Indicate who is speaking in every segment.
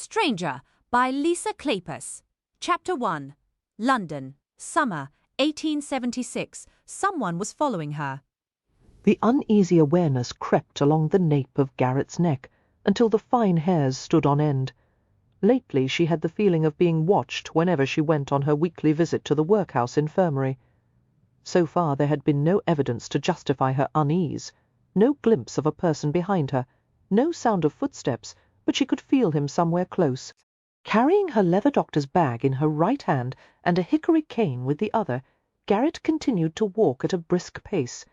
Speaker 1: Stranger by Lisa Kleypas. Chapter 1. London, Summer, 1876. Someone was following her.
Speaker 2: The uneasy awareness crept along the nape of Garrett's neck until the fine hairs stood on end. Lately she had the feeling of being watched whenever she went on her weekly visit to the workhouse infirmary. So far there had been no evidence to justify her unease, no glimpse of a person behind her, no sound of footsteps, but she could feel him somewhere close. Carrying her leather doctor's bag in her right hand and a hickory cane with the other, Garrett continued to walk at a brisk pace.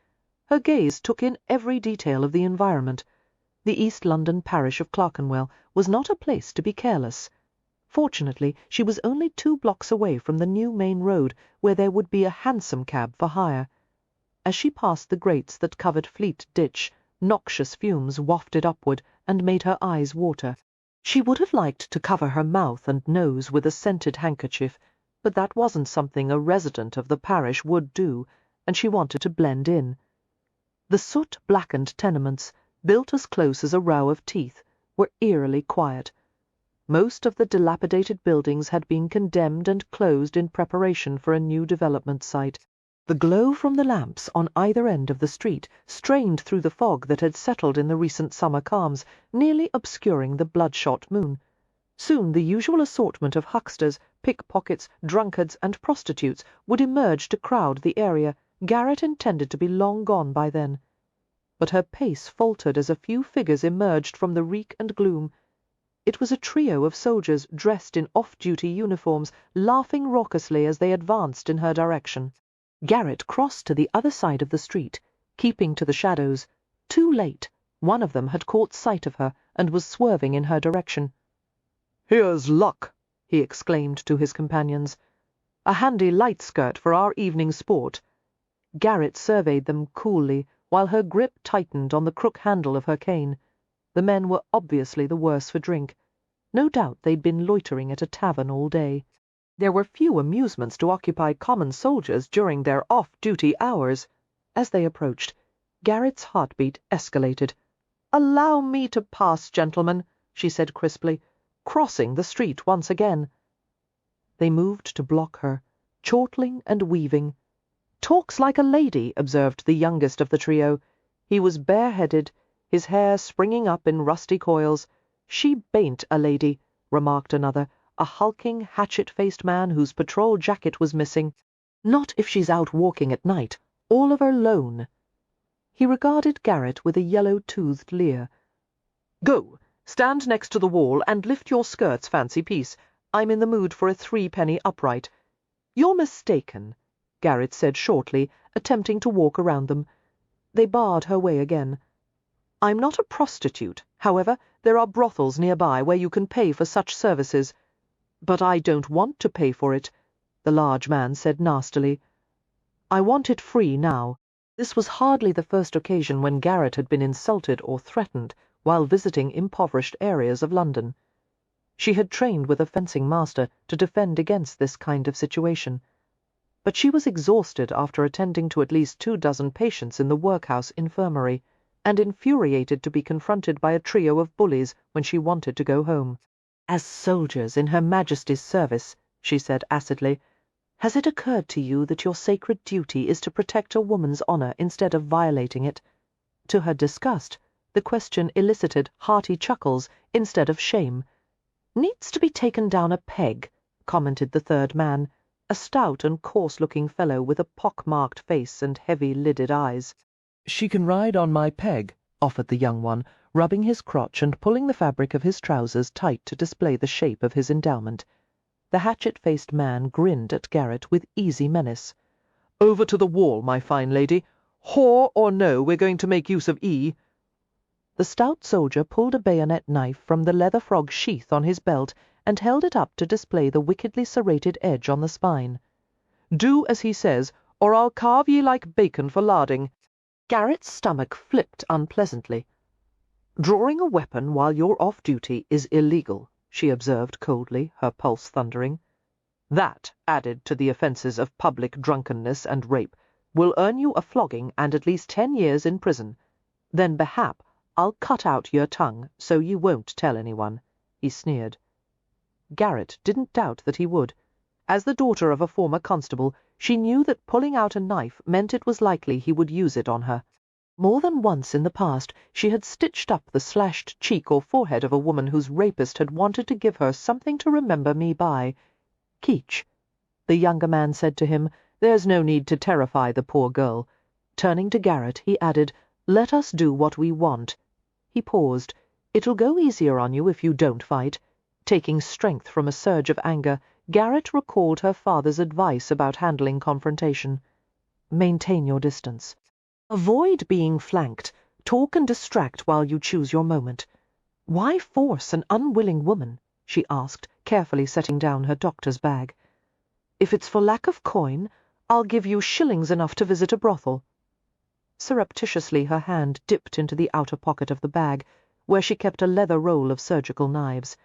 Speaker 2: Her gaze took in every detail of the environment. The East London parish of Clerkenwell was not a place to be careless. Fortunately, she was only 2 blocks away from the new main road, where there would be a hansom cab for hire. As she passed the grates that covered Fleet Ditch, noxious fumes wafted upward and made her eyes water. She would have liked to cover her mouth and nose with a scented handkerchief, but that wasn't something a resident of the parish would do, and she wanted to blend in. The soot-blackened tenements, built as close as a row of teeth, were eerily quiet. Most of the dilapidated buildings had been condemned and closed in preparation for a new development site. The glow from the lamps on either end of the street strained through the fog that had settled in the recent summer calms, nearly obscuring the bloodshot moon. Soon the usual assortment of hucksters, pickpockets, drunkards, and prostitutes would emerge to crowd the area. Garrett intended to be long gone by then. But her pace faltered as a few figures emerged from the reek and gloom. It was a trio of soldiers dressed in off-duty uniforms, laughing raucously as they advanced in her direction. Garrett crossed to the other side of the street, keeping to the shadows. Too late. One of them had caught sight of her and was swerving in her direction. "Here's luck!" he exclaimed to his companions. "A handy light skirt for our evening sport." Garrett surveyed them coolly, while her grip tightened on the crook handle of her cane. The men were obviously the worse for drink. No doubt they'd been loitering at a tavern all day. There were few amusements to occupy common soldiers during their off-duty hours. As they approached, Garrett's heartbeat escalated. "Allow me to pass, gentlemen," she said crisply, crossing the street once again. They moved to block her, chortling and weaving. "Talks like a lady," observed the youngest of the trio. He was bareheaded, his hair springing up in rusty coils. "She bain't a lady," remarked another, a hulking, hatchet-faced man whose patrol jacket was missing. "Not if she's out walking at night, all of her lone." He regarded Garrett with a yellow-toothed leer. "Go, stand next to the wall and lift your skirts, fancy piece. I'm in the mood for a 3-penny upright." "You're mistaken," Garrett said shortly, attempting to walk around them. They barred her way again. "I'm not a prostitute. However, there are brothels nearby where you can pay for such services." "But I don't want to pay for it," the large man said nastily. "I want it free now." This was hardly the first occasion when Garrett had been insulted or threatened while visiting impoverished areas of London. She had trained with a fencing master to defend against this kind of situation. But she was exhausted after attending to at least 24 patients in the workhouse infirmary, and infuriated to be confronted by a trio of bullies when she wanted to go home. "As soldiers in Her Majesty's service," she said acidly, "has it occurred to you that your sacred duty is to protect a woman's honor instead of violating it?" To her disgust, the question elicited hearty chuckles instead of shame. "Needs to be taken down a peg," commented the third man, a stout and coarse-looking fellow with a pock-marked face and heavy-lidded eyes. "She can ride on my peg," offered the young one, rubbing his crotch and pulling the fabric of his trousers tight to display the shape of his endowment. The hatchet-faced man grinned at Garrett with easy menace. "Over to the wall, my fine lady. Whore or no, we're going to make use of E." The stout soldier pulled a bayonet knife from the leather frog sheath on his belt and held it up to display the wickedly serrated edge on the spine. "Do as he says, or I'll carve ye like bacon for larding." Garrett's stomach flipped unpleasantly. "Drawing a weapon while you're off duty is illegal," she observed coldly, her pulse thundering. "That, added to the offences of public drunkenness and rape, will earn you a flogging and at least 10 years in prison. Then behap I'll cut out your tongue, so you won't tell anyone," he sneered. Garrett didn't doubt that he would. As the daughter of a former constable, she knew that pulling out a knife meant it was likely he would use it on her. More than once in the past she had stitched up the slashed cheek or forehead of a woman whose rapist had wanted to give her something to remember me by. Keech, the younger man said to him, there's no need to terrify the poor girl. Turning to Garrett, he added, let us do what we want. He paused. It'll go easier on you if you don't fight. Taking strength from a surge of anger, Garrett recalled her father's advice about handling confrontation. Maintain your distance. Avoid being flanked. Talk and distract while you choose your moment. Why force an unwilling woman? She asked, carefully setting down her doctor's bag. If it's for lack of coin, I'll give you shillings enough to visit a brothel. Surreptitiously her hand dipped into the outer pocket of the bag, where she kept a leather roll of surgical knives.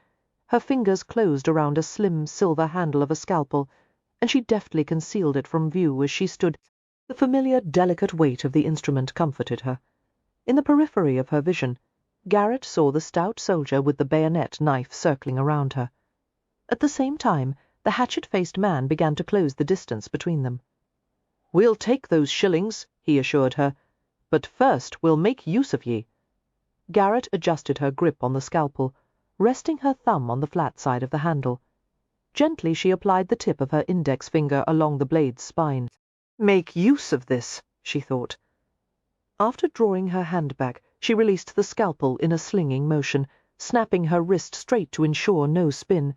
Speaker 2: Her fingers closed around a slim silver handle of a scalpel, and she deftly concealed it from view as she stood. The familiar, delicate weight of the instrument comforted her. In the periphery of her vision, Garrett saw the stout soldier with the bayonet knife circling around her. At the same time, the hatchet-faced man began to close the distance between them. "We'll take those shillings," he assured her, "but first we'll make use of ye." Garrett adjusted her grip on the scalpel, resting her thumb on the flat side of the handle. Gently she applied the tip of her index finger along the blade's spine. Make use of this, she thought. After drawing her hand back, she released the scalpel in a slinging motion, snapping her wrist straight to ensure no spin.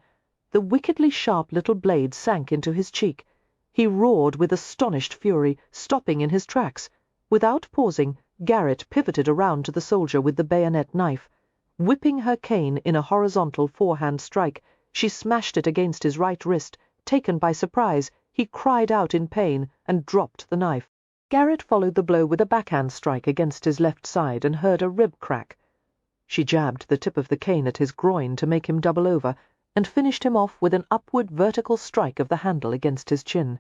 Speaker 2: The wickedly sharp little blade sank into his cheek. He roared with astonished fury, stopping in his tracks. Without pausing, Garrett pivoted around to the soldier with the bayonet knife. Whipping her cane in a horizontal forehand strike, she smashed it against his right wrist. Taken by surprise, he cried out in pain and dropped the knife. Garrett followed the blow with a backhand strike against his left side and heard a rib crack. She jabbed the tip of the cane at his groin to make him double over, and finished him off with an upward vertical strike of the handle against his chin.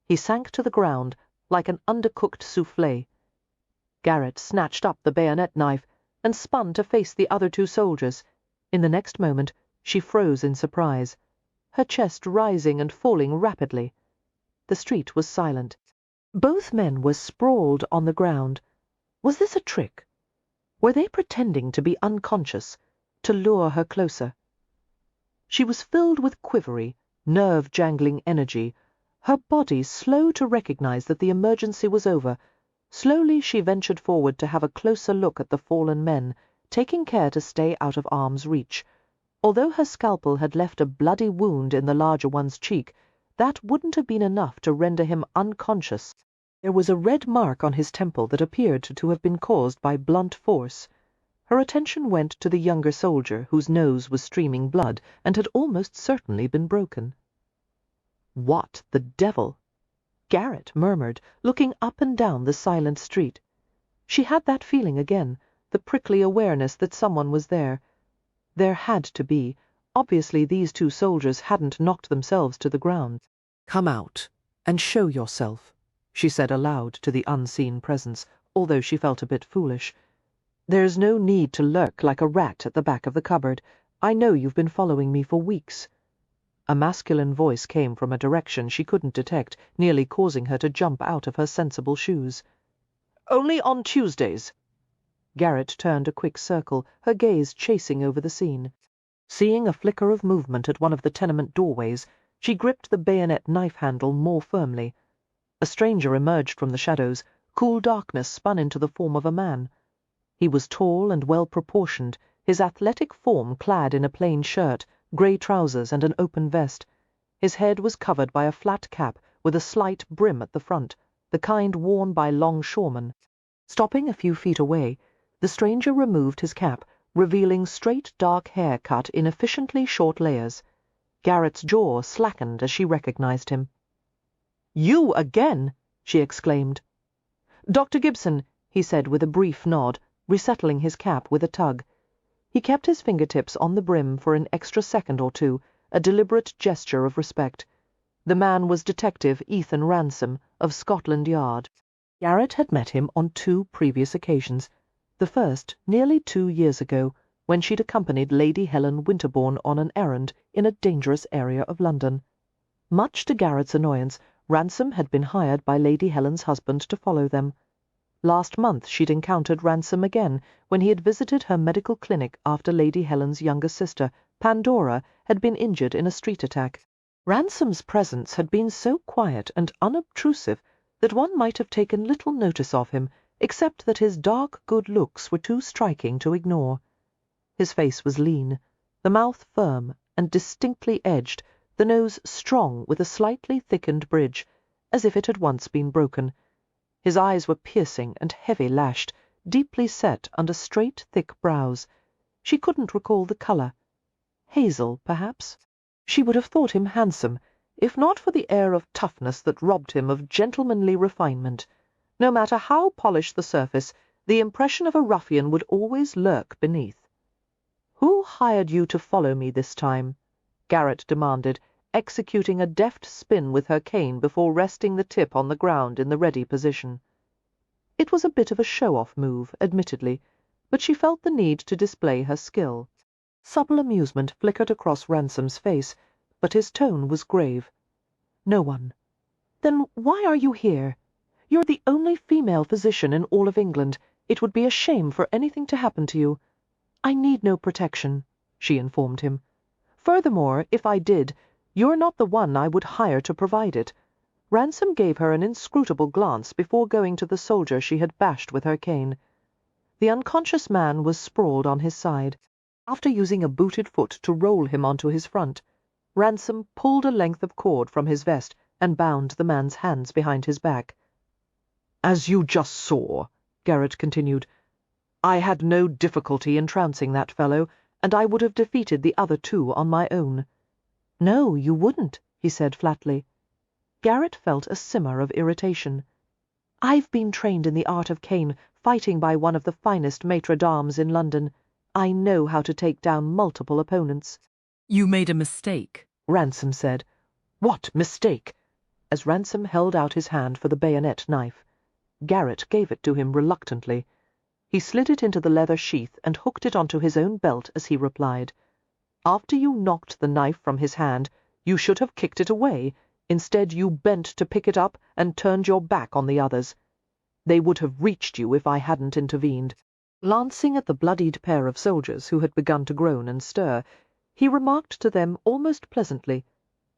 Speaker 2: He sank to the ground like an undercooked soufflé. Garrett snatched up the bayonet knife and spun to face the other two soldiers. In the next moment, she froze in surprise, her chest rising and falling rapidly. The street was silent. Both men were sprawled on the ground. Was this a trick? Were they pretending to be unconscious, to lure her closer? She was filled with quivery, nerve-jangling energy, her body slow to recognize that the emergency was over. Slowly she ventured forward to have a closer look at the fallen men, taking care to stay out of arm's reach. Although her scalpel had left a bloody wound in the larger one's cheek, that wouldn't have been enough to render him unconscious. There was a red mark on his temple that appeared to have been caused by blunt force. Her attention went to the younger soldier, whose nose was streaming blood and had almost certainly been broken. "What the devil?" Garrett murmured, looking up and down the silent street. She had that feeling again, the prickly awareness that someone was there. There had to be. Obviously these two soldiers hadn't knocked themselves to the ground. "Come out and show yourself," she said aloud to the unseen presence, although she felt a bit foolish. "There's no need to lurk like a rat at the back of the cupboard. I know you've been following me for weeks." A masculine voice came from a direction she couldn't detect, nearly causing her to jump out of her sensible shoes. "Only on Tuesdays." Garrett turned a quick circle, her gaze chasing over the scene. Seeing a flicker of movement at one of the tenement doorways, she gripped the bayonet knife handle more firmly. A stranger emerged from the shadows. Cool darkness spun into the form of a man. He was tall and well-proportioned, his athletic form clad in a plain shirt, grey trousers and an open vest. His head was covered by a flat cap with a slight brim at the front, the kind worn by longshoremen. Stopping a few feet away, the stranger removed his cap, revealing straight dark hair cut in efficiently short layers. Garrett's jaw slackened as she recognized him. "You again!" she exclaimed. "Dr. Gibson," he said with a brief nod, resettling his cap with a tug. He kept his fingertips on the brim for an extra second or two, a deliberate gesture of respect. The man was Detective Ethan Ransom, of Scotland Yard. Garrett had met him on 2 previous occasions. The first, nearly 2 years ago, when she'd accompanied Lady Helen Winterbourne on an errand in a dangerous area of London. Much to Garrett's annoyance, Ransom had been hired by Lady Helen's husband to follow them. Last month she'd encountered Ransom again when he had visited her medical clinic after Lady Helen's younger sister, Pandora, had been injured in a street attack. Ransom's presence had been so quiet and unobtrusive that one might have taken little notice of him, except that his dark good looks were too striking to ignore. His face was lean, the mouth firm and distinctly edged, the nose strong with a slightly thickened bridge, as if it had once been broken. His eyes were piercing and heavy-lashed, deeply set under straight, thick brows. She couldn't recall the colour. Hazel, perhaps? She would have thought him handsome, if not for the air of toughness that robbed him of gentlemanly refinement. No matter how polished the surface, the impression of a ruffian would always lurk beneath. "Who hired you to follow me this time?" Garrett demanded, executing a deft spin with her cane before resting the tip on the ground in the ready position. It was a bit of a show-off move, admittedly, but she felt the need to display her skill. Subtle amusement flickered across Ransom's face, but his tone was grave. "No one." "Then why are you here? You're the only female physician in all of England. It would be a shame for anything to happen to you." "I need no protection," she informed him. "Furthermore, if I did, you're not the one I would hire to provide it." Ransom gave her an inscrutable glance before going to the soldier she had bashed with her cane. The unconscious man was sprawled on his side. After using a booted foot to roll him onto his front, Ransom pulled a length of cord from his vest and bound the man's hands behind his back. "As you just saw," Garrett continued, "I had no difficulty in trouncing that fellow, and I would have defeated the other two on my own." "No, you wouldn't," he said flatly. Garrett felt a simmer of irritation. "I've been trained in the art of cane, fighting by one of the finest maîtres d'armes in London. I know how to take down multiple opponents."
Speaker 3: "You made a mistake,"
Speaker 2: Ransom said. "What mistake?" As Ransom held out his hand for the bayonet knife. Garrett gave it to him reluctantly. He slid it into the leather sheath and hooked it onto his own belt as he replied. "After you knocked the knife from his hand, you should have kicked it away. Instead, you bent to pick it up and turned your back on the others. They would have reached you if I hadn't intervened." Glancing at the bloodied pair of soldiers who had begun to groan and stir, he remarked to them almost pleasantly,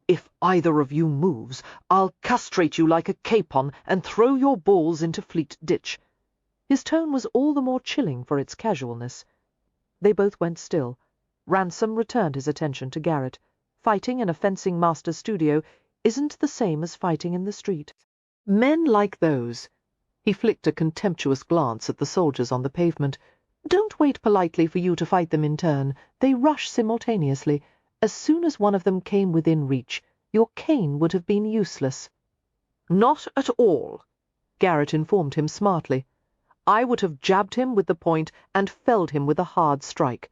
Speaker 2: "If either of you moves, I'll castrate you like a capon and throw your balls into Fleet Ditch." His tone was all the more chilling for its casualness. They both went still. Ransom returned his attention to Garrett. Fighting in a fencing master's studio isn't the same as fighting in the street. Men like those— He flicked a contemptuous glance at the soldiers on the pavement. "Don't wait politely for you to fight them in turn. They rush simultaneously. As soon as one of them came within reach, your cane would have been useless." "Not at all," Garrett informed him smartly. "I would have jabbed him with the point and felled him with a hard strike."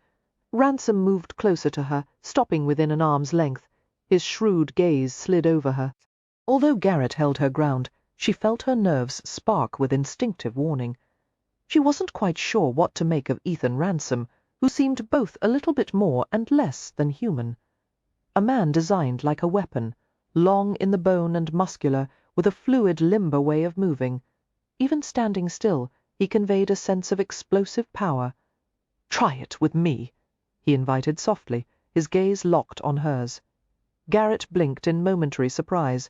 Speaker 2: Ransom moved closer to her, stopping within an arm's length. His shrewd gaze slid over her. Although Garrett held her ground, she felt her nerves spark with instinctive warning. She wasn't quite sure what to make of Ethan Ransom, who seemed both a little bit more and less than human. A man designed like a weapon, long in the bone and muscular, with a fluid, limber way of moving. Even standing still, he conveyed a sense of explosive power. "Try it with me," he invited softly, his gaze locked on hers. Garrett blinked in momentary surprise.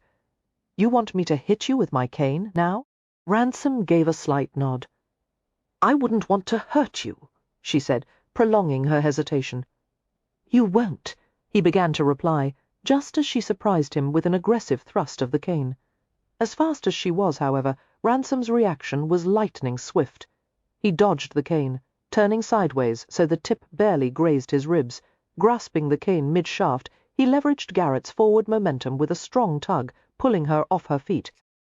Speaker 2: "You want me to hit you with my cane, now?" Ransom gave a slight nod. "I wouldn't want to hurt you," she said, prolonging her hesitation. "You won't," he began to reply, just as she surprised him with an aggressive thrust of the cane. As fast as she was, however, Ransom's reaction was lightning swift. He dodged the cane, turning sideways so the tip barely grazed his ribs. Grasping the cane mid-shaft, he leveraged Garrett's forward momentum with a strong tug, pulling her off her feet.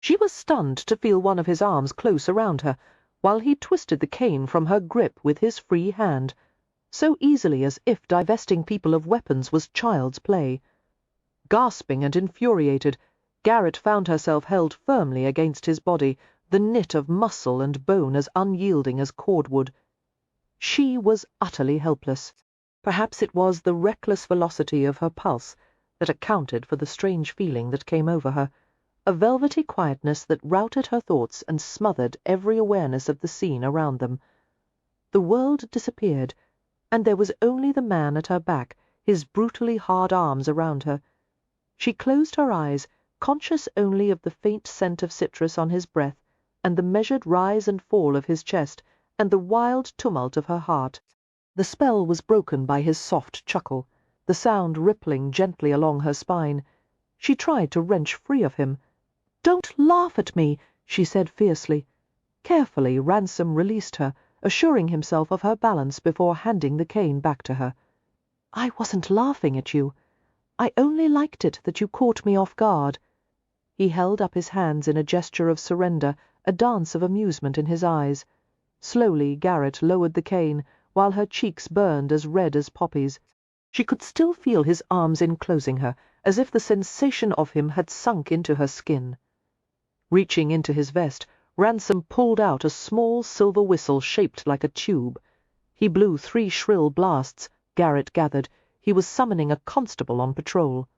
Speaker 2: She was stunned to feel one of his arms close around her, while he twisted the cane from her grip with his free hand, so easily as if divesting people of weapons was child's play. Gasping and infuriated, Garrett found herself held firmly against his body, the knit of muscle and bone as unyielding as cordwood. She was utterly helpless. Perhaps it was the reckless velocity of her pulse that accounted for the strange feeling that came over her, a velvety quietness that routed her thoughts and smothered every awareness of the scene around them. The world disappeared, and there was only the man at her back, his brutally hard arms around her. She closed her eyes, conscious only of the faint scent of citrus on his breath, and the measured rise and fall of his chest, and the wild tumult of her heart. The spell was broken by his soft chuckle, the sound rippling gently along her spine. She tried to wrench free of him. "Don't laugh at me," she said fiercely. Carefully Ransom released her, assuring himself of her balance before handing the cane back to her. "I wasn't laughing at you. I only liked it that you caught me off guard." He held up his hands in a gesture of surrender, a dance of amusement in his eyes. Slowly Garrett lowered the cane, while her cheeks burned as red as poppies. She could still feel his arms enclosing her, as if the sensation of him had sunk into her skin. Reaching into his vest, Ransom pulled out a small silver whistle shaped like a tube. He blew 3 shrill blasts. Garrett gathered. He was summoning a constable on patrol.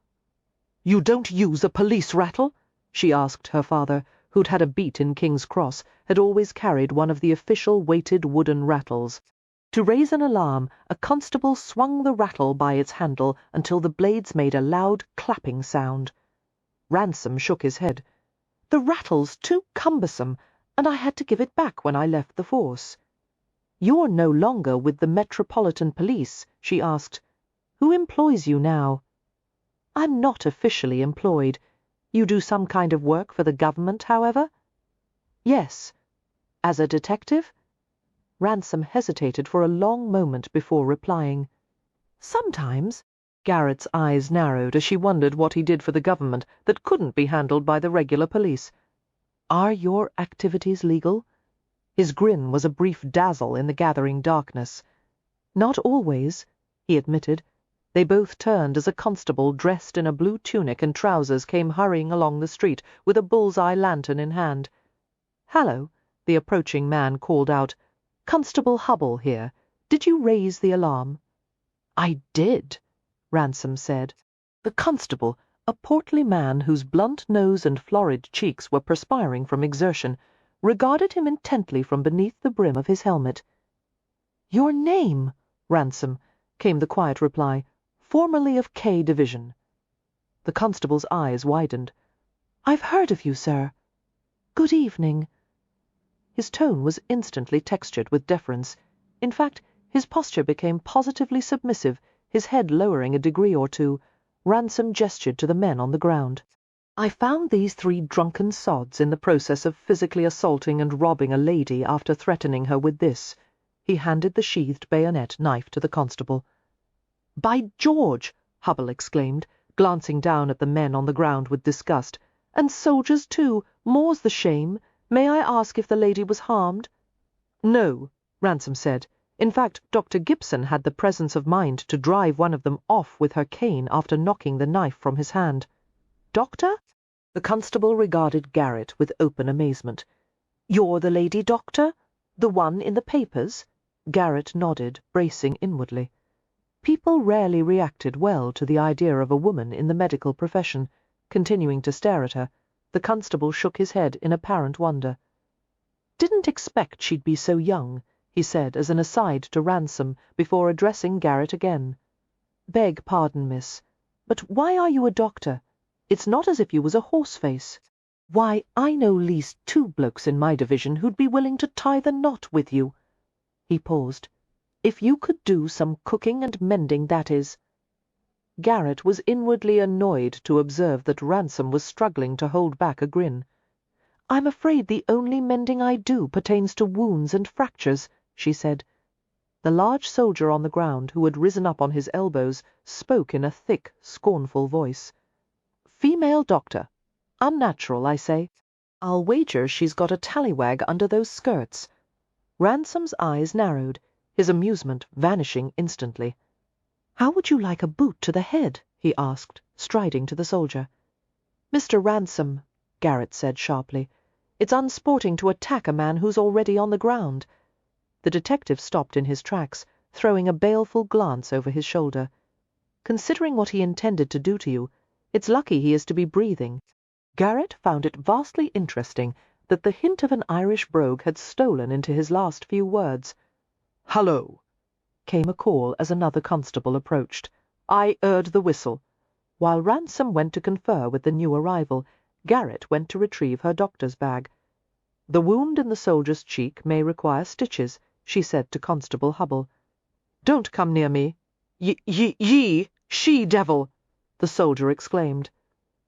Speaker 2: "You don't use a police rattle?" she asked her father, who'd had a beat in King's Cross, had always carried one of the official weighted wooden rattles. To raise an alarm, a constable swung the rattle by its handle until the blades made a loud clapping sound. Ransom shook his head. "The rattle's too cumbersome, and I had to give it back when I left the force." "You're no longer with the Metropolitan Police," she asked. "Who employs you now?" "I'm not officially employed. You do some kind of work for the government, however?" "Yes." "As a detective?" Ransom hesitated for a long moment before replying. "Sometimes." Garrett's eyes narrowed as she wondered what he did for the government that couldn't be handled by the regular police. "Are your activities legal?" His grin was a brief dazzle in the gathering darkness. "Not always," he admitted. They both turned as a constable dressed in a blue tunic and trousers came hurrying along the street with a bull's-eye lantern in hand. "Hallo," the approaching man called out. "Constable Hubble here. Did you raise the alarm?" "I did," Ransom said. The constable, a portly man whose blunt nose and florid cheeks were perspiring from exertion, regarded him intently from beneath the brim of his helmet. "Your name, Ransom," came the quiet reply. "Formerly of K Division." The constable's eyes widened. "I've heard of you, sir. Good evening." His tone was instantly textured with deference. In fact, his posture became positively submissive, his head lowering a degree or two. Ransom gestured to the men on the ground. "I found these 3 drunken sods in the process of physically assaulting and robbing a lady after threatening her with this." He handed the sheathed bayonet knife to the constable. "By George!" Hubble exclaimed, glancing down at the men on the ground with disgust. "And soldiers, too! More's the shame! May I ask if the lady was harmed?" "No," Ransom said. "In fact, Dr. Gibson had the presence of mind to drive one of them off with her cane after knocking the knife from his hand." "Doctor?" The constable regarded Garrett with open amazement. "You're the lady doctor? The one in the papers?" Garrett nodded, bracing inwardly. People rarely reacted well to the idea of a woman in the medical profession. Continuing to stare at her, the constable shook his head in apparent wonder. "Didn't expect she'd be so young," he said as an aside to Ransom before addressing Garrett again. "Beg pardon, miss, but why are you a doctor? It's not as if you was a horse-face." "Why, I know least 2 blokes in my division who'd be willing to tie the knot with you." He paused. "If you could do some cooking and mending, that is." Garrett was inwardly annoyed to observe that Ransom was struggling to hold back a grin. "I'm afraid the only mending I do pertains to wounds and fractures," she said. The large soldier on the ground, who had risen up on his elbows, spoke in a thick, scornful voice. "Female doctor. Unnatural, I say. I'll wager she's got a tallywag under those skirts." Ransom's eyes narrowed, his amusement vanishing instantly. "How would you like a boot to the head?" he asked, striding to the soldier. "Mr. Ransom," Garrett said sharply, "it's unsporting to attack a man who's already on the ground." The detective stopped in his tracks, throwing a baleful glance over his shoulder. "Considering what he intended to do to you, it's lucky he is to be breathing." Garrett found it vastly interesting that the hint of an Irish brogue had stolen into his last few words. "Hallo!" came a call as another constable approached. "I heard the whistle." While Ransom went to confer with the new arrival, Garrett went to retrieve her doctor's bag. "The wound in the soldier's cheek may require stitches," she said to Constable Hubble. "Don't come near me. She-devil!" the soldier exclaimed.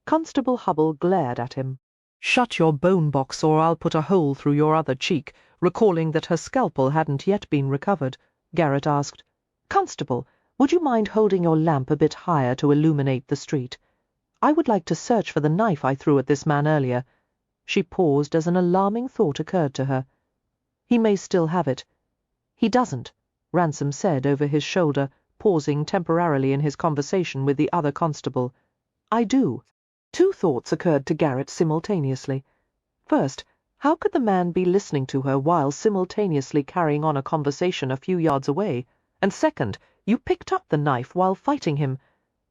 Speaker 2: Constable Hubble glared at him. "Shut your bone box or I'll put a hole through your other cheek," recalling that her scalpel hadn't yet been recovered. Garrett asked, "Constable, would you mind holding your lamp a bit higher to illuminate the street? I would like to search for the knife I threw at this man earlier." She paused as an alarming thought occurred to her. "He may still have it." "He doesn't," Ransom said over his shoulder, pausing temporarily in his conversation with the other constable. "I do." Two thoughts occurred to Garrett simultaneously. First, how could the man be listening to her while simultaneously carrying on a conversation a few yards away? And second, you picked up the knife while fighting him.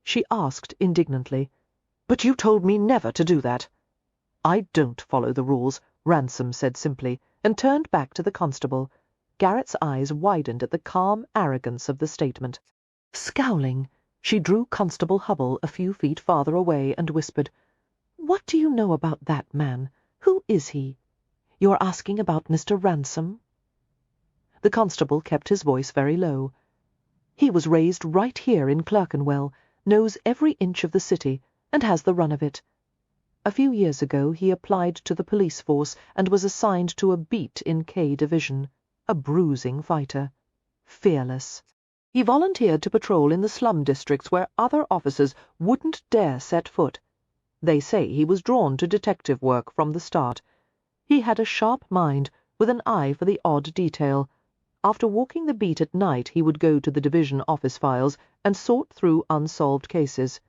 Speaker 2: She asked indignantly, "But you told me never to do that." "I don't follow the rules," Ransom said simply, and turned back to the constable. Garrett's eyes widened at the calm arrogance of the statement. Scowling, she drew Constable Hubble a few feet farther away and whispered, "What do you know about that man? Who is he? You're asking about Mr. Ransom?" The constable kept his voice very low. "He was raised right here in Clerkenwell, knows every inch of the city, and has the run of it. A few years ago he applied to the police force and was assigned to a beat in K Division. A bruising fighter. Fearless. He volunteered to patrol in the slum districts where other officers wouldn't dare set foot. They say he was drawn to detective work from the start. He had a sharp mind, with an eye for the odd detail. After walking the beat at night he would go to the division office files and sort through unsolved cases.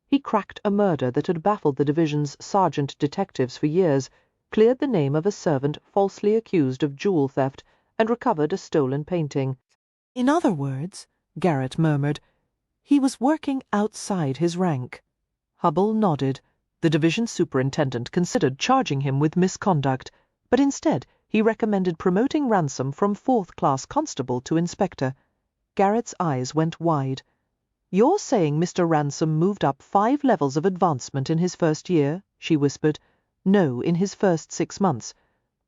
Speaker 2: He cracked a murder that had baffled the division's sergeant detectives for years, cleared the name of a servant falsely accused of jewel theft, and recovered a stolen painting. "In other words," Garrett murmured, "he was working outside his rank." Hubble nodded. The division superintendent considered charging him with misconduct, but instead he recommended promoting Ransom from fourth-class constable to inspector. Garrett's eyes went wide. "You're saying Mr. Ransom moved up 5 levels of advancement in his first year?" she whispered. "No, in his first 6 months.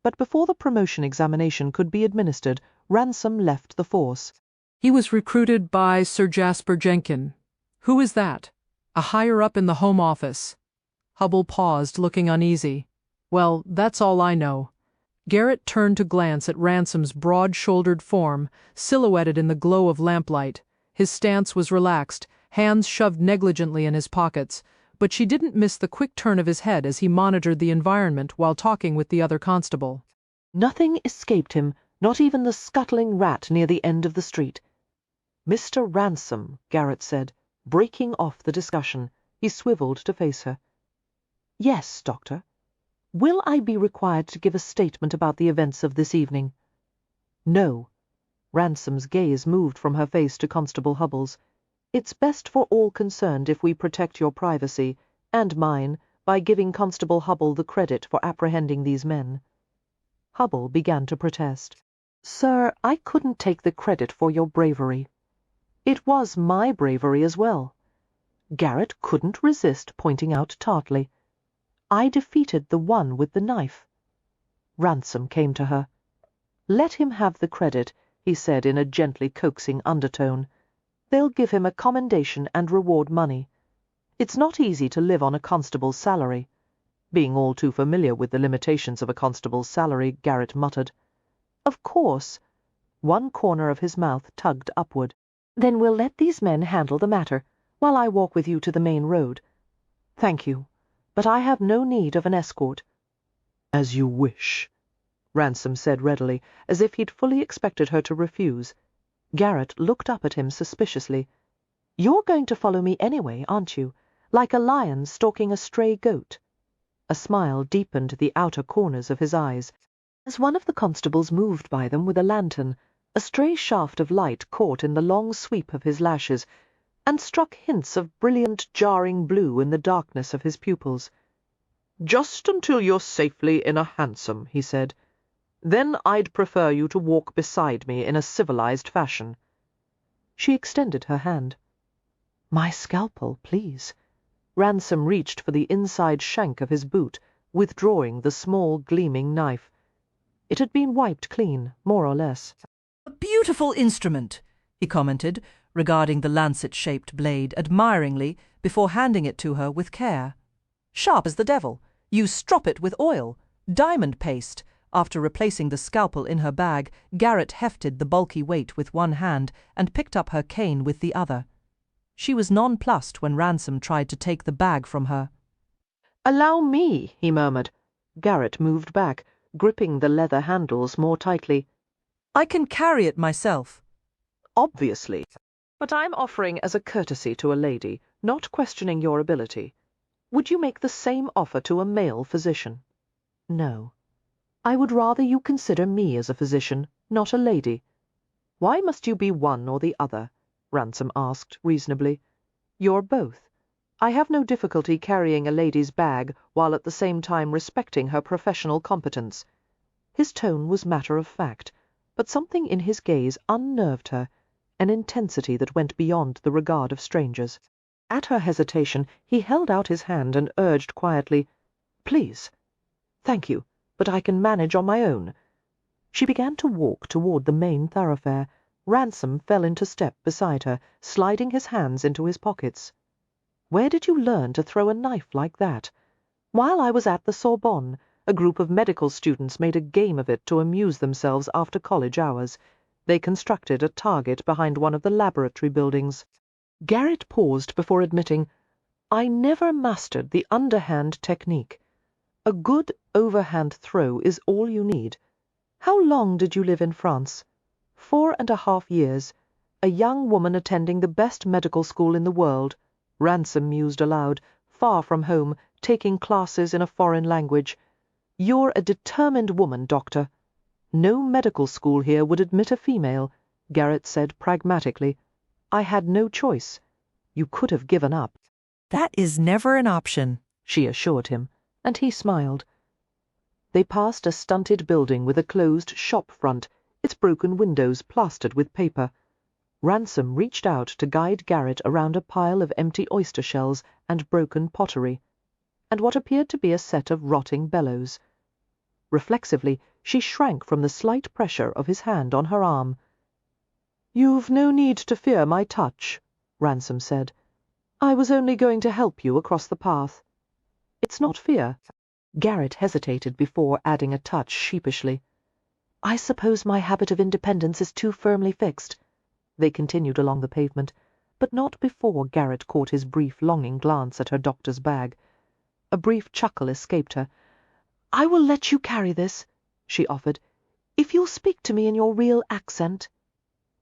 Speaker 2: But before the promotion examination could be administered, Ransom left the force."
Speaker 3: He was recruited by Sir Jasper Jenkin. Who is that? A higher-up in the Home Office. Hubble paused, looking uneasy. Well, that's all I know. Garrett turned to glance at Ransom's broad-shouldered form, silhouetted in the glow of lamplight. His stance was relaxed, hands shoved negligently in his pockets, but she didn't miss the quick turn of his head as he monitored the environment while talking with the other constable.
Speaker 2: Nothing escaped him, not even the scuttling rat near the end of the street. "Mr. Ransom," Garrett said, breaking off the discussion. He swiveled to face her. "Yes, Doctor. Will I be required to give a statement about the events of this evening?" "No." Ransom's gaze moved from her face to Constable Hubble's. "It's best for all concerned if we protect your privacy, and mine, by giving Constable Hubble the credit for apprehending these men." Hubble began to protest. "Sir, I couldn't take the credit for your bravery. It was my bravery as well." Garrett couldn't resist pointing out tartly. "I defeated the one with the knife." Ransom came to her. "Let him have the credit," he said in a gently coaxing undertone. "They'll give him a commendation and reward money. It's not easy to live on a constable's salary." Being all too familiar with the limitations of a constable's salary, Garrett muttered, "Of course." One corner of his mouth tugged upward. "Then we'll let these men handle the matter, while I walk with you to the main road." "Thank you, but I have no need of an escort." "As you wish," Ransom said readily, as if he'd fully expected her to refuse. Garrett looked up at him suspiciously. "You're going to follow me anyway, aren't you? Like a lion stalking a stray goat?" A smile deepened the outer corners of his eyes. As one of the constables moved by them with a lantern, a stray shaft of light caught in the long sweep of his lashes, and struck hints of brilliant, jarring blue in the darkness of his pupils. "Just until you're safely in a hansom," he said. "Then I'd prefer you to walk beside me in a civilized fashion." She extended her hand. "My scalpel, please." Ransom reached for the inside shank of his boot, withdrawing the small, gleaming knife. It had been wiped clean, more or less.
Speaker 4: "A beautiful instrument," he commented, regarding the lancet-shaped blade admiringly before handing it to her with care. "Sharp as the devil. You strop it with oil. Diamond paste." After replacing the scalpel in her bag, Garrett hefted the bulky weight with one hand and picked up her cane with the other. She was nonplussed when Ransom tried to take the bag from her.
Speaker 2: "Allow me," he murmured. Garrett moved back, gripping the leather handles more tightly.
Speaker 4: "I can carry it myself."
Speaker 2: "Obviously. But I'm offering as a courtesy to a lady, not questioning your ability. Would you make the same offer to a male physician?" "No." "I would rather you consider me as a physician, not a lady." "Why must you be one or the other?" Ransom asked reasonably. "You're both. I have no difficulty carrying a lady's bag while at the same time respecting her professional competence." His tone was matter-of-fact, but something in his gaze unnerved her, an intensity that went beyond the regard of strangers. At her hesitation, he held out his hand and urged quietly, "Please. Thank you, but I can manage on my own." She began to walk toward the main thoroughfare. Ransom fell into step beside her, sliding his hands into his pockets. "Where did you learn to throw a knife like that?" "While I was at the Sorbonne, a group of medical students made a game of it to amuse themselves after college hours. They constructed a target behind one of the laboratory buildings." Garrett paused before admitting, "I never mastered the underhand technique. A good overhand throw is all you need. How long did you live in France?" 4.5 years. A young woman attending the best medical school in the world," Ransom mused aloud, "far from home, taking classes in a foreign language. You're a determined woman, Doctor." "No medical school here would admit a female," Garrett said pragmatically. "I had no choice. You could have given up."
Speaker 4: "That is never an option,"
Speaker 2: she assured him, and he smiled. They passed a stunted building with a closed shop front, its broken windows plastered with paper. Ransom reached out to guide Garrett around a pile of empty oyster shells and broken pottery, and what appeared to be a set of rotting bellows. Reflexively, she shrank from the slight pressure of his hand on her arm. "You've no need to fear my touch," Ransom said. "I was only going to help you across the path." "It's not fear." Garrett hesitated before adding a touch sheepishly. "I suppose my habit of independence is too firmly fixed." They continued along the pavement, but not before Garrett caught his brief longing glance at her doctor's bag. A brief chuckle escaped her. "I will let you carry this," she offered, "if you'll speak to me in your real accent."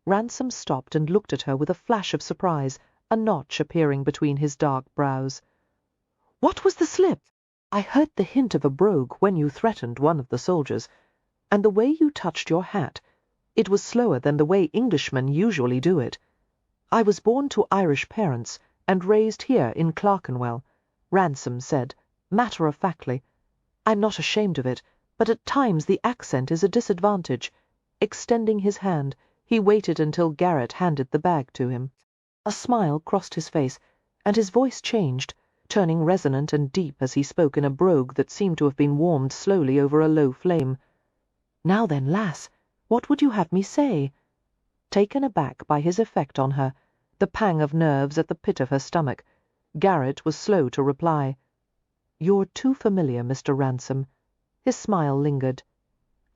Speaker 2: Ransom stopped and looked at her with a flash of surprise, a notch appearing between his dark brows. "What was the slip?" "I heard the hint of a brogue when you threatened one of the soldiers, and the way you touched your hat. It was slower than the way Englishmen usually do it. I was born to Irish parents and raised here in Clerkenwell," Ransom said, matter-of-factly. "I'm not ashamed of it, but at times the accent is a disadvantage." Extending his hand, he waited until Garrett handed the bag to him. A smile crossed his face, and his voice changed, turning resonant and deep as he spoke in a brogue that seemed to have been warmed slowly over a low flame. "Now then, lass, what would you have me say?" Taken aback by his effect on her, the pang of nerves at the pit of her stomach, Garrett was slow to reply. "You're too familiar, Mr. Ransom." His smile lingered.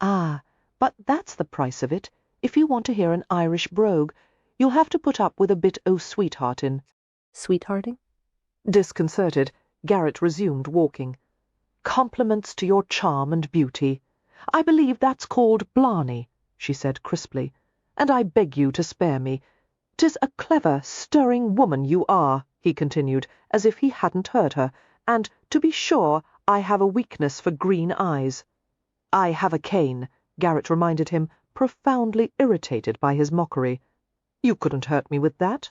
Speaker 2: "Ah, but that's the price of it. If you want to hear an Irish brogue, you'll have to put up with a bit o' sweethearting." "Sweethearting?" Disconcerted, Garrett resumed walking. "Compliments to your charm and beauty. I believe that's called blarney," she said crisply, "and I beg you to spare me. 'Tis a clever, stirring woman you are," he continued, as if he hadn't heard her, "and, to be sure, I have a weakness for green eyes." I have a cane, Garrett reminded him, profoundly irritated by his mockery. You couldn't hurt me with that.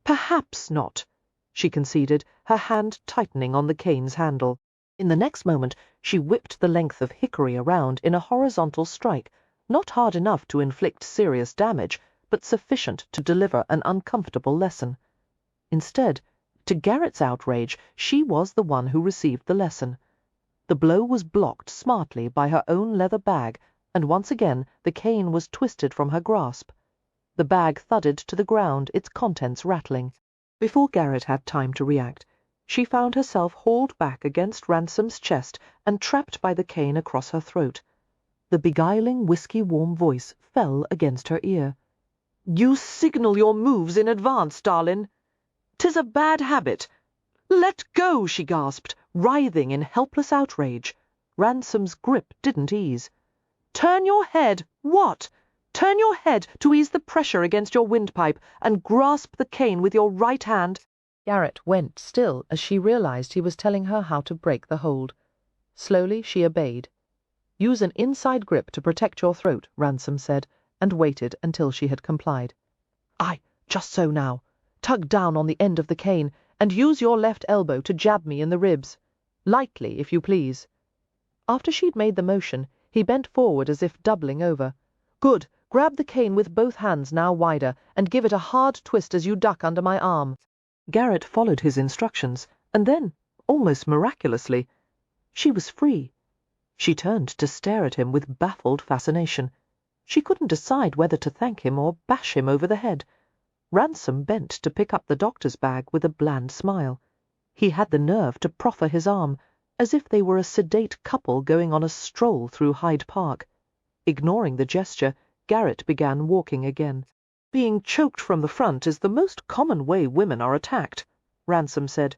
Speaker 2: Perhaps not, she conceded, her hand tightening on the cane's handle. In the next moment she whipped the length of hickory around in a horizontal strike, not hard enough to inflict serious damage, but sufficient to deliver an uncomfortable lesson. Instead, to Garrett's outrage, she was the one who received the lesson. The blow was blocked smartly by her own leather bag, and once again the cane was twisted from her grasp. The bag thudded to the ground, its contents rattling. Before Garrett had time to react, she found herself hauled back against Ransom's chest and trapped by the cane across her throat. The beguiling, whiskey-warm voice fell against her ear. "You signal your moves in advance, darlin'. 'Tis a bad habit. Let go," she gasped, writhing in helpless outrage. Ransom's grip didn't ease. "Turn your head. What? Turn your head to ease the pressure against your windpipe, and grasp the cane with your right hand." Garrett went still as she realized he was telling her how to break the hold. Slowly she obeyed. "Use an inside grip to protect your throat," Ransom said, and waited until she had complied. "Aye, just so now. Tug down on the end of the cane, and use your left elbow to jab me in the ribs. Lightly, if you please." After she'd made the motion, he bent forward as if doubling over. "Good. Grab the cane with both hands now wider, and give it a hard twist as you duck under my arm." Garrett followed his instructions, and then, almost miraculously, she was free. She turned to stare at him with baffled fascination. She couldn't decide whether to thank him or bash him over the head. Ransom bent to pick up the doctor's bag with a bland smile. He had the nerve to proffer his arm, as if they were a sedate couple going on a stroll through Hyde Park. Ignoring the gesture, Garrett began walking again. "Being choked from the front is the most common way women are attacked," Ransom said.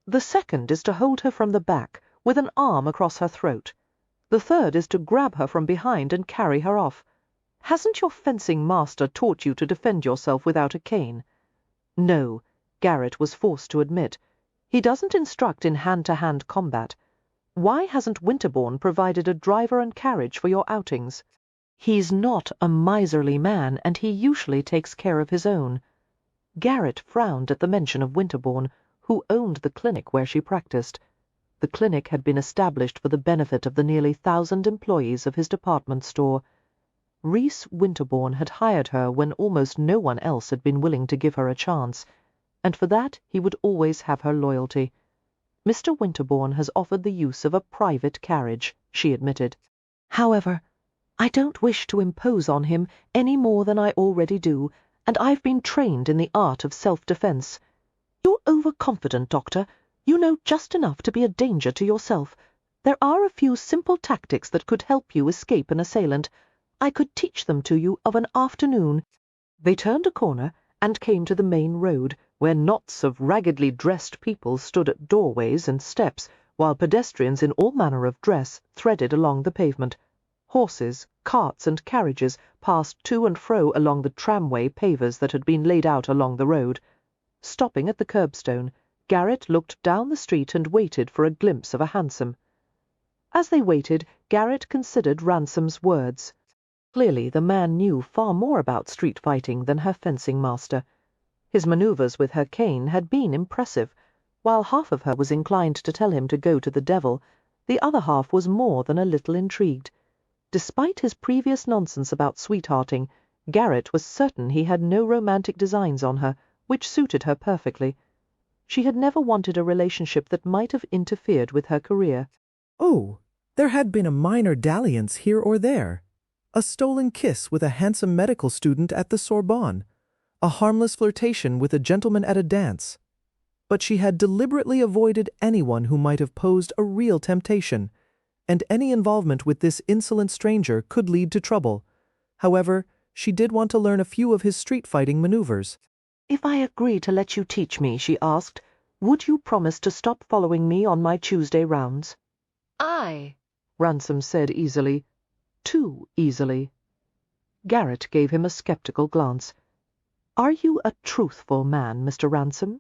Speaker 2: "The second is to hold her from the back, with an arm across her throat. The third is to grab her from behind and carry her off. Hasn't your fencing master taught you to defend yourself without a cane?" "No," Garrett was forced to admit. "He doesn't instruct in hand-to-hand combat. Why hasn't Winterbourne provided a driver and carriage for your outings?" "He's not a miserly man, and he usually takes care of his own." Garrett frowned at the mention of Winterbourne, who owned the clinic where she practiced. The clinic had been established for the benefit of the nearly 1,000 employees of his department store. Reese Winterbourne had hired her when almost no one else had been willing to give her a chance, and for that he would always have her loyalty. "Mr. Winterbourne has offered the use of a private carriage," she admitted. "However, I don't wish to impose on him any more than I already do, and I've been trained in the art of self-defense. You're overconfident, Doctor. You know just enough to be a danger to yourself. There are a few simple tactics that could help you escape an assailant. I could teach them to you of an afternoon." They turned a corner and came to the main road, where knots of raggedly dressed people stood at doorways and steps, while pedestrians in all manner of dress threaded along the pavement. Horses, carts, and carriages passed to and fro along the tramway pavers that had been laid out along the road. Stopping at the curbstone, Garrett looked down the street and waited for a glimpse of a hansom. As they waited, Garrett considered Ransom's words. Clearly the man knew far more about street fighting than her fencing master. His manoeuvres with her cane had been impressive. While half of her was inclined to tell him to go to the devil, the other half was more than a little intrigued. Despite his previous nonsense about sweethearting, Garrett was certain he had no romantic designs on her, which suited her perfectly. She had never wanted a relationship that might have interfered with her career.
Speaker 5: Oh, there had been a minor dalliance here or there. A stolen kiss with a handsome medical student at the Sorbonne. A harmless flirtation with a gentleman at a dance. But she had deliberately avoided anyone who might have posed a real temptation, and any involvement with this insolent stranger could lead to trouble. However, she did want to learn a few of his street-fighting maneuvers.
Speaker 2: "If I agree to let you teach me," she asked, "would you promise to stop following me on my Tuesday rounds?"
Speaker 1: "Aye,"
Speaker 2: Ransom said easily. Too easily. Garrett gave him a skeptical glance. "Are you a truthful man, Mr. Ransom?"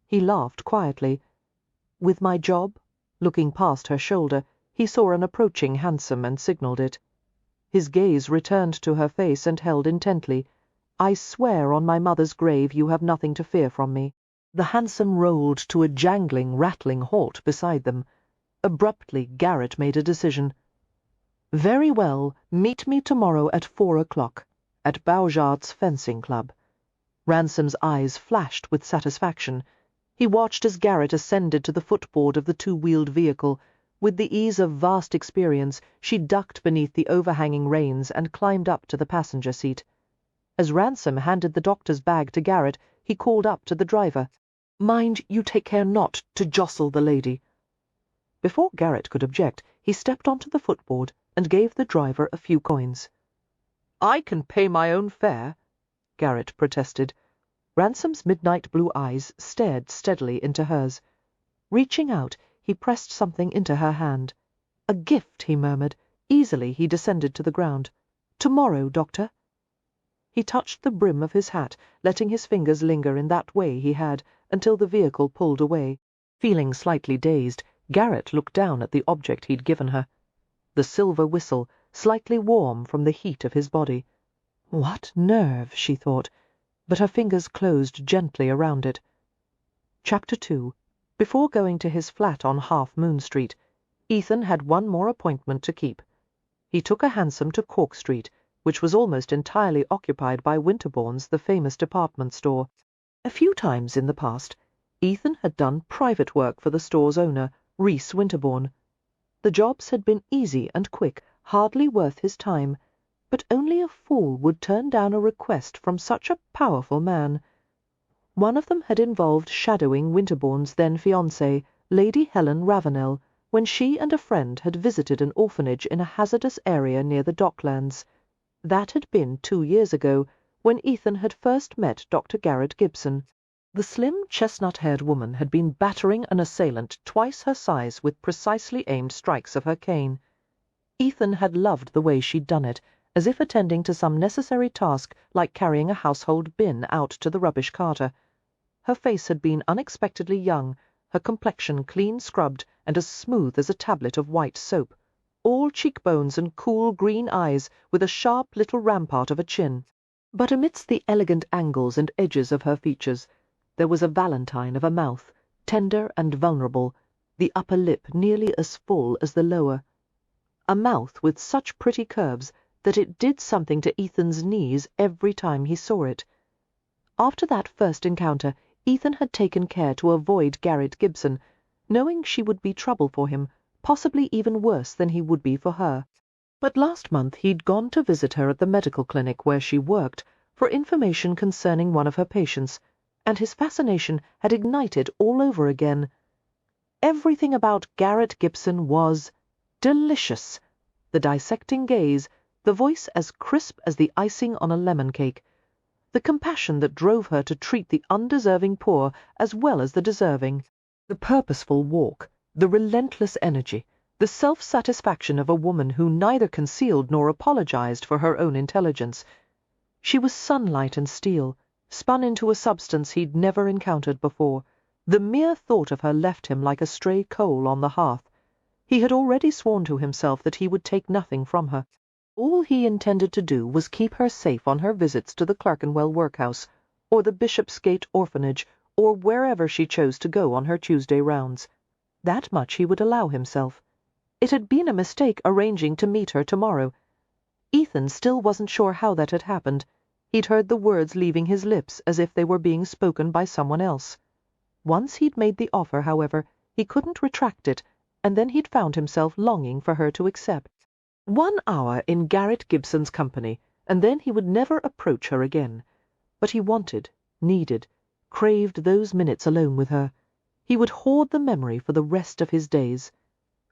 Speaker 2: He laughed quietly. "With my job?" Looking past her shoulder, he saw an approaching hansom and signalled it. His gaze returned to her face and held intently. "I swear on my mother's grave you have nothing to fear from me." The hansom rolled to a jangling, rattling halt beside them. Abruptly, Garrett made a decision. "Very well, meet me tomorrow at 4 o'clock, at Baujart's fencing club." Ransom's eyes flashed with satisfaction. He watched as Garrett ascended to the footboard of the two-wheeled vehicle. With the ease of vast experience, she ducked beneath the overhanging reins and climbed up to the passenger seat. As Ransom handed the doctor's bag to Garrett, he called up to the driver, "Mind you take care not to jostle the lady." Before Garrett could object, he stepped onto the footboard and gave the driver a few coins. "I can pay my own fare," Garrett protested. Ransom's midnight blue eyes stared steadily into hers. Reaching out, he pressed something into her hand. "A gift," he murmured. Easily he descended to the ground. "Tomorrow, Doctor." He touched the brim of his hat, letting his fingers linger in that way he had, until the vehicle pulled away. Feeling slightly dazed, Garrett looked down at the object he'd given her. The silver whistle, slightly warm from the heat of his body. What nerve, she thought, but her fingers closed gently around it. Chapter 2. Before going to his flat on Half Moon Street, Ethan had one more appointment to keep. He took a hansom to Cork Street, which was almost entirely occupied by Winterbourne's, the famous department store. A few times in the past, Ethan had done private work for the store's owner, Rhys Winterbourne. The jobs had been easy and quick, hardly worth his time, but only a fool would turn down a request from such a powerful man. One of them had involved shadowing Winterbourne's then-fiancée, Lady Helen Ravenel, when she and a friend had visited an orphanage in a hazardous area near the Docklands. That had been 2 years ago, when Ethan had first met Dr. Garrett Gibson. The slim, chestnut-haired woman had been battering an assailant twice her size with precisely aimed strikes of her cane. Ethan had loved the way she'd done it, as if attending to some necessary task like carrying a household bin out to the rubbish carter. Her face had been unexpectedly young, her complexion clean scrubbed and as smooth as a tablet of white soap, all cheekbones and cool green eyes with a sharp little rampart of a chin. But amidst the elegant angles and edges of her features, there was a valentine of a mouth, tender and vulnerable, the upper lip nearly as full as the lower. A mouth with such pretty curves that it did something to Ethan's knees every time he saw it. After that first encounter, Ethan had taken care to avoid Garrett Gibson, knowing she would be trouble for him, possibly even worse than he would be for her. But last month he'd gone to visit her at the medical clinic where she worked, for information concerning one of her patients, and his fascination had ignited all over again. Everything about Garrett Gibson was delicious. The dissecting gaze, the voice as crisp as the icing on a lemon cake, the compassion that drove her to treat the undeserving poor as well as the deserving, the purposeful walk, the relentless energy, the self-satisfaction of a woman who neither concealed nor apologized for her own intelligence. She was sunlight and steel, spun into a substance he'd never encountered before. The mere thought of her left him like a stray coal on the hearth. He had already sworn to himself that he would take nothing from her. All he intended to do was keep her safe on her visits to the Clerkenwell workhouse, or the Bishopsgate orphanage, or wherever she chose to go on her Tuesday rounds. That much he would allow himself. It had been a mistake arranging to meet her tomorrow. Ethan still wasn't sure how that had happened. He'd heard the words leaving his lips as if they were being spoken by someone else. Once he'd made the offer, however, he couldn't retract it, and then he'd found himself longing for her to accept. 1 hour in Garrett Gibson's company, and then he would never approach her again. But he wanted, needed, craved those minutes alone with her. He would hoard the memory for the rest of his days.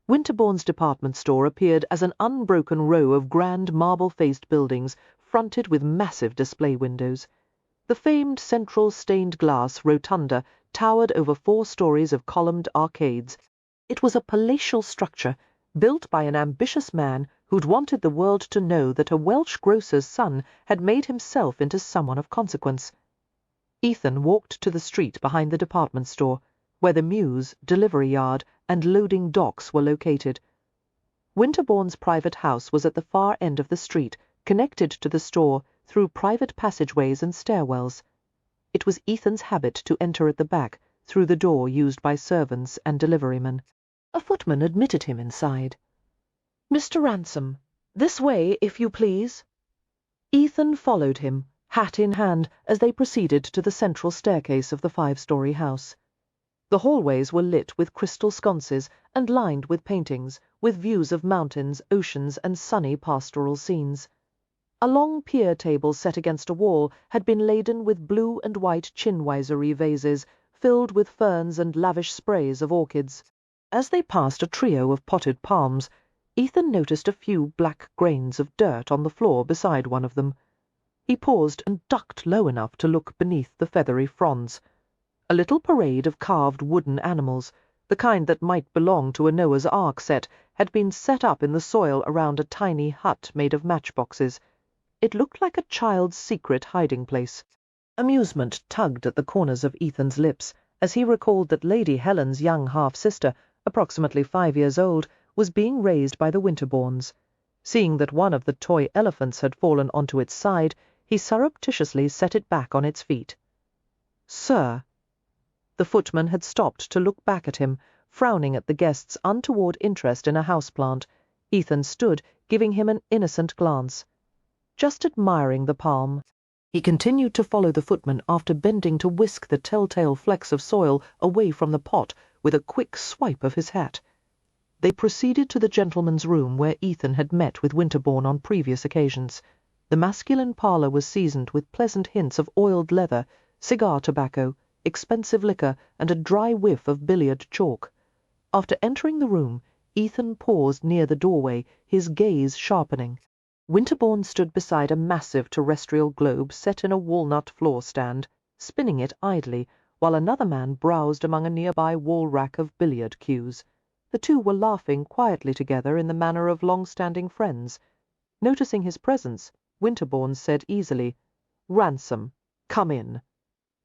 Speaker 2: Winterbourne's department store appeared as an unbroken row of grand marble-faced buildings fronted with massive display windows. The famed central stained-glass rotunda towered over 4 stories of columned arcades. It was a palatial structure, built by an ambitious man who'd wanted the world to know that a Welsh grocer's son had made himself into someone of consequence. Ethan walked to the street behind the department store, where the mews, delivery yard, and loading docks were located. Winterbourne's private house was at the far end of the street, connected to the store through private passageways and stairwells. It was Ethan's habit to enter at the back, through the door used by servants and deliverymen. A footman admitted him inside. "Mr. Ransom, this way, if you please." Ethan followed him, hat in hand, as they proceeded to the central staircase of the 5-story house. The hallways were lit with crystal sconces and lined with paintings, with views of mountains, oceans, and sunny pastoral scenes. A long pier table set against a wall had been laden with blue and white chinwisery vases, filled with ferns and lavish sprays of orchids. As they passed a trio of potted palms, Ethan noticed a few black grains of dirt on the floor beside one of them. He paused and ducked low enough to look beneath the feathery fronds. A little parade of carved wooden animals, the kind that might belong to a Noah's Ark set, had been set up in the soil around a tiny hut made of matchboxes. It looked like a child's secret hiding-place. Amusement tugged at the corners of Ethan's lips as he recalled that Lady Helen's young half-sister, approximately 5 years old, was being raised by the Winterbournes. Seeing that one of the toy elephants had fallen onto its side, he surreptitiously set it back on its feet. "Sir." The footman had stopped to look back at him, frowning at the guest's untoward interest in a houseplant. Ethan stood, giving him an innocent glance. Just admiring the palm. He continued to follow the footman after bending to whisk the telltale flecks of soil away from the pot with a quick swipe of his hat. They proceeded to the gentleman's room where Ethan had met with Winterbourne on previous occasions. The masculine parlour was seasoned with pleasant hints of oiled leather, cigar tobacco, expensive liquor, and a dry whiff of billiard chalk. After entering the room, Ethan paused near the doorway, his gaze sharpening. Winterbourne stood beside a massive terrestrial globe set in a walnut floor stand, spinning it idly, while another man browsed among a nearby wall rack of billiard cues. The two were laughing quietly together in the manner of long-standing friends. Noticing his presence, Winterbourne said easily, "Ransom, come in."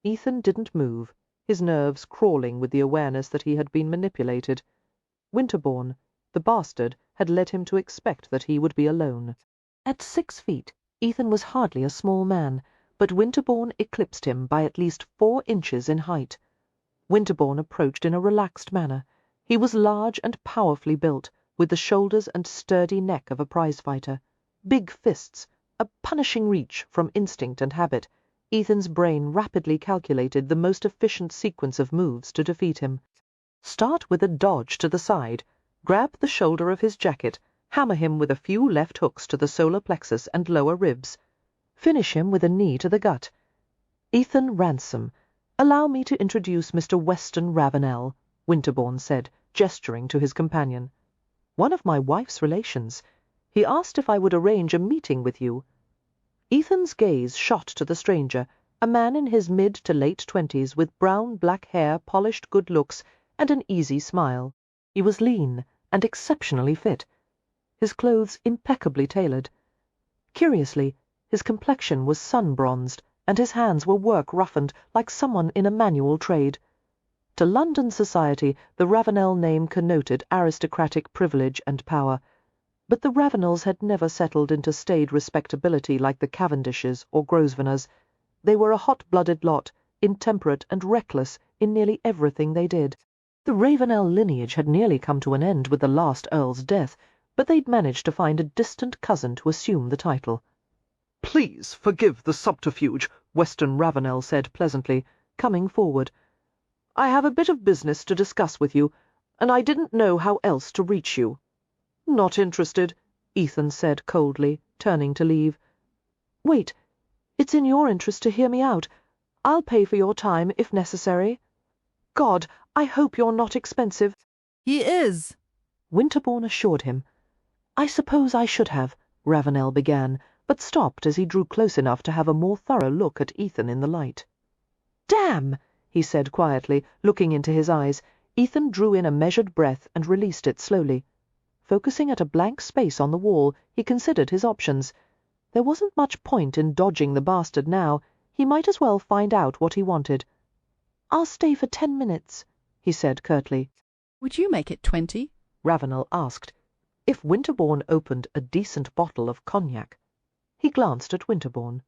Speaker 2: Ethan didn't move, his nerves crawling with the awareness that he had been manipulated. Winterbourne, the bastard, had led him to expect that he would be alone. At 6 feet, Ethan was hardly a small man, but Winterbourne eclipsed him by at least 4 inches in height. Winterbourne approached in a relaxed manner. He was large and powerfully built, with the shoulders and sturdy neck of a prizefighter. Big fists, a punishing reach from instinct and habit. Ethan's brain rapidly calculated the most efficient sequence of moves to defeat him. Start with a dodge to the side, grab the shoulder of his jacket, hammer him with a few left hooks to the solar plexus and lower ribs. Finish him with a knee to the gut. "Ethan Ransom, allow me to introduce Mr. Weston Ravenel," Winterbourne said, gesturing to his companion. "One of my wife's relations. He asked if I would arrange a meeting with you." Ethan's gaze shot to the stranger, a man in his mid to late 20s with brown-black hair, polished good looks, and an easy smile. He was lean and exceptionally fit, his clothes impeccably tailored. Curiously, his complexion was sun-bronzed, and his hands were work-roughened like someone in a manual trade. To London society, the Ravenel name connoted aristocratic privilege and power, but the Ravenels had never settled into staid respectability like the Cavendishes or Grosvenors. They were a hot-blooded lot, intemperate and reckless in nearly everything they did. The Ravenel lineage had nearly come to an end with the last Earl's death, but they'd managed to find a distant cousin to assume the title. "Please forgive the subterfuge," Weston Ravenel said pleasantly, coming forward. "I have a bit of business to discuss with you, and I didn't know how else to reach you." "Not interested," Ethan said coldly, turning to leave. "Wait. It's in your interest to hear me out. I'll pay for your time if necessary." "God, I hope you're not expensive."
Speaker 6: "He is,"
Speaker 2: Winterbourne assured him. "I suppose I should have," Ravenel began, but stopped as he drew close enough to have a more thorough look at Ethan in the light. "Damn!" he said quietly, looking into his eyes. Ethan drew in a measured breath and released it slowly. Focusing at a blank space on the wall, he considered his options. There wasn't much point in dodging the bastard now. He might as well find out what he wanted. "I'll stay for 10 minutes," he said curtly.
Speaker 6: "Would you make it 20?"
Speaker 2: Ravenel asked. If Winterbourne opened a decent bottle of cognac, he glanced at Winterbourne.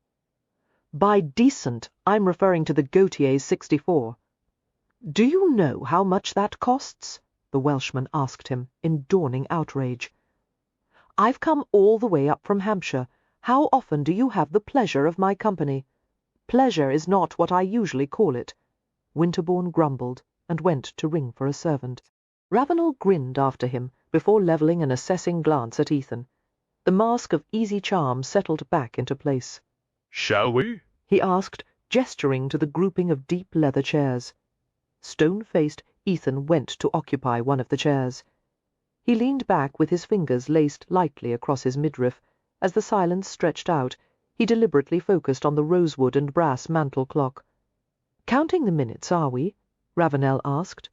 Speaker 2: By decent, I'm referring to the Gautier 64. Do you know how much that costs? The Welshman asked him, in dawning outrage. I've come all the way up from Hampshire. How often do you have the pleasure of my company? Pleasure is not what I usually call it. Winterbourne grumbled, and went to ring for a servant. Ravenel grinned after him, before levelling an assessing glance at Ethan. The mask of easy charm settled back into place.
Speaker 6: "Shall we?"
Speaker 2: he asked, gesturing to the grouping of deep leather chairs. Stone-faced, Ethan went to occupy one of the chairs. He leaned back with his fingers laced lightly across his midriff. As the silence stretched out, he deliberately focused on the rosewood and brass mantel clock. "Counting the minutes, are we?" Ravenel asked.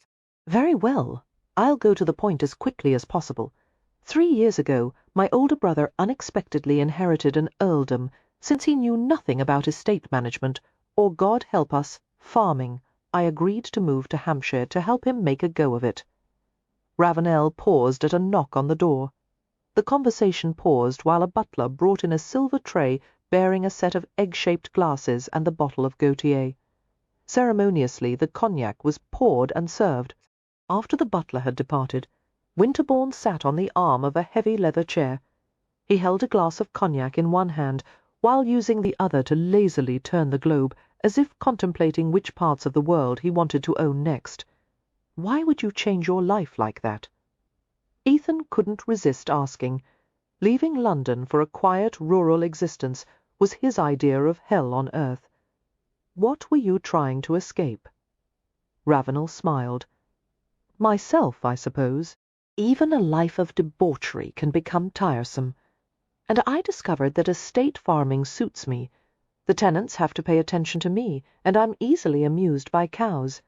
Speaker 2: "Very well. I'll go to the point as quickly as possible. 3 years ago, my older brother unexpectedly inherited an earldom, since he knew nothing about estate management, or, God help us, farming. I agreed to move to Hampshire to help him make a go of it." Ravenel paused at a knock on the door. The conversation paused while a butler brought in a silver tray bearing a set of egg-shaped glasses and the bottle of Gautier. Ceremoniously the cognac was poured and served. After the butler had departed, Winterbourne sat on the arm of a heavy leather chair. He held a glass of cognac in one hand, while using the other to lazily turn the globe, as if contemplating which parts of the world he wanted to own next. Why would you change your life like that? Ethan couldn't resist asking. Leaving London for a quiet rural existence was his idea of hell on earth. What were you trying to escape? Ravenel smiled. Myself, I suppose. Even a life of debauchery can become tiresome. And I discovered that estate farming suits me. The tenants have to pay attention to me, and I'm easily amused by cows.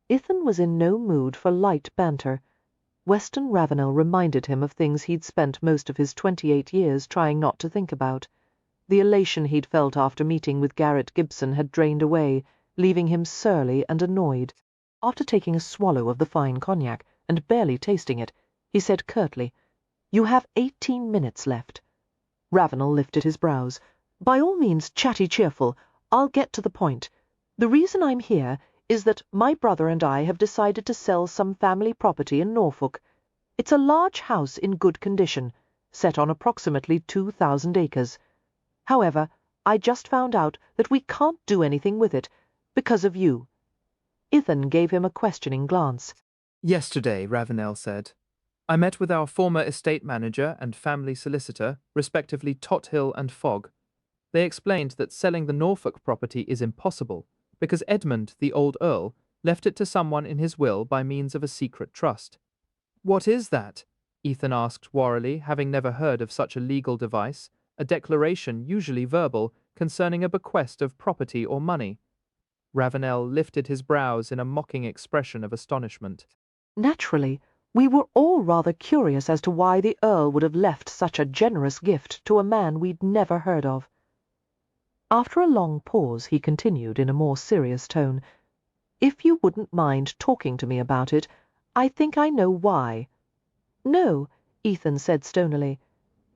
Speaker 2: Ethan was in no mood for light banter. Weston Ravenel reminded him of things he'd spent most of his 28 years trying not to think about. The elation he'd felt after meeting with Garrett Gibson had drained away, leaving him surly and annoyed. After taking a swallow of the fine cognac, and barely tasting it, he said curtly, "You have 18 minutes left." Ravenel lifted his brows. "By all means chatty cheerful. I'll get to the point. The reason I'm here is that my brother and I have decided to sell some family property in Norfolk. It's a large house in good condition, set on approximately 2,000 acres. However, I just found out that we can't do anything with it, because of you." Ethan gave him a questioning glance.
Speaker 7: "Yesterday," Ravenel said, "I met with our former estate manager and family solicitor, respectively Tothill and Fogg. They explained that selling the Norfolk property is impossible, because Edmund, the old Earl, left it to someone in his will by means of a secret trust." "What is that?" Ethan asked warily, having never heard of such a legal device, a declaration, usually verbal, concerning a bequest of property or money. Ravenel lifted his brows in a mocking expression of astonishment.
Speaker 2: "Naturally, we were all rather curious as to why the Earl would have left such a generous gift to a man we'd never heard of." After a long pause, he continued in a more serious tone, "If you wouldn't mind talking to me about it, I think I know why." "No," Ethan said stonily.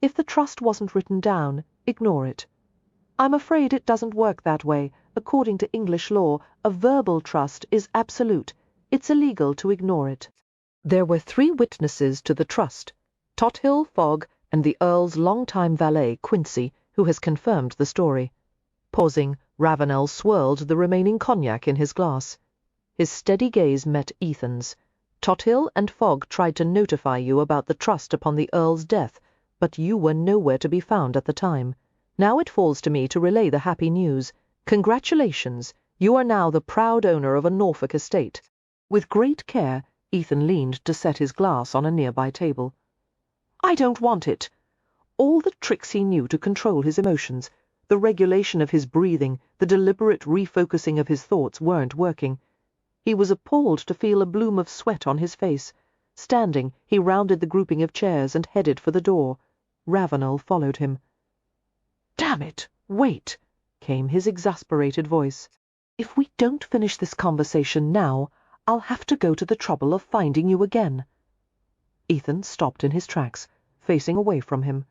Speaker 2: "If the trust wasn't written down, ignore it. I'm afraid it doesn't work that way. According to English law, a verbal trust is absolute. It's illegal to ignore it." There were 3 witnesses to the trust, Tothill, Fogg, and the Earl's long-time valet, Quincy, who has confirmed the story. Pausing, Ravenel swirled the remaining cognac in his glass. His steady gaze met Ethan's. "Tothill and Fogg tried to notify you about the trust upon the Earl's death, but you were nowhere to be found at the time. Now it falls to me to relay the happy news. Congratulations! You are now the proud owner of a Norfolk estate." With great care, Ethan leaned to set his glass on a nearby table. "I don't want it." All the tricks he knew to control his emotions, the regulation of his breathing, the deliberate refocusing of his thoughts weren't working. He was appalled to feel a bloom of sweat on his face. Standing, he rounded the grouping of chairs and headed for the door. Ravenel followed him. "Damn it, wait," came his exasperated voice. "If we don't finish this conversation now, I'll have to go to the trouble of finding you again." Ethan stopped in his tracks. facing away from him.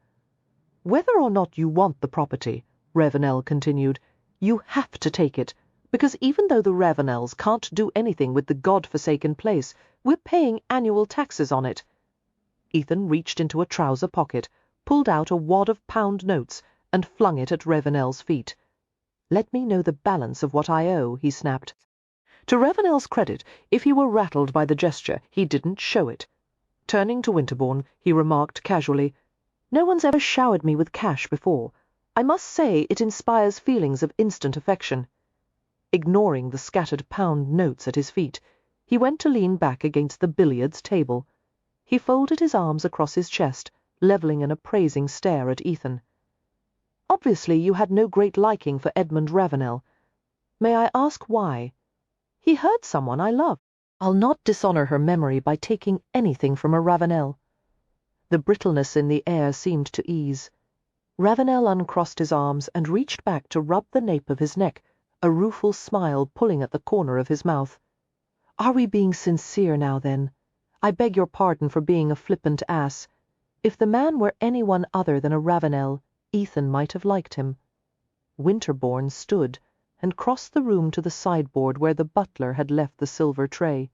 Speaker 2: "Whether or not you want the property," Ravenel continued, "you have to take it, because even though the Ravenels can't do anything with the God-forsaken place, we're paying annual taxes on it." Ethan reached into a trouser pocket, pulled out a wad of pound notes, and flung it at Ravenel's feet. "Let me know the balance of what I owe," he snapped. To Ravenel's credit, if he were rattled by the gesture, he didn't show it. Turning to Winterbourne, he remarked casually, "No one's ever showered me with cash before. I must say it inspires feelings of instant affection." Ignoring the scattered pound notes at his feet, he went to lean back against the billiards table. He folded his arms across his chest, levelling an appraising stare at Ethan. "Obviously you had no great liking for Edmund Ravenel. May I ask why?" "He hurt someone I love. I'll not dishonour her memory by taking anything from a Ravenel." The brittleness in the air seemed to ease. Ravenel uncrossed his arms and reached back to rub the nape of his neck, a rueful smile pulling at the corner of his mouth. "Are we being sincere now, then? I beg your pardon for being a flippant ass. If the man were anyone other than a Ravenel, Ethan might have liked him." Winterbourne stood and crossed the room to the sideboard where the butler had left the silver tray.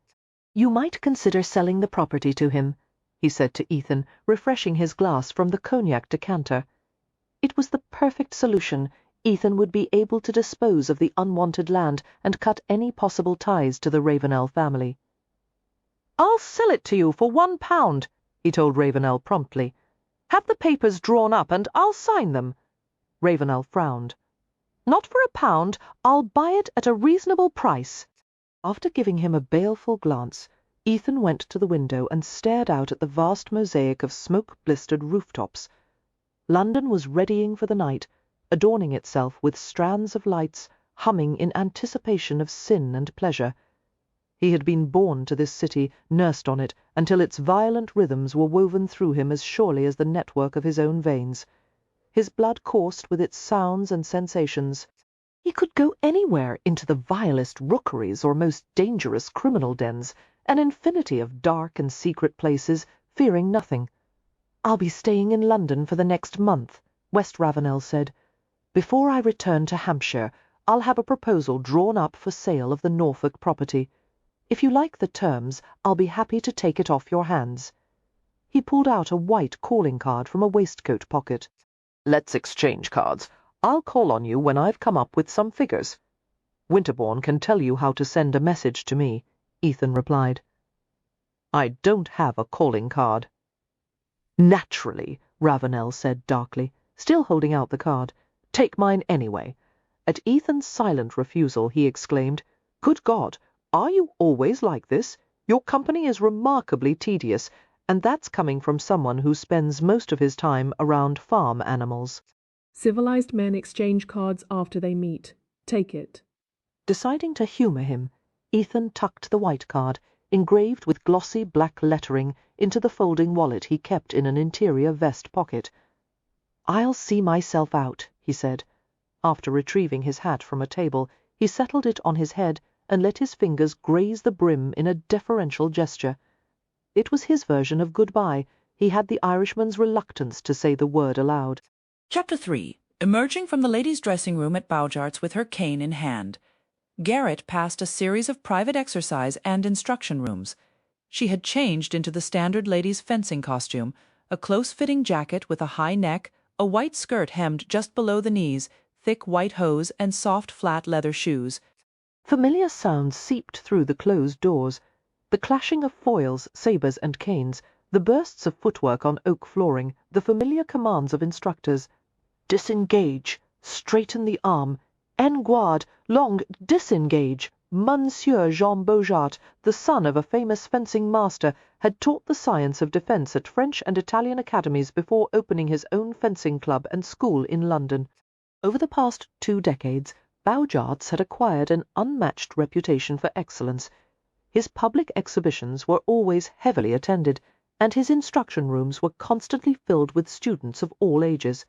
Speaker 2: "You might consider selling the property to him," he said to Ethan, refreshing his glass from the cognac decanter. It was the perfect solution. Ethan would be able to dispose of the unwanted land and cut any possible ties to the Ravenel family. "I'll sell it to you for £1, he told Ravenel promptly. "Have the papers drawn up and I'll sign them." Ravenel frowned. "Not for £1. I'll buy it at a reasonable price." After giving him a baleful glance, Ethan went to the window and stared out at the vast mosaic of smoke-blistered rooftops. London was readying for the night, adorning itself with strands of lights, humming in anticipation of sin and pleasure. He had been born to this city, nursed on it, until its violent rhythms were woven through him as surely as the network of his own veins. His blood coursed with its sounds and sensations. He could go anywhere, into the vilest rookeries or most dangerous criminal dens, an infinity of dark and secret places, fearing nothing. "I'll be staying in London for the next month," West Ravenel said. "Before I return to Hampshire, I'll have a proposal drawn up for sale of the Norfolk property. If you like the terms, I'll be happy to take it off your hands." He pulled out a white calling card from a waistcoat pocket. "Let's exchange cards. I'll call on you when I've come up with some figures." "Winterbourne can tell you how to send a message to me," Ethan replied. "I don't have a calling card." "Naturally," Ravenel said darkly, still holding out the card. "Take mine anyway." At Ethan's silent refusal, he exclaimed, "Good God, are you always like this? Your company is remarkably tedious, and that's coming from someone who spends most of his time around farm animals."
Speaker 6: "Civilized men exchange cards after they meet. Take it."
Speaker 2: Deciding to humour him, Ethan tucked the white card, engraved with glossy black lettering, into the folding wallet he kept in an interior vest pocket. "I'll see myself out," he said. After retrieving his hat from a table, he settled it on his head and let his fingers graze the brim in a deferential gesture. It was his version of goodbye. He had the Irishman's reluctance to say the word aloud.
Speaker 8: Chapter 3. Emerging from the ladies' dressing room at Boujart's with her cane in hand, Garrett passed a series of private exercise and instruction rooms. She had changed into the standard ladies' fencing costume, a close-fitting jacket with a high neck, a white skirt hemmed just below the knees, thick white hose, and soft flat leather shoes.
Speaker 2: Familiar sounds seeped through the closed doors. The clashing of foils, sabres, and canes, the bursts of footwork on oak flooring, the familiar commands of instructors. "Disengage! Straighten the arm! En garde! Long! Disengage!" Monsieur Jean Baujart, the son of a famous fencing master, had taught the science of defence at French and Italian academies before opening his own fencing club and school in London. Over the past 2 decades, Boujart's had acquired an unmatched reputation for excellence. His public exhibitions were always heavily attended, and his instruction rooms were constantly filled with students of all ages.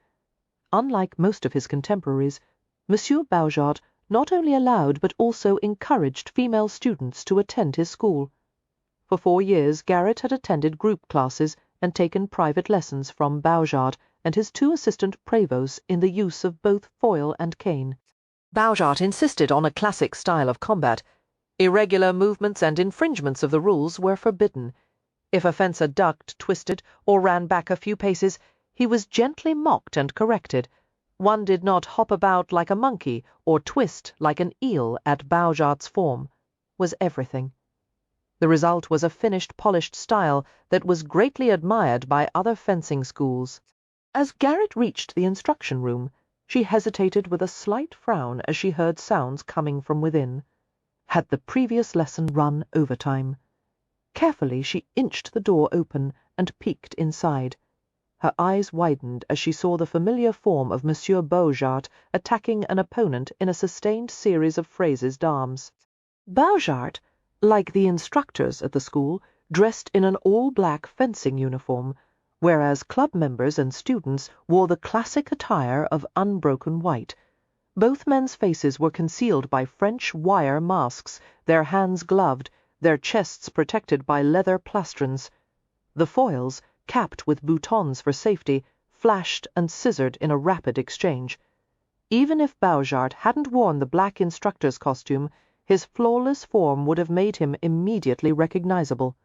Speaker 2: Unlike most of his contemporaries, Monsieur Baujart not only allowed but also encouraged female students to attend his school. For 4 years Garrett had attended group classes and taken private lessons from Baujart and his 2 assistant prévosts in the use of both foil and cane. Baujart insisted on a classic style of combat. Irregular movements and infringements of the rules were forbidden. If a fencer ducked, twisted, or ran back a few paces, he was gently mocked and corrected. One did not hop about like a monkey or twist like an eel at Baujart's form, was everything. The result was a finished, polished style that was greatly admired by other fencing schools. As Garrett reached the instruction room, she hesitated with a slight frown as she heard sounds coming from within. Had the previous lesson run overtime? Carefully she inched the door open and peeked inside. Her eyes widened as she saw the familiar form of Monsieur Baujart attacking an opponent in a sustained series of phrases d'armes. Baujart, like the instructors at the school, dressed in an all-black fencing uniform, whereas club members and students wore the classic attire of unbroken white. Both men's faces were concealed by French wire masks, their hands gloved, their chests protected by leather plastrons. The foils, capped with boutons for safety, flashed and scissored in a rapid exchange. Even if Baujart hadn't worn the black instructor's costume, his flawless form would have made him immediately recognizable.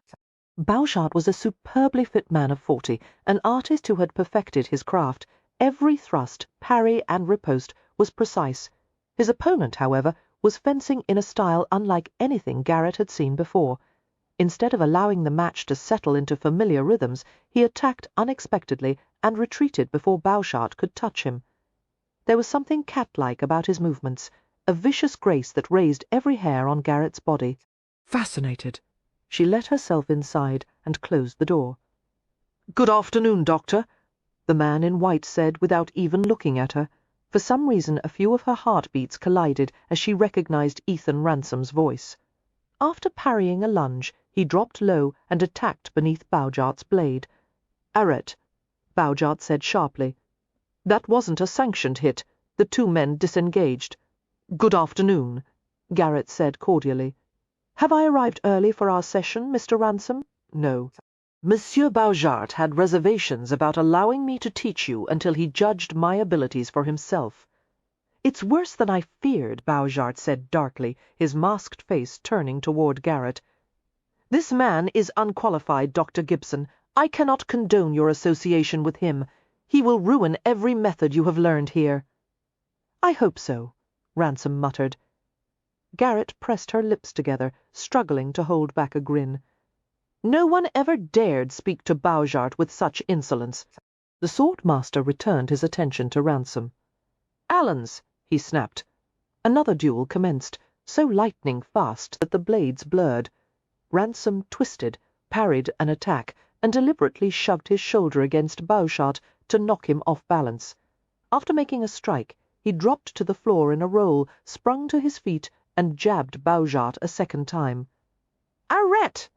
Speaker 2: Baujart was a superbly fit man of 40, an artist who had perfected his craft. Every thrust, parry, and riposte was precise. His opponent, however, was fencing in a style unlike anything Garrett had seen before. Instead of allowing the match to settle into familiar rhythms, he attacked unexpectedly and retreated before Baujart could touch him. There was something cat-like about his movements, a vicious grace that raised every hair on Garrett's body.
Speaker 3: Fascinated.
Speaker 2: She let herself inside and closed the door. "Good afternoon, Doctor," the man in white said without even looking at her. For some reason a few of her heartbeats collided as she recognized Ethan Ransom's voice. After parrying a lunge, he dropped low and attacked beneath Baujart's blade. "Arrête," Baujart said sharply. "That wasn't a sanctioned hit." The 2 men disengaged. "Good afternoon," Garrett said cordially. "Have I arrived early for our session, Mr. Ransom?" "No. Monsieur Baujart had reservations about allowing me to teach you until he judged my abilities for himself." "It's worse than I feared," Baujart said darkly, his masked face turning toward Garrett. "This man is unqualified, Dr. Gibson. I cannot condone your association with him. He will ruin every method you have learned here." "I hope so," Ransom muttered. Garrett pressed her lips together, struggling to hold back a grin. "No one ever dared speak to Baujart with such insolence." The swordmaster returned his attention to Ransom. "Allons," he snapped. Another duel commenced, so lightning fast that the blades blurred. Ransom twisted, parried an attack, and deliberately shoved his shoulder against Baujart to knock him off balance. After making a strike, he dropped to the floor in a roll, sprung to his feet, and jabbed Baujart a second time. "Arrête!"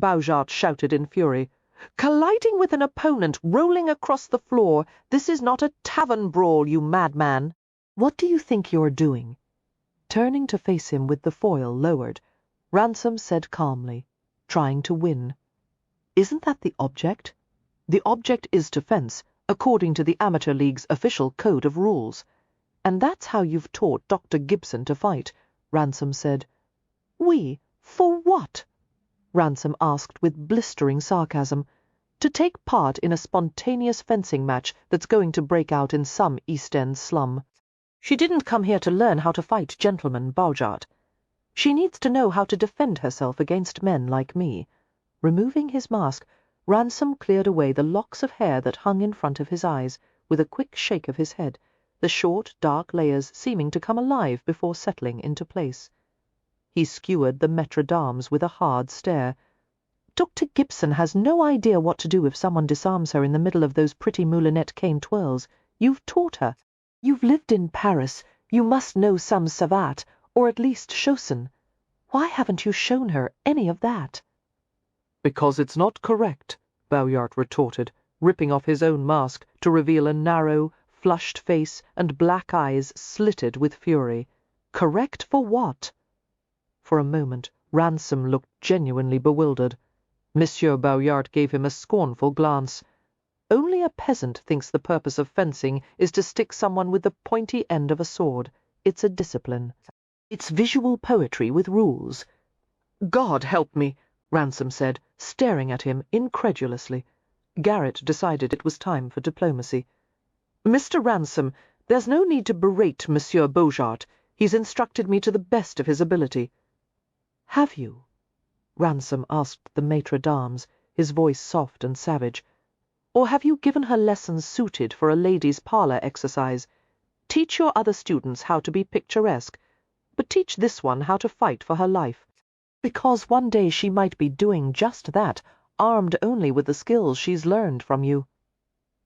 Speaker 2: Baujart shouted in fury. "Colliding with an opponent, rolling across the floor. This is not a tavern brawl, you madman." "What do you think you're doing?" Turning to face him with the foil lowered, Ransom said calmly, "Trying to win." "Isn't that the object?" "The object is to fence, according to the Amateur League's official code of rules." "And that's how you've taught Dr. Gibson to fight," Ransom said. "We? For what?" Ransom asked with blistering sarcasm. "To take part in a spontaneous fencing match that's going to break out in some East End slum. She didn't come here to learn how to fight gentlemen, Baujart. She needs to know how to defend herself against men like me." Removing his mask, Ransom cleared away the locks of hair that hung in front of his eyes, with a quick shake of his head, the short, dark layers seeming to come alive before settling into place. He skewered the maître d'armes with a hard stare. "Dr. Gibson has no idea what to do if someone disarms her in the middle of those pretty moulinette cane twirls. You've taught her. You've lived in Paris. You must know some savate, or at least Chausson. Why haven't you shown her any of that?" "Because it's not correct," Baujart retorted, ripping off his own mask to reveal a narrow, flushed face and black eyes slitted with fury. "Correct for what?" For a moment Ransom looked genuinely bewildered. Monsieur Baujart gave him a scornful glance. Only a peasant thinks the purpose of fencing is to stick someone with the pointy end of a sword. It's a discipline. It's visual poetry with rules. God help me, Ransom said, staring at him incredulously. Garrett decided it was time for diplomacy. Mr. Ransom, there's no need to berate Monsieur Baujart. He's instructed me to the best of his ability. Have you? Ransom asked the maitre d'armes, his voice soft and savage. Or have you given her lessons suited for a ladies' parlour exercise? Teach your other students how to be picturesque, but teach this one how to fight for her life. Because one day she might be doing just that, armed only with the skills she's learned from you.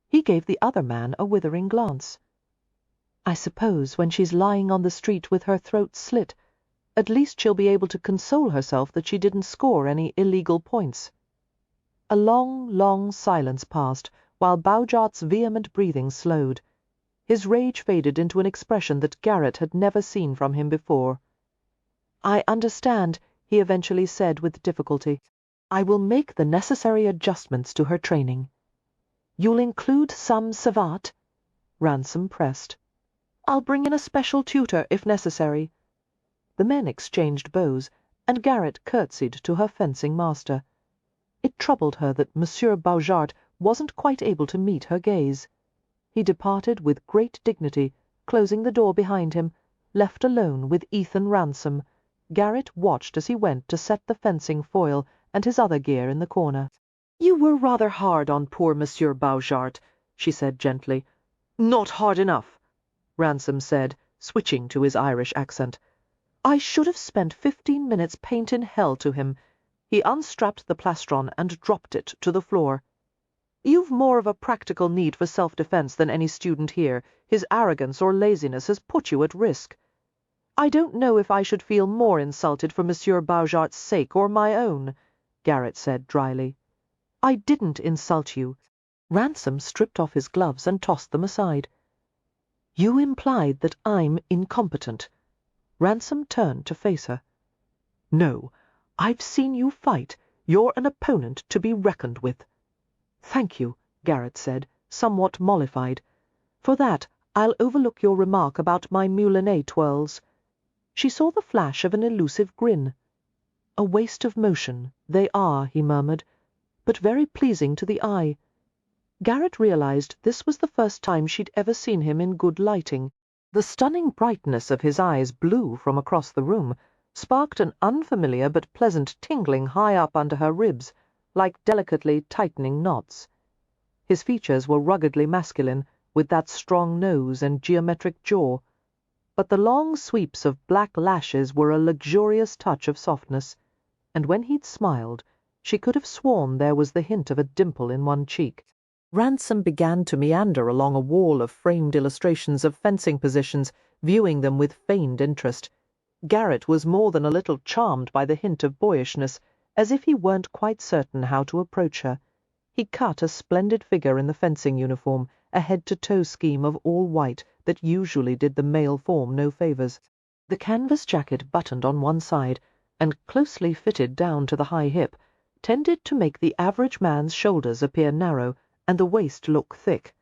Speaker 2: He gave the other man a withering glance. I suppose when she's lying on the street with her throat slit, at least she'll be able to console herself that she didn't score any illegal points. A long, long silence passed, while Baujart's vehement breathing slowed. His rage faded into an expression that Garrett had never seen from him before. I understand, he eventually said with difficulty. I will make the necessary adjustments to her training. You'll include some savate? Ransom pressed. I'll bring in a special tutor if necessary. The men exchanged bows, and Garrett curtsied to her fencing master. It troubled her that Monsieur Baujart wasn't quite able to meet her gaze. He departed with great dignity, closing the door behind him, left alone with Ethan Ransom. Garrett watched as he went to set the fencing foil and his other gear in the corner. You were rather hard on poor Monsieur Baujart, she said gently. Not hard enough, Ransom said, switching to his Irish accent. I should have spent 15 minutes paint in hell to him. He unstrapped the plastron and dropped it to the floor. You've more of a practical need for self-defense than any student here. His arrogance or laziness has put you at risk. I don't know if I should feel more insulted for Monsieur Baujart's sake or my own, Garrett said dryly. I didn't insult you. Ransom stripped off his gloves and tossed them aside. You implied that I'm incompetent. Ransom turned to face her. No, I've seen you fight. You're an opponent to be reckoned with. Thank you, Garrett said, somewhat mollified. For that, I'll overlook your remark about my moulinet twirls. She saw the flash of an elusive grin. A waste of motion, they are, he murmured, but very pleasing to the eye. Garrett realized this was the first time she'd ever seen him in good lighting. The stunning brightness of his eyes, blue from across the room, sparked an unfamiliar but pleasant tingling high up under her ribs, like delicately tightening knots. His features were ruggedly masculine, with that strong nose and geometric jaw, but the long sweeps of black lashes were a luxurious touch of softness, and when he'd smiled, she could have sworn there was the hint of a dimple in one cheek. Ransom began to meander along a wall of framed illustrations of fencing positions, viewing them with feigned interest. Garrett was more than a little charmed by the hint of boyishness, as if he weren't quite certain how to approach her. He cut a splendid figure in the fencing uniform, a head-to-toe scheme of all white that usually did the male form no favours. The canvas jacket buttoned on one side, and closely fitted down to the high hip, tended to make the average man's shoulders appear narrow and the waist look thick.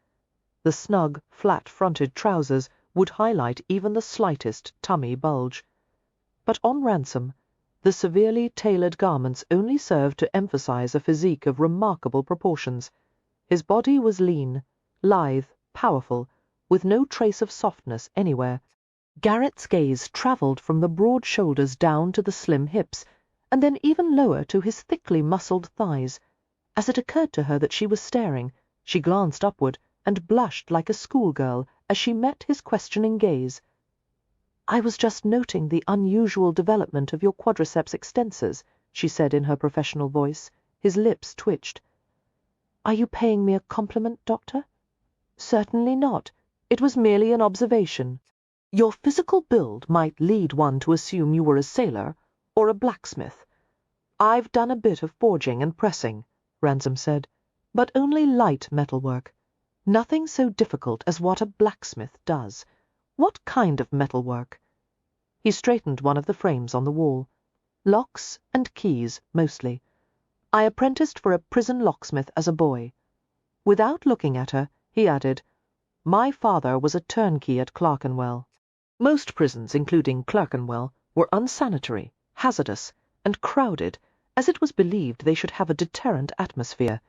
Speaker 2: The snug, flat-fronted trousers would highlight even the slightest tummy bulge. But on Ransom, the severely tailored garments only served to emphasize a physique of remarkable proportions. His body was lean, lithe, powerful, with no trace of softness anywhere. Garrett's gaze travelled from the broad shoulders down to the slim hips, and then even lower to his thickly muscled thighs. As it occurred to her that she was staring, she glanced upward and blushed like a schoolgirl as she met his questioning gaze. I was just noting the unusual development of your quadriceps extensors, she said in her professional voice. His lips twitched. Are you paying me a compliment, Doctor? Certainly not. It was merely an observation. Your physical build might lead one to assume you were a sailor or a blacksmith. I've done a bit of forging and pressing, Ransom said, but only light metalwork. Nothing so difficult as what a blacksmith does. What kind of metalwork? He straightened one of the frames on the wall. Locks and keys, mostly. I apprenticed for a prison locksmith as a boy. Without looking at her, he added, My father was a turnkey at Clerkenwell. Most prisons, including Clerkenwell, were unsanitary, hazardous, and crowded, as it was believed they should have a deterrent atmosphere.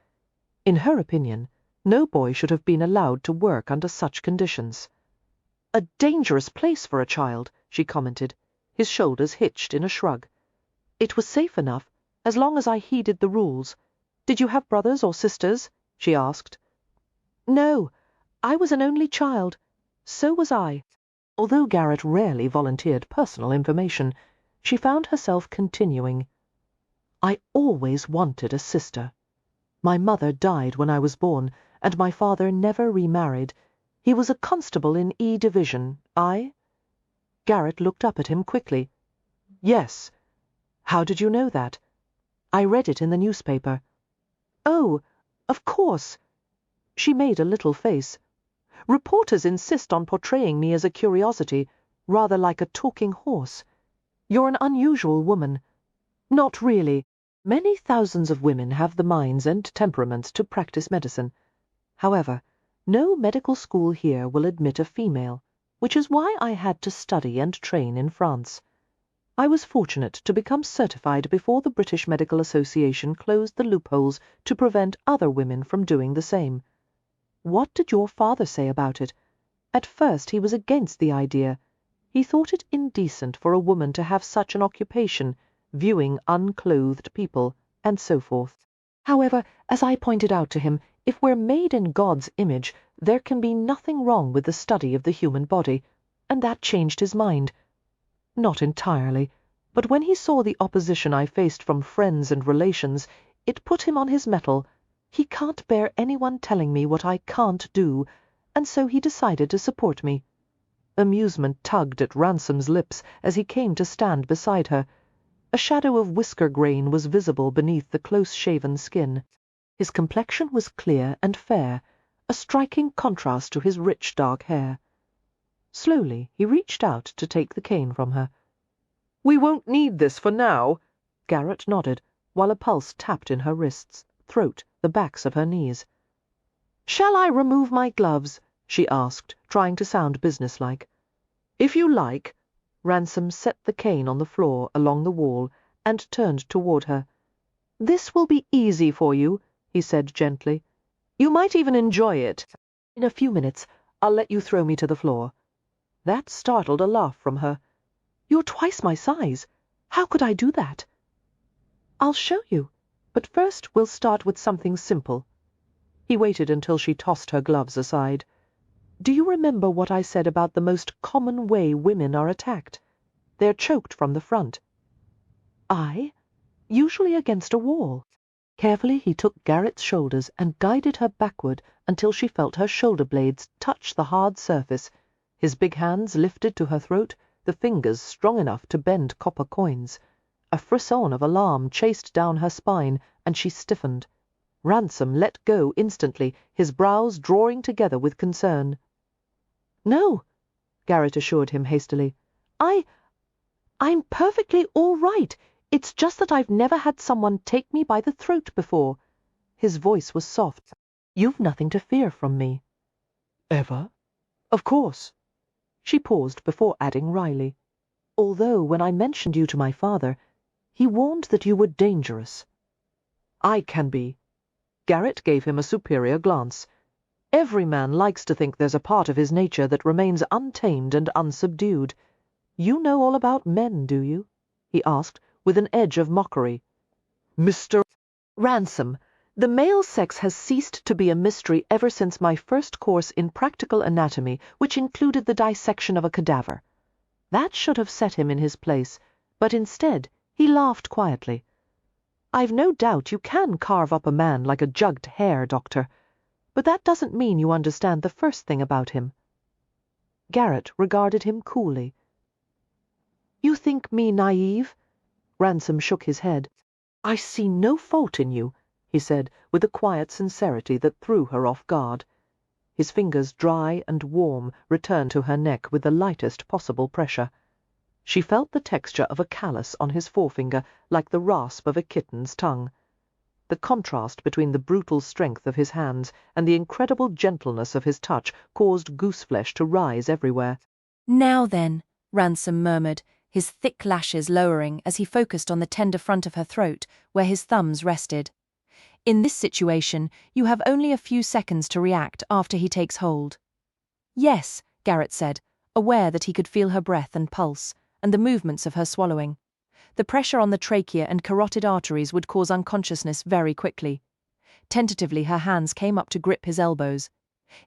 Speaker 2: In her opinion, no boy should have been allowed to work under such conditions. A dangerous place for a child, she commented, his shoulders hitched in a shrug. It was safe enough, as long as I heeded the rules. Did you have brothers or sisters? She asked. No, I was an only child. So was I. Although Garrett rarely volunteered personal information, she found herself continuing. I always wanted a sister. My mother died when I was born, and my father never remarried. He was a constable in E Division. Garrett looked up at him quickly. Yes. How did you know that? I read it in the newspaper. Oh, of course. She made a little face. Reporters insist on portraying me as a curiosity, rather like a talking horse. You're an unusual woman. Not really. Many thousands of women have the minds and temperaments to practice medicine. However, no medical school here will admit a female, which is why I had to study and train in France. I was fortunate to become certified before the British Medical Association closed the loopholes to prevent other women from doing the same. What did your father say about it? At first he was against the idea. He thought it indecent for a woman to have such an occupation, viewing unclothed people, and so forth. However, as I pointed out to him, if we're made in God's image, there can be nothing wrong with the study of the human body, and that changed his mind. Not entirely, but when he saw the opposition I faced from friends and relations, it put him on his mettle. He can't bear anyone telling me what I can't do, and so he decided to support me. Amusement tugged at Ransom's lips as he came to stand beside her. A shadow of whisker grain was visible beneath the close-shaven skin. His complexion was clear and fair, a striking contrast to his rich dark hair. Slowly he reached out to take the cane from her. "We won't need this for now." Garrett nodded, while a pulse tapped in her wrists, throat, the backs of her knees. "Shall I remove my gloves?" she asked, trying to sound businesslike. "If you like." Ransom set the cane on the floor along the wall and turned toward her. "This will be easy for you," he said gently. "You might even enjoy it. In a few minutes I'll let you throw me to the floor." That startled a laugh from her. "You're twice my size. How could I do that?" "I'll show you, but first we'll start with something simple." He waited until she tossed her gloves aside. "Do you remember what I said about the most common way women are attacked? They're choked from the front." Usually against a wall." Carefully he took Garrett's shoulders and guided her backward until she felt her shoulder blades touch the hard surface. His big hands lifted to her throat, the fingers strong enough to bend copper coins. A frisson of alarm chased down her spine, and she stiffened. Ransom let go instantly, his brows drawing together with concern. "No," Garrett assured him hastily. I'm perfectly all right. It's just that I've never had someone take me by the throat before." His voice was soft. "You've nothing to fear from me." "Ever?" "Of course." She paused before adding wryly, "Although when I mentioned you to my father, he warned that you were dangerous." "I can be." Garrett gave him a superior glance. "Every man likes to think there's a part of his nature that remains untamed and unsubdued. You know all about men, do you?" he asked, with an edge of mockery. "Mr. Ransom, the male sex has ceased to be a mystery ever since my first course in practical anatomy, which included the dissection of a cadaver." That should have set him in his place, but instead he laughed quietly. "I've no doubt you can carve up a man like a jugged hare, Doctor, but that doesn't mean you understand the first thing about him." Garrett regarded him coolly. "You think me naive?" Ransom shook his head. "I see no fault in you," he said, with a quiet sincerity that threw her off guard. His fingers, dry and warm, returned to her neck with the lightest possible pressure. She felt the texture of a callus on his forefinger, like the rasp of a kitten's tongue. The contrast between the brutal strength of his hands and the incredible gentleness of his touch caused gooseflesh to rise everywhere.
Speaker 9: "Now then," Ransom murmured, his thick lashes lowering as he focused on the tender front of her throat, where his thumbs rested. "In this situation, you have only a few seconds to react after he takes hold." "Yes," Garrett said, aware that he could feel her breath and pulse, and the movements of her swallowing. The pressure on the trachea and carotid arteries would cause unconsciousness very quickly. Tentatively, her hands came up to grip his elbows.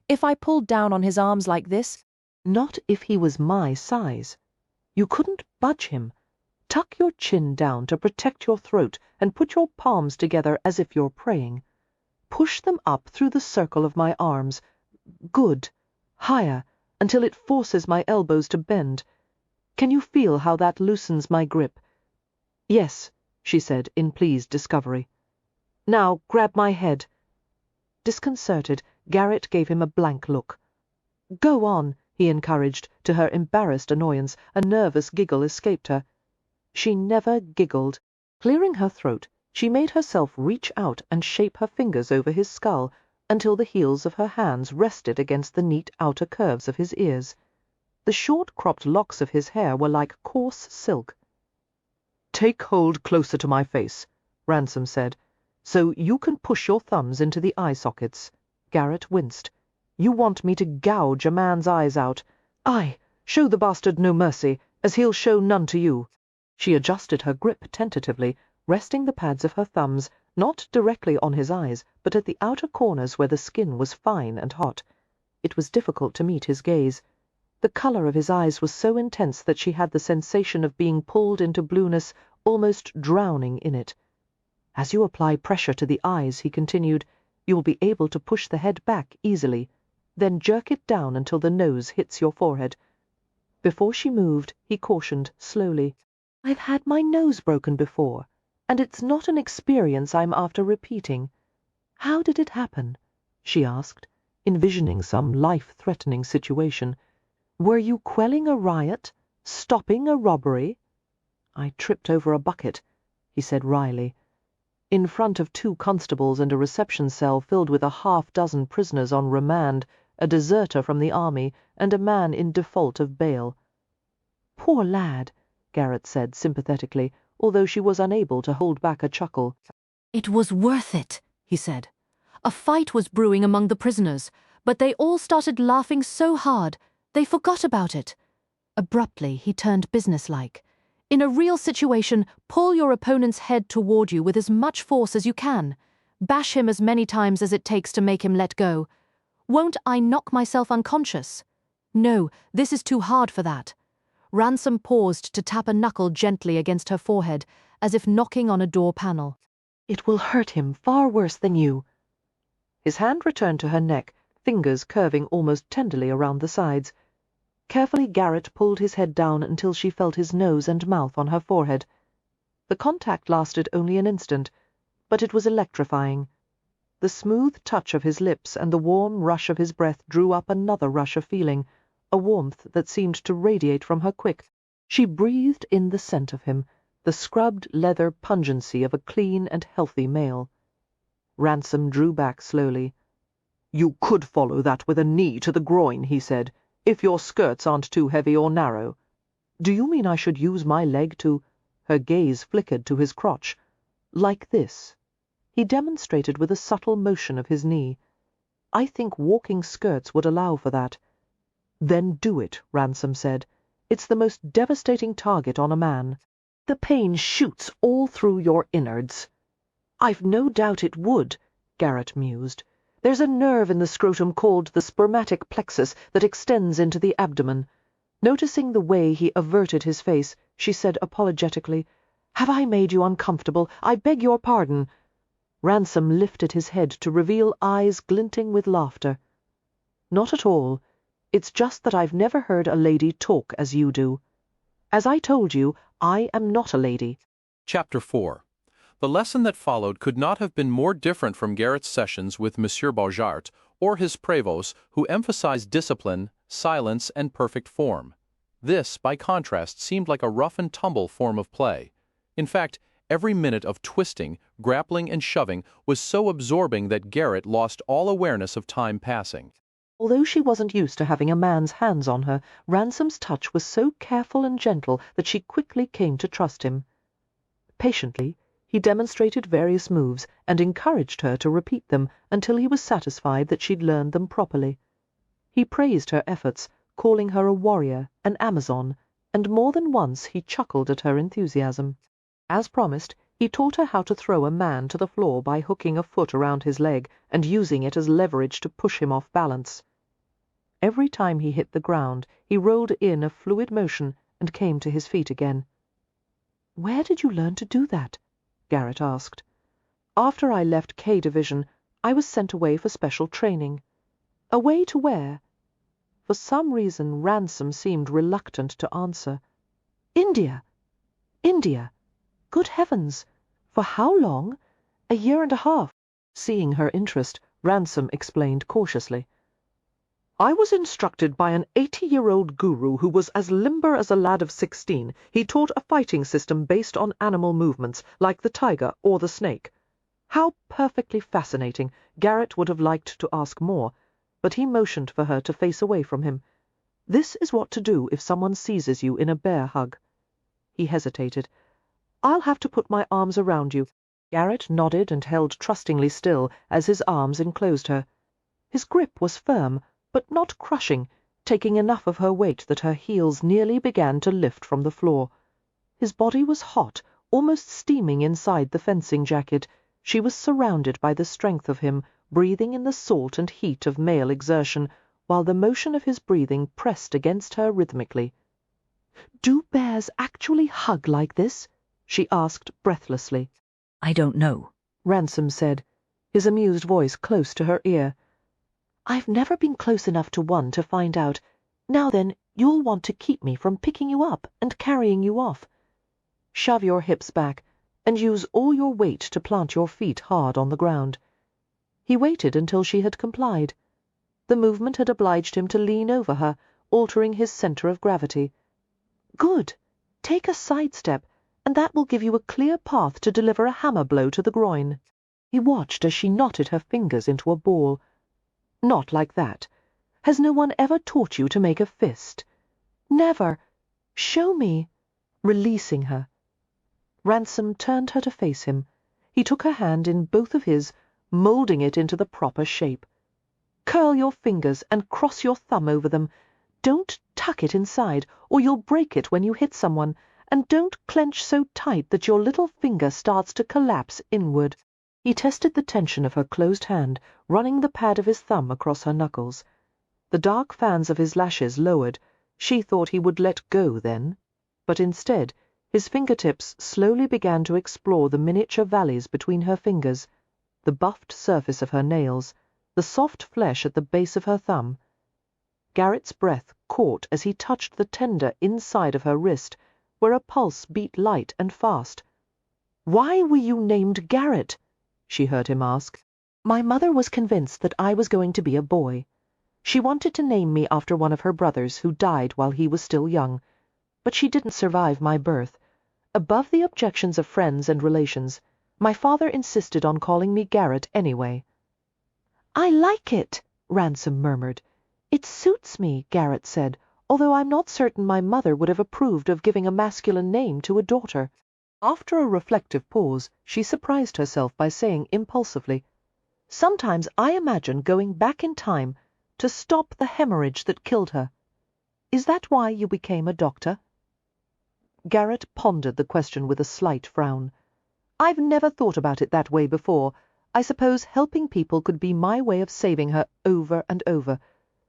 Speaker 9: "If I pulled down on his arms like this?"
Speaker 2: Not if he was my size. You couldn't budge him. Tuck your chin down to protect your throat and put your palms together as if you're praying. Push them up through the circle of my arms. Good. Higher, until it forces my elbows to bend. Can you feel how that loosens my grip? Yes, she said in pleased discovery. Now grab my head. Disconcerted, Garrett gave him a blank look. Go on, he encouraged. To her embarrassed annoyance, a nervous giggle escaped her. She never giggled. Clearing her throat, she made herself reach out and shape her fingers over his skull until the heels of her hands rested against the neat outer curves of his ears. The short-cropped locks of his hair were like coarse silk. Take hold closer to my face, Ransom said, so you can push your thumbs into the eye sockets. Garrett winced. You want me to gouge a man's eyes out? Aye, show the bastard no mercy, as he'll show none to you. She adjusted her grip tentatively, resting the pads of her thumbs not directly on his eyes, but at the outer corners where the skin was fine and hot. It was difficult to meet his gaze. The color of his eyes was so intense that she had the sensation of being pulled into blueness, almost drowning in it. As you apply pressure to the eyes, he continued, you'll be able to push the head back easily, then jerk it down until the nose hits your forehead. Before she moved, he cautioned slowly, I've had my nose broken before, and it's not an experience I'm after repeating. How did it happen? She asked, envisioning some life-threatening situation. Were you quelling a riot? Stopping a robbery? I tripped over a bucket, he said wryly. In front of 2 constables and a reception cell filled with a half-dozen prisoners on remand, a deserter from the army, and a man in default of bail. Poor lad, Garrett said sympathetically, although she was unable to hold back a chuckle.
Speaker 9: "It was worth it," he said. "A fight was brewing among the prisoners, but they all started laughing so hard, they forgot about it." Abruptly, he turned businesslike. "In a real situation, pull your opponent's head toward you with as much force as you can. Bash him as many times as it takes to make him let go. Won't I knock myself unconscious? No, this is too hard for that." Ransom paused to tap a knuckle gently against her forehead, as if knocking on a door panel.
Speaker 2: It will hurt him far worse than you. His hand returned to her neck, fingers curving almost tenderly around the sides. Carefully Garrett pulled his head down until she felt his nose and mouth on her forehead. The contact lasted only an instant, but it was electrifying. The smooth touch of his lips and the warm rush of his breath drew up another rush of feeling, a warmth that seemed to radiate from her quick. She breathed in the scent of him, the scrubbed leather pungency of a clean and healthy male. Ransom drew back slowly. You could follow that with a knee to the groin, he said, if your skirts aren't too heavy or narrow. Do you mean I should use my leg to... Her gaze flickered to his crotch. Like this. He demonstrated with a subtle motion of his knee. I think walking skirts would allow for that. Then do it, Ransom said. It's the most devastating target on a man. The pain shoots all through your innards. I've no doubt it would, Garrett mused. There's a nerve in the scrotum called the spermatic plexus that extends into the abdomen. Noticing the way he averted his face, she said apologetically, Have I made you uncomfortable? I beg your pardon. Ransom lifted his head to reveal eyes glinting with laughter. Not at all. It's just that I've never heard a lady talk as you do. As I told you, I am not a lady.
Speaker 10: Chapter 4. The lesson that followed could not have been more different from Garrett's sessions with Monsieur Baujart or his prévôts, who emphasized discipline, silence, and perfect form. This, by contrast, seemed like a rough-and-tumble form of play. In fact, Every minute of twisting, grappling, and shoving was so absorbing that Garrett lost all awareness of time passing.
Speaker 2: Although she wasn't used to having a man's hands on her, Ransom's touch was so careful and gentle that she quickly came to trust him. Patiently, he demonstrated various moves and encouraged her to repeat them until he was satisfied that she'd learned them properly. He praised her efforts, calling her a warrior, an Amazon, and more than once he chuckled at her enthusiasm. As promised, he taught her how to throw a man to the floor by hooking a foot around his leg and using it as leverage to push him off balance. Every time he hit the ground, he rolled in a fluid motion and came to his feet again. "Where did you learn to do that?" Garrett asked. "After I left K Division, I was sent away for special training." "Away to where?" For some reason, Ransom seemed reluctant to answer. "India. India. Good heavens! For how long?" "A year and a half." Seeing her interest, Ransom explained cautiously. "I was instructed by an 80-year-old guru who was as limber as a lad of 16. He taught a fighting system based on animal movements, like the tiger or the snake." How perfectly fascinating! Garrett would have liked to ask more, but he motioned for her to face away from him. "This is what to do if someone seizes you in a bear hug." He hesitated. "I'll have to put my arms around you." Garrett nodded and held trustingly still as his arms enclosed her. His grip was firm, but not crushing, taking enough of her weight that her heels nearly began to lift from the floor. His body was hot, almost steaming inside the fencing jacket. She was surrounded by the strength of him, breathing in the salt and heat of male exertion, while the motion of his breathing pressed against her rhythmically. "Do bears actually hug like this?" she asked breathlessly.
Speaker 11: "I don't know,"
Speaker 2: Ransom said, his amused voice close to her ear. "I've never been close enough to one to find out. Now then, you'll want to keep me from picking you up and carrying you off. Shove your hips back, and use all your weight to plant your feet hard on the ground." He waited until she had complied. The movement had obliged him to lean over her, altering his center of gravity. "Good. Take a sidestep, and that will give you a clear path to deliver a hammer blow to the groin." He watched as she knotted her fingers into a ball. "Not like that. Has no one ever taught you to make a fist?" "Never. Show me." Releasing her. Ransom turned her to face him. He took her hand in both of his, moulding it into the proper shape. "Curl your fingers and cross your thumb over them. Don't tuck it inside, or you'll break it when you hit someone, and don't clench so tight that your little finger starts to collapse inward." He tested the tension of her closed hand, running the pad of his thumb across her knuckles. The dark fans of his lashes lowered. She thought he would let go then, but instead his fingertips slowly began to explore the miniature valleys between her fingers, the buffed surface of her nails, the soft flesh at the base of her thumb. Garrett's breath caught as he touched the tender inside of her wrist, where a pulse beat light and fast. "Why were you named Garrett?" she heard him ask. "My mother was convinced that I was going to be a boy. She wanted to name me after one of her brothers who died while he was still young, but she didn't survive my birth. Above the objections of friends and relations, my father insisted on calling me Garrett anyway." "I like it," Ransom murmured. "It suits me," Garrett said, "although I'm not certain my mother would have approved of giving a masculine name to a daughter." After a reflective pause, she surprised herself by saying impulsively, "Sometimes I imagine going back in time to stop the hemorrhage that killed her. Is that why you became a doctor?" Garrett pondered the question with a slight frown. "I've never thought about it that way before. I suppose helping people could be my way of saving her over and over.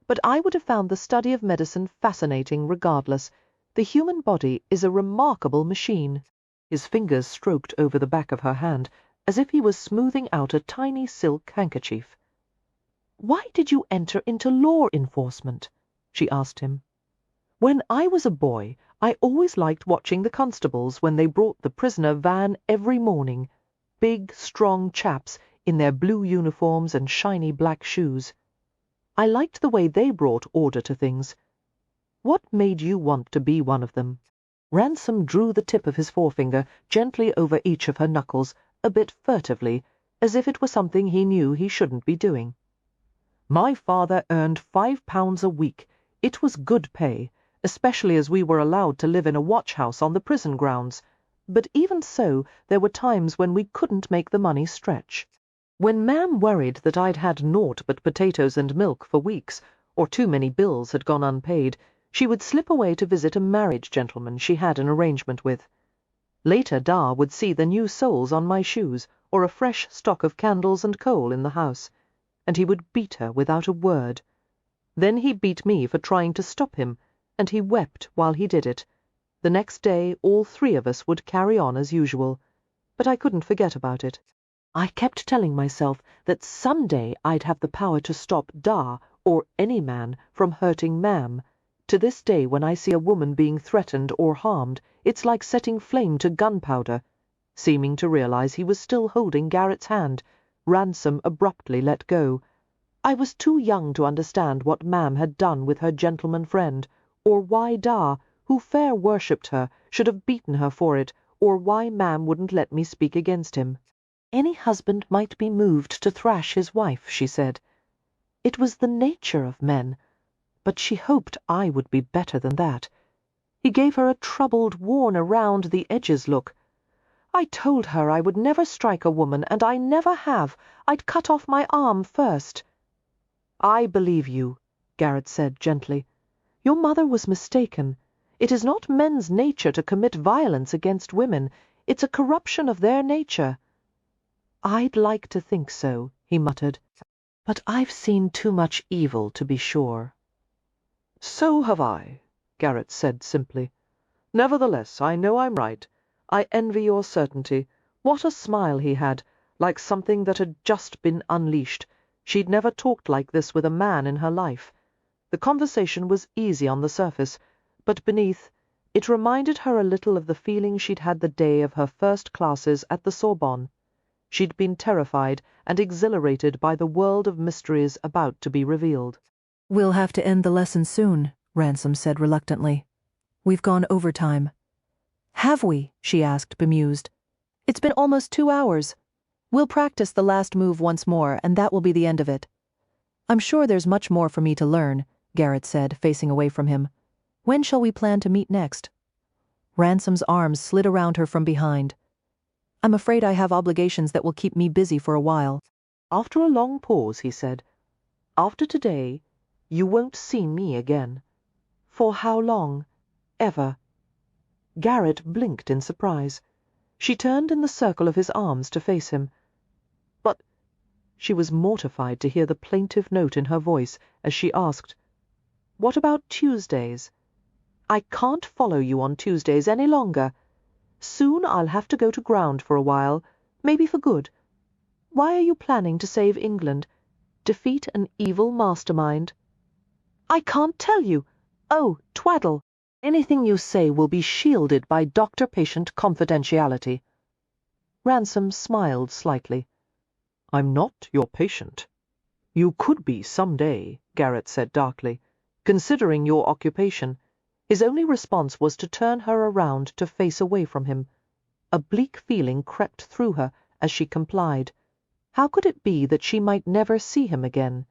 Speaker 2: But I would have found the study of medicine fascinating regardless. The human body is a remarkable machine." His fingers stroked over the back of her hand, as if he was smoothing out a tiny silk handkerchief. "Why did you enter into law enforcement?" she asked him. "When I was a boy, I always liked watching the constables when they brought the prisoner van every morning. Big, strong chaps in their blue uniforms and shiny black shoes. I liked the way they brought order to things. What made you want to be one of them?" Ransom drew the tip of his forefinger gently over each of her knuckles, a bit furtively, as if it were something he knew he shouldn't be doing. My father earned £5 a week. It was good pay, especially as we were allowed to live in a watch-house on the prison grounds. But even so, there were times when we couldn't make the money stretch. When Mam worried that I'd had naught but potatoes and milk for weeks, or too many bills had gone unpaid, she would slip away to visit a married gentleman she had an arrangement with. Later Da would see the new soles on my shoes, or a fresh stock of candles and coal in the house, and he would beat her without a word. Then he beat me for trying to stop him, and he wept while he did it. The next day all three of us would carry on as usual, but I couldn't forget about it. I kept telling myself that some day I'd have the power to stop Da, or any man, from hurting Mam. To this day, when I see a woman being threatened or harmed, it's like setting flame to gunpowder. Seeming to realize he was still holding Garrett's hand, Ransom abruptly let go. I was too young to understand what Mam had done with her gentleman friend, or why Da, who fair worshipped her, should have beaten her for it, or why Mam wouldn't let me speak against him. Any husband might be moved to thrash his wife, she said. It was the nature of men, but she hoped I would be better than that. He gave her a troubled, worn-around-the-edges look. I told her I would never strike a woman, and I never have. I'd cut off my arm first. I believe you, Garrett said gently. Your mother was mistaken. It is not men's nature to commit violence against women. It's a corruption of their nature. I'd like to think so, he muttered, but I've seen too much evil to be sure. So have I, Garrett said simply. Nevertheless, I know I'm right. I envy your certainty. What a smile he had, like something that had just been unleashed. She'd never talked like this with a man in her life. The conversation was easy on the surface, but beneath, it reminded her a little of the feeling she'd had the day of her first classes at the Sorbonne. She'd been terrified and exhilarated by the world of mysteries about to be revealed.
Speaker 11: "We'll have to end the lesson soon," Ransom said reluctantly. "We've gone overtime." "Have we?" she asked, bemused. "It's been almost 2 hours. We'll practice the last move once more, and that will be the end of it." "I'm sure there's much more for me to learn," Garrett said, facing away from him. "When shall we plan to meet next?" Ransom's arms slid around her from behind. "I'm afraid I have obligations that will keep me busy for a while."
Speaker 2: After a long pause, he said, "After today, you won't see me again. For how long? Ever?" Garrett blinked in surprise. She turned in the circle of his arms to face him. "But—" She was mortified to hear the plaintive note in her voice as she asked, "What about Tuesdays?" "I can't follow you on Tuesdays any longer. Soon I'll have to go to ground for a while, maybe for good. Why are you planning to save England? Defeat an evil mastermind?" "I can't tell you. Oh, twaddle. Anything you say will be shielded by doctor-patient confidentiality." Ransom smiled slightly. "I'm not your patient." "You could be some day," Garrett said darkly, "considering your occupation." His only response was to turn her around to face away from him. A bleak feeling crept through her as she complied. How could it be that she might never see him again?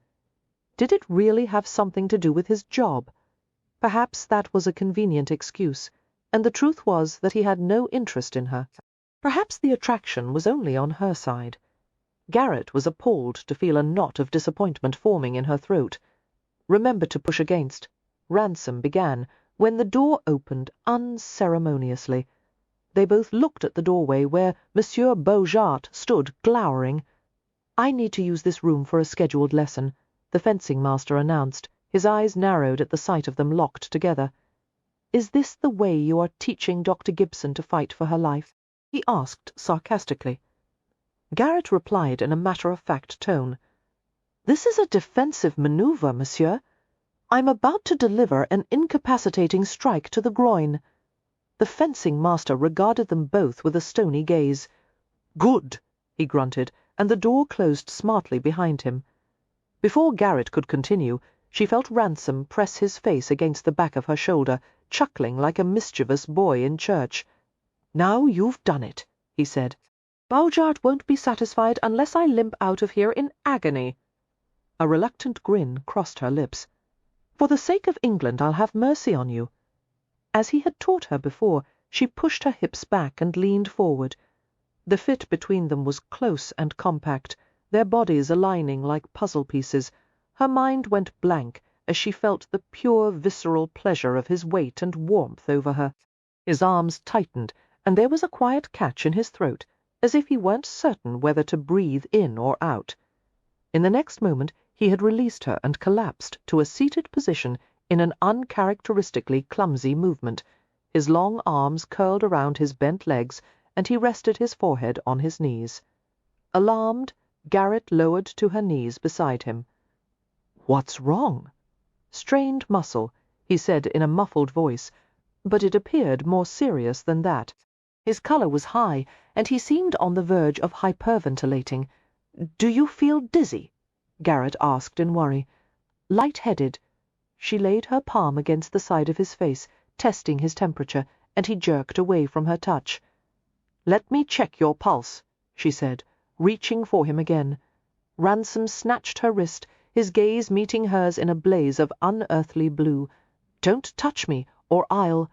Speaker 2: Did it really have something to do with his job? Perhaps that was a convenient excuse, and the truth was that he had no interest in her. Perhaps the attraction was only on her side. Garrett was appalled to feel a knot of disappointment forming in her throat. "Remember to push against," Ransom began, when the door opened unceremoniously. They both looked at the doorway where Monsieur Beaujart stood glowering. "I need to use this room for a scheduled lesson," the fencing master announced, his eyes narrowed at the sight of them locked together. "Is this the way you are teaching Dr. Gibson to fight for her life?" he asked sarcastically. Garrett replied in a matter-of-fact tone. "This is a defensive maneuver, monsieur. I'm about to deliver an incapacitating strike to the groin." The fencing master regarded them both with a stony gaze. "Good," he grunted, and the door closed smartly behind him. Before Garrett could continue, She felt Ransom press his face against the back of her shoulder, chuckling like a mischievous boy in church. "Now you've done it," he said. "Baujart won't be satisfied unless I limp out of here in agony." A reluctant grin crossed her lips. "For the sake of England, I'll have mercy on you." As he had taught her before, she pushed her hips back and leaned forward. The fit between them was close and compact, their bodies aligning like puzzle pieces. Her mind went blank as she felt the pure visceral pleasure of his weight and warmth over her. His arms tightened, and there was a quiet catch in his throat, as if he weren't certain whether to breathe in or out. In the next moment he had released her and collapsed to a seated position in an uncharacteristically clumsy movement. His long arms curled around his bent legs, and he rested his forehead on his knees. Alarmed, Garrett lowered to her knees beside him. "What's wrong?" "Strained muscle," he said in a muffled voice, but it appeared more serious than that. His colour was high, and he seemed on the verge of hyperventilating. "Do you feel dizzy?" Garrett asked in worry. "Light-headed." She laid her palm against the side of his face, testing his temperature, and he jerked away from her touch. "Let me check your pulse," she said, reaching for him again. Ransom snatched her wrist, his gaze meeting hers in a blaze of unearthly blue. "Don't touch me, or I'll—"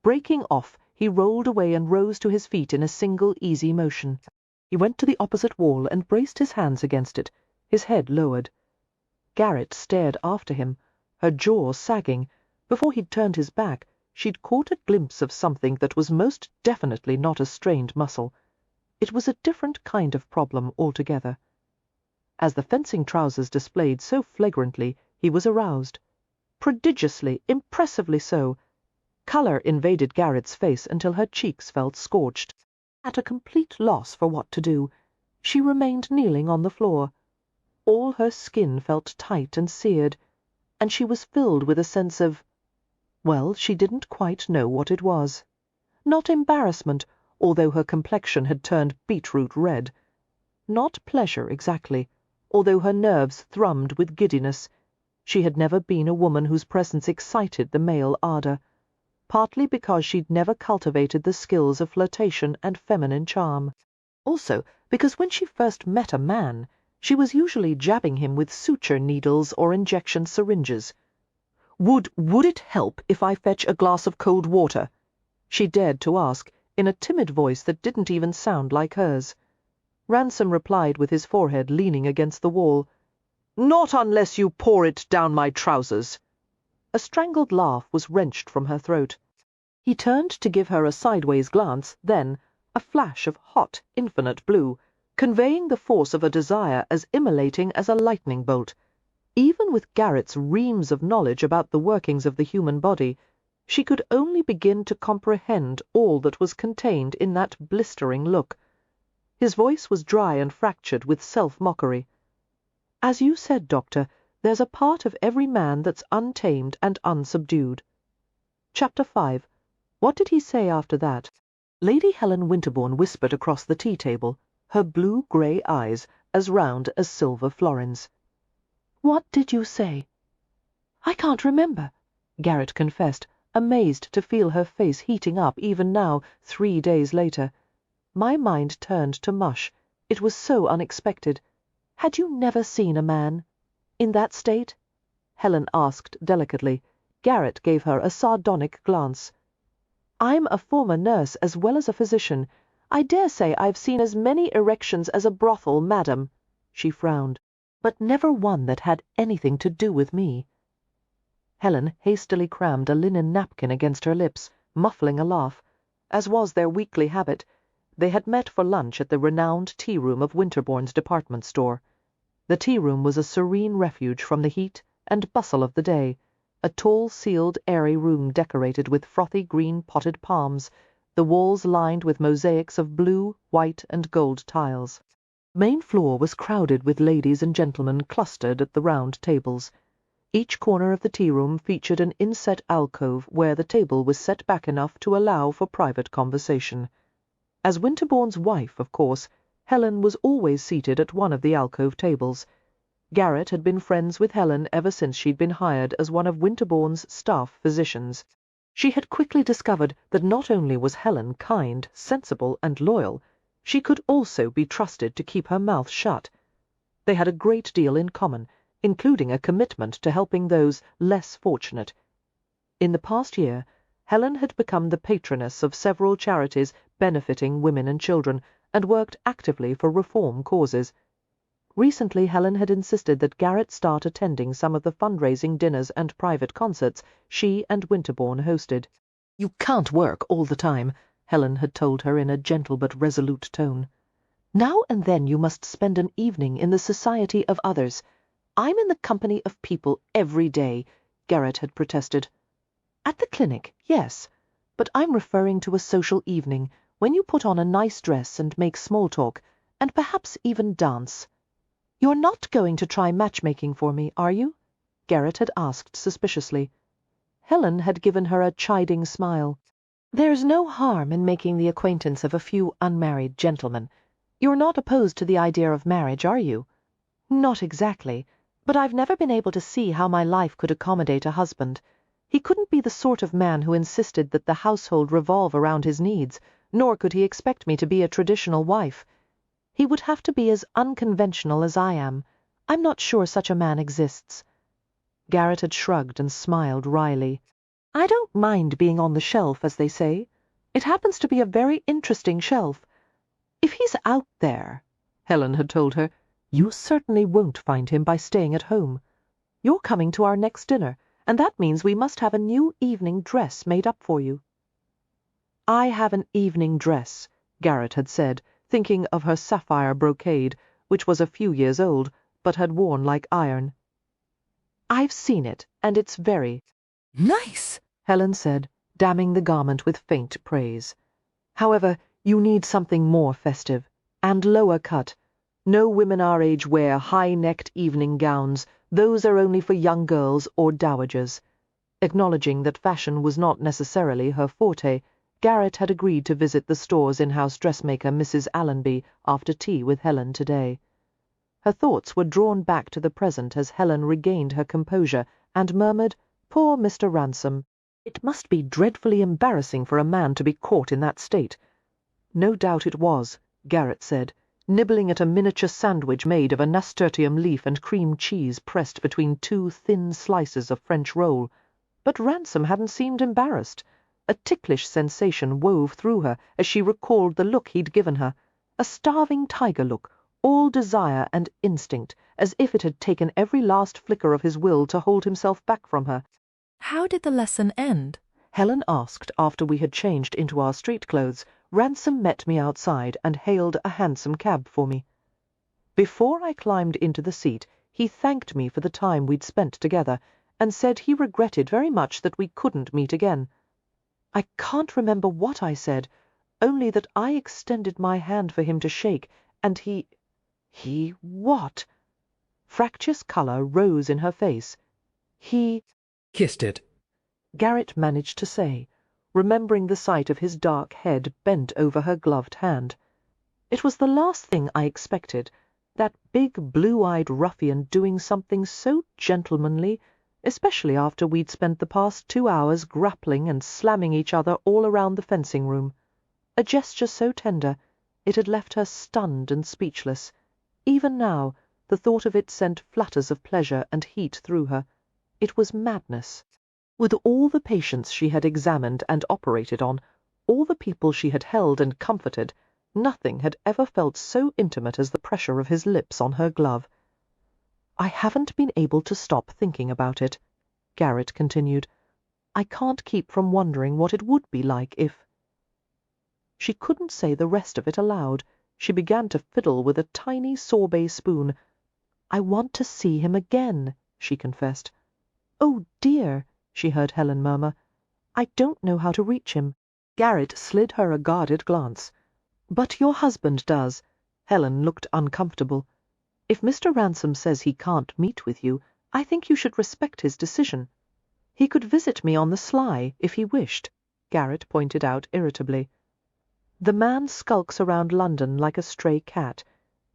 Speaker 2: Breaking off, he rolled away and rose to his feet in a single easy motion. He went to the opposite wall and braced his hands against it, his head lowered. Garrett stared after him, her jaw sagging. Before he'd turned his back, she'd caught a glimpse of something that was most definitely not a strained muscle. It was a different kind of problem altogether. As the fencing trousers displayed so flagrantly, he was aroused. Prodigiously, impressively so. Colour invaded Garrett's face until her cheeks felt scorched. At a complete loss for what to do, she remained kneeling on the floor. All her skin felt tight and seared, and she was filled with a sense of— well, she didn't quite know what it was. Not embarrassment, although her complexion had turned beetroot red. Not pleasure exactly, although her nerves thrummed with giddiness. She had never been a woman whose presence excited the male ardour, partly because she'd never cultivated the skills of flirtation and feminine charm. Also because when she first met a man, she was usually jabbing him with suture needles or injection syringes. Would it help if I fetch a glass of cold water?" she dared to ask, in a timid voice that didn't even sound like hers. Ransom replied with his forehead leaning against the wall. "Not unless you pour it down my trousers." A strangled laugh was wrenched from her throat. He turned to give her a sideways glance, then a flash of hot, infinite blue, conveying the force of a desire as immolating as a lightning bolt. Even with Garrett's reams of knowledge about the workings of the human body, she could only begin to comprehend all that was contained in that blistering look. His voice was dry and fractured with self-mockery. "As you said, Doctor, there's a part of every man that's untamed and unsubdued." Chapter 5. What did he say after that? Lady Helen Winterbourne whispered across the tea-table, her blue-grey eyes as round as silver florins. "What did you say?" "I can't remember," Garrett confessed, amazed to feel her face heating up even now, 3 days later. "My mind turned to mush. It was so unexpected. Had you never seen a man in that state?" Helen asked delicately. Garrett gave her a sardonic glance. "I'm a former nurse as well as a physician. I dare say I've seen as many erections as a brothel, madam," she frowned, "but never one that had anything to do with me." Helen hastily crammed a linen napkin against her lips, muffling a laugh. As was their weekly habit, they had met for lunch at the renowned tea-room of Winterbourne's department store. The tea-room was a serene refuge from the heat and bustle of the day, a tall, sealed, airy room decorated with frothy green potted palms, the walls lined with mosaics of blue, white, and gold tiles. The main floor was crowded with ladies and gentlemen clustered at the round tables. Each corner of the tea-room featured an inset alcove where the table was set back enough to allow for private conversation. As Winterbourne's wife, of course, Helen was always seated at one of the alcove tables. Garrett had been friends with Helen ever since she'd been hired as one of Winterbourne's staff physicians. She had quickly discovered that not only was Helen kind, sensible, and loyal, she could also be trusted to keep her mouth shut. They had a great deal in common, including a commitment to helping those less fortunate. In the past year, Helen had become the patroness of several charities benefiting women and children, and worked actively for reform causes. Recently, Helen had insisted that Garrett start attending some of the fundraising dinners and private concerts she and Winterbourne hosted. "You can't work all the time," Helen had told her in a gentle but resolute tone. "Now and then you must spend an evening in the society of others. I'm in the company of people every day," Garrett had protested. "At the clinic, yes, but I'm referring to a social evening, when you put on a nice dress and make small talk, and perhaps even dance." "You're not going to try matchmaking for me, are you?" Garrett had asked suspiciously. Helen had given her a chiding smile. "There's no harm in making the acquaintance of a few unmarried gentlemen. You're not opposed to the idea of marriage, are you?" "Not exactly, but I've never been able to see how my life could accommodate a husband. He couldn't be the sort of man who insisted that the household revolve around his needs, nor could he expect me to be a traditional wife. He would have to be as unconventional as I am. I'm not sure such a man exists." Garrett had shrugged and smiled wryly. "I don't mind being on the shelf, as they say. It happens to be a very interesting shelf. If he's out there," Helen had told her, "you certainly won't find him by staying at home. You're coming to our next dinner, and that means we must have a new evening dress made up for you." "I have an evening dress," Garrett had said, thinking of her sapphire brocade, which was a few years old, but had worn like iron. "I've seen it, and it's very
Speaker 11: Nice,
Speaker 2: Helen said, damning the garment with faint praise. "However, you need something more festive, and lower cut. No women our age wear high-necked evening gowns. Those are only for young girls or dowagers." Acknowledging that fashion was not necessarily her forte, Garrett had agreed to visit the store's in-house dressmaker Mrs. Allenby after tea with Helen today. Her thoughts were drawn back to the present as Helen regained her composure and murmured, "Poor Mr. Ransom. It must be dreadfully embarrassing for a man to be caught in that state." "No doubt it was," Garrett said, nibbling at a miniature sandwich made of a nasturtium leaf and cream cheese pressed between two thin slices of French roll. But Ransom hadn't seemed embarrassed. A ticklish sensation wove through her as she recalled the look he'd given her, a starving tiger look, all desire and instinct, as if it had taken every last flicker of his will to hold himself back from her.
Speaker 11: How did the lesson end?
Speaker 2: Helen asked after we had changed into our street clothes. Ransom met me outside and hailed a hansom cab for me. Before I climbed into the seat, he thanked me for the time we'd spent together, and said he regretted very much that we couldn't meet again. I can't remember what I said, only that I extended my hand for him to shake, and he what? Fractious colour rose in her face. He
Speaker 5: Kissed it.
Speaker 2: Garrett managed to say, remembering the sight of his dark head bent over her gloved hand. It was the last thing I expected, that big blue-eyed ruffian doing something so gentlemanly, especially after we'd spent the past 2 hours grappling and slamming each other all around the fencing room. A gesture so tender, it had left her stunned and speechless. Even now, the thought of it sent flutters of pleasure and heat through her. It was madness. With all the patients she had examined and operated on, all the people she had held and comforted, nothing had ever felt so intimate as the pressure of his lips on her glove. "I haven't been able to stop thinking about it," Garrett continued. "I can't keep from wondering what it would be like if—" She couldn't say the rest of it aloud. She began to fiddle with a tiny sorbet spoon. "I want to see him again," she confessed. "Oh, dear," she heard Helen murmur. "I don't know how to reach him." Garrett slid her a guarded glance. "But your husband does." Helen looked uncomfortable. "If Mr. Ransom says he can't meet with you, I think you should respect his decision. He could visit me on the sly, if he wished," Garrett pointed out irritably. "The man skulks around London like a stray cat.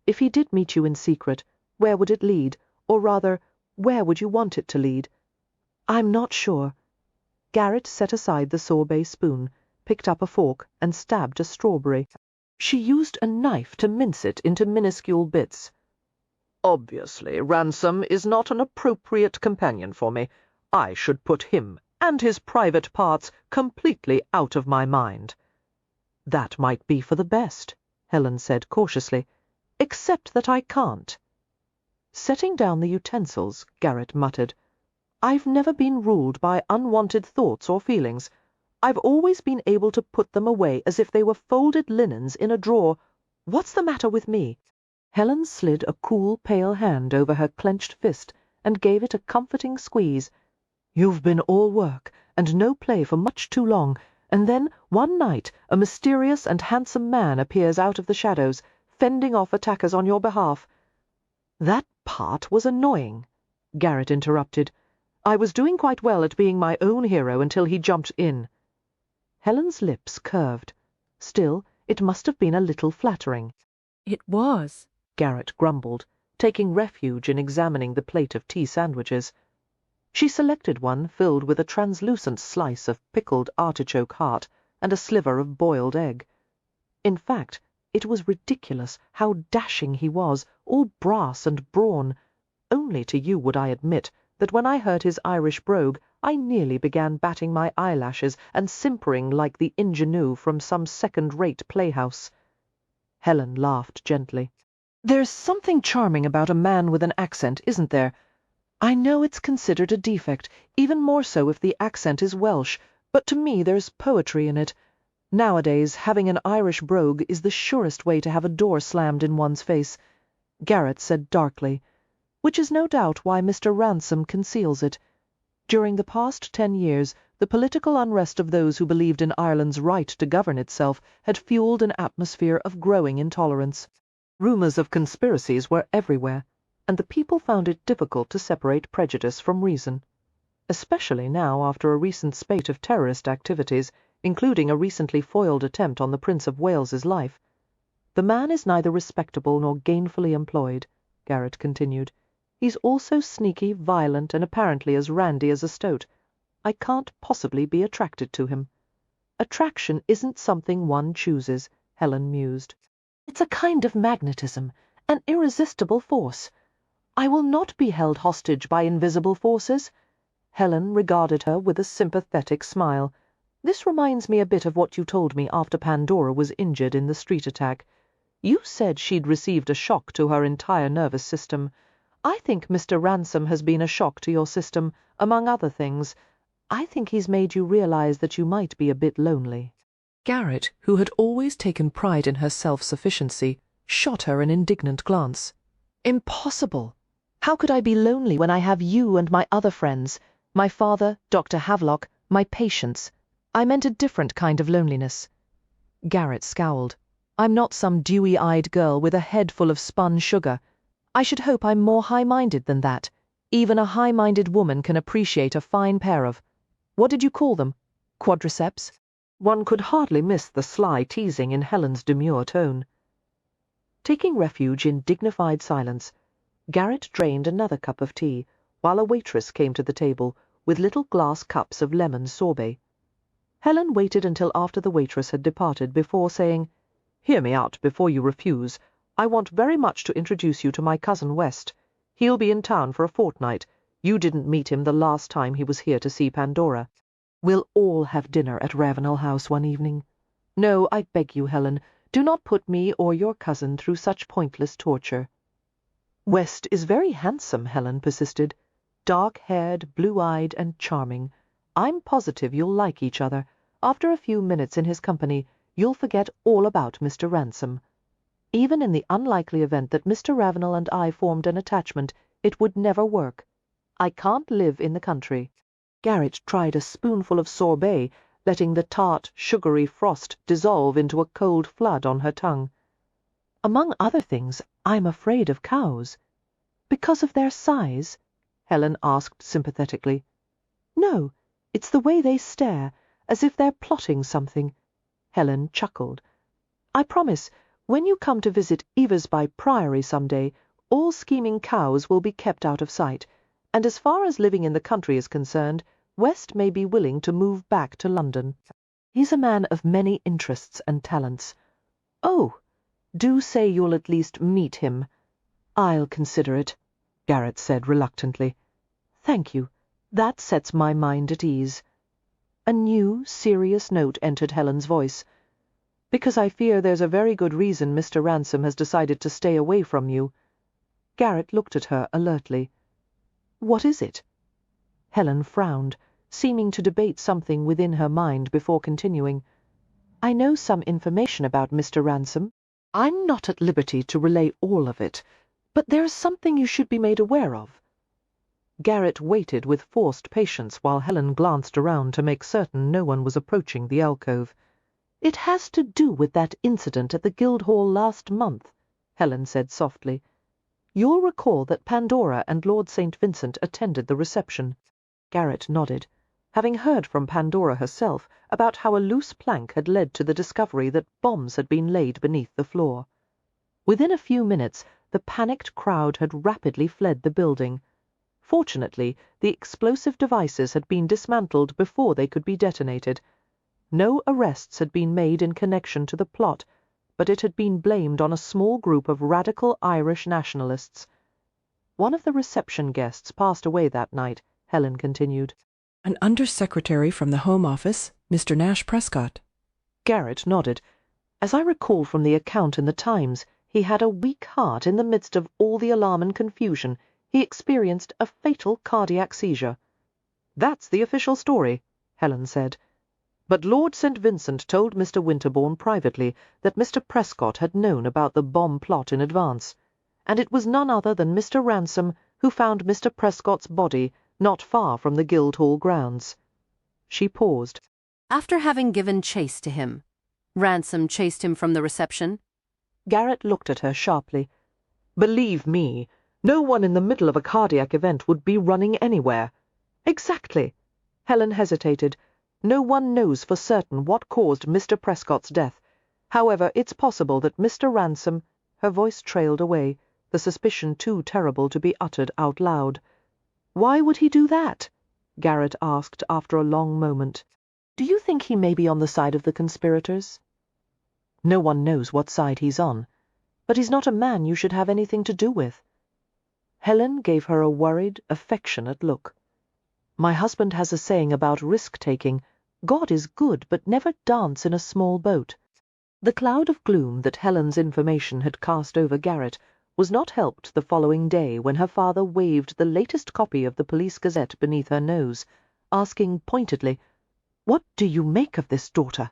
Speaker 2: If he did meet you in secret, where would it lead? Or rather, where would you want it to lead? I'm not sure. Garrett set aside the sorbet spoon, picked up a fork, and stabbed a strawberry. She used a knife to mince it into minuscule bits. Obviously, Ransom is not an appropriate companion for me. I should put him and his private parts completely out of my mind. That might be for the best, Helen said cautiously, except that I can't. Setting down the utensils, Garrett muttered, I've never been ruled by unwanted thoughts or feelings. I've always been able to put them away as if they were folded linens in a drawer. What's the matter with me? Helen slid a cool, pale hand over her clenched fist and gave it a comforting squeeze. You've been all work and no play for much too long, and then one night a mysterious and handsome man appears out of the shadows, fending off attackers on your behalf. That part was annoying, Garrett interrupted. I was doing quite well at being my own hero until he jumped in. Helen's lips curved. Still, it must have been a little flattering.
Speaker 6: It was,
Speaker 2: Garrett grumbled, taking refuge in examining the plate of tea sandwiches. She selected one filled with a translucent slice of pickled artichoke heart and a sliver of boiled egg. In fact, it was ridiculous how dashing he was, all brass and brawn. Only to you would I admit that when I heard his Irish brogue, I nearly began batting my eyelashes and simpering like the ingenue from some second-rate playhouse. Helen laughed gently. There's something charming about a man with an accent, isn't there? I know it's considered a defect, even more so if the accent is Welsh, but to me there's poetry in it. Nowadays, having an Irish brogue is the surest way to have a door slammed in one's face, Garrett said darkly, which is no doubt why Mr. Ransom conceals it. During the past 10 years, the political unrest of those who believed in Ireland's right to govern itself had fueled an atmosphere of growing intolerance. Rumours of conspiracies were everywhere, and the people found it difficult to separate prejudice from reason, especially now after a recent spate of terrorist activities, including a recently foiled attempt on the Prince of Wales's life. The man is neither respectable nor gainfully employed, Garrett continued. He's also sneaky, violent, and apparently as randy as a stoat. I can't possibly be attracted to him. Attraction isn't something one chooses, Helen mused. It's a kind of magnetism, an irresistible force. I will not be held hostage by invisible forces. Helen regarded her with a sympathetic smile. This reminds me a bit of what you told me after Pandora was injured in the street attack. You said she'd received a shock to her entire nervous system. I think Mr. Ransom has been a shock to your system, among other things. I think he's made you realize that you might be a bit lonely. Garrett, who had always taken pride in her self-sufficiency, shot her an indignant glance. Impossible! How could I be lonely when I have you and my other friends, my father, Dr. Havelock, my patients? I meant a different kind of loneliness. Garrett scowled. I'm not some dewy-eyed girl with a head full of spun sugar. I should hope I'm more high-minded than that. Even a high-minded woman can appreciate a fine pair of, what did you call them? Quadriceps? One could hardly miss the sly teasing in Helen's demure tone. Taking refuge in dignified silence, Garrett drained another cup of tea, while a waitress came to the table with little glass cups of lemon sorbet. Helen waited until after the waitress had departed before saying, Hear me out before you refuse. I want very much to introduce you to my cousin West. He'll be in town for a fortnight. You didn't meet him the last time he was here to see Pandora. We'll all have dinner at Ravenel House one evening. No, I beg you, Helen, do not put me or your cousin through such pointless torture. West is very handsome, Helen persisted. Dark-haired, blue-eyed, and charming. I'm positive you'll like each other. After a few minutes in his company, you'll forget all about Mr. Ransom. Even in the unlikely event that Mr. Ravenel and I formed an attachment, it would never work. I can't live in the country. Garrett tried a spoonful of sorbet, letting the tart, sugary frost dissolve into a cold flood on her tongue. Among other things, I'm afraid of cows. Because of their size? Helen asked sympathetically. No, it's the way they stare, as if they're plotting something. Helen chuckled. I promise, when you come to visit Eversby Priory some day, All scheming cows will be kept out of sight, and as far as living in the country is concerned, West may be willing to move back to London. He's a man of many interests and talents. Oh, do say you'll at least meet him. I'll consider it, Garrett said reluctantly. Thank you. That sets my mind at ease. A new, serious note entered Helen's voice. Because I fear there's a very good reason Mr. Ransom has decided to stay away from you. Garrett looked at her alertly. What is it? Helen frowned, seeming to debate something within her mind before continuing. I know some information about Mr. Ransom. I'm not at liberty to relay all of it, but there is something you should be made aware of. Garrett waited with forced patience while Helen glanced around to make certain no one was approaching the alcove. It has to do with that incident at the Guildhall last month, Helen said softly. You'll recall that Pandora and Lord St. Vincent attended the reception. Garrett nodded, having heard from Pandora herself about how a loose plank had led to the discovery that bombs had been laid beneath the floor. Within a few minutes, the panicked crowd had rapidly fled the building. Fortunately, the explosive devices had been dismantled before they could be detonated. No arrests had been made in connection to the plot, but it had been blamed on a small group of radical Irish nationalists. One of the reception guests passed away that night, Helen continued.
Speaker 12: An undersecretary from the Home Office, Mr. Nash Prescott.
Speaker 2: Garrett nodded. As I recall from the account in the Times, he had a weak heart in the midst of all the alarm and confusion. He experienced a fatal cardiac seizure. That's the official story, Helen said. But Lord St. Vincent told Mr. Winterbourne privately that Mr. Prescott had known about the bomb plot in advance, and it was none other than Mr. Ransom who found Mr. Prescott's body not far from the Guildhall grounds. She paused.
Speaker 9: After having given chase to him, Ransom chased him from the reception?
Speaker 2: Garrett looked at her sharply. Believe me, no one in the middle of a cardiac event would be running anywhere. Exactly. Helen hesitated. No one knows for certain what caused Mr. Prescott's death. However, it's possible that Mr. Ransom— Her voice trailed away, the suspicion too terrible to be uttered out loud. Why would he do that? Garrett asked after a long moment. Do you think he may be on the side of the conspirators? No one knows what side he's on, but he's not a man you should have anything to do with. Helen gave her a worried, affectionate look. My husband has a saying about risk-taking. God is good, but never dance in a small boat. The cloud of gloom that Helen's information had cast over Garrett was not helped the following day when her father waved the latest copy of the Police Gazette beneath her nose, asking pointedly, What do you make of this, daughter?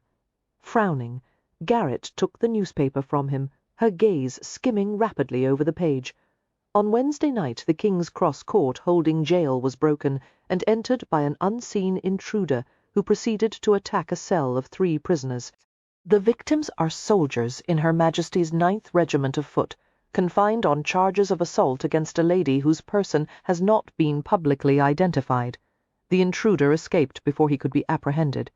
Speaker 2: Frowning, Garrett took the newspaper from him, her gaze skimming rapidly over the page. On Wednesday night the King's Cross Court holding jail was broken and entered by an unseen intruder who proceeded to attack a cell of 3 prisoners. The victims are soldiers in Her Majesty's 9th Regiment of Foot, confined on charges of assault against a lady whose person has not been publicly identified. The intruder escaped before he could be apprehended.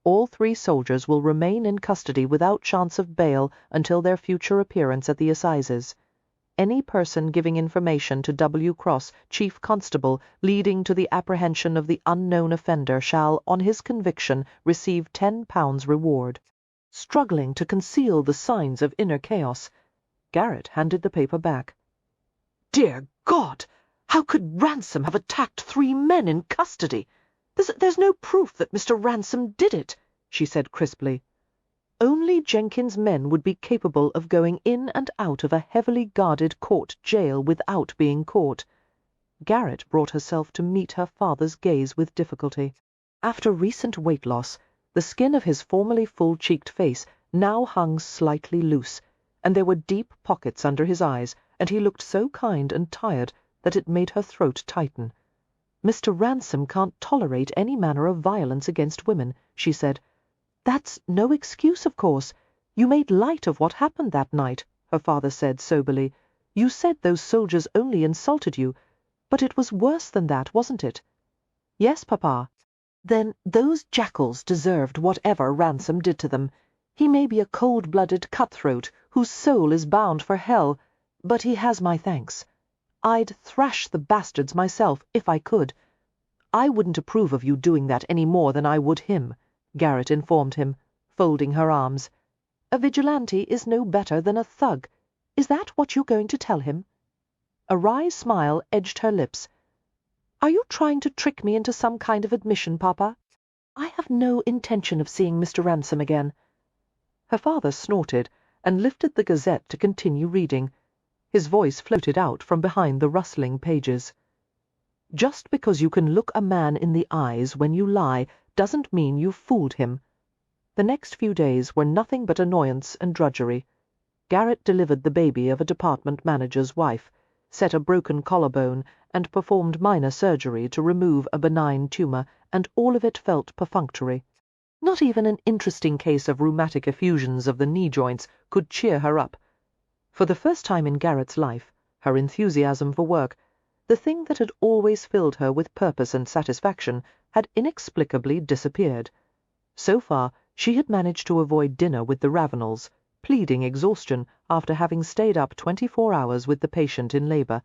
Speaker 2: All 3 soldiers will remain in custody without chance of bail until their future appearance at the assizes. Any person giving information to W. Cross, Chief Constable, leading to the apprehension of the unknown offender shall, on his conviction, receive £10 reward. Struggling to conceal the signs of inner chaos, Garrett handed the paper back. Dear God! How could Ransom have attacked 3 men in custody? There's no proof that Mr. Ransom did it, she said crisply. Only Jenkins' men would be capable of going in and out of a heavily guarded court jail without being caught. Garrett brought herself to meet her father's gaze with difficulty. After recent weight loss, the skin of his formerly full-cheeked face now hung slightly loose, and there were deep pockets under his eyes, and he looked so kind and tired that it made her throat tighten. Mr. Ransom can't tolerate any manner of violence against women, she said. That's no excuse, of course. You made light of what happened that night, her father said soberly. You said those soldiers only insulted you, but it was worse than that, wasn't it? Yes, Papa. Then those jackals deserved whatever Ransom did to them. He may be a cold-blooded cutthroat whose soul is bound for hell, but he has my thanks. I'd thrash the bastards myself if I could. I wouldn't approve of you doing that any more than I would him, Garrett informed him, folding her arms. A vigilante is no better than a thug. Is that what you're going to tell him? A wry smile edged her lips. Are you trying to trick me into some kind of admission, Papa? I have no intention of seeing Mr. Ransom again. Her father snorted and lifted the Gazette to continue reading. His voice floated out from behind the rustling pages. Just because you can look a man in the eyes when you lie doesn't mean you've fooled him. The next few days were nothing but annoyance and drudgery. Garrett delivered the baby of a department manager's wife, set a broken collarbone, and performed minor surgery to remove a benign tumour, and all of it felt perfunctory. Not even an interesting case of rheumatic effusions of the knee joints could cheer her up. For the first time in Garrett's life, her enthusiasm for work, the thing that had always filled her with purpose and satisfaction, had inexplicably disappeared. So far, she had managed to avoid dinner with the Ravenels, pleading exhaustion after having stayed up 24 hours with the patient in labour.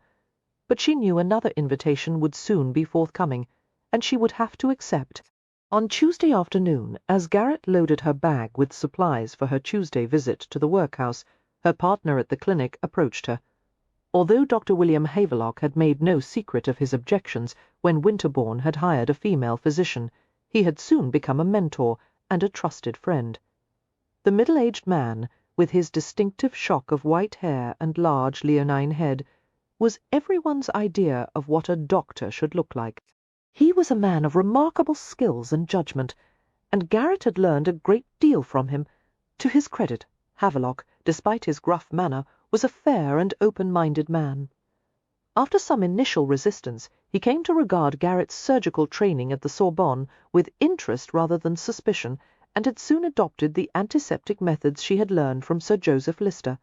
Speaker 2: But she knew another invitation would soon be forthcoming, and she would have to accept. On Tuesday afternoon, as Garrett loaded her bag with supplies for her Tuesday visit to the workhouse, her partner at the clinic approached her. Although Dr. William Havelock had made no secret of his objections when Winterbourne had hired a female physician, he had soon become a mentor and a trusted friend. The middle-aged man, with his distinctive shock of white hair and large leonine head, was everyone's idea of what a doctor should look like. He was a man of remarkable skills and judgment, and Garrett had learned a great deal from him. To his credit, Havelock, despite his gruff manner, was a fair and open-minded man. After some initial resistance, he came to regard Garrett's surgical training at the Sorbonne with interest rather than suspicion, and had soon adopted the antiseptic methods she had learned from Sir Joseph Lister.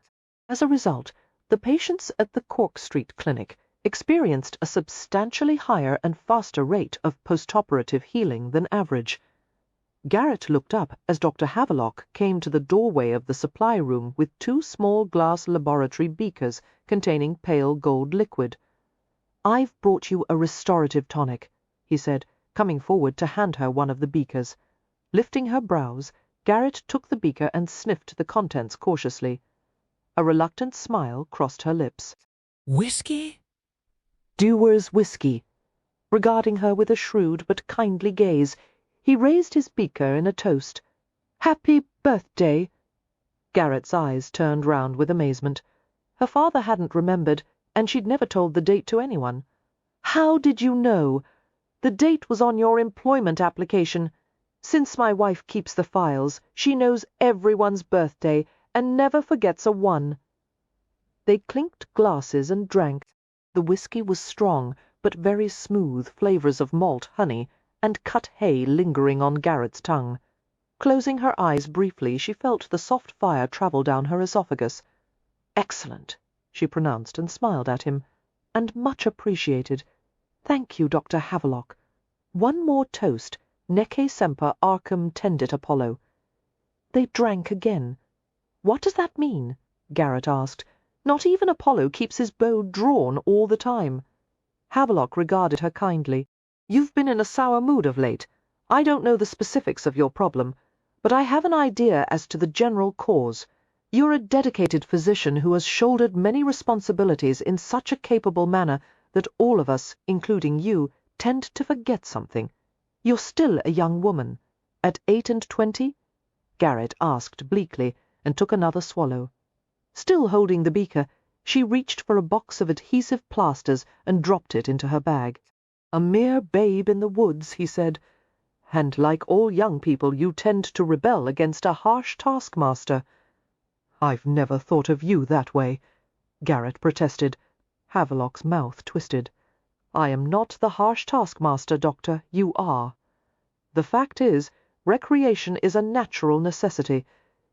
Speaker 2: As a result, the patients at the Cork Street Clinic experienced a substantially higher and faster rate of postoperative healing than average. Garrett looked up as Dr. Havelock came to the doorway of the supply room with 2 small glass laboratory beakers containing pale gold liquid. "I've brought you a restorative tonic," he said, coming forward to hand her one of the beakers. Lifting her brows, Garrett took the beaker and sniffed the contents cautiously. A reluctant smile crossed her lips.
Speaker 13: "Whiskey?"
Speaker 2: "Dewar's whiskey." Regarding her with a shrewd but kindly gaze, he raised his beaker in a toast. "Happy birthday!" Garrett's eyes turned round with amazement. Her father hadn't remembered, and she'd never told the date to anyone. "How did you know? The date was on your employment application. Since my wife keeps the files, she knows everyone's birthday and never forgets a one." They clinked glasses and drank. The whiskey was strong, but very smooth flavours of malt, honey, and cut hay lingering on Garrett's tongue. Closing her eyes briefly, she felt the soft fire travel down her esophagus. "Excellent," she pronounced and smiled at him. "And much appreciated. Thank you, Dr. Havelock. One more toast, Necce semper arcum tendit Apollo." They drank again. "What does that mean?" Garrett asked. "Not even Apollo keeps his bow drawn all the time." Havelock regarded her kindly. "You've been in a sour mood of late. I don't know the specifics of your problem, but I have an idea as to the general cause. You're a dedicated physician who has shouldered many responsibilities in such a capable manner that all of us, including you, tend to forget something. You're still a young woman. At 28. Garrett asked bleakly, and took another swallow. Still holding the beaker, she reached for a box of adhesive plasters and dropped it into her bag. "A mere babe in the woods," he said. "And like all young people, you tend to rebel against a harsh taskmaster." "I've never thought of you that way," Garrett protested. Havelock's mouth twisted. "I am not the harsh taskmaster, Doctor. You are. The fact is, recreation is a natural necessity.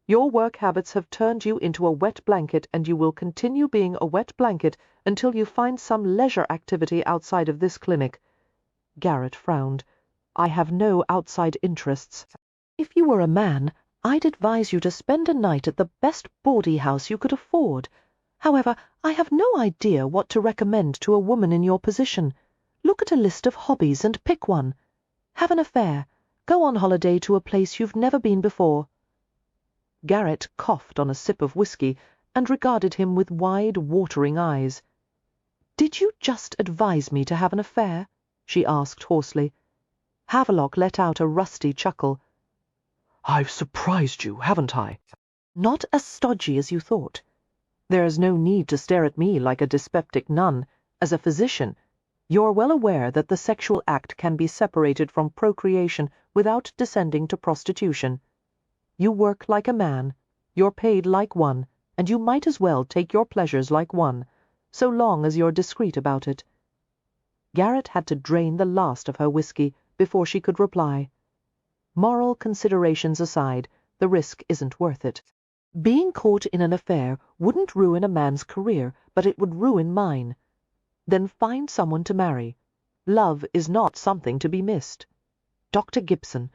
Speaker 2: Your work habits have turned you into a wet blanket, and you will continue being a wet blanket until you find some leisure activity outside of this clinic." Garrett frowned. "I have no outside interests. If you were a man, I'd advise you to spend a night at the best bawdy house you could afford. However, I have no idea what to recommend to a woman in your position. Look at a list of hobbies and pick one. Have an affair. Go on holiday to a place you've never been before." Garrett coughed on a sip of whiskey and regarded him with wide, watering eyes. "Did you just advise me to have an affair?" she asked hoarsely. Havelock let out a rusty chuckle. "I've surprised you, haven't I?" "Not as stodgy as you thought. There's no need to stare at me like a dyspeptic nun. As a physician, you're well aware that the sexual act can be separated from procreation without descending to prostitution. You work like a man, you're paid like one, and you might as well take your pleasures like one, so long as you're discreet about it." Garrett had to drain the last of her whiskey before she could reply. Moral considerations aside, the risk isn't worth it. Being caught in an affair wouldn't ruin a man's career, but it would ruin mine. Then find someone to marry. Love is not something to be missed. Dr. Gibson,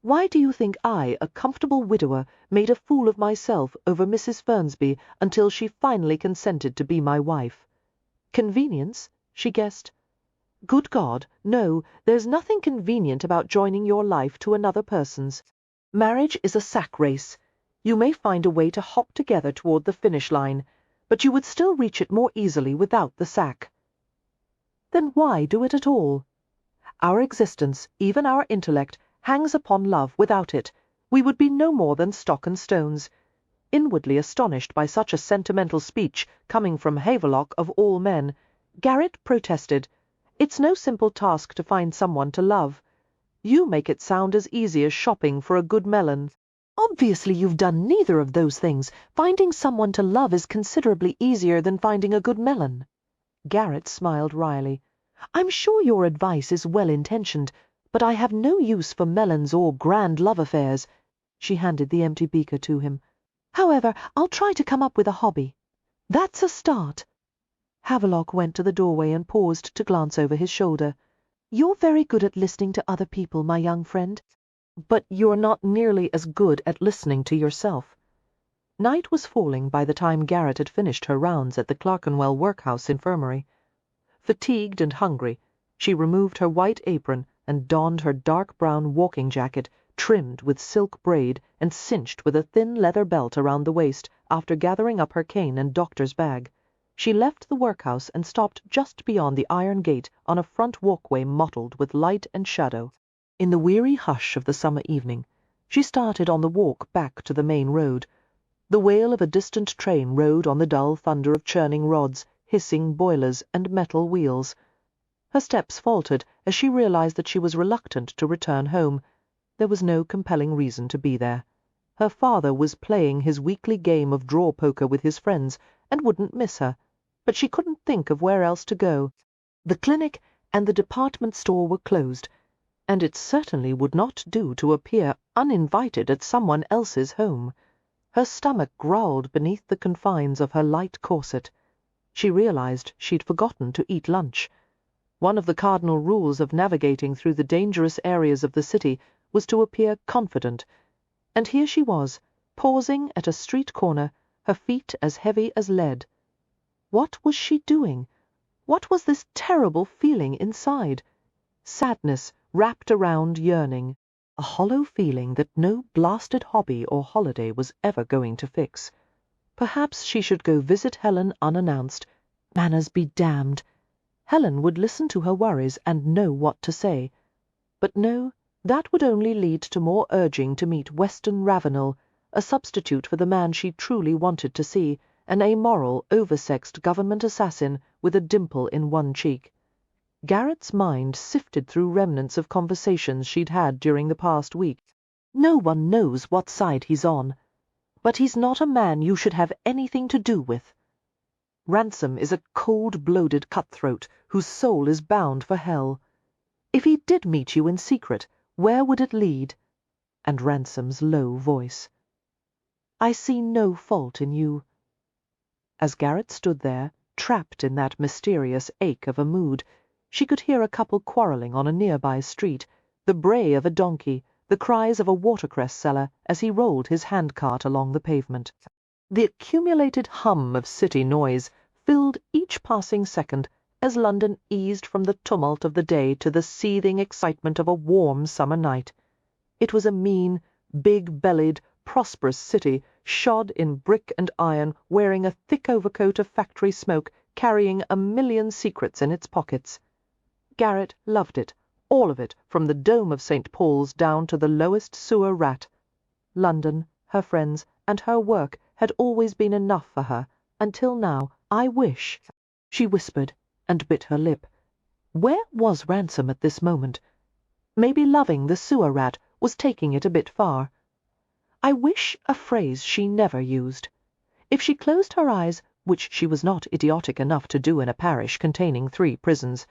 Speaker 2: why do you think I, a comfortable widower, made a fool of myself over Mrs. Fernsby until she finally consented to be my wife? Convenience, she guessed. Good God, no, there's nothing convenient about joining your life to another person's. Marriage is a sack race. You may find a way to hop together toward the finish line, but you would still reach it more easily without the sack. Then why do it at all? Our existence, even our intellect, hangs upon love. Without it, we would be no more than stock and stones. Inwardly astonished by such a sentimental speech coming from Havelock of all men, Garrett protested. It's no simple task to find someone to love. You make it sound as easy as shopping for a good melon. Obviously you've done neither of those things. Finding someone to love is considerably easier than finding a good melon. Garrett smiled wryly. I'm sure your advice is well-intentioned, but I have no use for melons or grand love affairs. She handed the empty beaker to him. However, I'll try to come up with a hobby. That's a start. Havelock went to the doorway and paused to glance over his shoulder. You're very good at listening to other people, my young friend. But you're not nearly as good at listening to yourself. Night was falling by the time Garrett had finished her rounds at the Clerkenwell Workhouse Infirmary. Fatigued and hungry, she removed her white apron and donned her dark brown walking jacket, trimmed with silk braid and cinched with a thin leather belt around the waist, after gathering up her cane and doctor's bag. She left the workhouse and stopped just beyond the iron gate on a front walkway mottled with light and shadow. In the weary hush of the summer evening, she started on the walk back to the main road. The wail of a distant train rode on the dull thunder of churning rods, hissing boilers, and metal wheels. Her steps faltered as she realized that she was reluctant to return home. There was no compelling reason to be there. Her father was playing his weekly game of draw poker with his friends and wouldn't miss her, but she couldn't think of where else to go. The clinic and the department store were closed, and it certainly would not do to appear uninvited at someone else's home. Her stomach growled beneath the confines of her light corset. She realized she'd forgotten to eat lunch. One of the cardinal rules of navigating through the dangerous areas of the city was to appear confident, and here she was, pausing at a street corner, her feet as heavy as lead. What was she doing? What was this terrible feeling inside? Sadness wrapped around yearning, a hollow feeling that no blasted hobby or holiday was ever going to fix. Perhaps she should go visit Helen unannounced. Manners be damned. Helen would listen to her worries and know what to say. But no, that would only lead to more urging to meet Weston Ravenel, a substitute for the man she truly wanted to see, an amoral, oversexed government assassin with a dimple in one cheek. Garrett's mind sifted through remnants of conversations she'd had during the past week. No one knows what side he's on, but he's not a man you should have anything to do with. Ransom is a cold-blooded cutthroat whose soul is bound for hell. If he did meet you in secret, where would it lead? And Ransom's low voice. I see no fault in you. As Garrett stood there, trapped in that mysterious ache of a mood, she could hear a couple quarrelling on a nearby street, the bray of a donkey, the cries of a watercress seller as he rolled his handcart along the pavement. The accumulated hum of city noise filled each passing second as London eased from the tumult of the day to the seething excitement of a warm summer night. It was a mean, big-bellied, prosperous city, shod in brick and iron, wearing a thick overcoat of factory smoke, carrying a million secrets in its pockets. Garrett loved it, all of it, from the dome of St. Paul's down to the lowest sewer rat. London, her friends, and her work had always been enough for her, until now. I wish, she whispered, and bit her lip. Where was Ransom at this moment? Maybe loving the sewer rat was taking it a bit far. I wish, a phrase she never used. If she closed her eyes, which she was not idiotic enough to do in a parish containing 3 prisons,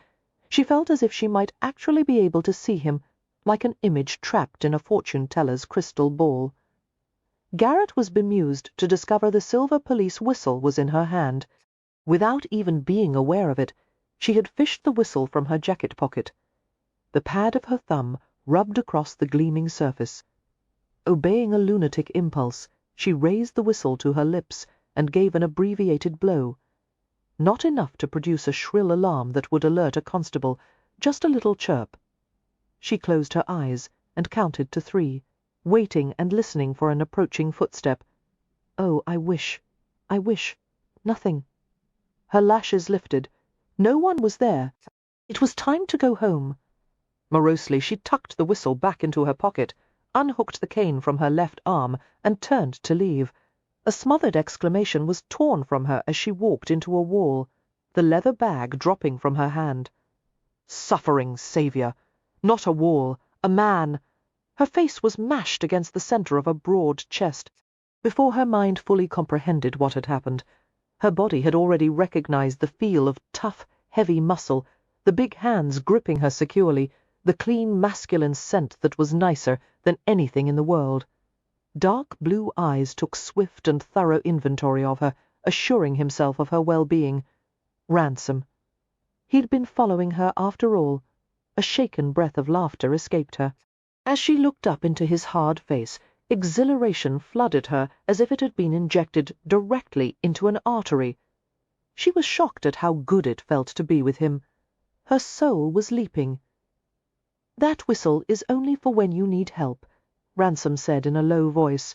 Speaker 2: she felt as if she might actually be able to see him, like an image trapped in a fortune-teller's crystal ball. Garrett was bemused to discover the silver police whistle was in her hand. Without even being aware of it, she had fished the whistle from her jacket pocket. The pad of her thumb rubbed across the gleaming surface. Obeying a lunatic impulse, she raised the whistle to her lips and gave an abbreviated blow. Not enough to produce a shrill alarm that would alert a constable, just a little chirp. She closed her eyes and counted to 3, waiting and listening for an approaching footstep. Oh, I wish. Nothing. Her lashes lifted. No one was there. It was time to go home. Morosely she tucked the whistle back into her pocket, unhooked the cane from her left arm, and turned to leave. A smothered exclamation was torn from her as she walked into a wall, the leather bag dropping from her hand. Suffering saviour! Not a wall, a man! Her face was mashed against the centre of a broad chest. Before her mind fully comprehended what had happened, her body had already recognized the feel of tough, heavy muscle, the big hands gripping her securely, the clean masculine scent that was nicer than anything in the world. Dark blue eyes took swift and thorough inventory of her, assuring himself of her well-being. Ransom. He'd been following her after all. A shaken breath of laughter escaped her. As she looked up into his hard face, exhilaration flooded her as if it had been injected directly into an artery. She was shocked at how good it felt to be with him. Her soul was leaping. "That whistle is only for when you need help," Ransom said in a low voice.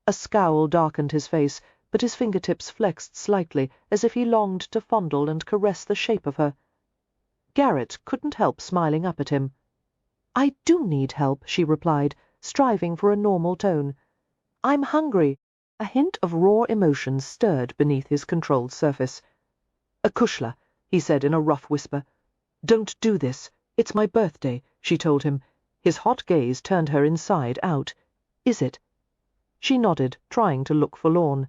Speaker 2: A scowl darkened his face, but his fingertips flexed slightly, as if he longed to fondle and caress the shape of her. Garrett couldn't help smiling up at him. "I do need help," she replied, striving for a normal tone. "I'm hungry." A hint of raw emotion stirred beneath his controlled surface. "Akushla," he said in a rough whisper. "Don't do this. It's my birthday," she told him. His hot gaze turned her inside out. "Is it?" She nodded, trying to look forlorn.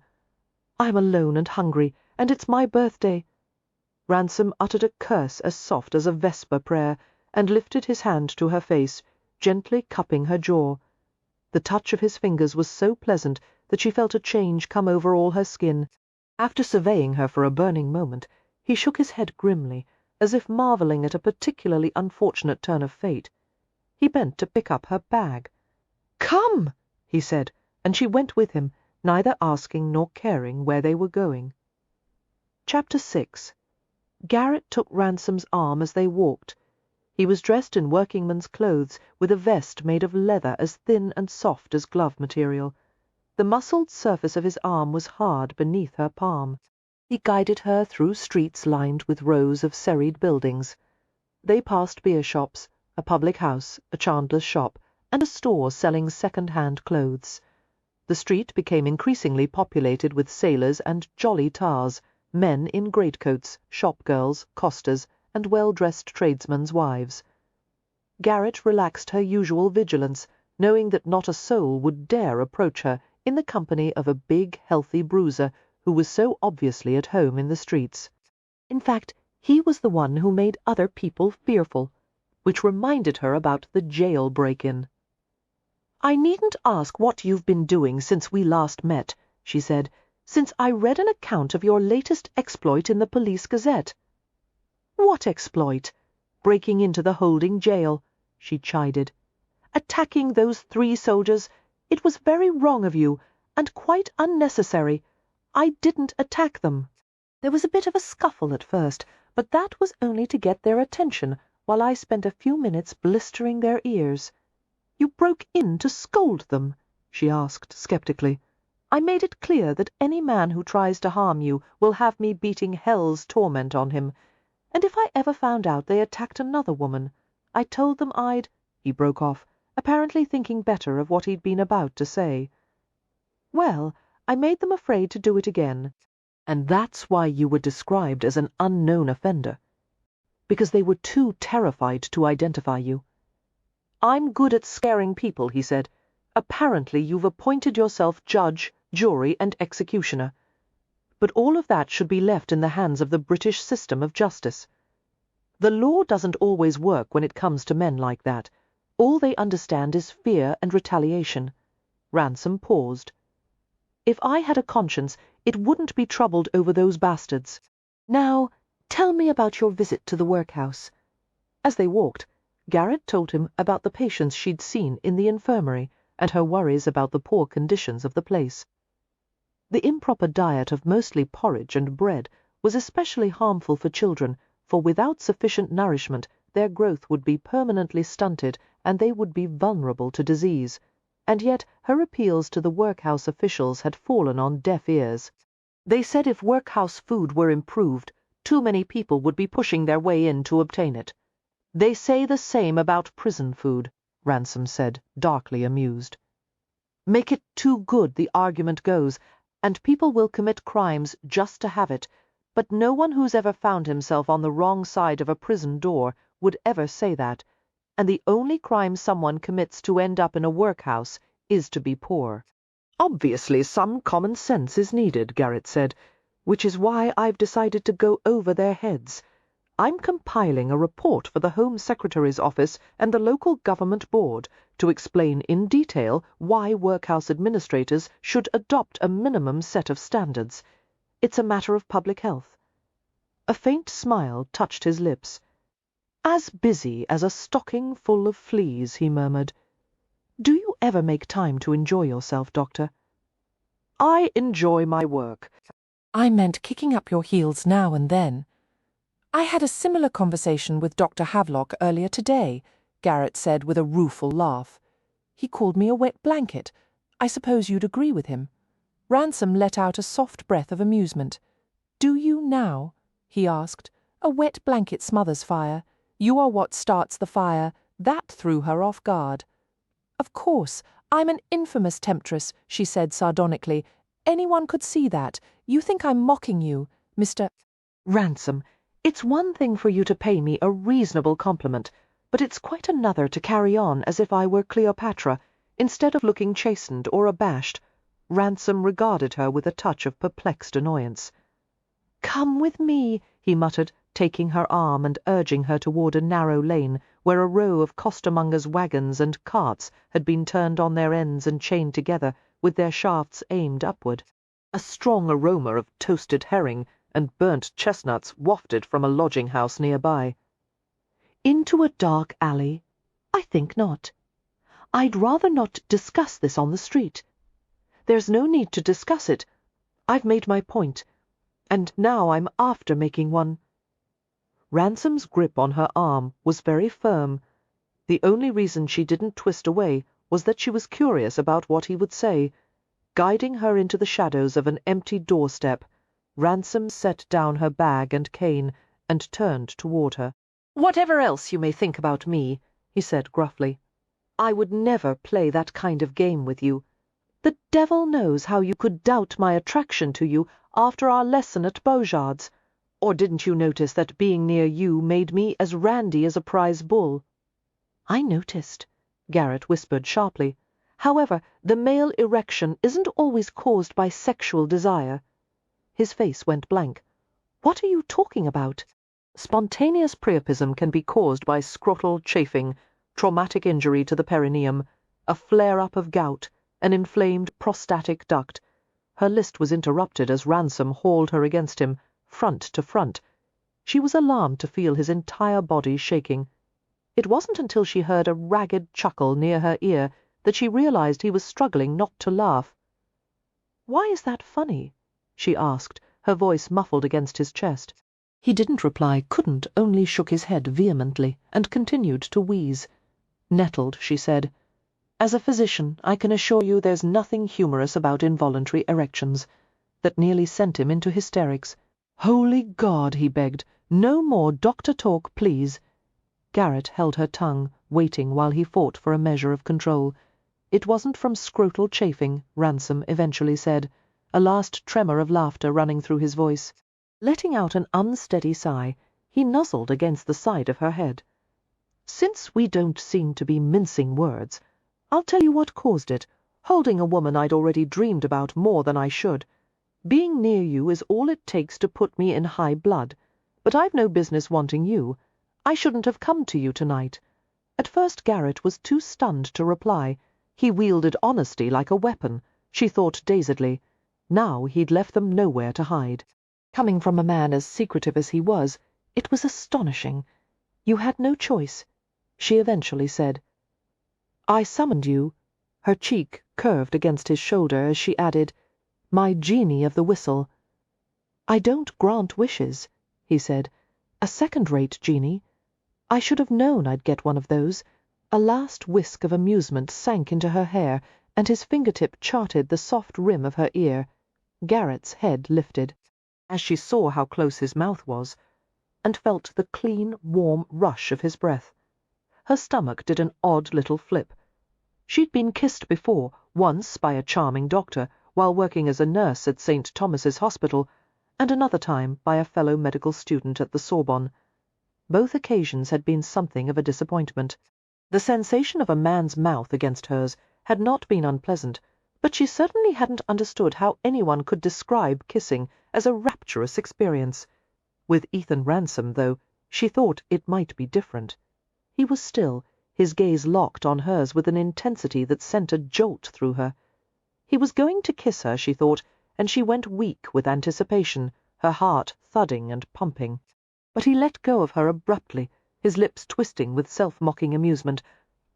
Speaker 2: "I'm alone and hungry, and it's my birthday." Ransom uttered a curse as soft as a vesper prayer, and lifted his hand to her face, gently cupping her jaw. The touch of his fingers was so pleasant that she felt a change come over all her skin. After surveying her for a burning moment, he shook his head grimly, as if marvelling at a particularly unfortunate turn of fate. He bent to pick up her bag. "Come!" he said, and she went with him, neither asking nor caring where they were going. Chapter 6. Garrett took Ransom's arm as they walked. He was dressed in workingman's clothes, with a vest made of leather as thin and soft as glove material. The muscled surface of his arm was hard beneath her palm. He guided her through streets lined with rows of serried buildings. They passed beer shops, a public house, a chandler's shop, and a store selling second-hand clothes. The street became increasingly populated with sailors and jolly tars, men in greatcoats, shop-girls, costers, and well-dressed tradesmen's wives. Garrett relaxed her usual vigilance, knowing that not a soul would dare approach her in the company of a big, healthy bruiser who was so obviously at home in the streets. In fact, he was the one who made other people fearful, which reminded her about the jail break-in. "I needn't ask what you've been doing since we last met," she said, "since I read an account of your latest exploit in the Police Gazette." "What exploit?" "Breaking into the holding jail," she chided. "Attacking those 3 soldiers. It was very wrong of you, and quite unnecessary. I didn't attack them. There was a bit of a scuffle at first, but that was only to get their attention while I spent a few minutes blistering their ears. You broke in to scold them? She asked skeptically. I made it clear that any man who tries to harm you will have me beating hell's torment on him. And if I ever found out they attacked another woman, I told them I'd— He broke off, apparently thinking better of what he'd been about to say. Well, I made them afraid to do it again. And that's why you were described as an unknown offender. Because they were too terrified to identify you. I'm good at scaring people, he said. Apparently you've appointed yourself judge, jury, and executioner. But all of that should be left in the hands of the British system of justice. The law doesn't always work when it comes to men like that. All they understand is fear and retaliation. Ransom paused. If I had a conscience, it wouldn't be troubled over those bastards. Now, tell me about your visit to the workhouse. As they walked, Garrett told him about the patients she'd seen in the infirmary and her worries about the poor conditions of the place. The improper diet of mostly porridge and bread was especially harmful for children, for without sufficient nourishment their growth would be permanently stunted and they would be vulnerable to disease. And yet her appeals to the workhouse officials had fallen on deaf ears. They said if workhouse food were improved, too many people would be pushing their way in to obtain it. They say the same about prison food, Ransom said, darkly amused. Make it too good, the argument goes, and people will commit crimes just to have it, but no one who's ever found himself on the wrong side of a prison door would ever say that, and the only crime someone commits to end up in a workhouse is to be poor. Obviously some common sense is needed, Garrett said, which is why I've decided to go over their heads. I'm compiling a report for the Home Secretary's office and the local government board to explain in detail why workhouse administrators should adopt a minimum set of standards. It's a matter of public health. A faint smile touched his lips. As busy as a stocking full of fleas, he murmured. Do you ever make time to enjoy yourself, Doctor? I enjoy my work.
Speaker 13: I meant kicking up your heels now and then. I had a similar conversation with Dr. Havelock earlier today, Garrett said with a rueful laugh. He called me a wet blanket. I suppose you'd agree with him. Ransom let out a soft breath of amusement. Do you now? He asked. A wet blanket smothers fire. You are what starts the fire. That threw her off guard. Of course, I'm an infamous temptress, she said sardonically. Anyone could see that. You think I'm mocking you, Mr.
Speaker 2: Ransom, it's one thing for you to pay me a reasonable compliment, but it's quite another to carry on as if I were Cleopatra, instead of looking chastened or abashed. Ransom regarded her with a touch of perplexed annoyance. Come with me, he muttered, taking her arm and urging her toward a narrow lane where a row of costermongers' wagons and carts had been turned on their ends and chained together with their shafts aimed upward. A strong aroma of toasted herring and burnt chestnuts wafted from a lodging-house nearby. Into a dark alley? I think not. I'd rather not discuss this on the street. There's no need to discuss it. I've made my point, and now I'm after making one. Ransom's grip on her arm was very firm. The only reason she didn't twist away was that she was curious about what he would say. Guiding her into the shadows of an empty doorstep, Ransom set down her bag and cane and turned toward her. Whatever else you may think about me, he said gruffly, I would never play that kind of game with you. The devil knows how you could doubt my attraction to you after our lesson at Beaujard's. Or didn't you notice that being near you made me as randy as a prize bull? I noticed, Garrett whispered sharply. However, the male erection isn't always caused by sexual desire. His face went blank. What are you talking about? Spontaneous priapism can be caused by scrotal chafing, traumatic injury to the perineum, a flare-up of gout, an inflamed prostatic duct. Her list was interrupted as Ransom hauled her against him, front to front. She was alarmed to feel his entire body shaking. It wasn't until she heard a ragged chuckle near her ear that she realized he was struggling not to laugh. Why is that funny? she asked, her voice muffled against his chest. He didn't reply, couldn't, only shook his head vehemently, and continued to wheeze. Nettled, she said, "As a physician, I can assure you there's nothing humorous about involuntary erections." That nearly sent him into hysterics. "Holy God," he begged, "no more doctor talk, please." Garrett held her tongue, waiting while he fought for a measure of control. It wasn't from scrotal chafing, Ransom eventually said, a last tremor of laughter running through his voice. Letting out an unsteady sigh, he nuzzled against the side of her head. "Since we don't seem to be mincing words, I'll tell you what caused it, holding a woman I'd already dreamed about more than I should. Being near you is all it takes to put me in high blood, but I've no business wanting you. I shouldn't have come to you tonight." At first Garrett was too stunned to reply. He wielded honesty like a weapon, she thought dazedly. Now he'd left them nowhere to hide. Coming from a man as secretive as he was, it was astonishing. "You had no choice," she eventually said. "I summoned you." Her cheek curved against his shoulder as she added, "My genie of the whistle." "I don't grant wishes," he said. "A second-rate genie. I should have known I'd get one of those." A last whisk of amusement sank into her hair, and his fingertip charted the soft rim of her ear. Garrett's head lifted, as she saw how close his mouth was, and felt the clean, warm rush of his breath. Her stomach did an odd little flip. She'd been kissed before, once by a charming doctor, while working as a nurse at St. Thomas's Hospital, and another time by a fellow medical student at the Sorbonne. Both occasions had been something of a disappointment. The sensation of a man's mouth against hers had not been unpleasant, but she certainly hadn't understood how anyone could describe kissing as a rapturous experience. With Ethan Ransom, though, she thought it might be different. He was still, his gaze locked on hers with an intensity that sent a jolt through her. He was going to kiss her, she thought, and she went weak with anticipation, her heart thudding and pumping. But he let go of her abruptly, his lips twisting with self-mocking amusement.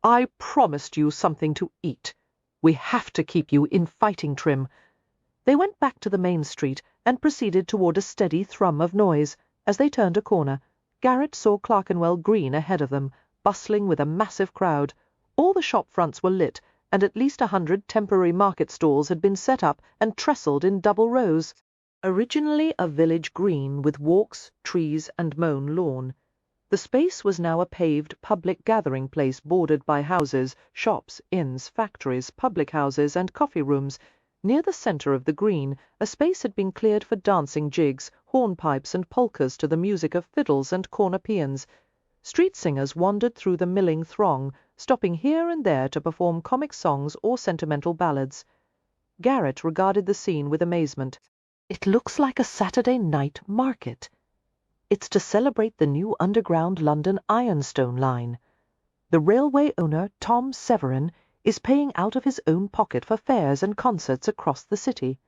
Speaker 2: "I promised you something to eat. We have to keep you in fighting trim." They went back to the main street and proceeded toward a steady thrum of noise. As they turned a corner, Garrett saw Clerkenwell Green ahead of them, bustling with a massive crowd. All the shop fronts were lit, and at least 100 temporary market stalls had been set up and trestled in double rows. Originally a village green with walks, trees, and mown lawn, the space was now a paved public gathering place bordered by houses, shops, inns, factories, public houses, and coffee rooms. Near the centre of the green, a space had been cleared for dancing jigs, hornpipes, and polkas to the music of fiddles and corner paeans. Street singers wandered through the milling throng, stopping here and there to perform comic songs or sentimental ballads. Garrett regarded the scene with amazement. "It looks like a Saturday night market. It's to celebrate the new underground London ironstone line. The railway owner, Tom Severin, is paying out of his own pocket for fairs and concerts across the city."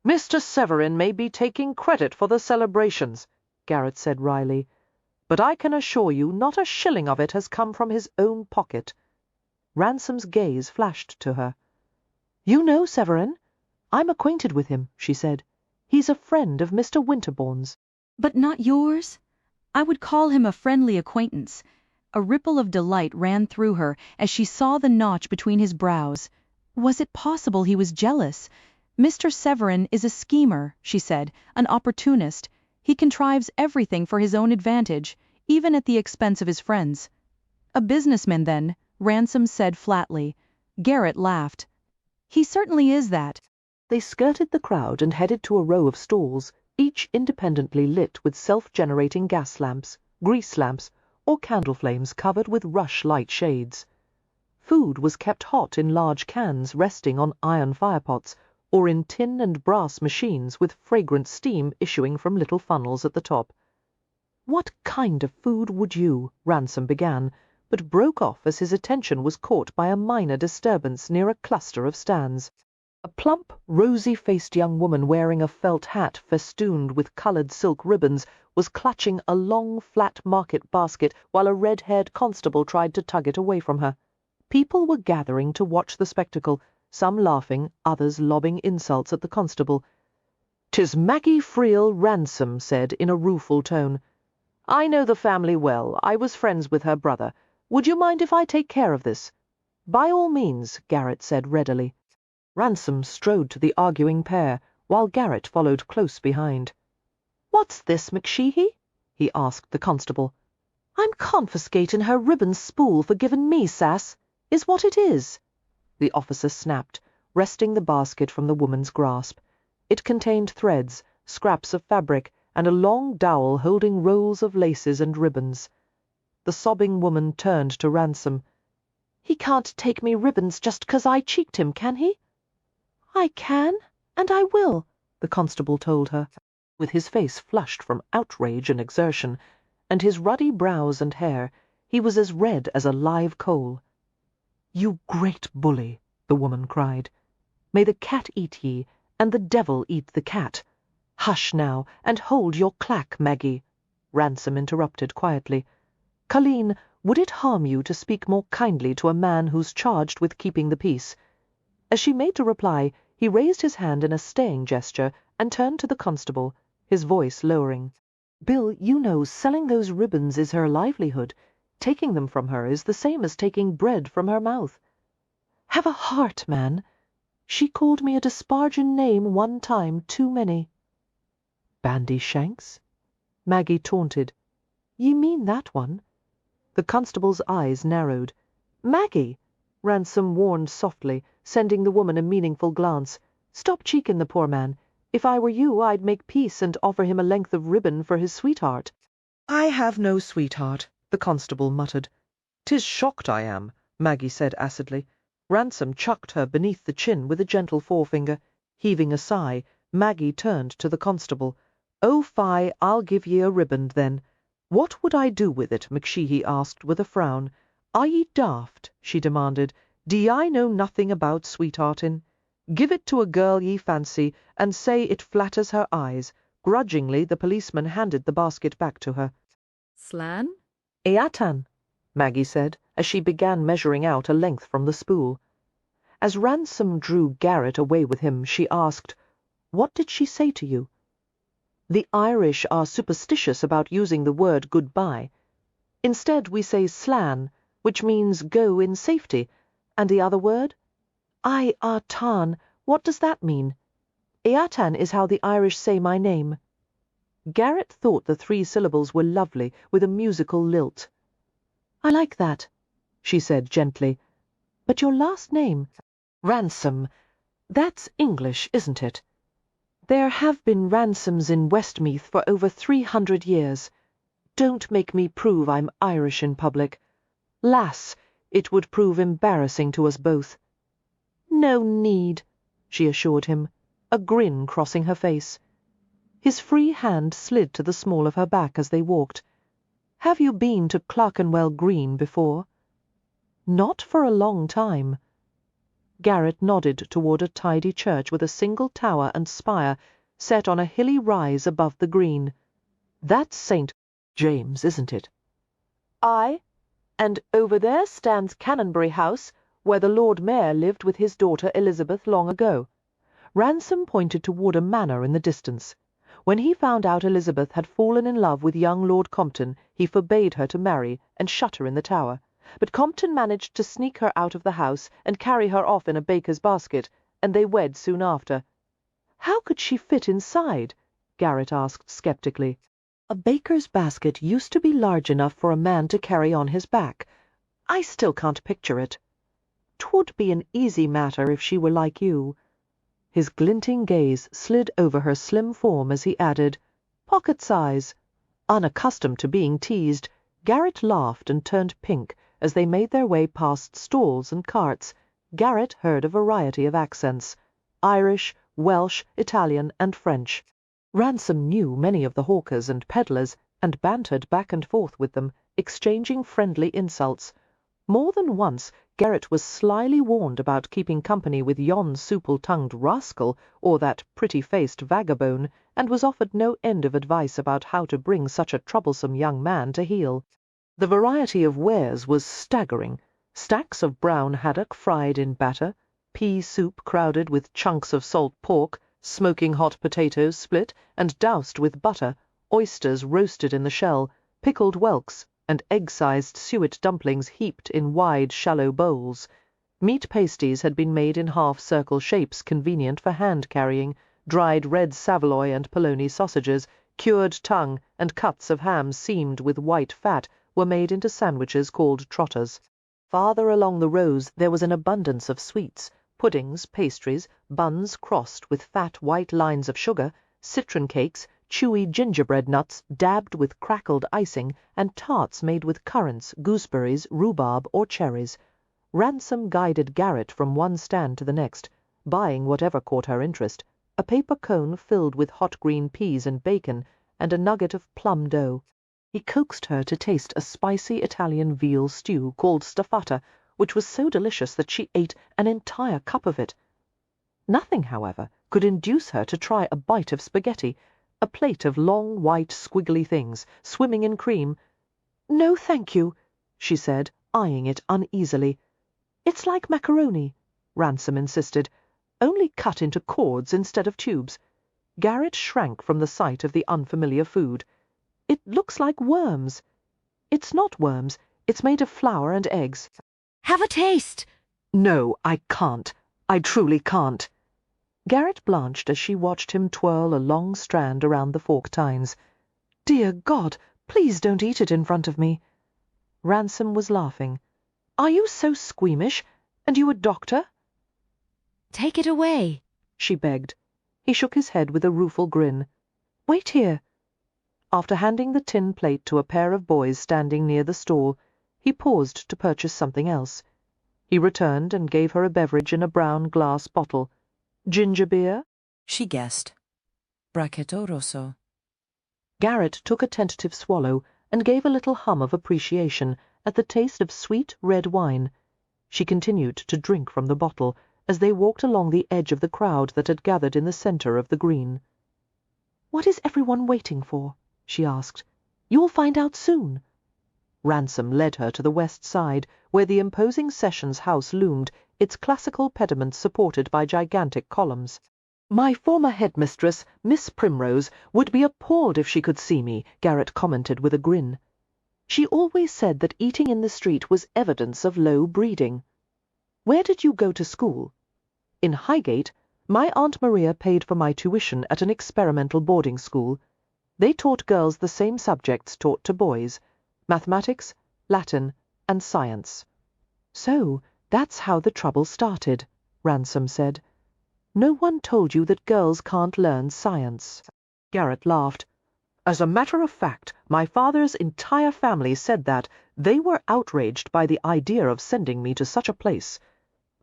Speaker 2: "Mr. Severin may be taking credit for the celebrations," Garrett said wryly, "but I can assure you not a shilling of it has come from his own pocket." Ransom's gaze flashed to her. "You know Severin? I'm acquainted with him," she said. "He's a friend of Mr. Winterbourne's."
Speaker 1: "But not yours?" "I would call him a friendly acquaintance." A ripple of delight ran through her as she saw the notch between his brows. Was it possible he was jealous? "Mr. Severin is a schemer," she said, "an opportunist. He contrives everything for his own advantage, even at the expense of his friends." "A businessman, then," Ransom said flatly. Garrett laughed. "He certainly is that."
Speaker 2: They skirted the crowd and headed to a row of stalls, each independently lit with self-generating gas lamps, grease lamps, or candle flames covered with rush-light shades. Food was kept hot in large cans resting on iron firepots, or in tin and brass machines with fragrant steam issuing from little funnels at the top. "What kind of food would you?" Ransom began, but broke off as his attention was caught by a minor disturbance near a cluster of stands. A plump, rosy-faced young woman wearing a felt hat festooned with coloured silk ribbons was clutching a long, flat market basket while a red-haired constable tried to tug it away from her. People were gathering to watch the spectacle, some laughing, others lobbing insults at the constable. "'Tis Maggie Friel Ransom," said in a rueful tone. "I know the family well. I was friends with her brother. Would you mind if I take care of this?" "By all means," Garrett said readily. Ransom strode to the arguing pair, while Garrett followed close behind. "What's this, McSheehy?" he asked the constable. "I'm confiscating her ribbon spool for giving me sass, is what it is," the officer snapped, wresting the basket from the woman's grasp. It contained threads, scraps of fabric, and a long dowel holding rolls of laces and ribbons. The sobbing woman turned to Ransom. "He can't take me ribbons just 'cause I cheeked him, can he?" "I can, and I will," the constable told her, with his face flushed from outrage and exertion, and his ruddy brows and hair. He was as red as a live coal. "You great bully," the woman cried. "May the cat eat ye, and the devil eat the cat. Hush now, and hold your clack, Maggie," Ransom interrupted quietly. "Colleen, would it harm you to speak more kindly to a man who's charged with keeping the peace?" As she made to reply, he raised his hand in a staying gesture and turned to the constable, his voice lowering. "Bill, you know selling those ribbons is her livelihood. Taking them from her is the same as taking bread from her mouth. Have a heart, man. She called me a disparaging name one time too many." "Bandy Shanks?" Maggie taunted. "Ye mean that one?" The constable's eyes narrowed. "Maggie!" Ransom warned softly, sending the woman a meaningful glance. "Stop cheeking the poor man. If I were you, I'd make peace and offer him a length of ribbon for his sweetheart." "I have no sweetheart," the constable muttered. "'Tis shocked I am," Maggie said acidly. Ransom chucked her beneath the chin with a gentle forefinger. Heaving a sigh, Maggie turned to the constable. "Oh, fie, I'll give ye a riband, then." "What would I do with it?" McSheehy asked with a frown. "Are ye daft?" she demanded. "D'ye know nothing about sweethearting? Give it to a girl ye fancy, and say it flatters her eyes." Grudgingly, the policeman handed the basket back to her.
Speaker 14: "Slan?"
Speaker 2: "Eatan," Maggie said, as she began measuring out a length from the spool. As Ransom drew Garrett away with him, she asked, "What did she say to you?" "The Irish are superstitious about using the word goodbye. Instead we say slan, which means go in safety. And the other word?" "I Tan. What does that mean?" "Eatan is how the Irish say my name." Garrett thought the 3 syllables were lovely, with a musical lilt. "I like that," she said gently. "But your last name?" "Ransom. That's English, isn't it?" "There have been Ransoms in Westmeath for over 300 years. Don't make me prove I'm Irish in public. Lass, it would prove embarrassing to us both." "No need," she assured him, a grin crossing her face. His free hand slid to the small of her back as they walked. "Have you been to Clerkenwell Green before?" "Not for a long time." Garrett nodded toward a tidy church with a single tower and spire set on a hilly rise above the green. "That's St. James, isn't it?" "Aye. And over there stands Canonbury House, where the Lord Mayor lived with his daughter Elizabeth long ago." Ransom pointed toward a manor in the distance. When he found out Elizabeth had fallen in love with young Lord Compton, he forbade her to marry and shut her in the tower. But Compton managed to sneak her out of the house and carry her off in a baker's basket, and they wed soon after. "How could she fit inside?" Garrett asked skeptically. "A baker's basket used to be large enough for a man to carry on his back. I still can't picture it. 'Twould be an easy matter if she were like you." His glinting gaze slid over her slim form as he added, "Pocket size." Unaccustomed to being teased, Garrett laughed and turned pink as they made their way past stalls and carts. Garrett heard a variety of accents: Irish, Welsh, Italian, and French. Ransom knew many of the hawkers and peddlers, and bantered back and forth with them, exchanging friendly insults. More than once Garrett was slyly warned about keeping company with yon supple-tongued rascal or that pretty-faced vagabone, and was offered no end of advice about how to bring such a troublesome young man to heel. The variety of wares was staggering: stacks of brown haddock fried in batter, pea soup crowded with chunks of salt pork, smoking hot potatoes split and doused with butter, oysters roasted in the shell, pickled whelks, and egg-sized suet dumplings heaped in wide, shallow bowls. Meat pasties had been made in half-circle shapes convenient for hand-carrying, dried red Savoy and polony sausages, cured tongue, and cuts of ham seamed with white fat were made into sandwiches called trotters. Farther along the rows there was an abundance of sweets, puddings, pastries, buns crossed with fat white lines of sugar, citron cakes, chewy gingerbread nuts dabbed with crackled icing, and tarts made with currants, gooseberries, rhubarb, or cherries. Ransom guided Garrett from one stand to the next, buying whatever caught her interest, a paper cone filled with hot green peas and bacon, and a nugget of plum dough. He coaxed her to taste a spicy Italian veal stew called staffata, which was so delicious that she ate an entire cup of it. Nothing, however, could induce her to try a bite of spaghetti, a plate of long, white, squiggly things, swimming in cream. "No, thank you," she said, eyeing it uneasily. "It's like macaroni," Ransom insisted, "only cut into cords instead of tubes." Garrett shrank from the sight of the unfamiliar food. "It looks like worms." "It's not worms. It's made of flour and eggs."
Speaker 9: Have a taste.
Speaker 2: "No, I can't. I truly can't." Garrett blanched as she watched him twirl a long strand around the fork tines. "Dear God, please don't eat it in front of me." Ransom was laughing. "Are you so squeamish? And you a doctor?"
Speaker 9: Take it away,
Speaker 2: she begged. He shook his head with a rueful grin. "Wait here." After handing the tin plate to a pair of boys standing near the stall, he paused to purchase something else. He returned and gave her a beverage in a brown glass bottle. "Ginger beer?"
Speaker 8: She guessed. Bracchetto rosso.
Speaker 2: Garrett took a tentative swallow and gave a little hum of appreciation at the taste of sweet red wine. She continued to drink from the bottle as they walked along the edge of the crowd that had gathered in the center of the green. "What is everyone waiting for?" she asked. "You'll find out soon." Ransom led her to the west side, where the imposing Sessions House loomed, its classical pediment supported by gigantic columns. "My former headmistress, Miss Primrose, would be appalled if she could see me," Garrett commented with a grin. "She always said that eating in the street was evidence of low breeding." "Where did you go to school?" "In Highgate. My Aunt Maria paid for my tuition at an experimental boarding school. They taught girls the same subjects taught to boys: mathematics, Latin, and science." "So that's how the trouble started," Ransom said. "No one told you that girls can't learn science." Garrett laughed. "As a matter of fact, my father's entire family said that. They were outraged by the idea of sending me to such a place.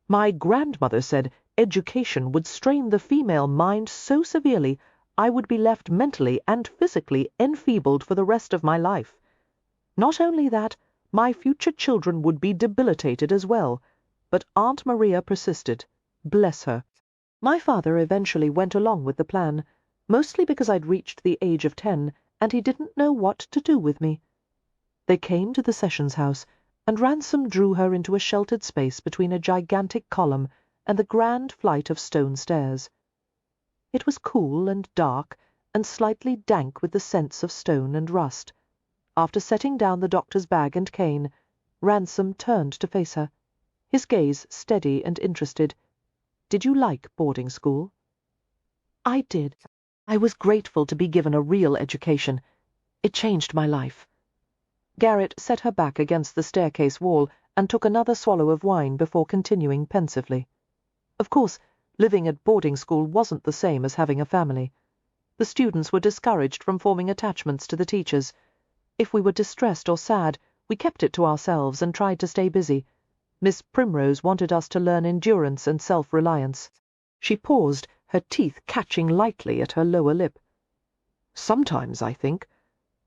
Speaker 2: My grandmother said education would strain the female mind so severely I would be left mentally and physically enfeebled for the rest of my life. Not only that, my future children would be debilitated as well, but Aunt Maria persisted. Bless her. My father eventually went along with the plan, mostly because I'd reached the age of 10, and he didn't know what to do with me." They came to the Sessions House, and Ransom drew her into a sheltered space between a gigantic column and the grand flight of stone stairs. It was cool and dark, and slightly dank with the scents of stone and rust. After setting down the doctor's bag and cane, Ransom turned to face her, his gaze steady and interested. "Did you like boarding school?" "I did. I was grateful to be given a real education. It changed my life." Garrett set her back against the staircase wall and took another swallow of wine before continuing pensively. Of course, living at boarding school wasn't the same as having a family. The students were discouraged from forming attachments to the teachers. If we were distressed or sad, we kept it to ourselves and tried to stay busy. Miss Primrose wanted us to learn endurance and self-reliance. She paused, her teeth catching lightly at her lower lip. "Sometimes, I think.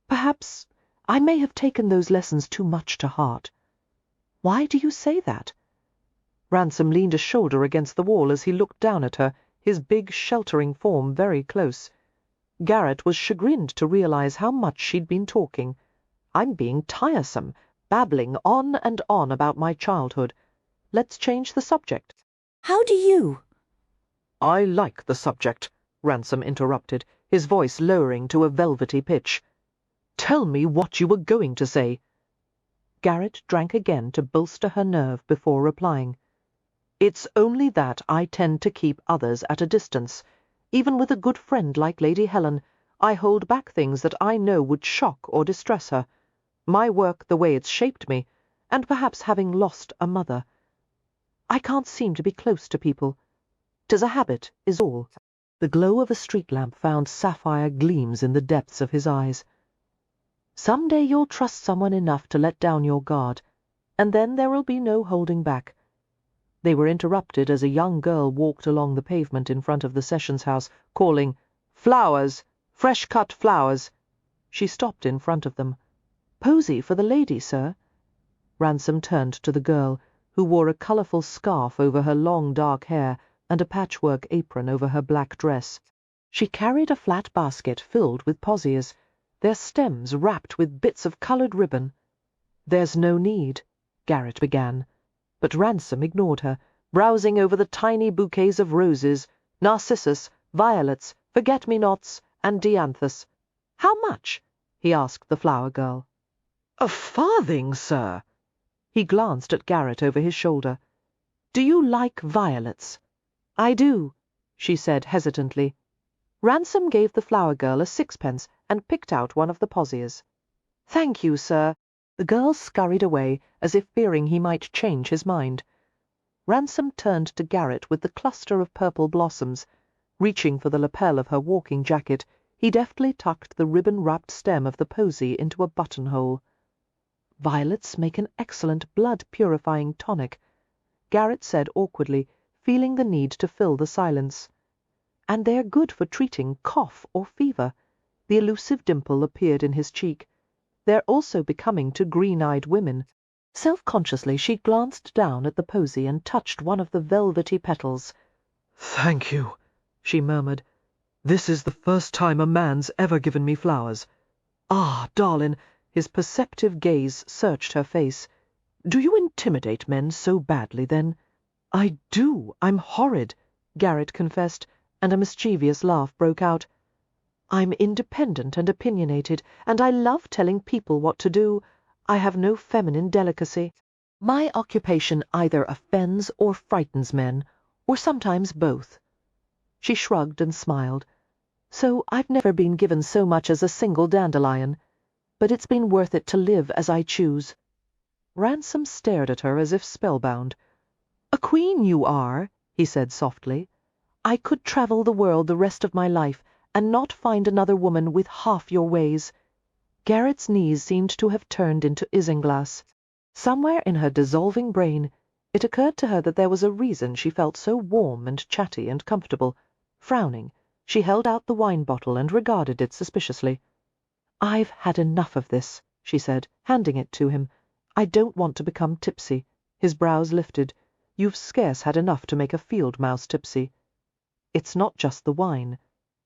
Speaker 2: Perhaps I may have taken those lessons too much to heart." "Why do you say that?" Ransom leaned a shoulder against the wall as he looked down at her, his big, sheltering form very close. Garrett was chagrined to realize how much she'd been talking. "I'm being tiresome, babbling on and on about my childhood. Let's change the subject."
Speaker 9: How do you?
Speaker 2: "I like the subject," Ransom interrupted, his voice lowering to a velvety pitch. "Tell me what you were going to say." Garrett drank again to bolster her nerve before replying. "It's only that I tend to keep others at a distance. Even with a good friend like Lady Helen, I hold back things that I know would shock or distress her. My work the way it's shaped me, and perhaps having lost a mother. I can't seem to be close to people. 'Tis a habit, is all." The glow of a street lamp found sapphire gleams in the depths of his eyes. "Some day you'll trust someone enough to let down your guard, and then there will be no holding back." They were interrupted as a young girl walked along the pavement in front of the Sessions House, calling, "Flowers! Fresh-cut flowers!" She stopped in front of them. "Posy for the lady, sir." Ransom turned to the girl, who wore a colourful scarf over her long dark hair and a patchwork apron over her black dress. She carried a flat basket filled with posies, their stems wrapped with bits of coloured ribbon. "There's no need," Garrett began, but Ransom ignored her, browsing over the tiny bouquets of roses, narcissus, violets, forget-me-nots, and dianthus. "How much?" he asked the flower girl. "A farthing, sir." He glanced at Garrett over his shoulder. "Do you like violets?" "I do," she said hesitantly. Ransom gave the flower girl a sixpence and picked out one of the posies. "Thank you, sir." The girl scurried away, as if fearing he might change his mind. Ransom turned to Garrett with the cluster of purple blossoms. Reaching for the lapel of her walking jacket, he deftly tucked the ribbon-wrapped stem of the posy into a buttonhole. "Violets make an excellent blood-purifying tonic," Garrett said awkwardly, feeling the need to fill the silence. "And they're good for treating cough or fever." The elusive dimple appeared in his cheek. "They're also becoming to green-eyed women." Self-consciously she glanced down at the posy and touched one of the velvety petals. "Thank you," she murmured. "This is the first time a man's ever given me flowers. Ah, darling," his perceptive gaze searched her face. "Do you intimidate men so badly, then?" "I do. I'm horrid," Garrett confessed, and a mischievous laugh broke out. "I'm independent and opinionated, and I love telling people what to do. I have no feminine delicacy. My occupation either offends or frightens men, or sometimes both." She shrugged and smiled. "So I've never been given so much as a single dandelion, but it's been worth it to live as I choose." Ransom stared at her as if spellbound. "A queen you are," he said softly. "I could travel the world the rest of my life and not find another woman with half your ways." Garrett's knees seemed to have turned into isinglass. Somewhere in her dissolving brain it occurred to her that there was a reason she felt so warm and chatty and comfortable. Frowning, she held out the wine bottle and regarded it suspiciously. "I've had enough of this," she said, handing it to him. "I don't want to become tipsy." His brows lifted. "You've scarce had enough to make a field mouse tipsy." "It's not just the wine.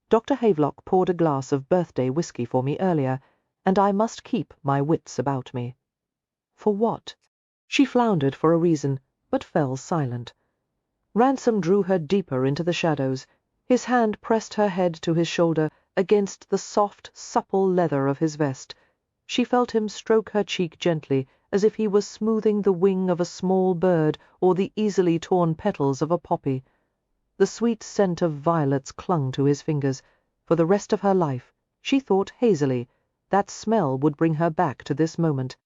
Speaker 2: Dr. Havelock poured a glass of birthday whiskey for me earlier, and I must keep my wits about me." "For what?" She floundered for a reason, but fell silent. Ransom drew her deeper into the shadows. His hand pressed her head to his shoulder against the soft, supple leather of his vest. She felt him stroke her cheek gently, as if he was smoothing the wing of a small bird or the easily torn petals of a poppy. The sweet scent of violets clung to his fingers. For the rest of her life, she thought hazily, that smell would bring her back to this moment.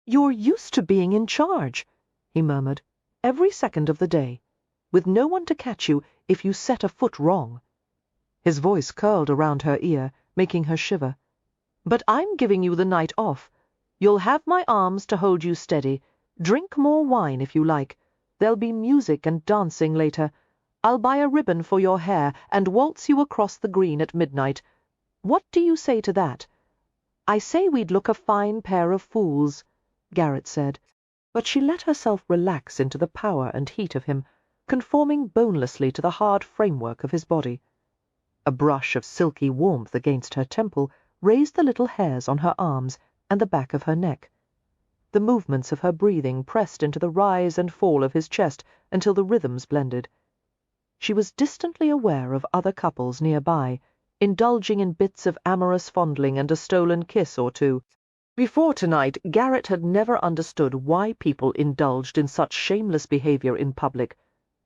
Speaker 2: "You're used to being in charge," he murmured, "every second of the day, with no one to catch you if you set a foot wrong." His voice curled around her ear, making her shiver. "But I'm giving you the night off. You'll have my arms to hold you steady. Drink more wine if you like. There'll be music and dancing later. I'll buy a ribbon for your hair and waltz you across the green at midnight. What do you say to that?" "I say we'd look a fine pair of fools," Garrett said, but she let herself relax into the power and heat of him, conforming bonelessly to the hard framework of his body. A brush of silky warmth against her temple raised the little hairs on her arms and the back of her neck. The movements of her breathing pressed into the rise and fall of his chest until the rhythms blended. She was distantly aware of other couples nearby, indulging in bits of amorous fondling and a stolen kiss or two. Before tonight, Garrett had never understood why people indulged in such shameless behavior in public.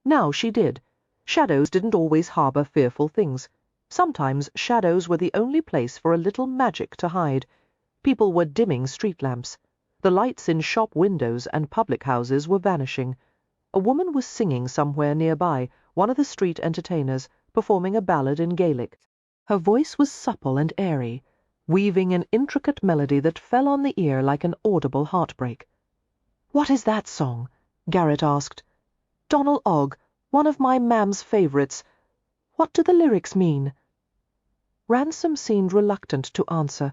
Speaker 2: Now she did. Shadows didn't always harbor fearful things. Sometimes shadows were the only place for a little magic to hide. People were dimming street lamps. The lights in shop windows and public houses were vanishing. A woman was singing somewhere nearby, one of the street entertainers, performing a ballad in Gaelic. Her voice was supple and airy, weaving an intricate melody that fell on the ear like an audible heartbreak. "What is that song?" Garrett asked. "Donal Og, one of my mam's favourites. What do the lyrics mean?" Ransom seemed reluctant to answer.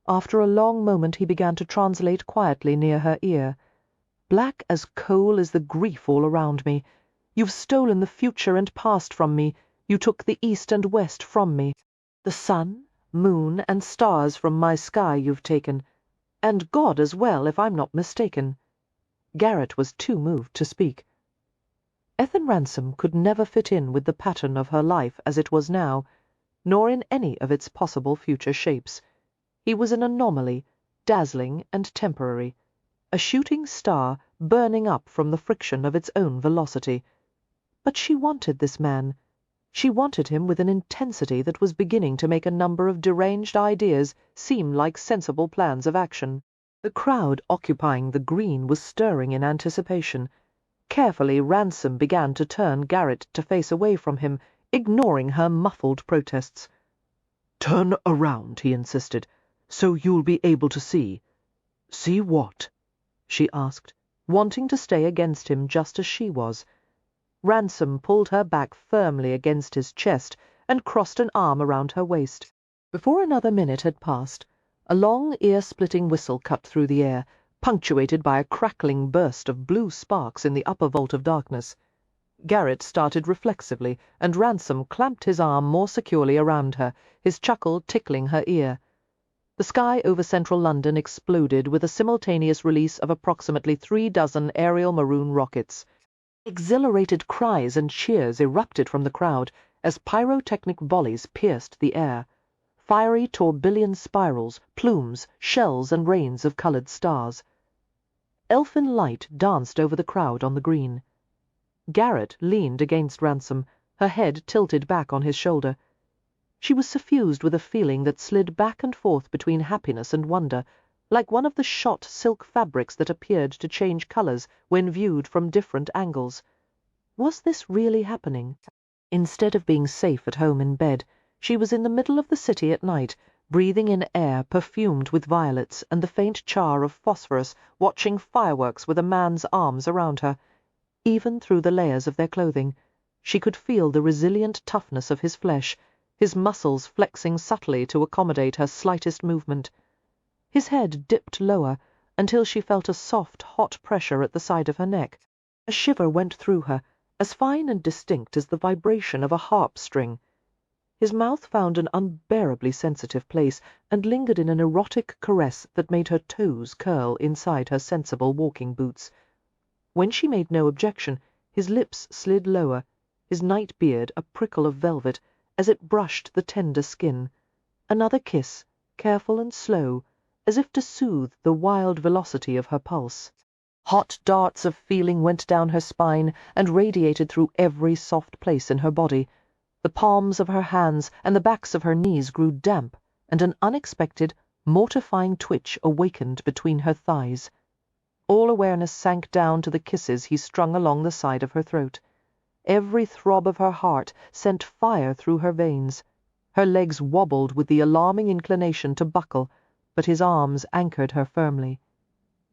Speaker 2: After a long moment he began to translate quietly near her ear. "Black as coal is the grief all around me. You've stolen the future and past from me. You took the east and west from me. The sun, moon, and stars from my sky you've taken. And God as well, if I'm not mistaken." Garrett was too moved to speak. Ethan Ransom could never fit in with the pattern of her life as it was now, nor in any of its possible future shapes. He was an anomaly, dazzling and temporary, a shooting star burning up from the friction of its own velocity. But she wanted this man. She wanted him with an intensity that was beginning to make a number of deranged ideas seem like sensible plans of action. The crowd occupying the green was stirring in anticipation. Carefully, Ransom began to turn Garrett to face away from him, ignoring her muffled protests. "Turn around," he insisted, "so you'll be able to see." "See what?" she asked, wanting to stay against him just as she was. Ransom pulled her back firmly against his chest and crossed an arm around her waist. Before another minute had passed, a long, ear-splitting whistle cut through the air, punctuated by a crackling burst of blue sparks in the upper vault of darkness. Garrett started reflexively, and Ransom clamped his arm more securely around her, his chuckle tickling her ear. The sky over central London exploded with a simultaneous release of approximately 3 dozen aerial maroon rockets. Exhilarated cries and cheers erupted from the crowd as pyrotechnic volleys pierced the air. Fiery tourbillon spirals, plumes, shells, and rains of coloured stars. Elfin light danced over the crowd on the green. Garrett leaned against Ransom, her head tilted back on his shoulder. She was suffused with a feeling that slid back and forth between happiness and wonder, like one of the shot silk fabrics that appeared to change colours when viewed from different angles. Was this really happening? Instead of being safe at home in bed, she was in the middle of the city at night, breathing in air perfumed with violets and the faint char of phosphorus, watching fireworks with a man's arms around her. Even through the layers of their clothing, she could feel the resilient toughness of his flesh, his muscles flexing subtly to accommodate her slightest movement. His head dipped lower until she felt a soft, hot pressure at the side of her neck. A shiver went through her, as fine and distinct as the vibration of a harp string. His mouth found an unbearably sensitive place and lingered in an erotic caress that made her toes curl inside her sensible walking boots. When she made no objection, his lips slid lower, his night beard a prickle of velvet, as it brushed the tender skin. Another kiss, careful and slow, as if to soothe the wild velocity of her pulse. Hot darts of feeling went down her spine and radiated through every soft place in her body. The palms of her hands and the backs of her knees grew damp, and an unexpected, mortifying twitch awakened between her thighs. All awareness sank down to the kisses he strung along the side of her throat. Every throb of her heart sent fire through her veins. Her legs wobbled with the alarming inclination to buckle, but his arms anchored her firmly.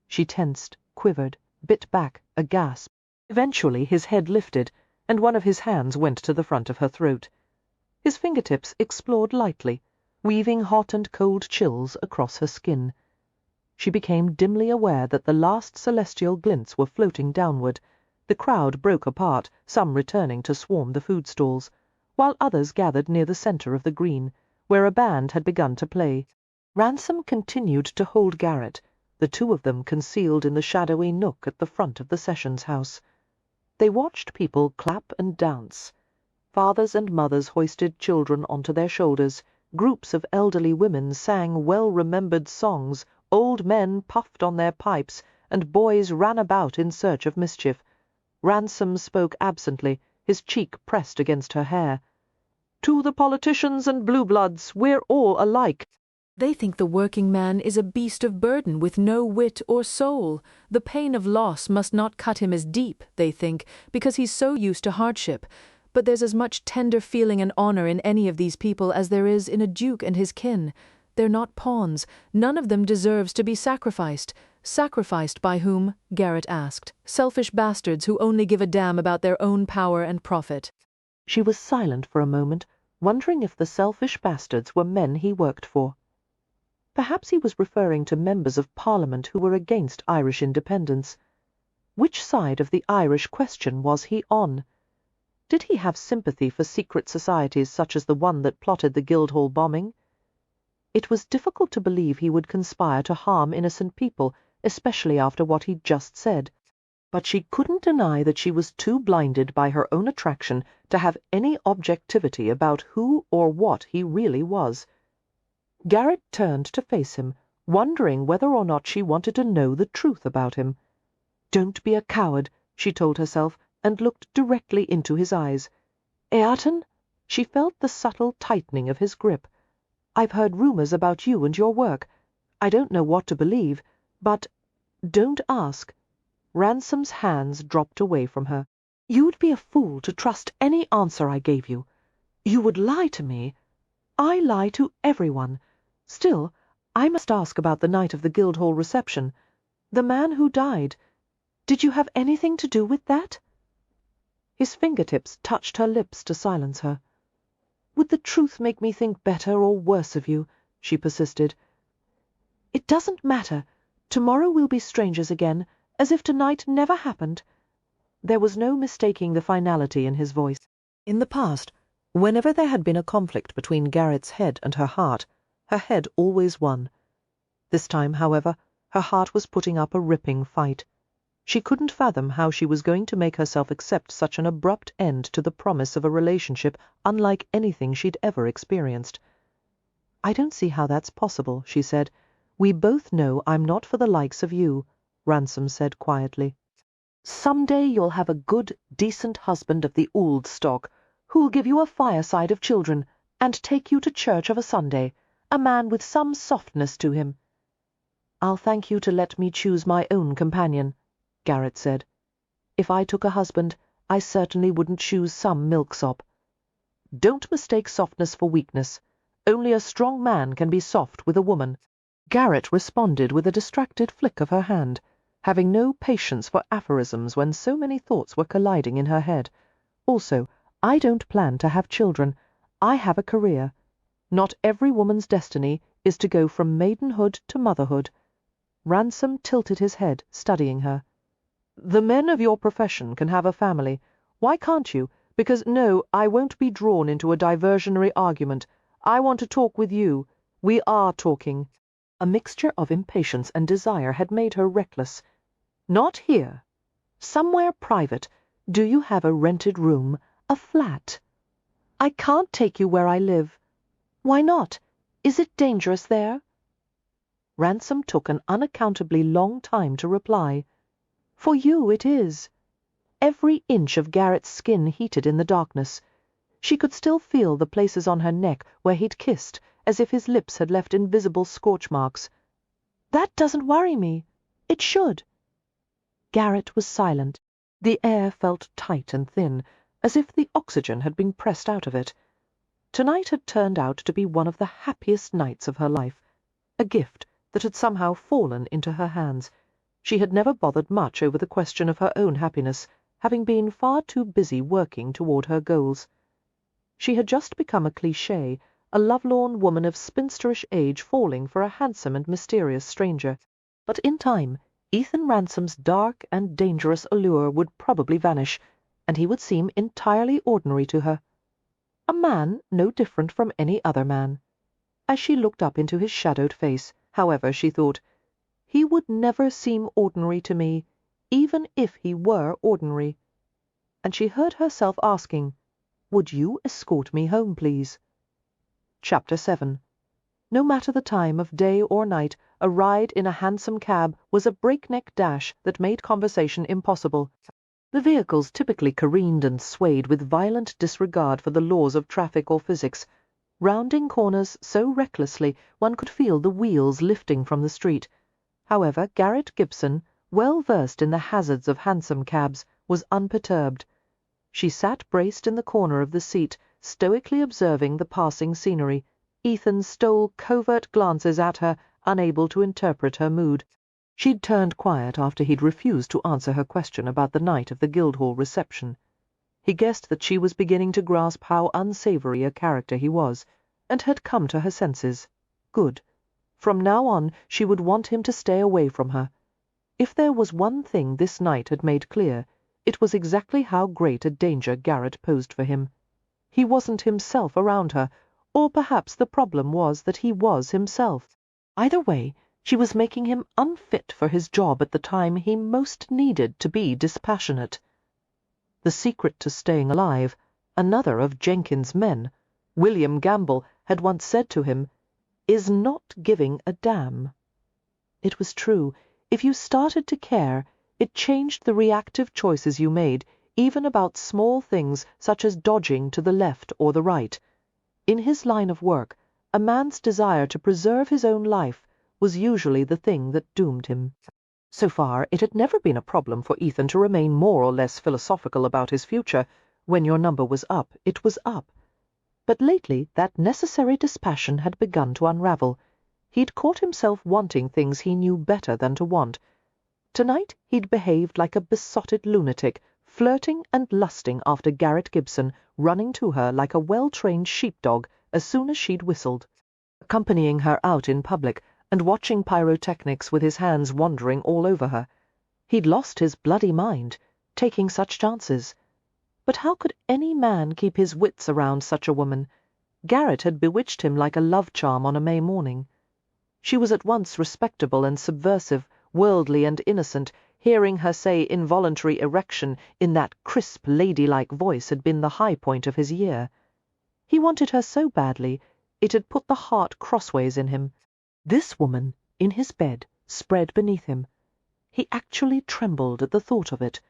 Speaker 2: She tensed, quivered, bit back, a gasp. Eventually his head lifted, and one of his hands went to the front of her throat. His fingertips explored lightly, weaving hot and cold chills across her skin. She became dimly aware that the last celestial glints were floating downward. The crowd broke apart, some returning to swarm the food stalls, while others gathered near the centre of the green, where a band had begun to play. Ransom continued to hold Garrett, the two of them concealed in the shadowy nook at the front of the Sessions House. They watched people clap and dance. Fathers and mothers hoisted children onto their shoulders, groups of elderly women sang well-remembered songs, old men puffed on their pipes, and boys ran about in search of mischief. Ransom spoke absently, his cheek pressed against her hair. "To the politicians and blue-bloods, we're all alike."
Speaker 9: They think the working man is a beast of burden with no wit or soul. The pain of loss must not cut him as deep, they think, because he's so used to hardship. But there's as much tender feeling and honor in any of these people as there is in a duke and his kin. They're not pawns. None of them deserves to be sacrificed. Sacrificed by whom? Garrett asked. Selfish bastards who only give a damn about their own power and profit.
Speaker 2: She was silent for a moment, wondering if the selfish bastards were men he worked for. Perhaps he was referring to members of Parliament who were against Irish independence. Which side of the Irish question was he on? Did he have sympathy for secret societies such as the one that plotted the Guildhall bombing? It was difficult to believe he would conspire to harm innocent people, especially after what he'd just said. But she couldn't deny that she was too blinded by her own attraction to have any objectivity about who or what he really was. Garrett turned to face him, wondering whether or not she wanted to know the truth about him. "Don't be a coward," she told herself, and looked directly into his eyes. "Ayrton?" She felt the subtle tightening of his grip. "I've heard rumors about you and your work. I don't know what to believe, but don't ask." Ransom's hands dropped away from her. "You'd be a fool to trust any answer I gave you. You would lie to me. I lie to everyone. Still, I must ask about the night of the Guildhall reception. The man who died. Did you have anything to do with that?" His fingertips touched her lips to silence her. "Would the truth make me think better or worse of you?" she persisted. "It doesn't matter. Tomorrow we'll be strangers again, as if tonight never happened." There was no mistaking the finality in his voice. In the past, whenever there had been a conflict between Garrett's head and her heart, her head always won. This time, however, her heart was putting up a ripping fight. She couldn't fathom how she was going to make herself accept such an abrupt end to the promise of a relationship unlike anything she'd ever experienced. "I don't see how that's possible," she said. "We both know I'm not for the likes of you," Ransom said quietly. "Someday you'll have a good, decent husband of the old stock, who'll give you a fireside of children, and take you to church of a Sunday, a man with some softness to him." "I'll thank you to let me choose my own companion," Garrett said. "If I took a husband, I certainly wouldn't choose some milksop." "Don't mistake softness for weakness. Only a strong man can be soft with a woman." Garrett responded with a distracted flick of her hand, having no patience for aphorisms when so many thoughts were colliding in her head. "Also, I don't plan to have children. I have a career. Not every woman's destiny is to go from maidenhood to motherhood." Ransom tilted his head, studying her. "The men of your profession can have a family. Why can't you? Because, no, I won't be drawn into a diversionary argument. I want to talk with you. We are talking." A mixture of impatience and desire had made her reckless. "Not here. Somewhere private. Do you have a rented room? A flat?" "I can't take you where I live." "Why not? Is it dangerous there?" Ransom took an unaccountably long time to reply. "For you it is." Every inch of Garrett's skin heated in the darkness. She could still feel the places on her neck where he'd kissed, as if his lips had left invisible scorch marks. "That doesn't worry me. It should." Garrett was silent. The air felt tight and thin, as if the oxygen had been pressed out of it. Tonight had turned out to be one of the happiest nights of her life, a gift that had somehow fallen into her hands. She had never bothered much over the question of her own happiness, having been far too busy working toward her goals. She had just become a cliché, a lovelorn woman of spinsterish age falling for a handsome and mysterious stranger. But in time, Ethan Ransom's dark and dangerous allure would probably vanish, and he would seem entirely ordinary to her. A man no different from any other man. As she looked up into his shadowed face, however, she thought, he would never seem ordinary to me, even if he were ordinary. And she heard herself asking, Would you escort me home, please? Chapter 7. No matter the time of day or night, a ride in a hansom cab was a breakneck dash that made conversation impossible. The vehicles typically careened and swayed with violent disregard for the laws of traffic or physics, rounding corners so recklessly one could feel the wheels lifting from the street. However, Garrett Gibson, well versed in the hazards of hansom cabs, was unperturbed. She sat braced in the corner of the seat, stoically observing the passing scenery. Ethan stole covert glances at her, unable to interpret her mood. She'd turned quiet after he'd refused to answer her question about the night of the Guildhall reception. He guessed that she was beginning to grasp how unsavoury a character he was, and had come to her senses. Good. From now on she would want him to stay away from her. If there was one thing this night had made clear, it was exactly how great a danger Garrett posed for him. He wasn't himself around her, or perhaps the problem was that he was himself. Either way, she was making him unfit for his job at the time he most needed to be dispassionate. The secret to staying alive, another of Jenkins' men, William Gamble, had once said to him, is not giving a damn. It was true. If you started to care, it changed the reactive choices you made, even about small things such as dodging to the left or the right. In his line of work, a man's desire to preserve his own life was usually the thing that doomed him. So far, it had never been a problem for Ethan to remain more or less philosophical about his future. When your number was up, it was up. But lately that necessary dispassion had begun to unravel. He'd caught himself wanting things he knew better than to want. Tonight he'd behaved like a besotted lunatic, flirting and lusting after Garrett Gibson, running to her like a well-trained sheepdog as soon as she'd whistled, accompanying her out in public and watching pyrotechnics with his hands wandering all over her. He'd lost his bloody mind, taking such chances. But how could any man keep his wits around such a woman? Garrett had bewitched him like a love charm on a May morning. She was at once respectable and subversive, worldly and innocent. Hearing her say involuntary erection in that crisp, ladylike voice had been the high point of his year. He wanted her so badly, it had put the heart crossways in him. This woman, in his bed, spread beneath him. He actually trembled at the thought of it.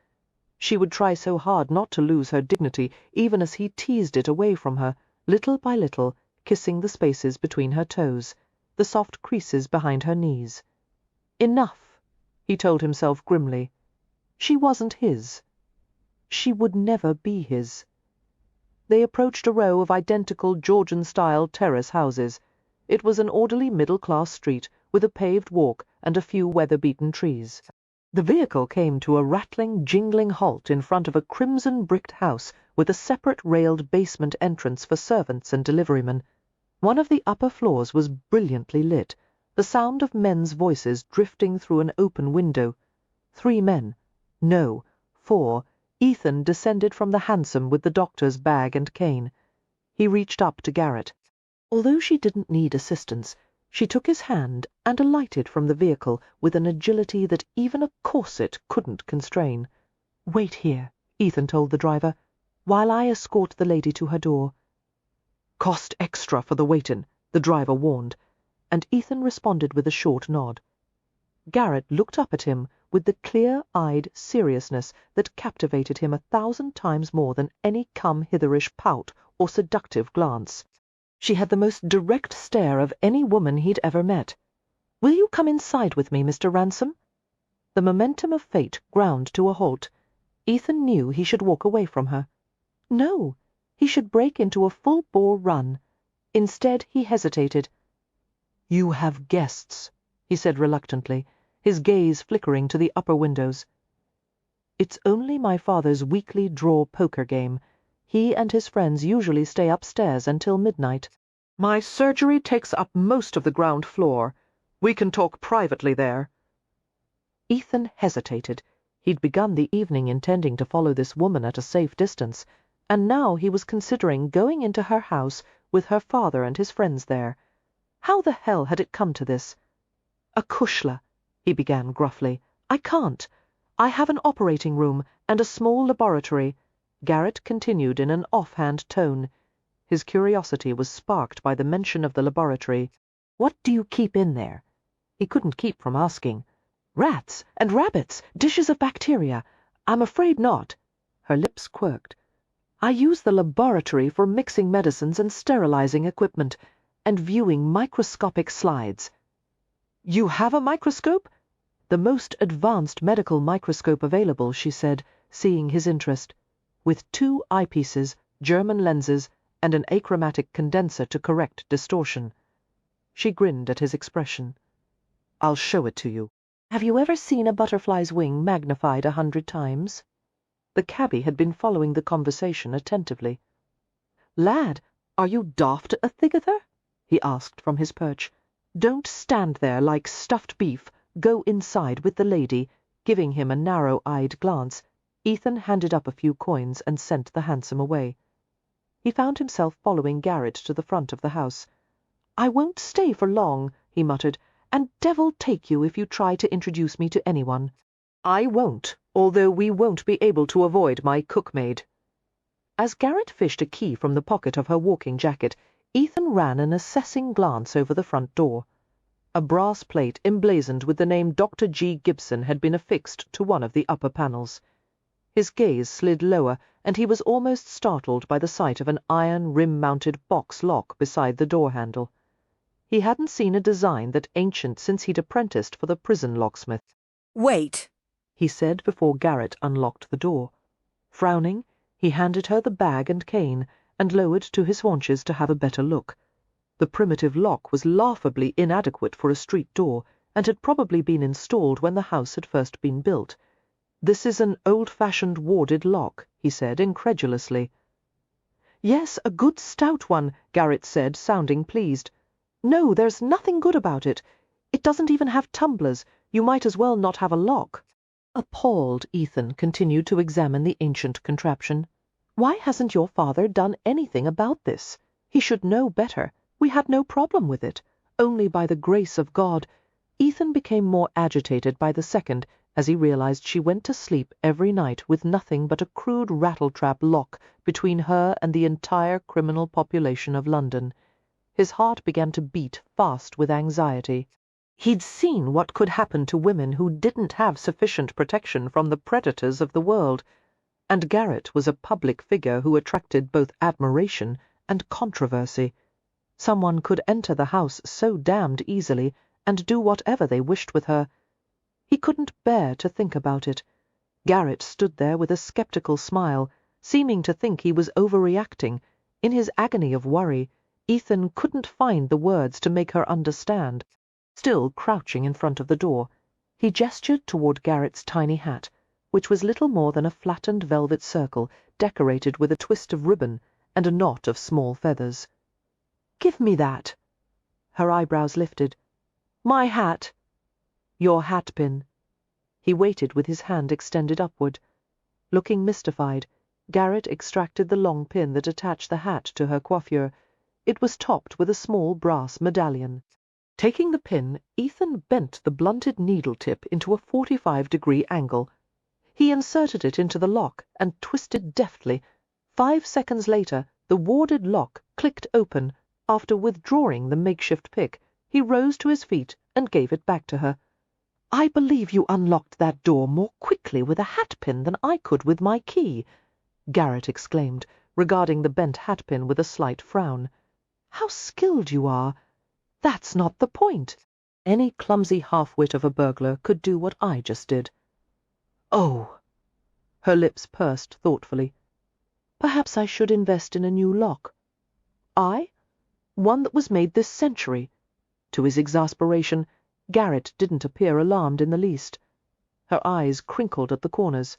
Speaker 2: She would try so hard not to lose her dignity, even as he teased it away from her, little by little, kissing the spaces between her toes, the soft creases behind her knees. Enough, he told himself grimly. She wasn't his. She would never be his. They approached a row of identical Georgian-style terrace houses. It was an orderly middle-class street, with a paved walk and a few weather-beaten trees. The vehicle came to a rattling, jingling halt in front of a crimson-bricked house with a separate railed basement entrance for servants and deliverymen. One of the upper floors was brilliantly lit, the sound of men's voices drifting through an open window. 3 men. No, 4. Ethan descended from the hansom with the doctor's bag and cane. He reached up to Garrett. Although she didn't need assistance, she took his hand and alighted from the vehicle with an agility that even a corset couldn't constrain. "Wait here," Ethan told the driver, "while I escort the lady to her door." "Cost extra for the waitin'," the driver warned, and Ethan responded with a short nod. Garrett looked up at him with the clear-eyed seriousness that captivated him 1,000 times more than any come-hitherish pout or seductive glance. She had the most direct stare of any woman he'd ever met. "Will you come inside with me, Mr. Ransom?" The momentum of fate ground to a halt. Ethan knew he should walk away from her. No, he should break into a full-bore run. Instead, he hesitated. "You have guests," he said reluctantly, his gaze flickering to the upper windows. "It's only my father's weekly draw poker game. He and his friends usually stay upstairs until midnight. My surgery takes up most of the ground floor. We can talk privately there." Ethan hesitated. He'd begun the evening intending to follow this woman at a safe distance, and now he was considering going into her house with her father and his friends there. How the hell had it come to this? "Akushla," he began gruffly, "I can't. I have an operating room and a small laboratory. Garrett continued in an offhand tone. His curiosity was sparked by the mention of the laboratory. "What do you keep in there?" He couldn't keep from asking. "Rats and rabbits, dishes of bacteria. I'm afraid not." Her lips quirked. "I use the laboratory for mixing medicines and sterilizing equipment, and viewing microscopic slides." "You have a microscope?" "The most advanced medical microscope available," she said, seeing his interest, "with 2 eyepieces, German lenses, and an achromatic condenser to correct distortion." She grinned at his expression. "I'll show it to you. Have you ever seen a butterfly's wing magnified 100 times?" The cabby had been following the conversation attentively. "Lad, are you daft a thiggether?" he asked from his perch. "Don't stand there like stuffed beef. Go inside with the lady." Giving him a narrow-eyed glance, Ethan handed up a few coins and sent the hansom away. He found himself following Garrett to the front of the house. "I won't stay for long," he muttered, "and devil take you if you try to introduce me to anyone." "I won't, although we won't be able to avoid my cookmaid." As Garrett fished a key from the pocket of her walking jacket, Ethan ran an assessing glance over the front door. A brass plate emblazoned with the name Dr. G. Gibson had been affixed to one of the upper panels. His gaze slid lower, and he was almost startled by the sight of an iron rim-mounted box lock beside the door-handle. He hadn't seen a design that ancient since he'd apprenticed for the prison locksmith.
Speaker 14: "Wait,"
Speaker 2: he said before Garrett unlocked the door. Frowning, he handed her the bag and cane, and lowered to his haunches to have a better look. The primitive lock was laughably inadequate for a street door, and had probably been installed when the house had first been built. "This is an old-fashioned warded lock," he said incredulously. "Yes, a good stout one," Garrett said, sounding pleased. "No, there's nothing good about it. It doesn't even have tumblers. You might as well not have a lock." Appalled, Ethan continued to examine the ancient contraption. "Why hasn't your father done anything about this? He should know better. We had no problem with it. Only by the grace of God—" Ethan became more agitated by the second as he realized she went to sleep every night with nothing but a crude rattletrap lock between her and the entire criminal population of London. His heart began to beat fast with anxiety. He'd seen what could happen to women who didn't have sufficient protection from the predators of the world, and Garrett was a public figure who attracted both admiration and controversy. Someone could enter the house so damned easily and do whatever they wished with her. He couldn't bear to think about it. Garrett stood there with a skeptical smile, seeming to think he was overreacting. In his agony of worry, Ethan couldn't find the words to make her understand. Still crouching in front of the door, he gestured toward Garrett's tiny hat, which was little more than a flattened velvet circle decorated with a twist of ribbon and a knot of small feathers. "Give me that." Her eyebrows lifted. "My hat." "Your hat-pin." He waited with his hand extended upward. Looking mystified, Garrett extracted the long pin that attached the hat to her coiffure. It was topped with a small brass medallion. Taking the pin, Ethan bent the blunted needle tip into a 45-degree angle. He inserted it into the lock and twisted deftly. 5 seconds later, the warded lock clicked open. After withdrawing the makeshift pick, he rose to his feet and gave it back to her. "I believe you unlocked that door more quickly with a hatpin than I could with my key," Garrett exclaimed, regarding the bent hatpin with a slight frown. "How skilled you are! That's not the point. Any clumsy half-wit of a burglar could do what I just did." "Oh!" Her lips pursed thoughtfully. "Perhaps I should invest in a new lock." "I? One that was made this century." To his exasperation, Garrett didn't appear alarmed in the least. Her eyes crinkled at the corners.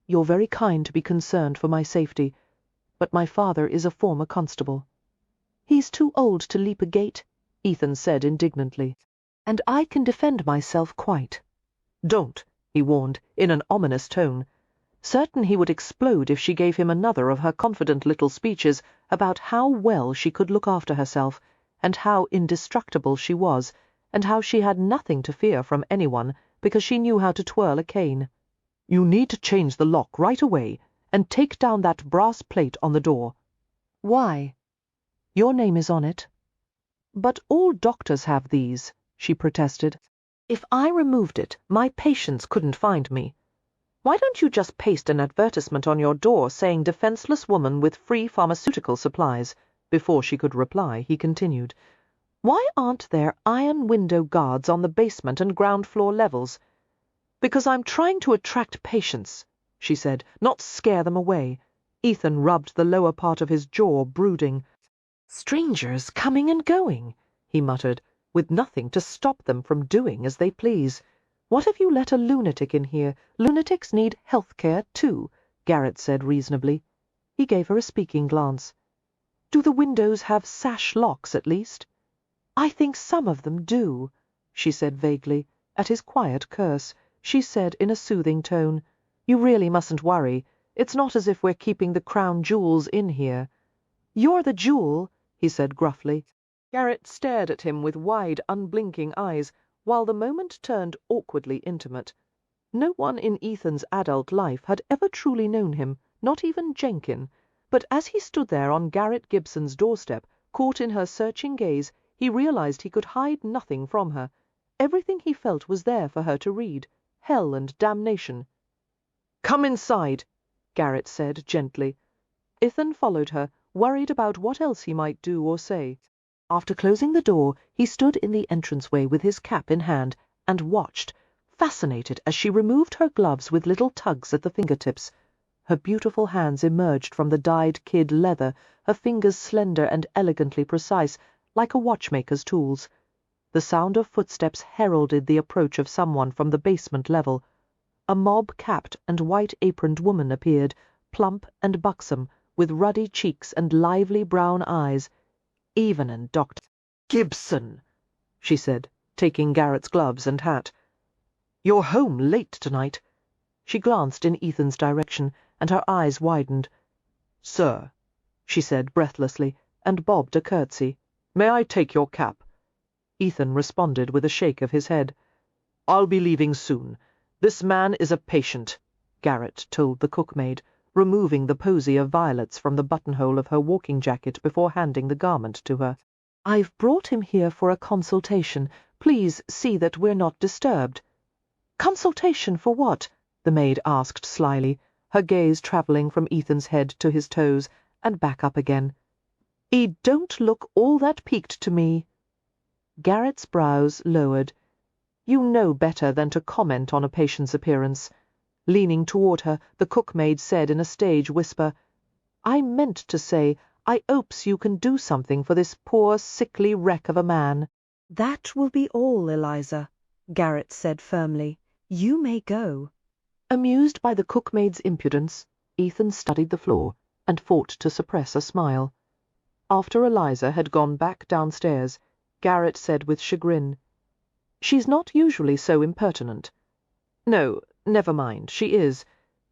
Speaker 2: "You're very kind to be concerned for my safety, but my father is a former constable." "He's too old to leap a gate," Ethan said indignantly. "And I can defend myself quite." "Don't," he warned, in an ominous tone. Certain he would explode if she gave him another of her confident little speeches about how well she could look after herself, and how indestructible she was, and how she had nothing to fear from anyone because she knew how to twirl a cane. "You need to change the lock right away, and take down that brass plate on the door." "Why?" "Your name is on it." "But all doctors have these," she protested. "If I removed it, my patients couldn't find me. Why don't you just paste an advertisement on your door saying defenseless woman with free pharmaceutical supplies?" Before she could reply, he continued, "Why aren't there iron window guards on the basement and ground floor levels?" "Because I'm trying to attract patients," she said, "not scare them away." Ethan rubbed the lower part of his jaw, brooding. "Strangers coming and going," he muttered, "with nothing to stop them from doing as they please. What if you let a lunatic in here? Lunatics need health care too," Garrett said reasonably. He gave her a speaking glance. "Do the windows have sash locks at least?" "I think some of them do," she said vaguely. At his quiet curse, she said in a soothing tone, "You really mustn't worry. It's not as if we're keeping the crown jewels in here." "You're the jewel," he said gruffly. Garrett stared at him with wide, unblinking eyes, while the moment turned awkwardly intimate. No one in Ethan's adult life had ever truly known him, not even Jenkin, but as he stood there on Garrett Gibson's doorstep, caught in her searching gaze, he realized he could hide nothing from her. Everything he felt was there for her to read, hell and damnation. "Come inside," Garrett said gently. Ethan followed her, worried about what else he might do or say. After closing the door, he stood in the entranceway with his cap in hand and watched, fascinated as she removed her gloves with little tugs at the fingertips. Her beautiful hands emerged from the dyed kid leather, her fingers slender and elegantly precise, like a watchmaker's tools. The sound of footsteps heralded the approach of someone from the basement level. A mob-capped and white-aproned woman appeared, plump and buxom, with ruddy cheeks and lively brown eyes. "Even and Dr. Gibson," she said, taking Garrett's gloves and hat. "You're home late tonight." She glanced in Ethan's direction, and her eyes widened. "Sir," she said breathlessly, and bobbed a curtsy. "May I take your cap?" Ethan responded with a shake of his head. "I'll be leaving soon. This man is a patient," Garrett told the cookmaid, removing the posy of violets from the buttonhole of her walking jacket before handing the garment to her. "I've brought him here for a consultation. Please see that we're not disturbed." "Consultation for what?" the maid asked slyly, her gaze travelling from Ethan's head to his toes and back up again. "'E don't look all that peaked to me." Garrett's brows lowered. "You know better than to comment on a patient's appearance." Leaning toward her, the cookmaid said in a stage whisper, "I meant to say, I 'opes you can do something for this poor, sickly wreck of a man."
Speaker 1: "That will be all, Eliza," Garrett said firmly. "You may go."
Speaker 2: Amused by the cookmaid's impudence, Ethan studied the floor and fought to suppress a smile. After Eliza had gone back downstairs, Garrett said with chagrin, "She's not usually so impertinent." "No, never mind, she is."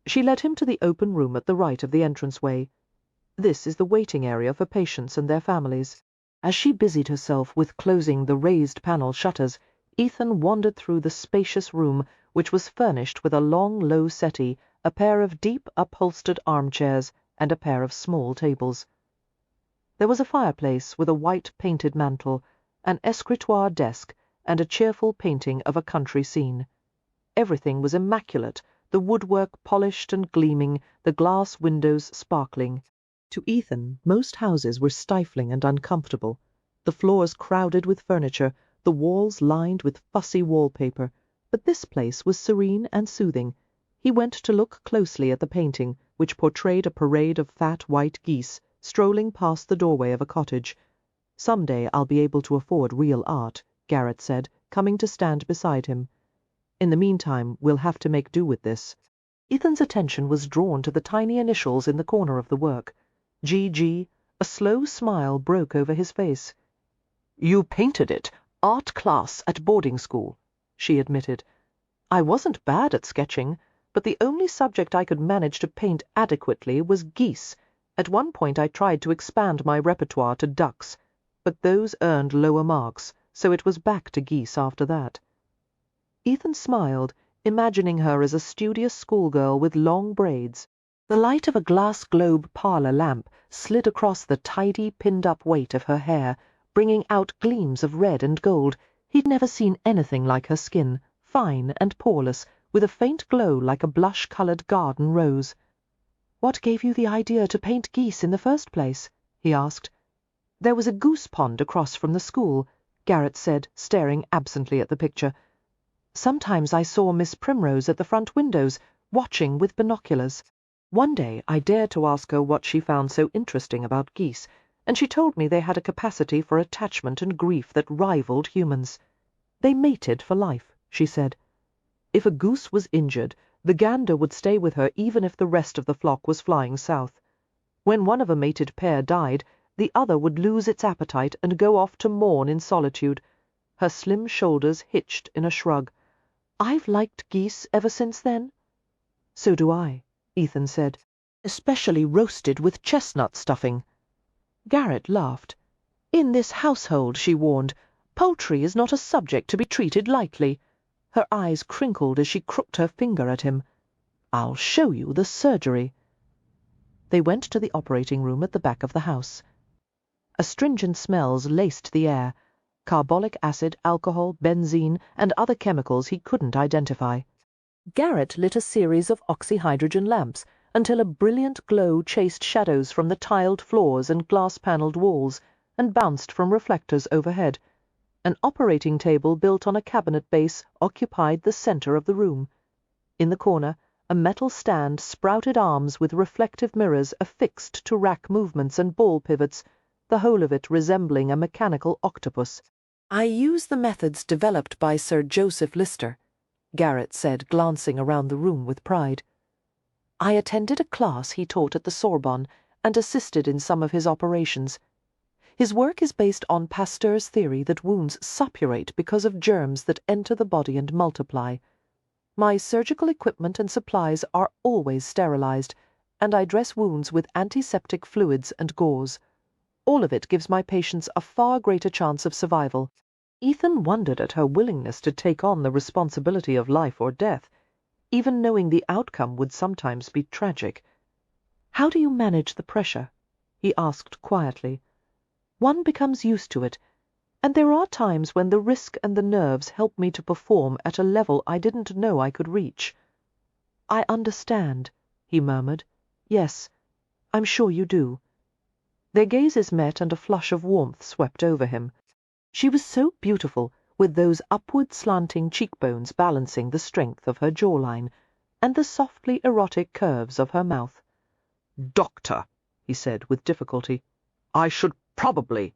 Speaker 2: She led him to the open room at the right of the entranceway. "This is the waiting area for patients and their families." As she busied herself with closing the raised panel shutters, Ethan wandered through the spacious room, which was furnished with a long, low settee, a pair of deep upholstered armchairs, and a pair of small tables. There was a fireplace with a white painted mantel, an escritoire desk, and a cheerful painting of a country scene. Everything was immaculate, the woodwork polished and gleaming, the glass windows sparkling. To Ethan, most houses were stifling and uncomfortable, the floors crowded with furniture, the walls lined with fussy wallpaper, but this place was serene and soothing. He went to look closely at the painting, which portrayed a parade of fat white geese, strolling past the doorway of a cottage. "Some day I'll be able to afford real art," Garrett said, coming to stand beside him. "In the meantime, we'll have to make do with this." Ethan's attention was drawn to the tiny initials in the corner of the work. G.G. A slow smile broke over his face. "You painted it. Art class at boarding school," she admitted. "I wasn't bad at sketching, but the only subject I could manage to paint adequately was geese. At one point I tried to expand my repertoire to ducks, but those earned lower marks, so it was back to geese after that." Ethan smiled, imagining her as a studious schoolgirl with long braids. The light of a glass globe parlor lamp slid across the tidy, pinned-up weight of her hair, bringing out gleams of red and gold. He'd never seen anything like her skin, fine and poreless, with a faint glow like a blush-coloured garden rose. "What gave you the idea to paint geese in the first place?" he asked. "There was a goose pond across from the school," Garrett said, staring absently at the picture. "Sometimes I saw Miss Primrose at the front windows, watching with binoculars. One day I dared to ask her what she found so interesting about geese, and she told me they had a capacity for attachment and grief that rivaled humans. They mated for life, she said. If a goose was injured, the gander would stay with her even if the rest of the flock was flying south. When one of a mated pair died, the other would lose its appetite and go off to mourn in solitude." Her slim shoulders hitched in a shrug. "I've liked geese ever since then." "So do I," Ethan said, "especially roasted with chestnut stuffing." Garrett laughed. "In this household," she warned, "poultry is not a subject to be treated lightly." Her eyes crinkled as she crooked her finger at him. "I'll show you the surgery." They went to the operating room at the back of the house. Astringent smells laced the air, carbolic acid, alcohol, benzene, and other chemicals he couldn't identify. Garrett lit a series of oxyhydrogen lamps until a brilliant glow chased shadows from the tiled floors and glass-panelled walls and bounced from reflectors overhead. An operating table built on a cabinet base occupied the center of the room. In the corner, a metal stand sprouted arms with reflective mirrors affixed to rack movements and ball pivots, the whole of it resembling a mechanical octopus. "I use the methods developed by Sir Joseph Lister," Garrett said, glancing around the room with pride. "I attended a class he taught at the Sorbonne and assisted in some of his operations. His work is based on Pasteur's theory that wounds suppurate because of germs that enter the body and multiply. My surgical equipment and supplies are always sterilized, and I dress wounds with antiseptic fluids and gauze. All of it gives my patients a far greater chance of survival." Ethan wondered at her willingness to take on the responsibility of life or death, even knowing the outcome would sometimes be tragic. "How do you manage the pressure?" he asked quietly. "One becomes used to it, and there are times when the risk and the nerves help me to perform at a level I didn't know I could reach." "I understand," he murmured. "Yes, I'm sure you do." Their gazes met and a flush of warmth swept over him. She was so beautiful, with those upward slanting cheekbones balancing the strength of her jawline, and the softly erotic curves of her mouth. "Doctor," he said with difficulty, "I should probably—"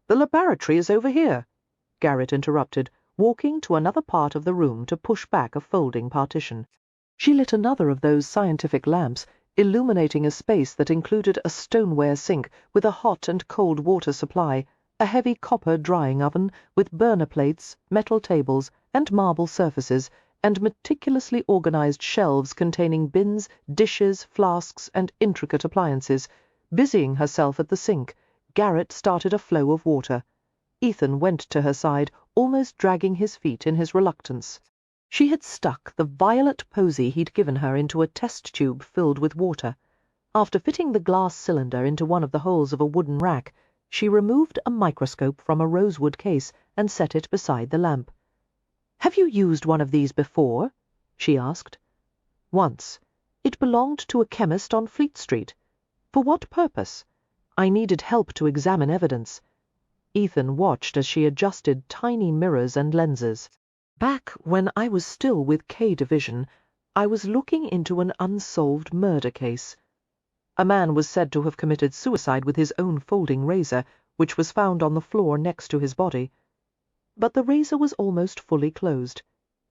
Speaker 2: "The laboratory is over here," Garrett interrupted, walking to another part of the room to push back a folding partition. She lit another of those scientific lamps, illuminating a space that included a stoneware sink with a hot and cold water supply, a heavy copper drying oven with burner plates, metal tables, and marble surfaces, and meticulously organized shelves containing bins, dishes, flasks, and intricate appliances. Busying herself at the sink, Garrett started a flow of water. Ethan went to her side, almost dragging his feet in his reluctance. She had stuck the violet posy he'd given her into a test tube filled with water. After fitting the glass cylinder into one of the holes of a wooden rack, she removed a microscope from a rosewood case and set it beside the lamp. "Have you used one of these before?" she asked. "Once. It belonged to a chemist on Fleet Street." "For what purpose?" "I needed help to examine evidence." Ethan watched as she adjusted tiny mirrors and lenses. "Back when I was still with K Division, I was looking into an unsolved murder case. A man was said to have committed suicide with his own folding razor, which was found on the floor next to his body. But the razor was almost fully closed.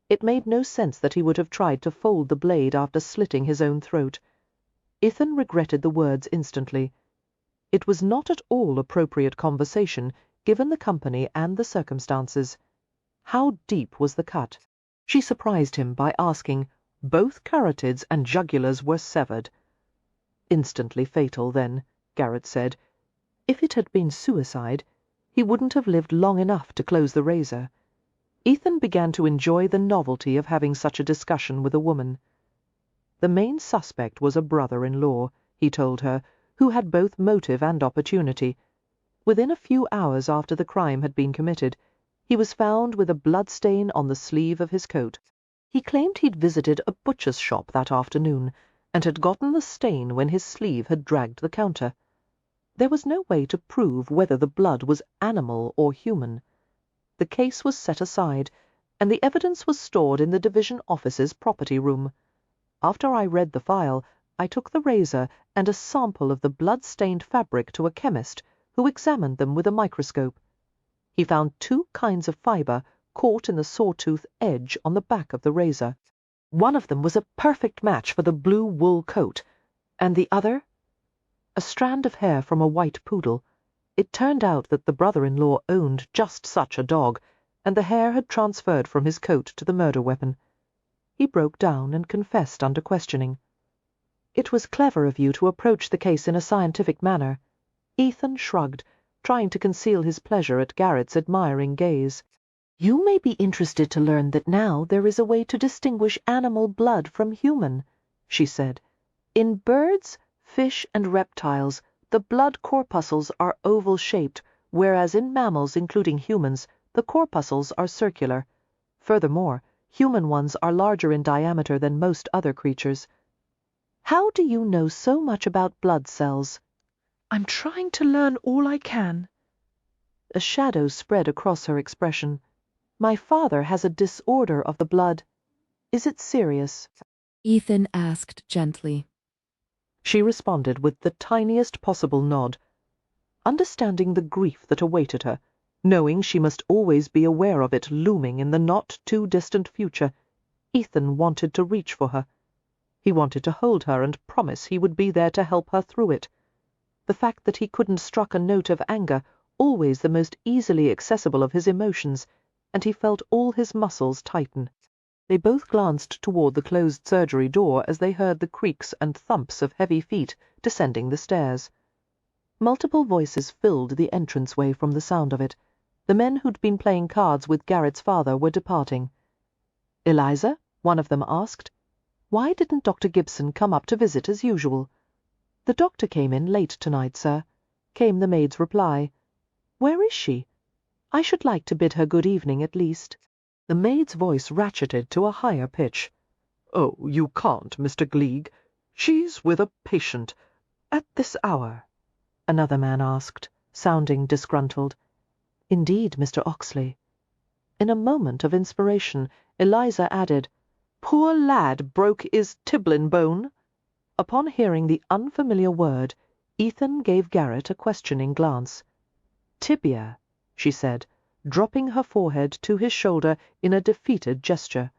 Speaker 2: It made no sense that he would have tried to fold the blade after slitting his own throat. Ethan regretted the words instantly. It was not at all appropriate conversation, given the company and the circumstances. How deep was the cut? She surprised him by asking. Both carotids and jugulars were severed. "Instantly fatal, then," Garrett said. "If it had been suicide, he wouldn't have lived long enough to close the razor." Ethan began to enjoy the novelty of having such a discussion with a woman. The main suspect was a brother-in-law, he told her, who had both motive and opportunity. Within a few hours after the crime had been committed, he was found with a bloodstain on the sleeve of his coat. He claimed he'd visited a butcher's shop that afternoon, and had gotten the stain when his sleeve had dragged the counter. There was no way to prove whether the blood was animal or human. The case was set aside, and the evidence was stored in the division officer's property room. After I read the file, I took the razor and a sample of the blood-stained fabric to a chemist, who examined them with a microscope. He found 2 kinds of fibre caught in the sawtooth edge on the back of the razor. One of them was a perfect match for the blue wool coat, and the other? A strand of hair from a white poodle. It turned out that the brother-in-law owned just such a dog, and the hair had transferred from his coat to the murder weapon. He broke down and confessed under questioning. It was clever of you to approach the case in a scientific manner. Ethan shrugged, trying to conceal his pleasure at Garrett's admiring gaze. You may be interested to learn that now there is a way to distinguish animal blood from human, she said. In birds, fish, and reptiles, the blood corpuscles are oval-shaped, whereas in mammals, including humans, the corpuscles are circular. Furthermore, human ones are larger in diameter than most other creatures. How do you know so much about blood cells?
Speaker 11: I'm trying to learn all I can.
Speaker 2: A shadow spread across her expression. My father has a disorder of the blood. Is it serious?
Speaker 9: Ethan asked gently.
Speaker 2: She responded with the tiniest possible nod. Understanding the grief that awaited her, knowing she must always be aware of it looming in the not-too-distant future, Ethan wanted to reach for her. He wanted to hold her and promise he would be there to help her through it. The fact that he couldn't struck a note of anger, always the most easily accessible of his emotions, and he felt all his muscles tighten. They both glanced toward the closed surgery door as they heard the creaks and thumps of heavy feet descending the stairs. Multiple voices filled the entranceway from the sound of it. The men who'd been playing cards with Garrett's father were departing. "Eliza?" one of them asked. "Why didn't Dr. Gibson come up to visit as usual?" "The doctor came in late tonight, sir," came the maid's reply. "Where is she? I should like to bid her good evening at least." The maid's voice ratcheted to a higher pitch. "Oh, you can't, Mr. Gleig. She's with a patient. At this hour?" another man asked, sounding disgruntled. "Indeed, Mr. Oxley." In a moment of inspiration, Eliza added, "Poor lad broke his tiblin bone." Upon hearing the unfamiliar word, Ethan gave Garrett a questioning glance. "Tibia," she said, dropping her forehead to his shoulder in a defeated gesture.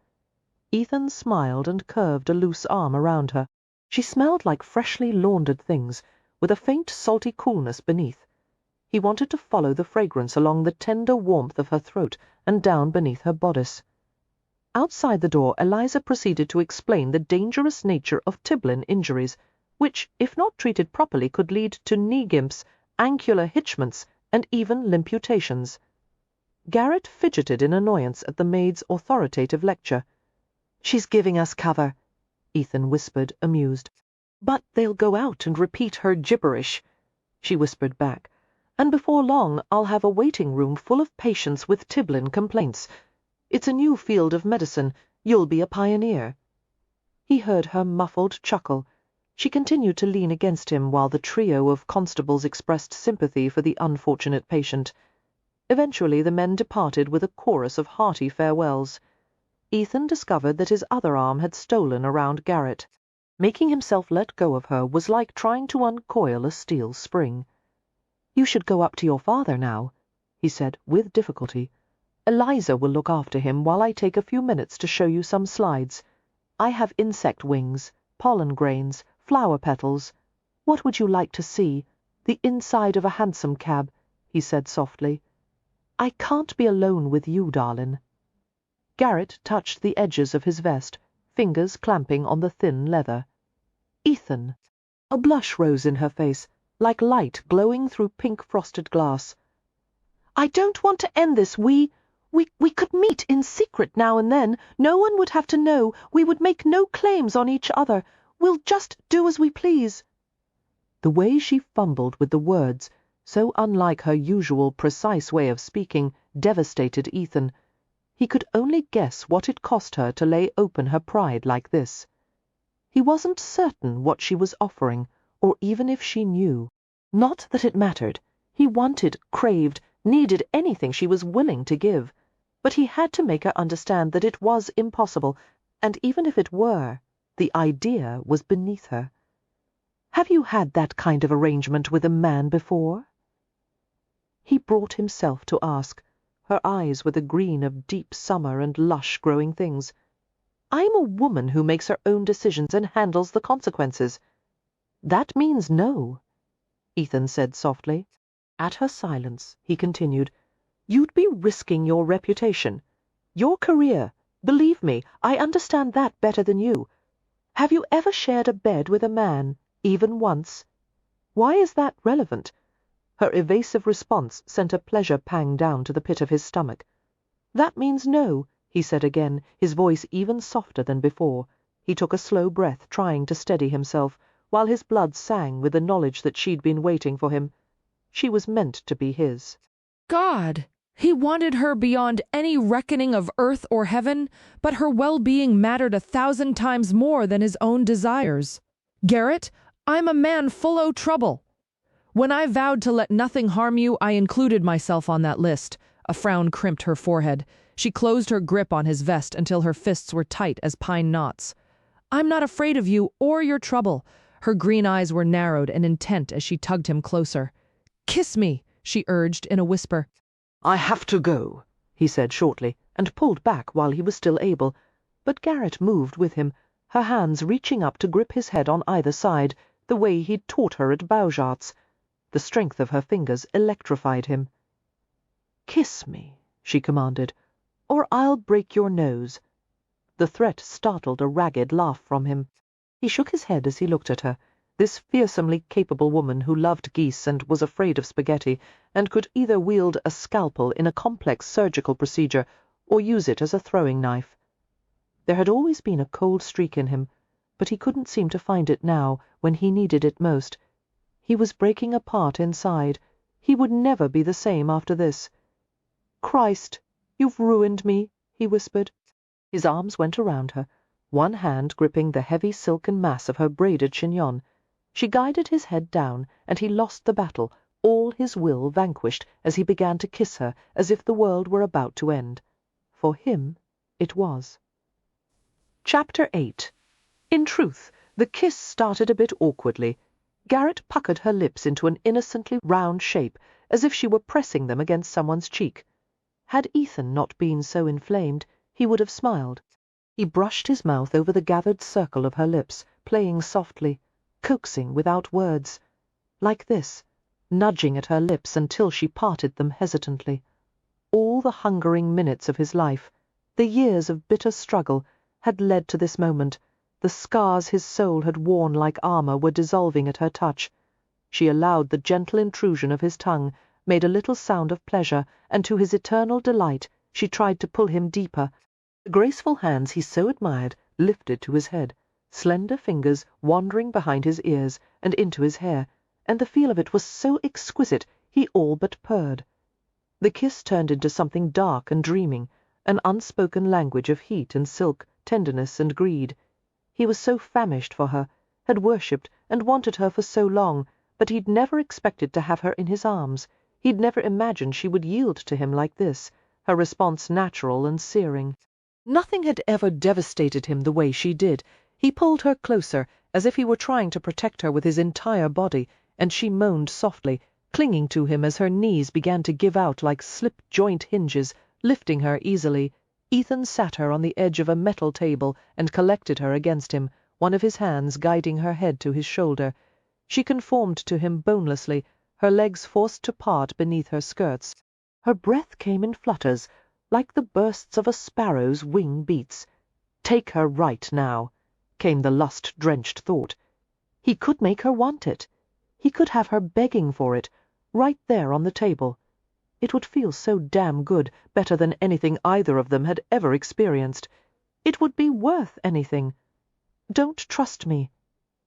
Speaker 2: Ethan smiled and curved a loose arm around her. She smelled like freshly laundered things, with a faint salty coolness beneath. He wanted to follow the fragrance along the tender warmth of her throat and down beneath her bodice. Outside the door, Eliza proceeded to explain the dangerous nature of tiblin injuries, which, if not treated properly, could lead to knee gimps, angular hitchments, and even limputations. Garrett fidgeted in annoyance at the maid's authoritative lecture. "She's giving us cover," Ethan whispered, amused. "But they'll go out and repeat her gibberish," she whispered back, "and before long I'll have a waiting room full of patients with tiblin complaints. It's a new field of medicine. You'll be a pioneer." He heard her muffled chuckle. She continued to lean against him while the trio of constables expressed sympathy for the unfortunate patient. Eventually the men departed with a chorus of hearty farewells. Ethan discovered that his other arm had stolen around Garrett. Making himself let go of her was like trying to uncoil a steel spring. "You should go up to your father now," he said with difficulty. "Eliza will look after him while I take a few minutes to show you some slides. I have insect wings, pollen grains, flower petals. What would you like to see? The inside of a hansom cab," he said softly. "I can't be alone with you, darlin'." Garrett touched the edges of his vest, fingers clamping on the thin leather. "Ethan." A blush rose in her face, like light glowing through pink frosted glass. "I don't want to end this. We could meet in secret now and then. No one would have to know. We would make no claims on each other. We'll just do as we please." The way she fumbled with the words, so unlike her usual precise way of speaking, devastated Ethan. He could only guess what it cost her to lay open her pride like this. He wasn't certain what she was offering, or even if she knew. Not that it mattered. He wanted, craved, needed anything she was willing to give. But he had to make her understand that it was impossible, and even if it were, the idea was beneath her. "Have you had that kind of arrangement with a man before?" He brought himself to ask. Her eyes were the green of deep summer and lush growing things. "I'm a woman who makes her own decisions and handles the consequences." "That means no," Ethan said softly. At her silence, he continued, "You'd be risking your reputation, your career. Believe me, I understand that better than you. Have you ever shared a bed with a man, even once? Why is that relevant?" Her evasive response sent a pleasure pang down to the pit of his stomach. "That means no," he said again, his voice even softer than before. He took a slow breath, trying to steady himself, while his blood sang with the knowledge that she'd been waiting for him. She was meant to be his.
Speaker 14: God! He wanted her beyond any reckoning of earth or heaven, but her well-being mattered 1,000 times more than his own desires. "Garrett, I'm a man full o' trouble. When I vowed to let nothing harm you, I included myself on that list." A frown crimped her forehead. She closed her grip on his vest until her fists were tight as pine knots. "I'm not afraid of you or your trouble." Her green eyes were narrowed and intent as she tugged him closer. "Kiss me," she urged in a whisper.
Speaker 2: "I have to go," he said shortly, and pulled back while he was still able. But Garrett moved with him, her hands reaching up to grip his head on either side, the way he'd taught her at Baujart's. The strength of her fingers electrified him. "Kiss me," she commanded, "or I'll break your nose." The threat startled a ragged laugh from him. He shook his head as he looked at her, this fearsomely capable woman who loved geese and was afraid of spaghetti, and could either wield a scalpel in a complex surgical procedure or use it as a throwing knife. There had always been a cold streak in him, but he couldn't seem to find it now, when he needed it most. He was breaking apart inside. He would never be the same after this. "Christ, you've ruined me," he whispered. His arms went around her, one hand gripping the heavy silken mass of her braided chignon. She guided his head down, and he lost the battle, all his will vanquished, as he began to kiss her as if the world were about to end. For him, it was. Chapter 8. In truth, the kiss started a bit awkwardly. Garrett puckered her lips into an innocently round shape, as if she were pressing them against someone's cheek. Had Ethan not been so inflamed, he would have smiled. He brushed his mouth over the gathered circle of her lips, playing softly, coaxing without words. Like this, nudging at her lips until she parted them hesitantly. All the hungering minutes of his life, the years of bitter struggle, had led to this moment. The scars his soul had worn like armor were dissolving at her touch. She allowed the gentle intrusion of his tongue, made a little sound of pleasure, and to his eternal delight she tried to pull him deeper. The graceful hands he so admired lifted to his head, slender fingers wandering behind his ears and into his hair, and the feel of it was so exquisite he all but purred. The kiss turned into something dark and dreaming, an unspoken language of heat and silk, tenderness and greed. He was so famished for her, had worshipped and wanted her for so long, but he'd never expected to have her in his arms. He'd never imagined she would yield to him like this, her response natural and searing. Nothing had ever devastated him the way she did. He pulled her closer, as if he were trying to protect her with his entire body, and she moaned softly, clinging to him as her knees began to give out like slip-joint hinges, lifting her easily. Ethan sat her on the edge of a metal table and collected her against him, one of his hands guiding her head to his shoulder. She conformed to him bonelessly, her legs forced to part beneath her skirts. Her breath came in flutters, like the bursts of a sparrow's wing beats. Take her right now, came the lust-drenched thought. He could make her want it. He could have her begging for it, right there on the table. It would feel so damn good, better than anything either of them had ever experienced. It would be worth anything. Don't trust me.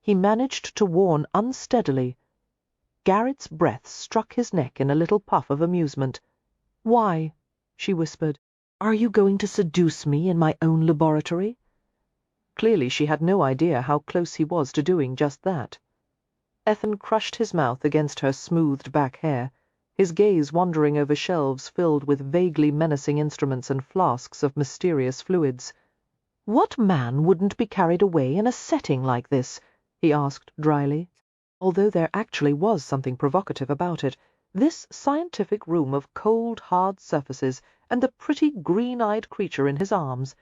Speaker 2: He managed to warn unsteadily. Garrett's breath struck his neck in a little puff of amusement. "Why?" she whispered. "Are you going to seduce me in my own laboratory?" Clearly she had no idea how close he was to doing just that. Ethan crushed his mouth against her smoothed back hair, his gaze wandering over shelves filled with vaguely menacing instruments and flasks of mysterious fluids. "What man wouldn't be carried away in a setting like this?" he asked dryly. Although there actually was something provocative about it, this scientific room of cold, hard surfaces and the pretty green-eyed creature in his arms.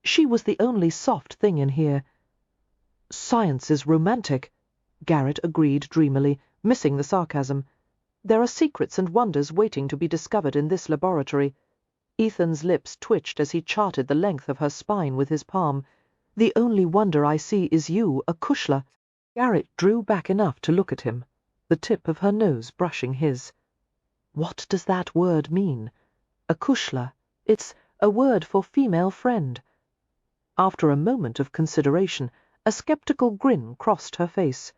Speaker 2: She was the only soft thing in here. "Science is romantic," Garrett agreed dreamily, missing the sarcasm. "There are secrets and wonders waiting to be discovered in this laboratory." Ethan's lips twitched as he charted the length of her spine with his palm. "The only wonder I see is you, a Kushla." Garrett drew back enough to look at him, the tip of her nose brushing his. "What does that word mean? A Kushla? It's a word for female friend." After a moment of consideration, a skeptical grin crossed her face.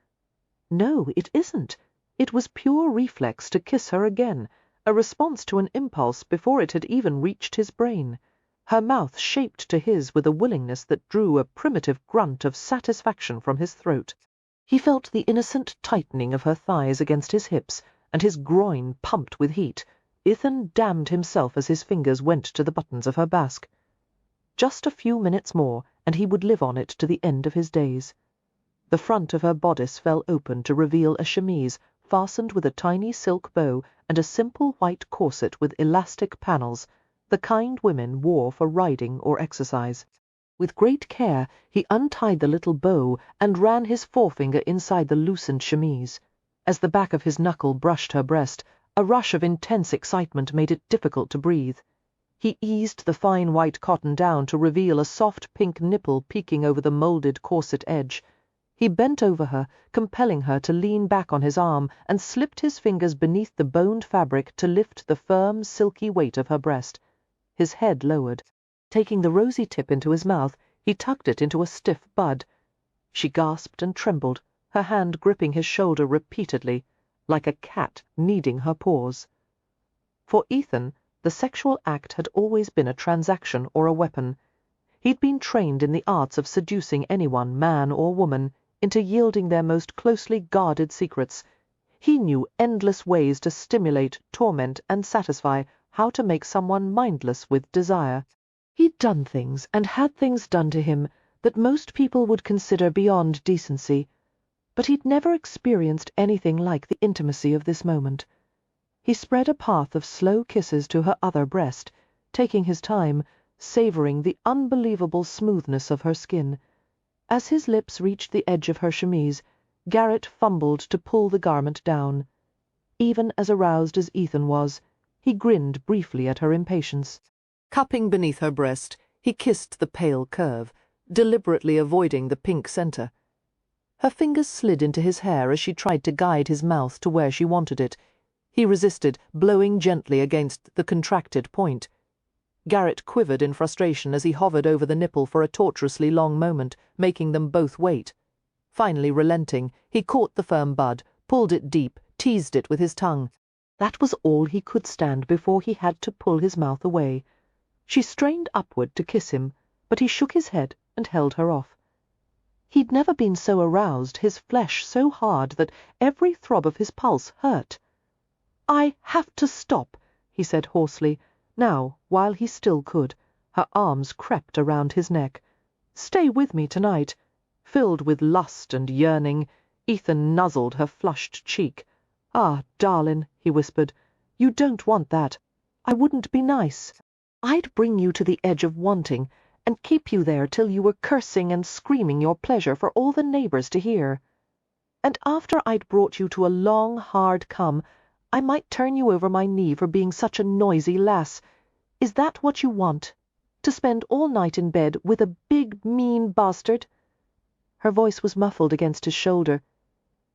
Speaker 2: "No, it isn't. It was pure reflex to kiss her again, a response to an impulse before it had even reached his brain. Her mouth shaped to his with a willingness that drew a primitive grunt of satisfaction from his throat. He felt the innocent tightening of her thighs against his hips, and his groin pumped with heat. Ethan damned himself as his fingers went to the buttons of her basque. Just a few minutes more, and he would live on it to the end of his days. The front of her bodice fell open to reveal a chemise fastened with a tiny silk bow and a simple white corset with elastic panels, the kind women wore for riding or exercise. With great care he untied the little bow and ran his forefinger inside the loosened chemise. As the back of his knuckle brushed her breast, a rush of intense excitement made it difficult to breathe. He eased the fine white cotton down to reveal a soft pink nipple peeking over the molded corset edge. He bent over her, compelling her to lean back on his arm, and slipped his fingers beneath the boned fabric to lift the firm, silky weight of her breast. His head lowered. Taking the rosy tip into his mouth, he tucked it into a stiff bud. She gasped and trembled, her hand gripping his shoulder repeatedly, like a cat kneading her paws. For Ethan, the sexual act had always been a transaction or a weapon. He'd been trained in the arts of seducing anyone, man or woman, into yielding their most closely guarded secrets. He knew endless ways to stimulate, torment, and satisfy, how to make someone mindless with desire. He'd done things and had things done to him that most people would consider beyond decency, but he'd never experienced anything like the intimacy of this moment. He spread a path of slow kisses to her other breast, taking his time, savoring the unbelievable smoothness of her skin. As his lips reached the edge of her chemise, Garrett fumbled to pull the garment down. Even as aroused as Ethan was, he grinned briefly at her impatience. Cupping beneath her breast, he kissed the pale curve, deliberately avoiding the pink center. Her fingers slid into his hair as she tried to guide his mouth to where she wanted it. He resisted, blowing gently against the contracted point. Garrett quivered in frustration as he hovered over the nipple for a torturously long moment, making them both wait. Finally relenting, he caught the firm bud, pulled it deep, teased it with his tongue. That was all he could stand before he had to pull his mouth away. She strained upward to kiss him, but he shook his head and held her off. He'd never been so aroused, his flesh so hard that every throb of his pulse hurt. "I have to stop," he said hoarsely. Now, while he still could, her arms crept around his neck. "Stay with me tonight." Filled with lust and yearning, Ethan nuzzled her flushed cheek. "Ah, darlin'," he whispered, "you don't want that. I wouldn't be nice. I'd bring you to the edge of wanting, and keep you there till you were cursing and screaming your pleasure for all the neighbors to hear. And after I'd brought you to a long, hard come, I might turn you over my knee for being such a noisy lass. Is that what you want? To spend all night in bed with a big, mean bastard?" Her voice was muffled against his shoulder.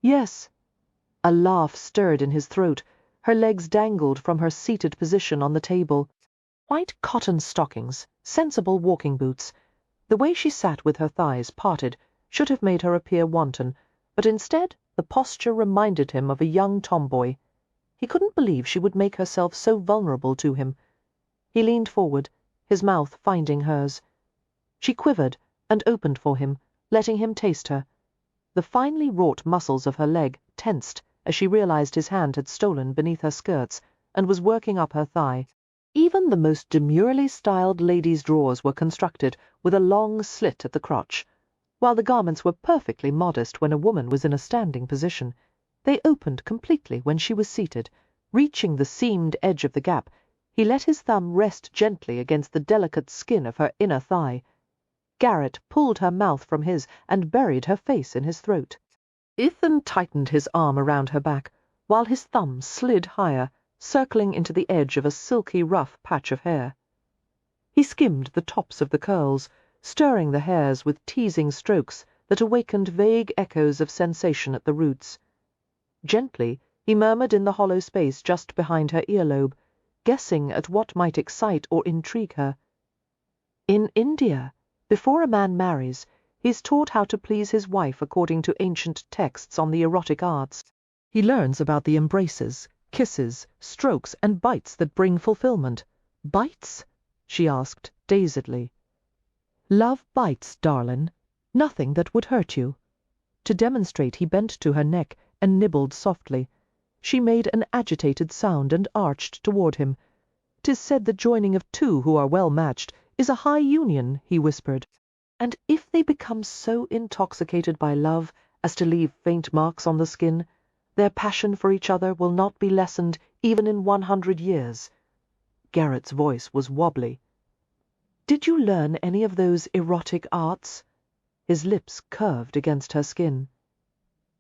Speaker 2: "Yes." A laugh stirred in his throat. Her legs dangled from her seated position on the table. White cotton stockings, sensible walking boots. The way she sat with her thighs parted should have made her appear wanton, but instead the posture reminded him of a young tomboy. He couldn't believe she would make herself so vulnerable to him. He leaned forward, his mouth finding hers. She quivered and opened for him, letting him taste her. The finely wrought muscles of her leg tensed as she realized his hand had stolen beneath her skirts and was working up her thigh. Even the most demurely styled ladies' drawers were constructed with a long slit at the crotch. While the garments were perfectly modest when a woman was in a standing position, they opened completely when she was seated. Reaching the seamed edge of the gap, he let his thumb rest gently against the delicate skin of her inner thigh. Garrett pulled her mouth from his and buried her face in his throat. Ethan tightened his arm around her back, while his thumb slid higher, circling into the edge of a silky rough patch of hair. He skimmed the tops of the curls, stirring the hairs with teasing strokes that awakened vague echoes of sensation at the roots. Gently, he murmured in the hollow space just behind her earlobe, guessing at what might excite or intrigue her. In India, before a man marries, he's taught how to please his wife according to ancient texts on the erotic arts. He learns about the embraces, kisses, strokes, and bites that bring fulfillment. Bites? She asked, dazedly. Love bites, darlin'. Nothing that would hurt you. To demonstrate, he bent to her neck and nibbled softly. She made an agitated sound and arched toward him. "'Tis said the joining of two who are well matched is a high union," he whispered. "And if they become so intoxicated by love as to leave faint marks on the skin, their passion for each other will not be lessened even in 100 years. Garrett's voice was wobbly. "Did you learn any of those erotic arts?" His lips curved against her skin.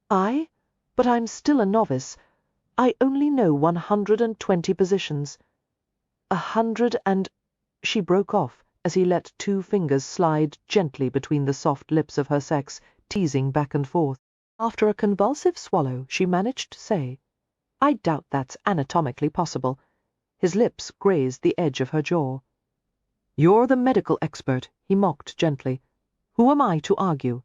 Speaker 2: "I? But I'm still a novice. I only know 120 positions. 100 and—" She broke off as he let 2 fingers slide gently between the soft lips of her sex, teasing back and forth. After a convulsive swallow, she managed to say, "I doubt that's anatomically possible." His lips grazed the edge of her jaw. "You're the medical expert," he mocked gently. "Who am I to argue?"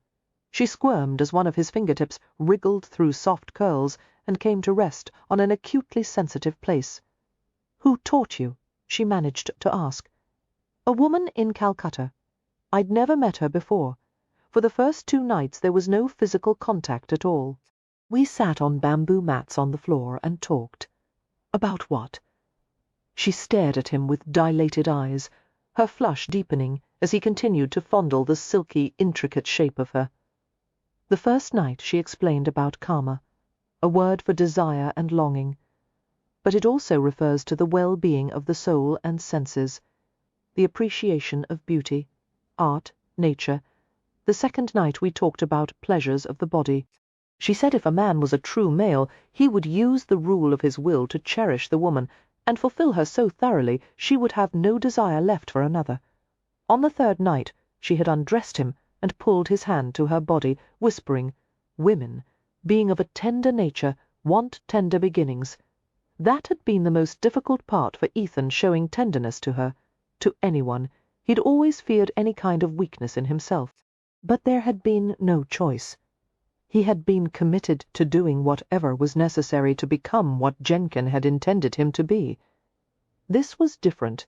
Speaker 2: She squirmed as one of his fingertips wriggled through soft curls and came to rest on an acutely sensitive place. "Who taught you?" she managed to ask. "A woman in Calcutta. I'd never met her before. For the first 2 nights there was no physical contact at all. We sat on bamboo mats on the floor and talked." "About what?" She stared at him with dilated eyes, her flush deepening as he continued to fondle the silky, intricate shape of her. The first night she explained about karma, a word for desire and longing. But it also refers to the well-being of the soul and senses, the appreciation of beauty, art, nature. The second night we talked about pleasures of the body. She said if a man was a true male, he would use the rule of his will to cherish the woman and fulfill her so thoroughly she would have no desire left for another. On the 3rd night she had undressed him and pulled his hand to her body, whispering, "Women, being of a tender nature, want tender beginnings." That had been the most difficult part for Ethan, showing tenderness to her. To anyone, he'd always feared any kind of weakness in himself. But there had been no choice. He had been committed to doing whatever was necessary to become what Jenkin had intended him to be. This was different.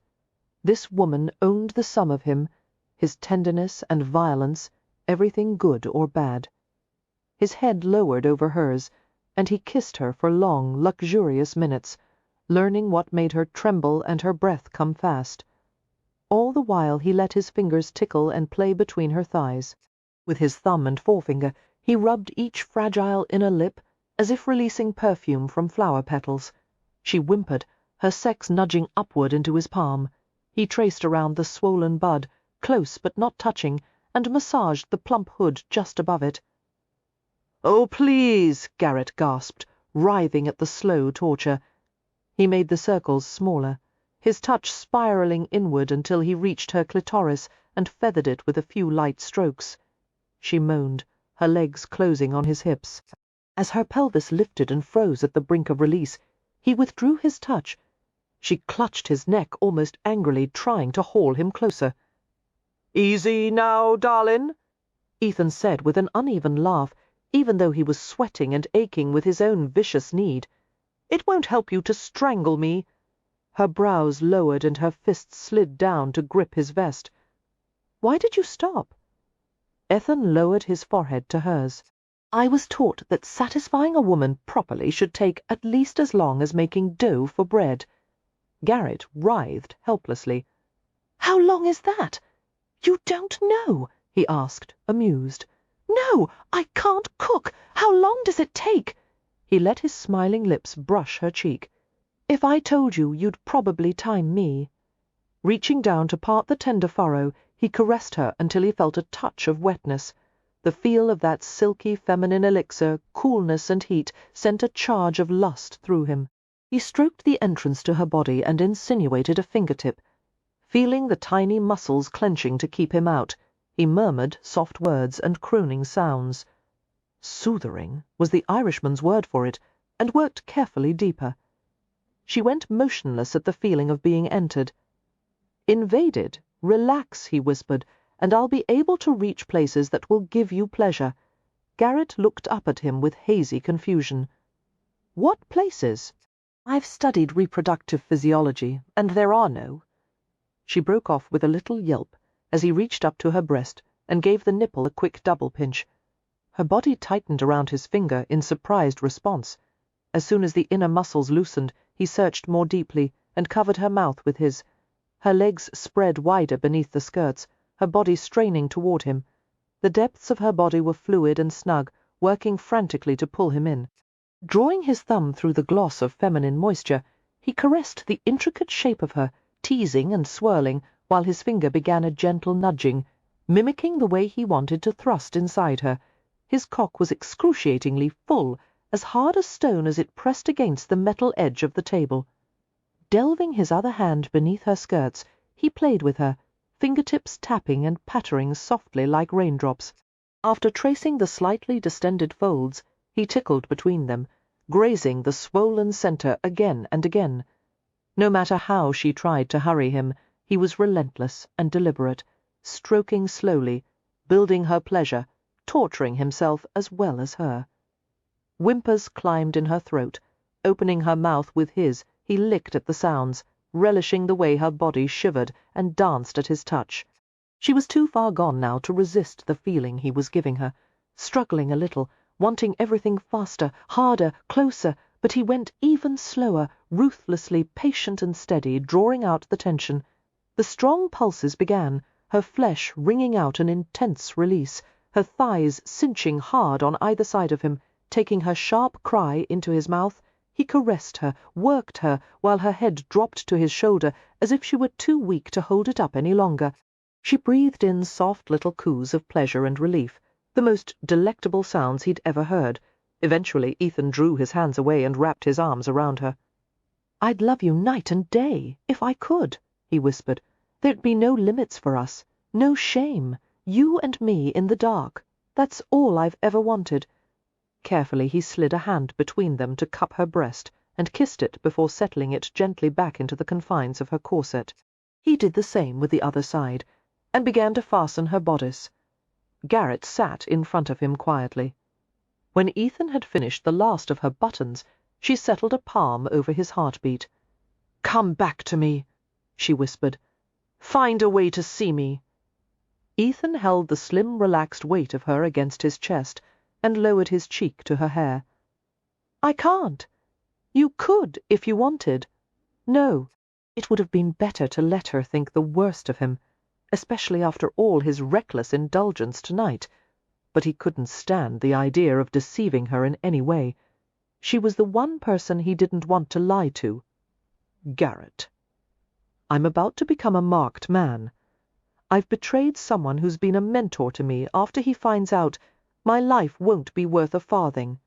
Speaker 2: This woman owned the sum of him, his tenderness and violence, everything good or bad. His head lowered over hers, and he kissed her for long, luxurious minutes, learning what made her tremble and her breath come fast. All the while he let his fingers tickle and play between her thighs. With his thumb and forefinger he rubbed each fragile inner lip as if releasing perfume from flower petals. She whimpered, her sex nudging upward into his palm. He traced around the swollen bud, close but not touching, and massaged the plump hood just above it. "Oh, please!" Garrett gasped, writhing at the slow torture. He made the circles smaller, his touch spiraling inward until he reached her clitoris and feathered it with a few light strokes. She moaned, her legs closing on his hips. As her pelvis lifted and froze at the brink of release, He withdrew his touch. She clutched his neck almost angrily, trying to haul him closer. "Easy now, darlin'," Ethan said with an uneven laugh, even though he was sweating and aching with his own vicious need. "It won't help you to strangle me." Her brows lowered and her fists slid down to grip his vest. "Why did you stop?" Ethan lowered his forehead to hers. "I was taught that satisfying a woman properly should take at least as long as making dough for bread." Garrett writhed helplessly. "How long is that? You don't know?" he asked, amused. "No, I can't cook. How long does it take?" He let his smiling lips brush her cheek. "If I told you, you'd probably time me." Reaching down to part the tender furrow, he caressed her until he felt a touch of wetness. The feel of that silky feminine elixir, coolness and heat, sent a charge of lust through him. He stroked the entrance to her body and insinuated a fingertip. Feeling the tiny muscles clenching to keep him out, he murmured soft words and crooning sounds. Soothering was the Irishman's word for it, and worked carefully deeper. She went motionless at the feeling of being entered. "Invaded, relax," he whispered, "and I'll be able to reach places that will give you pleasure." Garrett looked up at him with hazy confusion. "What places?" "I've studied reproductive physiology, and there are no." She broke off with a little yelp as he reached up to her breast and gave the nipple a quick double pinch. Her body tightened around his finger in surprised response. As soon as the inner muscles loosened, he searched more deeply and covered her mouth with his. Her legs spread wider beneath the skirts, her body straining toward him. The depths of her body were fluid and snug, working frantically to pull him in. Drawing his thumb through the gloss of feminine moisture, he caressed the intricate shape of her, teasing and swirling, while his finger began a gentle nudging, mimicking the way he wanted to thrust inside her. His cock was excruciatingly full, as hard as stone as it pressed against the metal edge of the table. Delving his other hand beneath her skirts, he played with her, fingertips tapping and pattering softly like raindrops. After tracing the slightly distended folds, he tickled between them, grazing the swollen center again and again. No matter how she tried to hurry him, he was relentless and deliberate, stroking slowly, building her pleasure, torturing himself as well as her. Whimpers climbed in her throat. Opening her mouth with his, he licked at the sounds, relishing the way her body shivered and danced at his touch. She was too far gone now to resist the feeling he was giving her, struggling a little, wanting everything faster, harder, closer, but he went even slower, ruthlessly patient and steady, drawing out the tension. The strong pulses began, her flesh wringing out an intense release, her thighs cinching hard on either side of him. Taking her sharp cry into his mouth, he caressed her, worked her, while her head dropped to his shoulder as if she were too weak to hold it up any longer. She breathed in soft little coos of pleasure and relief, the most delectable sounds he'd ever heard. Eventually Ethan drew his hands away and wrapped his arms around her. "I'd love you night and day, if I could," he whispered. "There'd be no limits for us, no shame, you and me in the dark. That's all I've ever wanted." Carefully he slid a hand between them to cup her breast and kissed it before settling it gently back into the confines of her corset. He did the same with the other side, and began to fasten her bodice. Garrett sat in front of him quietly. When Ethan had finished the last of her buttons, she settled a palm over his heartbeat. "Come back to me," she whispered. "Find a way to see me." Ethan held the slim, relaxed weight of her against his chest and lowered his cheek to her hair. "I can't. You could if you wanted." No, it would have been better to let her think the worst of him, especially after all his reckless indulgence tonight. But he couldn't stand the idea of deceiving her in any way. She was the one person he didn't want to lie to. "Garrett, I'm about to become a marked man. I've betrayed someone who's been a mentor to me. After he finds out, my life won't be worth a farthing."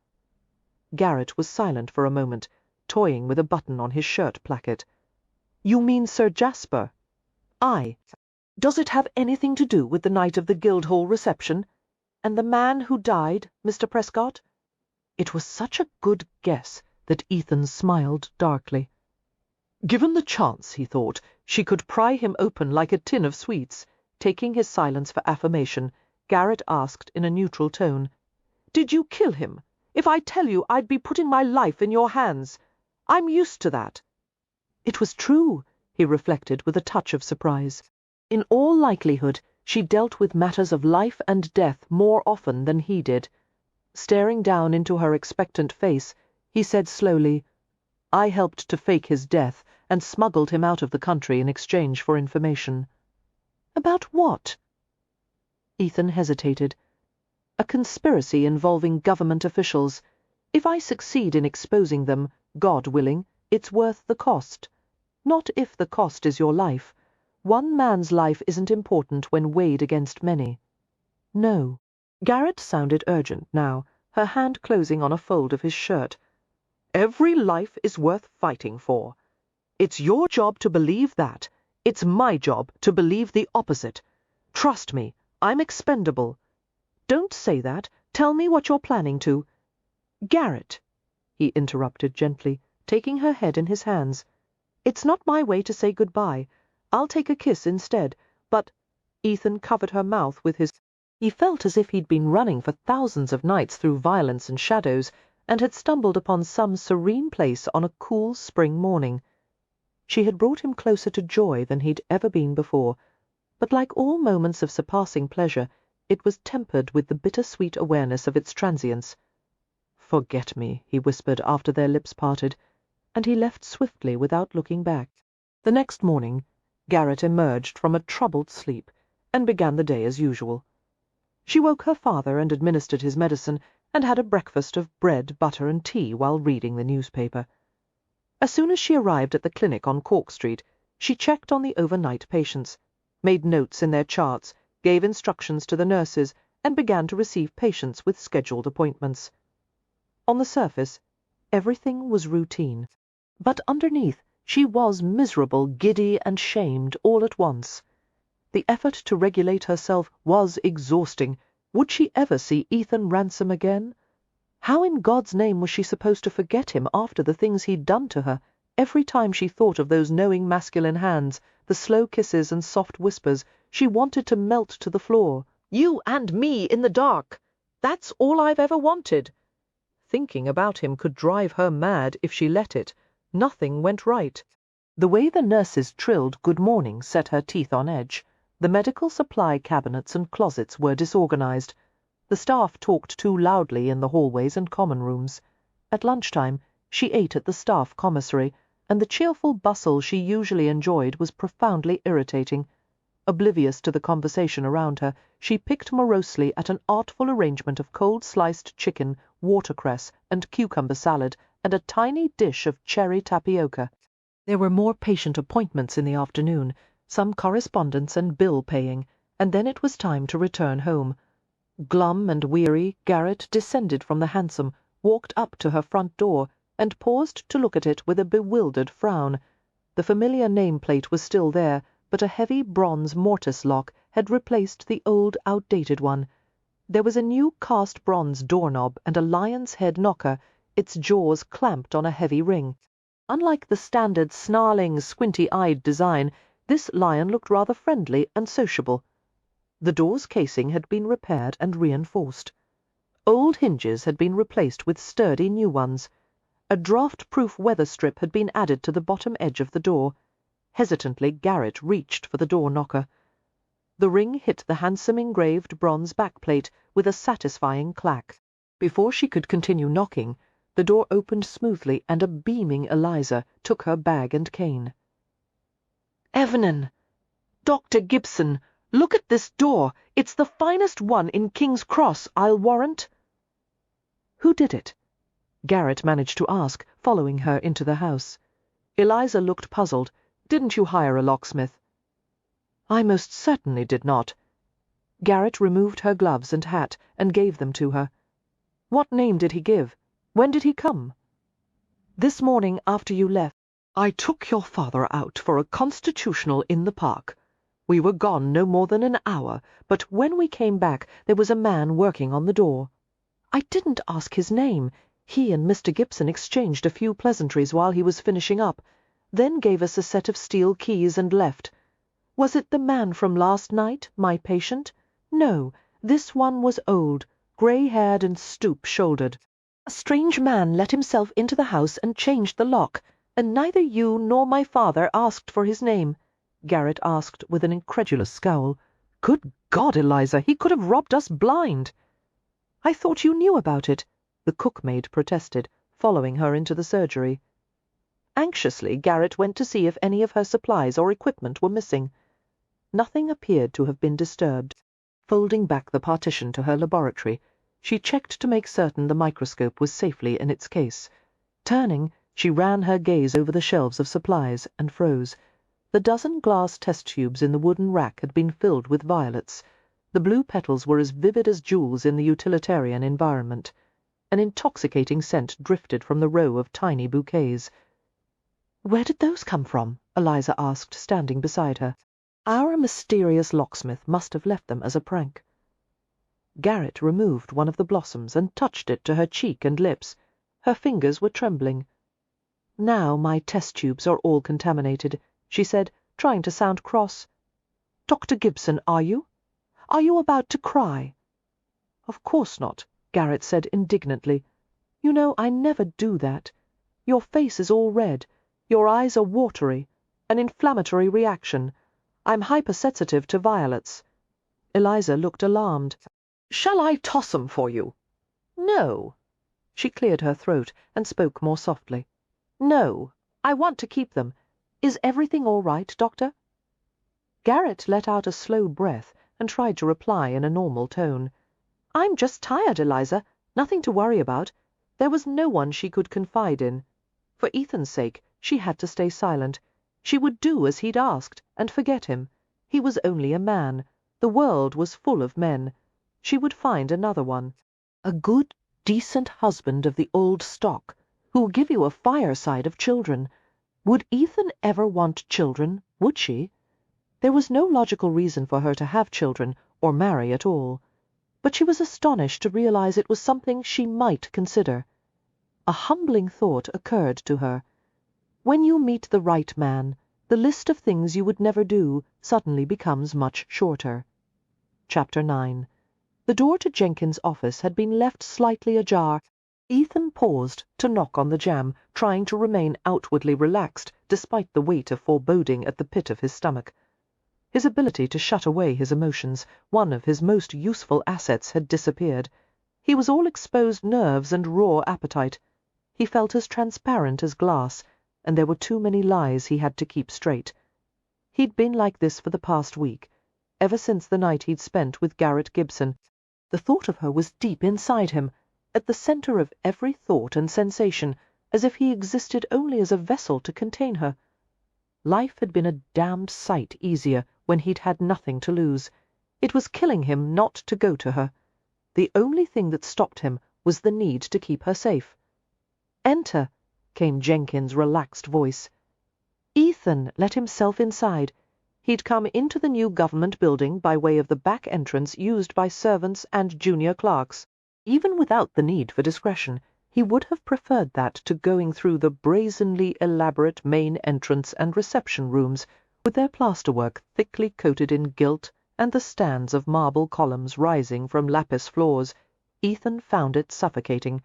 Speaker 2: Garrett was silent for a moment, toying with a button on his shirt placket. "You mean Sir Jasper?" "Aye. Does it have anything to do with the night of the Guildhall reception? And the man who died, Mr. Prescott?" It was such a good guess, that Ethan smiled darkly. Given the chance, he thought, she could pry him open like a tin of sweets. Taking his silence for affirmation, Garrett asked in a neutral tone, "Did you kill him? If I tell you, I'd be putting my life in your hands. I'm used to that." It was true, he reflected with a touch of surprise. In all likelihood, she dealt with matters of life and death more often than he did. Staring down into her expectant face, he said slowly, "I helped to fake his death and smuggled him out of the country in exchange for information." "About what?" Ethan hesitated. "A conspiracy involving government officials. If I succeed in exposing them, God willing, it's worth the cost. Not if the cost is your life. One man's life isn't important when weighed against many." "No." Garrett sounded urgent now, her hand closing on a fold of his shirt. "Every life is worth fighting for. It's your job to believe that. It's my job to believe the opposite. Trust me, I'm expendable." "Don't say that. Tell me what you're planning to—" "Garrett," he interrupted gently, taking her head in his hands. "It's not my way to say goodbye. I'll take a kiss instead, but—" Ethan covered her mouth with his... He felt as if he'd been running for thousands of nights through violence and shadows, and had stumbled upon some serene place on a cool spring morning. She had brought him closer to joy than he'd ever been before, but like all moments of surpassing pleasure, it was tempered with the bitter-sweet awareness of its transience. "Forget me," he whispered after their lips parted, and he left swiftly without looking back. The next morning, Garrett emerged from a troubled sleep and began the day as usual. She woke her father and administered his medicine, and had a breakfast of bread, butter, and tea while reading the newspaper. As soon as she arrived at the clinic on Cork Street, she checked on the overnight patients, made notes in their charts, gave instructions to the nurses, and began to receive patients with scheduled appointments. On the surface, everything was routine, but underneath she was miserable, giddy, and shamed all at once. The effort to regulate herself was exhausting. Would she ever see Ethan Ransom again? How in God's name was she supposed to forget him after the things he'd done to her? Every time she thought of those knowing masculine hands, the slow kisses and soft whispers, she wanted to melt to the floor. "You and me in the dark! That's all I've ever wanted." Thinking about him could drive her mad if she let it. Nothing went right. The way the nurses trilled good morning set her teeth on edge. The medical supply cabinets and closets were disorganized. The staff talked too loudly in the hallways and common rooms. At lunchtime, she ate at the staff commissary, and the cheerful bustle she usually enjoyed was profoundly irritating. Oblivious to the conversation around her, she picked morosely at an artful arrangement of cold sliced chicken, watercress, and cucumber salad, and a tiny dish of cherry tapioca. There were more patient appointments in the afternoon, some correspondence and bill-paying, and then it was time to return home. Glum and weary, Garrett descended from the hansom, walked up to her front door, and paused to look at it with a bewildered frown. The familiar nameplate was still there, but a heavy bronze mortise lock had replaced the old, outdated one. There was a new cast bronze doorknob and a lion's head knocker, its jaws clamped on a heavy ring. Unlike the standard snarling, squinty-eyed design, this lion looked rather friendly and sociable. The door's casing had been repaired and reinforced. Old hinges had been replaced with sturdy new ones. A draft-proof weather strip had been added to the bottom edge of the door. Hesitantly, Garrett reached for the door knocker. The ring hit the handsome engraved bronze backplate with a satisfying clack. Before she could continue knocking, the door opened smoothly and a beaming Eliza took her bag and cane. "Evelyn! Dr. Gibson! Look at this door! It's the finest one in King's Cross, I'll warrant." "Who did it?" Garrett managed to ask, following her into the house. Eliza looked puzzled. "Didn't you hire a locksmith?" "I most certainly did not." Garrett removed her gloves and hat and gave them to her. "What name did he give? When did he come?" "This morning after you left. I took your father out for a constitutional in the park. We were gone no more than an hour, but when we came back there was a man working on the door. I didn't ask his name. He and Mr. Gibson exchanged a few pleasantries while he was finishing up, then gave us a set of steel keys and left. Was it the man from last night, my patient? No, this one was old, grey-haired and stoop-shouldered. A strange man let himself into the house and changed the lock, and neither you nor my father asked for his name. Garrett asked with an incredulous scowl. Good God, Eliza, he could have robbed us blind. I thought you knew about it, the cookmaid protested, following her into the surgery. Anxiously, Garrett went to see if any of her supplies or equipment were missing. Nothing appeared to have been disturbed. Folding back the partition to her laboratory, she checked to make certain the microscope was safely in its case. Turning, she ran her gaze over the shelves of supplies and froze. The dozen glass test tubes in the wooden rack had been filled with violets. The blue petals were as vivid as jewels in the utilitarian environment. An intoxicating scent drifted from the row of tiny bouquets. "Where did those come from?" Eliza asked, standing beside her. "Our mysterious locksmith must have left them as a prank." Garrett removed one of the blossoms and touched it to her cheek and lips. Her fingers were trembling. "Now my test tubes are all contaminated," she said, trying to sound cross. "Dr. Gibson, are you? Are you about to cry?" "Of course not," Garrett said indignantly. "You know I never do that. Your face is all red. Your eyes are watery. An inflammatory reaction. I'm hypersensitive to violets." Eliza looked alarmed. "Shall I toss 'em for you?" "No." She cleared her throat and spoke more softly. "No, I want to keep them. Is everything all right, Doctor?" Garrett let out a slow breath and tried to reply in a normal tone. "I'm just tired, Eliza. Nothing to worry about. There was no one she could confide in. For Ethan's sake, she had to stay silent. She would do as he'd asked, and forget him. He was only a man. The world was full of men. She would find another one. A good, decent husband of the old stock, who'll give you a fireside of children. Would Ethan ever want children, would she? There was no logical reason for her to have children, or marry at all. But she was astonished to realize it was something she might consider. A humbling thought occurred to her. When you meet the right man, the list of things you would never do suddenly becomes much shorter. Chapter 9. The door to Jenkins' office had been left slightly ajar. Ethan paused to knock on the jamb, trying to remain outwardly relaxed despite the weight of foreboding at the pit of his stomach. His ability to shut away his emotions, one of his most useful assets, had disappeared. He was all exposed nerves and raw appetite. He felt as transparent as glass, and there were too many lies he had to keep straight. He'd been like this for the past week, ever since the night he'd spent with Garrett Gibson. The thought of her was deep inside him, at the center of every thought and sensation, as if he existed only as a vessel to contain her. Life had been a damned sight easier when he'd had nothing to lose. It was killing him not to go to her. The only thing that stopped him was the need to keep her safe. "Enter," came Jenkins' relaxed voice. Ethan let himself inside. He'd come into the new government building by way of the back entrance used by servants and junior clerks. Even without the need for discretion, he would have preferred that to going through the brazenly elaborate main entrance and reception rooms, with their plasterwork thickly coated in gilt and the stands of marble columns rising from lapis floors. Ethan found it suffocating.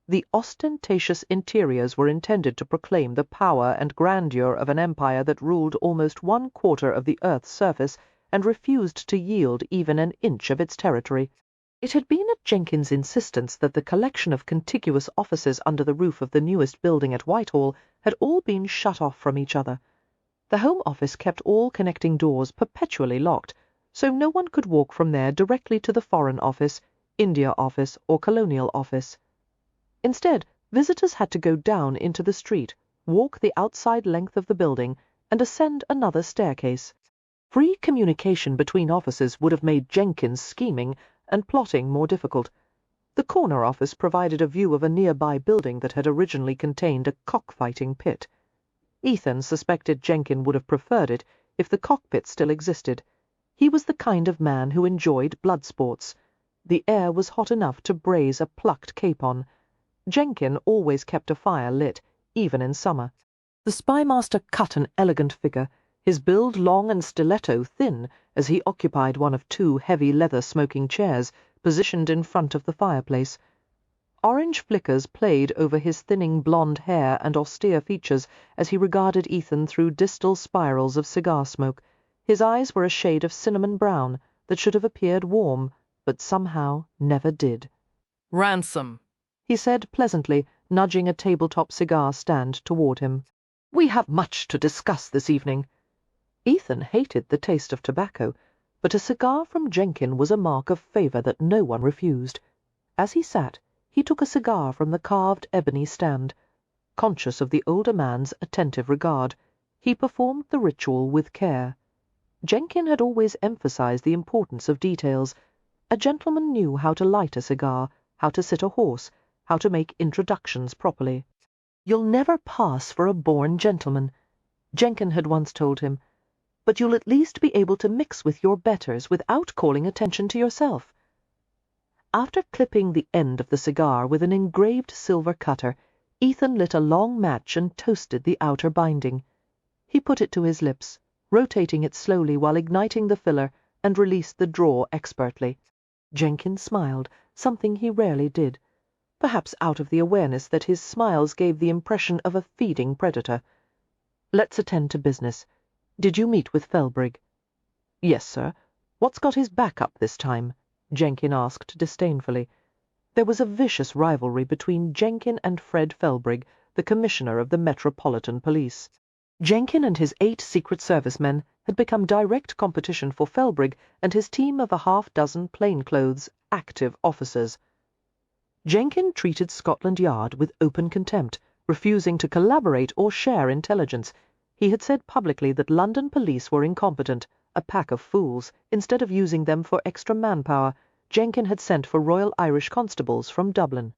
Speaker 2: The ostentatious interiors were intended to proclaim the power and grandeur of an empire that ruled almost 1/4 of the earth's surface and refused to yield even an inch of its territory. It had been at Jenkins' insistence that the collection of contiguous offices under the roof of the newest building at Whitehall had all been shut off from each other. The Home Office kept all connecting doors perpetually locked, so no one could walk from there directly to the Foreign Office, India Office, or Colonial Office. Instead, visitors had to go down into the street, walk the outside length of the building, and ascend another staircase. Free communication between offices would have made Jenkins' scheming and plotting more difficult. The corner office provided a view of a nearby building that had originally contained a cockfighting pit. Ethan suspected Jenkins would have preferred it if the cockpit still existed. He was the kind of man who enjoyed blood sports. The air was hot enough to braze a plucked capon. Jenkin always kept a fire lit, even in summer. The spymaster cut an elegant figure, his build long and stiletto thin, as he occupied one of two heavy leather smoking chairs positioned in front of the fireplace. Orange flickers played over his thinning blonde hair and austere features as he regarded Ethan through distal spirals of cigar smoke. His eyes were a shade of cinnamon brown that should have appeared warm, but somehow never did.
Speaker 15: "Ransom,"
Speaker 2: he said pleasantly, nudging a tabletop cigar stand toward him. "We have much to discuss this evening." Ethan hated the taste of tobacco, but a cigar from Jenkin was a mark of favour that no one refused. As he sat, he took a cigar from the carved ebony stand. Conscious of the older man's attentive regard, he performed the ritual with care. Jenkin had always emphasized the importance of details. A gentleman knew how to light a cigar, how to sit a horse, how to make introductions properly. "You'll never pass for a born gentleman," Jenkin had once told him, "but you'll at least be able to mix with your betters without calling attention to yourself." After clipping the end of the cigar with an engraved silver cutter, Ethan lit a long match and toasted the outer binding. He put it to his lips, rotating it slowly while igniting the filler, and released the draw expertly. Jenkin smiled, something he rarely did, perhaps out of the awareness that his smiles gave the impression of a feeding predator. "Let's attend to business. Did you meet with Felbrigg?" "Yes, sir. What's got his back up this time?" Jenkin asked disdainfully. There was a vicious rivalry between Jenkin and Fred Felbrigg, the Commissioner of the Metropolitan Police. Jenkin and his 8 Secret Service men had become direct competition for Felbrigg and his team of a half-dozen plainclothes active officers. Jenkin treated Scotland Yard with open contempt, refusing to collaborate or share intelligence. He had said publicly that London police were incompetent, a pack of fools. Instead of using them for extra manpower, Jenkin had sent for Royal Irish constables from Dublin.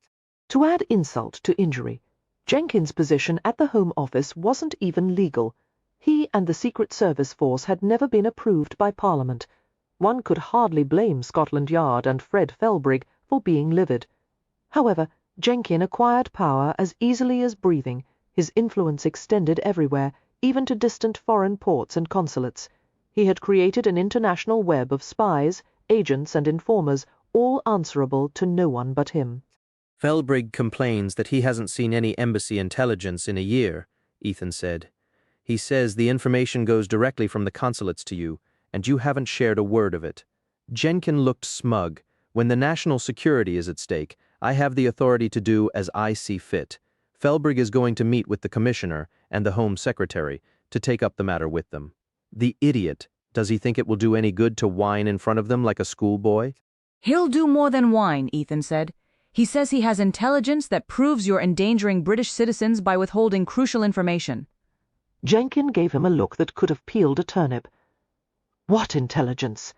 Speaker 2: To add insult to injury, Jenkin's position at the Home Office wasn't even legal. He and the Secret Service force had never been approved by Parliament. One could hardly blame Scotland Yard and Fred Felbrigg for being livid. However, Jenkin acquired power as easily as breathing. His influence extended everywhere, even to distant foreign ports and consulates. He had created an international web of spies, agents and informers, all answerable to no one but him.
Speaker 16: "Felbrigg complains that he hasn't seen any embassy intelligence in a year," Ethan said. "He says the information goes directly from the consulates to you, and you haven't shared a word of it." Jenkin looked smug. "When the national security is at stake, I have the authority to do as I see fit. Felbrigg is going to meet with the Commissioner and the Home Secretary to take up the matter with them. The idiot! Does he think it will do any good to whine in front of them like a schoolboy?"
Speaker 17: "He'll do more than whine," Ethan said. "He says he has intelligence that proves you're endangering British citizens by withholding crucial information."
Speaker 2: Jenkin gave him a look that could have peeled a turnip. "What intelligence?"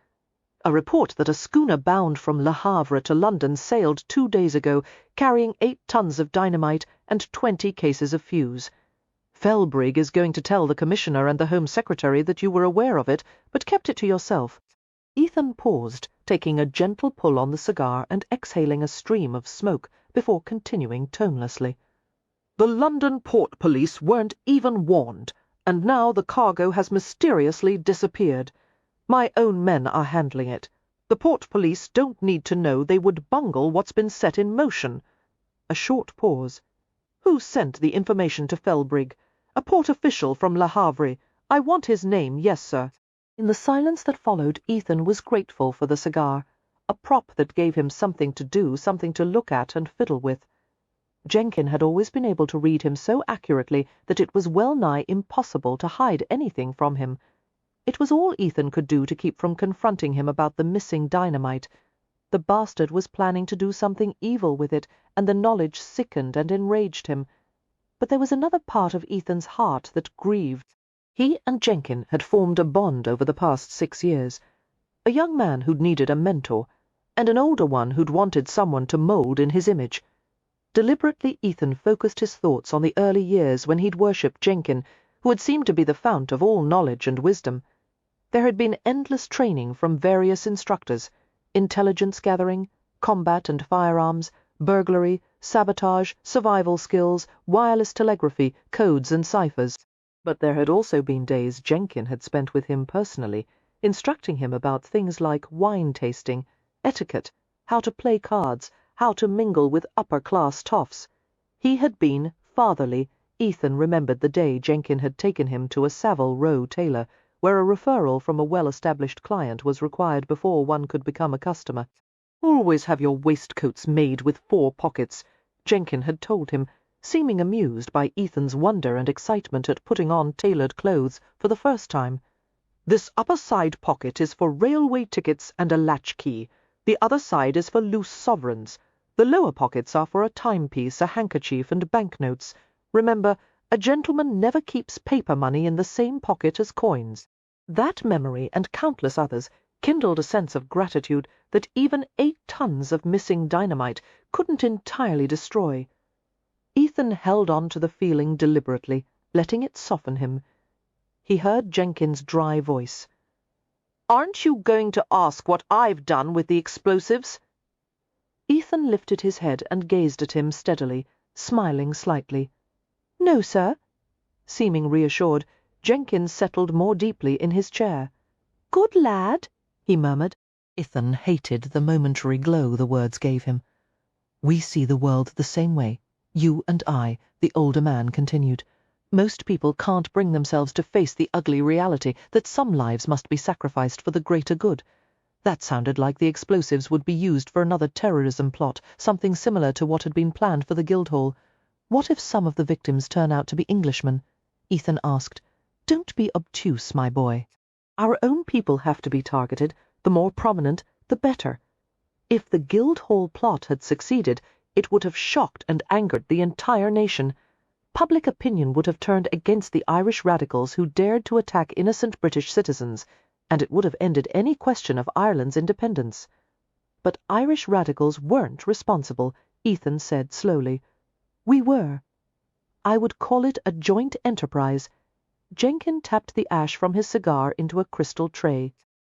Speaker 2: "A report that a schooner bound from Le Havre to London sailed 2 days ago, carrying 8 tons of dynamite and 20 cases of fuse. Felbrigg is going to tell the Commissioner and the Home Secretary that you were aware of it, but kept it to yourself." Ethan paused, taking a gentle pull on the cigar and exhaling a stream of smoke, before continuing tonelessly. "The London Port Police weren't even warned, and now the cargo has mysteriously disappeared. My own men are handling it. The Port Police don't need to know. They would bungle what's been set in motion." A short pause. "Who sent the information to Felbrigg? A port official from Le Havre. I want his name, yes, sir." In the silence that followed, Ethan was grateful for the cigar, a prop that gave him something to do, something to look at and fiddle with. Jenkin had always been able to read him so accurately that it was well-nigh impossible to hide anything from him. It was all Ethan could do to keep from confronting him about the missing dynamite. The bastard was planning to do something evil with it, and the knowledge sickened and enraged him. But there was another part of Ethan's heart that grieved. He and Jenkin had formed a bond over the past 6 years. A young man who'd needed a mentor, and an older one who'd wanted someone to mould in his image. Deliberately, Ethan focused his thoughts on the early years when he'd worshipped Jenkin, who had seemed to be the fount of all knowledge and wisdom. There had been endless training from various instructors, intelligence gathering, combat and firearms, burglary, sabotage, survival skills, wireless telegraphy, codes and ciphers. But there had also been days Jenkin had spent with him personally, instructing him about things like wine tasting, etiquette, how to play cards, how to mingle with upper-class toffs. He had been fatherly. Ethan remembered the day Jenkin had taken him to a Savile Row tailor, where a referral from a well-established client was required before one could become a customer. "Always have your waistcoats made with 4 pockets," Jenkin had told him, seeming amused by Ethan's wonder and excitement at putting on tailored clothes for the first time. "This upper side pocket is for railway tickets and a latchkey. The other side is for loose sovereigns. The lower pockets are for a timepiece, a handkerchief, and banknotes. Remember, a gentleman never keeps paper money in the same pocket as coins." That memory and countless others kindled a sense of gratitude that even 8 tons of missing dynamite couldn't entirely destroy. Ethan held on to the feeling deliberately, letting it soften him. He heard Jenkin's dry voice. "Aren't you going to ask what I've done with the explosives?" Ethan lifted his head and gazed at him steadily, smiling slightly. "No, sir." Seeming reassured, Jenkins settled more deeply in his chair. "Good lad," he murmured. Ethan hated the momentary glow the words gave him. "We see the world the same way, you and I," the older man continued. "Most people can't bring themselves to face the ugly reality that some lives must be sacrificed for the greater good. That sounded like the explosives would be used for another terrorism plot, something similar to what had been planned for the Guildhall. What if some of the victims turn out to be Englishmen?" Ethan asked. "Don't be obtuse, my boy. Our own people have to be targeted. The more prominent, the better. If the Guildhall plot had succeeded, it would have shocked and angered the entire nation. Public opinion would have turned against the Irish radicals who dared to attack innocent British citizens, and it would have ended any question of Ireland's independence. But Irish radicals weren't responsible," Ethan said slowly. "We were. I would call it a joint enterprise." Jenkin tapped the ash from his cigar into a crystal tray.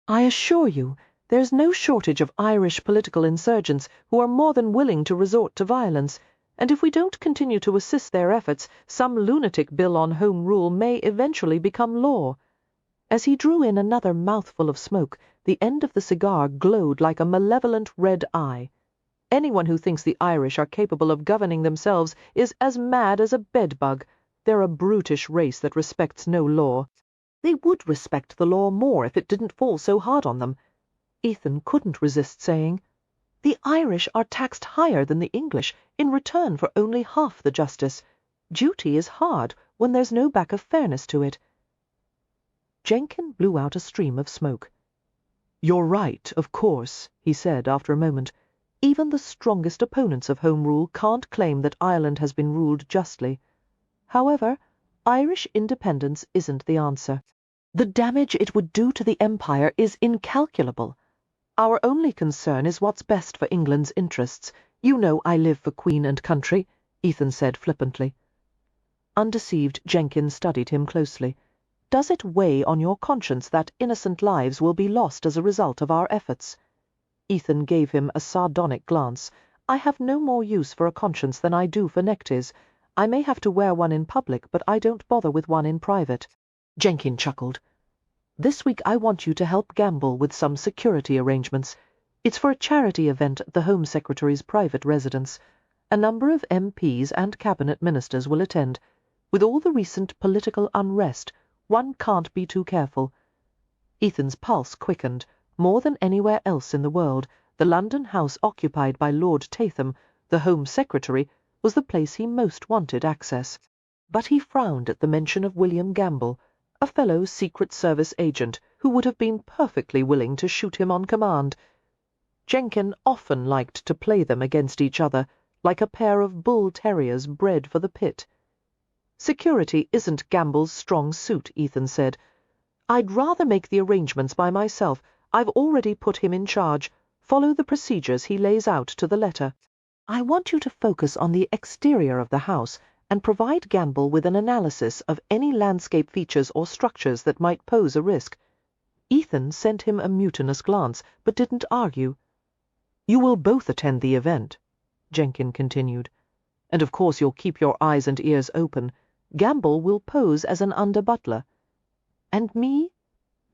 Speaker 2: "I assure you, there's no shortage of Irish political insurgents who are more than willing to resort to violence, and if we don't continue to assist their efforts, some lunatic bill on Home Rule may eventually become law." As he drew in another mouthful of smoke, the end of the cigar glowed like a malevolent red eye. "Anyone who thinks the Irish are capable of governing themselves is as mad as a bedbug. They're a brutish race that respects no law. They would respect the law more if it didn't fall so hard on them." Ethan couldn't resist saying, "The Irish are taxed higher than the English in return for only half the justice. Duty is hard when there's no back of fairness to it." Jenkin blew out a stream of smoke. "You're right, of course," he said after a moment. "Even the strongest opponents of Home Rule can't claim that Ireland has been ruled justly. However, Irish independence isn't the answer. The damage it would do to the Empire is incalculable. Our only concern is what's best for England's interests. You know I live for Queen and country," Ethan said flippantly. Undeceived, Jenkins studied him closely. "Does it weigh on your conscience that innocent lives will be lost as a result of our efforts?" Ethan gave him a sardonic glance. "I have no more use for a conscience than I do for neckties. I may have to wear one in public, but I don't bother with one in private." Jenkin chuckled. "This week I want you to help Gamble with some security arrangements. It's for a charity event at the Home Secretary's private residence. A number of MPs and cabinet ministers will attend. With all the recent political unrest, one can't be too careful." Ethan's pulse quickened. More than anywhere else in the world, the London house occupied by Lord Tatham, the Home Secretary, was the place he most wanted access. But he frowned at the mention of William Gamble, a fellow Secret Service agent who would have been perfectly willing to shoot him on command. Jenkin often liked to play them against each other, like a pair of bull-terriers bred for the pit. "Security isn't Gamble's strong suit," Ethan said. "I'd rather make the arrangements by myself. I've already put him in charge. Follow the procedures he lays out to the letter. I want you to focus on the exterior of the house and provide Gamble with an analysis of any landscape features or structures that might pose a risk." Ethan sent him a mutinous glance, but didn't argue. "You will both attend the event." Jenkin continued. "And of course you'll keep your eyes and ears open. Gamble will pose as an under-butler." "And me?"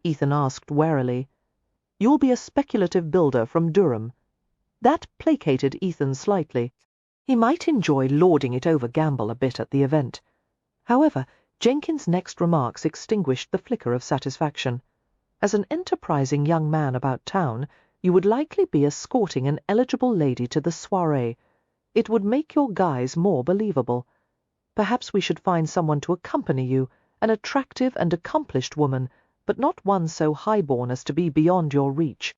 Speaker 2: Ethan asked warily. "You'll be a speculative builder from Durham." That placated Ethan slightly. He might enjoy lording it over Gamble a bit at the event. However, Jenkin's next remarks extinguished the flicker of satisfaction. As an enterprising young man about town, you would likely be escorting an eligible lady to the soirée. It would make your guise more believable. Perhaps we should find someone to accompany you, an attractive and accomplished woman, but not one so high-born as to be beyond your reach.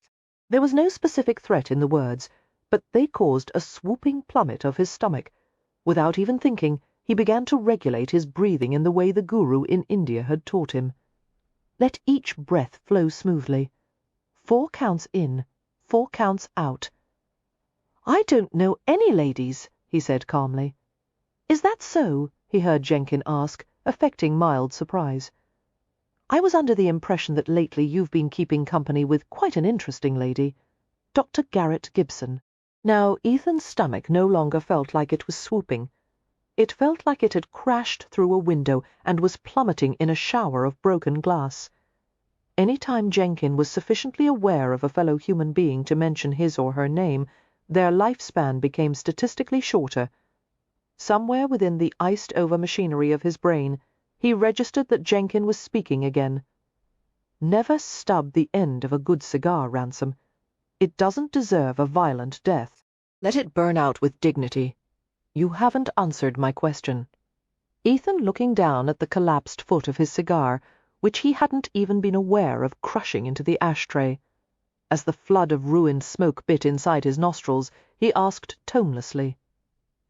Speaker 2: There was no specific threat in the words, but they caused a swooping plummet of his stomach. Without even thinking, he began to regulate his breathing in the way the guru in India had taught him. Let each breath flow smoothly. 4 counts in, 4 counts out. "I don't know any ladies," he said calmly. "Is that so?" he heard Jenkin ask, affecting mild surprise. "I was under the impression that lately you've been keeping company with quite an interesting lady, Dr. Garrett Gibson." Now Ethan's stomach no longer felt like it was swooping. It felt like it had crashed through a window and was plummeting in a shower of broken glass. Any time Jenkin was sufficiently aware of a fellow human being to mention his or her name, their lifespan became statistically shorter. Somewhere within the iced-over machinery of his brain, he registered that Jenkin was speaking again. "Never stub the end of a good cigar, Ransom. It doesn't deserve a violent death. Let it burn out with dignity. You haven't answered my question." Ethan, looking down at the collapsed foot of his cigar, which he hadn't even been aware of crushing into the ashtray. As the flood of ruined smoke bit inside his nostrils, he asked tonelessly,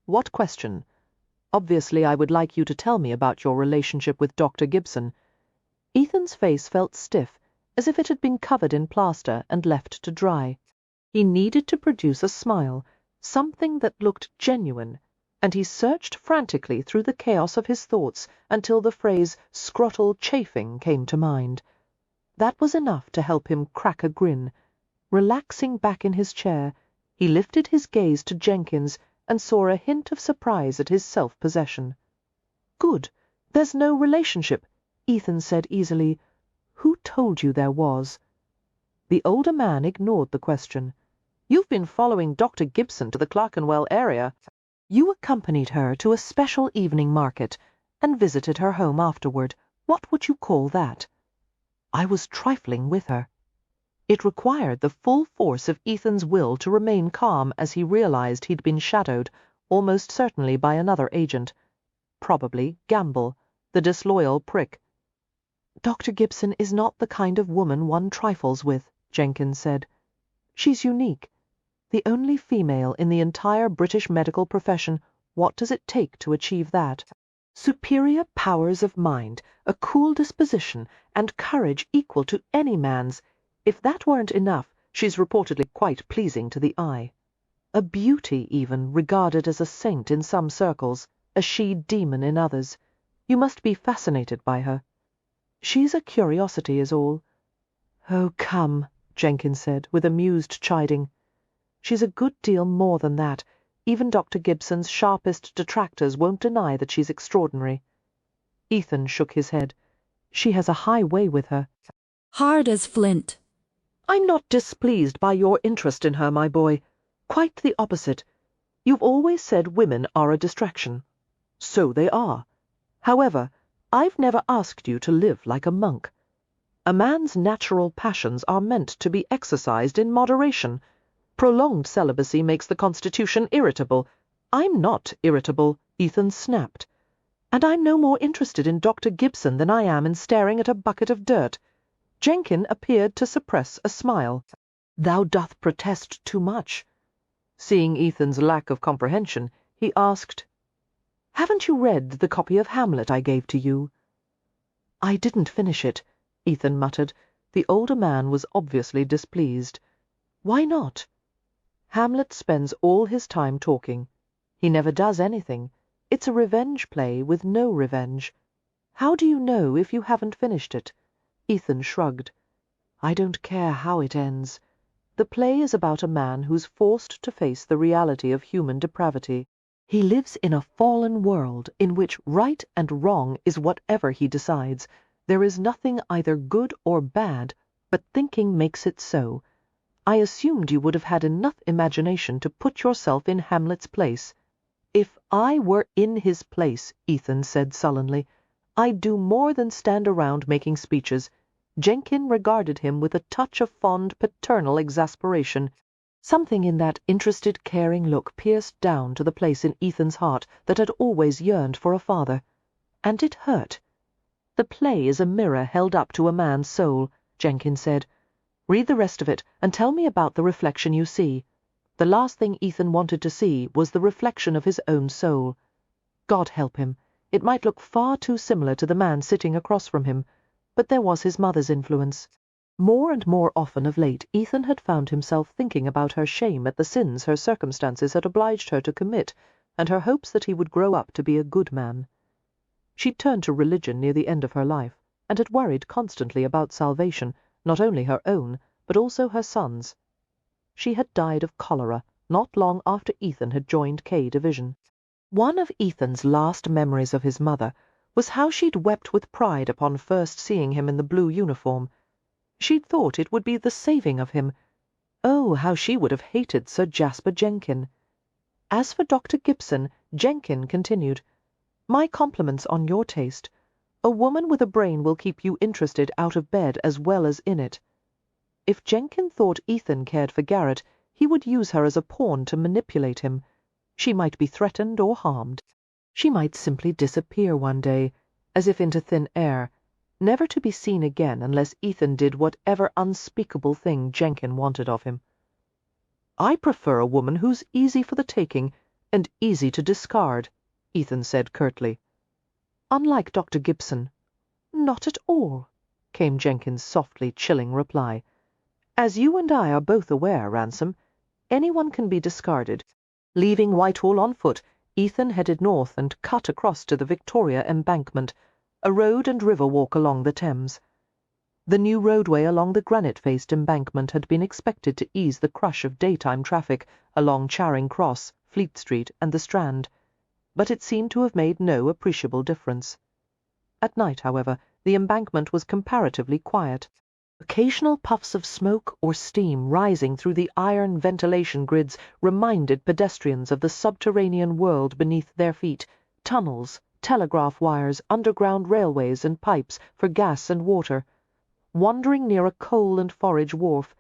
Speaker 2: "What question? Obviously I would like you to tell me about your relationship with Dr. Gibson." Ethan's face felt stiff, as if it had been covered in plaster and left to dry. He needed to produce a smile, something that looked genuine, and he searched frantically through the chaos of his thoughts until the phrase scrottal chafing came to mind. That was enough to help him crack a grin. Relaxing back in his chair, he lifted his gaze to Jenkins and saw a hint of surprise at his self-possession. "Good. There's no relationship," Ethan said easily. "Who told you there was?" The older man ignored the question. "You've been following Dr. Gibson to the Clerkenwell area. You accompanied her to a special evening market and visited her home afterward. What would you call that?" "I was trifling with her." It required the full force of Ethan's will to remain calm as he realized he'd been shadowed, almost certainly by another agent. Probably Gamble, the disloyal prick. "Dr. Gibson is not the kind of woman one trifles with," Jenkins said. "She's unique. The only female in the entire British medical profession. What does it take to achieve that? Superior powers of mind, a cool disposition, and courage equal to any man's. If that weren't enough, she's reportedly quite pleasing to the eye. A beauty, even, regarded as a saint in some circles, a she-demon in others. You must be fascinated by her. She's a curiosity is all." "Oh, come," Jenkins said, with amused chiding. "She's a good deal more than that. Even Dr. Gibson's sharpest detractors won't deny that she's extraordinary." Ethan shook his head. "She has a high way with her."
Speaker 15: "Hard as flint."
Speaker 2: "I'm not displeased by your interest in her, my boy. Quite the opposite. You've always said women are a distraction. So they are. However, I've never asked you to live like a monk. A man's natural passions are meant to be exercised in moderation. Prolonged celibacy makes the constitution irritable. I'm not irritable," Ethan snapped. "And I'm no more interested in Dr. Gibson than I am in staring at a bucket of dirt." Jenkin appeared to suppress a smile. "Thou doth protest too much." Seeing Ethan's lack of comprehension, he asked, "Haven't you read the copy of Hamlet I gave to you?" "I didn't finish it," Ethan muttered. The older man was obviously displeased. "Why not?" "Hamlet spends all his time talking. He never does anything. It's a revenge play with no revenge. How do you know if you haven't finished it?" Ethan shrugged. "I don't care how it ends. The play is about a man who's forced to face the reality of human depravity. He lives in a fallen world in which right and wrong is whatever he decides. There is nothing either good or bad, but thinking makes it so. I assumed you would have had enough imagination to put yourself in Hamlet's place. If I were in his place, Ethan said sullenly, I'd do more than stand around making speeches. Jenkin regarded him with a touch of fond paternal exasperation. Something in that interested, caring look pierced down to the place in Ethan's heart that had always yearned for a father. And it hurt. The play is a mirror held up to a man's soul, Jenkin said. Read the rest of it and tell me about the reflection you see. The last thing Ethan wanted to see was the reflection of his own soul. God help him. It might look far too similar to the man sitting across from him, but there was his mother's influence. More and more often of late, Ethan had found himself thinking about her shame at the sins her circumstances had obliged her to commit, and her hopes that he would grow up to be a good man. She'd turned to religion near the end of her life, and had worried constantly about salvation, not only her own, but also her son's. She had died of cholera not long after Ethan had joined K Division. One of Ethan's last memories of his mother was how she'd wept with pride upon first seeing him in the blue uniform. She'd thought it would be the saving of him. Oh, how she would have hated Sir Jasper Jenkin. As for Dr. Gibson, Jenkin continued, My compliments on your taste. A woman with a brain will keep you interested out of bed as well as in it. If Jenkin thought Ethan cared for Garrett, he would use her as a pawn to manipulate him. She might be threatened or harmed. She might simply disappear one day, as if into thin air, never to be seen again unless Ethan did whatever unspeakable thing Jenkin wanted of him. I prefer a woman who's easy for the taking and easy to discard, Ethan said curtly. Unlike Dr. Gibson. Not at all, came Jenkin's softly chilling reply. As you and I are both aware, Ransom, anyone can be discarded. Leaving Whitehall on foot, Ethan headed north and cut across to the Victoria Embankment, a road and river walk along the Thames. The new roadway along the granite-faced embankment had been expected to ease the crush of daytime traffic along Charing Cross, Fleet Street, and the Strand, but it seemed to have made no appreciable difference. At night, however, the embankment was comparatively quiet. Occasional puffs of smoke or steam rising through the iron ventilation grids reminded pedestrians of the subterranean world beneath their feet, tunnels, telegraph wires, underground railways and pipes for gas and water. Wandering near a coal and forage wharf,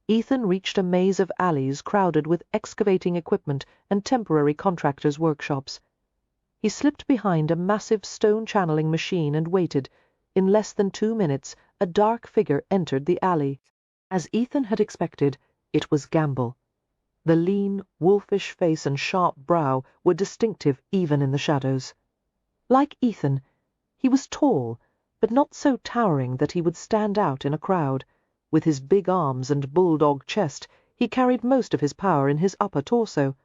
Speaker 2: Ethan reached a maze of alleys crowded with excavating equipment and temporary contractors' workshops. He slipped behind a massive stone-channeling machine and waited. In less than 2 minutes, a dark figure entered the alley. As Ethan had expected, it was Gamble. The lean, wolfish face and sharp brow were distinctive even in the shadows. Like Ethan, he was tall, but not so towering that he would stand out in a crowd. With his big arms and bulldog chest, he carried most of his power in his upper torso.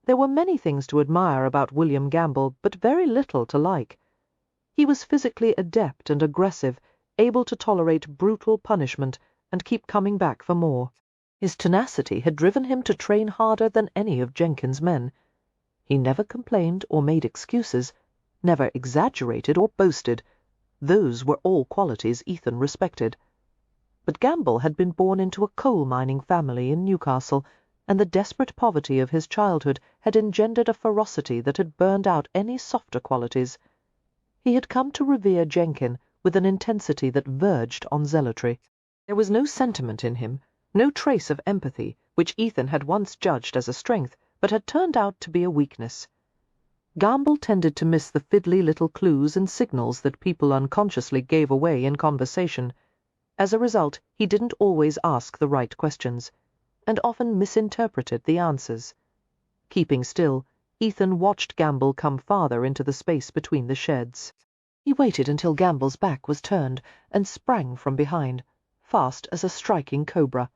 Speaker 2: There were many things to admire about William Gamble, but very little to like. He was physically adept and aggressive, able to tolerate brutal punishment and keep coming back for more. His tenacity had driven him to train harder than any of Jenkin's men. He never complained or made excuses, never exaggerated or boasted. Those were all qualities Ethan respected. But Gamble had been born into a coal-mining family in Newcastle, and the desperate poverty of his childhood had engendered a ferocity that had burned out any softer qualities. He had come to revere Jenkin with an intensity that verged on zealotry. There was no sentiment in him, no trace of empathy, which Ethan had once judged as a strength, but had turned out to be a weakness. Gamble tended to miss the fiddly little clues and signals that people unconsciously gave away in conversation. As a result, he didn't always ask the right questions, and often misinterpreted the answers. Keeping still, Ethan watched Gamble come farther into the space between the sheds. He waited until Gamble's back was turned and sprang from behind, fast as a striking cobra.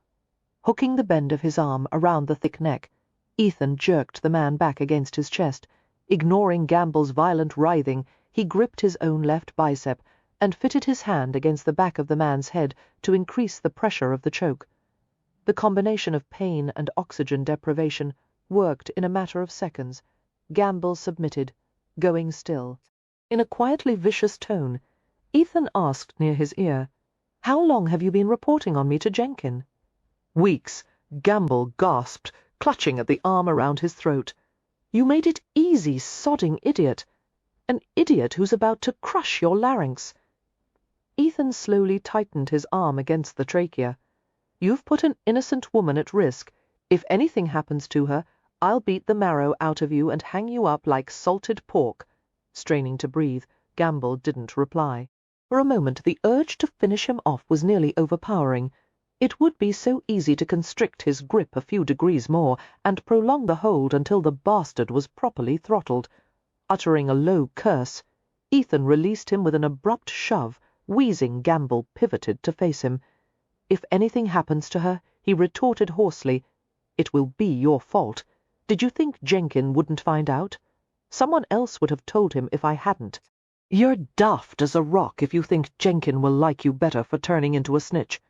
Speaker 2: Hooking the bend of his arm around the thick neck, Ethan jerked the man back against his chest. Ignoring Gamble's violent writhing, he gripped his own left bicep and fitted his hand against the back of the man's head to increase the pressure of the choke. The combination of pain and oxygen deprivation worked in a matter of seconds. Gamble submitted, going still. In a quietly vicious tone, Ethan asked near his ear, "How long have you been reporting on me to Jenkin?" "Weeks," Gamble gasped, clutching at the arm around his throat. "You made it easy, sodding idiot. An idiot who's about to crush your larynx." Ethan slowly tightened his arm against the trachea. "You've put an innocent woman at risk. If anything happens to her, I'll beat the marrow out of you and hang you up like salted pork." Straining to breathe, Gamble didn't reply. For a moment the urge to finish him off was nearly overpowering. It would be so easy to constrict his grip a few degrees more and prolong the hold until the bastard was properly throttled. Uttering a low curse, Ethan released him with an abrupt shove. Wheezing, Gamble pivoted to face him. "If anything happens to her," he retorted hoarsely, "it will be your fault. Did you think Jenkin wouldn't find out? Someone else would have told him if I hadn't. You're daft as a rock if you think Jenkin will like you better for turning into a snitch."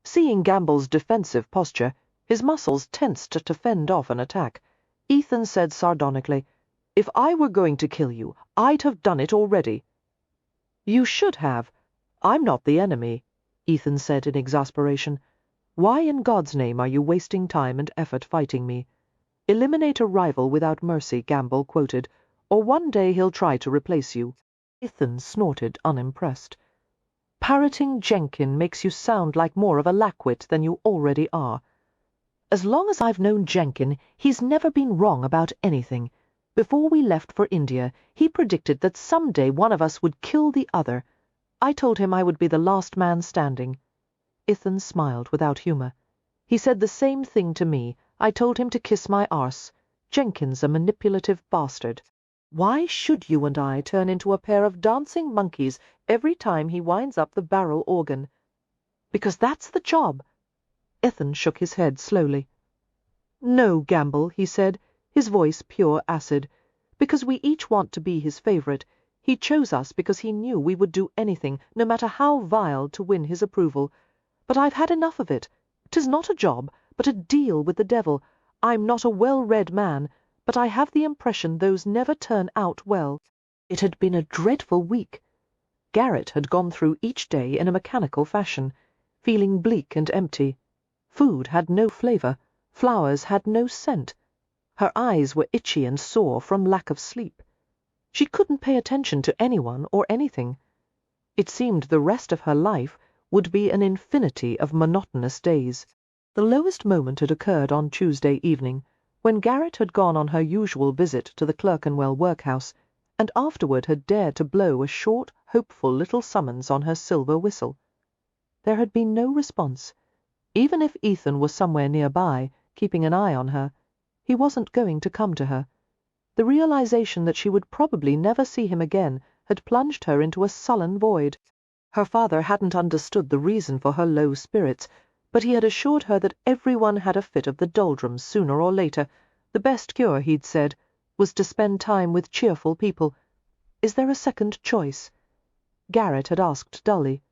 Speaker 2: Seeing Gamble's defensive posture, his muscles tensed to fend off an attack, Ethan said sardonically, "If I were going to kill you, I'd have done it already." "You should have. I'm not the enemy," Ethan said in exasperation. "Why in God's name are you wasting time and effort fighting me?" "Eliminate a rival without mercy," Gamble quoted, "or one day he'll try to replace you." Ethan snorted, unimpressed. "Parroting Jenkin makes you sound like more of a lackwit than you already are. As long as I've known Jenkin, he's never been wrong about anything. Before we left for India, he predicted that someday one of us would kill the other. I told him I would be the last man standing." Ethan smiled without humour. "He said the same thing to me. I told him to kiss my arse. Jenkin's a manipulative bastard. Why should you and I turn into a pair of dancing monkeys every time he winds up the barrel organ? Because that's the job." Ethan shook his head slowly. "No, Gamble," he said, his voice pure acid. "Because we each want to be his favourite. He chose us because he knew we would do anything, no matter how vile, to win his approval. But I've had enough of it. 'Tis not a job, but a deal with the devil. I'm not a well-read man, but I have the impression those never turn out well." It had been a dreadful week. Garrett had gone through each day in a mechanical fashion, feeling bleak and empty. Food had no flavour, flowers had no scent. Her eyes were itchy and sore from lack of sleep. She couldn't pay attention to anyone or anything. It seemed the rest of her life would be an infinity of monotonous days. The lowest moment had occurred on Tuesday evening, when Garrett had gone on her usual visit to the Clerkenwell workhouse, and afterward had dared to blow a short, hopeful little summons on her silver whistle. There had been no response. Even if Ethan was somewhere nearby, keeping an eye on her, he wasn't going to come to her. The realization that she would probably never see him again had plunged her into a sullen void. Her father hadn't understood the reason for her low spirits, but he had assured her that everyone had a fit of the doldrums sooner or later. The best cure, he'd said, was to spend time with cheerful people. "Is there a second choice?" Garrett had asked dully.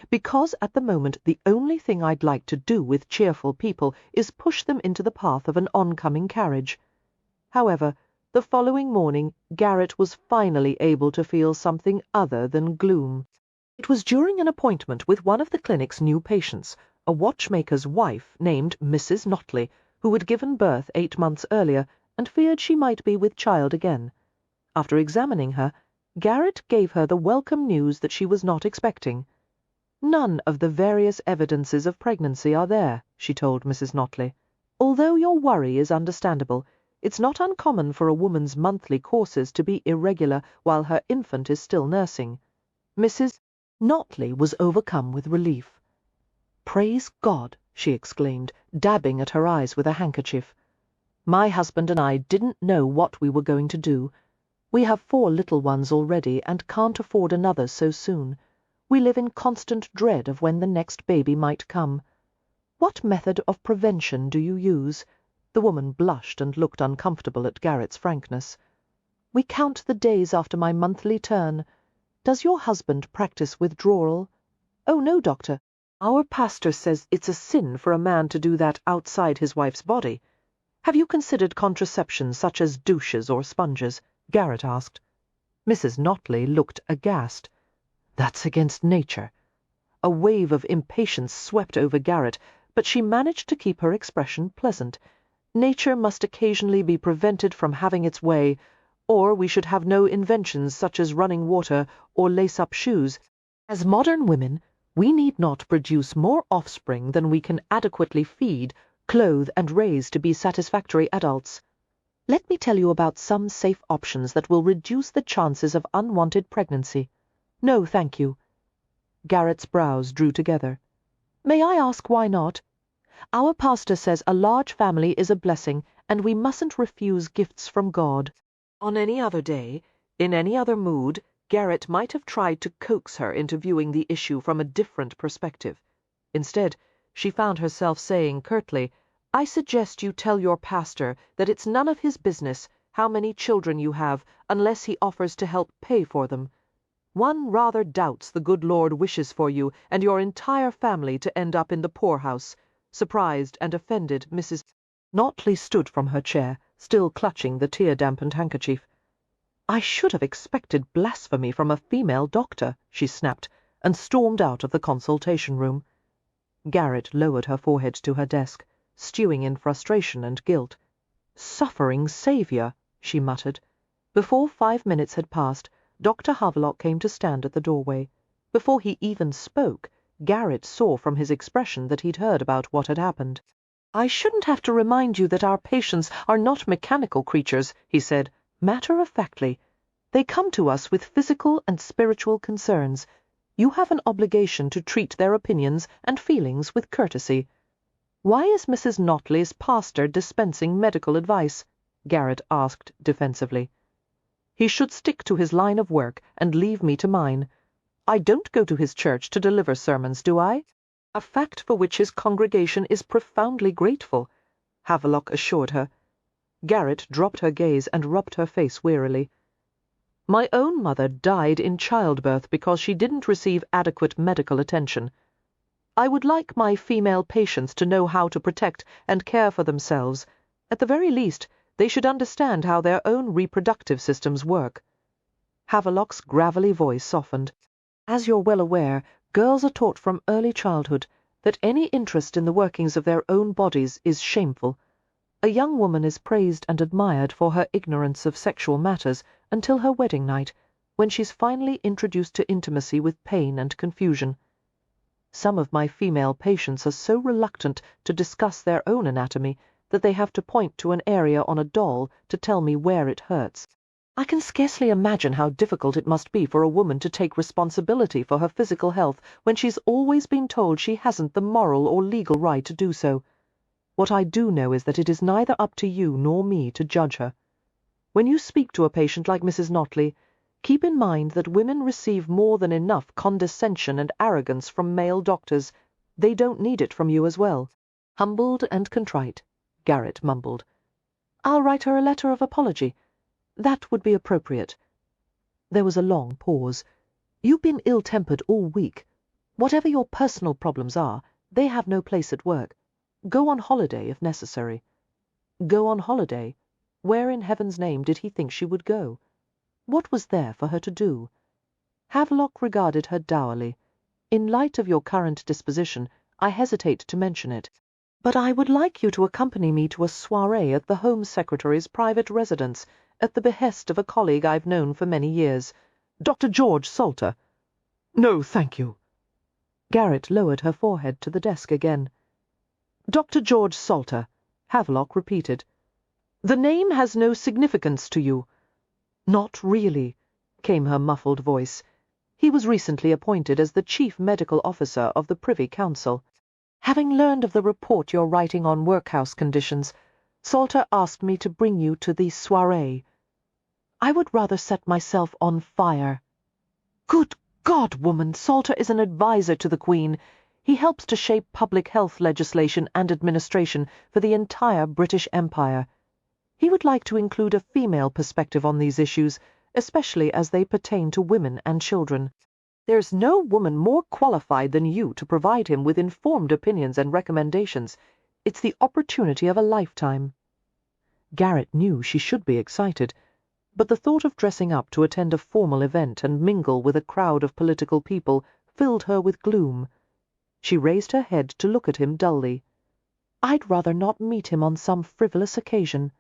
Speaker 2: "Because at the moment the only thing I'd like to do with cheerful people is push them into the path of an oncoming carriage." However, the following morning Garrett was finally able to feel something other than gloom. It was during an appointment with one of the clinic's new patients, a watchmaker's wife named Mrs. Notley, who had given birth 8 months earlier and feared she might be with child again. After examining her, Garrett gave her the welcome news that she was not expecting. "None of the various evidences of pregnancy are there," she told Mrs. Notley. "Although your worry is understandable, it's not uncommon for a woman's monthly courses to be irregular while her infant is still nursing." Mrs. Notley was overcome with relief. "Praise God!" she exclaimed, dabbing at her eyes with a handkerchief. "My husband and I didn't know what we were going to do. We have 4 little ones already and can't afford another so soon. We live in constant dread of when the next baby might come. What method of prevention do you use?" The woman blushed and looked uncomfortable at Garrett's frankness. "We count the days after my monthly turn. Does your husband practice withdrawal?" "Oh, no, doctor. Our pastor says it's a sin for a man to do that outside his wife's body. Have you considered contraception such as douches or sponges? Garrett asked. Mrs. Notley looked aghast. That's against nature. A wave of impatience swept over Garrett, but she managed to keep her expression pleasant. Nature must occasionally be prevented from having its way, or we should have no inventions such as running water or lace-up shoes. As modern women, we need not produce more offspring than we can adequately feed, clothe, and raise to be satisfactory adults. Let me tell you about some safe options that will reduce the chances of unwanted pregnancy. No, thank you. Garrett's brows drew together. May I ask why not? Our pastor says a large family is a blessing, and we mustn't refuse gifts from God. On any other day, in any other mood, Garrett might have tried to coax her into viewing the issue from a different perspective. Instead, she found herself saying curtly, I suggest you tell your pastor that it's none of his business how many children you have unless he offers to help pay for them. One rather doubts the good Lord wishes for you and your entire family to end up in the poorhouse. Surprised and offended, Mrs. Notley stood from her chair, still clutching the tear-dampened handkerchief. I should have expected blasphemy from a female doctor, she snapped, and stormed out of the consultation room. Garrett lowered her forehead to her desk, stewing in frustration and guilt. Suffering Saviour, she muttered. Before 5 minutes had passed, Dr. Havelock came to stand at the doorway. Before he even spoke, Garrett saw from his expression that he'd heard about what had happened. I shouldn't have to remind you that our patients are not mechanical creatures, he said, matter-of-factly. They come to us with physical and spiritual concerns. You have an obligation to treat their opinions and feelings with courtesy. Why is Mrs. Notley's pastor dispensing medical advice? Garrett asked defensively. He should stick to his line of work and leave me to mine. I don't go to his church to deliver sermons, do I? A fact for which his congregation is profoundly grateful, Havelock assured her. Garrett dropped her gaze and rubbed her face wearily. My own mother died in childbirth because she didn't receive adequate medical attention. I would like my female patients to know how to protect and care for themselves. At the very least, they should understand how their own reproductive systems work. Havelock's gravelly voice softened. As you're well aware, girls are taught from early childhood that any interest in the workings of their own bodies is shameful. A young woman is praised and admired for her ignorance of sexual matters until her wedding night, when she's finally introduced to intimacy with pain and confusion. Some of my female patients are so reluctant to discuss their own anatomy that they have to point to an area on a doll to tell me where it hurts. I can scarcely imagine how difficult it must be for a woman to take responsibility for her physical health when she's always been told she hasn't the moral or legal right to do so. What I do know is that it is neither up to you nor me to judge her. When you speak to a patient like Mrs. Notley, keep in mind that women receive more than enough condescension and arrogance from male doctors. They don't need it from you as well. Humbled and contrite, Garrett mumbled. I'll write her a letter of apology. That would be appropriate. There was a long pause. You've been ill-tempered all week. Whatever your personal problems are, they have no place at work. Go on holiday if necessary. Go on holiday? Where in heaven's name did he think she would go? What was there for her to do? Havelock regarded her dourly. In light of your current disposition, I hesitate to mention it. But I would like you to accompany me to a soirée at the Home Secretary's private residence, at the behest of a colleague I've known for many years, Dr. George Salter. No, thank you. Garrett lowered her forehead to the desk again. Dr. George Salter, Havelock repeated. The name has no significance to you. Not really, came her muffled voice. He was recently appointed as the Chief Medical Officer of the Privy Council. Having learned of the report you're writing on workhouse conditions, Salter asked me to bring you to the soirée. I would rather set myself on fire. Good God, woman, Salter is an advisor to the Queen. He helps to shape public health legislation and administration for the entire British Empire. He would like to include a female perspective on these issues, especially as they pertain to women and children. There's no woman more qualified than you to provide him with informed opinions and recommendations. It's the opportunity of a lifetime." Garrett knew she should be excited, but the thought of dressing up to attend a formal event and mingle with a crowd of political people filled her with gloom. She raised her head to look at him dully. "I'd rather not meet him on some frivolous occasion.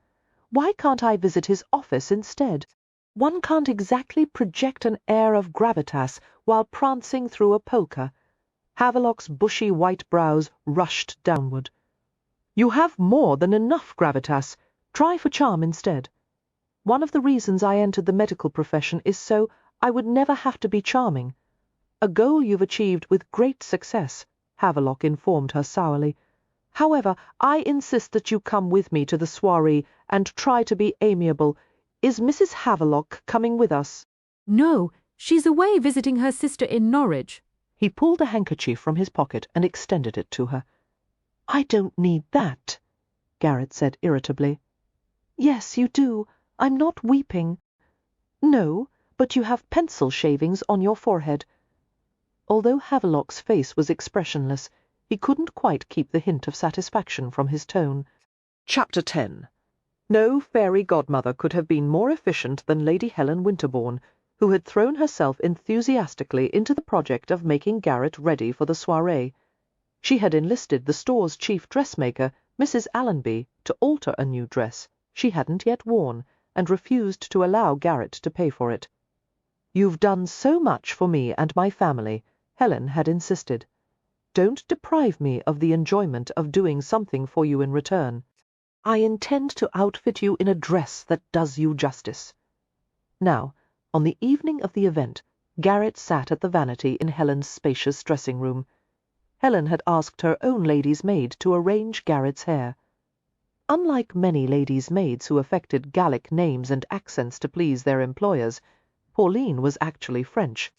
Speaker 2: Why can't I visit his office instead? One can't exactly project an air of gravitas while prancing through a polka." Havelock's bushy white brows rushed downward. "You have more than enough gravitas. Try for charm instead. One of the reasons I entered the medical profession is so I would never have to be charming. A goal you've achieved with great success," Havelock informed her sourly. "However, I insist that you come with me to the soirée and try to be amiable. Is Mrs. Havelock coming with us?"
Speaker 9: "No, she's away visiting her sister in Norwich."
Speaker 2: He pulled a handkerchief from his pocket and extended it to her. "I don't need that," Garrett said irritably. "Yes, you do. I'm not weeping." "No, but you have pencil shavings on your forehead." Although Havelock's face was expressionless, he couldn't quite keep the hint of satisfaction from his tone. Chapter 10. No fairy godmother could have been more efficient than Lady Helen Winterbourne, who had thrown herself enthusiastically into the project of making Garrett ready for the soirée. She had enlisted the store's chief dressmaker, Mrs. Allenby, to alter a new dress she hadn't yet worn, and refused to allow Garrett to pay for it. "You've done so much for me and my family," Helen had insisted. "Don't deprive me of the enjoyment of doing something for you in return. I intend to outfit you in a dress that does you justice." Now, on the evening of the event, Garrett sat at the vanity in Helen's spacious dressing-room. Helen had asked her own lady's maid to arrange Garrett's hair. Unlike many ladies' maids who affected Gallic names and accents to please their employers, Pauline was actually French.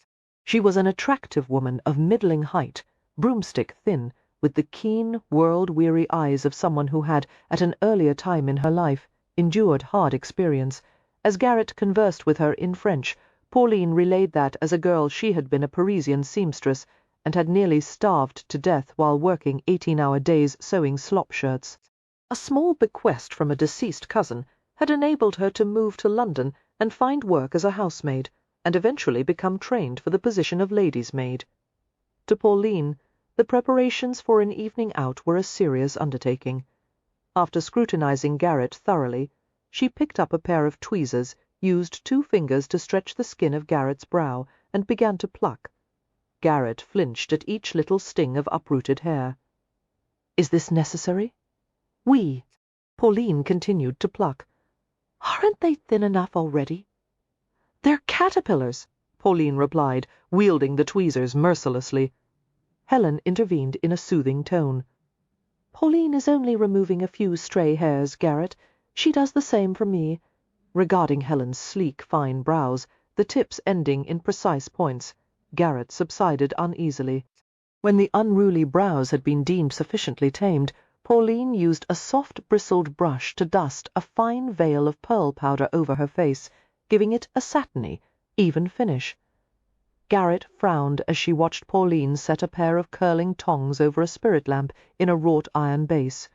Speaker 2: She was an attractive woman of middling height, broomstick thin, with the keen, world-weary eyes of someone who had, at an earlier time in her life, endured hard experience. As Garrett conversed with her in French, Pauline relayed that as a girl she had been a Parisian seamstress, and had nearly starved to death while working 18-hour days sewing slop shirts. A small bequest from a deceased cousin had enabled her to move to London and find work as a housemaid, and eventually become trained for the position of lady's maid. To Pauline, the preparations for an evening out were a serious undertaking. After scrutinizing Garrett thoroughly, she picked up a pair of tweezers, used 2 fingers to stretch the skin of Garrett's brow, and began to pluck. Garrett flinched at each little sting of uprooted hair. "Is this necessary?" "Oui." Pauline continued to pluck. "Aren't they thin enough already?" "They're caterpillars," Pauline replied, wielding the tweezers mercilessly. Helen intervened in a soothing tone. "Pauline is only removing a few stray hairs, Garrett. She does the same for me," regarding Helen's sleek, fine brows, the tips ending in precise points. Garrett subsided uneasily. When the unruly brows had been deemed sufficiently tamed, Pauline used a soft bristled brush to dust a fine veil of pearl powder over her face, giving it a satiny, even finish. Garrett frowned as she watched Pauline set a pair of curling tongs over a spirit lamp in a wrought iron base.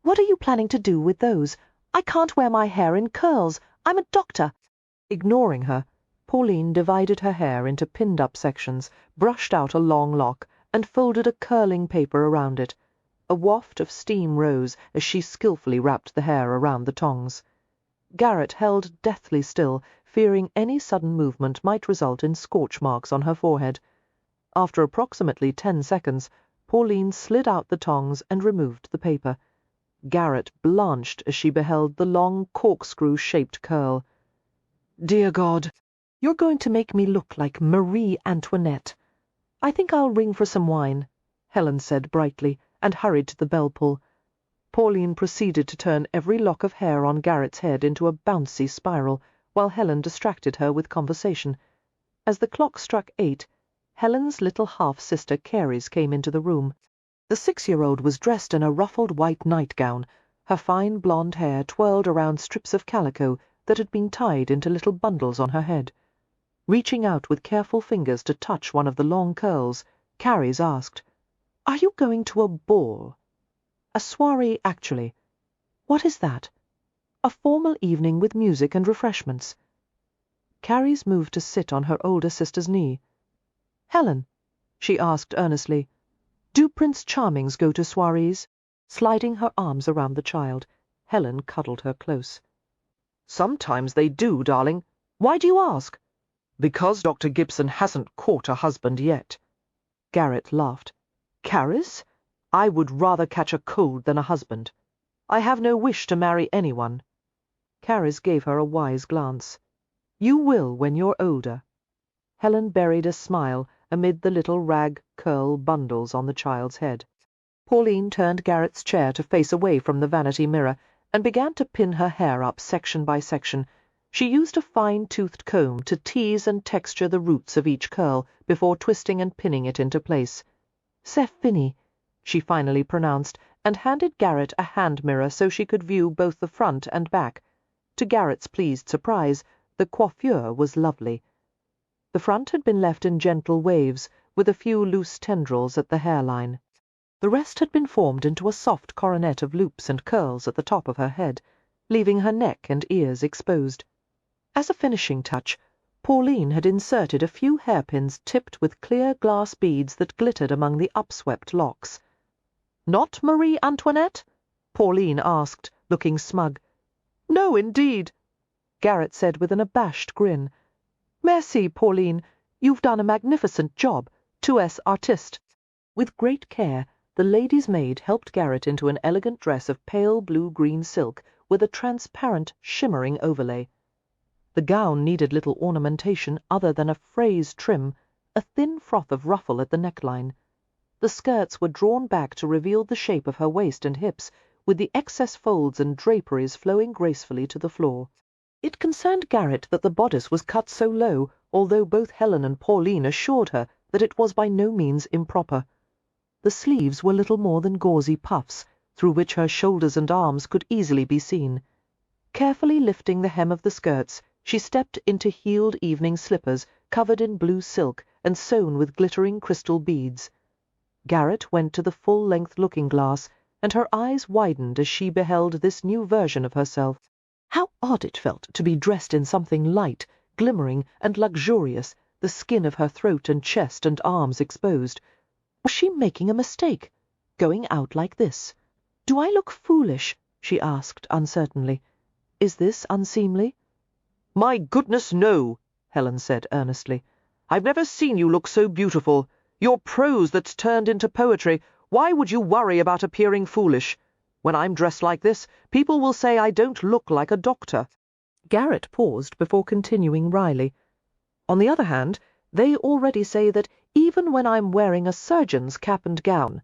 Speaker 2: "What are you planning to do with those? I can't wear my hair in curls. I'm a doctor." Ignoring her, Pauline divided her hair into pinned-up sections, brushed out a long lock, and folded a curling paper around it. A waft of steam rose as she skillfully wrapped the hair around the tongs. Garrett held deathly still, fearing any sudden movement might result in scorch marks on her forehead. After approximately 10 seconds, Pauline slid out the tongs and removed the paper. Garrett blanched as she beheld the long corkscrew-shaped curl. "Dear God, you're going to make me look like Marie Antoinette." "I think I'll ring for some wine," Helen said brightly, and hurried to the bell-pull. Pauline proceeded to turn every lock of hair on Garrett's head into a bouncy spiral, while Helen distracted her with conversation. As the clock struck 8, Helen's little half-sister Carys came into the room. The 6-year-old was dressed in a ruffled white nightgown, her fine blonde hair twirled around strips of calico that had been tied into little bundles on her head. Reaching out with careful fingers to touch one of the long curls, Carries asked, "Are you going to a ball?" "A soirée, actually." "What is that?" "A formal evening with music and refreshments." Carries moved to sit on her older sister's knee. "Helen," she asked earnestly, "do Prince Charmings go to soirees?" Sliding her arms around the child, Helen cuddled her close. "Sometimes they do, darling. Why do you ask?" "Because Dr. Gibson hasn't caught a husband yet." Garrett laughed. "Carries? I would rather catch a cold than a husband. I have no wish to marry anyone." Carries gave her a wise glance. "You will when you're older." Helen buried a smile amid the little rag curl bundles on the child's head. Pauline turned Garrett's chair to face away from the vanity mirror and began to pin her hair up section by section. She used a fine-toothed comb to tease and texture the roots of each curl before twisting and pinning it into place. "C'est fini," she finally pronounced, and handed Garrett a hand mirror so she could view both the front and back. To Garrett's pleased surprise, the coiffure was lovely. The front had been left in gentle waves, with a few loose tendrils at the hairline. The rest had been formed into a soft coronet of loops and curls at the top of her head, leaving her neck and ears exposed. As a finishing touch, Pauline had inserted a few hairpins tipped with clear glass beads that glittered among the upswept locks. "Not Marie Antoinette?" Pauline asked, looking smug. "No, indeed," Garrett said with an abashed grin. "Merci, Pauline. You've done a magnificent job. Tu es artiste." With great care, the lady's maid helped Garrett into an elegant dress of pale blue-green silk with a transparent, shimmering overlay. The gown needed little ornamentation other than a phrase trim, a thin froth of ruffle at the neckline. The skirts were drawn back to reveal the shape of her waist and hips, with the excess folds and draperies flowing gracefully to the floor. It concerned Garrett that the bodice was cut so low, although both Helen and Pauline assured her that it was by no means improper. The sleeves were little more than gauzy puffs, through which her shoulders and arms could easily be seen. Carefully lifting the hem of the skirts, she stepped into heeled evening slippers covered in blue silk and sewn with glittering crystal beads. Garrett went to the full-length looking-glass, and her eyes widened as she beheld this new version of herself. How odd it felt to be dressed in something light, glimmering, and luxurious, the skin of her throat and chest and arms exposed. Was she making a mistake, going out like this? "Do I look foolish?" she asked uncertainly. "Is this unseemly?" "My goodness, no," Helen said earnestly. "I've never seen you look so beautiful. Your prose that's turned into poetry. Why would you worry about appearing foolish? When I'm dressed like this, people will say I don't look like a doctor." Garrett paused before continuing wryly. "On the other hand, they already say that even when I'm wearing a surgeon's cap and gown."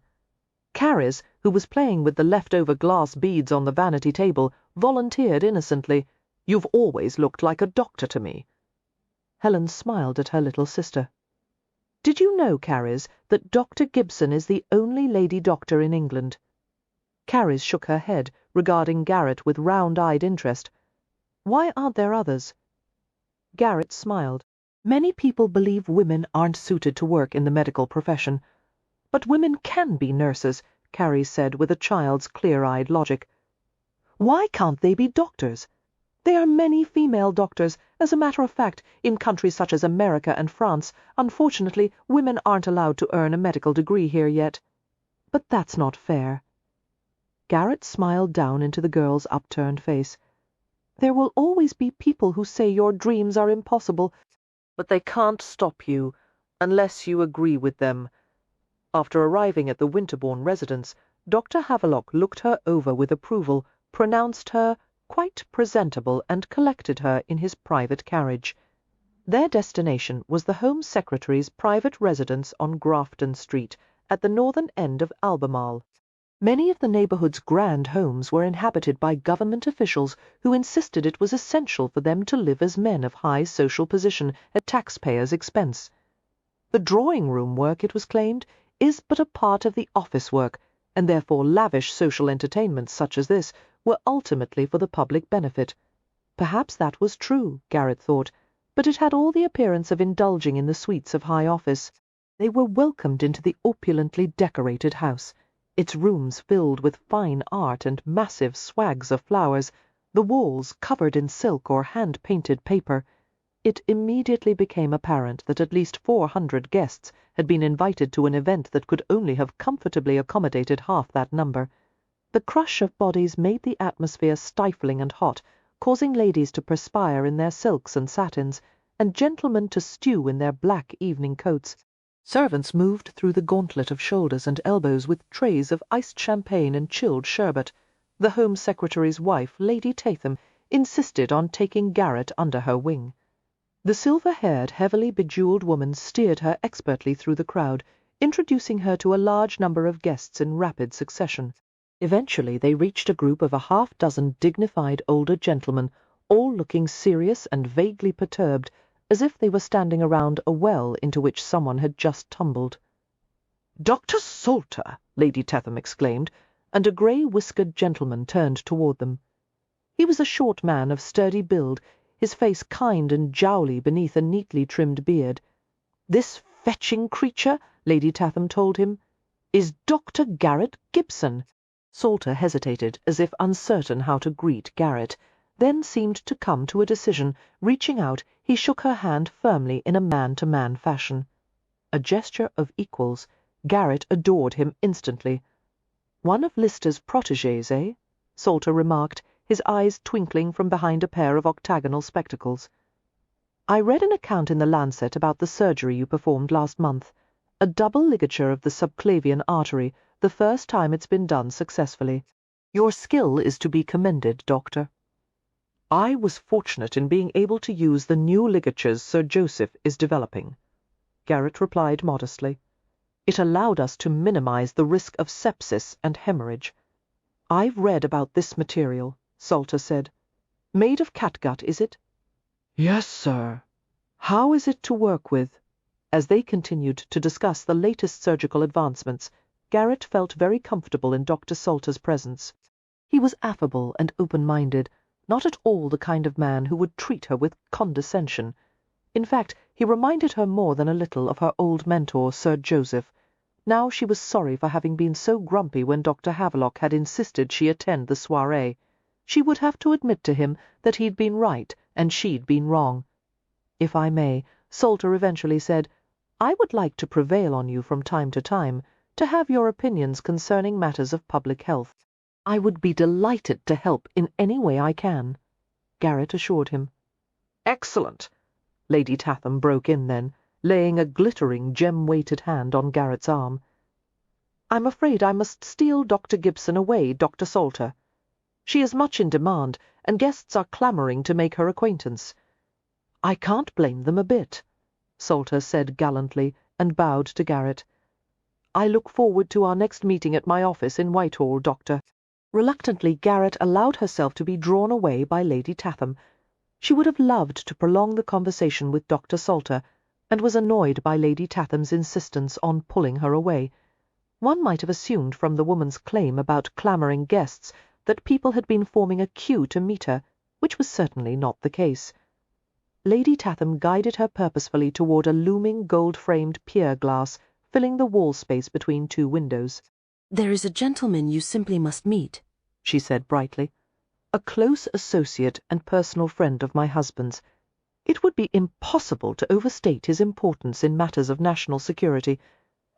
Speaker 2: Carries, who was playing with the leftover glass beads on the vanity table, volunteered innocently, "You've always looked like a doctor to me." Helen smiled at her little sister. "Did you know, Carries, that Dr. Gibson is the only lady doctor in England?" Carries shook her head, regarding Garrett with round-eyed interest. "Why aren't there others?" Garrett smiled. "Many people believe women aren't suited to work in the medical profession. But women can be nurses," Carries said with a child's clear-eyed logic. "Why can't they be doctors? There are many female doctors. As a matter of fact, in countries such as America and France, unfortunately, women aren't allowed to earn a medical degree here yet. But that's not fair." Garrett smiled down into the girl's upturned face. "There will always be people who say your dreams are impossible, but they can't stop you, unless you agree with them." After arriving at the Winterbourne residence, Dr. Havelock looked her over with approval, pronounced her quite presentable, and collected her in his private carriage. Their destination was the Home Secretary's private residence on Grafton Street, at the northern end of Albemarle. Many of the neighbourhood's grand homes were inhabited by government officials who insisted it was essential for them to live as men of high social position at taxpayers' expense. The drawing-room work, it was claimed, is but a part of the office work, and therefore lavish social entertainments such as this were ultimately for the public benefit. Perhaps that was true, Garrett thought, but it had all the appearance of indulging in the sweets of high office. They were welcomed into the opulently decorated house, its rooms filled with fine art and massive swags of flowers, the walls covered in silk or hand-painted paper. It immediately became apparent that at least 400 guests had been invited to an event that could only have comfortably accommodated half that number. The crush of bodies made the atmosphere stifling and hot, causing ladies to perspire in their silks and satins, and gentlemen to stew in their black evening coats. Servants moved through the gauntlet of shoulders and elbows with trays of iced champagne and chilled sherbet. The Home Secretary's wife, Lady Tatham, insisted on taking Garrett under her wing. The silver-haired, heavily bejewelled woman steered her expertly through the crowd, introducing her to a large number of guests in rapid succession. Eventually they reached a group of a half-dozen dignified older gentlemen, all looking serious and vaguely perturbed, as if they were standing around a well into which someone had just tumbled. "Dr. Salter!" Lady Tatham exclaimed, and a grey-whiskered gentleman turned toward them. He was a short man of sturdy build, his face kind and jowly beneath a neatly trimmed beard. "This fetching creature," Lady Tatham told him, "is Dr. Garrett Gibson." Salter hesitated, as if uncertain how to greet Garrett, then seemed to come to a decision. Reaching out, he shook her hand firmly in a man-to-man fashion. A gesture of equals. Garrett adored him instantly. "One of Lister's protégés, eh?" Salter remarked, his eyes twinkling from behind a pair of octagonal spectacles. "I read an account in the Lancet about the surgery you performed last month. A double ligature of the subclavian artery, the first time it's been done successfully. Your skill is to be commended, Doctor." "I was fortunate in being able to use the new ligatures Sir Joseph is developing," Garrett replied modestly. "It allowed us to minimize the risk of sepsis and hemorrhage." "I've read about this material," Salter said. "Made of catgut, is it?" "Yes, sir." "How is it to work with?" As they continued to discuss the latest surgical advancements, Garrett felt very comfortable in Dr. Salter's presence. He was affable and open-minded, not at all the kind of man who would treat her with condescension. In fact, he reminded her more than a little of her old mentor, Sir Joseph. Now she was sorry for having been so grumpy when Dr. Havelock had insisted she attend the soirée. She would have to admit to him that he'd been right and she'd been wrong. "If I may," Salter eventually said, "I would like to prevail on you from time to time to have your opinions concerning matters of public health. I would be delighted to help in any way I can," Garrett assured him. "Excellent!" Lady Tatham broke in then, laying a glittering, gem-weighted hand on Garrett's arm. "I'm afraid I must steal Dr. Gibson away, Dr. Salter. She is much in demand, and guests are clamouring to make her acquaintance." "I can't blame them a bit," Salter said gallantly, and bowed to Garrett. "I look forward to our next meeting at my office in Whitehall, Doctor." Reluctantly, Garrett allowed herself to be drawn away by Lady Tatham. She would have loved to prolong the conversation with Dr. Salter, and was annoyed by Lady Tatham's insistence on pulling her away. One might have assumed from the woman's claim about clamouring guests that people had been forming a queue to meet her, which was certainly not the case. Lady Tatham guided her purposefully toward a looming gold-framed pier glass filling the wall space between two windows.
Speaker 15: "There is a gentleman you simply must meet,"
Speaker 2: she said brightly. "A close associate and personal friend of my husband's. It would be impossible to overstate his importance in matters of national security,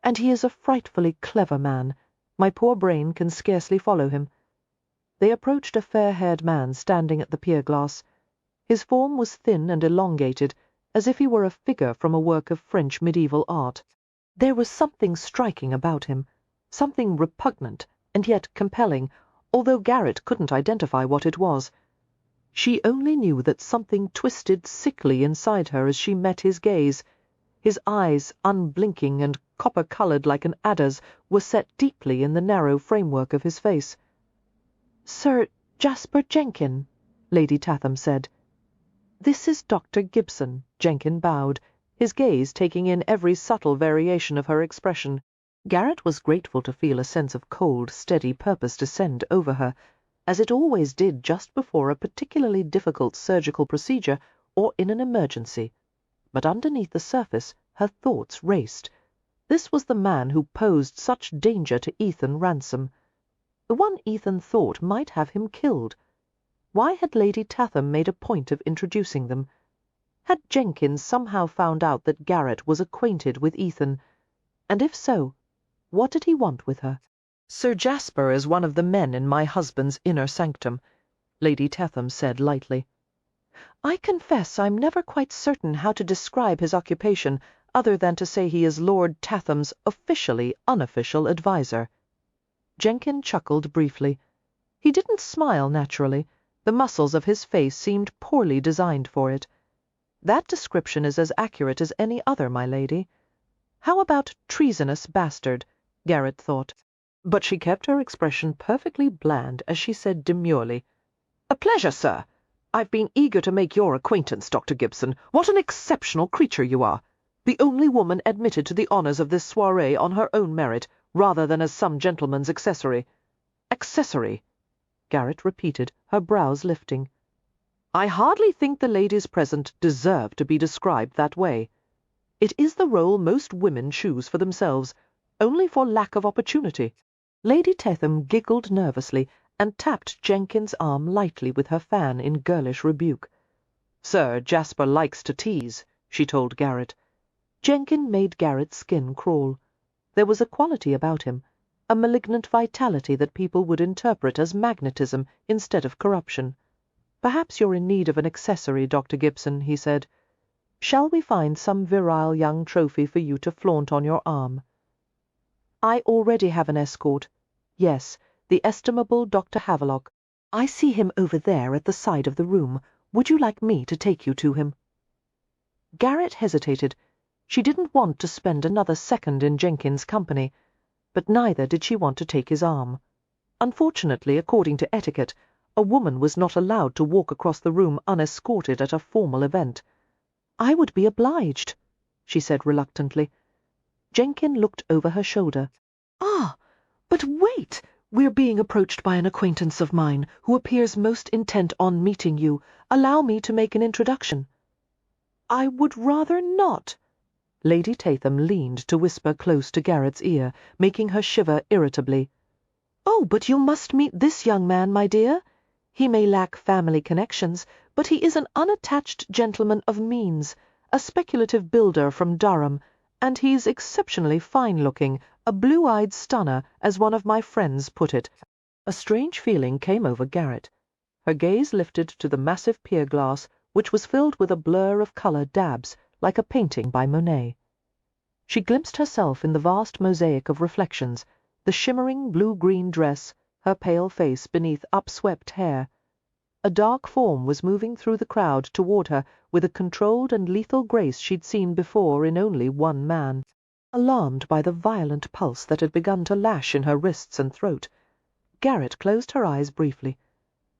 Speaker 2: and he is a frightfully clever man. My poor brain can scarcely follow him." They approached a fair-haired man standing at the pier-glass. His form was thin and elongated, as if he were a figure from a work of French medieval art. There was something striking about him, something repugnant and yet compelling, although Garrett couldn't identify what it was. She only knew that something twisted sickly inside her as she met his gaze. His eyes, unblinking and copper-coloured like an adder's, were set deeply in the narrow framework of his face. "Sir Jasper Jenkin," Lady Tatham said. "This is Dr. Gibson," Jenkin bowed, his gaze taking in every subtle variation of her expression. Garrett was grateful to feel a sense of cold, steady purpose descend over her, as it always did just before a particularly difficult surgical procedure or in an emergency. But underneath the surface, her thoughts raced. This was the man who posed such danger to Ethan Ransom. The one Ethan thought might have him killed. Why had Lady Tatham made a point of introducing them? Had Jenkins somehow found out that Garrett was acquainted with Ethan? And if so, what did he want with her? "Sir Jasper is one of the men in my husband's inner sanctum," Lady Tatham said lightly. "I confess I'm never quite certain how to describe his occupation other than to say he is Lord Tatham's officially unofficial adviser." Jenkins chuckled briefly. He didn't smile naturally. The muscles of his face seemed poorly designed for it. "That description is as accurate as any other, my lady." How about treasonous bastard? Garrett thought. But she kept her expression perfectly bland as she said demurely, "A pleasure, sir. I've been eager to make your acquaintance, Dr. Gibson. What an exceptional creature you are. The only woman admitted to the honours of this soirée on her own merit, rather than as some gentleman's accessory." "Accessory," Garrett repeated, her brows lifting. "I hardly think the ladies present deserve to be described that way. It is the role most women choose for themselves, only for lack of opportunity." Lady Tatham giggled nervously and tapped Jenkins' arm lightly with her fan in girlish rebuke. "Sir Jasper likes to tease," she told Garrett. Jenkins made Garrett's skin crawl. There was a quality about him, a malignant vitality that people would interpret as magnetism instead of corruption. "Perhaps you're in need of an accessory, Dr. Gibson," he said. "Shall we find some virile young trophy for you to flaunt on your arm?" "I already have an escort. Yes, the estimable Dr. Havelock. I see him over there at the side of the room. Would you like me to take you to him?" Garrett hesitated. She didn't want to spend another second in Jenkins' company, but neither did she want to take his arm. Unfortunately, according to etiquette, a woman was not allowed to walk across the room unescorted at a formal event. "I would be obliged," she said reluctantly. Jenkins looked over her shoulder. "Ah, but wait! We're being approached by an acquaintance of mine, who appears most intent on meeting you. Allow me to make an introduction." "I would rather not." Lady Tatham leaned to whisper close to Garrett's ear, making her shiver irritably. "Oh, but you must meet this young man, my dear. He may lack family connections, but he is an unattached gentleman of means, a speculative builder from Durham, and he's exceptionally fine-looking, a blue-eyed stunner, as one of my friends put it." A strange feeling came over Garrett. Her gaze lifted to the massive pier glass, which was filled with a blur of colour dabs, like a painting by Monet. She glimpsed herself in the vast mosaic of reflections, the shimmering blue-green dress, her pale face beneath upswept hair. A dark form was moving through the crowd toward her with a controlled and lethal grace she'd seen before in only one man. Alarmed by the violent pulse that had begun to lash in her wrists and throat, Garrett closed her eyes briefly.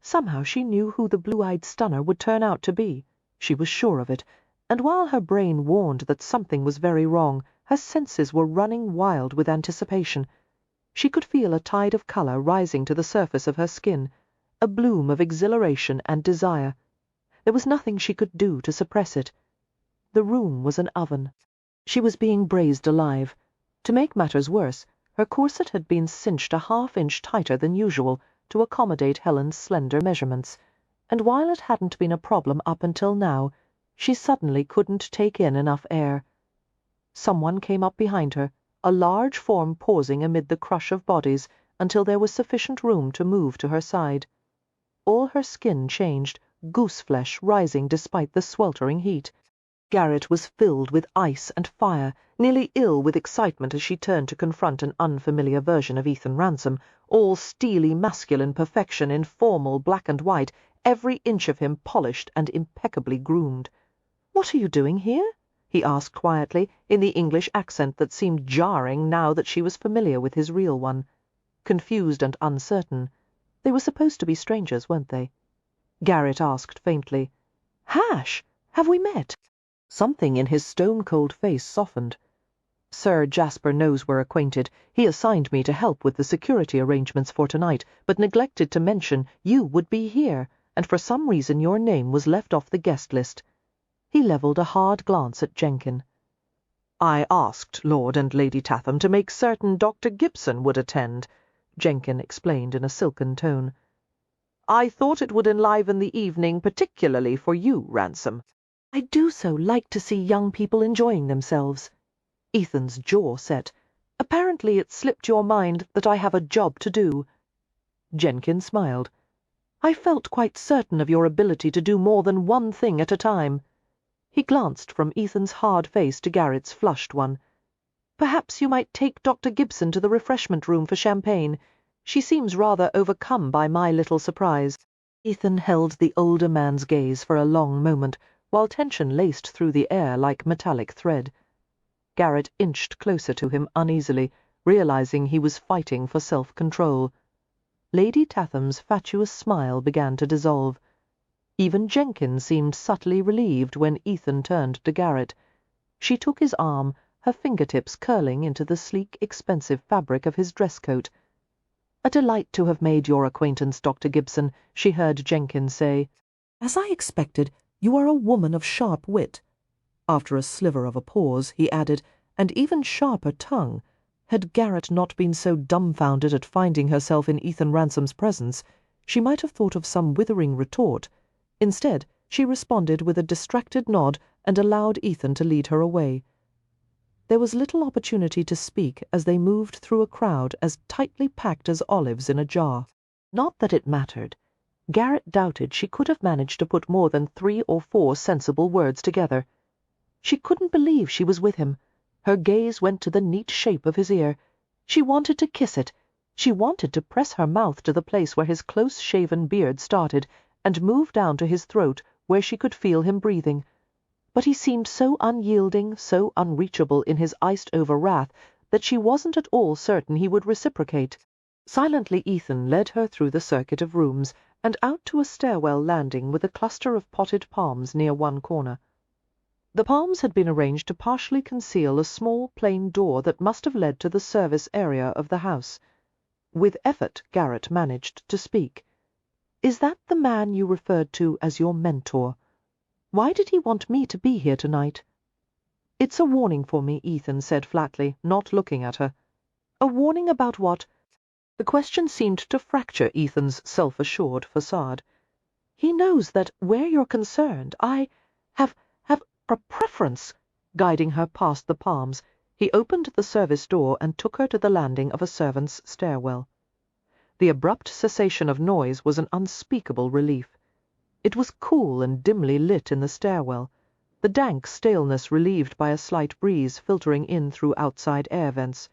Speaker 2: Somehow she knew who the blue-eyed stunner would turn out to be. She was sure of it, and while her brain warned that something was very wrong, her senses were running wild with anticipation. She could feel a tide of colour rising to the surface of her skin, a bloom of exhilaration and desire. There was nothing she could do to suppress it. The room was an oven. She was being braised alive. To make matters worse, her corset had been cinched a half-inch tighter than usual to accommodate Helen's slender measurements, and while it hadn't been a problem up until now, she suddenly couldn't take in enough air. Someone came up behind her, a large form pausing amid the crush of bodies until there was sufficient room to move to her side. All her skin changed, goose-flesh rising despite the sweltering heat. Garrett was filled with ice and fire, nearly ill with excitement as she turned to confront an unfamiliar version of Ethan Ransom, all steely masculine perfection in formal black and white, every inch of him polished and impeccably groomed. "What are you doing here?" he asked quietly, in the English accent that seemed jarring now that she was familiar with his real one. Confused and uncertain. They were supposed to be strangers, weren't they? Garrett asked faintly, "Hash, have we met?" Something in his stone-cold face softened. "Sir Jasper knows we're acquainted. He assigned me to help with the security arrangements for tonight, but neglected to mention you would be here, and for some reason your name was left off the guest list. He levelled a hard glance at Jenkin. "I asked Lord and Lady Tatham to make certain Dr. Gibson would attend," Jenkin explained in a silken tone. "I thought it would enliven the evening particularly for you, Ransom." "I do so like to see young people enjoying themselves." Ethan's jaw set. "Apparently it slipped your mind that I have a job to do." Jenkin smiled. "I felt quite certain of your ability to do more than one thing at a time." He glanced from Ethan's hard face to Garrett's flushed one. "Perhaps you might take Dr. Gibson to the refreshment room for champagne. She seems rather overcome by my little surprise." Ethan held the older man's gaze for a long moment, while tension laced through the air like metallic thread. Garrett inched closer to him uneasily, realizing he was fighting for self-control. Lady Tatham's fatuous smile began to dissolve. Even Jenkins seemed subtly relieved when Ethan turned to Garrett. She took his arm, her fingertips curling into the sleek, expensive fabric of his dress coat. "A delight to have made your acquaintance, Dr. Gibson," she heard Jenkins say. "As I expected, you are a woman of sharp wit." After a sliver of a pause, he added, "and even sharper tongue." Had Garrett not been so dumbfounded at finding herself in Ethan Ransom's presence, she might have thought of some withering retort. Instead, she responded with a distracted nod and allowed Ethan to lead her away. There was little opportunity to speak as they moved through a crowd as tightly packed as olives in a jar. Not that it mattered. Garrett doubted she could have managed to put more than 3 or 4 sensible words together. She couldn't believe she was with him. Her gaze went to the neat shape of his ear. She wanted to kiss it. She wanted to press her mouth to the place where his close-shaven beard started and move down to his throat where she could feel him breathing. But he seemed so unyielding, so unreachable in his iced-over wrath that she wasn't at all certain he would reciprocate. Silently Ethan led her through the circuit of rooms and out to a stairwell landing with a cluster of potted palms near one corner. The palms had been arranged to partially conceal a small plain door that must have led to the service area of the house. With effort Garrett managed to speak. "Is that the man you referred to as your mentor? Why did he want me to be here tonight?" "It's a warning for me," Ethan said flatly, not looking at her. "A warning about what?" The question seemed to fracture Ethan's self-assured facade. "He knows that, where you're concerned, I have a preference." Guiding her past the palms, he opened the service door and took her to the landing of a servant's stairwell. The abrupt cessation of noise was an unspeakable relief. It was cool and dimly lit in the stairwell, the dank staleness relieved by a slight breeze filtering in through outside air vents.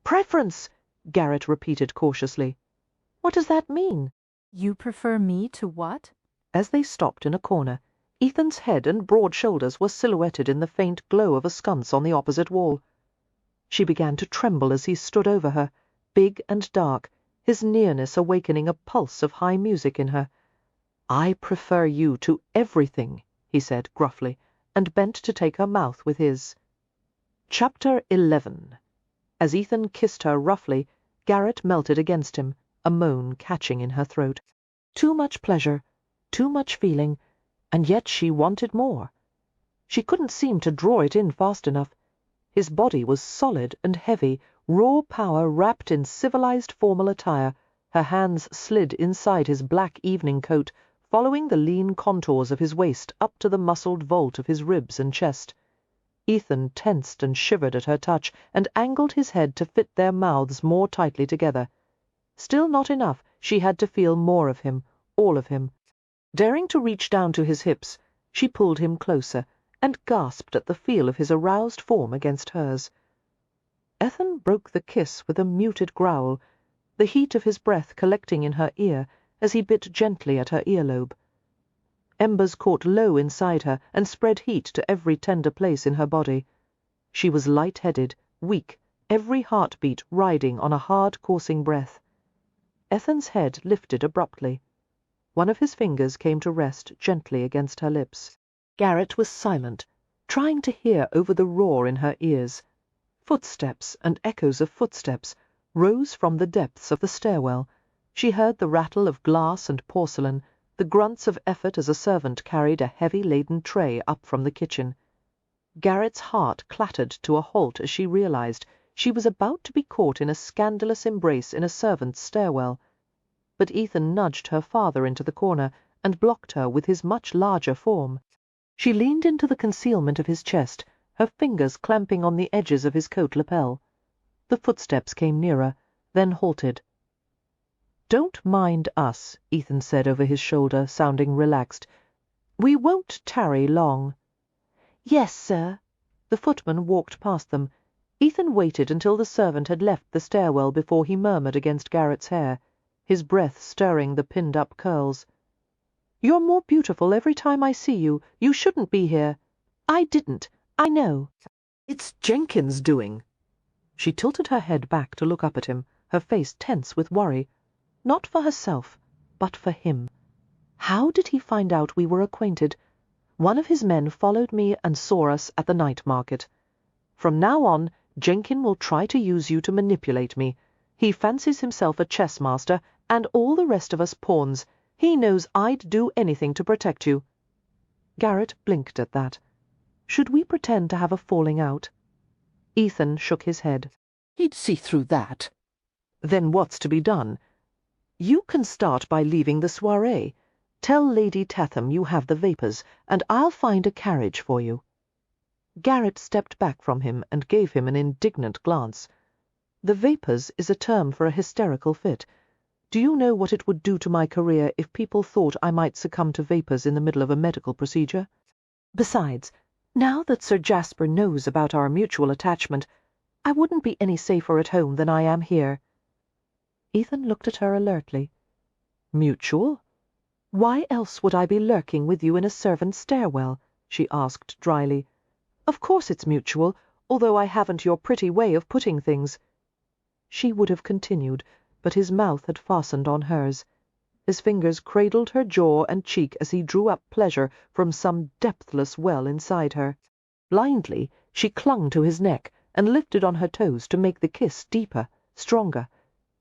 Speaker 2: "Preference," Garrett repeated cautiously. "What does that mean?"
Speaker 9: You prefer me to what?
Speaker 2: As they stopped in a corner, Ethan's head and broad shoulders were silhouetted in the faint glow of a sconce on the opposite wall. She began to tremble as he stood over her, big and dark, his nearness awakening a pulse of high music in her. "I prefer you to everything," he said gruffly, and bent to take her mouth with his. Chapter 11. As Ethan kissed her roughly, Garrett melted against him, a moan catching in her throat. Too much pleasure, too much feeling, and yet she wanted more. She couldn't seem to draw it in fast enough. His body was solid and heavy, raw power wrapped in civilized formal attire. Her hands slid inside his black evening coat, following the lean contours of his waist up to the muscled vault of his ribs and chest. Ethan tensed and shivered at her touch and angled his head to fit their mouths more tightly together. Still not enough, she had to feel more of him, all of him. Daring to reach down to his hips, she pulled him closer and gasped at the feel of his aroused form against hers. Ethan broke the kiss with a muted growl, the heat of his breath collecting in her ear as he bit gently at her earlobe. Embers caught low inside her and spread heat to every tender place in her body. She was light-headed, weak, every heartbeat riding on a hard coursing breath. Ethan's head lifted abruptly. One of his fingers came to rest gently against her lips. Garrett was silent, trying to hear over the roar in her ears. Footsteps and echoes of footsteps rose from the depths of the stairwell. She heard the rattle of glass and porcelain, the grunts of effort as a servant carried a heavy-laden tray up from the kitchen. Garrett's heart clattered to a halt as she realized she was about to be caught in a scandalous embrace in a servant's stairwell. But Ethan nudged her farther into the corner and blocked her with his much larger form. She leaned into the concealment of his chest, her fingers clamping on the edges of his coat lapel. The footsteps came nearer, then halted. "Don't mind us," Ethan said over his shoulder, sounding relaxed. "We won't tarry long." "Yes, sir." The footman walked past them. Ethan waited until the servant had left the stairwell before he murmured against Garrett's hair, his breath stirring the pinned-up curls. "You're more beautiful every time I see you. You shouldn't be here." "I didn't. I know." "It's Jenkins' doing." She tilted her head back to look up at him, her face tense with worry. Not for herself, but for him. How did he find out we were acquainted? One of his men followed me and saw us at the night market. From now on, Jenkins will try to use you to manipulate me. He fancies himself a chess master, and all the rest of us pawns. He knows I'd do anything to protect you. Garrett blinked at that. Should we pretend to have a falling out? Ethan shook his head. He'd see through that. Then what's to be done? You can start by leaving the soiree. Tell Lady Tatham you have the vapours, and I'll find a carriage for you. Garrett stepped back from him and gave him an indignant glance. The vapours is a term for a hysterical fit. Do you know what it would do to my career if people thought I might succumb to vapours in the middle of a medical procedure? Besides, now that Sir Jasper knows about our mutual attachment, I wouldn't be any safer at home than I am here. Ethan looked at her alertly. Mutual? Why else would I be lurking with you in a servant's stairwell? She asked dryly. Of course it's mutual, although I haven't your pretty way of putting things. She would have continued, but his mouth had fastened on hers. His fingers cradled her jaw and cheek as he drew up pleasure from some depthless well inside her. Blindly, she clung to his neck and lifted on her toes to make the kiss deeper, stronger.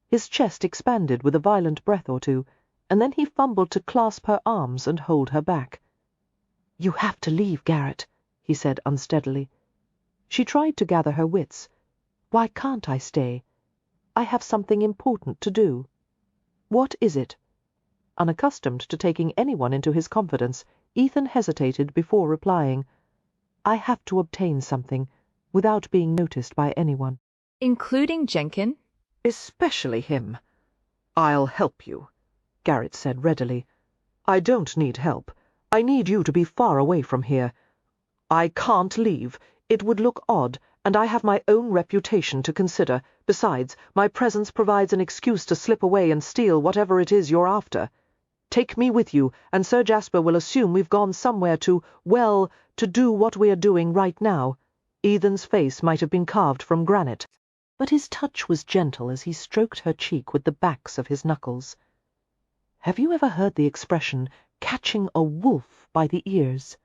Speaker 2: His chest expanded with a violent breath or two, and then he fumbled to clasp her arms and hold her back. "You have to leave, Garrett," he said unsteadily. She tried to gather her wits. "Why can't I stay? I have something important to do." "What is it?" Unaccustomed to taking anyone into his confidence, Ethan hesitated before replying. "I have to obtain something, without being noticed by anyone."
Speaker 18: "Including Jenkins?"
Speaker 2: "Especially him." "I'll help you," Garrett said readily. "I don't need help. I need you to be far away from here. I can't leave. It would look odd, and I have my own reputation to consider. Besides, my presence provides an excuse to slip away and steal whatever it is you're after. Take me with you, and Sir Jasper will assume we've gone somewhere to do what we're doing right now." Ethan's face might have been carved from granite, but his touch was gentle as he stroked her cheek with the backs of his knuckles. "Have you ever heard the expression, catching a wolf by the ears?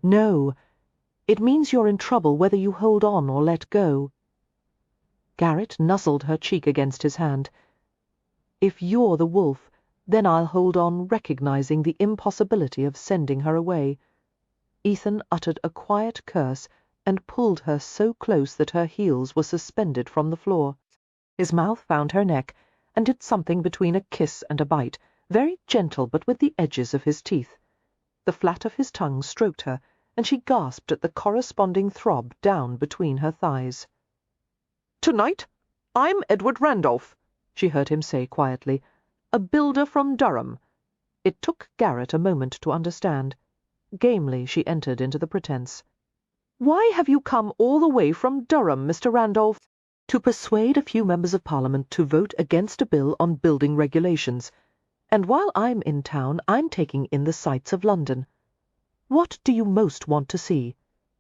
Speaker 2: No. It means you're in trouble whether you hold on or let go." Garrett nuzzled her cheek against his hand. "If you're the wolf, then I'll hold on, recognizing the impossibility of sending her away." Ethan uttered a quiet curse and pulled her so close that her heels were suspended from the floor. His mouth found her neck and did something between a kiss and a bite, very gentle but with the edges of his teeth. The flat of his tongue stroked her, and she gasped at the corresponding throb down between her thighs. "Tonight, I'm Edward Randolph," she heard him say quietly, "a builder from Durham." It took Garrett a moment to understand. Gamely she entered into the pretence. "Why have you come all the way from Durham, Mr. Randolph?" "To persuade a few members of Parliament to vote against a bill on building regulations. And while I'm in town, I'm taking in the sights of London. What do you most want to see?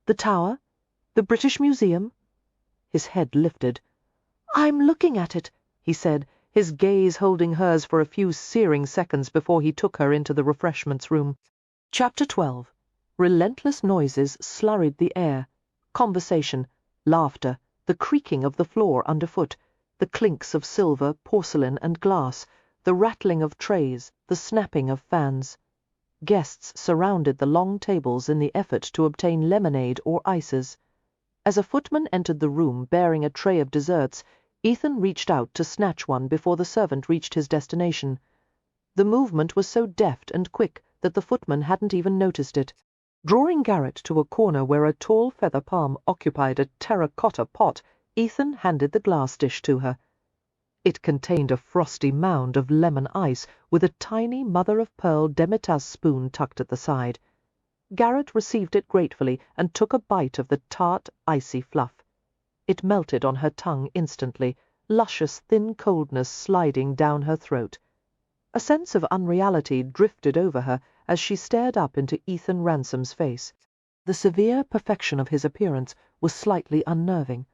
Speaker 2: The Tower? The British Museum?" His head lifted. "I'm looking at it," he said, his gaze holding hers for a few searing seconds before he took her into the refreshments room. Chapter 12. Relentless noises slurried the air. Conversation, laughter, the creaking of the floor underfoot, the clinks of silver, porcelain, and glass, the rattling of trays, the snapping of fans. Guests surrounded the long tables in the effort to obtain lemonade or ices. As a footman entered the room bearing a tray of desserts, Ethan reached out to snatch one before the servant reached his destination. The movement was so deft and quick that the footman hadn't even noticed it. Drawing Garrett to a corner where a tall feather palm occupied a terracotta pot, Ethan handed the glass dish to her. It contained a frosty mound of lemon ice with a tiny mother-of-pearl demi-tasse spoon tucked at the side. Garrett received it gratefully and took a bite of the tart, icy fluff. It melted on her tongue instantly, luscious thin coldness sliding down her throat. A sense of unreality drifted over her as she stared up into Ethan Ransom's face. The severe perfection of his appearance was slightly unnerving.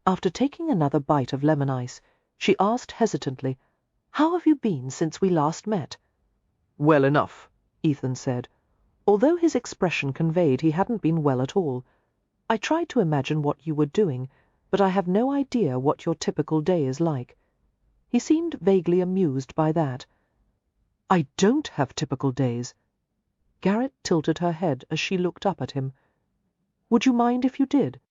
Speaker 2: After taking another bite of lemon ice, she asked hesitantly, "How have you been since we last met?" "Well enough," Ethan said, although his expression conveyed he hadn't been well at all. "I tried to imagine what you were doing, but I have no idea what your typical day is like." He seemed vaguely amused by that. "I don't have typical days." Garrett tilted her head as she looked up at him. "Would you mind if you did?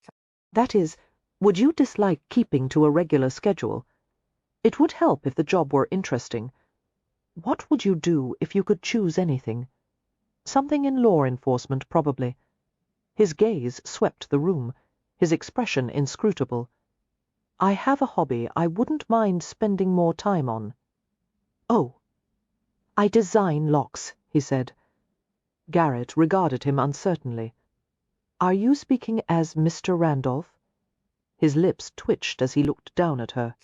Speaker 2: That is, would you dislike keeping to a regular schedule? It would help if the job were interesting. What would you do if you could choose anything? Something in law enforcement, probably." His gaze swept the room, his expression inscrutable. "I have a hobby I wouldn't mind spending more time on." "Oh." "I design locks," he said. Garrett regarded him uncertainly. "Are you speaking as Mr. Randolph?" His lips twitched as he looked down at her.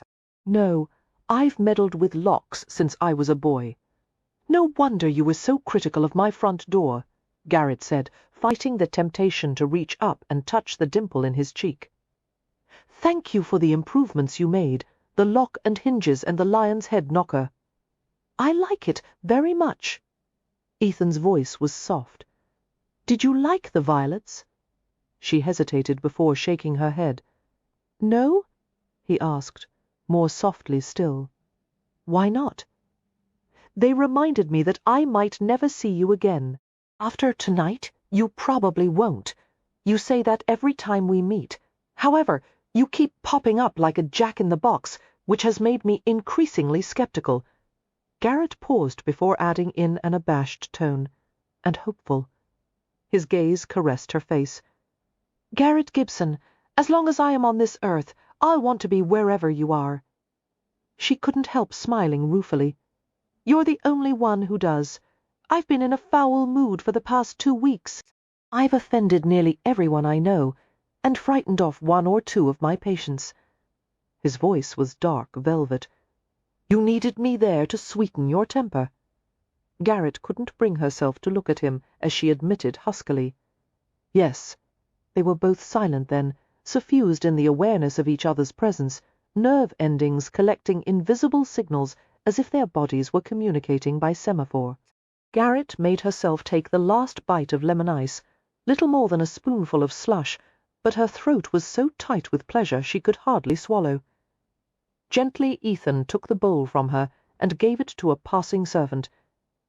Speaker 2: "No, I've meddled with locks since I was a boy." "No wonder you were so critical of my front door," Garrett said, fighting the temptation to reach up and touch the dimple in his cheek. "Thank you for the improvements you made, the lock and hinges and the lion's head knocker." "I like it very much." Ethan's voice was soft. "Did you like the violets?" She hesitated before shaking her head. "No?" he asked, more softly still. "Why not?" "They reminded me that I might never see you again. After tonight, you probably won't. You say that every time we meet. However, you keep popping up like a jack-in-the-box, which has made me increasingly skeptical." Garrett paused before adding in an abashed tone, "and hopeful." His gaze caressed her face. "Garrett Gibson, as long as I am on this earth, I'll want to be wherever you are." She couldn't help smiling ruefully. "You're the only one who does. I've been in a foul mood for the past 2 weeks. I've offended nearly everyone I know, and frightened off 1 or 2 of my patients." His voice was dark velvet. "You needed me there to sweeten your temper." Garrett couldn't bring herself to look at him as she admitted huskily. "Yes." They were both silent then, suffused in the awareness of each other's presence, nerve endings collecting invisible signals as if their bodies were communicating by semaphore. Garrett made herself take the last bite of lemon ice, little more than a spoonful of slush, but her throat was so tight with pleasure she could hardly swallow. Gently Ethan took the bowl from her and gave it to a passing servant.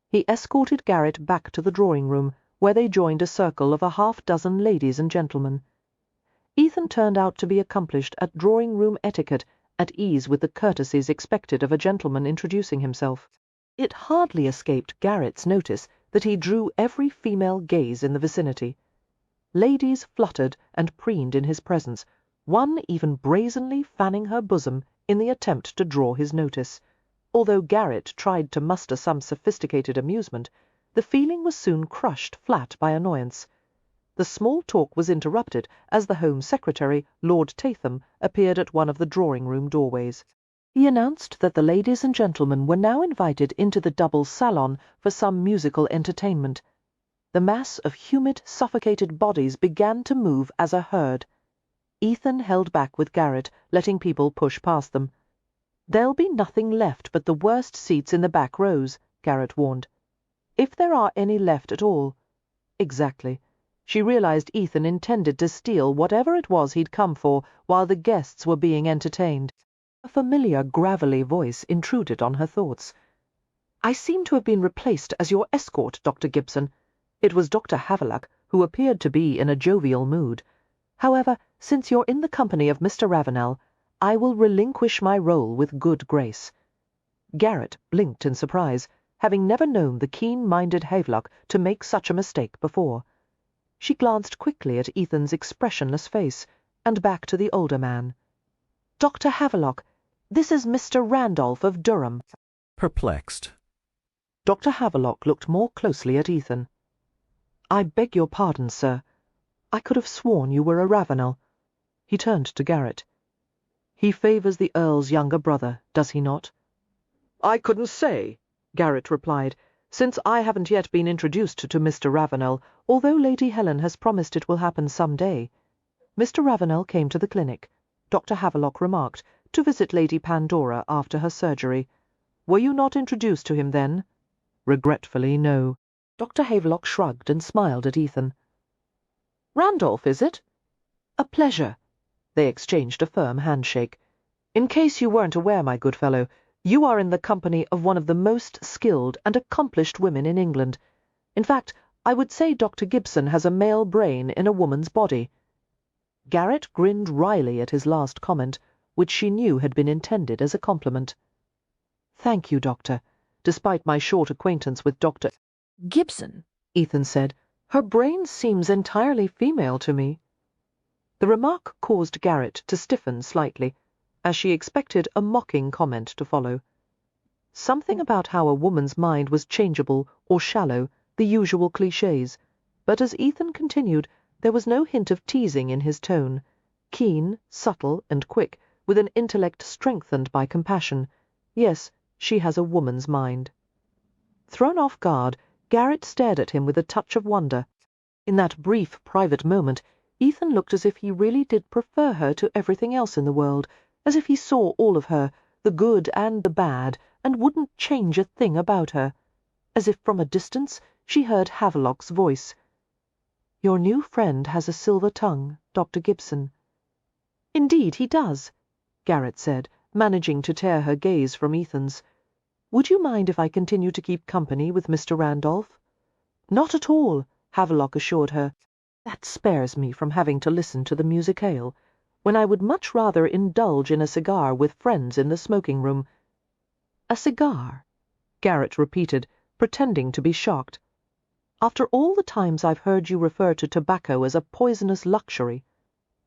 Speaker 2: He escorted Garrett back to the drawing-room, where they joined a circle of a half-dozen ladies and gentlemen. Ethan turned out to be accomplished at drawing-room etiquette, at ease with the courtesies expected of a gentleman introducing himself. It hardly escaped Garrett's notice that he drew every female gaze in the vicinity. Ladies fluttered and preened in his presence, one even brazenly fanning her bosom in the attempt to draw his notice. Although Garrett tried to muster some sophisticated amusement, the feeling was soon crushed flat by annoyance. The small talk was interrupted as the Home Secretary, Lord Tatham, appeared at one of the drawing-room doorways. He announced that the ladies and gentlemen were now invited into the double salon for some musical entertainment. The mass of humid, suffocated bodies began to move as a herd. Ethan held back with Garrett, letting people push past them. "There'll be nothing left but the worst seats in the back rows," Garrett warned. "If there are any left at all." Exactly. She realized Ethan intended to steal whatever it was he'd come for while the guests were being entertained. A familiar gravelly voice intruded on her thoughts. I seem to have been replaced as your escort, Dr. Gibson. It was Dr. Havelock, who appeared to be in a jovial mood. However, since you're in the company of Mr. Ravenel, I will relinquish my role with good grace. Garrett blinked in surprise, having never known the keen-minded Havelock to make such a mistake before. She glanced quickly at Ethan's expressionless face, and back to the older man. Dr. Havelock, this is Mr. Randolph of Durham.
Speaker 5: Perplexed.
Speaker 2: Dr. Havelock looked more closely at Ethan. I beg your pardon, sir. I could have sworn you were a Ravenel. He turned to Garrett. He favours the Earl's younger brother, does he not? I couldn't say, Garrett replied, since I haven't yet been introduced to Mr. Ravenel, although Lady Helen has promised it will happen some day. Mr. Ravenel came to the clinic, Dr. Havelock remarked, to visit Lady Pandora after her surgery. Were you not introduced to him then? Regretfully, no. Dr. Havelock shrugged and smiled at Ethan. Randolph, is it? A pleasure. They exchanged a firm handshake. In case you weren't aware, my good fellow, you are in the company of one of the most skilled and accomplished women in England. In fact, I would say Dr. Gibson has a male brain in a woman's body. Garrett grinned wryly at his last comment, which she knew had been intended as a compliment. Thank you, Doctor. Despite my short acquaintance with Dr. Gibson, Ethan said, her brain seems entirely female to me. The remark caused Garrett to stiffen slightly, as she expected a mocking comment to follow. Something about how a woman's mind was changeable or shallow, the usual clichés, but as Ethan continued, there was no hint of teasing in his tone, keen, subtle, and quick, with an intellect strengthened by compassion. Yes, she has a woman's mind. Thrown off guard, Garrett stared at him with a touch of wonder. In that brief, private moment, Ethan looked as if he really did prefer her to everything else in the world, as if he saw all of her, the good and the bad, and wouldn't change a thing about her, as if from a distance she heard Havelock's voice. Your new friend has a silver tongue, Dr. Gibson. Indeed he does, Garrett said, managing to tear her gaze from Ethan's. Would you mind if I continue to keep company with Mr. Randolph? Not at all, Havelock assured her. That spares me from having to listen to the musicale, when I would much rather indulge in a cigar with friends in the smoking room. A cigar? Garrett repeated, pretending to be shocked. After all the times I've heard you refer to tobacco as a poisonous luxury.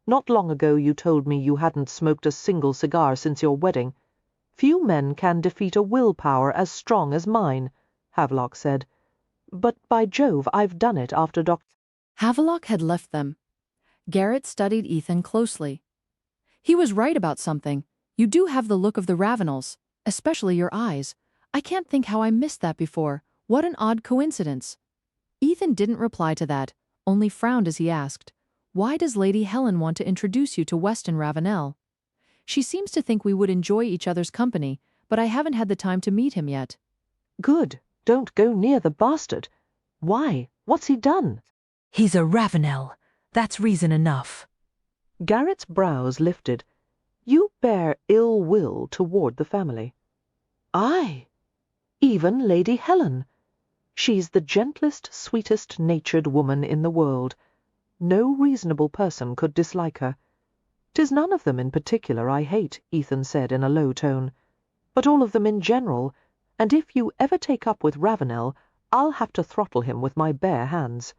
Speaker 2: Not long ago you told me you hadn't smoked a single cigar since your wedding. Few men can defeat a willpower as strong as mine, Havelock said. But by Jove, I've done it after
Speaker 9: Havelock had left them. Garrett studied Ethan closely. He was right about something. You do have the look of the Ravenels, especially your eyes. I can't think how I missed that before. What an odd coincidence. Ethan didn't reply to that, only frowned as he asked, why does Lady Helen want to introduce you to Weston Ravenel? She seems to think we would enjoy each other's company, but I haven't had the time to meet him yet.
Speaker 2: Good. Don't go near the bastard. Why? What's he done?
Speaker 17: He's a Ravenel. That's reason enough.
Speaker 2: Garrett's brows lifted. You bear ill will toward the family. Aye. Even Lady Helen. She's the gentlest, sweetest-natured woman in the world. No reasonable person could dislike her. 'Tis none of them in particular I hate, Ethan said in a low tone, but all of them in general, and if you ever take up with Ravenel, I'll have to throttle him with my bare hands.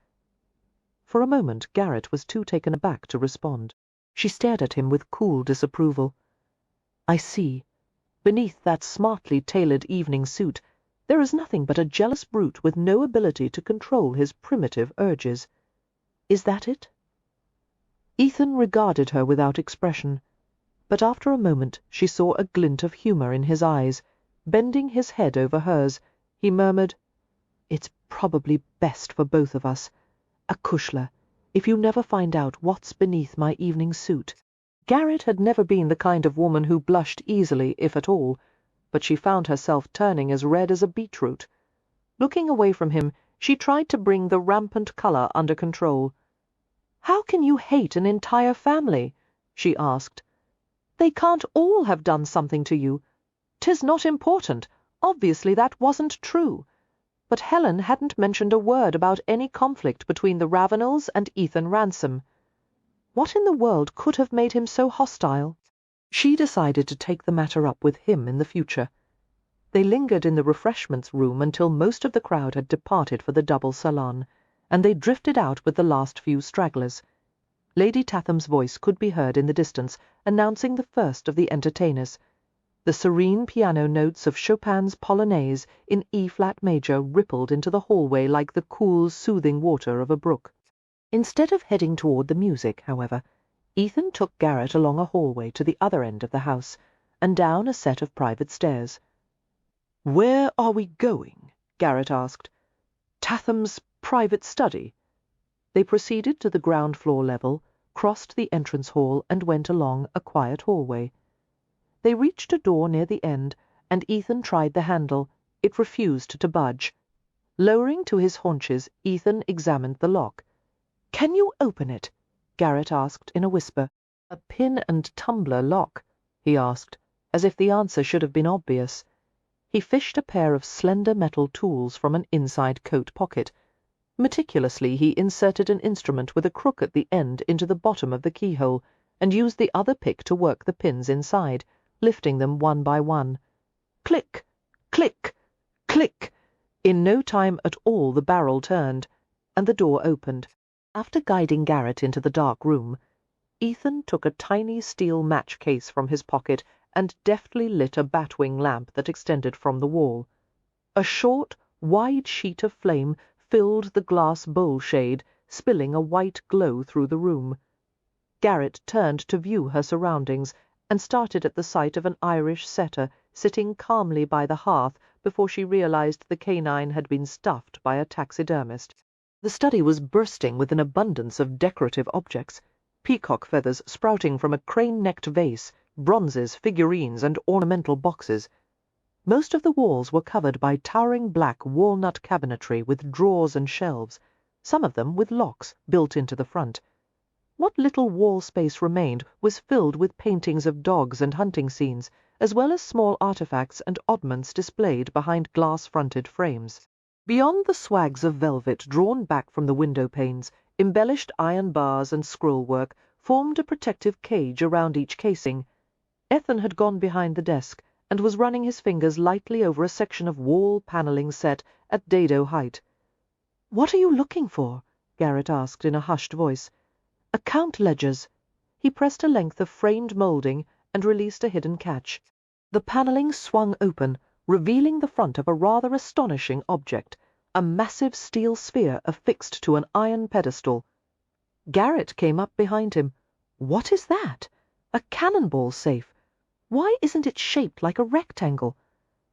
Speaker 2: For a moment Garrett was too taken aback to respond. She stared at him with cool disapproval. I see. Beneath that smartly tailored evening suit, there is nothing but a jealous brute with no ability to control his primitive urges. Is that it? Ethan regarded her without expression, but after a moment she saw a glint of humour in his eyes. Bending his head over hers, he murmured, It's probably best for both of us. Acushla, if you never find out what's beneath my evening suit. Garrett had never been the kind of woman who blushed easily, if at all, but she found herself turning as red as a beetroot. Looking away from him, she tried to bring the rampant colour under control. How can you hate an entire family? She asked. They can't all have done something to you. 'Tis not important. Obviously that wasn't true. But Helen hadn't mentioned a word about any conflict between the Ravenels and Ethan Ransom. What in the world could have made him so hostile? She decided to take the matter up with him in the future. They lingered in the refreshments room until most of the crowd had departed for the double salon, and they drifted out with the last few stragglers. Lady Tatham's voice could be heard in the distance, announcing the first of the entertainers. The serene piano notes of Chopin's Polonaise in E-flat major rippled into the hallway like the cool, soothing water of a brook. Instead of heading toward the music, however, Ethan took Garrett along a hallway to the other end of the house, and down a set of private stairs. "Where are we going?" Garrett asked. "Tatham's private study?" They proceeded to the ground-floor level, crossed the entrance hall, and went along a quiet hallway. They reached a door near the end, and Ethan tried the handle. It refused to budge. Lowering to his haunches, Ethan examined the lock. "Can you open it?" Garrett asked in a whisper. "A pin and tumbler lock?" he asked, as if the answer should have been obvious. He fished a pair of slender metal tools from an inside coat pocket. Meticulously he inserted an instrument with a crook at the end into the bottom of the keyhole, and used the other pick to work the pins inside, lifting them one by one. Click! Click! Click! In no time at all the barrel turned, and the door opened. After guiding Garrett into the dark room, Ethan took a tiny steel match case from his pocket and deftly lit a batwing lamp that extended from the wall. A short, wide sheet of flame filled the glass bowl shade, spilling a white glow through the room. Garrett turned to view her surroundings, and started at the sight of an Irish setter sitting calmly by the hearth before she realized the canine had been stuffed by a taxidermist. The study was bursting with an abundance of decorative objects, peacock feathers sprouting from a crane-necked vase, bronzes, figurines, and ornamental boxes. Most of the walls were covered by towering black walnut cabinetry with drawers and shelves, some of them with locks built into the front. What little wall space remained was filled with paintings of dogs and hunting scenes, as well as small artifacts and oddments displayed behind glass-fronted frames. Beyond the swags of velvet drawn back from the window panes, embellished iron bars and scrollwork formed a protective cage around each casing. Ethan had gone behind the desk and was running his fingers lightly over a section of wall panelling set at dado height. "What are you looking for?" Garrett asked in a hushed voice. "Account ledgers." He pressed a length of framed moulding and released a hidden catch. The panelling swung open, revealing the front of a rather astonishing object, a massive steel sphere affixed to an iron pedestal. Garrett came up behind him. "What is that? A cannonball safe. Why isn't it shaped like a rectangle?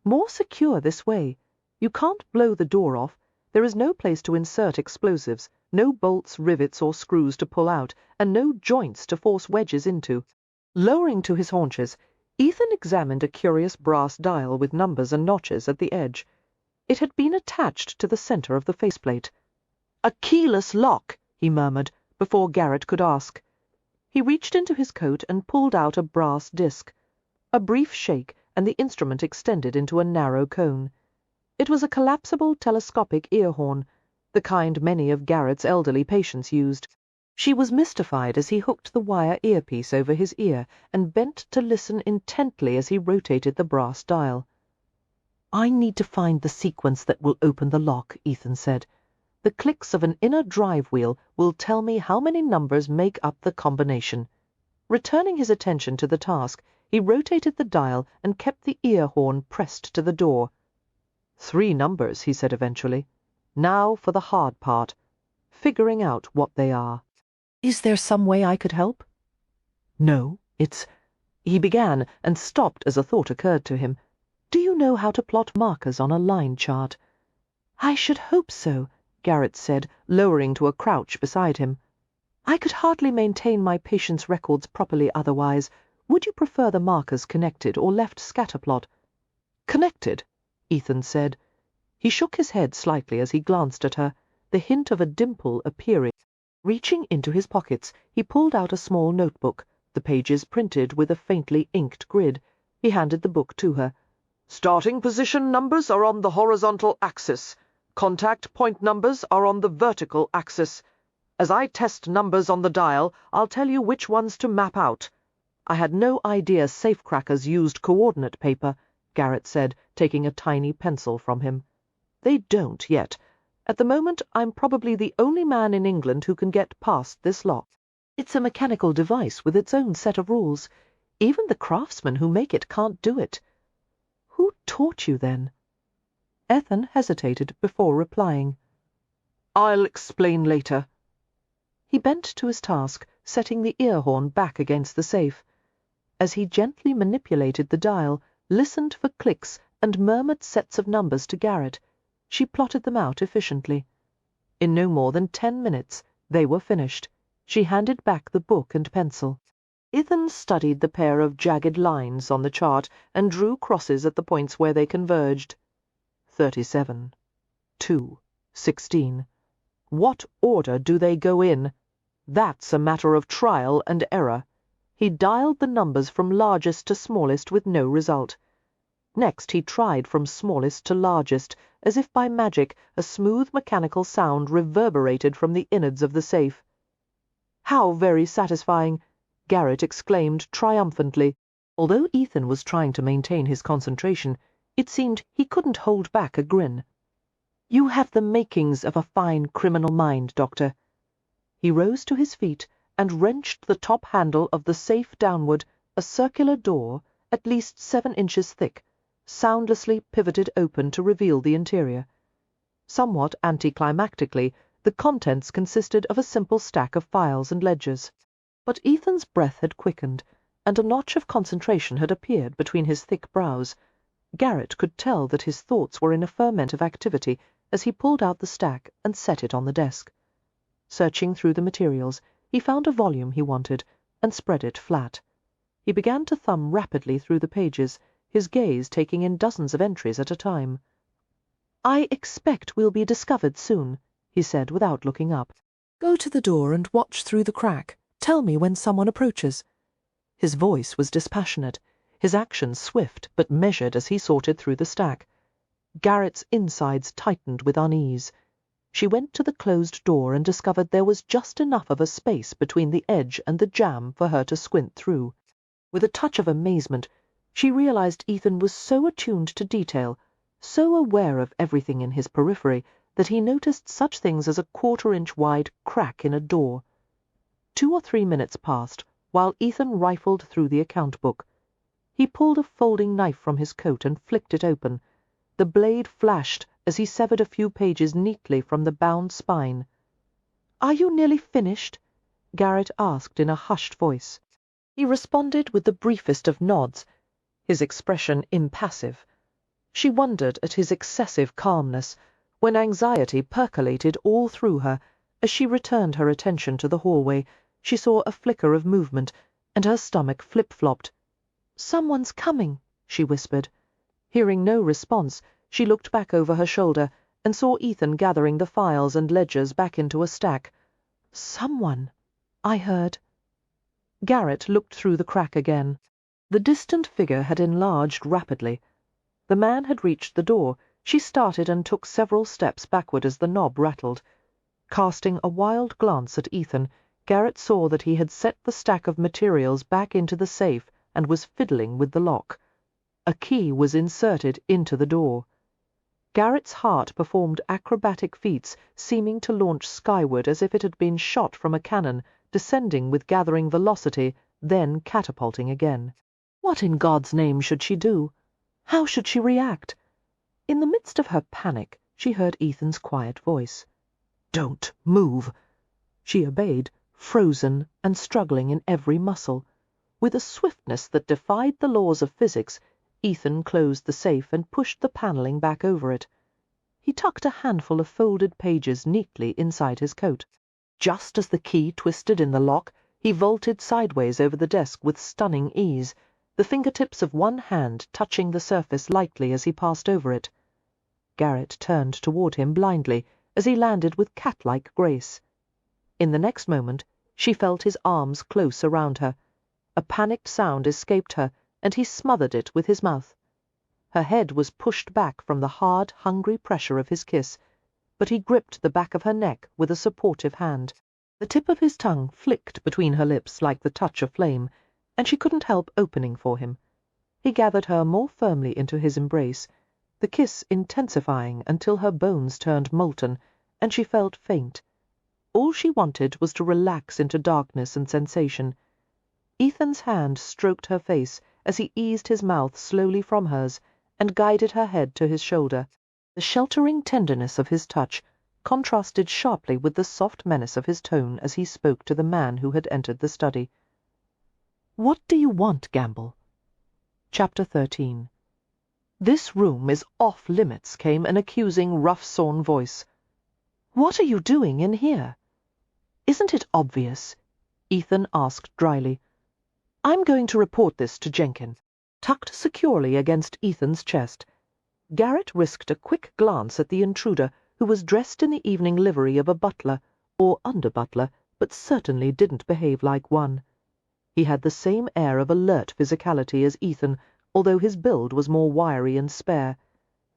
Speaker 2: More secure this way. You can't blow the door off. There is no place to insert explosives, no bolts, rivets, or screws to pull out, and no joints to force wedges into." Lowering to his haunches, Ethan examined a curious brass dial with numbers and notches at the edge. It had been attached to the center of the faceplate. "A keyless lock," he murmured, before Garrett could ask. He reached into his coat and pulled out a brass disc. A brief shake, and the instrument extended into a narrow cone. It was a collapsible telescopic ear horn, the kind many of Garrett's elderly patients used. She was mystified as he hooked the wire earpiece over his ear and bent to listen intently as he rotated the brass dial. "I need to find the sequence that will open the lock," Ethan said. "The clicks of an inner drive wheel will tell me how many numbers make up the combination." Returning his attention to the task, he rotated the dial and kept the ear horn pressed to the door. "3 numbers," he said eventually. "Now for the hard part, figuring out what they are." "Is there some way I could help?" "No, it's—" he began, and stopped as a thought occurred to him. "Do you know how to plot markers on a line chart?" "I should hope so," Garrett said, lowering to a crouch beside him. "I could hardly maintain my patients' records properly otherwise. Would you prefer the markers connected or left scatterplot?" "Connected," Ethan said. He shook his head slightly as he glanced at her, the hint of a dimple appearing. Reaching into his pockets, he pulled out a small notebook, the pages printed with a faintly inked grid. He handed the book to her. Starting position numbers are on the horizontal axis. Contact point numbers are on the vertical axis. As I test numbers on the dial, I'll tell you which ones to map out. I had no idea safecrackers used coordinate paper, Garrett said, taking a tiny pencil from him. They don't yet. At the moment, I'm probably the only man in England who can get past this lock. It's a mechanical device with its own set of rules. Even the craftsmen who make it can't do it. Who taught you, then? Ethan hesitated before replying. I'll explain later. He bent to his task, setting the ear horn back against the safe. As he gently manipulated the dial, listened for clicks, and murmured sets of numbers to Garrett, she plotted them out efficiently. In no more than 10 minutes, they were finished. She handed back the book and pencil. Ethan studied the pair of jagged lines on the chart and drew crosses at the points where they converged. 37. 2. 16. What order do they go in? That's a matter of trial and error. He dialed the numbers from largest to smallest with no result. Next he tried from smallest to largest. As if by magic, a smooth mechanical sound reverberated from the innards of the safe. How very satisfying! Garrett exclaimed triumphantly. Although Ethan was trying to maintain his concentration, it seemed he couldn't hold back a grin. You have the makings of a fine criminal mind, Doctor. He rose to his feet and wrenched the top handle of the safe downward. A circular door, at least 7 inches thick, soundlessly pivoted open to reveal the interior. Somewhat anticlimactically, the contents consisted of a simple stack of files and ledgers. But Ethan's breath had quickened, and a notch of concentration had appeared between his thick brows. Garrett could tell that his thoughts were in a ferment of activity as he pulled out the stack and set it on the desk. Searching through the materials, he found a volume he wanted, and spread it flat. He began to thumb rapidly through the pages, his gaze taking in dozens of entries at a time. I expect we'll be discovered soon, he said without looking up. Go to the door and watch through the crack. Tell me when someone approaches. His voice was dispassionate, his actions swift but measured as he sorted through the stack. Garrett's insides tightened with unease. She went to the closed door and discovered there was just enough of a space between the edge and the jamb for her to squint through. With a touch of amazement, she realized Ethan was so attuned to detail, so aware of everything in his periphery, that he noticed such things as a 1/4-inch wide crack in a door. 2 or 3 minutes passed while Ethan rifled through the account book. He pulled a folding knife from his coat and flicked it open. The blade flashed as he severed a few pages neatly from the bound spine. Are you nearly finished? Garrett asked in a hushed voice. He responded with the briefest of nods, his expression impassive. She wondered at his excessive calmness, when anxiety percolated all through her. As she returned her attention to the hallway, she saw a flicker of movement, and her stomach flip-flopped. Someone's coming, she whispered. Hearing no response, she looked back over her shoulder and saw Ethan gathering the files and ledgers back into a stack. Someone, I heard. Garrett looked through the crack again. The distant figure had enlarged rapidly. The man had reached the door. She started and took several steps backward as the knob rattled. Casting a wild glance at Ethan, Garrett saw that he had set the stack of materials back into the safe and was fiddling with the lock. A key was inserted into the door. Garrett's heart performed acrobatic feats, seeming to launch skyward as if it had been shot from a cannon, descending with gathering velocity, then catapulting again. What in God's name should she do? How should she react? In the midst of her panic, she heard Ethan's quiet voice. Don't move. She obeyed, frozen and struggling in every muscle. With a swiftness that defied the laws of physics, Ethan closed the safe and pushed the paneling back over it. He tucked a handful of folded pages neatly inside his coat. Just as the key twisted in the lock, he vaulted sideways over the desk with stunning ease, the fingertips of one hand touching the surface lightly as he passed over it. Garrett turned toward him blindly as he landed with cat-like grace. In the next moment, she felt his arms close around her. A panicked sound escaped her, and he smothered it with his mouth. Her head was pushed back from the hard, hungry pressure of his kiss, but he gripped the back of her neck with a supportive hand. The tip of his tongue flicked between her lips like the touch of flame, and she couldn't help opening for him. He gathered her more firmly into his embrace, the kiss intensifying until her bones turned molten, and she felt faint. All she wanted was to relax into darkness and sensation. Ethan's hand stroked her face as he eased his mouth slowly from hers and guided her head to his shoulder. The sheltering tenderness of his touch contrasted sharply with the soft menace of his tone as he spoke to the man who had entered the study. "What do you want, Gamble?" Chapter 13. "This room is off limits," came an accusing, rough-sawn voice. "What are you doing in here?" "Isn't it obvious?" Ethan asked dryly. "I'm going to report this to Jenkin." Tucked securely against Ethan's chest, Garrett risked a quick glance at the intruder, who was dressed in the evening livery of a butler, or under-butler, but certainly didn't behave like one. He had the same air of alert physicality as Ethan, although his build was more wiry and spare.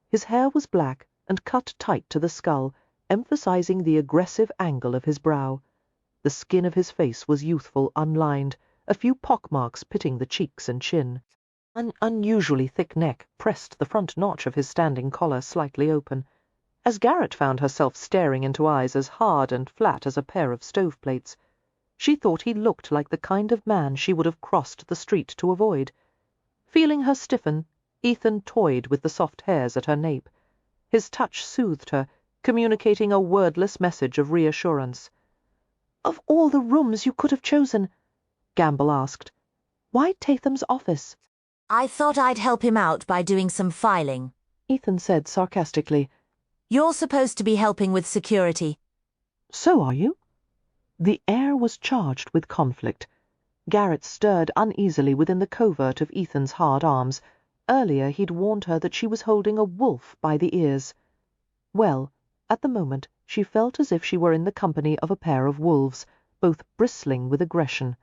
Speaker 2: His hair was black and cut tight to the skull, emphasizing the aggressive angle of his brow. The skin of his face was youthful, unlined, a few pockmarks pitting the cheeks and chin. An unusually thick neck pressed the front notch of his standing collar slightly open. As Garrett found herself staring into eyes as hard and flat as a pair of stoveplates, she thought he looked like the kind of man she would have crossed the street to avoid. Feeling her stiffen, Ethan toyed with the soft hairs at her nape. His touch soothed her, communicating a wordless message of reassurance. "Of all the rooms you could have chosen," Gamble asked, "why Tatham's office?"
Speaker 19: "I thought I'd help him out by doing some filing,"
Speaker 2: Ethan said sarcastically.
Speaker 19: "You're supposed to be helping with security."
Speaker 2: "So are you?" The air was charged with conflict. Garrett stirred uneasily within the covert of Ethan's hard arms. Earlier he'd warned her that she was holding a wolf by the ears. Well, at the moment she felt as if she were in the company of a pair of wolves, both bristling with aggression.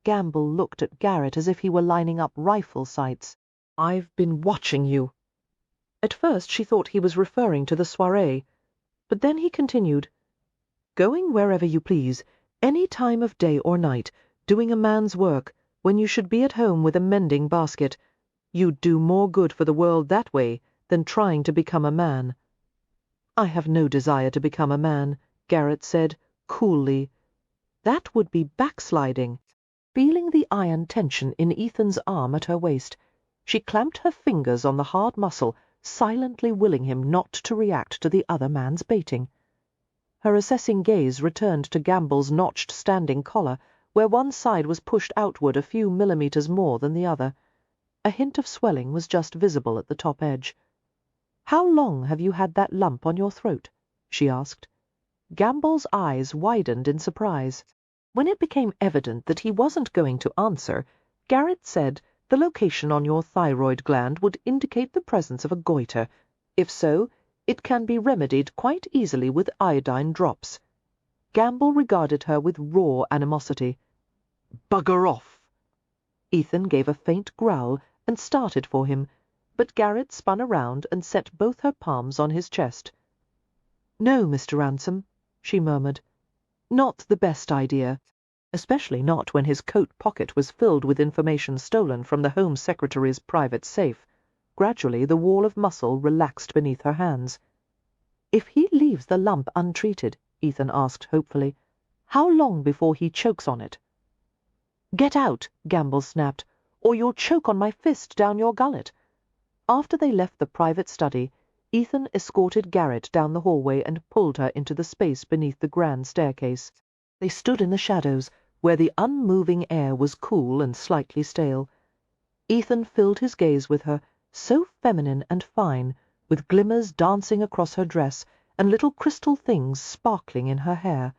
Speaker 2: Gamble looked at Garrett as if he were lining up rifle sights. "I've been watching you." At first she thought he was referring to the soirée, but then he continued, "Going wherever you please, any time of day or night, doing a man's work, when you should be at home with a mending basket. You'd do more good for the world that way than trying to become a man." "I have no desire to become a man," Garrett said, coolly. "That would be backsliding." Feeling the iron tension in Ethan's arm at her waist, she clamped her fingers on the hard muscle, silently willing him not to react to the other man's baiting. Her assessing gaze returned to Gamble's notched standing collar, where one side was pushed outward a few millimeters more than the other. A hint of swelling was just visible at the top edge. "How long have you had that lump on your throat?" she asked. Gamble's eyes widened in surprise. When it became evident that he wasn't going to answer, Garrett said the location on your thyroid gland would indicate the presence of a goiter. If so, it can be remedied quite easily with iodine drops. Gamble regarded her with raw animosity. "Bugger off!" Ethan gave a faint growl and started for him, but Garrett spun around and set both her palms on his chest. "No, Mr. Ransom," she murmured. "Not the best idea, especially not when his coat pocket was filled with information stolen from the Home Secretary's private safe." Gradually the wall of muscle relaxed beneath her hands. "If he leaves the lump untreated," Ethan asked hopefully, "how long before he chokes on it?" "Get out," Gamble snapped, "or you'll choke on my fist down your gullet." After they left the private study, Ethan escorted Garrett down the hallway and pulled her into the space beneath the grand staircase. They stood in the shadows, where the unmoving air was cool and slightly stale. Ethan filled his gaze with her, so feminine and fine, with glimmers dancing across her dress and little crystal things sparkling in her hair.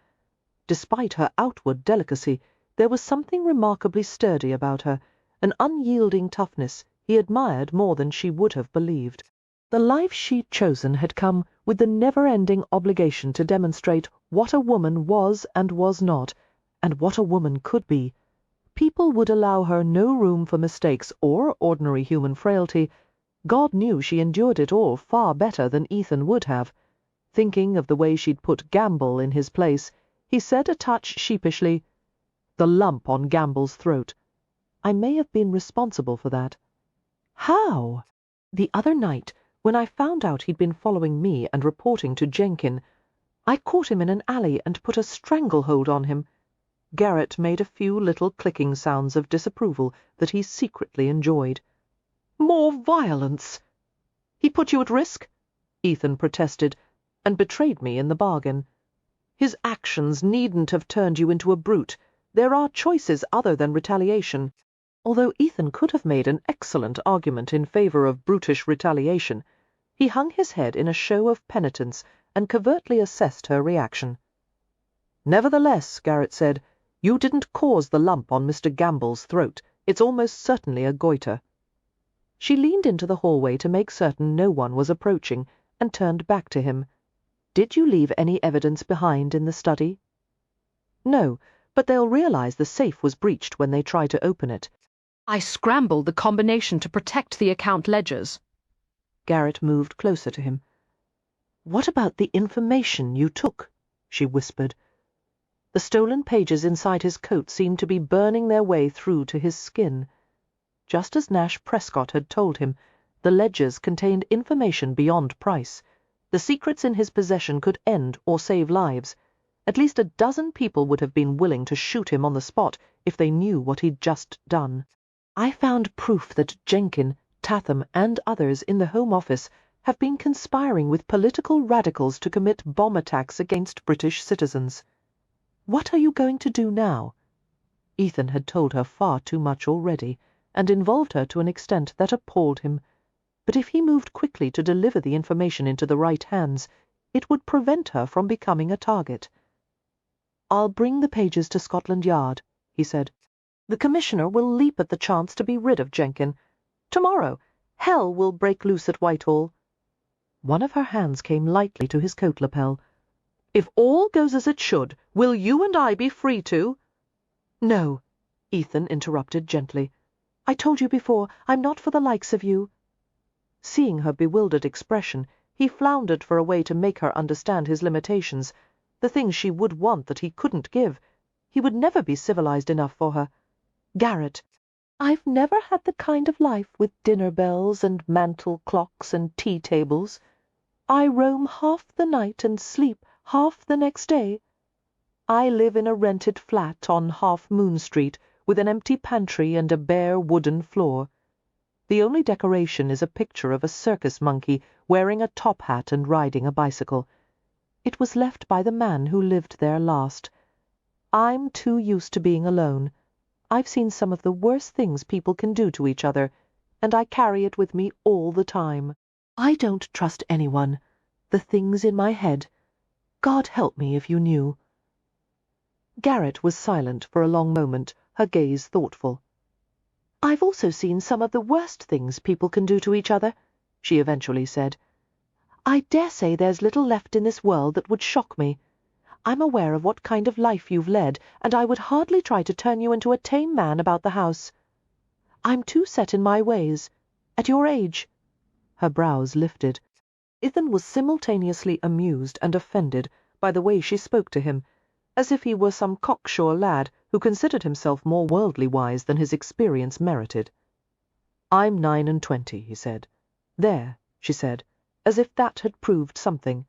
Speaker 2: Despite her outward delicacy, there was something remarkably sturdy about her, an unyielding toughness he admired more than she would have believed. The life she'd chosen had come with the never-ending obligation to demonstrate what a woman was and was not, and what a woman could be. People would allow her no room for mistakes or ordinary human frailty. God knew she endured it all far better than Ethan would have. Thinking of the way she'd put Gamble in his place, he said a touch sheepishly, "The lump on Gamble's throat. I may have been responsible for that." "How?" "The other night, when I found out he'd been following me and reporting to Jenkin, I caught him in an alley and put a stranglehold on him." Garrett made a few little clicking sounds of disapproval that he secretly enjoyed. "More violence!" "He put you at risk?" Ethan protested, "and betrayed me in the bargain. His actions needn't have turned you into a brute. There are choices other than retaliation." Although Ethan could have made an excellent argument in favor of brutish retaliation, he hung his head in a show of penitence and covertly assessed her reaction. "Nevertheless," Garrett said, "you didn't cause the lump on Mr. Gamble's throat. It's almost certainly a goiter." She leaned into the hallway to make certain no one was approaching, and turned back to him. "Did you leave any evidence behind in the study?" "No, but they'll realize the safe was breached when they try to open it."
Speaker 9: "I scrambled the combination to protect the account ledgers."
Speaker 2: Garrett moved closer to him. "What about the information you took?" she whispered. The stolen pages inside his coat seemed to be burning their way through to his skin. Just as Nash Prescott had told him, the ledgers contained information beyond price. The secrets in his possession could end or save lives. At least a dozen people would have been willing to shoot him on the spot if they knew what he'd just done. "I found proof that Jenkin, Tatham, and others in the Home Office have been conspiring with political radicals to commit bomb attacks against British citizens." "What are you going to do now?" Ethan had told her far too much already, and involved her to an extent that appalled him. But if he moved quickly to deliver the information into the right hands, it would prevent her from becoming a target. "I'll bring the pages to Scotland Yard," he said. "The Commissioner will leap at the chance to be rid of Jenkin. Tomorrow, hell will break loose at Whitehall." One of her hands came lightly to his coat lapel. "If all goes as it should, will you and I be free to—" "No," Ethan interrupted gently. "I told you before, I'm not for the likes of you." Seeing her bewildered expression, he floundered for a way to make her understand his limitations, the things she would want that he couldn't give. He would never be civilized enough for her. "Garrett, I've never had the kind of life with dinner bells and mantel clocks and tea tables. I roam half the night and sleep half the next day. I live in a rented flat on Half Moon Street with an empty pantry and a bare wooden floor. The only decoration is a picture of a circus monkey wearing a top hat and riding a bicycle. It was left by the man who lived there last. I'm too used to being alone. I've seen some of the worst things people can do to each other, and I carry it with me all the time. I don't trust anyone. The things in my head. God help me if you knew." Garrett was silent for a long moment, her gaze thoughtful. "I've also seen some of the worst things people can do to each other," she eventually said. "I dare say there's little left in this world that would shock me. I'm aware of what kind of life you've led, and I would hardly try to turn you into a tame man about the house. I'm too set in my ways. At your age—" Her brows lifted. Ethan was simultaneously amused and offended by the way she spoke to him, as if he were some cocksure lad who considered himself more worldly wise than his experience merited. "I'm 29, he said. "There," she said, as if that had proved something.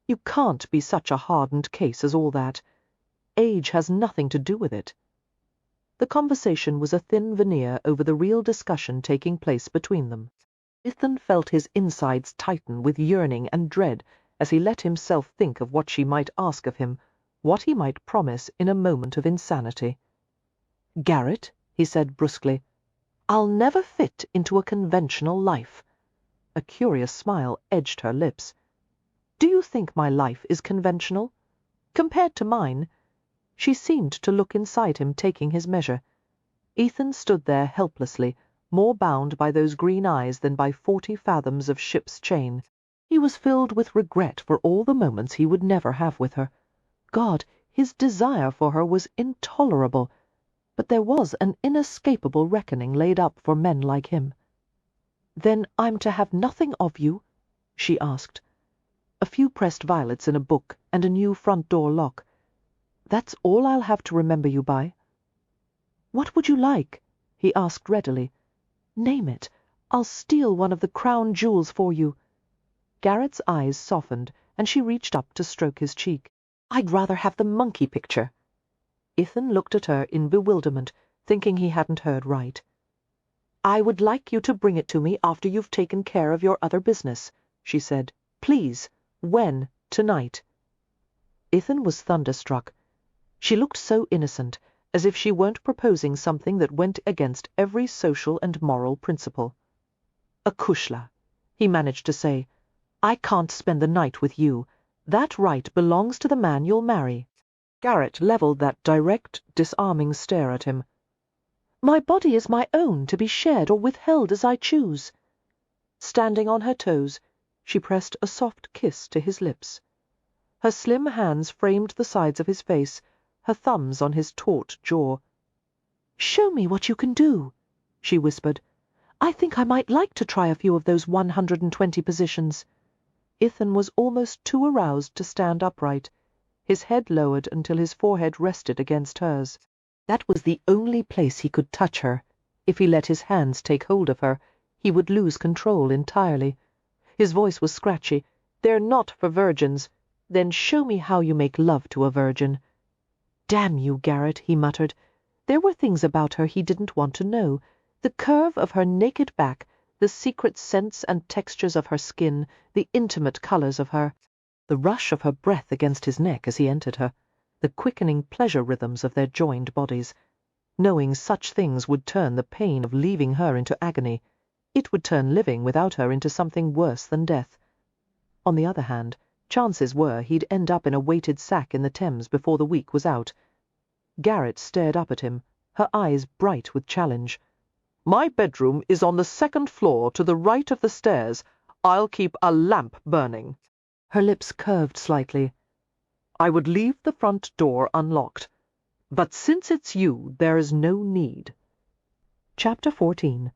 Speaker 2: "You can't be such a hardened case as all that. Age has nothing to do with it." The conversation was a thin veneer over the real discussion taking place between them. Ethan felt his insides tighten with yearning and dread as he let himself think of what she might ask of him, what he might promise in a moment of insanity. "Garrett," he said brusquely, "I'll never fit into a conventional life." A curious smile edged her lips. "Do you think my life is conventional? Compared to mine?" She seemed to look inside him, taking his measure. Ethan stood there helplessly, more bound by those green eyes than by 40 fathoms of ship's chain. He was filled with regret for all the moments he would never have with her. God, his desire for her was intolerable, but there was an inescapable reckoning laid up for men like him. "Then I'm to have nothing of you?" she asked. "A few pressed violets in a book and a new front door lock. That's all I'll have to remember you by?" "What would you like?" he asked readily. "Name it. I'll steal one of the crown jewels for you." Garrett's eyes softened, and she reached up to stroke his cheek. "I'd rather have the monkey picture." Ethan looked at her in bewilderment, thinking he hadn't heard right. "I would like you to bring it to me after you've taken care of your other business," she said. "Please. When? Tonight?" Ethan was thunderstruck. She looked so innocent, as if she weren't proposing something that went against every social and moral principle. "Akushla," he managed to say, "I can't spend the night with you. That right belongs to the man you'll marry." Garrett levelled that direct, disarming stare at him. "My body is my own, to be shared or withheld as I choose." Standing on her toes, she pressed a soft kiss to his lips. Her slim hands framed the sides of his face, her thumbs on his taut jaw. "Show me what you can do," she whispered. "I think I might like to try a few of those 120 positions." Ethan was almost too aroused to stand upright. His head lowered until his forehead rested against hers. That was the only place he could touch her. If he let his hands take hold of her, he would lose control entirely. His voice was scratchy. "They're not for virgins." "Then show me how you make love to a virgin." "Damn you, Garrett," he muttered. There were things about her he didn't want to know. The curve of her naked back, the secret scents and textures of her skin, the intimate colors of her, the rush of her breath against his neck as he entered her, the quickening pleasure rhythms of their joined bodies. Knowing such things would turn the pain of leaving her into agony. It would turn living without her into something worse than death. On the other hand, chances were he'd end up in a weighted sack in the Thames before the week was out. Garrett stared up at him, her eyes bright with challenge. "My bedroom is on the second floor to the right of the stairs. I'll keep a lamp burning." Her lips curved slightly. "I would leave the front door unlocked. But since it's you, there is no need." Chapter 14.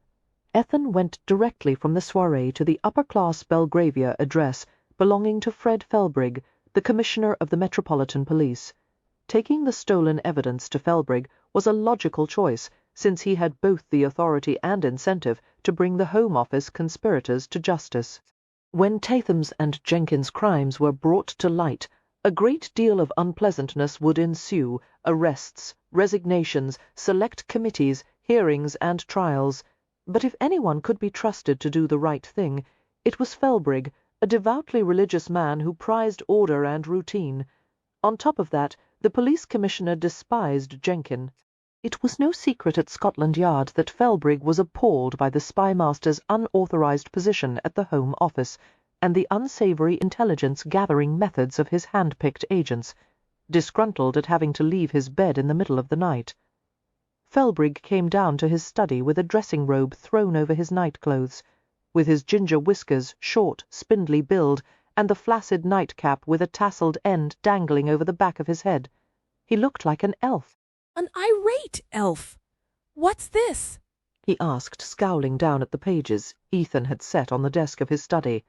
Speaker 2: Ethan went directly from the soiree to the upper-class Belgravia address belonging to Fred Felbrigg, the Commissioner of the Metropolitan Police. Taking the stolen evidence to Felbrigg was a logical choice, since he had both the authority and incentive to bring the Home Office conspirators to justice. When Tatham's and Jenkins' crimes were brought to light, a great deal of unpleasantness would ensue: arrests, resignations, select committees, hearings and trials. But if anyone could be trusted to do the right thing, it was Felbrigg, a devoutly religious man who prized order and routine. On top of that, the police commissioner despised Jenkins. It was no secret at Scotland Yard that Felbrigg was appalled by the spymaster's unauthorized position at the Home Office, and the unsavory intelligence-gathering methods of his hand-picked agents, disgruntled at having to leave his bed in the middle of the night. Felbrigg came down to his study with a dressing robe thrown over his nightclothes, with his ginger whiskers, short, spindly build, and the flaccid nightcap with a tasselled end dangling over the back of his head. He looked like an elf.
Speaker 20: "An irate elf. What's this?"
Speaker 2: he asked, scowling down at the pages Ethan had set on the desk of his study.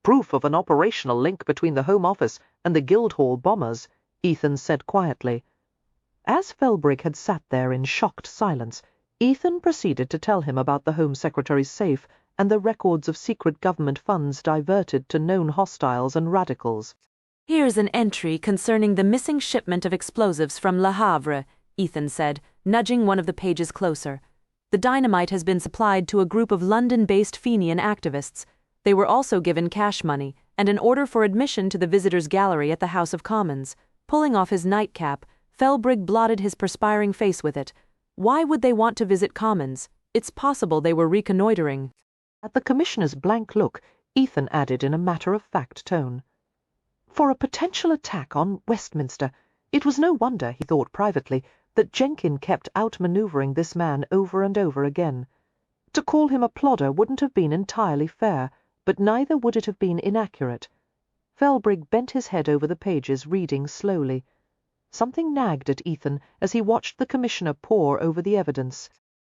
Speaker 2: "Proof of an operational link between the Home Office and the Guildhall bombers," Ethan said quietly. As Felbrigg had sat there in shocked silence, Ethan proceeded to tell him about the Home Secretary's safe and the records of secret government funds diverted to known hostiles and radicals.
Speaker 17: "Here's an entry concerning the missing shipment of explosives from Le Havre," Ethan said, nudging one of the pages closer. "The dynamite has been supplied to a group of London-based Fenian activists. They were also given cash money and an order for admission to the visitors' gallery at the House of Commons." Pulling off his nightcap, Felbrigg blotted his perspiring face with it. Why would they want to visit Commons? It's possible they were reconnoitering.
Speaker 2: At the Commissioner's blank look, Ethan added in a matter-of-fact tone, "For a potential attack on Westminster." It was no wonder, he thought privately, that Jenkins kept outmanoeuvring this man over and over again. To call him a plodder wouldn't have been entirely fair, but neither would it have been inaccurate. Felbrigg bent his head over the pages, reading slowly. Something nagged at Ethan as he watched the Commissioner pore over the evidence.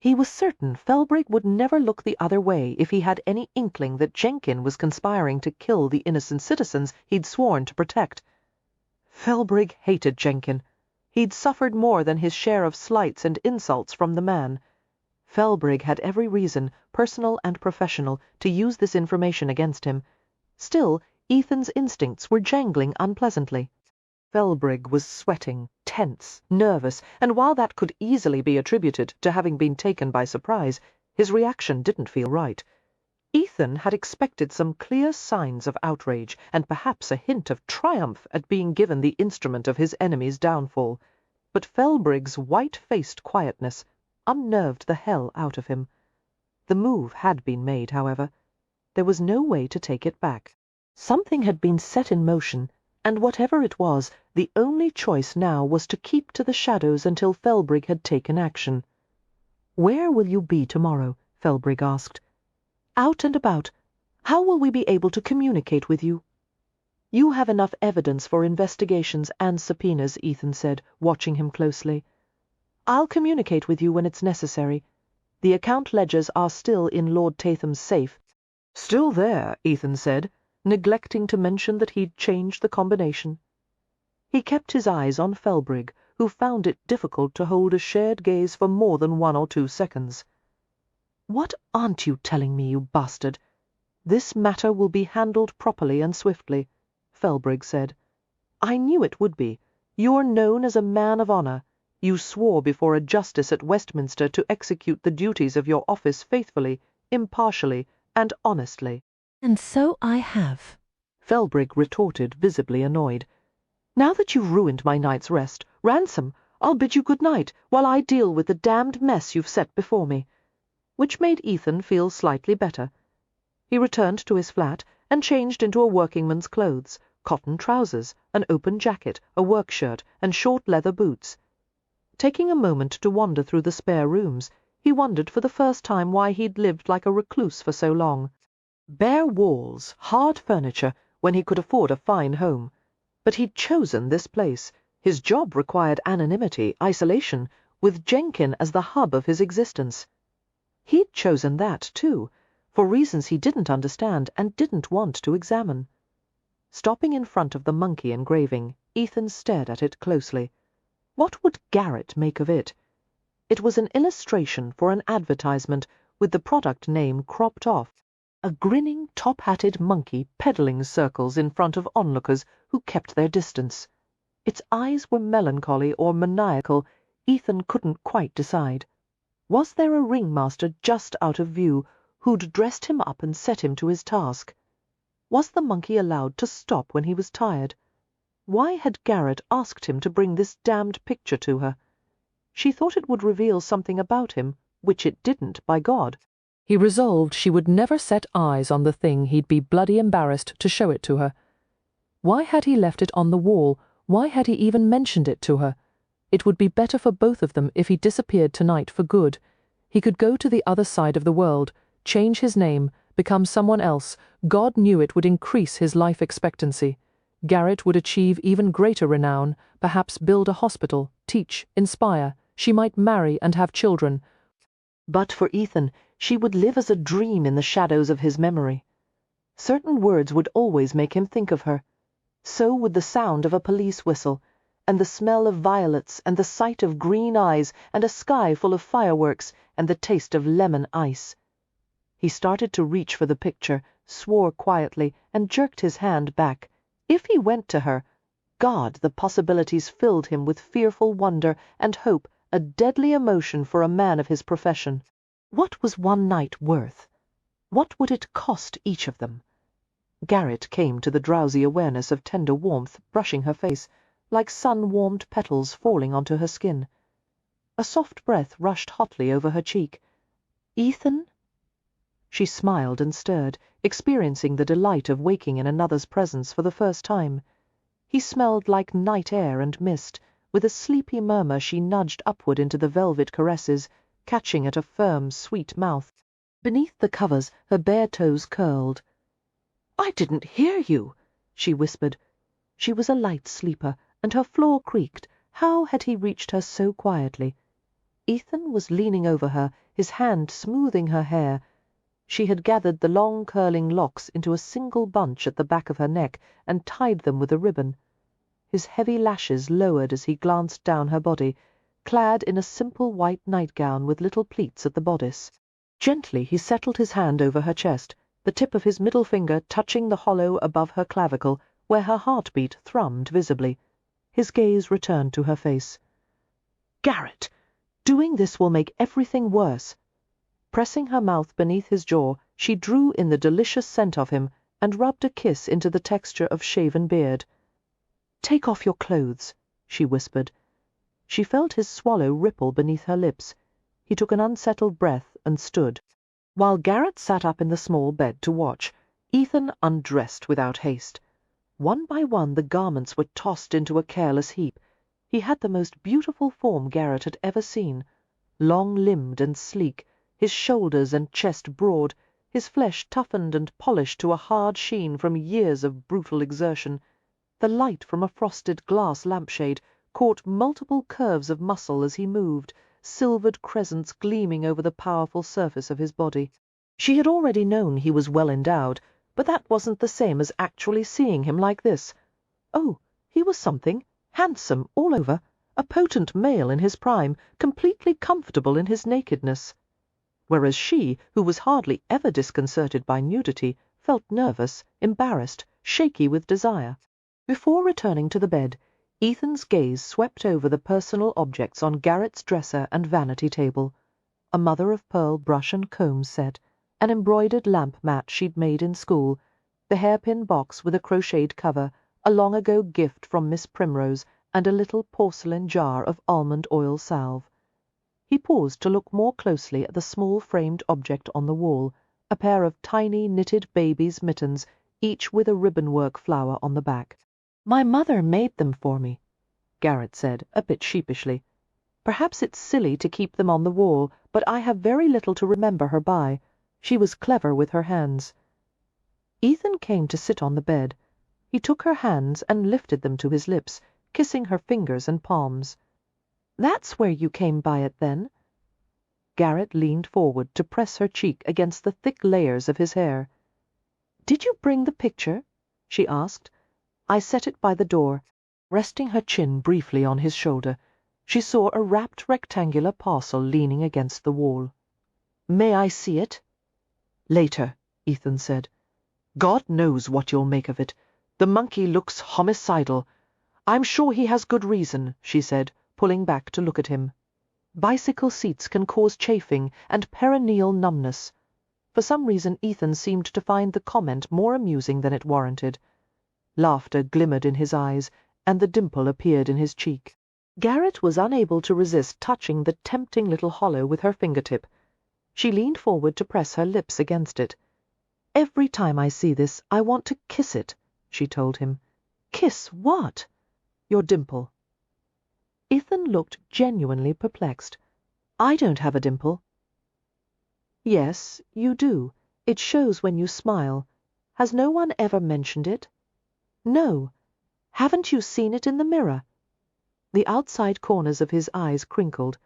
Speaker 2: He was certain Felbrigg would never look the other way if he had any inkling that Jenkin was conspiring to kill the innocent citizens he'd sworn to protect. Felbrigg hated Jenkin. He'd suffered more than his share of slights and insults from the man. Felbrigg had every reason, personal and professional, to use this information against him. Still, Ethan's instincts were jangling unpleasantly. Felbrigg was sweating, tense, nervous, and while that could easily be attributed to having been taken by surprise, his reaction didn't feel right. Ethan had expected some clear signs of outrage, and perhaps a hint of triumph at being given the instrument of his enemy's downfall. But Felbrigg's white-faced quietness unnerved the hell out of him. The move had been made, however. There was no way to take it back. Something had been set in motion, and whatever it was, the only choice now was to keep to the shadows until Felbrigg had taken action. "Where will you be tomorrow?" Felbrigg asked. "Out and about. How will we be able to communicate with you?" "You have enough evidence for investigations and subpoenas," Ethan said, watching him closely. "I'll communicate with you when it's necessary. The account ledgers are still in Lord Tatham's safe." "Still there," Ethan said, neglecting to mention that he'd changed the combination. He kept his eyes on Felbrigg, who found it difficult to hold a shared gaze for more than 1 or 2 seconds. "What aren't you telling me, you bastard?" "This matter will be handled properly and swiftly," Felbrigg said. "I knew it would be. You're known as a man of honour. You swore before a justice at Westminster to execute the duties of your office faithfully, impartially, and honestly."
Speaker 11: "And so I have,"
Speaker 2: Felbrigg retorted, visibly annoyed. "Now that you've ruined my night's rest, Ransom, I'll bid you good night while I deal with the damned mess you've set before me." Which made Ethan feel slightly better. He returned to his flat and changed into a workingman's clothes, cotton trousers, an open jacket, a work shirt, and short leather boots. Taking a moment to wander through the spare rooms, he wondered for the first time why he'd lived like a recluse for so long. Bare walls, hard furniture, when he could afford a fine home. But he'd chosen this place. His job required anonymity, isolation, with Jenkin as the hub of his existence. He'd chosen that, too, for reasons he didn't understand and didn't want to examine. Stopping in front of the monkey engraving, Ethan stared at it closely. What would Garrett make of it? It was an illustration for an advertisement, with the product name cropped off. A grinning, top-hatted monkey peddling circles in front of onlookers who kept their distance. Its eyes were melancholy or maniacal. Ethan couldn't quite decide. Was there a ringmaster just out of view who'd dressed him up and set him to his task? Was the monkey allowed to stop when he was tired? Why had Garrett asked him to bring this damned picture to her? She thought it would reveal something about him, which it didn't, by God.
Speaker 3: He resolved she would never set eyes on the thing he'd be bloody embarrassed to show it to her. Why had he left it on the wall? Why had he even mentioned it to her? It would be better for both of them if he disappeared tonight for good. He could go to the other side of the world, change his name, become someone else. God knew it would increase his life expectancy. Garrett would achieve even greater renown, perhaps build a hospital, teach, inspire. She might marry and have children.
Speaker 2: But for Ethan, she would live as a dream in the shadows of his memory. Certain words would always make him think of her. So would the sound of a police whistle, and the smell of violets, and the sight of green eyes, and a sky full of fireworks, and the taste of lemon ice. He started to reach for the picture, swore quietly, and jerked his hand back. If he went to her, God, the possibilities filled him with fearful wonder and hope, a deadly emotion for a man of his profession. What was one night worth? What would it cost each of them? Garrett came to the drowsy awareness of tender warmth brushing her face, like sun-warmed petals falling onto her skin. A soft breath rushed hotly over her cheek. "Ethan?" She smiled and stirred, experiencing the delight of waking in another's presence for the first time. He smelled like night air and mist. With a sleepy murmur she nudged upward into the velvet caresses, catching at a firm, sweet mouth. Beneath the covers her bare toes curled. "I didn't hear you," she whispered. She was a light sleeper, and her floor creaked. How had he reached her so quietly? Ethan was leaning over her, his hand smoothing her hair. She had gathered the long curling locks into a single bunch at the back of her neck and tied them with a ribbon. His heavy lashes lowered as he glanced down her body, clad in a simple white nightgown with little pleats at the bodice. Gently he settled his hand over her chest, the tip of his middle finger touching the hollow above her clavicle, where her heartbeat thrummed visibly. His gaze returned to her face. "Garrett, doing this will make everything worse." Pressing her mouth beneath his jaw, she drew in the delicious scent of him and rubbed a kiss into the texture of shaven beard. "Take off your clothes," she whispered. She felt his swallow ripple beneath her lips. He took an unsettled breath and stood. While Garrett sat up in the small bed to watch, Ethan undressed without haste. One by one the garments were tossed into a careless heap. He had the most beautiful form Garrett had ever seen, long-limbed and sleek, his shoulders and chest broad, his flesh toughened and polished to a hard sheen from years of brutal exertion. The light from a frosted glass lampshade caught multiple curves of muscle as he moved, silvered crescents gleaming over the powerful surface of his body. She had already known he was well endowed, but that wasn't the same as actually seeing him like this. Oh, he was something, handsome all over, a potent male in his prime, completely comfortable in his nakedness. Whereas she, who was hardly ever disconcerted by nudity, felt nervous, embarrassed, shaky with desire. Before returning to the bed, Ethan's gaze swept over the personal objects on Garrett's dresser and vanity table. A mother-of-pearl brush and comb set, an embroidered lamp mat she'd made in school, the hairpin box with a crocheted cover, a long-ago gift from Miss Primrose, and a little porcelain jar of almond oil salve. He paused to look more closely at the small framed object on the wall, a pair of tiny knitted baby's mittens, each with a ribbon-work flower on the back. "My mother made them for me," Garrett said, a bit sheepishly. "Perhaps it's silly to keep them on the wall, but I have very little to remember her by. She was clever with her hands." Ethan came to sit on the bed. He took her hands and lifted them to his lips, kissing her fingers and palms. "That's where you came by it, then?" Garrett leaned forward to press her cheek against the thick layers of his hair. "Did you bring the picture?" she asked. "I set it by the door." Resting her chin briefly on his shoulder, she saw a wrapped rectangular parcel leaning against the wall. "May I see it?" "Later," Ethan said. "God knows what you'll make of it. The monkey looks homicidal. I'm sure he has good reason," she said, pulling back to look at him. "Bicycle seats can cause chafing and perineal numbness." For some reason Ethan seemed to find the comment more amusing than it warranted. Laughter glimmered in his eyes, and the dimple appeared in his cheek. Garrett was unable to resist touching the tempting little hollow with her fingertip. She leaned forward to press her lips against it. "Every time I see this, I want to kiss it," she told him. "Kiss what?" "Your dimple." Ethan looked genuinely perplexed. "I don't have a dimple." "Yes, you do. It shows when you smile. Has no one ever mentioned it?" "No. Haven't you seen it in the mirror?" The outside corners of his eyes crinkled.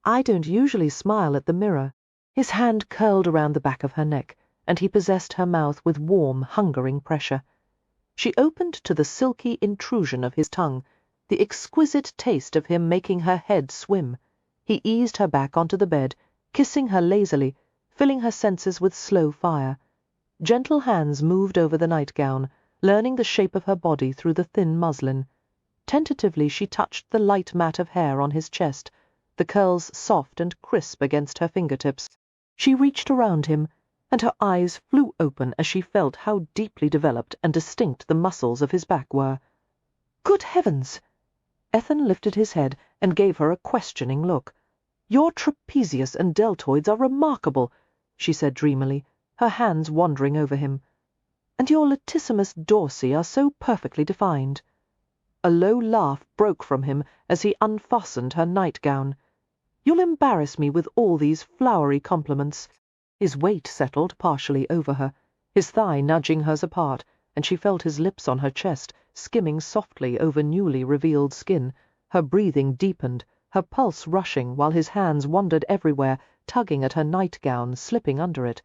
Speaker 2: "I don't usually smile at the mirror." His hand curled around the back of her neck, and he possessed her mouth with warm, hungering pressure. She opened to the silky intrusion of his tongue, the exquisite taste of him making her head swim. He eased her back onto the bed, kissing her lazily, filling her senses with slow fire. Gentle hands moved over the nightgown, learning the shape of her body through the thin muslin. Tentatively she touched the light mat of hair on his chest, the curls soft and crisp against her fingertips. She reached around him, and her eyes flew open as she felt how deeply developed and distinct the muscles of his back were. "Good heavens!" Ethan lifted his head and gave her a questioning look. "Your trapezius and deltoids are remarkable," she said dreamily, her hands wandering over him. "And your latissimus dorsi are so perfectly defined." A low laugh broke from him as he unfastened her nightgown. "You'll embarrass me with all these flowery compliments." His weight settled partially over her, his thigh nudging hers apart, and she felt his lips on her chest, skimming softly over newly revealed skin. Her breathing deepened, her pulse rushing while his hands wandered everywhere, tugging at her nightgown, slipping under it.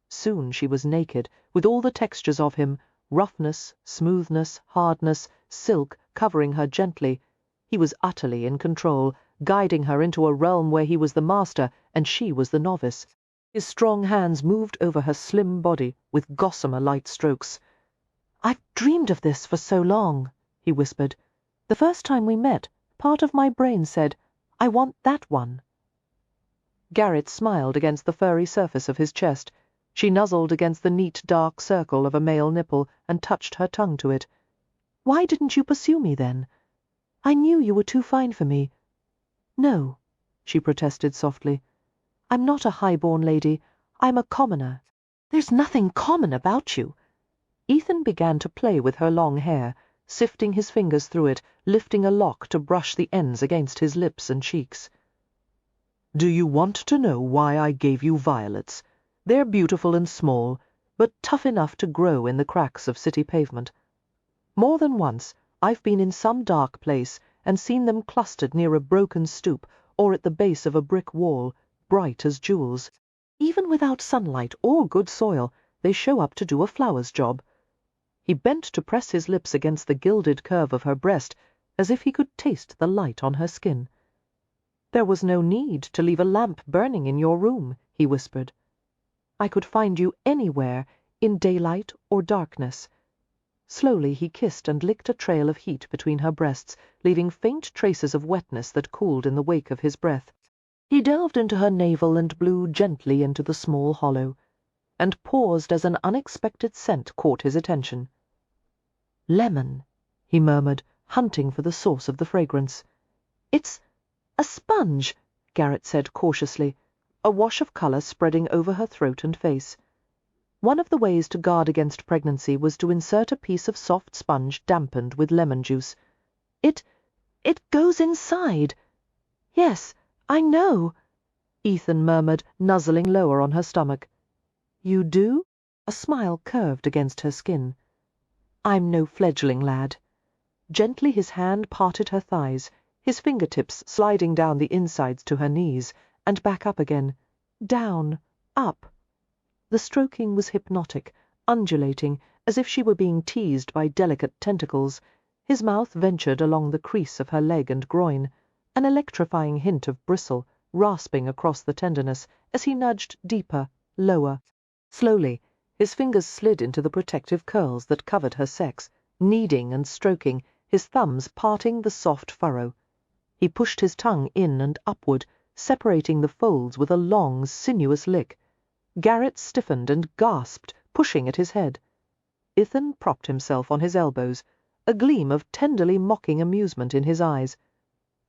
Speaker 2: Soon she was naked, with all the textures of him, roughness, smoothness, hardness, silk, covering her gently. He was utterly in control, guiding her into a realm where he was the master and she was the novice. His strong hands moved over her slim body with gossamer light strokes. "I've dreamed of this for so long," he whispered. "The first time we met, part of my brain said, 'I want that one.'" Garrett smiled against the furry surface of his chest. She nuzzled against the neat dark circle of a male nipple and touched her tongue to it. "Why didn't you pursue me then? I knew you were too fine for me." "No," she protested softly. "I'm not a high-born lady. I'm a commoner." "There's nothing common about you." Ethan began to play with her long hair, sifting his fingers through it, lifting a lock to brush the ends against his lips and cheeks. "Do you want to know why I gave you violets? They're beautiful and small, but tough enough to grow in the cracks of city pavement. More than once I've been in some dark place and seen them clustered near a broken stoop or at the base of a brick wall, bright as jewels. Even without sunlight or good soil, they show up to do a flower's job." He bent to press his lips against the gilded curve of her breast, as if he could taste the light on her skin. "There was no need to leave a lamp burning in your room," he whispered. "I could find you anywhere, in daylight or darkness." Slowly he kissed and licked a trail of heat between her breasts, leaving faint traces of wetness that cooled in the wake of his breath. He delved into her navel and blew gently into the small hollow, and paused as an unexpected scent caught his attention. "Lemon," he murmured, hunting for the source of the fragrance. "It's a sponge," Garrett said cautiously, a wash of colour spreading over her throat and face. One of the ways to guard against pregnancy was to insert a piece of soft sponge dampened with lemon juice. It goes inside." "Yes, I know," Ethan murmured, nuzzling lower on her stomach. "You do?" A smile curved against her skin. "I'm no fledgling lad." Gently his hand parted her thighs, his fingertips sliding down the insides to her knees, and back up again. Down, up. The stroking was hypnotic, undulating, as if she were being teased by delicate tentacles. His mouth ventured along the crease of her leg and groin, an electrifying hint of bristle, rasping across the tenderness, as he nudged deeper, lower. Slowly, his fingers slid into the protective curls that covered her sex, kneading and stroking, his thumbs parting the soft furrow. He pushed his tongue in and upward, separating the folds with a long, sinuous lick. Garrett stiffened and gasped, pushing at his head. Ethan propped himself on his elbows, a gleam of tenderly mocking amusement in his eyes.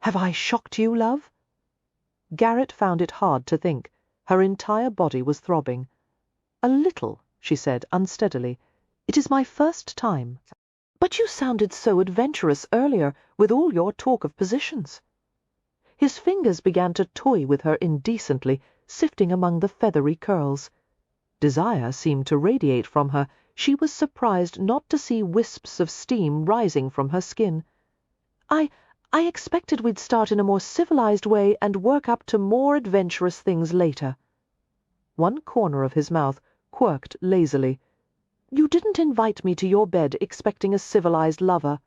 Speaker 2: "Have I shocked you, love?" Garrett found it hard to think. Her entire body was throbbing. "A little," she said unsteadily. "It is my first time." "But you sounded so adventurous earlier, with all your talk of positions." His fingers began to toy with her indecently, sifting among the feathery curls. Desire seemed to radiate from her. She was surprised not to see wisps of steam rising from her skin. I expected we'd start in a more civilized way and work up to more adventurous things later." One corner of his mouth quirked lazily. "You didn't invite me to your bed expecting a civilized lover."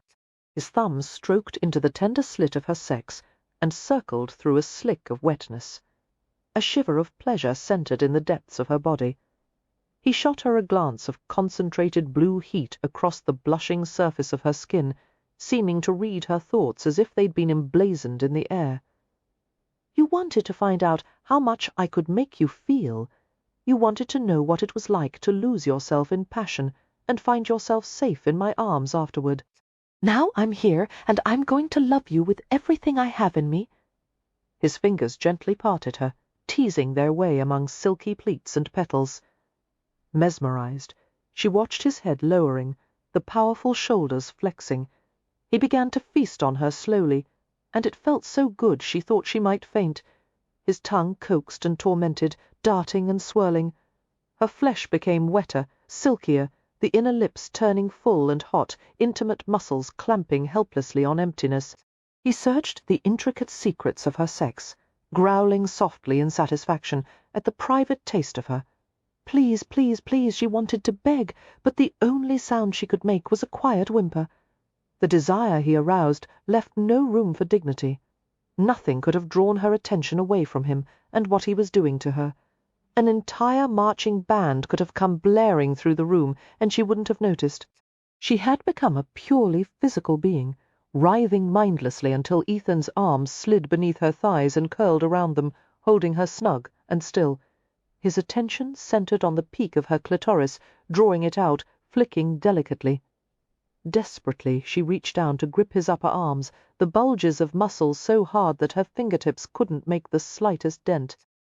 Speaker 2: His thumbs stroked into the tender slit of her sex and circled through a slick of wetness. A shiver of pleasure centered in the depths of her body. He shot her a glance of concentrated blue heat across the blushing surface of her skin, seeming to read her thoughts as if they'd been emblazoned in the air. "You wanted to find out how much I could make you feel. You wanted to know what it was like to lose yourself in passion and find yourself safe in my arms afterward. Now I'm here, and I'm going to love you with everything I have in me." His fingers gently parted her, teasing their way among silky pleats and petals. Mesmerized, she watched his head lowering, the powerful shoulders flexing. He began to feast on her slowly, and it felt so good she thought she might faint. His tongue coaxed and tormented, darting and swirling. Her flesh became wetter, silkier, the inner lips turning full and hot, intimate muscles clamping helplessly on emptiness. He searched the intricate secrets of her sex, growling softly in satisfaction at the private taste of her. Please, please, please, she wanted to beg, but the only sound she could make was a quiet whimper. The desire he aroused left no room for dignity. Nothing could have drawn her attention away from him and what he was doing to her. An entire marching band could have come blaring through the room, and she wouldn't have noticed. She had become a purely physical being, writhing mindlessly until Ethan's arms slid beneath her thighs and curled around them, holding her snug and still. His attention centered on the peak of her clitoris, drawing it out, flicking delicately. Desperately, she reached down to grip his upper arms, the bulges of muscles so hard that her fingertips couldn't make the slightest dent.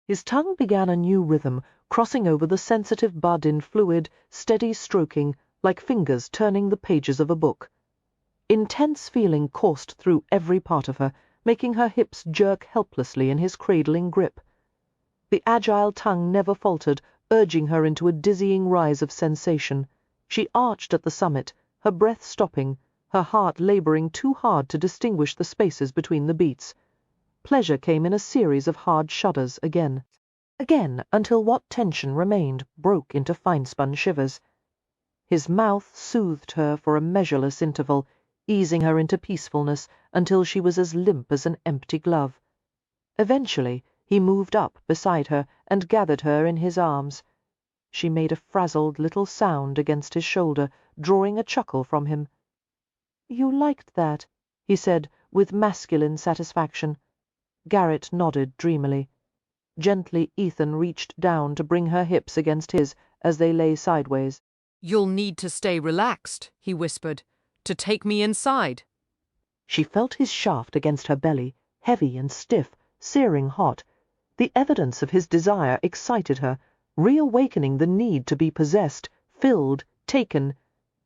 Speaker 2: His tongue began a new rhythm, crossing over the sensitive bud in fluid, steady stroking, like fingers turning the pages of a book. Intense feeling coursed through every part of her, making her hips jerk helplessly in his cradling grip. The agile tongue never faltered, urging her into a dizzying rise of sensation. She arched at the summit, her breath stopping, her heart laboring too hard to distinguish the spaces between the beats. Pleasure came in a series of hard shudders again, until what tension remained broke into fine-spun shivers. His mouth soothed her for a measureless interval, easing her into peacefulness until she was as limp as an empty glove. Eventually, he moved up beside her and gathered her in his arms. She made a frazzled little sound against his shoulder, drawing a chuckle from him. "You liked that," he said, with masculine satisfaction. Garrett nodded dreamily. Gently Ethan reached down to bring her hips against his as they lay sideways.
Speaker 21: "You'll need to stay relaxed," he whispered, "to take me inside."
Speaker 2: She felt his shaft against her belly, heavy and stiff, searing hot. The evidence of his desire excited her, reawakening the need to be possessed, filled, taken.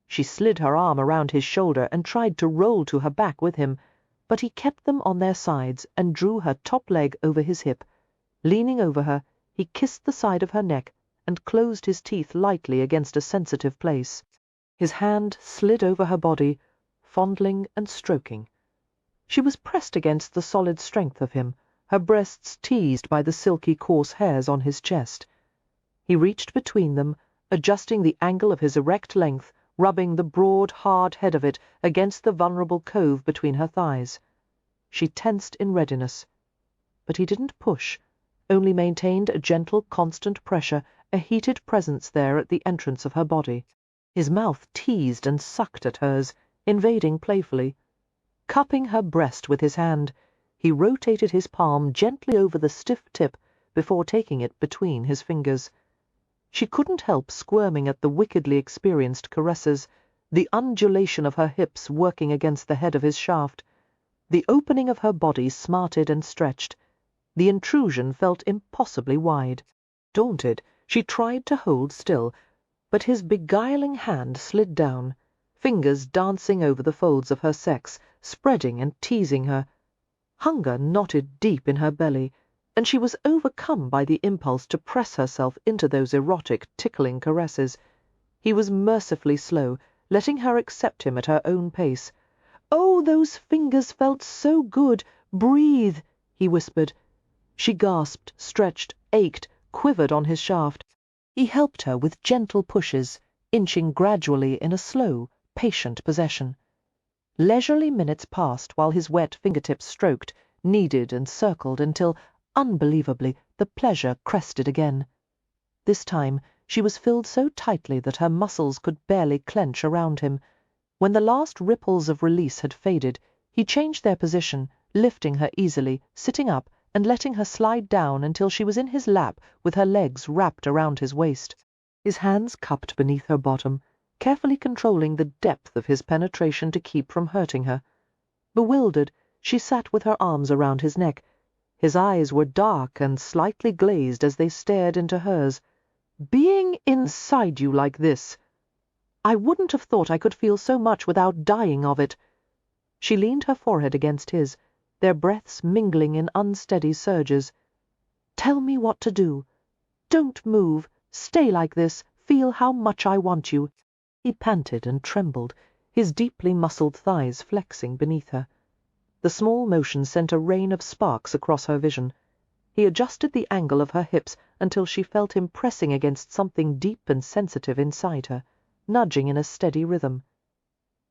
Speaker 2: She slid her arm around his shoulder and tried to roll to her back with him, but he kept them on their sides and drew her top leg over his hip. Leaning over her, he kissed the side of her neck and closed his teeth lightly against a sensitive place. His hand slid over her body, fondling and stroking. She was pressed against the solid strength of him, her breasts teased by the silky coarse hairs on his chest. He reached between them, adjusting the angle of his erect length, rubbing the broad, hard head of it against the vulnerable cove between her thighs. She tensed in readiness. But he didn't push, only maintained a gentle, constant pressure, a heated presence there at the entrance of her body. His mouth teased and sucked at hers, invading playfully. Cupping her breast with his hand, he rotated his palm gently over the stiff tip before taking it between his fingers. She couldn't help squirming at the wickedly experienced caresses, the undulation of her hips working against the head of his shaft. The opening of her body smarted and stretched. The intrusion felt impossibly wide. Daunted, she tried to hold still, but his beguiling hand slid down, fingers dancing over the folds of her sex, spreading and teasing her. Hunger knotted deep in her belly, and she was overcome by the impulse to press herself into those erotic, tickling caresses. He was mercifully slow, letting her accept him at her own pace. "Oh, those fingers felt so good! Breathe!" he whispered. She gasped, stretched, ached, quivered on his shaft. He helped her with gentle pushes, inching gradually in a slow, patient possession. Leisurely minutes passed while his wet fingertips stroked, kneaded and circled until, unbelievably, the pleasure crested again. This time she was filled so tightly that her muscles could barely clench around him. When the last ripples of release had faded, he changed their position, lifting her easily, sitting up, and letting her slide down until she was in his lap with her legs wrapped around his waist. His hands cupped beneath her bottom, carefully controlling the depth of his penetration to keep from hurting her. Bewildered, she sat with her arms around his neck. His eyes were dark and slightly glazed as they stared into hers. "Being inside you like this! I wouldn't have thought I could feel so much without dying of it." She leaned her forehead against his, their breaths mingling in unsteady surges. "Tell me what to do. Don't move. Stay like this. Feel how much I want you." He panted and trembled, his deeply muscled thighs flexing beneath her. The small motion sent a rain of sparks across her vision. He adjusted the angle of her hips until she felt him pressing against something deep and sensitive inside her, nudging in a steady rhythm.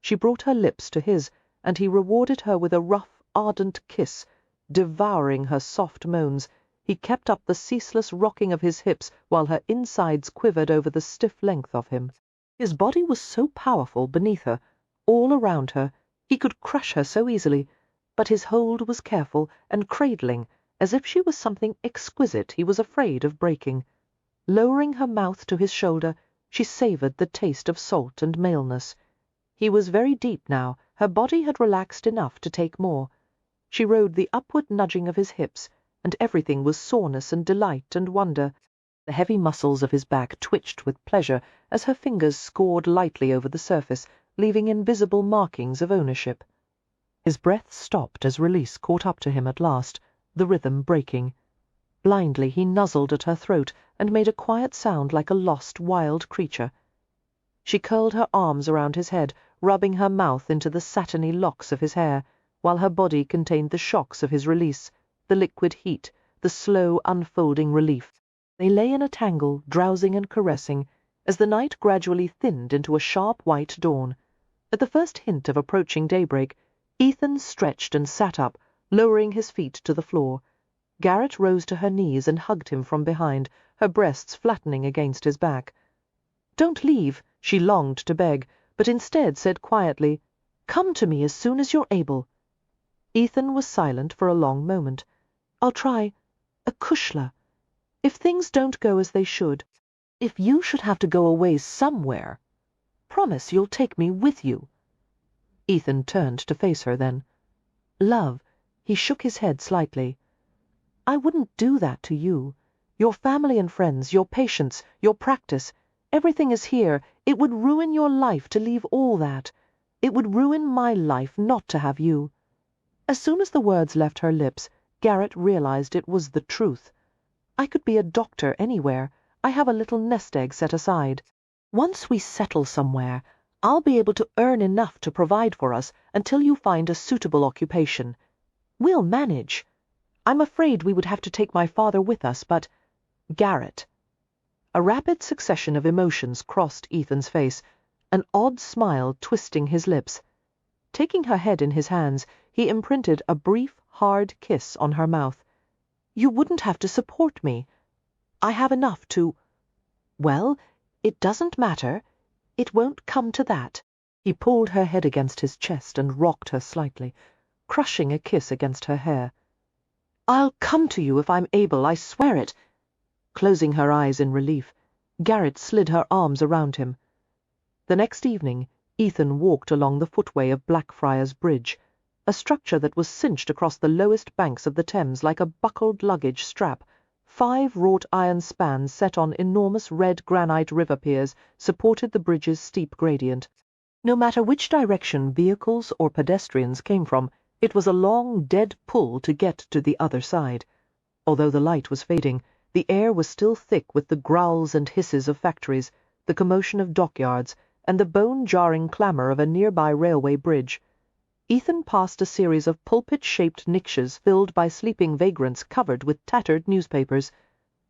Speaker 2: She brought her lips to his, and he rewarded her with a rough, ardent kiss. Devouring her soft moans, he kept up the ceaseless rocking of his hips while her insides quivered over the stiff length of him. His body was so powerful beneath her, all around her, he could crush her so easily, but his hold was careful and cradling, as if she was something exquisite he was afraid of breaking. Lowering her mouth to his shoulder, she savoured the taste of salt and maleness. He was very deep now, her body had relaxed enough to take more. She rode the upward nudging of his hips, and everything was soreness and delight and wonder. The heavy muscles of his back twitched with pleasure as her fingers scored lightly over the surface, leaving invisible markings of ownership. His breath stopped as release caught up to him at last, the rhythm breaking. Blindly he nuzzled at her throat and made a quiet sound like a lost wild creature. She curled her arms around his head, rubbing her mouth into the satiny locks of his hair, while her body contained the shocks of his release, the liquid heat, the slow unfolding relief. They lay in a tangle, drowsing and caressing, as the night gradually thinned into a sharp white dawn. At the first hint of approaching daybreak, Ethan stretched and sat up, lowering his feet to the floor. Garrett rose to her knees and hugged him from behind, her breasts flattening against his back. "Don't leave," she longed to beg, but instead said quietly, "Come to me as soon as you're able." Ethan was silent for a long moment. "I'll try a kushla. If things don't go as they should, if you should have to go away somewhere, promise you'll take me with you." Ethan turned to face her then. "Love," he shook his head slightly, "I wouldn't do that to you. Your family and friends, your patients, your practice, everything is here. It would ruin your life to leave all that. It would ruin my life not to have you." As soon as the words left her lips, Garrett realized it was the truth. "I could be a doctor anywhere. I have a little nest egg set aside. Once we settle somewhere, I'll be able to earn enough to provide for us until you find a suitable occupation. We'll manage. I'm afraid we would have to take my father with us, but—" "Garrett." A rapid succession of emotions crossed Ethan's face, an odd smile twisting his lips. Taking her head in his hands, he imprinted a brief, hard kiss on her mouth. "You wouldn't have to support me. I have enough to— Well, it doesn't matter. It won't come to that." He pulled her head against his chest and rocked her slightly, crushing a kiss against her hair. "I'll come to you if I'm able, I swear it." Closing her eyes in relief, Garrett slid her arms around him. The next evening, Ethan walked along the footway of Blackfriars Bridge, a structure that was cinched across the lowest banks of the Thames like a buckled luggage strap. 5 wrought iron spans set on enormous red granite river piers supported the bridge's steep gradient. No matter which direction vehicles or pedestrians came from, it was a long, dead pull to get to the other side. Although the light was fading, the air was still thick with the growls and hisses of factories, the commotion of dockyards, and the bone-jarring clamour of a nearby railway bridge. Ethan passed a series of pulpit-shaped niches filled by sleeping vagrants covered with tattered newspapers.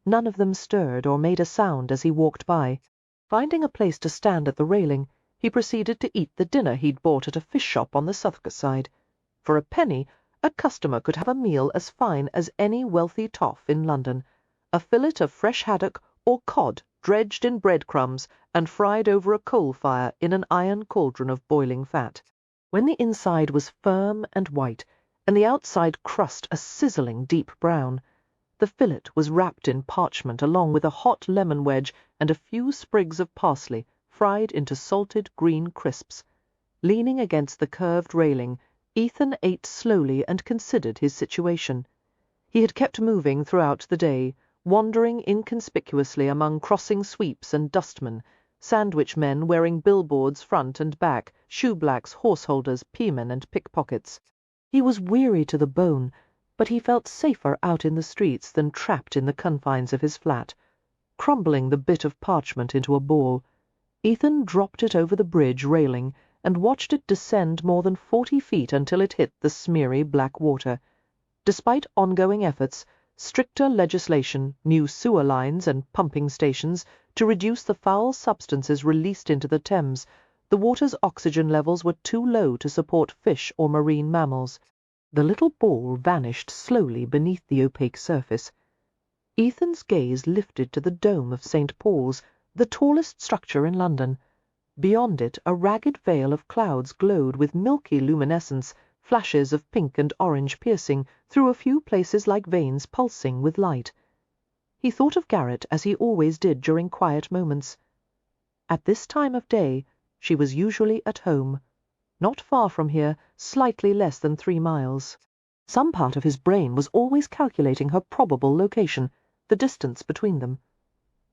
Speaker 2: None of them stirred or made a sound as he walked by. Finding a place to stand at the railing, he proceeded to eat the dinner he'd bought at a fish shop on the Southwark side. For a penny, a customer could have a meal as fine as any wealthy toff in London. A fillet of fresh haddock or cod dredged in breadcrumbs and fried over a coal fire in an iron cauldron of boiling fat. When the inside was firm and white, and the outside crust a sizzling deep brown, the fillet was wrapped in parchment along with a hot lemon wedge and a few sprigs of parsley fried into salted green crisps. Leaning against the curved railing, Ethan ate slowly and considered his situation. He had kept moving throughout the day, wandering inconspicuously among crossing sweeps and dustmen, sandwich men wearing billboards front and back, shoeblacks, horseholders, peamen, and pickpockets. He was weary to the bone, but he felt safer out in the streets than trapped in the confines of his flat. Crumbling the bit of parchment into a ball, Ethan dropped it over the bridge railing and watched it descend more than 40 feet until it hit the smeary black water. Despite ongoing efforts, stricter legislation, new sewer lines and pumping stations to reduce the foul substances released into the Thames, the water's oxygen levels were too low to support fish or marine mammals. The little ball vanished slowly beneath the opaque surface. Ethan's gaze lifted to the dome of St. Paul's, the tallest structure in London. Beyond it, a ragged veil of clouds glowed with milky luminescence, flashes of pink and orange piercing through a few places like veins pulsing with light. He thought of Garrett as he always did during quiet moments. At this time of day, she was usually at home. Not far from here, slightly less than 3 miles. Some part of his brain was always calculating her probable location, the distance between them.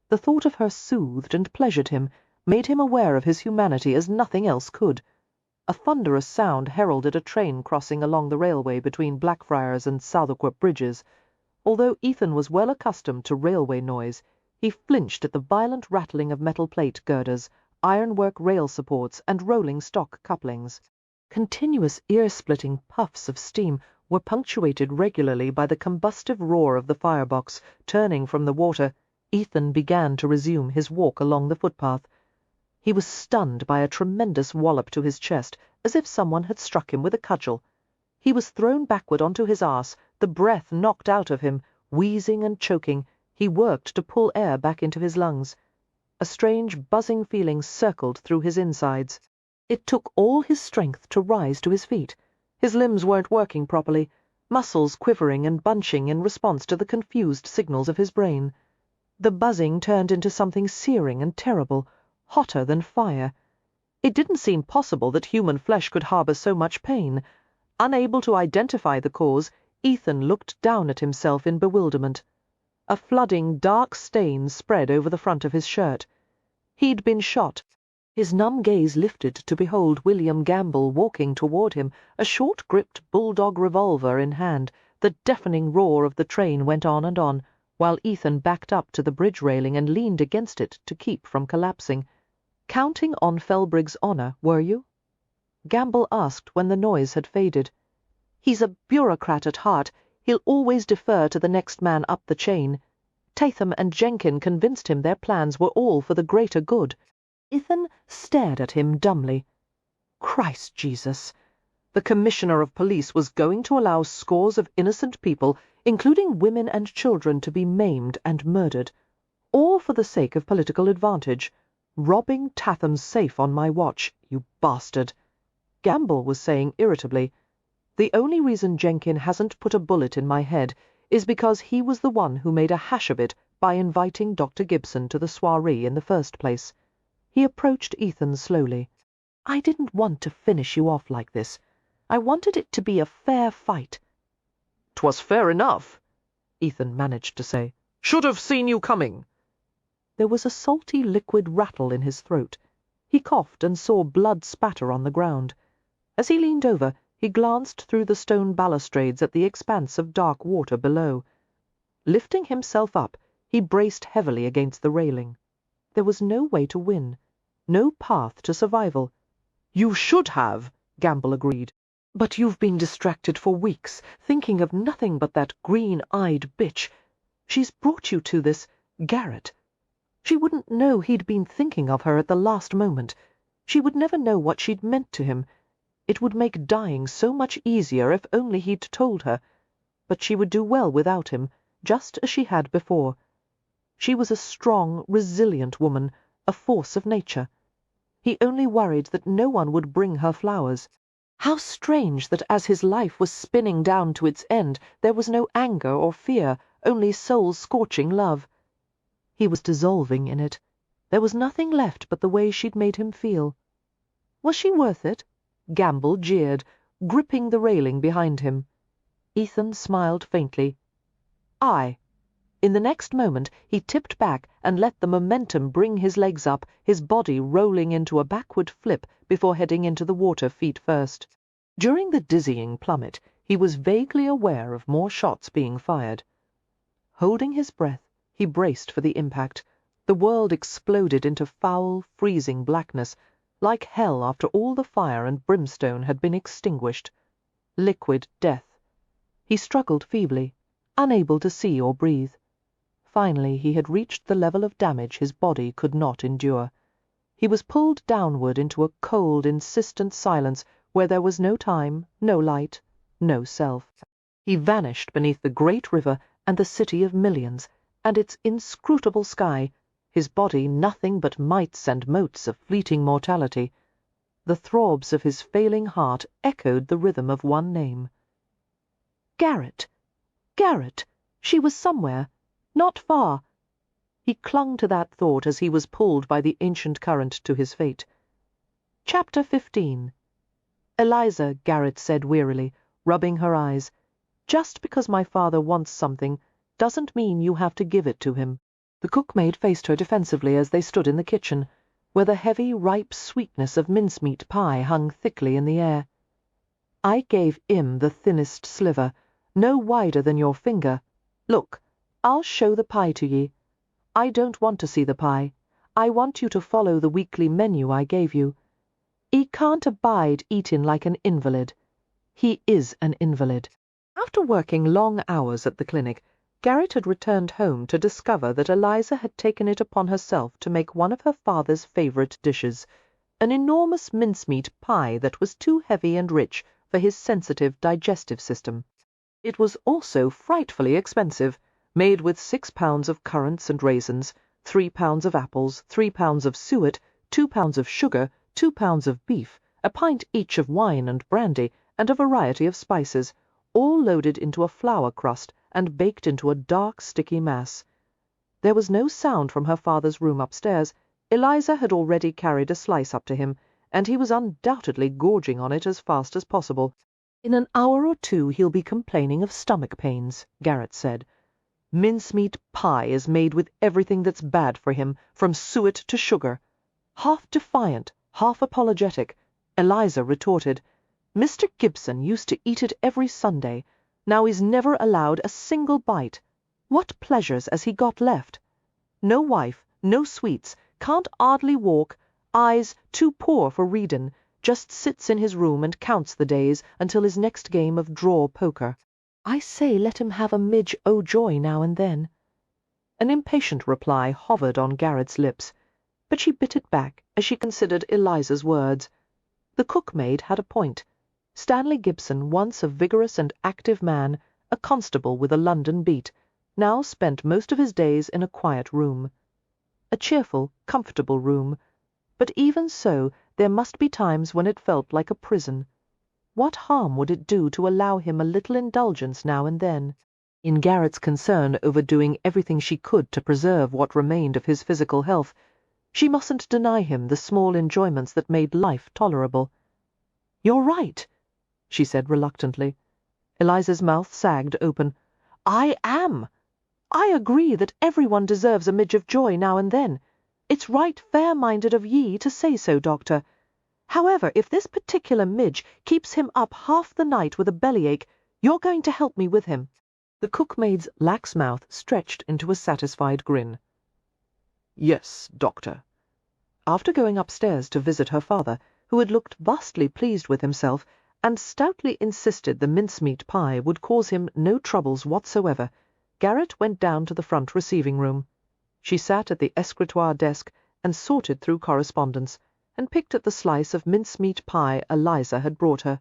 Speaker 2: The thought of her soothed and pleasured him, made him aware of his humanity as nothing else could. A thunderous sound heralded a train crossing along the railway between Blackfriars and Southwark bridges. Although Ethan was well accustomed to railway noise, he flinched at the violent rattling of metal plate girders, ironwork rail supports, and rolling stock couplings. Continuous ear-splitting puffs of steam were punctuated regularly by the combustive roar of the firebox. Turning from the water, Ethan began to resume his walk along the footpath. He was stunned by a tremendous wallop to his chest, as if someone had struck him with a cudgel. He was thrown backward onto his arse, the breath knocked out of him. Wheezing and choking, he worked to pull air back into his lungs. A strange buzzing feeling circled through his insides. It took all his strength to rise to his feet. His limbs weren't working properly, muscles quivering and bunching in response to the confused signals of his brain. The buzzing turned into something searing and terrible, hotter than fire. It didn't seem possible that human flesh could harbor so much pain. Unable to identify the cause, Ethan looked down at himself in bewilderment. A flooding, dark stain spread over the front of his shirt. He'd been shot. His numb gaze lifted to behold William Gamble walking toward him, a short-gripped bulldog revolver in hand. The deafening roar of the train went on and on, while Ethan backed up to the bridge railing and leaned against it to keep from collapsing. "Counting on Felbrig's honor, were you?" Gamble asked when the noise had faded. "He's a bureaucrat at heart. He'll always defer to the next man up the chain. Tatham and Jenkin convinced him their plans were all for the greater good." Ethan stared at him dumbly. Christ Jesus! The Commissioner of Police was going to allow scores of innocent people, including women and children, to be maimed and murdered, all for the sake of political advantage. "Robbing Tatham's safe on my watch, you bastard," Gamble was saying irritably. "The only reason Jenkin hasn't put a bullet in my head is because he was the one who made a hash of it by inviting Dr. Gibson to the soiree in the first place." He approached Ethan slowly. "I didn't want to finish you off like this. I wanted it to be a fair fight." "'Twas fair enough," Ethan managed to say. "Should have seen you coming." There was a salty liquid rattle in his throat. He coughed and saw blood spatter on the ground. As he leaned over, he glanced through the stone balustrades at the expanse of dark water below. Lifting himself up, he braced heavily against the railing. There was no way to win, no path to survival. "You should have," Gamble agreed. "But you've been distracted for weeks, thinking of nothing but that green-eyed bitch. She's brought you to this, Garrett. She wouldn't know he'd been thinking of her at the last moment. She would never know what she'd meant to him. It would make dying so much easier if only he'd told her. But she would do well without him, just as she had before. She was a strong, resilient woman, a force of nature. He only worried that no one would bring her flowers. How strange that as his life was spinning down to its end, there was no anger or fear, only soul-scorching love. He was dissolving in it. There was nothing left but the way she'd made him feel. Was she worth it? Gamble jeered, gripping the railing behind him. Ethan smiled faintly. "Aye." In the next moment he tipped back and let the momentum bring his legs up, his body rolling into a backward flip before heading into the water feet first. During the dizzying plummet, he was vaguely aware of more shots being fired. Holding his breath, he braced for the impact. The world exploded into foul, freezing blackness. like hell after all the fire and brimstone had been extinguished. Liquid death. He struggled feebly, unable to see or breathe. Finally he had reached the level of damage his body could not endure. He was pulled downward into a cold, insistent silence where there was no time, no light, no self. He vanished beneath the great river and the city of millions, and its inscrutable sky, his body nothing but mites and motes of fleeting mortality. The throbs of his failing heart echoed the rhythm of one name. Garrett! Garrett! She was somewhere, not far. He clung to that thought as he was pulled by the ancient current to his fate. Chapter 15. Eliza, Garrett said wearily, rubbing her eyes, just because my father wants something doesn't mean you have to give it to him. The cookmaid faced her defensively as they stood in the kitchen, where the heavy, ripe sweetness of mincemeat pie hung thickly in the air. I gave him the thinnest sliver, no wider than your finger. Look, I'll show the pie to ye. I don't want to see the pie. I want you to follow the weekly menu I gave you. He can't abide eating like an invalid. He is an invalid. After working long hours at the clinic, Garrett had returned home to discover that Eliza had taken it upon herself to make one of her father's favourite dishes, an enormous mincemeat pie that was too heavy and rich for his sensitive digestive system. It was also frightfully expensive, made with 6 pounds of currants and raisins, 3 pounds of apples, 3 pounds of suet, 2 pounds of sugar, 2 pounds of beef, a pint each of wine and brandy, and a variety of spices, all loaded into a flour crust and baked into a dark, sticky mass. There was no sound from her father's room upstairs. Eliza had already carried a slice up to him, and he was undoubtedly gorging on it as fast as possible. In an hour or two he'll be complaining of stomach pains, Garrett said. Mincemeat pie is made with everything that's bad for him, from suet to sugar. Half defiant, half apologetic, Eliza retorted, Mr. Gibson used to eat it every Sunday. Now he's never allowed a single bite. What pleasures has he got left? No wife, no sweets, can't hardly walk, eyes too poor for readin', just sits in his room and counts the days until his next game of draw poker. I say let him have a midge o' joy now and then. An impatient reply hovered on Garrett's lips, but she bit it back as she considered Eliza's words. The cookmaid had a point. Stanley Gibson, once a vigorous and active man, a constable with a London beat, now spent most of his days in a quiet room. A cheerful, comfortable room, but even so there must be times when it felt like a prison. What harm would it do to allow him a little indulgence now and then? In Garrett's concern over doing everything she could to preserve what remained of his physical health, she mustn't deny him the small enjoyments that made life tolerable. "You're right," she said reluctantly. Eliza's mouth sagged open. "I am. I agree that everyone deserves a midge of joy now and then. It's right fair-minded of ye to say so, Doctor. However, if this particular midge keeps him up half the night with a bellyache, you're going to help me with him." The cookmaid's lax mouth stretched into a satisfied grin. "Yes, Doctor." After going upstairs to visit her father, who had looked vastly pleased with himself, and stoutly insisted the mincemeat pie would cause him no troubles whatsoever, Garrett went down to the front receiving-room. She sat at the escritoire desk and sorted through correspondence, and picked at the slice of mincemeat pie Eliza had brought her.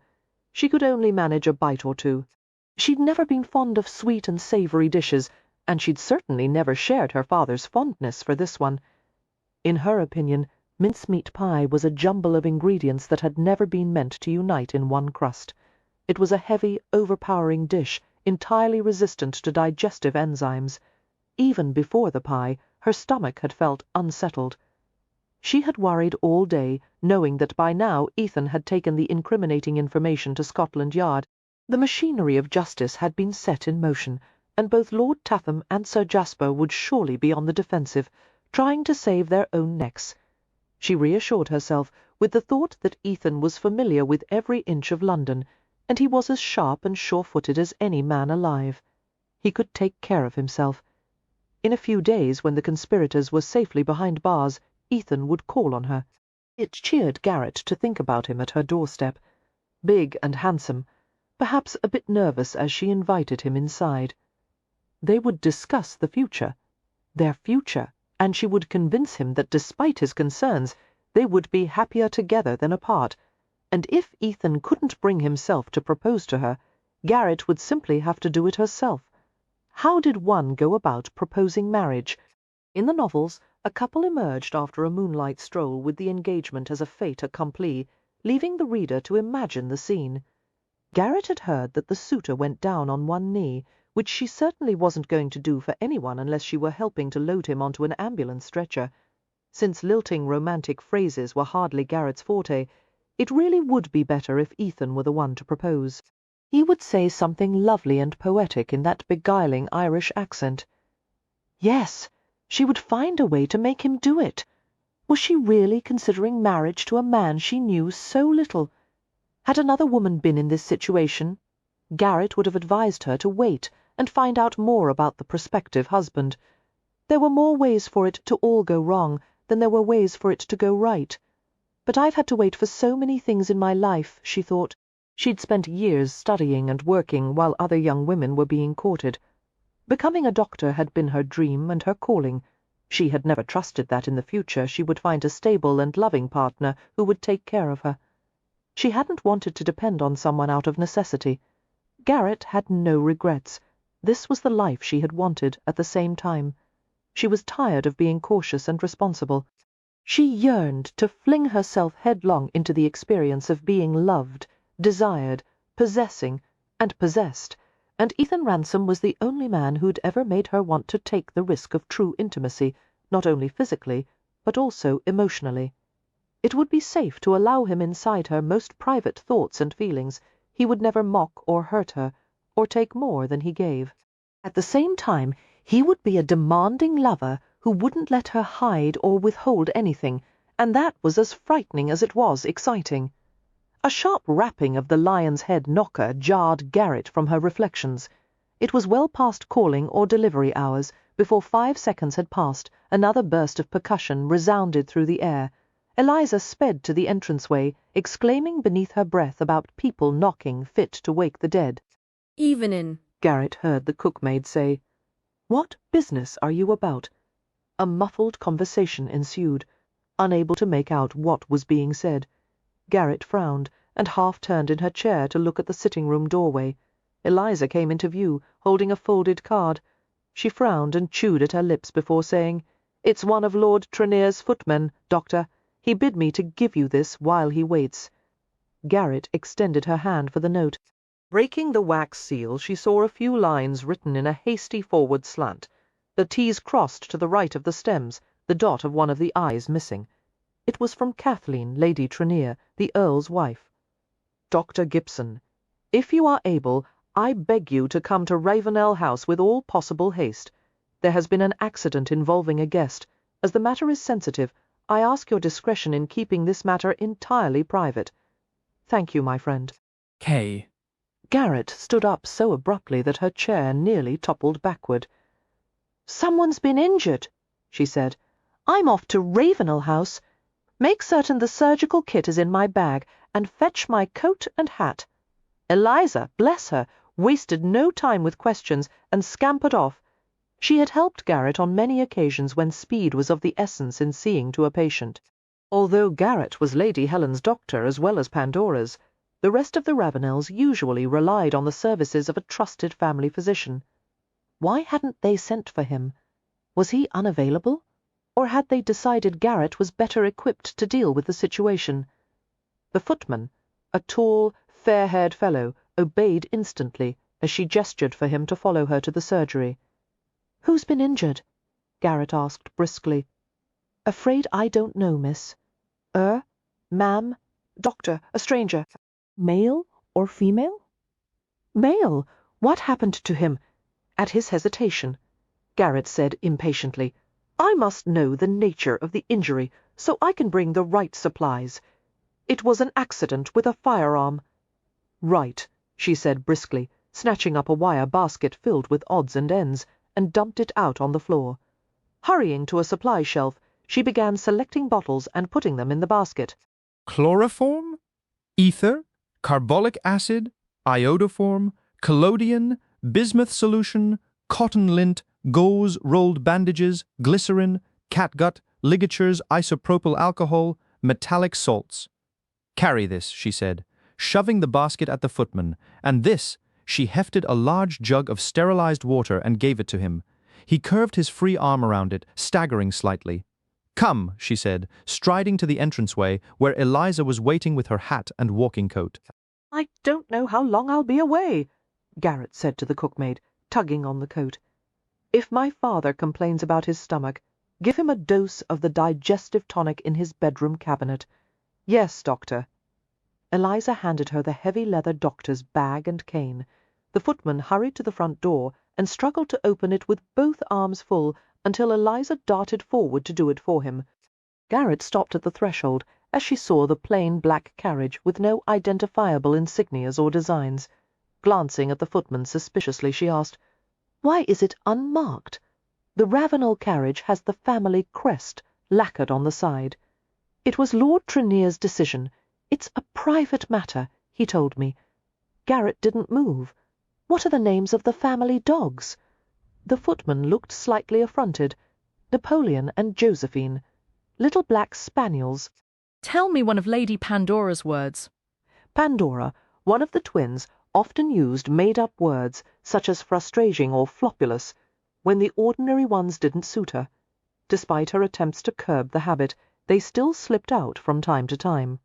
Speaker 2: She could only manage a bite or two. She'd never been fond of sweet and savoury dishes, and she'd certainly never shared her father's fondness for this one. In her opinion, mincemeat pie was a jumble of ingredients that had never been meant to unite in one crust. It was a heavy, overpowering dish, entirely resistant to digestive enzymes. Even before the pie, her stomach had felt unsettled. She had worried all day, knowing that by now Ethan had taken the incriminating information to Scotland Yard. The machinery of justice had been set in motion, and both Lord Tatham and Sir Jasper would surely be on the defensive, trying to save their own necks. She reassured herself with the thought that Ethan was familiar with every inch of London, and he was as sharp and sure-footed as any man alive. He could take care of himself. In a few days, when the conspirators were safely behind bars, Ethan would call on her. It cheered Garrett to think about him at her doorstep, big and handsome, perhaps a bit nervous as she invited him inside. They would discuss the future, their future, and she would convince him that despite his concerns, they would be happier together than apart, and if Ethan couldn't bring himself to propose to her, Garrett would simply have to do it herself. How did one go about proposing marriage? In the novels, a couple emerged after a moonlight stroll with the engagement as a fait accompli, leaving the reader to imagine the scene. Garrett had heard that the suitor went down on one knee, which she certainly wasn't going to do for anyone unless she were helping to load him onto an ambulance stretcher. Since lilting romantic phrases were hardly Garrett's forte, it really would be better if Ethan were the one to propose. He would say something lovely and poetic in that beguiling Irish accent. Yes, she would find a way to make him do it. Was she really considering marriage to a man she knew so little? Had another woman been in this situation, Garrett would have advised her to wait and find out more about the prospective husband. There were more ways for it to all go wrong than there were ways for it to go right. But I've had to wait for so many things in my life, she thought. She'd spent years studying and working while other young women were being courted. Becoming a doctor had been her dream and her calling. She had never trusted that in the future she would find a stable and loving partner who would take care of her. She hadn't wanted to depend on someone out of necessity. Garrett had no regrets. This was the life she had wanted at the same time. She was tired of being cautious and responsible. She yearned to fling herself headlong into the experience of being loved, desired, possessing, and possessed, and Ethan Ransom was the only man who'd ever made her want to take the risk of true intimacy, not only physically, but also emotionally. It would be safe to allow him inside her most private thoughts and feelings. He would never mock or hurt her, or take more than he gave. At the same time, he would be a demanding lover who wouldn't let her hide or withhold anything, and that was as frightening as it was exciting. A sharp rapping of the lion's head knocker jarred Garrett from her reflections. It was well past calling or delivery hours. Before 5 seconds had passed, another burst of percussion resounded through the air. Eliza sped to the entranceway, exclaiming beneath her breath about people knocking fit to wake the dead.
Speaker 4: "Evenin',"
Speaker 2: Garrett heard the cookmaid say. "What business are you about?" A muffled conversation ensued, unable to make out what was being said. Garrett frowned, and half turned in her chair to look at the sitting-room doorway. Eliza came into view, holding a folded card. She frowned and chewed at her lips before saying, "It's one of Lord Treneer's footmen, Doctor. He bid me to give you this while he waits." Garrett extended her hand for the note. Breaking the wax seal, she saw a few lines written in a hasty forward slant, the T's crossed to the right of the stems, the dot of one of the I's missing. It was from Kathleen, Lady Treneer, the Earl's wife. "Dr. Gibson, if you are able, I beg you to come to Ravenel House with all possible haste. There has been an accident involving a guest. As the matter is sensitive, I ask your discretion in keeping this matter entirely private. Thank you, my friend."
Speaker 7: K.
Speaker 2: Garrett stood up so abruptly that her chair nearly toppled backward. "Someone's been injured," she said. "I'm off to Ravenel House. Make certain the surgical kit is in my bag, and fetch my coat and hat." Eliza, bless her, wasted no time with questions and scampered off. She had helped Garrett on many occasions when speed was of the essence in seeing to a patient. Although Garrett was Lady Helen's doctor as well as Pandora's, the rest of the Ravenels usually relied on the services of a trusted family physician. Why hadn't they sent for him? Was he unavailable? Or had they decided Garrett was better equipped to deal with the situation? The footman, a tall, fair-haired fellow, obeyed instantly as she gestured for him to follow her to the surgery. "Who's been injured?" Garrett asked briskly. "Afraid I don't know, miss." Ma'am, doctor, a stranger." "Male or female?" "Male. What happened to him?" At his hesitation, Garrett said impatiently, "I must know the nature of the injury so I can bring the right supplies. It was an accident with a firearm." "Right," she said briskly, snatching up a wire basket filled with odds and ends, and dumped it out on the floor. Hurrying to a supply shelf, She began selecting bottles and putting them in the basket.
Speaker 4: Chloroform? Ether? Carbolic acid? Iodoform? Collodion? Bismuth solution? Cotton lint? Gauze, rolled bandages? Glycerin? Catgut? Ligatures? Isopropyl alcohol? Metallic salts. Carry this, she said, shoving the basket at the footman, and this, she hefted a large jug of sterilized water and gave it to him. He curved his free arm around it, staggering slightly. Come, she said, striding to the entranceway where Eliza was waiting with her hat and walking coat.
Speaker 2: I don't know how long I'll be away, Garrett said to the cookmaid, tugging on the coat. If my father complains about his stomach, give him a dose of the digestive tonic in his bedroom cabinet. Yes, doctor. Eliza handed her the heavy leather doctor's bag and cane. The footman hurried to the front door and struggled to open it with both arms full until Eliza darted forward to do it for him. Garrett stopped at the threshold as she saw the plain black carriage with no identifiable insignias or designs. Glancing at the footman suspiciously, she asked, "Why is it unmarked? The Ravenel carriage has the family crest lacquered on the side. It was Lord Treneer's decision. It's a private matter, he told me." Garrett didn't move. "What are the names of the family dogs?" The footman looked slightly affronted. "Napoleon and Josephine. Little black spaniels."
Speaker 22: Tell me one of Lady Pandora's words.
Speaker 2: Pandora, one of the twins, often used made-up words such as frustrating or flopulous when the ordinary ones didn't suit her. Despite her attempts to curb the habit, they still slipped out from time to time.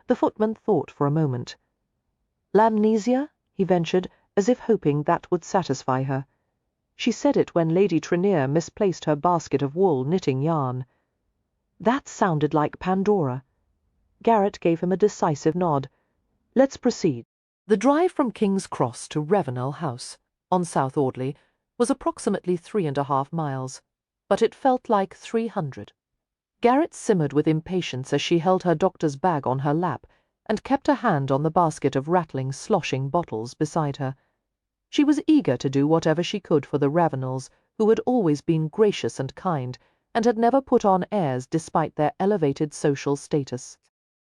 Speaker 2: The footman thought for a moment. "Lamnesia?" he ventured, as if hoping that would satisfy her. She said it when Lady Treneer misplaced her basket of wool knitting yarn. That sounded like Pandora. Garrett gave him a decisive nod. "Let's proceed." The drive from King's Cross to Ravenel House, on South Audley, was approximately 3.5 miles, but it felt like 300. Garrett simmered with impatience as she held her doctor's bag on her lap and kept her hand on the basket of rattling, sloshing bottles beside her. She was eager to do whatever she could for the Ravenels, who had always been gracious and kind, and had never put on airs despite their elevated social status.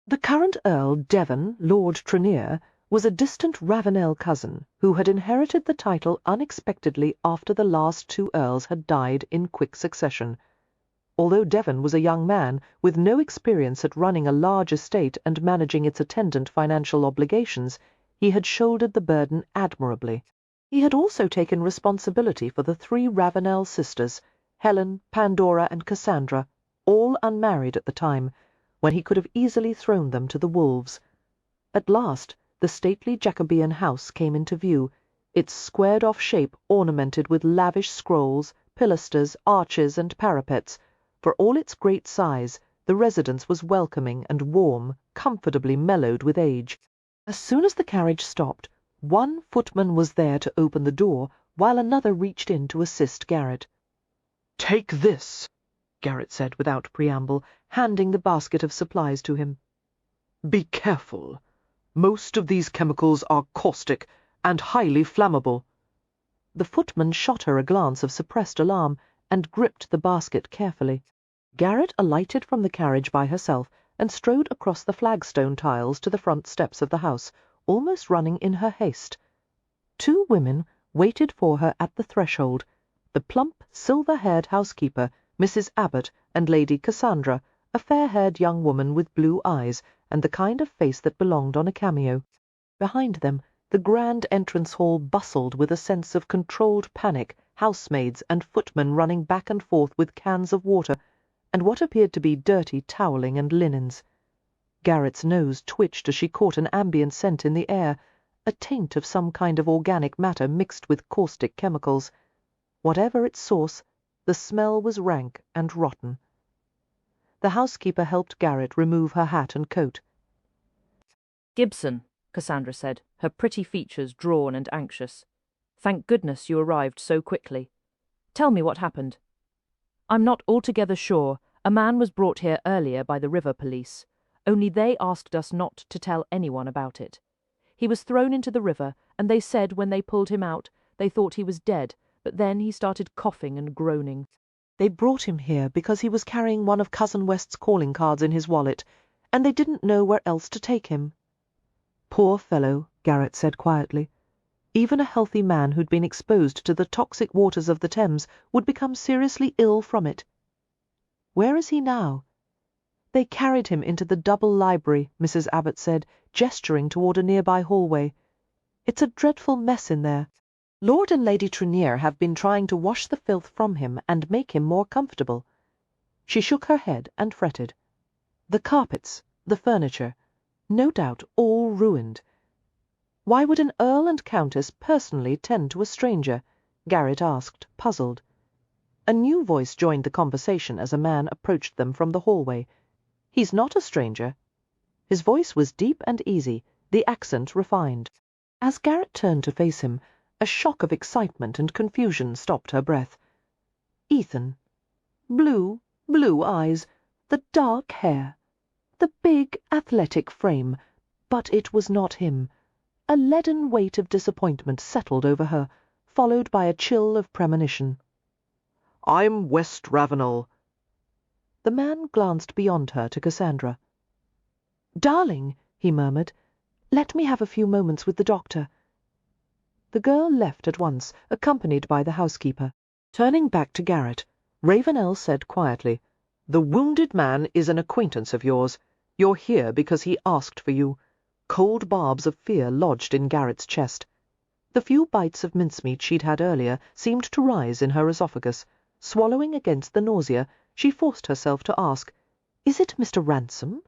Speaker 2: The current Earl Devon, Lord Treneer, was a distant Ravenel cousin who had inherited the title unexpectedly after the last 2 earls had died in quick succession. Although Devon was a young man with no experience at running a large estate and managing its attendant financial obligations, he had shouldered the burden admirably. He had also taken responsibility for the 3 Ravenel sisters, Helen, Pandora, and Cassandra, all unmarried at the time, when he could have easily thrown them to the wolves. At last, the stately Jacobean house came into view, its squared-off shape ornamented with lavish scrolls, pilasters, arches, and parapets. For all its great size, the residence was welcoming and warm, comfortably mellowed with age. As soon as the carriage stopped, one footman was there to open the door, while another reached in to assist Garrett. "Take this," Garrett said without preamble, handing the basket of supplies to him. "Be careful. Most of these chemicals are caustic and highly flammable." The footman shot her a glance of suppressed alarm and gripped the basket carefully. Garrett alighted from the carriage by herself and strode across the flagstone tiles to the front steps of the house, almost running in her haste. 2 women waited for her at the threshold, the plump, silver-haired housekeeper, Mrs. Abbott, and Lady Cassandra, a fair-haired young woman with blue eyes and the kind of face that belonged on a cameo. Behind them, the grand entrance hall bustled with a sense of controlled panic, housemaids and footmen running back and forth with cans of water, and what appeared to be dirty toweling and linens. Garrett's nose twitched as she caught an ambient scent in the air, a taint of some kind of organic matter mixed with caustic chemicals. Whatever its source, the smell was rank and rotten. The housekeeper helped Garrett remove her hat and coat.
Speaker 23: "Gibson," Cassandra said, her pretty features drawn and anxious. "Thank goodness you arrived so quickly. Tell me what happened." "I'm not altogether sure. A man was brought here earlier by the river police. Only they asked us not to tell anyone about it. He was thrown into the river, and they said when they pulled him out they thought he was dead, but then he started coughing and groaning.
Speaker 2: They brought him here because he was carrying one of Cousin West's calling cards in his wallet, and they didn't know where else to take him. Poor fellow, Garrett said quietly. Even a healthy man who'd been exposed to the toxic waters of the Thames would become seriously ill from it. Where is he now? They carried him into the double library, Mrs. Abbott said, gesturing toward a nearby hallway. It's a dreadful mess in there. Lord and Lady Trenier have been trying to wash the filth from him and make him more comfortable. She shook her head and fretted. The carpets, the furniture, no doubt all ruined. Why would an earl and countess personally tend to a stranger? Garrett asked, puzzled. A new voice joined the conversation as a man approached them from the hallway. He's not a stranger. His voice was deep and easy, the accent refined. As Garrett turned to face him, a shock of excitement and confusion stopped her breath. Ethan. Blue eyes, the dark hair, the big, athletic frame, but it was not him. A leaden weight of disappointment settled over her, followed by a chill of premonition. "I'm West Ravenel." The man glanced beyond her to Cassandra. "Darling," he murmured, "let me have a few moments with the doctor." The girl left at once, accompanied by the housekeeper. Turning back to Garrett, Ravenel said quietly, "The wounded man is an acquaintance of yours. You're here because he asked for you." Cold barbs of fear lodged in Garrett's chest. The few bites of mincemeat she'd had earlier seemed to rise in her esophagus. Swallowing against the nausea, she forced herself to ask, "Is it Mr. Ransom?"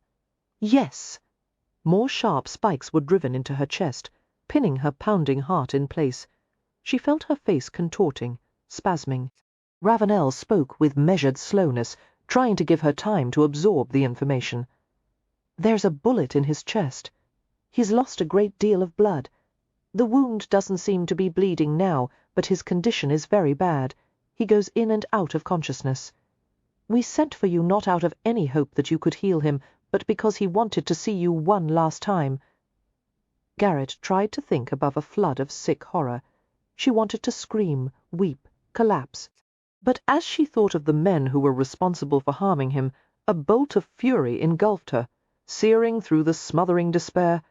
Speaker 2: "Yes." More sharp spikes were driven into her chest, pinning her pounding heart in place. She felt her face contorting, spasming. Ravenel spoke with measured slowness, trying to give her time to absorb the information. "There's a bullet in his chest. He's lost a great deal of blood. The wound doesn't seem to be bleeding now, but his condition is very bad. He goes in and out of consciousness. We sent for you not out of any hope that you could heal him, but because he wanted to see you one last time." Garrett tried to think above a flood of sick horror. She wanted to scream, weep, collapse. But as she thought of the men who were responsible for harming him, a bolt of fury engulfed her, searing through the smothering despair.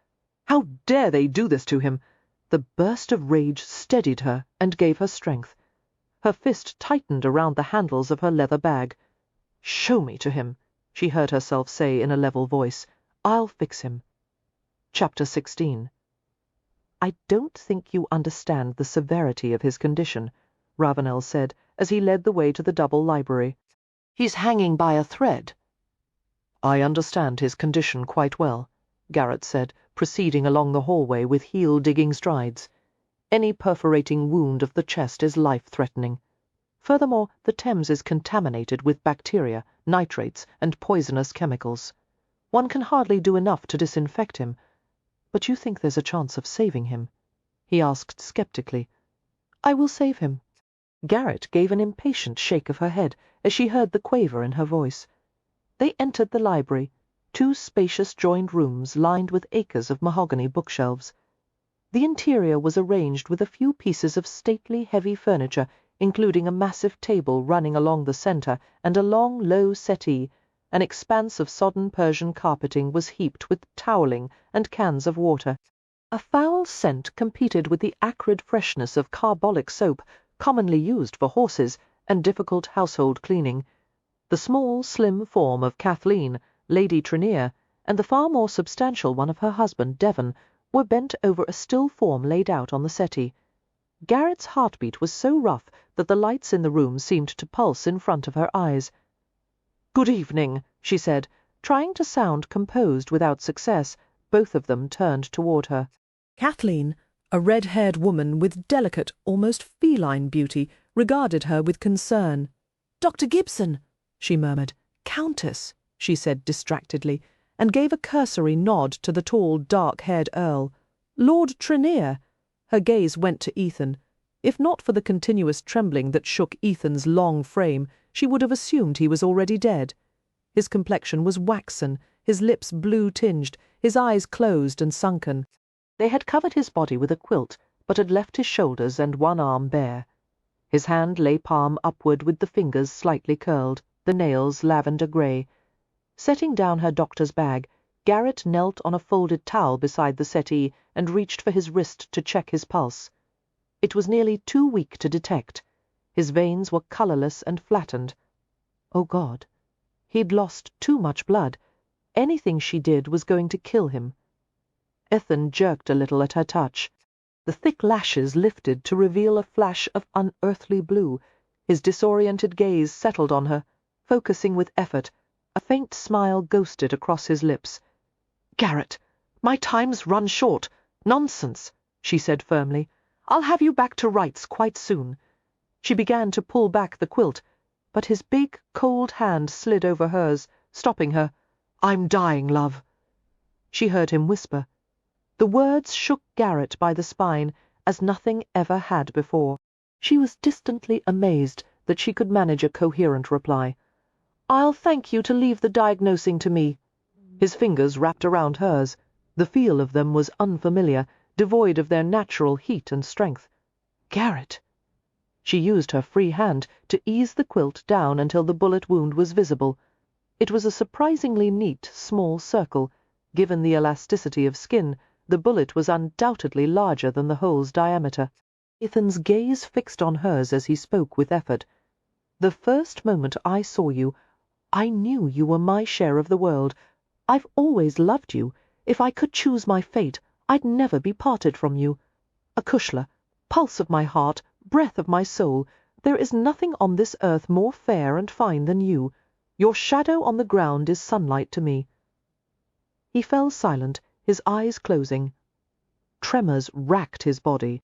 Speaker 2: How dare they do this to him? The burst of rage steadied her and gave her strength. Her fist tightened around the handles of her leather bag. "Show me to him," she heard herself say in a level voice. "I'll fix him." Chapter 16. "I don't think you understand the severity of his condition," Ravenel said as he led the way to the double library. "He's hanging by a thread." "I understand his condition quite well," Garrett said, proceeding along the hallway with heel-digging strides. "Any perforating wound of the chest is life-threatening. Furthermore, the Thames is contaminated with bacteria, nitrates, and poisonous chemicals. One can hardly do enough to disinfect him. But you think there's a chance of saving him?" he asked skeptically. "I will save him." Garrett gave an impatient shake of her head as she heard the quaver in her voice. They entered the library, two spacious joined rooms lined with acres of mahogany bookshelves. The interior was arranged with a few pieces of stately, heavy furniture, including a massive table running along the centre and a long, low settee. An expanse of sodden Persian carpeting was heaped with toweling and cans of water. A foul scent competed with the acrid freshness of carbolic soap, commonly used for horses, and difficult household cleaning. The small, slim form of Kathleen, Lady Trenier, and the far more substantial one of her husband, Devon, were bent over a still form laid out on the settee. Garrett's heartbeat was so rough that the lights in the room seemed to pulse in front of her eyes. "Good evening," she said, trying to sound composed without success. Both of them turned toward her.
Speaker 6: Kathleen, a red-haired woman with delicate, almost feline beauty, regarded her with concern. "Dr. Gibson," she murmured. "Countess," she said distractedly, and gave a cursory nod to the tall, dark-haired earl. "Lord Trenier." Her gaze went to Ethan. If not for the continuous trembling that shook Ethan's long frame, she would have assumed he was already dead. His complexion was waxen, his lips blue-tinged, his eyes closed and sunken. They had covered his body with a quilt, but had left his shoulders and one arm bare.
Speaker 2: His hand lay palm upward with the fingers slightly curled, the nails lavender grey. Setting down her doctor's bag, Garrett knelt on a folded towel beside the settee and reached for his wrist to check his pulse. It was nearly too weak to detect. His veins were colourless and flattened. Oh God! He'd lost too much blood. Anything she did was going to kill him. Ethan jerked a little at her touch. The thick lashes lifted to reveal a flash of unearthly blue. His disoriented gaze settled on her, focusing with effort. A faint smile ghosted across his lips. "Garrett, my time's run short. Nonsense," she said firmly. "I'll have you back to rights quite soon." She began to pull back the quilt, but his big, cold hand slid over hers, stopping her. "I'm dying, love." She heard him whisper. The words shook Garrett by the spine as nothing ever had before. She was distantly amazed that she could manage a coherent reply. "I'll thank you to leave the diagnosing to me." His fingers wrapped around hers. The feel of them was unfamiliar, devoid of their natural heat and strength. "Garrett!" She used her free hand to ease the quilt down until the bullet wound was visible. It was a surprisingly neat, small circle. Given the elasticity of skin, the bullet was undoubtedly larger than the hole's diameter. Ethan's gaze fixed on hers as he spoke with effort. "The first moment I saw you, I knew you were my share of the world. I've always loved you. If I could choose my fate, I'd never be parted from you. Acushla, pulse of my heart, breath of my soul, there is nothing on this earth more fair and fine than you. Your shadow on the ground is sunlight to me." He fell silent, his eyes closing. Tremors racked his body.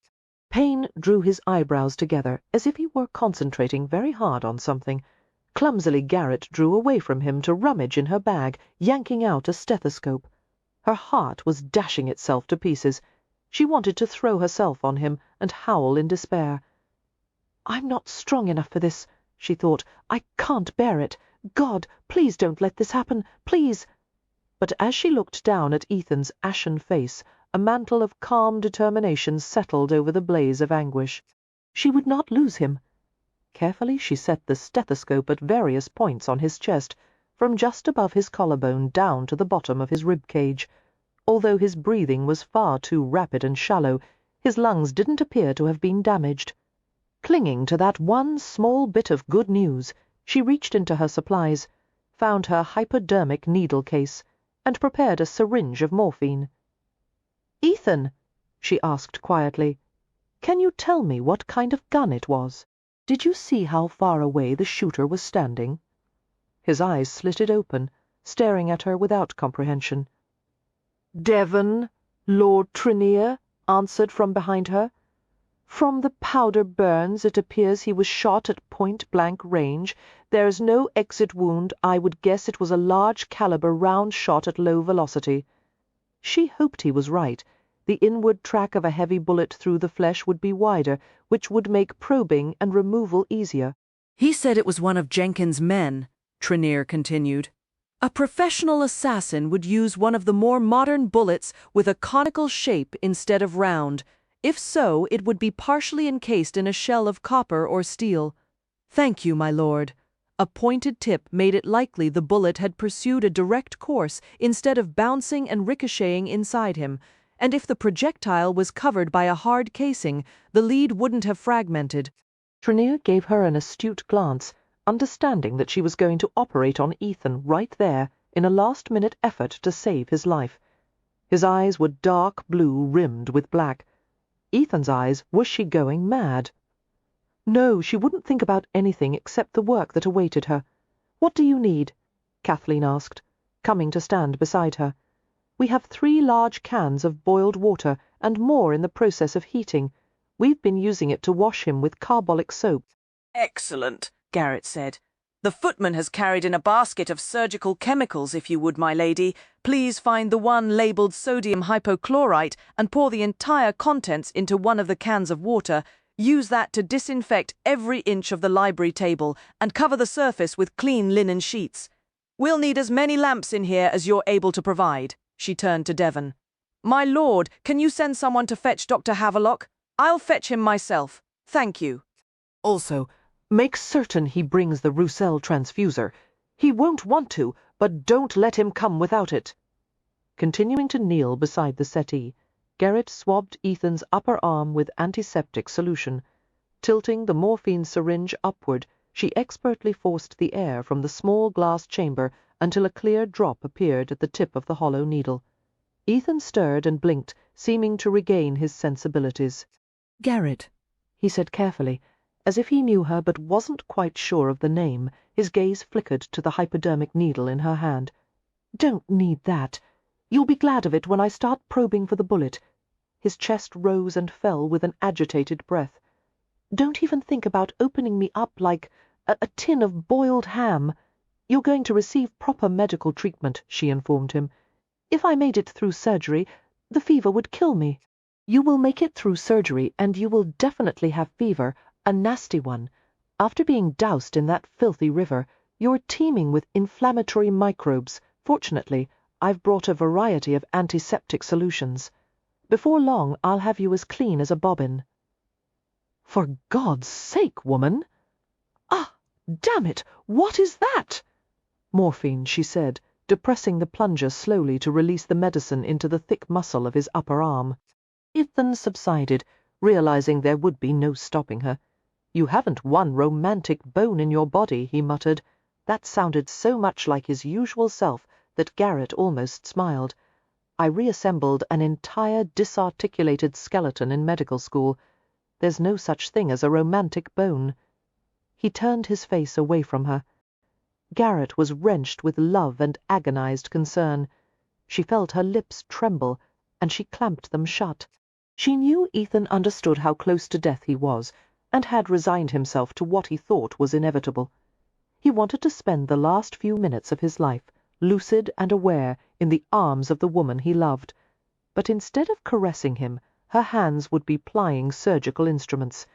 Speaker 2: Pain drew his eyebrows together, as if he were concentrating very hard on something. Clumsily Garrett drew away from him to rummage in her bag, yanking out a stethoscope. Her heart was dashing itself to pieces. She wanted to throw herself on him and howl in despair. "I'm not strong enough for this," she thought. "I can't bear it. God, please don't let this happen. Please." But as she looked down at Ethan's ashen face, a mantle of calm determination settled over the blaze of anguish. She would not lose him. Carefully she set the stethoscope at various points on his chest, from just above his collarbone down to the bottom of his rib cage. Although his breathing was far too rapid and shallow, his lungs didn't appear to have been damaged. Clinging to that one small bit of good news, she reached into her supplies, found her hypodermic needle case, and prepared a syringe of morphine. "Ethan," she asked quietly, "can you tell me what kind of gun it was? Did you see how far away the shooter was standing?" His eyes slitted open, staring at her without comprehension. "Devon, Lord Trenier," answered from behind her. "From the powder burns it appears he was shot at point-blank range. There is no exit wound. I would guess it was a large-caliber round shot at low velocity." She hoped he was right. The inward track of a heavy bullet through the flesh would be wider, which would make probing and removal easier.
Speaker 8: "He said it was one of Jenkins' men," Trenier continued. "A professional assassin would use one of the more modern bullets with a conical shape instead of round. If so, it would be partially encased in a shell of copper or steel. Thank you, my lord." A pointed tip made it likely the bullet had pursued a direct course instead of bouncing and ricocheting inside him, and if the projectile was covered by a hard casing, the lead wouldn't have fragmented.
Speaker 2: Trenier gave her an astute glance, understanding that she was going to operate on Ethan right there in a last-minute effort to save his life. His eyes were dark blue rimmed with black. Ethan's eyes, was she going mad? No, she wouldn't think about anything except the work that awaited her. "What do you need?" Kathleen asked, coming to stand beside her. "We have 3 large cans of boiled water and more in the process of heating. We've been using it to wash him with carbolic soap."
Speaker 8: "Excellent," Garrett said. "The footman has carried in a basket of surgical chemicals, if you would, my lady. Please find the one labelled sodium hypochlorite and pour the entire contents into one of the cans of water. Use that to disinfect every inch of the library table and cover the surface with clean linen sheets. We'll need as many lamps in here as you're able to provide." She turned to Devon. "My lord, can you send someone to fetch Dr. Havelock? I'll fetch him myself. Thank you."
Speaker 2: Also, make certain he brings the Roussel transfuser. He won't want to, but don't let him come without it." Continuing to kneel beside the settee, Garrett swabbed Ethan's upper arm with antiseptic solution. Tilting the morphine syringe upward, she expertly forced the air from the small glass chamber until a clear drop appeared at the tip of the hollow needle. Ethan stirred and blinked, seeming to regain his sensibilities.
Speaker 11: Garrett,
Speaker 2: He said carefully, as if he knew her but wasn't quite sure of the name. His gaze flickered to the hypodermic needle in her hand. "Don't need that. You'll be glad of it when I start probing for the bullet." His chest rose and fell with an agitated breath. "Don't even think about opening me up like a tin of boiled ham. You're going to receive proper medical treatment," she informed him. "If I made it through surgery, the fever would kill me." "You will make it through surgery, and you will definitely have fever, a nasty one. After being doused in that filthy river, you're teeming with inflammatory microbes. Fortunately, I've brought a variety of antiseptic solutions. Before long, I'll have you as clean as a bobbin." "For God's sake, woman!" "Ah, damn it! What is that?" "Morphine," she said, depressing the plunger slowly to release the medicine into the thick muscle of his upper arm. Ethan subsided, realizing there would be no stopping her. "You haven't one romantic bone in your body," he muttered. That sounded so much like his usual self that Garrett almost smiled. "I reassembled an entire disarticulated skeleton in medical school. There's no such thing as a romantic bone." He turned his face away from her. Garrett was wrenched with love and agonized concern. She felt her lips tremble, and she clamped them shut. She knew Ethan understood how close to death he was, and had resigned himself to what he thought was inevitable. He wanted to spend the last few minutes of his life, lucid and aware, in the arms of the woman he loved. But instead of caressing him, her hands would be plying surgical instruments.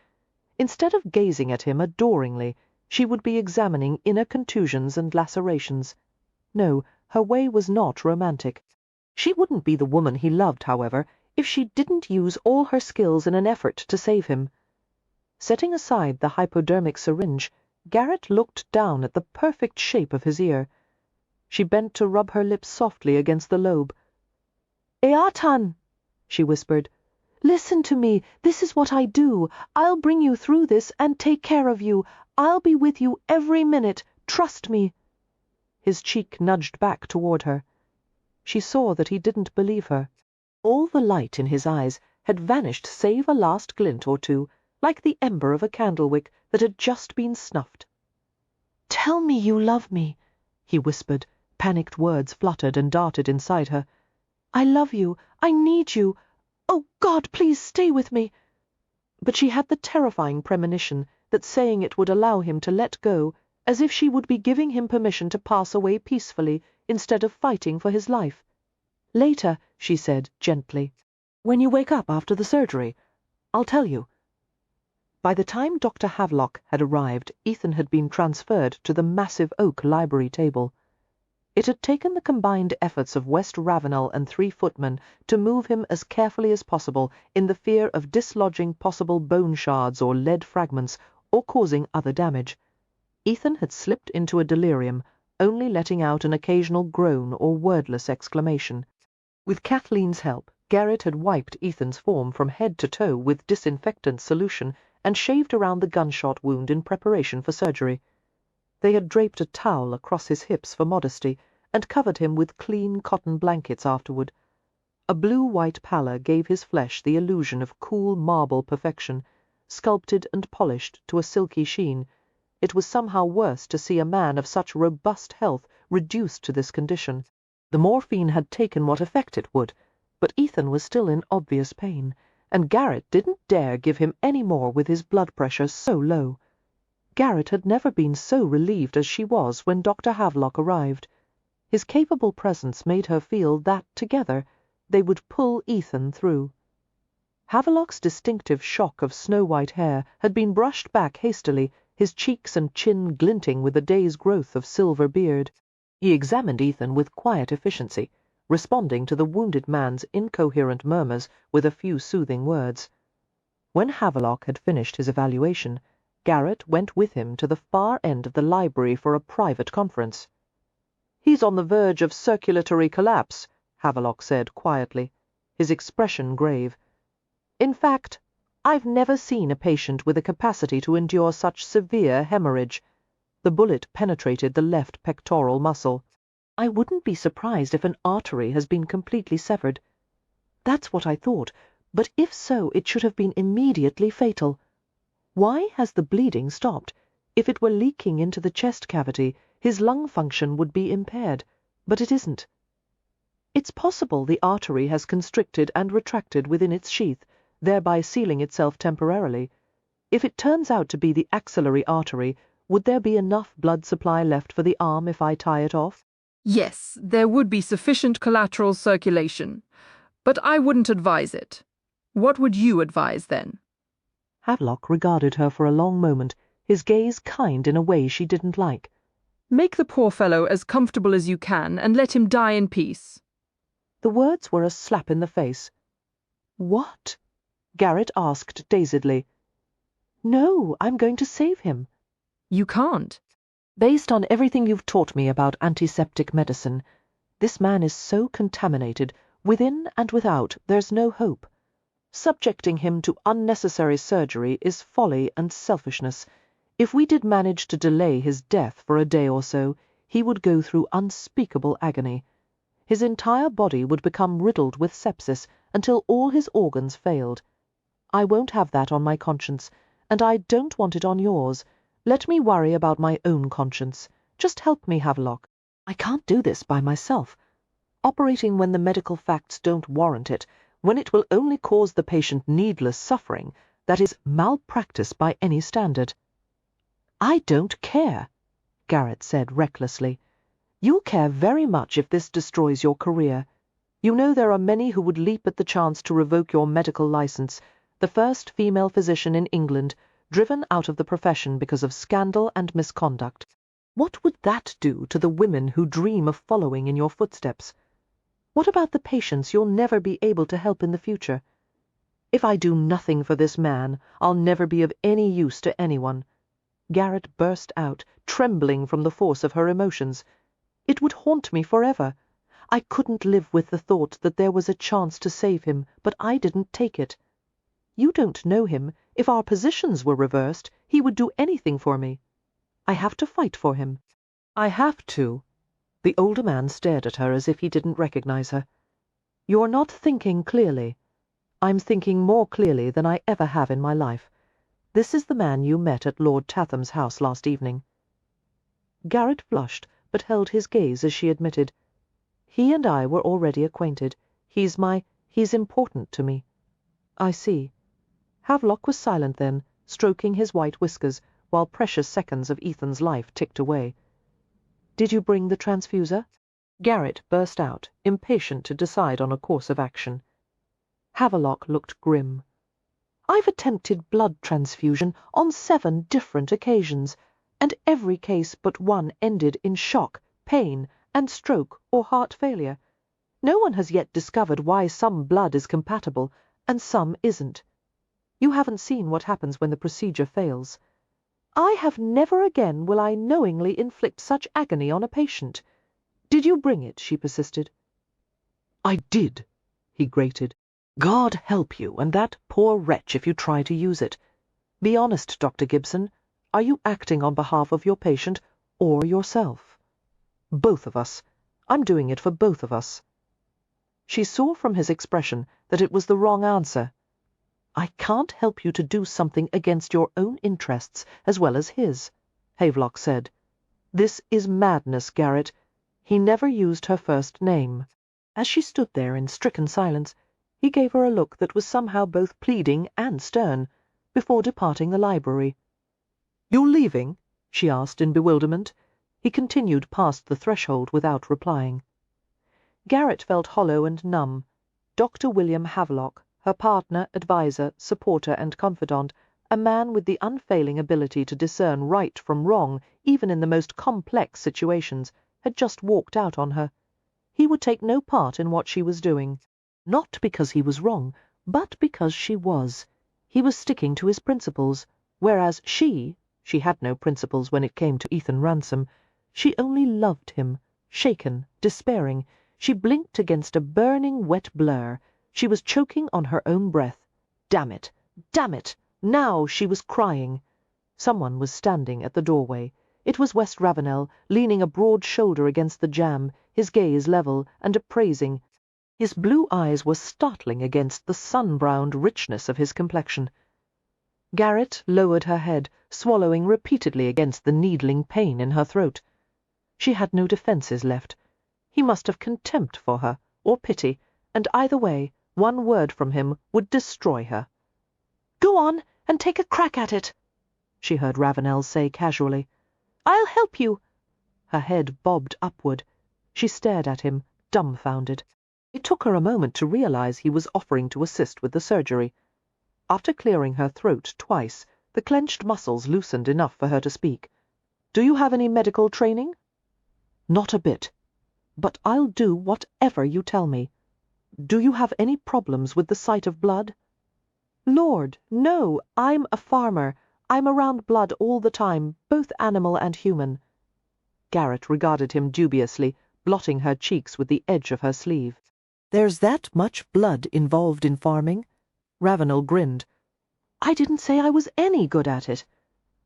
Speaker 2: Instead of gazing at him adoringly, she would be examining inner contusions and lacerations. No, her way was not romantic. She wouldn't be the woman he loved, however, if she didn't use all her skills in an effort to save him. Setting aside the hypodermic syringe, Garrett looked down at the perfect shape of his ear. She bent to rub her lips softly against the lobe. "Eatan," she whispered. "Listen to me. This is what I do. I'll bring you through this and take care of you. I'll be with you every minute. Trust me." His cheek nudged back toward her. She saw that he didn't believe her. All the light in his eyes had vanished save a last glint or two, like the ember of a candle-wick that had just been snuffed. "Tell me you love me," he whispered. Panicked words fluttered and darted inside her. "I love you. I need you. Oh, God, please stay with me." But she had the terrifying premonition that saying it would allow him to let go, as if she would be giving him permission to pass away peacefully instead of fighting for his life. "Later," she said gently. "When you wake up after the surgery, I'll tell you." By the time Dr. Havelock had arrived, Ethan had been transferred to the massive oak library table. It had taken the combined efforts of West Ravenel and 3 footmen to move him as carefully as possible in the fear of dislodging possible bone shards or lead fragments, or causing other damage. Ethan had slipped into a delirium, only letting out an occasional groan or wordless exclamation. With Kathleen's help, Garrett had wiped Ethan's form from head to toe with disinfectant solution and shaved around the gunshot wound in preparation for surgery. They had draped a towel across his hips for modesty, and covered him with clean cotton blankets afterward. A blue-white pallor gave his flesh the illusion of cool marble perfection, sculpted and polished to a silky sheen. It was somehow worse to see a man of such robust health reduced to this condition. The morphine had taken what effect it would, but Ethan was still in obvious pain, and Garrett didn't dare give him any more with his blood pressure so low. Garrett had never been so relieved as she was when Dr. Havelock arrived. His capable presence made her feel that, together, they would pull Ethan through. Havelock's distinctive shock of snow-white hair had been brushed back hastily, his cheeks and chin glinting with a day's growth of silver beard. He examined Ethan with quiet efficiency, responding to the wounded man's incoherent murmurs with a few soothing words. When Havelock had finished his evaluation, Garrett went with him to the far end of the library for a private conference. "He's on the verge of circulatory collapse," Havelock said quietly, his expression grave. "In fact, I've never seen a patient with a capacity to endure such severe hemorrhage." The bullet penetrated the left pectoral muscle. "I wouldn't be surprised if an artery has been completely severed. That's what I thought, but if so, it should have been immediately fatal. Why has the bleeding stopped? If it were leaking into the chest cavity, his lung function would be impaired, but it isn't. It's possible the artery has constricted and retracted within its sheath, thereby sealing itself temporarily. If it turns out to be the axillary artery, would there be enough blood supply left for the arm if I tie it off?"
Speaker 10: "Yes, there would be sufficient collateral circulation, but I wouldn't advise it. What would you advise, then?"
Speaker 2: Havelock regarded her for a long moment, his gaze kind in a way she didn't like.
Speaker 10: "Make the poor fellow as comfortable as you can, and let him die in peace."
Speaker 2: The words were a slap in the face. "What?" Garrett asked dazedly. "No, I'm going to save him."
Speaker 10: "You can't."
Speaker 2: "Based on everything you've taught me about antiseptic medicine, this man is so contaminated, within and without, there's no hope. Subjecting him to unnecessary surgery is folly and selfishness. If we did manage to delay his death for a day or so, he would go through unspeakable agony. His entire body would become riddled with sepsis until all his organs failed. I won't have that on my conscience, and I don't want it on yours. Let me worry about my own conscience. Just help me, Havelock. I can't do this by myself. Operating when the medical facts don't warrant it, when it will only cause the patient needless suffering, that is malpractice by any standard." "I don't care," Garrett said recklessly. "You'll care very much if this destroys your career. You know there are many who would leap at the chance to revoke your medical license, the first female physician in England, driven out of the profession because of scandal and misconduct. What would that do to the women who dream of following in your footsteps? What about the patients you'll never be able to help in the future? If I do nothing for this man, I'll never be of any use to anyone." Garrett burst out, trembling from the force of her emotions. "It would haunt me forever. I couldn't live with the thought that there was a chance to save him, but I didn't take it. You don't know him. If our positions were reversed, he would do anything for me. I have to fight for him. I have to." The older man stared at her as if he didn't recognize her. "You're not thinking clearly. I'm thinking more clearly than I ever have in my life. This is the man you met at Lord Tatham's house last evening." Garrett flushed, but held his gaze as she admitted, "He and I were already acquainted. He's important to me." "I see." Havelock was silent then, stroking his white whiskers, while precious seconds of Ethan's life ticked away. "Did you bring the transfuser?" Garrett burst out, impatient to decide on a course of action. Havelock looked grim. "I've attempted blood transfusion on 7 different occasions, and every case but one ended in shock, pain, and stroke or heart failure. No one has yet discovered why some blood is compatible and some isn't. You haven't seen what happens when the procedure fails. I have never again will I knowingly inflict such agony on a patient. Did you bring it?" she persisted. "I did," he grated. "God help you and that poor wretch if you try to use it. Be honest, Dr. Gibson. Are you acting on behalf of your patient or yourself?" "Both of us. I'm doing it for both of us." She saw from his expression that it was the wrong answer. "I can't help you to do something against your own interests as well as his," Havelock said. "This is madness, Garrett." He never used her first name. As she stood there in stricken silence, he gave her a look that was somehow both pleading and stern, before departing the library. "You're leaving?" she asked in bewilderment. He continued past the threshold without replying. Garrett felt hollow and numb. Dr. William Havelock, her partner, adviser, supporter, and confidant, a man with the unfailing ability to discern right from wrong even in the most complex situations, had just walked out on her. He would take no part in what she was doing. Not because he was wrong, but because she was. He was sticking to his principles, whereas she She had no principles when it came to Ethan Ransom. She only loved him. Shaken, despairing, she blinked against a burning wet blur. She was choking on her own breath. Damn it! Damn it! Now she was crying. Someone was standing at the doorway. It was West Ravenel, leaning a broad shoulder against the jamb, his gaze level and appraising. His blue eyes were startling against the sun-browned richness of his complexion. Garrett lowered her head, swallowing repeatedly against the needling pain in her throat. She had no defences left. He must have contempt for her, or pity, and either way, one word from him would destroy her. "Go on, and take a crack at it," she heard Ravenel say casually. "I'll help you." Her head bobbed upward. She stared at him, dumbfounded. It took her a moment to realize he was offering to assist with the surgery. After clearing her throat twice, the clenched muscles loosened enough for her to speak. "Do you have any medical training?" "Not a bit. But I'll do whatever you tell me. Do you have any problems with the sight of blood?" "Lord, no. I'm a farmer. I'm around blood all the time, both animal and human." Garrett regarded him dubiously, blotting her cheeks with the edge of her sleeve. "There's that much blood involved in farming?" Ravenel grinned. "I didn't say I was any good at it."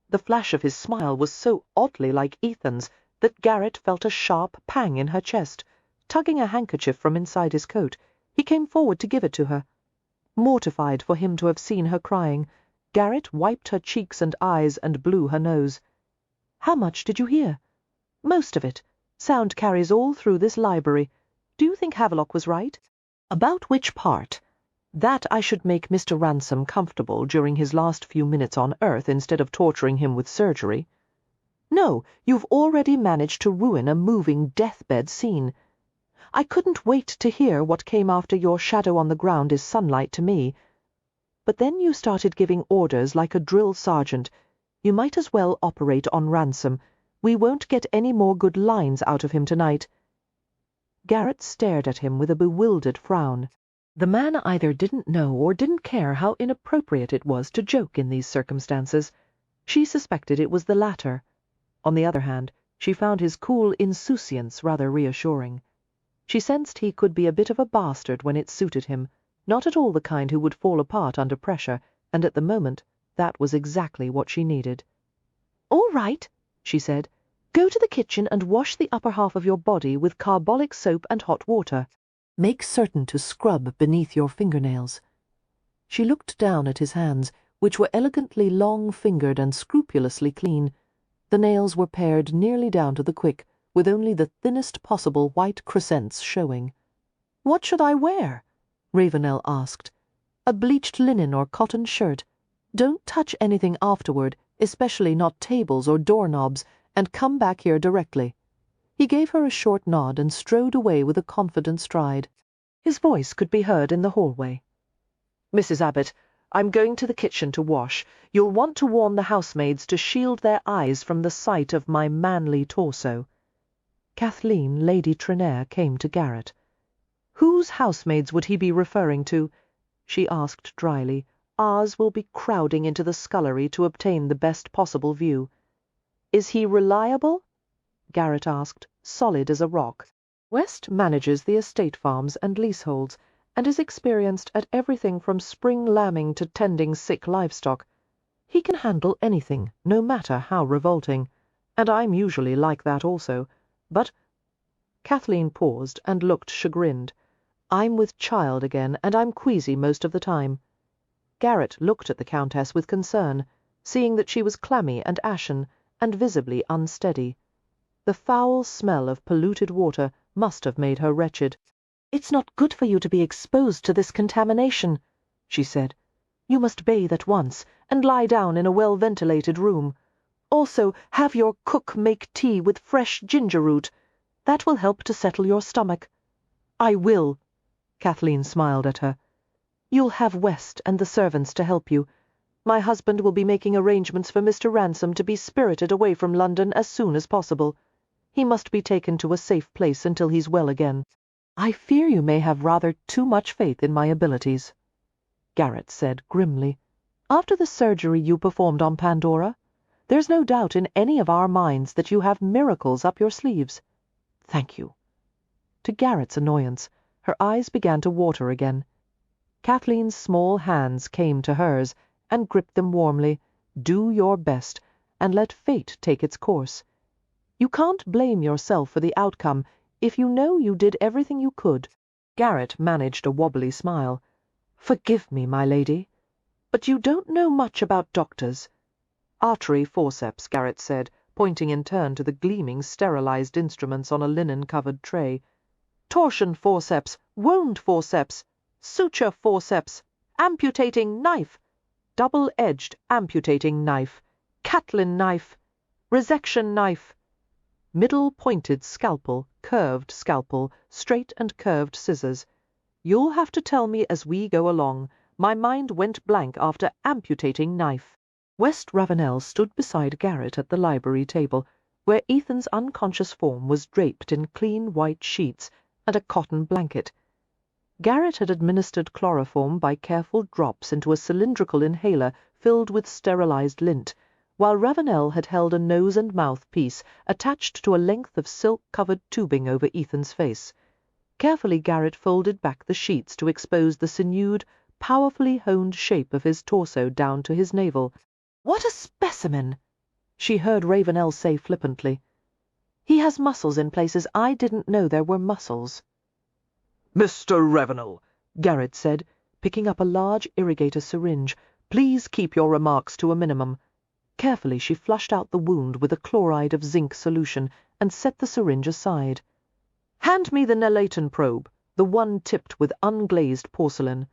Speaker 2: The flash of his smile was so oddly like Ethan's that Garrett felt a sharp pang in her chest. Tugging a handkerchief from inside his coat, he came forward to give it to her. Mortified for him to have seen her crying, Garrett wiped her cheeks and eyes and blew her nose. "How much did you hear?" "Most of it. Sound carries all through this library. Do you think Havelock was right?" "About which part?" "That I should make Mr. Ransom comfortable during his last few minutes on Earth instead of torturing him with surgery." "No, you've already managed to ruin a moving deathbed scene. I couldn't wait to hear what came after your shadow on the ground is sunlight to me. But then you started giving orders like a drill sergeant. You might as well operate on Ransom. We won't get any more good lines out of him tonight." Garrett stared at him with a bewildered frown. The man either didn't know or didn't care how inappropriate it was to joke in these circumstances. She suspected it was the latter. On the other hand, she found his cool insouciance rather reassuring. She sensed he could be a bit of a bastard when it suited him, not at all the kind who would fall apart under pressure, and at the moment that was exactly what she needed. "All right," she said. "Go to the kitchen and wash the upper half of your body with carbolic soap and hot water. Make certain to scrub beneath your fingernails." She looked down at his hands, which were elegantly long-fingered and scrupulously clean. The nails were pared nearly down to the quick, with only the thinnest possible white crescents showing. "What should I wear?" Ravenel asked. "A bleached linen or cotton shirt. Don't touch anything afterward, especially not tables or doorknobs, and come back here directly." He gave her a short nod and strode away with a confident stride. His voice could be heard in the hallway. "Mrs. Abbott, I'm going to the kitchen to wash. You'll want to warn the housemaids to shield their eyes from the sight of my manly torso." Kathleen, Lady Trenair, came to Garrett. "Whose housemaids would he be referring to?" she asked dryly. "Ours will be crowding into the scullery to obtain the best possible view." "Is he reliable?" Garrett asked, solid as a rock. "West manages the estate farms and leaseholds, and is experienced at everything from spring lambing to tending sick livestock. He can handle anything, no matter how revolting. And I'm usually like that also. But—" Kathleen paused and looked chagrined. "I'm with child again, and I'm queasy most of the time." Garrett looked at the Countess with concern, seeing that she was clammy and ashen, and visibly unsteady. The foul smell of polluted water must have made her wretched. "It's not good for you to be exposed to this contamination," she said. "You must bathe at once, and lie down in a well-ventilated room. Also, have your cook make tea with fresh ginger root. That will help to settle your stomach." "I will." Kathleen smiled at her. "You'll have West and the servants to help you. My husband will be making arrangements for Mr. Ransom to be spirited away from London as soon as possible. He must be taken to a safe place until he's well again." "I fear you may have rather too much faith in my abilities," Garrett said grimly. "After the surgery you performed on Pandora, There's no doubt in any of our minds that you have miracles up your sleeves. Thank you." To Garrett's annoyance, her eyes began to water again. Kathleen's small hands came to hers and gripped them warmly. "Do your best, and let fate take its course. You can't blame yourself for the outcome if you know you did everything you could." Garrett managed a wobbly smile. "Forgive me, my lady, but you don't know much about doctors." "Artery forceps," Garrett said, pointing in turn to the gleaming sterilized instruments on a linen-covered tray. "Torsion forceps, wound forceps, suture forceps, amputating knife, double-edged amputating knife, Catlin knife, resection knife, middle-pointed scalpel, curved scalpel, straight and curved scissors. You'll have to tell me as we go along. My mind went blank after amputating knife." West Ravenel stood beside Garrett at the library table, where Ethan's unconscious form was draped in clean white sheets and a cotton blanket. Garrett had administered chloroform by careful drops into a cylindrical inhaler filled with sterilized lint, while Ravenel had held a nose and mouth piece attached to a length of silk-covered tubing over Ethan's face. Carefully Garrett folded back the sheets to expose the sinewed, powerfully honed shape of his torso down to his navel. "What a specimen!" she heard Ravenel say flippantly. "He has muscles in places I didn't know there were muscles." "Mr. Ravenel," Garrett said, picking up a large irrigator syringe, "please keep your remarks to a minimum." Carefully she flushed out the wound with a chloride of zinc solution and set the syringe aside. "Hand me the Nelaton probe, the one tipped with unglazed porcelain."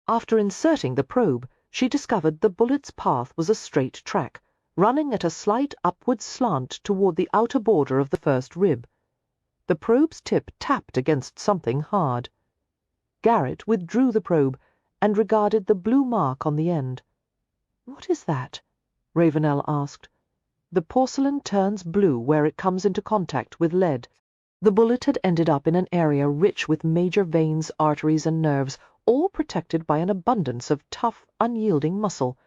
Speaker 2: After inserting the probe, she discovered the bullet's path was a straight track, running at a slight upward slant toward the outer border of the first rib. The probe's tip tapped against something hard. Garrett withdrew the probe and regarded the blue mark on the end. "What is that?" Ravenel asked. "The porcelain turns blue where it comes into contact with lead." The bullet had ended up in an area rich with major veins, arteries, and nerves, all protected by an abundance of tough, unyielding muscle.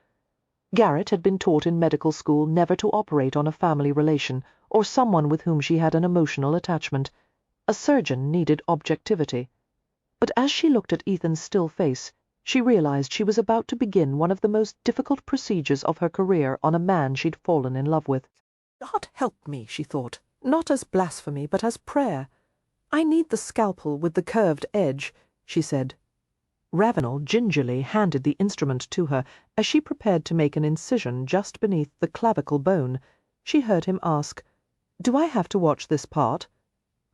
Speaker 2: Garrett had been taught in medical school never to operate on a family relation or someone with whom she had an emotional attachment. A surgeon needed objectivity. But as she looked at Ethan's still face, she realized she was about to begin one of the most difficult procedures of her career on a man she'd fallen in love with. "God help me," she thought, "not as blasphemy, but as prayer. I need the scalpel with the curved edge," she said. Ravenel gingerly handed the instrument to her as she prepared to make an incision just beneath the clavicle bone. She heard him ask, "Do I have to watch this part?"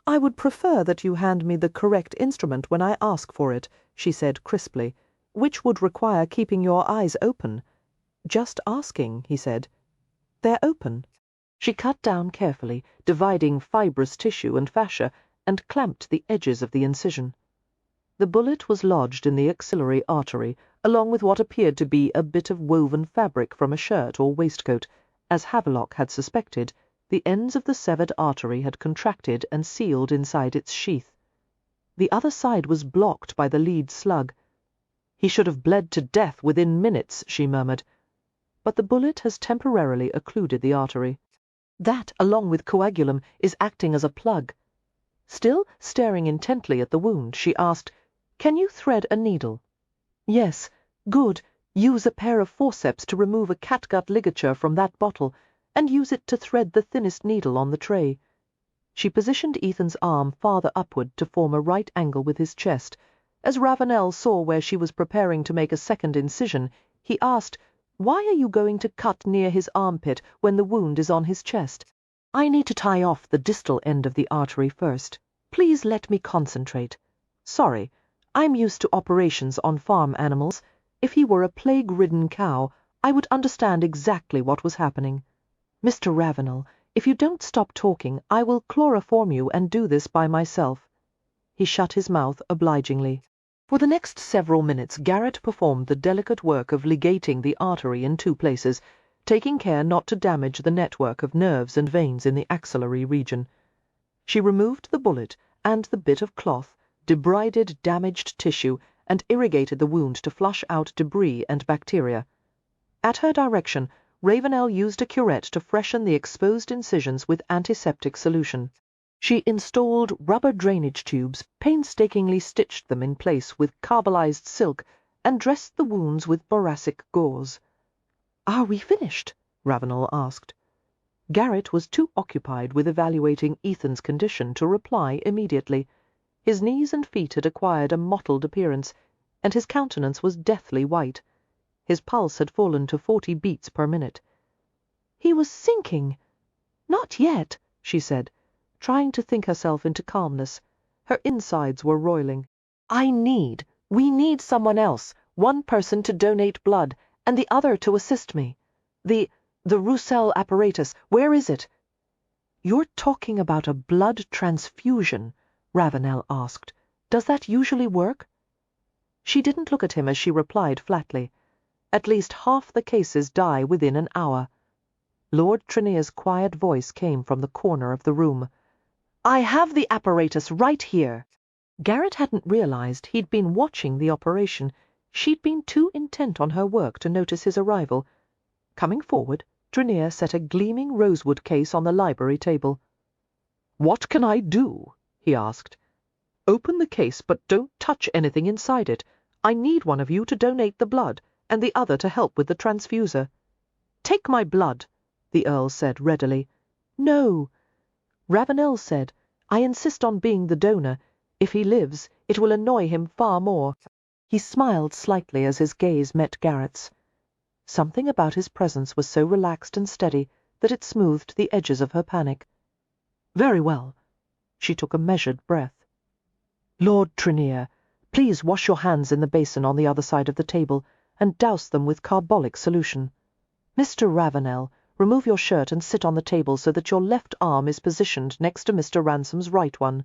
Speaker 2: "I would prefer that you hand me the correct instrument when I ask for it," she said crisply, "which would require keeping your eyes open." "Just asking," he said. "They're open." She cut down carefully, dividing fibrous tissue and fascia, and clamped the edges of the incision. The bullet was lodged in the axillary artery, along with what appeared to be a bit of woven fabric from a shirt or waistcoat. As Havelock had suspected, the ends of the severed artery had contracted and sealed inside its sheath. The other side was blocked by the lead slug. "He should have bled to death within minutes," she murmured. "But the bullet has temporarily occluded the artery. That, along with coagulum, is acting as a plug." Still staring intently at the wound, she asked, "Can you thread a needle?" "Yes. Good. Use a pair of forceps to remove a catgut ligature from that bottle, and use it to thread the thinnest needle on the tray." She positioned Ethan's arm farther upward to form a right angle with his chest. As Ravenel saw where she was preparing to make a second incision, he asked, "Why are you going to cut near his armpit when the wound is on his chest?" "I need to tie off the distal end of the artery first. Please let me concentrate. Sorry, I'm used to operations on farm animals. If he were a plague-ridden cow, I would understand exactly what was happening. Mr. Ravenel, if you don't stop talking, I will chloroform you and do this by myself." He shut his mouth obligingly. For the next several minutes Garrett performed the delicate work of ligating the artery in 2 places, taking care not to damage the network of nerves and veins in the axillary region. She removed the bullet and the bit of cloth, debrided damaged tissue, and irrigated the wound to flush out debris and bacteria. At her direction, Ravenel used a curette to freshen the exposed incisions with antiseptic solution. She installed rubber drainage tubes, painstakingly stitched them in place with carbolized silk, and dressed the wounds with boracic gauze. "Are we finished?" Ravenel asked. Garrett was too occupied with evaluating Ethan's condition to reply immediately. His knees and feet had acquired a mottled appearance, and his countenance was deathly white. His pulse had fallen to 40 beats per minute. "He was sinking." "Not yet," she said, trying to think herself into calmness. Her insides were roiling. We need someone else, one person to donate blood, and the other to assist me. The Roussel apparatus, where is it?" "You're talking about a blood transfusion?" Ravenel asked. "Does that usually work?" She didn't look at him as she replied flatly. "At least half the cases die within an hour." Lord Trenier's quiet voice came from the corner of the room. "I have the apparatus right here." Garrett hadn't realized he'd been watching the operation. She'd been too intent on her work to notice his arrival. Coming forward, Trenier set a gleaming rosewood case on the library table. "What can I do?" he asked. "Open the case, but don't touch anything inside it. I need one of you to donate the blood, and the other to help with the transfuser." "Take my blood," the Earl said readily. "No." Ravenel said, "I insist on being the donor. If he lives, it will annoy him far more." He smiled slightly as his gaze met Garrett's. Something about his presence was so relaxed and steady that it smoothed the edges of her panic. "Very well." She took a measured breath. "Lord Trenier, please wash your hands in the basin on the other side of the table and douse them with carbolic solution. Mr. Ravenel, remove your shirt and sit on the table so that your left arm is positioned next to Mr. Ransom's right one."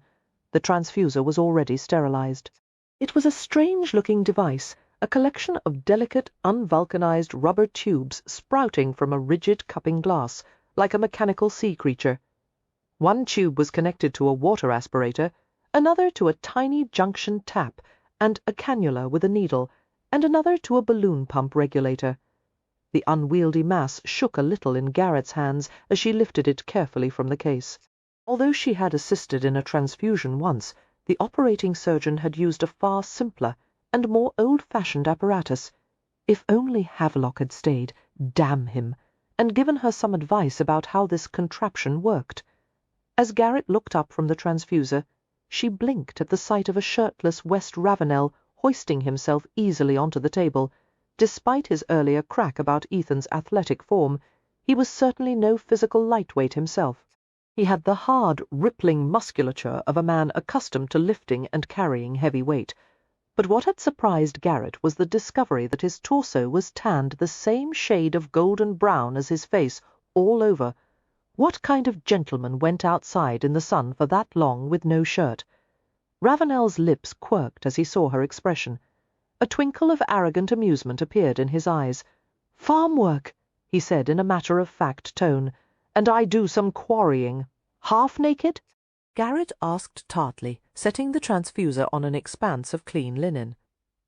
Speaker 2: The transfuser was already sterilized. It was a strange-looking device, a collection of delicate, unvulcanized rubber tubes sprouting from a rigid cupping glass, like a mechanical sea creature. One tube was connected to a water aspirator, another to a tiny junction tap, and a cannula with a needle, and another to a balloon pump regulator. The unwieldy mass shook a little in Garrett's hands as she lifted it carefully from the case. Although she had assisted in a transfusion once, the operating surgeon had used a far simpler and more old-fashioned apparatus. If only Havelock had stayed, damn him, and given her some advice about how this contraption worked. As Garrett looked up from the transfuser, she blinked at the sight of a shirtless West Ravenel hoisting himself easily onto the table. Despite his earlier crack about Ethan's athletic form, he was certainly no physical lightweight himself. He had the hard, rippling musculature of a man accustomed to lifting and carrying heavy weight. But what had surprised Garrett was the discovery that his torso was tanned the same shade of golden brown as his face, all over. What kind of gentleman went outside in the sun for that long with no shirt? Ravenel's lips quirked as he saw her expression. A twinkle of arrogant amusement appeared in his eyes. "Farm work," he said in a matter-of-fact tone, "and I do some quarrying. Half naked?" Garrett asked tartly, setting the transfuser on an expanse of clean linen.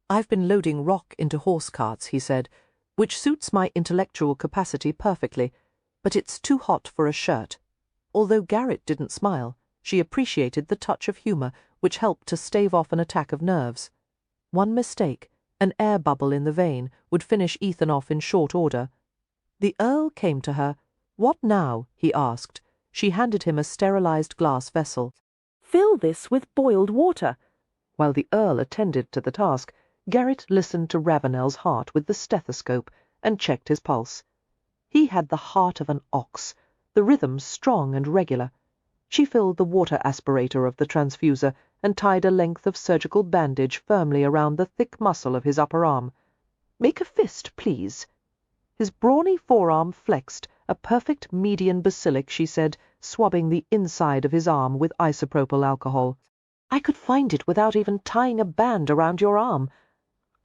Speaker 2: "I've been loading rock into horse carts," he said, "which suits my intellectual capacity perfectly, but it's too hot for a shirt." Although Garrett didn't smile, she appreciated the touch of humour which helped to stave off an attack of nerves. One mistake, an air bubble in the vein, would finish Ethan off in short order. The Earl came to her. "What now?" he asked. She handed him a sterilized glass vessel. "Fill this with boiled water." While the Earl attended to the task, Garrett listened to Ravenel's heart with the stethoscope and checked his pulse. He had the heart of an ox, the rhythm strong and regular. She filled the water aspirator of the transfuser and tied a length of surgical bandage firmly around the thick muscle of his upper arm. "Make a fist, please." His brawny forearm flexed, a perfect median basilic, she said, swabbing the inside of his arm with isopropyl alcohol. "I could find it without even tying a band around your arm.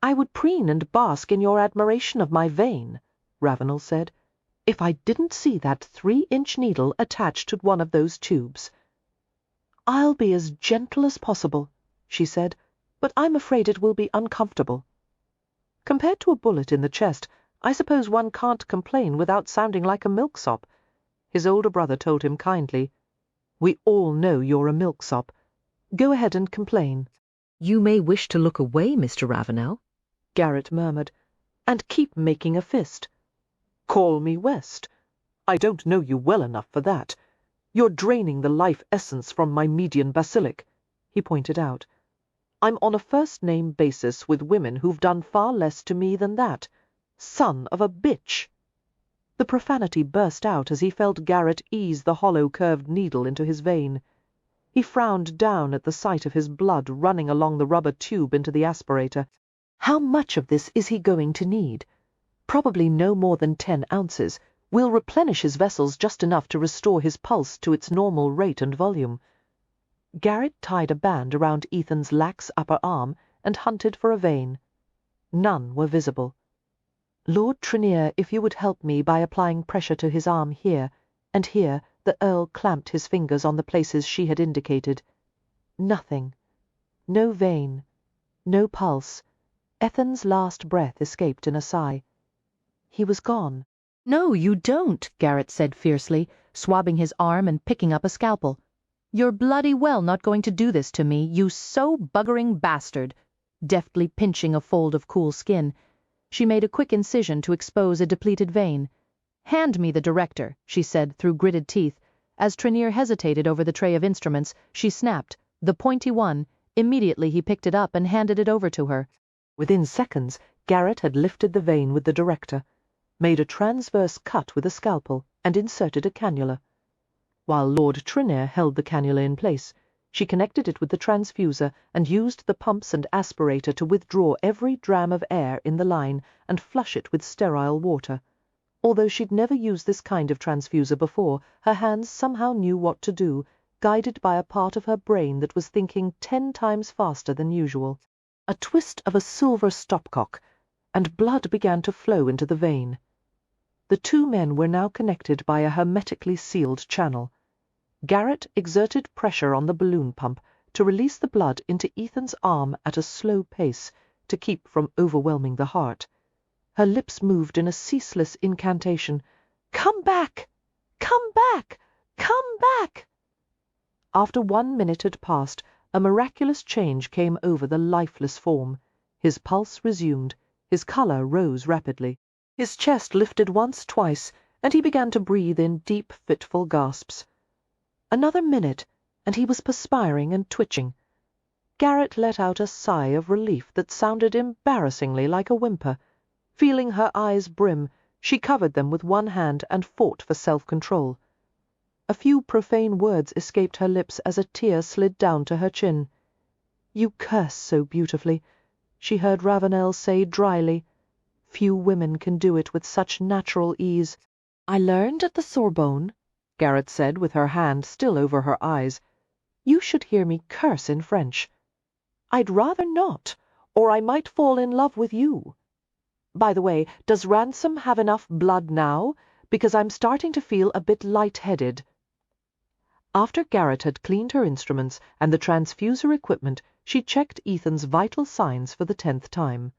Speaker 2: I would preen and bask in your admiration of my vein," Ravenel said, "if I didn't see that 3-inch needle attached to one of those tubes." "I'll be as gentle as possible," she said, "but I'm afraid it will be uncomfortable." Compared to a bullet in the chest, I suppose one can't complain without sounding like a milksop. His older brother told him kindly, "We all know you're a milksop. Go ahead and complain."
Speaker 6: "You may wish to look away, Mr. Ravenel,"
Speaker 2: Garrett murmured, "and keep making a fist." "Call me West. I don't know you well enough for that. You're draining the life essence from my median basilic," he pointed out. "I'm on a first-name basis with women who've done far less to me than that. Son of a bitch!" The profanity burst out as he felt Garrett ease the hollow curved needle into his vein. He frowned down at the sight of his blood running along the rubber tube into the aspirator. How much of this is he going to need? Probably no more than 10 ounces. Will replenish his vessels just enough to restore his pulse to its normal rate and volume. Garrett tied a band around Ethan's lax upper arm and hunted for a vein. None were visible. "Lord Trenier, if you would help me by applying pressure to his arm here, and here," the Earl clamped his fingers on the places she had indicated. Nothing. No vein. No pulse. Ethan's last breath escaped in a sigh. He was gone.
Speaker 9: "No, you don't," Garrett said fiercely, swabbing his arm and picking up a scalpel. "You're bloody well not going to do this to me, you so buggering bastard," deftly pinching a fold of cool skin. She made a quick incision to expose a depleted vein. "Hand me the director," she said through gritted teeth. As Trenier hesitated over the tray of instruments, she snapped, "The pointy one." Immediately he picked it up and handed it over to her.
Speaker 2: Within seconds, Garrett had lifted the vein with the director, made a transverse cut with a scalpel, and inserted a cannula. While Lord Trenier held the cannula in place, she connected it with the transfuser and used the pumps and aspirator to withdraw every dram of air in the line and flush it with sterile water. Although she'd never used this kind of transfuser before, her hands somehow knew what to do, guided by a part of her brain that was thinking 10 times faster than usual. A twist of a silver stopcock, and blood began to flow into the vein. The two men were now connected by a hermetically sealed channel. Garrett exerted pressure on the balloon pump to release the blood into Ethan's arm at a slow pace to keep from overwhelming the heart. Her lips moved in a ceaseless incantation. "Come back! Come back! Come back!" After 1 minute had passed, a miraculous change came over the lifeless form. His pulse resumed. His color rose rapidly. His chest lifted once, twice, and he began to breathe in deep, fitful gasps. Another minute, and he was perspiring and twitching. Garrett let out a sigh of relief that sounded embarrassingly like a whimper. Feeling her eyes brim, she covered them with one hand and fought for self-control. A few profane words escaped her lips as a tear slid down to her chin. "You curse so beautifully," she heard Ravenel say dryly. "Few women can do it with such natural ease." "I learned at the Sorbonne," Garrett said with her hand still over her eyes. "You should hear me curse in French. I'd rather not, or I might fall in love with you. By the way, does Ransom have enough blood now? Because I'm starting to feel a bit light-headed." After Garrett had cleaned her instruments and the transfuser equipment, she checked Ethan's vital signs for the 10th time.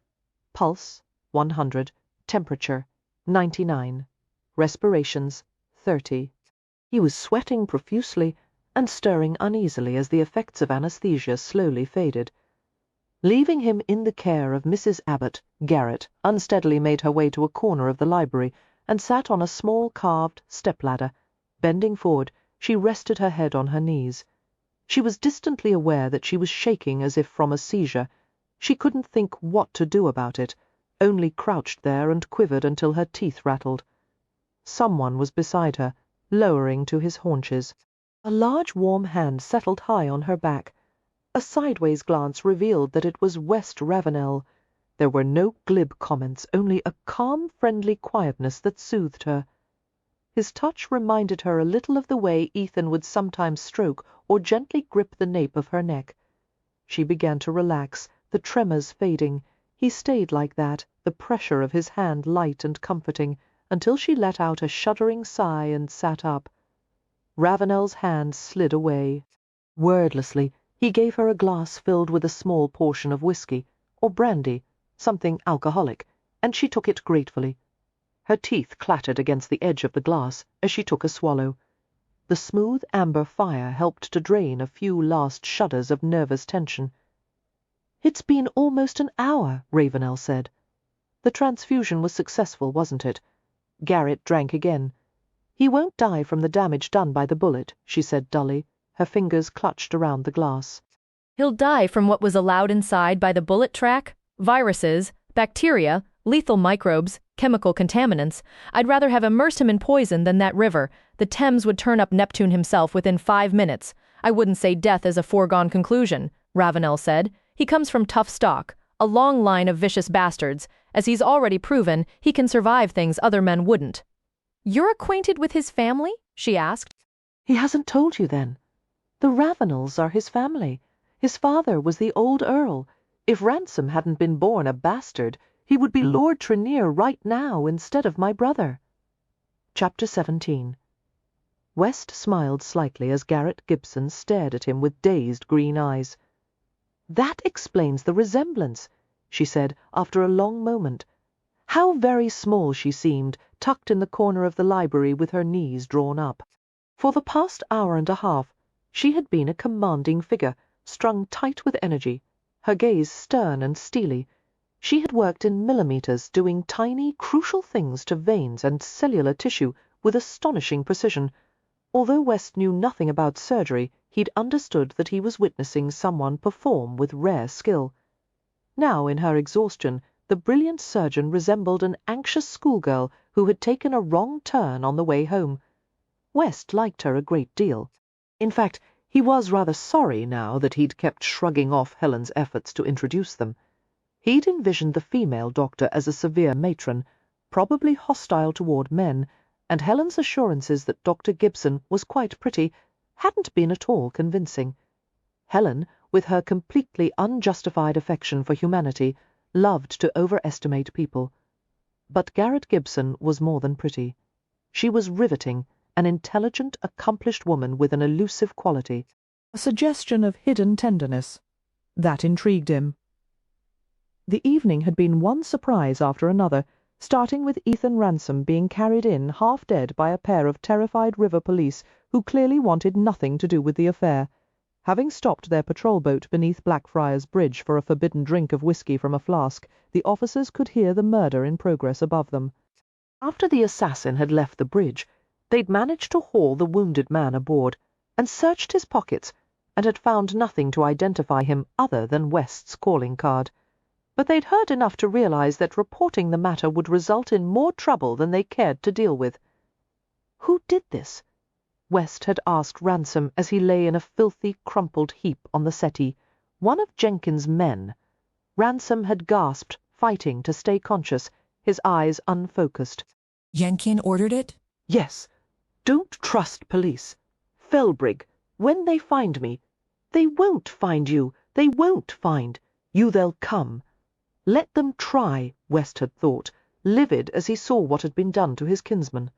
Speaker 2: Pulse, 100. Temperature, 99. Respirations, 30. He was sweating profusely and stirring uneasily as the effects of anesthesia slowly faded. Leaving him in the care of Mrs. Abbott, Garrett unsteadily made her way to a corner of the library and sat on a small carved step-ladder. Bending forward, she rested her head on her knees. She was distantly aware that she was shaking as if from a seizure. She couldn't think what to do about it, only crouched there and quivered until her teeth rattled. Someone was beside her, lowering to his haunches. A large warm hand settled high on her back. A sideways glance revealed that it was West Ravenel. There were no glib comments, only a calm, friendly quietness that soothed her. His touch reminded her a little of the way Ethan would sometimes stroke or gently grip the nape of her neck. She began to relax, the tremors fading. He stayed like that, the pressure of his hand light and comforting, until she let out a shuddering sigh and sat up. Ravenel's hand slid away. Wordlessly, he gave her a glass filled with a small portion of whiskey, or brandy, something alcoholic, and she took it gratefully, Her teeth clattered against the edge of the glass as she took a swallow. The smooth amber fire helped to drain a few last shudders of nervous tension. "It's been almost an hour," Ravenel said. The transfusion was successful, wasn't it? Garrett drank again. "He won't die from the damage done by the bullet," she said dully, her fingers clutched around the glass.
Speaker 1: "He'll die from what was allowed inside by the bullet track, viruses, bacteria, lethal microbes, chemical contaminants. I'd rather have immersed him in poison than that river. The Thames would turn up Neptune himself within 5 minutes. I wouldn't say death is a foregone conclusion," Ravenel said. "He comes from tough stock, a long line of vicious bastards. As he's already proven, he can survive things other men wouldn't." "You're acquainted with his family?" she asked.
Speaker 2: "He hasn't told you, then? The Ravenels are his family. His father was the old Earl. If Ransom hadn't been born a bastard, he would be Lord Trenier right now instead of my brother." Chapter 17. West smiled slightly as Garrett Gibson stared at him with dazed green eyes. "That explains the resemblance," she said after a long moment. How very small she seemed, tucked in the corner of the library with her knees drawn up. For the past hour and a half, she had been a commanding figure, strung tight with energy, her gaze stern and steely. She had worked in millimeters, doing tiny, crucial things to veins and cellular tissue with astonishing precision. Although West knew nothing about surgery, he'd understood that he was witnessing someone perform with rare skill. Now, in her exhaustion, the brilliant surgeon resembled an anxious schoolgirl who had taken a wrong turn on the way home. West liked her a great deal. In fact, he was rather sorry now that he'd kept shrugging off Helen's efforts to introduce them. He'd envisioned the female doctor as a severe matron, probably hostile toward men, and Helen's assurances that Dr. Gibson was quite pretty hadn't been at all convincing. Helen, with her completely unjustified affection for humanity, loved to overestimate people. But Garrett Gibson was more than pretty. She was riveting, an intelligent, accomplished woman with an elusive quality, a suggestion of hidden tenderness. That intrigued him. The evening had been one surprise after another, starting with Ethan Ransom being carried in half dead by a pair of terrified river police who clearly wanted nothing to do with the affair. Having stopped their patrol boat beneath Blackfriars Bridge for a forbidden drink of whiskey from a flask, the officers could hear the murder in progress above them. After the assassin had left the bridge, they'd managed to haul the wounded man aboard, and searched his pockets, and had found nothing to identify him other than West's calling card. But they'd heard enough to realize that reporting the matter would result in more trouble than they cared to deal with. "Who did this?" West had asked Ransom as he lay in a filthy, crumpled heap on the settee. "One of Jenkins' men." Ransom had gasped, fighting to stay conscious, his eyes unfocused.
Speaker 12: "Jenkin ordered it?"
Speaker 2: "Yes. Don't trust police. Felbrigg, when they find me, they won't find you. They won't find you. They'll come. Let them try," West had thought, livid as he saw what had been done to his kinsman.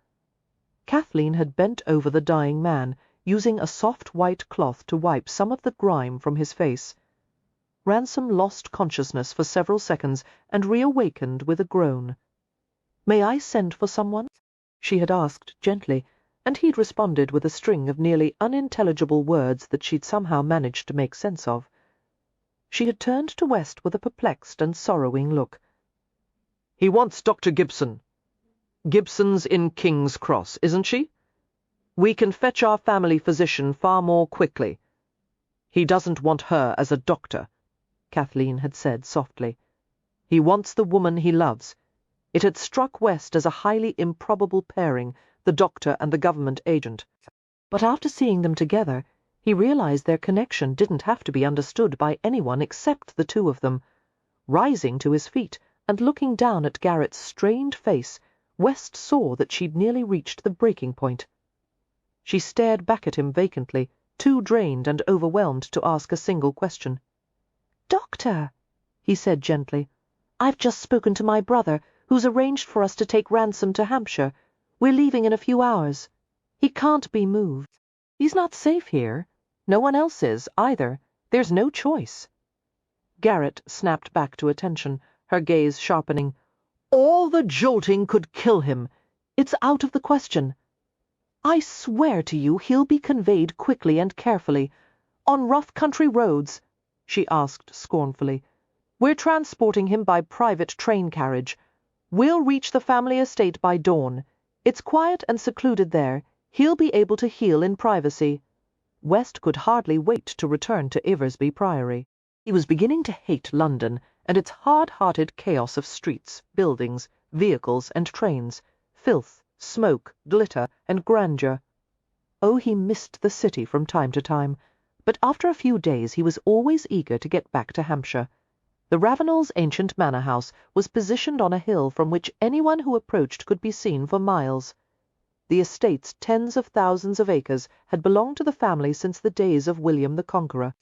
Speaker 2: Kathleen had bent over the dying man, using a soft white cloth to wipe some of the grime from his face. Ransom lost consciousness for several seconds and reawakened with a groan. "May I send for someone?" she had asked gently, and he'd responded with a string of nearly unintelligible words that she'd somehow managed to make sense of. She had turned to West with a perplexed and sorrowing look. "He wants Dr. Gibson. Gibson's in King's Cross, isn't she? We can fetch our family physician far more quickly. He doesn't want her as a doctor," Kathleen had said softly. "He wants the woman he loves." It had struck West as a highly improbable pairing, the doctor and the government agent. But after seeing them together, he realized their connection didn't have to be understood by anyone except the two of them. Rising to his feet and looking down at Garrett's strained face, West saw that she'd nearly reached the breaking point. She stared back at him vacantly, too drained and overwhelmed to ask a single question. "Doctor," he said gently, "I've just spoken to my brother, who's arranged for us to take Ransom to Hampshire. We're leaving in a few hours. He can't be moved. He's not safe here. No one else is, either. There's no choice." Garrett snapped back to attention, her gaze sharpening. All the jolting could kill him. It's out of the question. I swear to you he'll be conveyed quickly and carefully. On rough country roads, she asked scornfully. We're transporting him by private train carriage. We'll reach the family estate by dawn. It's quiet and secluded there. He'll be able to heal in privacy. West could hardly wait to return to Eversby Priory. He was beginning to hate London and its hard-hearted chaos of streets, buildings, vehicles and trains, filth, smoke, glitter and grandeur. Oh, he missed the city from time to time, but after a few days he was always eager to get back to Hampshire. The Ravenels' ancient manor house was positioned on a hill from which anyone who approached could be seen for miles. The estate's tens of thousands of acres had belonged to the family since the days of William the Conqueror.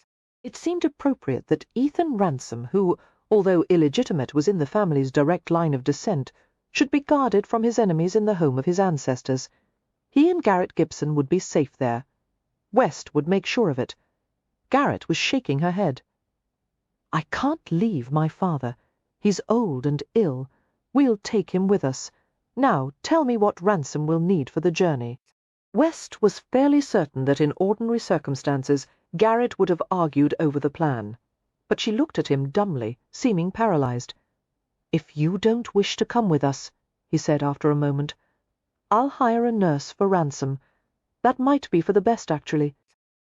Speaker 2: It seemed appropriate that Ethan Ransom, who, although illegitimate, was in the family's direct line of descent, should be guarded from his enemies in the home of his ancestors. He and Garrett Gibson would be safe there. West would make sure of it. Garrett was shaking her head. I can't leave my father. He's old and ill. We'll take him with us. Now tell me what Ransom will need for the journey. West was fairly certain that in ordinary circumstances Garrett would have argued over the plan. But she looked at him dumbly, seeming paralyzed. If you don't wish to come with us, he said after a moment, I'll hire a nurse for Ransom. That might be for the best, actually.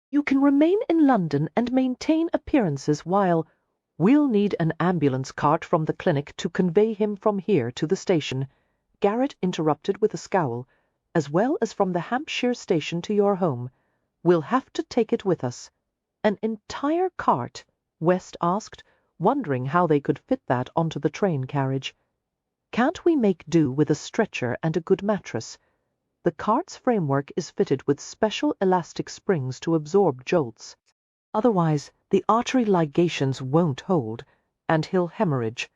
Speaker 2: You can remain in London and maintain appearances while... We'll need an ambulance cart from the clinic to convey him from here to the station, Garrett interrupted with a scowl, as well as from the Hampshire station to your home. We'll have to take it with us. An entire cart? West asked, wondering how they could fit that onto the train carriage. Can't we make do with a stretcher and a good mattress? The cart's framework is fitted with special elastic springs to absorb jolts. Otherwise, the artery ligations won't hold, and he'll hemorrhage.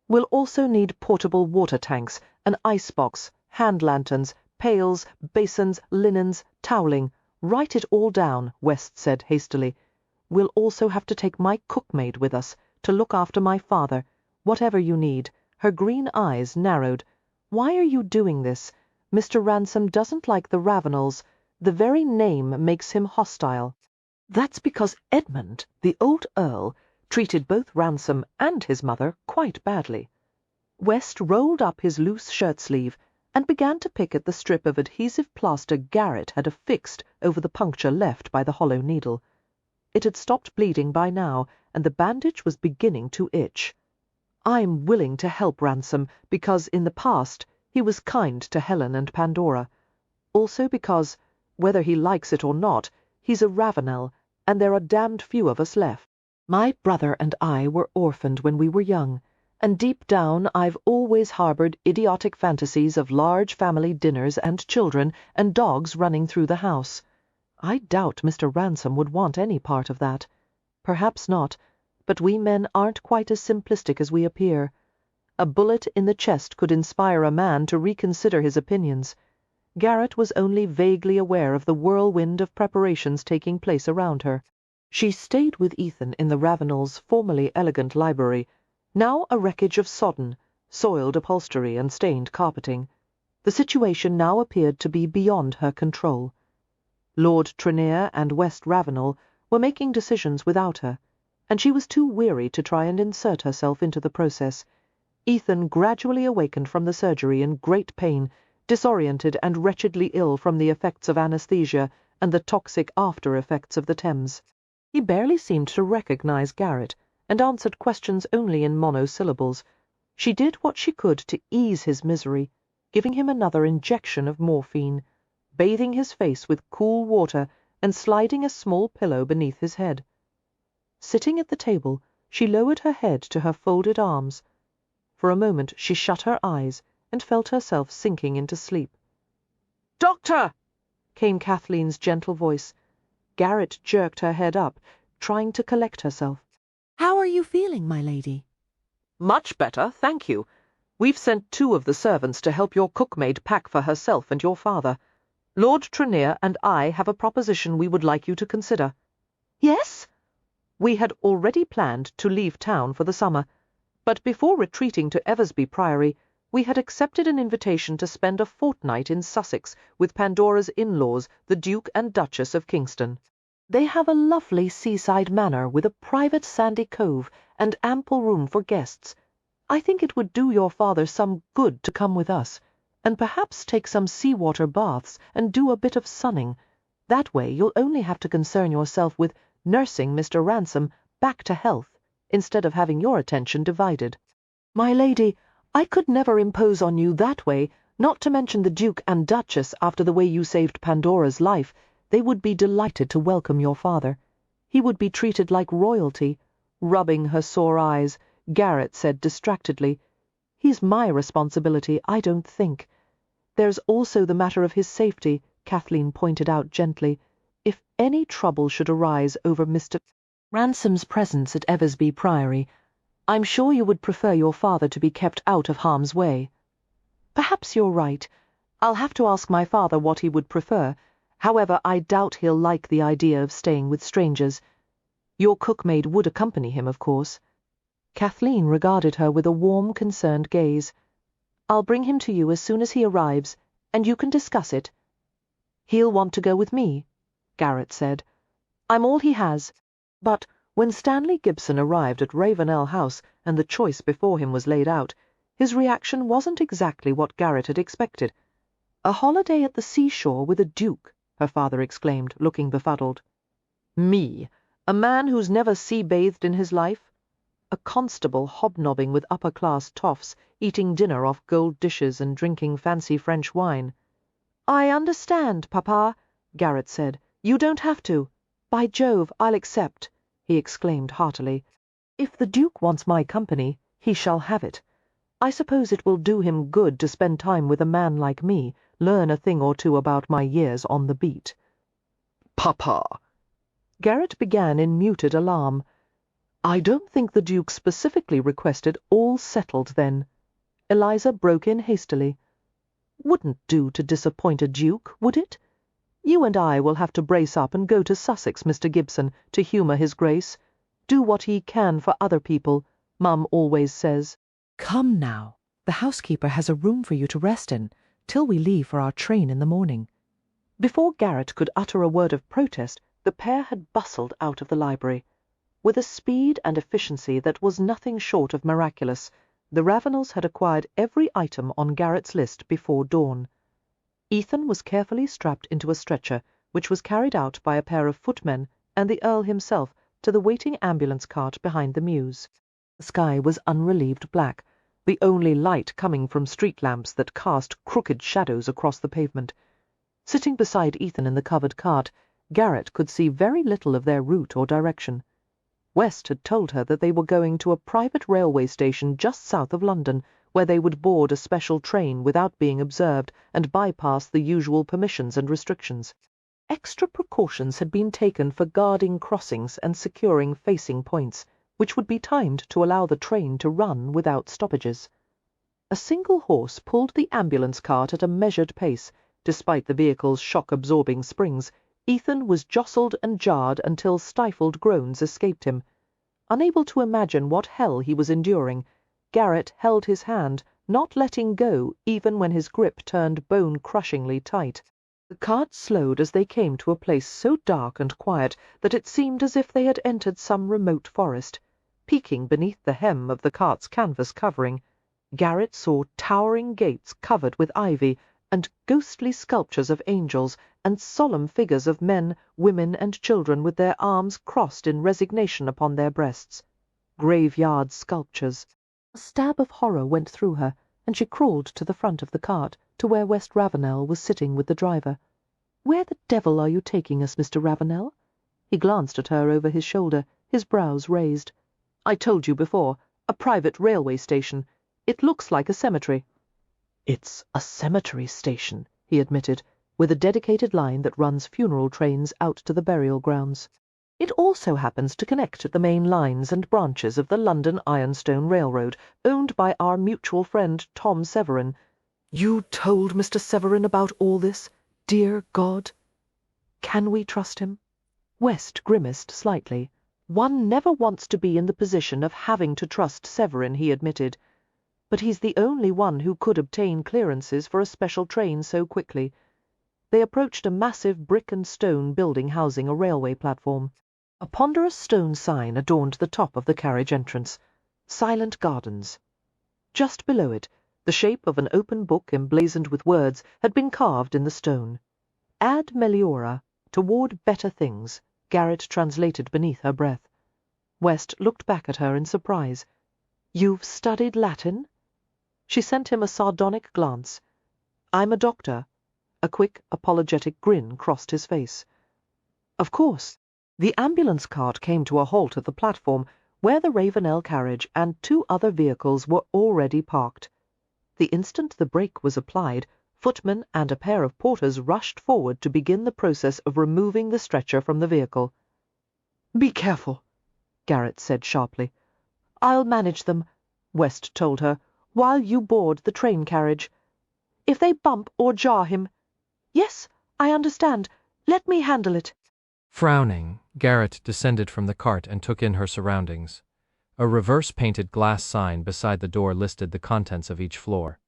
Speaker 2: We'll also need portable water tanks, an icebox, hand lanterns, pails, basins, linens, toweling. Write it all down, West said hastily. We'll also have to take my cookmaid with us to look after my father. Whatever you need. Her green eyes narrowed. Why are you doing this? Mr. Ransom doesn't like the Ravenels. The very name makes him hostile. That's because Edmund, the old Earl, treated both Ransom and his mother quite badly. West rolled up his loose shirt-sleeve and began to pick at the strip of adhesive plaster Garrett had affixed over the puncture left by the hollow needle. It had stopped bleeding by now, and the bandage was beginning to itch. I'm willing to help Ransom because, in the past, he was kind to Helen and Pandora. Also because, whether he likes it or not, he's a Ravenel, and there are damned few of us left. My brother and I were orphaned when we were young, and deep down I've always harbored idiotic fantasies of large family dinners and children and dogs running through the house. I doubt Mr. Ransom would want any part of that. Perhaps not, but we men aren't quite as simplistic as we appear. A bullet in the chest could inspire a man to reconsider his opinions. Garrett was only vaguely aware of the whirlwind of preparations taking place around her. She stayed with Ethan in the Ravenels' formerly elegant library, now a wreckage of sodden, soiled upholstery and stained carpeting. The situation now appeared to be beyond her control. Lord Trenier and West Ravenel were making decisions without her, and she was too weary to try and insert herself into the process. Ethan gradually awakened from the surgery in great pain, disoriented and wretchedly ill from the effects of anesthesia and the toxic after-effects of the Thames. He barely seemed to recognize Garrett, and answered questions only in monosyllables. She did what she could to ease his misery, giving him another injection of morphine, bathing his face with cool water and sliding a small pillow beneath his head. Sitting at the table, she lowered her head to her folded arms. For a moment she shut her eyes and felt herself sinking into sleep. "Doctor!" came Kathleen's gentle voice. Garrett jerked her head up, trying to collect herself.
Speaker 11: How are you feeling, my lady?
Speaker 2: Much better, thank you. We've sent 2 of the servants to help your cookmaid pack for herself and your father. Lord Trenier and I have a proposition we would like you to consider. Yes? We had already planned to leave town for the summer, but before retreating to Eversby Priory, We had accepted an invitation to spend a fortnight in Sussex with Pandora's in-laws, the Duke and Duchess of Kingston. They have a lovely seaside manor with a private sandy cove and ample room for guests. I think it would do your father some good to come with us, and perhaps take some seawater baths and do a bit of sunning. That way you'll only have to concern yourself with nursing Mr. Ransom back to health, instead of having your attention divided. My lady, I could never impose on you that way, not to mention the Duke and Duchess after the way you saved Pandora's life. They would be delighted to welcome your father. He would be treated like royalty. Rubbing her sore eyes, Garrett said distractedly, He's my responsibility, I don't think. There's also the matter of his safety, Kathleen pointed out gently. If any trouble should arise over Mr. Ransom's presence at Eversby Priory, I'm sure you would prefer your father to be kept out of harm's way. Perhaps you're right. I'll have to ask my father what he would prefer. However, I doubt he'll like the idea of staying with strangers. Your cookmaid would accompany him, of course. Kathleen regarded her with a warm, concerned gaze. I'll bring him to you as soon as he arrives, and you can discuss it. He'll want to go with me, Garrett said. I'm all he has. But when Stanley Gibson arrived at Ravenel House and the choice before him was laid out, his reaction wasn't exactly what Garrett had expected. A holiday at the seashore with a duke, her father exclaimed, looking befuddled. Me, a man who's never sea-bathed in his life? A constable hobnobbing with upper-class toffs, eating dinner off gold dishes and drinking fancy French wine. I understand, Papa, Garrett said. You don't have to. By Jove, I'll accept, he exclaimed heartily. If the Duke wants my company, he shall have it. I suppose it will do him good to spend time with a man like me, learn a thing or two about my years on the beat. Papa! Garrett began in muted alarm. I don't think the Duke specifically requested all settled then. Eliza broke in hastily. Wouldn't do to disappoint a Duke, would it? You and I will have to brace up and go to Sussex, Mr. Gibson, to humour his grace. Do what he can for other people, Mum always says.
Speaker 6: Come now. The housekeeper has a room for you to rest in, till we leave for our train in the morning.
Speaker 2: Before Garrett could utter a word of protest, the pair had bustled out of the library. With a speed and efficiency that was nothing short of miraculous, the Ravenels had acquired every item on Garrett's list before dawn. Ethan was carefully strapped into a stretcher, which was carried out by a pair of footmen and the Earl himself to the waiting ambulance cart behind the mews. The sky was unrelieved black, the only light coming from street lamps that cast crooked shadows across the pavement. Sitting beside Ethan in the covered cart, Garrett could see very little of their route or direction. West had told her that they were going to a private railway station just south of London, where they would board a special train without being observed and bypass the usual permissions and restrictions. Extra precautions had been taken for guarding crossings and securing facing points, which would be timed to allow the train to run without stoppages. A single horse pulled the ambulance cart at a measured pace. Despite the vehicle's shock-absorbing springs, Ethan was jostled and jarred until stifled groans escaped him. Unable to imagine what hell he was enduring, Garrett held his hand, not letting go even when his grip turned bone-crushingly tight. The cart slowed as they came to a place so dark and quiet that it seemed as if they had entered some remote forest. Peeking beneath the hem of the cart's canvas covering, Garrett saw towering gates covered with ivy, and ghostly sculptures of angels, and solemn figures of men, women, and children with their arms crossed in resignation upon their breasts. Graveyard sculptures. A stab of horror went through her, and she crawled to the front of the cart, to where West Ravenel was sitting with the driver. "Where the devil are you taking us, Mr. Ravenel?" He glanced at her over his shoulder, his brows raised. "I told you before, a private railway station. It looks like a cemetery." "It's a cemetery station," he admitted, with a dedicated line that runs funeral trains out to the burial grounds. "It also happens to connect the main lines and branches of the London Ironstone Railroad, owned by our mutual friend Tom Severin." "You told Mr. Severin about all this? Dear God! Can we trust him?" West grimaced slightly. "One never wants to be in the position of having to trust Severin," he admitted. but he's the only one who could obtain clearances for a special train so quickly. They approached a massive brick and stone building housing a railway platform. A ponderous stone sign adorned the top of the carriage entrance. Silent Gardens. Just below it, the shape of an open book emblazoned with words had been carved in the stone. Ad meliora, toward better things, Garrett translated beneath her breath. West looked back at her in surprise. "You've studied Latin?" She sent him a sardonic glance. "I'm a doctor." A quick, apologetic grin crossed his face. Of course. The ambulance cart came to a halt at the platform, where the Ravenel carriage and 2 other vehicles were already parked. The instant the brake was applied, footmen and a pair of porters rushed forward to begin the process of removing the stretcher from the vehicle. "Be careful," Garrett said sharply. "I'll manage them," West told her, "while you board the train carriage. If they bump or jar him—" "Yes, I understand. Let me handle it."
Speaker 13: Frowning, Garrett descended from the cart and took in her surroundings. A reverse-painted glass sign beside the door listed the contents of each floor.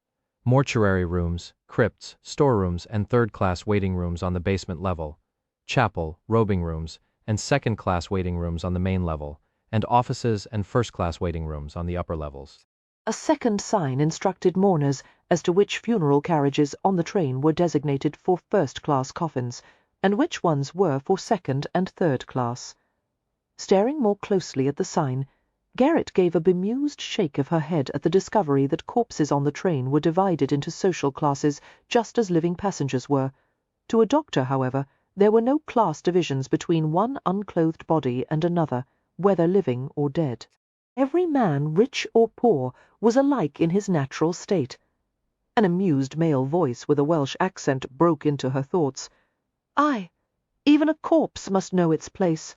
Speaker 13: Mortuary rooms, crypts, storerooms, and third-class waiting rooms on the basement level, chapel, robing rooms, and second-class waiting rooms on the main level, and offices and first-class waiting rooms on the upper levels.
Speaker 2: A second sign instructed mourners as to which funeral carriages on the train were designated for first-class coffins, and which ones were for second and third class. Staring more closely at the sign, Garrett gave a bemused shake of her head at the discovery that corpses on the train were divided into social classes just as living passengers were. To a doctor, however, there were no class divisions between one unclothed body and another, whether living or dead. Every man, rich or poor, was alike in his natural state. An amused male voice with a Welsh accent broke into her thoughts. "Aye, even a corpse must know its place."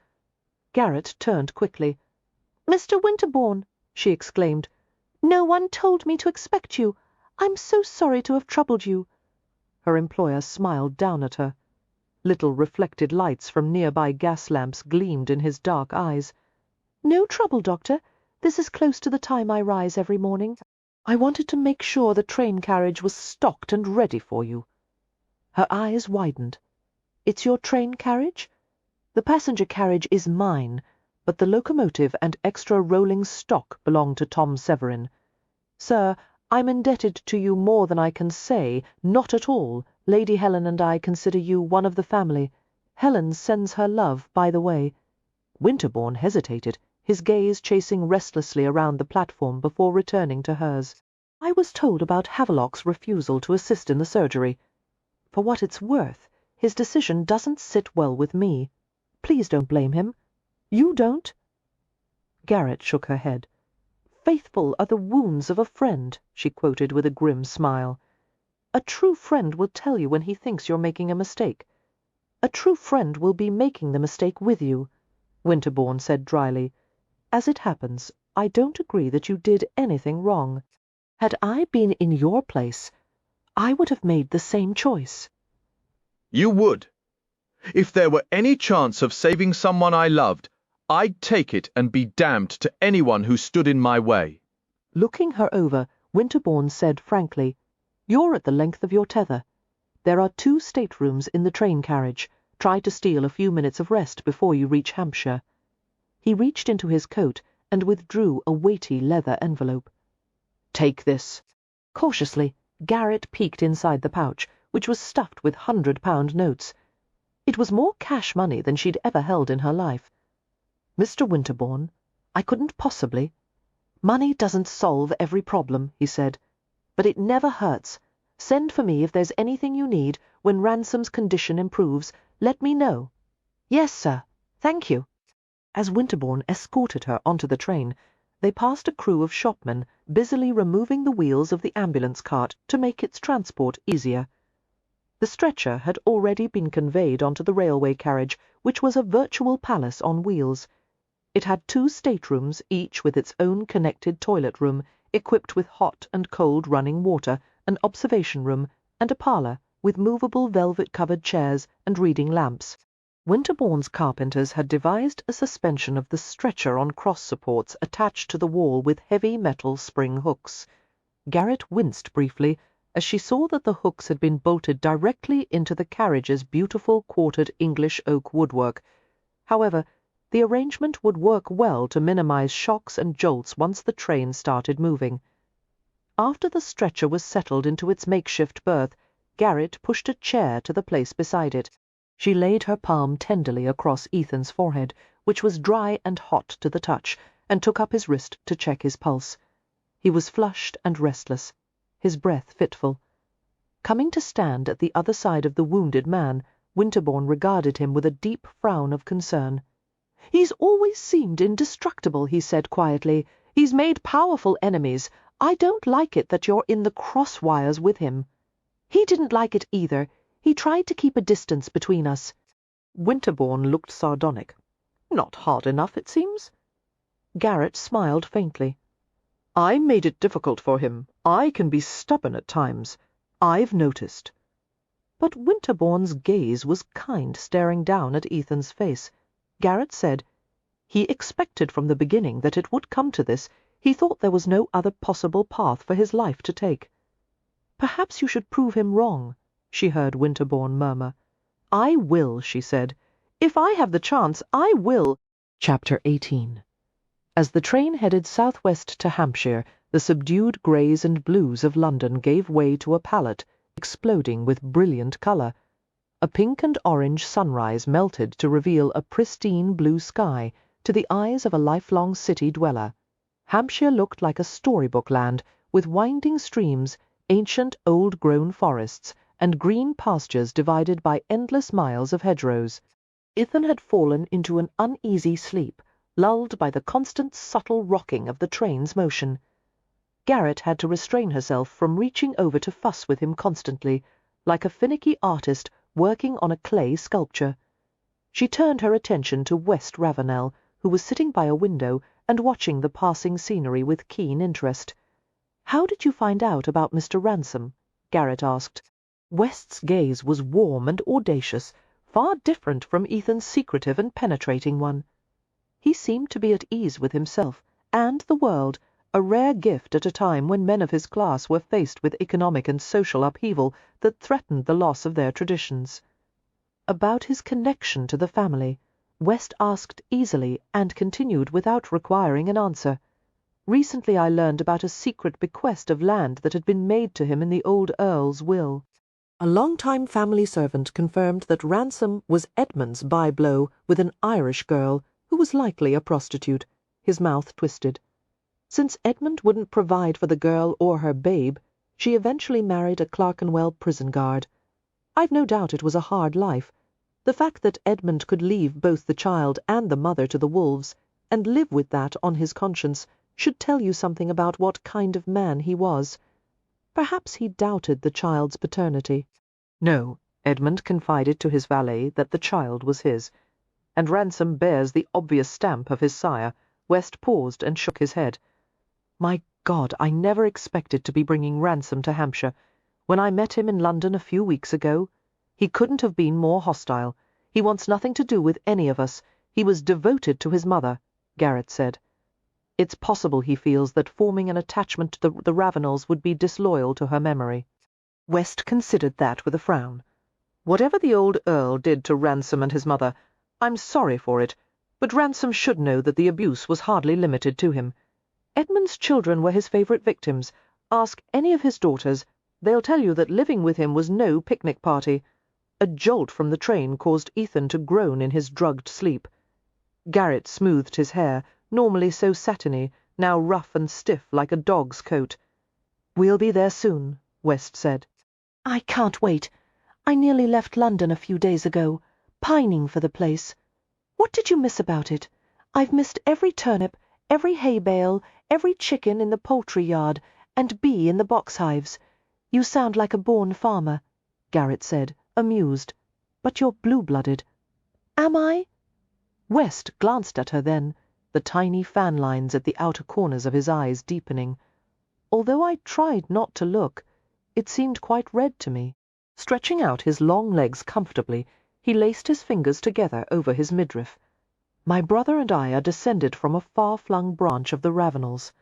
Speaker 2: Garrett turned quickly. "Mr. Winterbourne," she exclaimed, "no one told me to expect you. I'm so sorry to have troubled you." Her employer smiled down at her. Little reflected lights from nearby gas lamps gleamed in his dark eyes. "No trouble, Doctor. This is close to the time I rise every morning. I wanted to make sure the train carriage was stocked and ready for you." Her eyes widened. "It's your train carriage? The passenger carriage is mine, but the locomotive and extra rolling stock belong to Tom Severin. Sir, I'm indebted to you more than I can say. Not at all. Lady Helen and I consider you one of the family. Helen sends her love, by the way." Winterbourne hesitated, his gaze chasing restlessly around the platform before returning to hers. "I was told about Havelock's refusal to assist in the surgery. For what it's worth, his decision doesn't sit well with me. Please don't blame him. You don't?" Garrett shook her head. "Faithful are the wounds of a friend," she quoted with a grim smile. "A true friend will tell you when he thinks you're making a mistake. A true friend will be making the mistake with you," Winterbourne said dryly. "As it happens, I don't agree that you did anything wrong. Had I been in your place, I would have made the same choice."
Speaker 14: "You would. If there were any chance of saving someone I loved, I'd take it and be damned to anyone who stood in my way."
Speaker 2: Looking her over, Winterbourne said frankly, "You're at the length of your tether. There are 2 staterooms in the train carriage. Try to steal a few minutes of rest before you reach Hampshire." He reached into his coat and withdrew a weighty leather envelope. "Take this." Cautiously, Garrett peeked inside the pouch, which was stuffed with £100 notes. It was more cash money than she'd ever held in her life. "Mr. Winterbourne, I couldn't possibly—" "Money doesn't solve every problem," he said. "But it never hurts. Send for me if there's anything you need. When Ransom's condition improves, let me know." "Yes, sir. Thank you." As Winterbourne escorted her onto the train, they passed a crew of shopmen busily removing the wheels of the ambulance cart to make its transport easier. The stretcher had already been conveyed onto the railway carriage, which was a virtual palace on wheels. It had 2 staterooms, each with its own connected toilet room, equipped with hot and cold running water, an observation room, and a parlour, with movable velvet-covered chairs and reading lamps. Winterbourne's carpenters had devised a suspension of the stretcher on cross supports attached to the wall with heavy metal spring hooks. Garrett winced briefly as she saw that the hooks had been bolted directly into the carriage's beautiful quartered English oak woodwork. However, the arrangement would work well to minimize shocks and jolts once the train started moving. After the stretcher was settled into its makeshift berth, Garrett pushed a chair to the place beside it. She laid her palm tenderly across Ethan's forehead, which was dry and hot to the touch, and took up his wrist to check his pulse. He was flushed and restless, his breath fitful. Coming to stand at the other side of the wounded man, Winterbourne regarded him with a deep frown of concern. "He's always seemed indestructible," he said quietly. "He's made powerful enemies. I don't like it that you're in the crosswires with him." "He didn't like it either. He tried to keep a distance between us." Winterbourne looked sardonic. "Not hard enough, it seems." Garrett smiled faintly. "I made it difficult for him. I can be stubborn at times. I've noticed." But Winterbourne's gaze was kind, staring down at Ethan's face. Garrett said, "He expected from the beginning that it would come to this. He thought there was no other possible path for his life to take." "Perhaps you should prove him wrong," she heard Winterbourne murmur. "I will," she said. "If I have the chance, I will." Chapter 18. As the train headed southwest to Hampshire, the subdued greys and blues of London gave way to a palette exploding with brilliant colour. A pink and orange sunrise melted to reveal a pristine blue sky to the eyes of a lifelong city dweller. Hampshire looked like a storybook land, with winding streams, ancient old-grown forests, and green pastures divided by endless miles of hedgerows. Ethan had fallen into an uneasy sleep, lulled by the constant subtle rocking of the train's motion. Garrett had to restrain herself from reaching over to fuss with him constantly, like a finicky artist working on a clay sculpture. She turned her attention to West Ravenel, who was sitting by a window and watching the passing scenery with keen interest. "How did you find out about Mr. Ransom?" Garrett asked. West's gaze was warm and audacious, far different from Ethan's secretive and penetrating one. He seemed to be at ease with himself and the world, a rare gift at a time when men of his class were faced with economic and social upheaval that threatened the loss of their traditions. About his connection to the family, West asked easily and continued without requiring an answer. "Recently I learned about a secret bequest of land that had been made to him in the old Earl's will." A long-time family servant confirmed that Ransom was Edmund's bye-blow with an Irish girl who was likely a prostitute. His mouth twisted. Since Edmund wouldn't provide for the girl or her babe, she eventually married a Clerkenwell prison guard. I've no doubt it was a hard life. The fact that Edmund could leave both the child and the mother to the wolves, and live with that on his conscience, should tell you something about what kind of man he was. Perhaps he doubted the child's paternity. No, Edmund confided to his valet that the child was his. And Ransom bears the obvious stamp of his sire. West paused and shook his head. My God, I never expected to be bringing Ransom to Hampshire. When I met him in London a few weeks ago, he couldn't have been more hostile. He wants nothing to do with any of us. He was devoted to his mother, Garrett said. It's possible he feels that forming an attachment to the Ravenels would be disloyal to her memory. West considered that with a frown. Whatever the old Earl did to Ransom and his mother, I'm sorry for it, but Ransom should know that the abuse was hardly limited to him. Edmund's children were his favourite victims. Ask any of his daughters. They'll tell you that living with him was no picnic party. A jolt from the train caused Ethan to groan in his drugged sleep. Garrett smoothed his hair, normally so satiny, now rough and stiff like a dog's coat. "We'll be there soon," West said. "I can't wait. I nearly left London a few days ago, pining for the place. What did you miss about it? I've missed every turnip, every hay bale, every chicken in the poultry yard, and bee in the box hives. You sound like a born farmer," Garrett said, amused. "But you're blue-blooded." "Am I?" West glanced at her then, the tiny fan lines at the outer corners of his eyes deepening. Although I tried not to look, it seemed quite red to me. Stretching out his long legs comfortably, he laced his fingers together over his midriff. "My brother and I are descended from a far-flung branch of the Ravenels.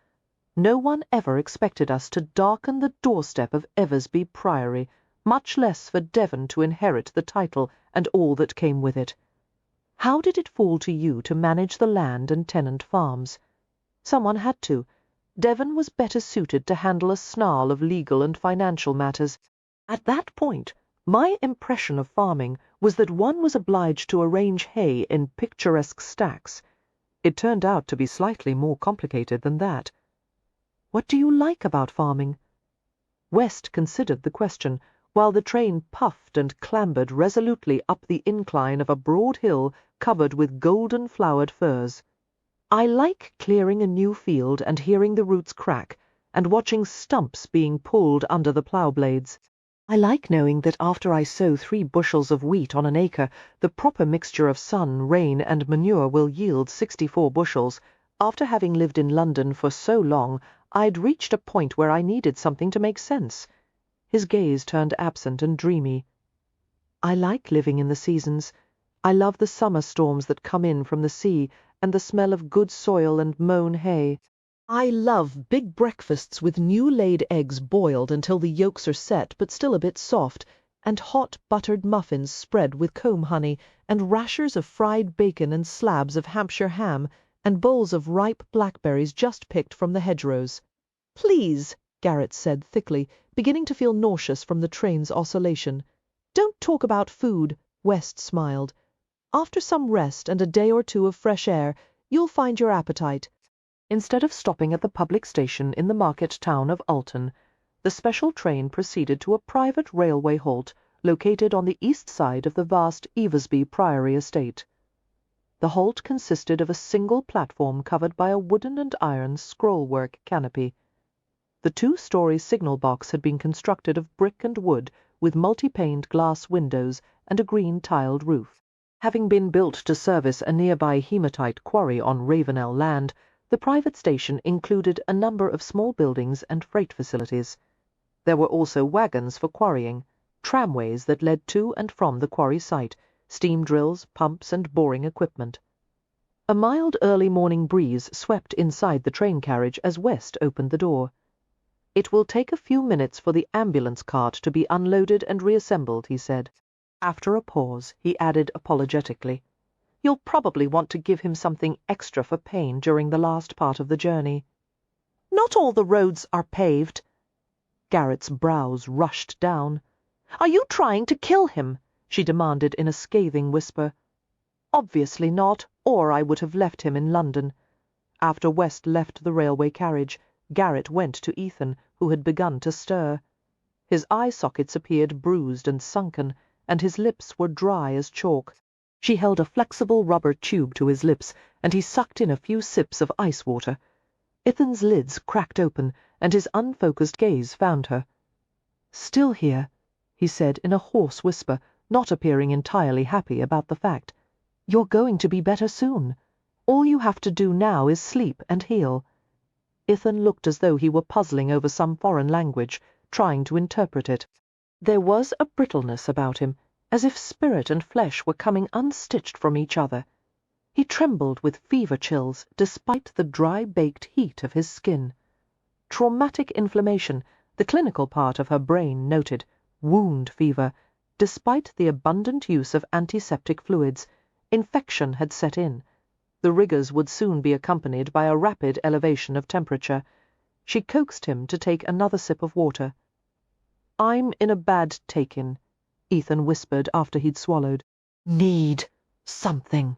Speaker 2: No one ever expected us to darken the doorstep of Eversby Priory, much less for Devon to inherit the title and all that came with it. How did it fall to you to manage the land and tenant farms? Someone had to. Devon was better suited to handle a snarl of legal and financial matters. At that point, my impression of farming was that one was obliged to arrange hay in picturesque stacks. It turned out to be slightly more complicated than that. What do you like about farming? West considered the question, while the train puffed and clambered resolutely up the incline of a broad hill covered with golden-flowered firs. I like clearing a new field and hearing the roots crack, and watching stumps being pulled under the plough blades. I like knowing that after I sow 3 bushels of wheat on an acre, the proper mixture of sun, rain, and manure will yield 64 bushels. After having lived in London for so long, I'd reached a point where I needed something to make sense. His gaze turned absent and dreamy. I like living in the seasons. I love the summer storms that come in from the sea, and the smell of good soil and mown hay. I love big breakfasts with new-laid eggs boiled until the yolks are set but still a bit soft, and hot buttered muffins spread with comb honey, and rashers of fried bacon and slabs of Hampshire ham, and bowls of ripe blackberries just picked from the hedgerows. "Please," Garrett said thickly, beginning to feel nauseous from the train's oscillation. "Don't talk about food," West smiled. "After some rest and a day or 2 of fresh air, you'll find your appetite." Instead of stopping at the public station in the market town of Alton, the special train proceeded to a private railway halt located on the east side of the vast Eversby Priory estate. The halt consisted of a single platform covered by a wooden and iron scrollwork canopy. The 2-story signal box had been constructed of brick and wood with multi-paned glass windows and a green tiled roof. Having been built to service a nearby hematite quarry on Ravenel land, the private station included a number of small buildings and freight facilities. There were also wagons for quarrying, tramways that led to and from the quarry site, steam drills, pumps, and boring equipment. A mild early morning breeze swept inside the train carriage as West opened the door. "It will take a few minutes for the ambulance cart to be unloaded and reassembled," he said. After a pause, he added apologetically, "You'll probably want to give him something extra for pain during the last part of the journey." "Not all the roads are paved." Garrett's brows rushed down. "Are you trying to kill him?" she demanded in a scathing whisper. "Obviously not, or I would have left him in London." After West left the railway carriage, Garrett went to Ethan, who had begun to stir. His eye sockets appeared bruised and sunken, and his lips were dry as chalk. She held a flexible rubber tube to his lips, and he sucked in a few sips of ice water. Ethan's lids cracked open, and his unfocused gaze found her. "Still here," he said in a hoarse whisper, not appearing entirely happy about the fact. "You're going to be better soon. All you have to do now is sleep and heal." Ethan looked as though he were puzzling over some foreign language, trying to interpret it. There was a brittleness about him, as if spirit and flesh were coming unstitched from each other. He trembled with fever chills, despite the dry-baked heat of his skin. Traumatic inflammation, the clinical part of her brain noted, wound fever, despite the abundant use of antiseptic fluids. Infection had set in. The rigours would soon be accompanied by a rapid elevation of temperature. She coaxed him to take another sip of water. "I'm in a bad take-in," Ethan whispered after he'd swallowed. "Need something."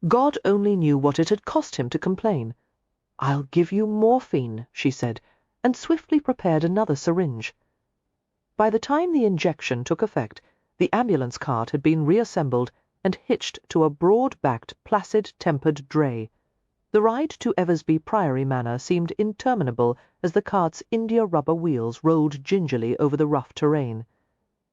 Speaker 2: God only knew what it had cost him to complain. "I'll give you morphine," she said, and swiftly prepared another syringe. By the time the injection took effect, the ambulance cart had been reassembled and hitched to a broad-backed, placid-tempered dray. The ride to Eversby Priory Manor seemed interminable as the cart's india-rubber wheels rolled gingerly over the rough terrain.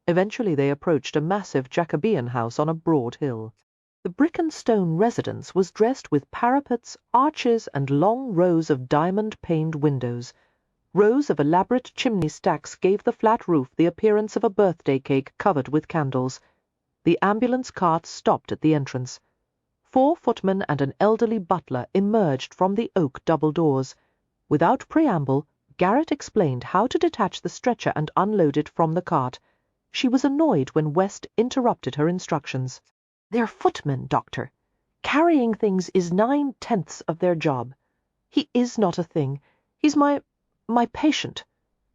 Speaker 2: Eventually they approached a massive Jacobean house on a broad hill. The brick-and-stone residence was dressed with parapets, arches, and long rows of diamond-paned windows. Rows of elaborate chimney stacks gave the flat roof the appearance of a birthday cake covered with candles. The ambulance cart stopped at the entrance. 4 footmen and an elderly butler emerged from the oak double doors. Without preamble, Garrett explained how to detach the stretcher and unload it from the cart. She was annoyed when West interrupted her instructions. "They're footmen, Doctor. Carrying things is 9/10 of their job. He is not a thing. He's my patient."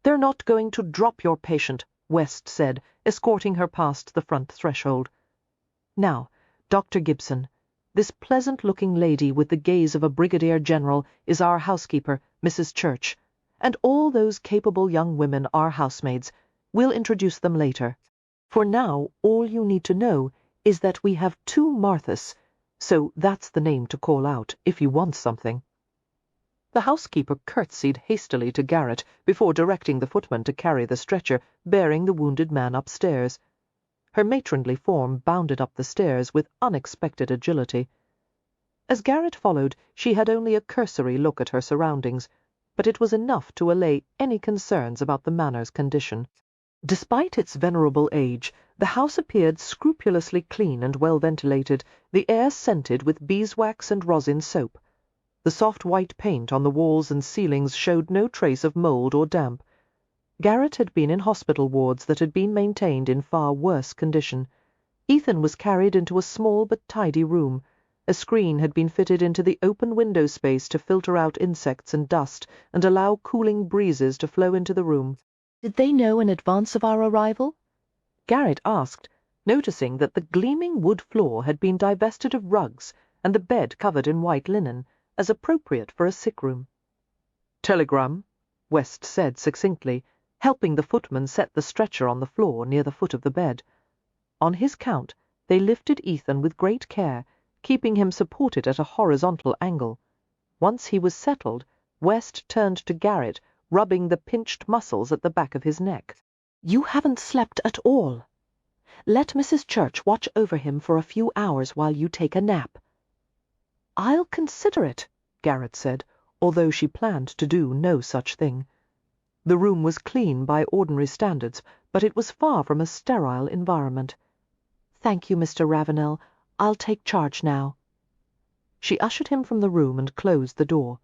Speaker 2: "They're not going to drop your patient," West said, escorting her past the front threshold. "Now, Dr. Gibson, this pleasant-looking lady with the gaze of a brigadier general is our housekeeper, Mrs. Church, and all those capable young women are housemaids. We'll introduce them later. For now, all you need to know is that we have 2 Marthas, so that's the name to call out if you want something." The housekeeper curtsied hastily to Garrett before directing the footman to carry the stretcher bearing the wounded man upstairs. Her matronly form bounded up the stairs with unexpected agility. As Garrett followed, she had only a cursory look at her surroundings, but it was enough to allay any concerns about the manor's condition. Despite its venerable age, the house appeared scrupulously clean and well ventilated, the air scented with beeswax and rosin soap. The soft white paint on the walls and ceilings showed no trace of mould or damp. Garrett had been in hospital wards that had been maintained in far worse condition. Ethan was carried into a small but tidy room. A screen had been fitted into the open window space to filter out insects and dust and allow cooling breezes to flow into the room.
Speaker 11: Did they know in advance of our arrival?
Speaker 2: Garrett asked, noticing that the gleaming wood floor had been divested of rugs and the bed covered in white linen, as appropriate for a sick room. "Telegram," West said succinctly, helping the footman set the stretcher on the floor near the foot of the bed. On his count, they lifted Ethan with great care, keeping him supported at a horizontal angle. Once he was settled, West turned to Garrett, rubbing the pinched muscles at the back of his neck. "You haven't slept at all. Let Mrs. Church watch over him for a few hours while you take a nap." "I'll consider it," Garrett said, although she planned to do no such thing. The room was clean by ordinary standards, but it was far from a sterile environment. "Thank you, Mr. Ravenel. I'll take charge now." She ushered him from the room and closed the door.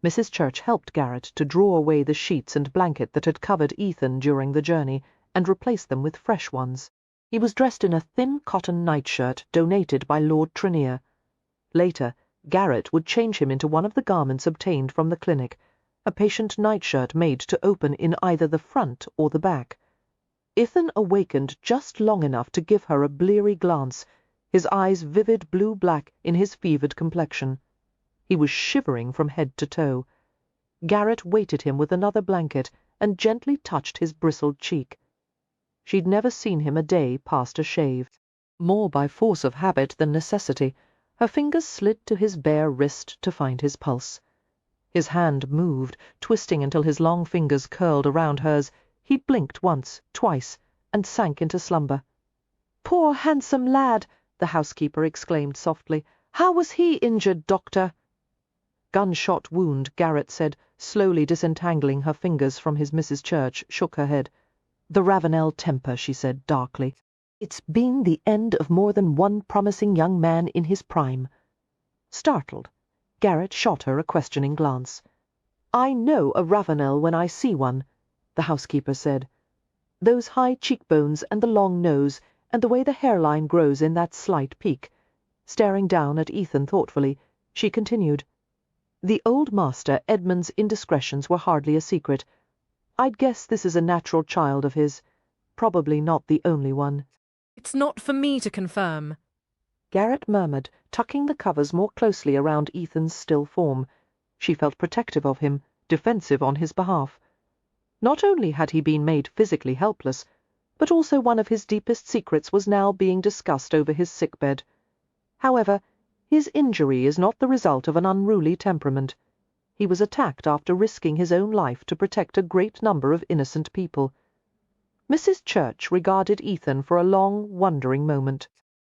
Speaker 2: Mrs. Church helped Garrett to draw away the sheets and blanket that had covered Ethan during the journey and replace them with fresh ones. He was dressed in a thin cotton nightshirt donated by Lord Trenier. Later, Garrett would change him into one of the garments obtained from the clinic, a patient nightshirt made to open in either the front or the back. Ethan awakened just long enough to give her a bleary glance, his eyes vivid blue-black in his fevered complexion. He was shivering from head to toe. Garrett weighted him with another blanket and gently touched his bristled cheek. She'd never seen him a day past a shave. More by force of habit than necessity, her fingers slid to his bare wrist to find his pulse. His hand moved, twisting until his long fingers curled around hers. He blinked once, twice, and sank into slumber. "Poor handsome lad!" the housekeeper exclaimed softly. "How was he injured, doctor?" "Gunshot wound," Garrett said, slowly disentangling her fingers from his Mrs. Church, shook her head. "The Ravenel temper," she said darkly. "It's been the end of more than one promising young man in his prime." Startled, Garrett shot her a questioning glance. "I know a Ravenel when I see one," the housekeeper said. "Those high cheekbones and the long nose, and the way the hairline grows in that slight peak." Staring down at Ethan thoughtfully, she continued, "The old master, Edmund's indiscretions were hardly a secret. I'd guess this is a natural child of his. Probably not the only one."
Speaker 22: "It's not for me to confirm,"
Speaker 2: Garrett murmured, tucking the covers more closely around Ethan's still form. She felt protective of him, defensive on his behalf. Not only had he been made physically helpless, but also one of his deepest secrets was now being discussed over his sickbed. However, his injury is not the result of an unruly temperament. He was attacked after risking his own life to protect a great number of innocent people. Mrs. Church regarded Ethan for a long, wondering moment.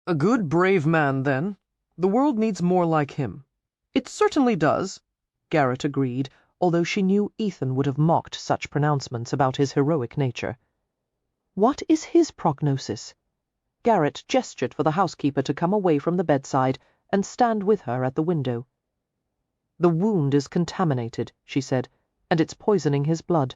Speaker 15: "A good, brave man, then. The world needs more like him."
Speaker 2: "It certainly does," Garrett agreed, although she knew Ethan would have mocked such pronouncements about his heroic nature. "What is his prognosis?" Garrett gestured for the housekeeper to come away from the bedside and stand with her at the window. "The wound is contaminated," she said, "and it's poisoning his blood.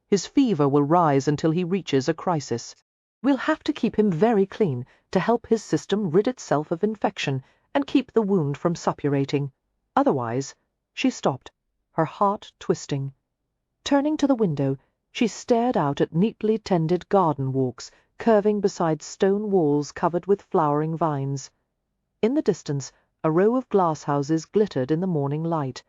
Speaker 2: His fever will rise until he reaches a crisis. We'll have to keep him very clean to help his system rid itself of infection and keep the wound from suppurating. Otherwise—" She stopped, her heart twisting. Turning to the window, she stared out at neatly tended garden walks curving beside stone walls covered with flowering vines. In the distance, a row of glass houses glittered in the morning light.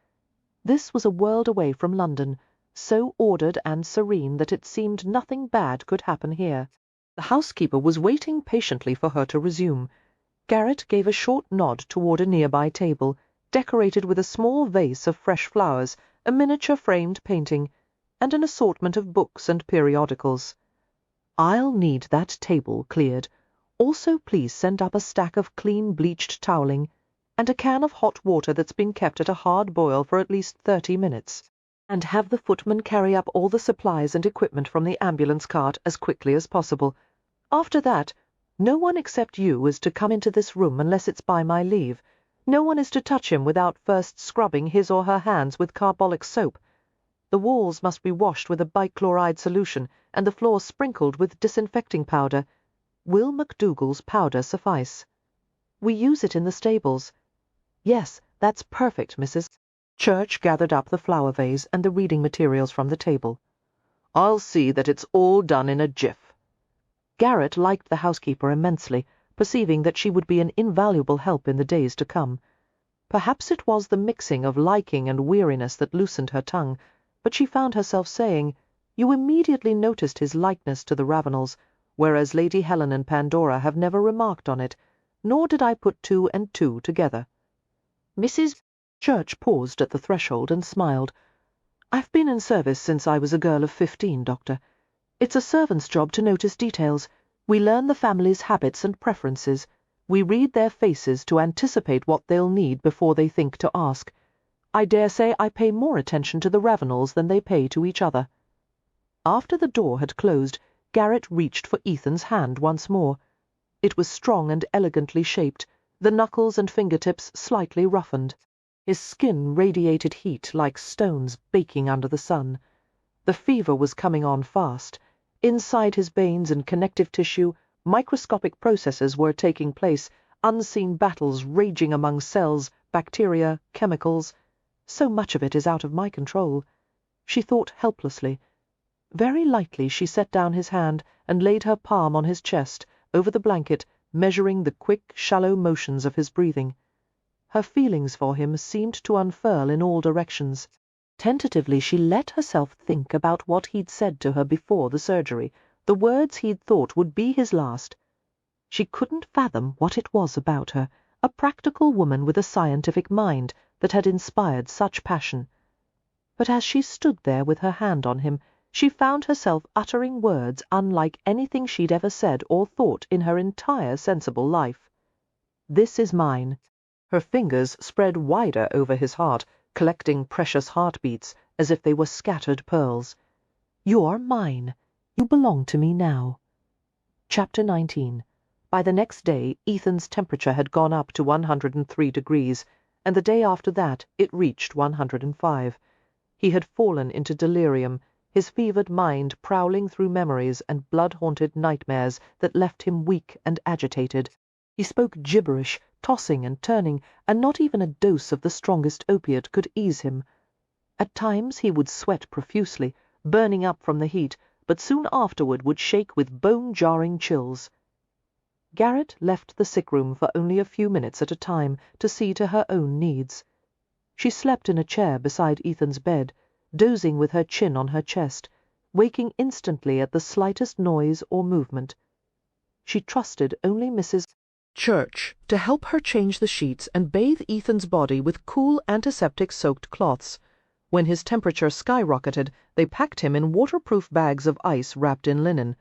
Speaker 2: This was a world away from London, so ordered and serene that it seemed nothing bad could happen here. The housekeeper was waiting patiently for her to resume. Garrett gave a short nod toward a nearby table, decorated with a small vase of fresh flowers, a miniature framed painting, and an assortment of books and periodicals. "I'll need that table cleared. Also please send up a stack of clean bleached toweling, and a can of hot water that's been kept at a hard boil for at least 30 minutes. And have the footman carry up all the supplies and equipment from the ambulance cart as quickly as possible. After that, no one except you is to come into this room unless it's by my leave. No one is to touch him without first scrubbing his or her hands with carbolic soap. The walls must be washed with a bichloride solution and the floor sprinkled with disinfecting powder. Will McDougall's powder suffice? We use it in the stables. Yes, that's perfect, Mrs. Church gathered up the flower vase and the reading materials from the table. I'll see that it's all done in a jiff. Garrett liked the housekeeper immensely, perceiving that she would be an invaluable help in the days to come. Perhaps it was the mixing of liking and weariness that loosened her tongue, but she found herself saying, "You immediately noticed his likeness to the Ravenels, whereas Lady Helen and Pandora have never remarked on it, nor did I put 2 and 2 together." Mrs. Church paused at the threshold and smiled. "I've been in service since I was a girl of 15, Doctor. It's a servant's job to notice details. We learn the family's habits and preferences. We read their faces to anticipate what they'll need before they think to ask. I dare say I pay more attention to the Ravenels than they pay to each other." After the door had closed, Garrett reached for Ethan's hand once more. It was strong and elegantly shaped, the knuckles and fingertips slightly roughened. His skin radiated heat like stones baking under the sun. The fever was coming on fast. Inside his veins and connective tissue, microscopic processes were taking place, unseen battles raging among cells, bacteria, chemicals. So much of it is out of my control. She thought helplessly. Very lightly she set down his hand and laid her palm on his chest, over the blanket, measuring the quick, shallow motions of his breathing. Her feelings for him seemed to unfurl in all directions. Tentatively she let herself think about what he'd said to her before the surgery, the words he'd thought would be his last. She couldn't fathom what it was about her, a practical woman with a scientific mind, that had inspired such passion. But as she stood there with her hand on him, she found herself uttering words unlike anything she'd ever said or thought in her entire sensible life. "This is mine." Her fingers spread wider over his heart, collecting precious heartbeats as if they were scattered pearls. "You're mine. You belong to me now." Chapter 19. By the next day, Ethan's temperature had gone up to 103 degrees, and the day after that it reached 105. He had fallen into delirium, his fevered mind prowling through memories and blood-haunted nightmares that left him weak and agitated. He spoke gibberish, tossing and turning, and not even a dose of the strongest opiate could ease him. At times he would sweat profusely, burning up from the heat, but soon afterward would shake with bone-jarring chills. Garrett left the sick room for only a few minutes at a time to see to her own needs. She slept in a chair beside Ethan's bed, dozing with her chin on her chest, waking instantly at the slightest noise or movement. She trusted only Mrs. Church to help her change the sheets and bathe Ethan's body with cool antiseptic-soaked cloths. When his temperature skyrocketed, they packed him in waterproof bags of ice wrapped in linen.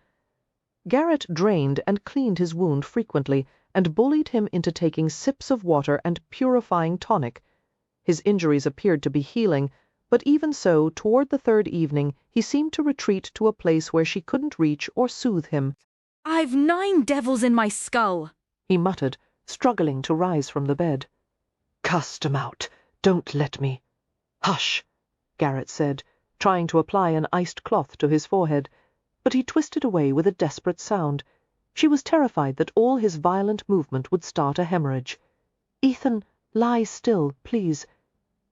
Speaker 2: Garrett drained and cleaned his wound frequently and bullied him into taking sips of water and purifying tonic. His injuries appeared to be healing, but even so, toward the third evening, he seemed to retreat to a place where she couldn't reach or soothe him.
Speaker 20: "I've 9 devils in my skull,"
Speaker 2: he muttered, struggling to rise from the bed. "Cast 'em out. Don't let me." "Hush," Garrett said, trying to apply an iced cloth to his forehead, but he twisted away with a desperate sound. She was terrified that all his violent movement would start a hemorrhage. "Ethan, lie still, please."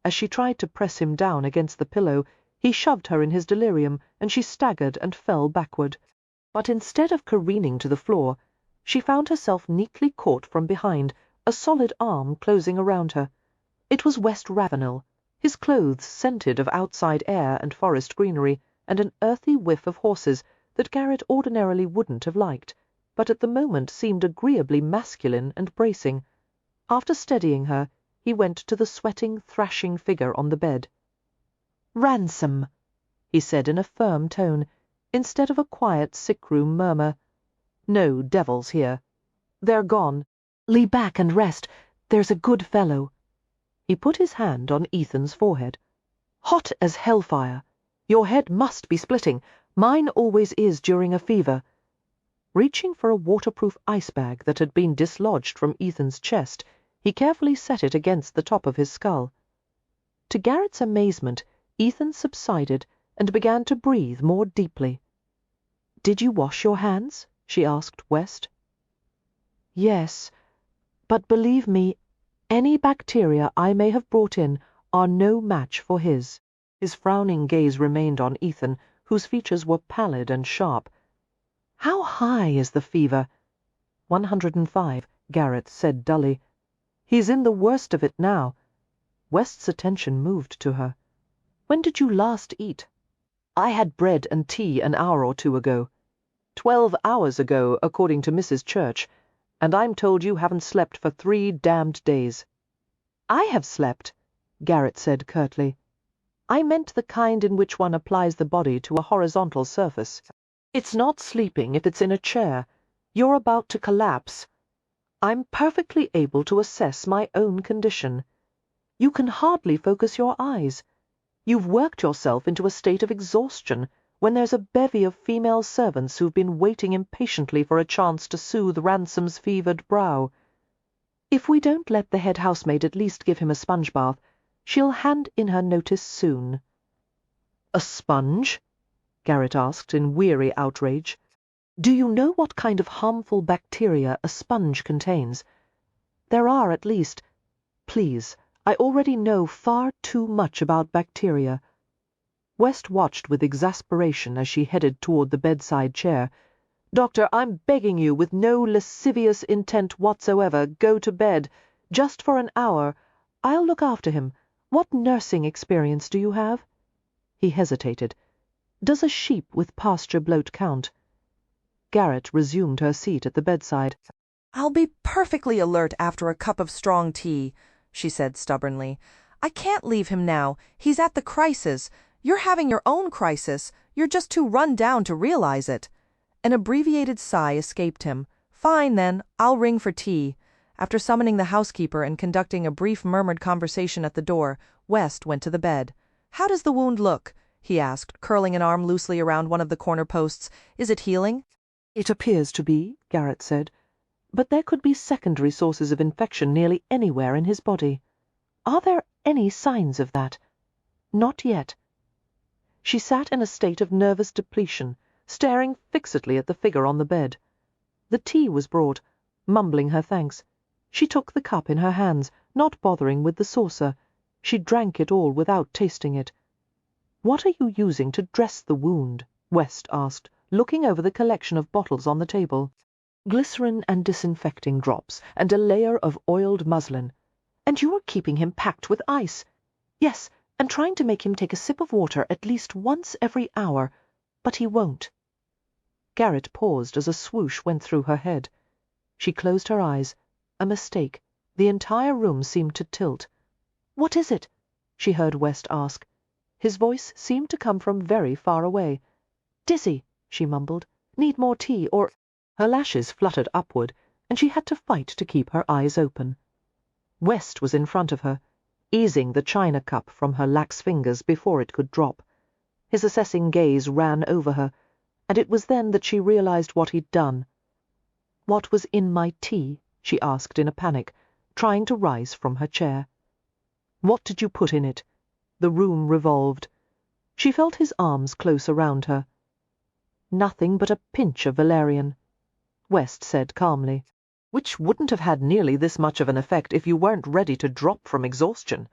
Speaker 2: As she tried to press him down against the pillow, he shoved her in his delirium, and she staggered and fell backward. But instead of careening to the floor, she found herself neatly caught from behind, a solid arm closing around her. It was West Ravenel, his clothes scented of outside air and forest greenery, and an earthy whiff of horses that Garrett ordinarily wouldn't have liked, but at the moment seemed agreeably masculine and bracing. After steadying her, he went to the sweating, thrashing figure on the bed. "Ransom," he said in a firm tone, instead of a quiet sick-room murmur. "No devils here. They're gone. Lie back and rest. There's a good fellow." He put his hand on Ethan's forehead. "Hot as hellfire. Your head must be splitting. Mine always is during a fever." Reaching for a waterproof ice bag that had been dislodged from Ethan's chest, he carefully set it against the top of his skull. To Garrett's amazement, Ethan subsided and began to breathe more deeply. "Did you wash your hands?" she asked West. "Yes, but believe me, any bacteria I may have brought in are no match for his." His frowning gaze remained on Ethan, whose features were pallid and sharp. "How high is the fever?" 105, Garrett said dully. "He's in the worst of it now." West's attention moved to her. "When did you last eat?" "I had bread and tea an hour or two ago. 12 hours ago, according to Mrs. Church, and I'm told you haven't slept for 3 damned days." "I have slept," Garrett said curtly. "I meant the kind in which one applies the body to a horizontal surface. It's not sleeping if it's in a chair. You're about to collapse. I'm perfectly able to assess my own condition. You can hardly focus your eyes. You've worked yourself into a state of exhaustion when there's a bevy of female servants who've been waiting impatiently for a chance to soothe Ransom's fevered brow. If we don't let the head housemaid at least give him a sponge bath, she'll hand in her notice soon." "A sponge?" Garrett asked in weary outrage. "Do you know what kind of harmful bacteria a sponge contains? There are at least— Please, I already know far too much about bacteria." West watched with exasperation as she headed toward the bedside chair. "Doctor, I'm begging you, with no lascivious intent whatsoever, go to bed. Just for an hour. I'll look after him. What nursing experience do you have?" He hesitated. "Does a sheep with pasture bloat count?" Garrett resumed her seat at the bedside.
Speaker 5: "I'll be perfectly alert after a cup of strong tea," she said stubbornly. "I can't leave him now. He's at the crisis. You're having your own crisis. You're just too run down to realize it." An abbreviated sigh escaped him. "Fine, then. I'll ring for tea." After summoning the housekeeper and conducting a brief murmured conversation at the door, West went to the bed. "How does the wound look?" he asked, curling an arm loosely around one of the corner posts. "Is it healing?"
Speaker 2: "It appears to be," Garrett said. "But there could be secondary sources of infection nearly anywhere in his body. Are there any signs of that?" "Not yet." She sat in a state of nervous depletion, staring fixedly at the figure on the bed. The tea was brought, mumbling her thanks. She took the cup in her hands, not bothering with the saucer. She drank it all without tasting it. "What are you using to dress the wound?" West asked, looking over the collection of bottles on the table. "Glycerin and disinfecting drops, and a layer of oiled muslin. And you are keeping him packed with ice." "Yes, and trying to make him take a sip of water at least once every hour. But he won't." Garrett paused as a swoosh went through her head. She closed her eyes. A mistake. The entire room seemed to tilt. "What is it?" she heard West ask. His voice seemed to come from very far away. "Dizzy," she mumbled. "Need more tea, or—" Her lashes fluttered upward, and she had to fight to keep her eyes open. West was in front of her, easing the china cup from her lax fingers before it could drop. His assessing gaze ran over her, and it was then that she realized what he'd done. "What was in my tea?" she asked in a panic, trying to rise from her chair. "What did you put in it?" The room revolved. She felt his arms close around her. Nothing but a pinch of valerian, West said calmly, which wouldn't have had nearly this much of an effect if you weren't ready to drop from exhaustion.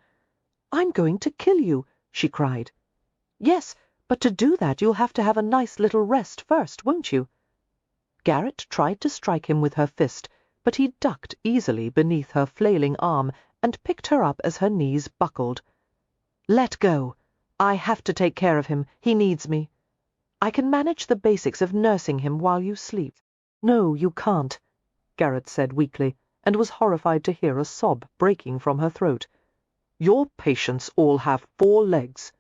Speaker 2: I'm going to kill you, she cried. Yes, but to do that you'll have to have a nice little rest first, won't you? Garrett tried to strike him with her fist, but he ducked easily beneath her flailing arm and picked her up as her knees buckled. Let go. I have to take care of him. He needs me. I can manage the basics of nursing him while you sleep. No, you can't, Garrett said weakly, and was horrified to hear a sob breaking from her throat. Your patients all have 4 legs.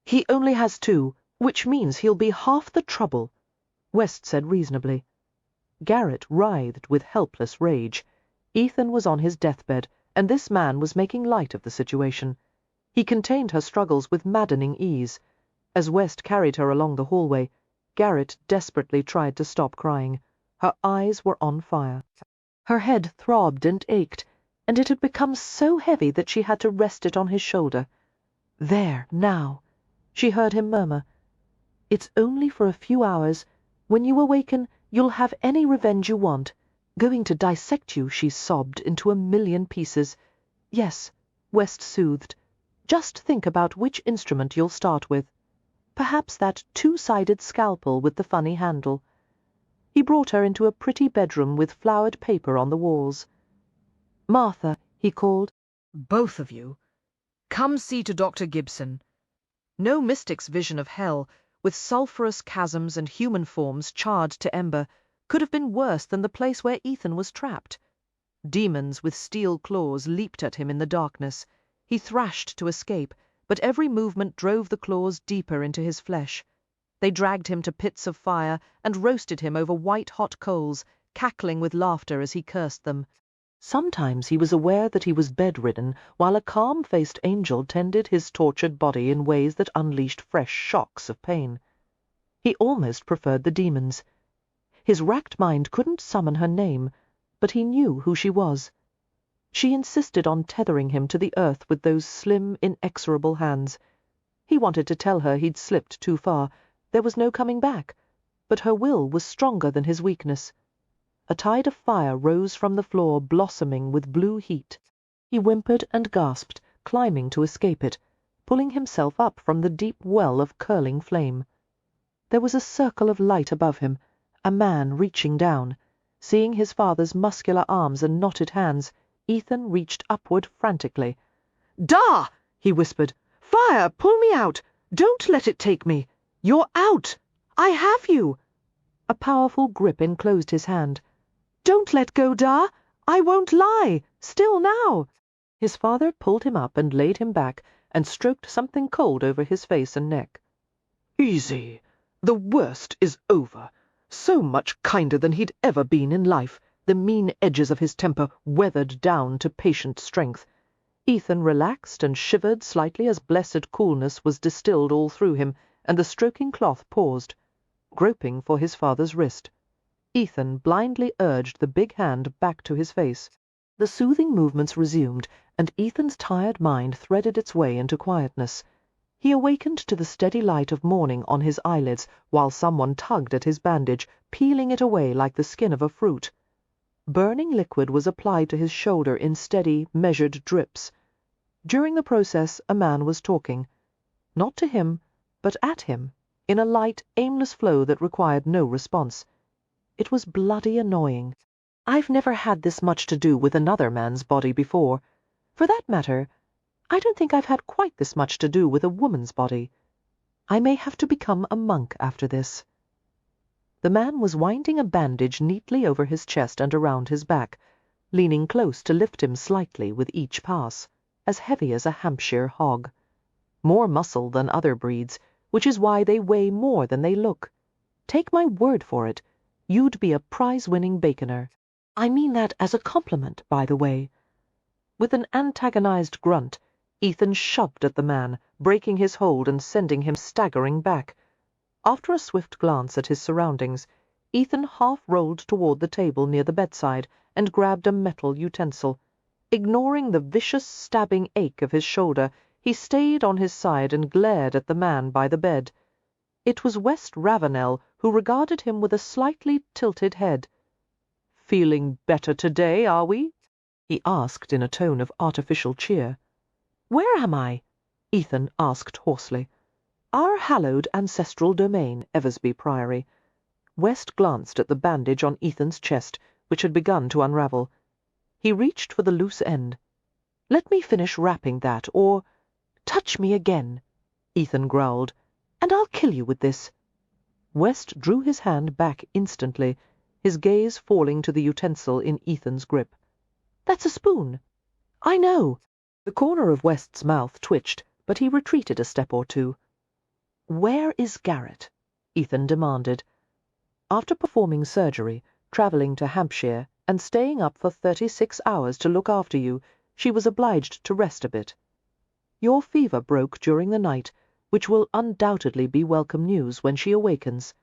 Speaker 2: He only has 2, which means he'll be half the trouble, West said reasonably. Garrett writhed with helpless rage. Ethan was on his deathbed, and this man was making light of the situation. He contained her struggles with maddening ease. As West carried her along the hallway, Garrett desperately tried to stop crying. Her eyes were on fire. Her head throbbed and ached, and it had become so heavy that she had to rest it on his shoulder. There, now, she heard him murmur. It's only for a few hours. When you awaken, you'll have any revenge you want. Going to dissect you, she sobbed, into a million pieces. Yes, West soothed. Just think about which instrument you'll start with. Perhaps that 2-sided scalpel with the funny handle. He brought her into a pretty bedroom with flowered paper on the walls. Martha, he called.
Speaker 6: Both of you. Come see to Dr. Gibson. No mystic's vision of hell, with sulphurous chasms and human forms charred to ember, could have been worse than the place where Ethan was trapped. Demons with steel claws leaped at him in the darkness. He thrashed to escape, but every movement drove the claws deeper into his flesh. They dragged him to pits of fire and roasted him over white-hot coals, cackling with laughter as he cursed them. Sometimes he was aware that he was bedridden, while a calm-faced angel tended his tortured body in ways that unleashed fresh shocks of pain. He almost preferred the demons. His racked mind couldn't summon her name, but he knew who she was. She insisted on tethering him to the earth with those slim, inexorable hands. He wanted to tell her he'd slipped too far. There was no coming back, but her will was stronger than his weakness. A tide of fire rose from the floor, blossoming with blue heat. He whimpered and gasped, climbing to escape it, pulling himself up from the deep well of curling flame. There was a circle of light above him, a man reaching down. Seeing his father's muscular arms and knotted hands, Ethan reached upward frantically. "Da!" he whispered. "Fire! Pull me out! Don't let it take me! You're out! I have you!" A powerful grip enclosed his hand. "Don't let go, Da! I won't lie! Still now!" His father pulled him up and laid him back and stroked something cold over his face and neck. "Easy. The worst is over. So much kinder than he'd ever been in life, the mean edges of his temper weathered down to patient strength. Ethan relaxed and shivered slightly as blessed coolness was distilled all through him, and the stroking cloth paused, groping for his father's wrist. Ethan blindly urged the big hand back to his face. The soothing movements resumed, and Ethan's tired mind threaded its way into quietness. He awakened to the steady light of morning on his eyelids while someone tugged at his bandage, peeling it away like the skin of a fruit. Burning liquid was applied to his shoulder in steady, measured drips. During the process a man was talking. Not to him, but at him, in a light, aimless flow that required no response. It was bloody annoying. I've never had this much to do with another man's body before. For that matter, I don't think I've had quite this much to do with a woman's body. I may have to become a monk after this. The man was winding a bandage neatly over his chest and around his back, leaning close to lift him slightly with each pass, as heavy as a Hampshire hog. More muscle than other breeds, which is why they weigh more than they look. Take my word for it, you'd be a prize-winning baconer. I mean that as a compliment, by the way. With an antagonized grunt, Ethan shoved at the man, breaking his hold and sending him staggering back. After a swift glance at his surroundings, Ethan half-rolled toward the table near the bedside and grabbed a metal utensil. Ignoring the vicious stabbing ache of his shoulder,
Speaker 2: He stayed on his side and glared at the man by the bed. It was West Ravenel, who regarded him with a slightly tilted head. "Feeling better today, are we?" he asked in a tone of artificial cheer. "Where am I?" Ethan asked hoarsely. "Our hallowed ancestral domain, Eversby Priory." West glanced at the bandage on Ethan's chest, which had begun to unravel. He reached for the loose end. "Let me finish wrapping that, or—" "Touch me again," Ethan growled, "and I'll kill you with this." West drew his hand back instantly, his gaze falling to the utensil in Ethan's grip. "That's a spoon." "I know." The corner of West's mouth twitched, but he retreated a step or two. "Where is Garrett?" Ethan demanded. "After performing surgery, travelling to Hampshire, and staying up for 36 hours to look after you, she was obliged to rest a bit. Your fever broke during the night, which will undoubtedly be welcome news when she awakens.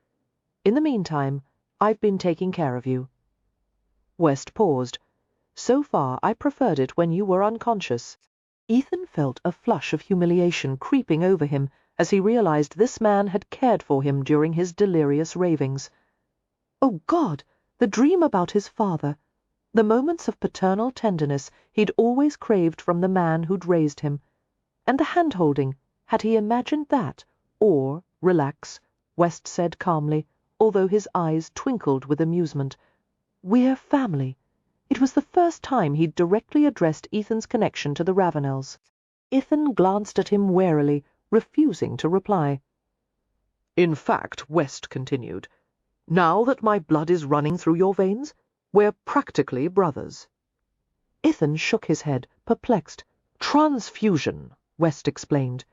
Speaker 2: In the meantime, I've been taking care of you." West paused. "So far, I preferred it when you were unconscious." Ethan felt a flush of humiliation creeping over him as he realized this man had cared for him during his delirious ravings. Oh God, the dream about his father, the moments of paternal tenderness he'd always craved from the man who'd raised him. And the hand-holding, had he imagined that? Or, relax, West said calmly, although his eyes twinkled with amusement. "We're family." It was the first time he'd directly addressed Ethan's connection to the Ravenels. Ethan glanced at him warily, refusing to reply. "In fact," West continued, "now that my blood is running through your veins, we're practically brothers." Ethan shook his head, perplexed. "Transfusion," West explained.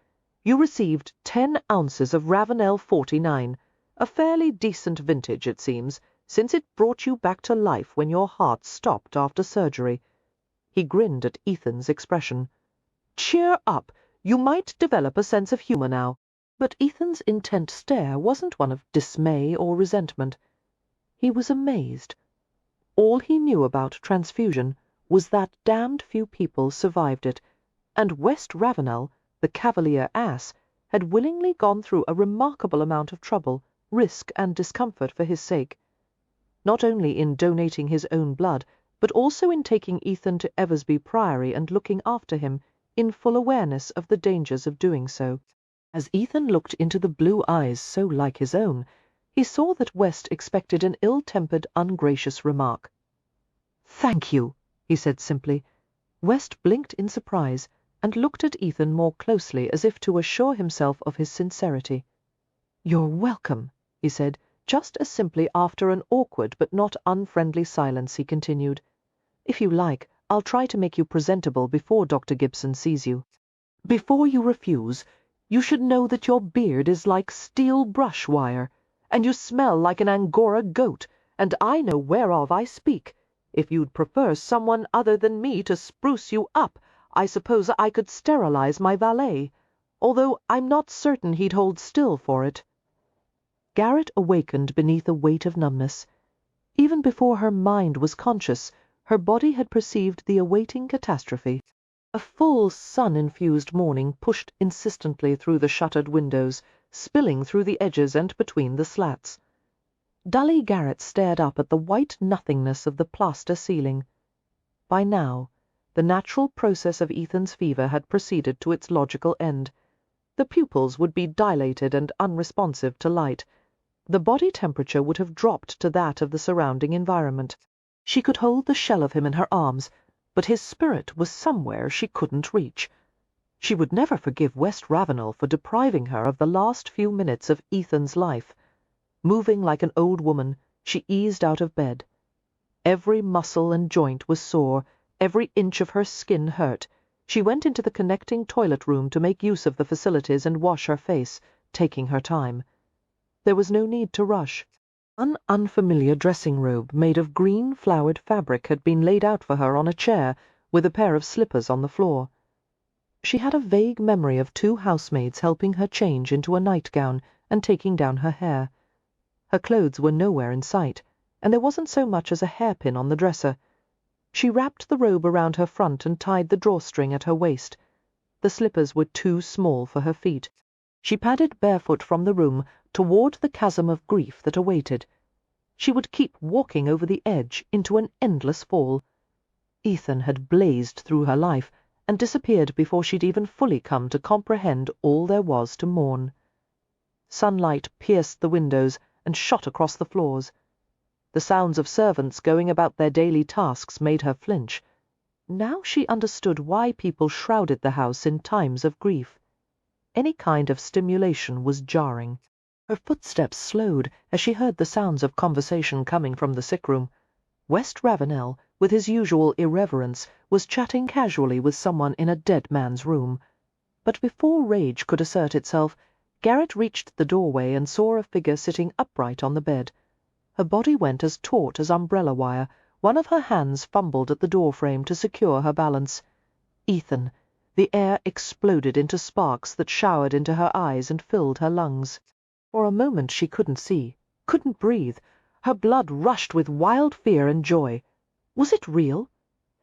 Speaker 2: "You received 10 ounces of Ravenel 49, a fairly decent vintage, it seems, since it brought you back to life when your heart stopped after surgery." He grinned at Ethan's expression. "Cheer up, you might develop a sense of humor now." But Ethan's intent stare wasn't one of dismay or resentment. He was amazed. All he knew about transfusion was that damned few people survived it, and West Ravenel, the cavalier ass, had willingly gone through a remarkable amount of trouble, risk, and discomfort for his sake. Not only in donating his own blood, but also in taking Ethan to Eversby Priory and looking after him, in full awareness of the dangers of doing so. As Ethan looked into the blue eyes so like his own, he saw that West expected an ill-tempered, ungracious remark. "Thank you," he said simply. West blinked in surprise and looked at Ethan more closely as if to assure himself of his sincerity. "You're welcome," he said, just as simply after an awkward but not unfriendly silence he continued. "If you like, I'll try to make you presentable before Dr. Gibson sees you. Before you refuse, you should know that your beard is like steel brush wire, and you smell like an Angora goat, and I know whereof I speak. If you'd prefer someone other than me to spruce you up, I suppose I could sterilize my valet, although I'm not certain he'd hold still for it." Garrett awakened beneath a weight of numbness. Even before her mind was conscious, her body had perceived the awaiting catastrophe. A full sun-infused morning pushed insistently through the shuttered windows, spilling through the edges and between the slats. Dully Garrett stared up at the white nothingness of the plaster ceiling. By now, the natural process of Ethan's fever had proceeded to its logical end. The pupils would be dilated and unresponsive to light. The body temperature would have dropped to that of the surrounding environment. She could hold the shell of him in her arms, but his spirit was somewhere she couldn't reach. She would never forgive West Ravenel for depriving her of the last few minutes of Ethan's life. Moving like an old woman, she eased out of bed. Every muscle and joint was sore, every inch of her skin hurt. She went into the connecting toilet room to make use of the facilities and wash her face, taking her time. There was no need to rush. An unfamiliar dressing robe made of green flowered fabric had been laid out for her on a chair, with a pair of slippers on the floor. She had a vague memory of 2 housemaids helping her change into a nightgown and taking down her hair. Her clothes were nowhere in sight, and there wasn't so much as a hairpin on the dresser. She wrapped the robe around her front and tied the drawstring at her waist. The slippers were too small for her feet. She padded barefoot from the room toward the chasm of grief that awaited. She would keep walking over the edge into an endless fall. Ethan had blazed through her life and disappeared before she'd even fully come to comprehend all there was to mourn. Sunlight pierced the windows and shot across the floors. The sounds of servants going about their daily tasks made her flinch. Now she understood why people shrouded the house in times of grief. Any kind of stimulation was jarring. Her footsteps slowed as she heard the sounds of conversation coming from the sick room. West Ravenel, with his usual irreverence, was chatting casually with someone in a dead man's room. But before rage could assert itself, Garrett reached the doorway and saw a figure sitting upright on the bed. Her body went as taut as umbrella wire. One of her hands fumbled at the door frame to secure her balance. Ethan. The air exploded into sparks that showered into her eyes and filled her lungs. For a moment she couldn't see, couldn't breathe. Her blood rushed with wild fear and joy. Was it real?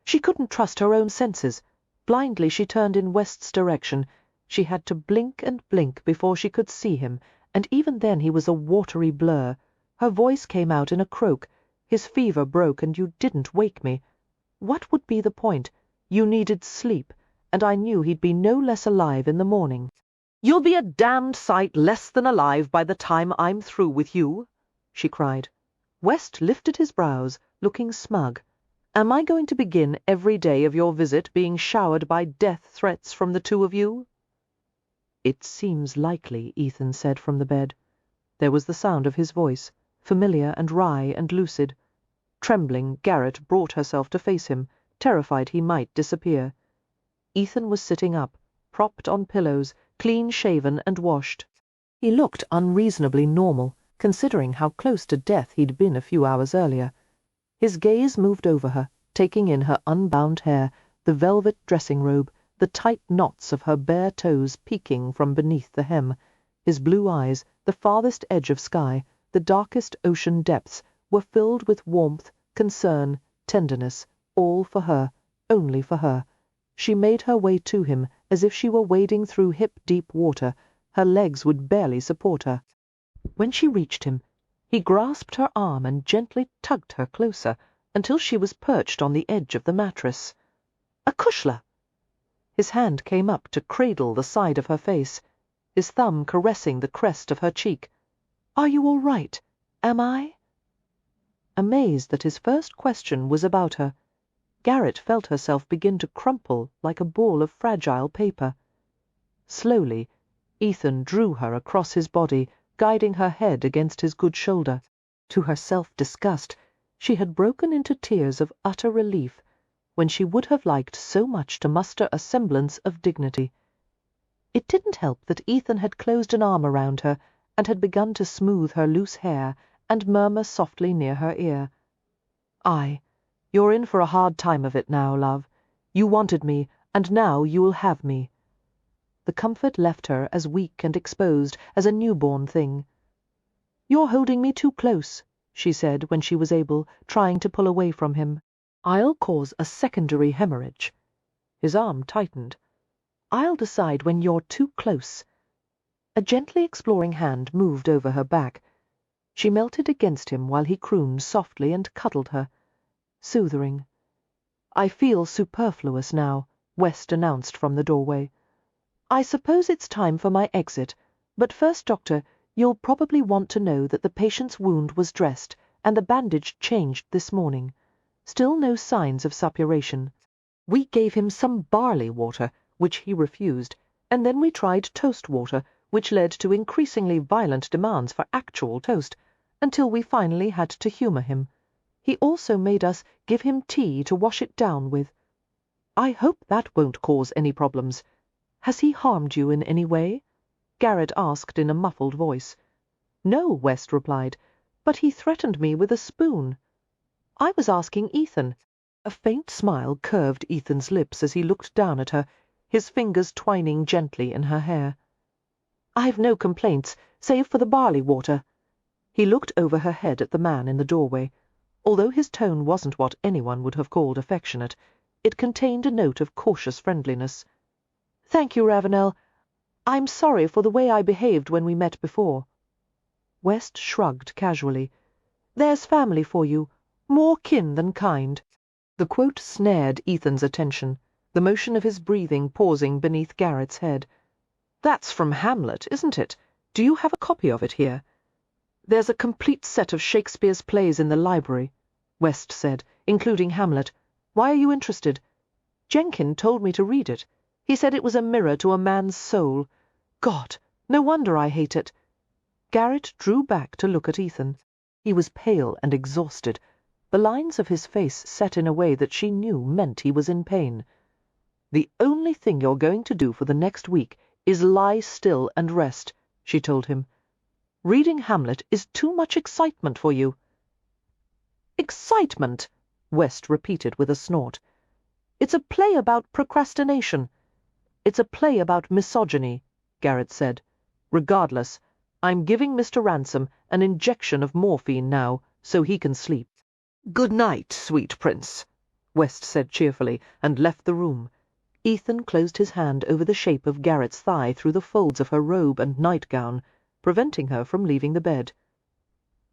Speaker 2: She couldn't trust her own senses. Blindly she turned in West's direction. She had to blink and blink before she could see him, and even then he was a watery blur. Her voice came out in a croak. His fever broke, and you didn't wake me. What would be the point? You needed sleep, and I knew he'd be no less alive in the morning. "You'll be a damned sight less than alive by the time I'm through with you," she cried. West lifted his brows, looking smug. "Am I going to begin every day of your visit being showered by death threats from the two of you?" "It seems likely," Ethan said from the bed. There was the sound of his voice, familiar and wry and lucid. Trembling, Garrett brought herself to face him, terrified he might disappear. Ethan was sitting up, propped on pillows, clean-shaven and washed. He looked unreasonably normal, considering how close to death he'd been a few hours earlier. His gaze moved over her, taking in her unbound hair, the velvet dressing robe, the tight knots of her bare toes peeking from beneath the hem. His blue eyes, the farthest edge of sky, the darkest ocean depths, were filled with warmth, concern, tenderness, all for her, only for her. She made her way to him as if she were wading through hip-deep water. Her legs would barely support her. When she reached him, he grasped her arm and gently tugged her closer until she was perched on the edge of the mattress. "Acushla!" His hand came up to cradle the side of her face, his thumb caressing the crest of her cheek. "Are you all right? Am I?" Amazed that his first question was about her, Garrett felt herself begin to crumple like a ball of fragile paper. Slowly, Ethan drew her across his body, guiding her head against his good shoulder. To her self-disgust, she had broken into tears of utter relief when she would have liked so much to muster a semblance of dignity. It didn't help that Ethan had closed an arm around her and had begun to smooth her loose hair and murmur softly near her ear. You're in for a hard time of it now, love. You wanted me, and now you'll have me." The comfort left her as weak and exposed as a newborn thing. "You're holding me too close," she said when she was able, trying to pull away from him. "I'll cause a secondary hemorrhage." His arm tightened. "I'll decide when you're too close." A gently exploring hand moved over her back. She melted against him while he crooned softly and cuddled her. Soothing. "I feel superfluous now," West announced from the doorway. "I suppose it's time for my exit, but first, Doctor, you'll probably want to know that the patient's wound was dressed and the bandage changed this morning. Still no signs of suppuration. We gave him some barley water, which he refused, and then we tried toast water, which led to increasingly violent demands for actual toast, until we finally had to humor him. He also made us give him tea to wash it down with. I hope that won't cause any problems. Has he harmed you in any way?" Garrett asked in a muffled voice. "No," West replied, "but he threatened me with a spoon." "I was asking Ethan." A faint smile curved Ethan's lips as he looked down at her, his fingers twining gently in her hair. "I've no complaints, save for the barley water." He looked over her head at the man in the doorway. Although his tone wasn't what anyone would have called affectionate, it contained a note of cautious friendliness. Thank you, Ravenel. I'm sorry for the way I behaved when we met before. West shrugged casually. There's family for you, more kin than kind. The quote snared Ethan's attention, the motion of his breathing pausing beneath Garrett's head. That's from Hamlet, isn't it? Do you have a copy of it here? There's a complete set of Shakespeare's plays in the library, West said, including Hamlet. Why are you interested? Jenkin told me to read it. He said it was a mirror to a man's soul. God, no wonder I hate it. Garrett drew back to look at Ethan. He was pale and exhausted, the lines of his face set in a way that she knew meant he was in pain. The only thing you're going to do for the next week is lie still and rest, she told him. Reading Hamlet is too much excitement for you. Excitement, West repeated with a snort. It's a play about procrastination. It's a play about misogyny, Garrett said. Regardless, I'm giving Mr. Ransom an injection of morphine now, so he can sleep. Good night, sweet prince, West said cheerfully, and left the room. Ethan closed his hand over the shape of Garrett's thigh through the folds of her robe and nightgown, preventing her from leaving the bed.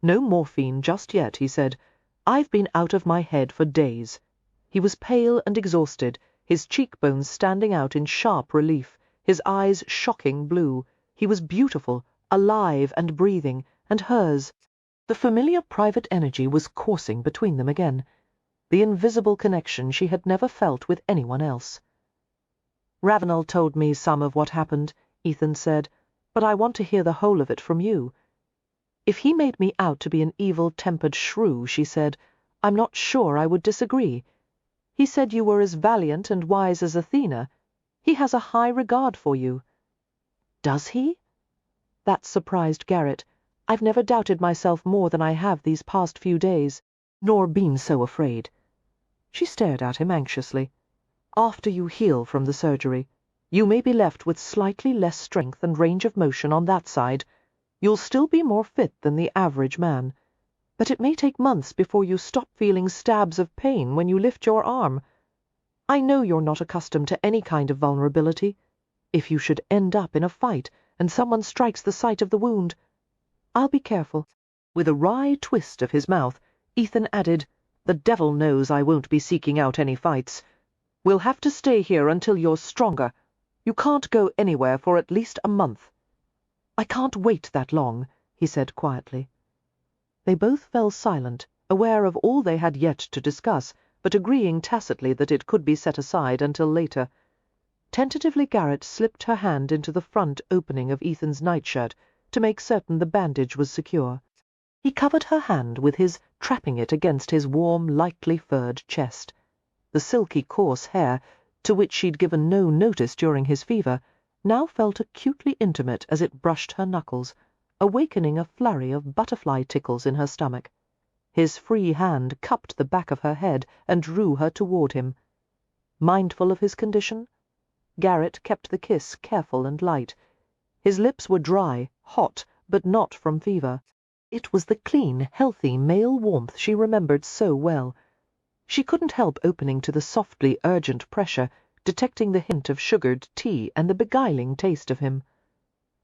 Speaker 2: No morphine just yet, he said. I've been out of my head for days. He was pale and exhausted, his cheekbones standing out in sharp relief, his eyes shocking blue. He was beautiful, alive and breathing, and hers. The familiar private energy was coursing between them again, the invisible connection she had never felt with anyone else. Ravenel told me some of what happened, Ethan said, but I want to hear the whole of it from you. If he made me out to be an evil-tempered shrew, she said, I'm not sure I would disagree. He said you were as valiant and wise as Athena. He has a high regard for you. Does he? That surprised Garrett. I've never doubted myself more than I have these past few days, nor been so afraid. She stared at him anxiously. After you heal from the surgery, you may be left with slightly less strength and range of motion on that side. You'll still be more fit than the average man. But it may take months before you stop feeling stabs of pain when you lift your arm. I know you're not accustomed to any kind of vulnerability. If you should end up in a fight and someone strikes the site of the wound... I'll be careful. With a wry twist of his mouth, Ethan added, The devil knows I won't be seeking out any fights. We'll have to stay here until you're stronger. You can't go anywhere for at least a month. I can't wait that long, he said quietly. They both fell silent, aware of all they had yet to discuss, but agreeing tacitly that it could be set aside until later. Tentatively Garrett slipped her hand into the front opening of Ethan's nightshirt to make certain the bandage was secure. He covered her hand with his, trapping it against his warm, lightly furred chest. The silky coarse hair, to which she'd given no notice during his fever, now felt acutely intimate as it brushed her knuckles, awakening a flurry of butterfly tickles in her stomach. His free hand cupped the back of her head and drew her toward him. Mindful of his condition, Garrett kept the kiss careful and light. His lips were dry, hot, but not from fever. It was the clean, healthy male warmth she remembered so well. She couldn't help opening to the softly urgent pressure, detecting the hint of sugared tea and the beguiling taste of him.